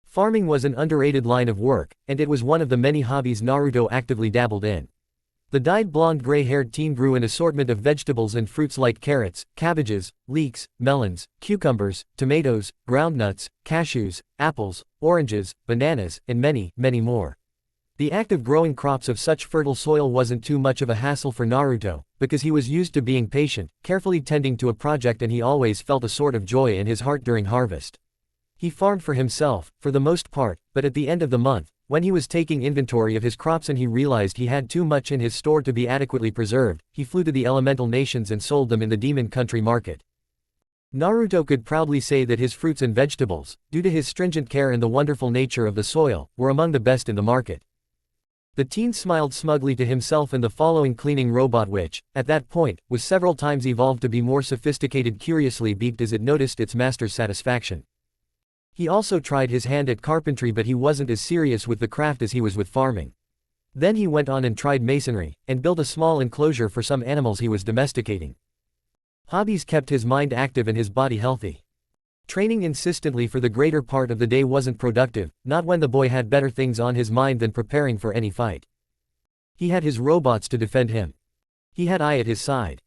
Farming was an underrated line of work, and it was one of the many hobbies Naruto actively dabbled in. The dyed blonde gray-haired teen grew an assortment of vegetables and fruits like carrots, cabbages, leeks, melons, cucumbers, tomatoes, groundnuts, cashews, apples, oranges, bananas, and many, many more. The act of growing crops of such fertile soil wasn't too much of a hassle for Naruto, because he was used to being patient, carefully tending to a project, and he always felt a sort of joy in his heart during harvest. He farmed for himself, for the most part, but at the end of the month, When he was taking inventory of his crops and he realized he had too much in his store to be adequately preserved, he flew to the elemental nations and sold them in the demon country market. Naruto could proudly say that his fruits and vegetables, due to his stringent care and the wonderful nature of the soil, were among the best in the market. The teen smiled smugly to himself and the following cleaning robot which, at that point, was several times evolved to be more sophisticated curiously beeped as it noticed its master's satisfaction. He also tried his hand at carpentry but he wasn't as serious with the craft as he was with farming. Then he went on and tried masonry, and built a small enclosure for some animals he was domesticating. Hobbies kept his mind active and his body healthy. Training insistently for the greater part of the day wasn't productive, not when the boy had better things on his mind than preparing for any fight. He had his robots to defend him. He had Ai at his side.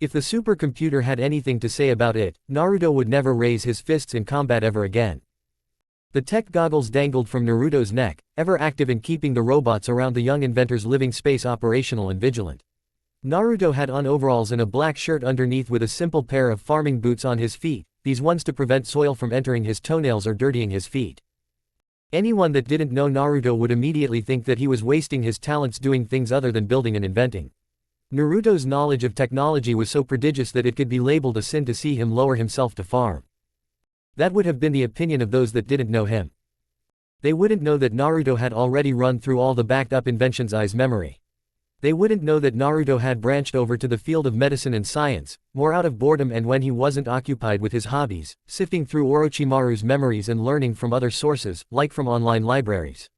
If the supercomputer had anything to say about it, Naruto would never raise his fists in combat ever again. The tech goggles dangled from Naruto's neck, ever active in keeping the robots around the young inventor's living space operational and vigilant. Naruto had on overalls and a black shirt underneath with a simple pair of farming boots on his feet, these ones to prevent soil from entering his toenails or dirtying his feet. Anyone that didn't know Naruto would immediately think that he was wasting his talents doing things other than building and inventing. Naruto's knowledge of technology was so prodigious that it could be labeled a sin to see him lower himself to farm. That would have been the opinion of those that didn't know him. They wouldn't know that Naruto had already run through all the backed-up inventions Ai's memory. They wouldn't know that Naruto had branched over to the field of medicine and science, more out of boredom and when he wasn't occupied with his hobbies, sifting through Orochimaru's memories and learning from other sources, like from online libraries.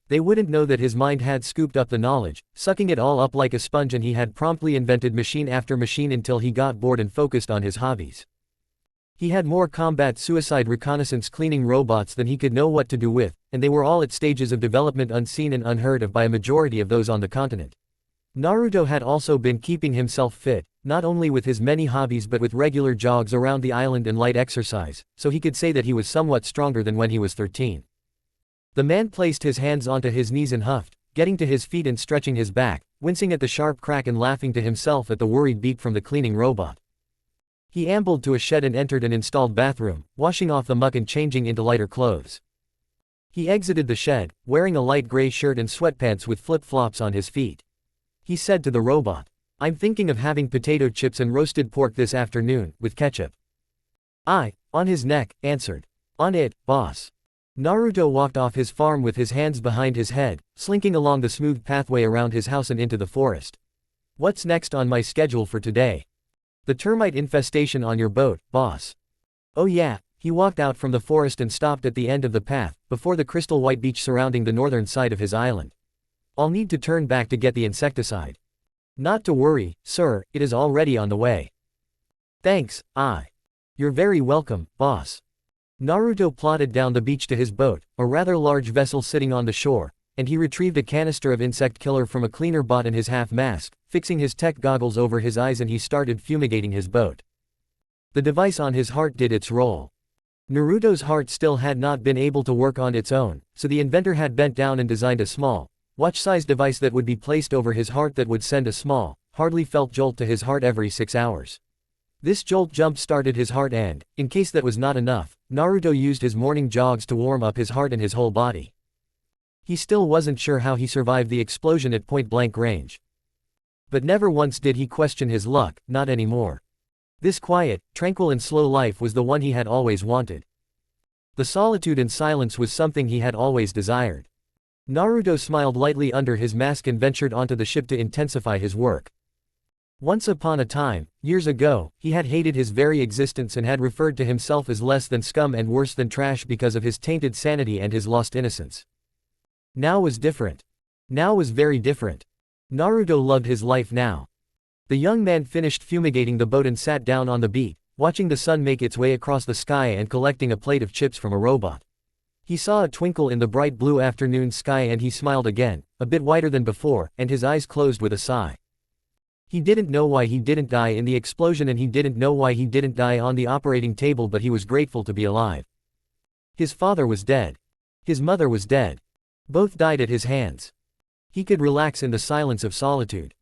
They wouldn't know that his mind had scooped up the knowledge, sucking it all up like a sponge, and he had promptly invented machine after machine until he got bored and focused on his hobbies. He had more combat suicide reconnaissance cleaning robots than he could know what to do with, and they were all at stages of development unseen and unheard of by a majority of those on the continent. Naruto had also been keeping himself fit, not only with his many hobbies but with regular jogs around the island and light exercise, so he could say that he was somewhat stronger than when he was 13. The man placed his hands onto his knees and huffed, getting to his feet and stretching his back, wincing at the sharp crack and laughing to himself at the worried beep from the cleaning robot. He ambled to a shed and entered an installed bathroom, washing off the muck and changing into lighter clothes. He exited the shed, wearing a light gray shirt and sweatpants with flip-flops on his feet. He said to the robot, "I'm thinking of having potato chips and roasted pork this afternoon, with ketchup." "I, on his neck," answered. "On it, boss." Naruto walked off his farm with his hands behind his head, slinking along the smooth pathway around his house and into the forest. "What's next on my schedule for today?" "The termite infestation on your boat, boss." "Oh yeah." He walked out from the forest and stopped at the end of the path, before the crystal white beach surrounding the northern side of his island. "I'll need to turn back to get the insecticide." "Not to worry, sir, it is already on the way." "Thanks, Ai." "You're very welcome, boss." Naruto plodded down the beach to his boat, a rather large vessel sitting on the shore, and he retrieved a canister of insect killer from a cleaner bot in his half mask, fixing his tech goggles over his eyes, and he started fumigating his boat. The device on his heart did its role. Naruto's heart still had not been able to work on its own, so the inventor had bent down and designed a small, watch-sized device that would be placed over his heart that would send a small, hardly felt jolt to his heart every 6 hours. This jolt jump-started his heart and, in case that was not enough, Naruto used his morning jogs to warm up his heart and his whole body. He still wasn't sure how he survived the explosion at point-blank range. But never once did he question his luck, not anymore. This quiet, tranquil and slow life was the one he had always wanted. The solitude and silence was something he had always desired. Naruto smiled lightly under his mask and ventured onto the ship to intensify his work. Once upon a time, years ago, he had hated his very existence and had referred to himself as less than scum and worse than trash because of his tainted sanity and his lost innocence. Now was different. Now was very different. Naruto loved his life now. The young man finished fumigating the boat and sat down on the beat, watching the sun make its way across the sky and collecting a plate of chips from a robot. He saw a twinkle in the bright blue afternoon sky and he smiled again, a bit wider than before, and his eyes closed with a sigh. He didn't know why he didn't die in the explosion and he didn't know why he didn't die on the operating table, but he was grateful to be alive. His father was dead. His mother was dead. Both died at his hands. He could relax in the silence of solitude.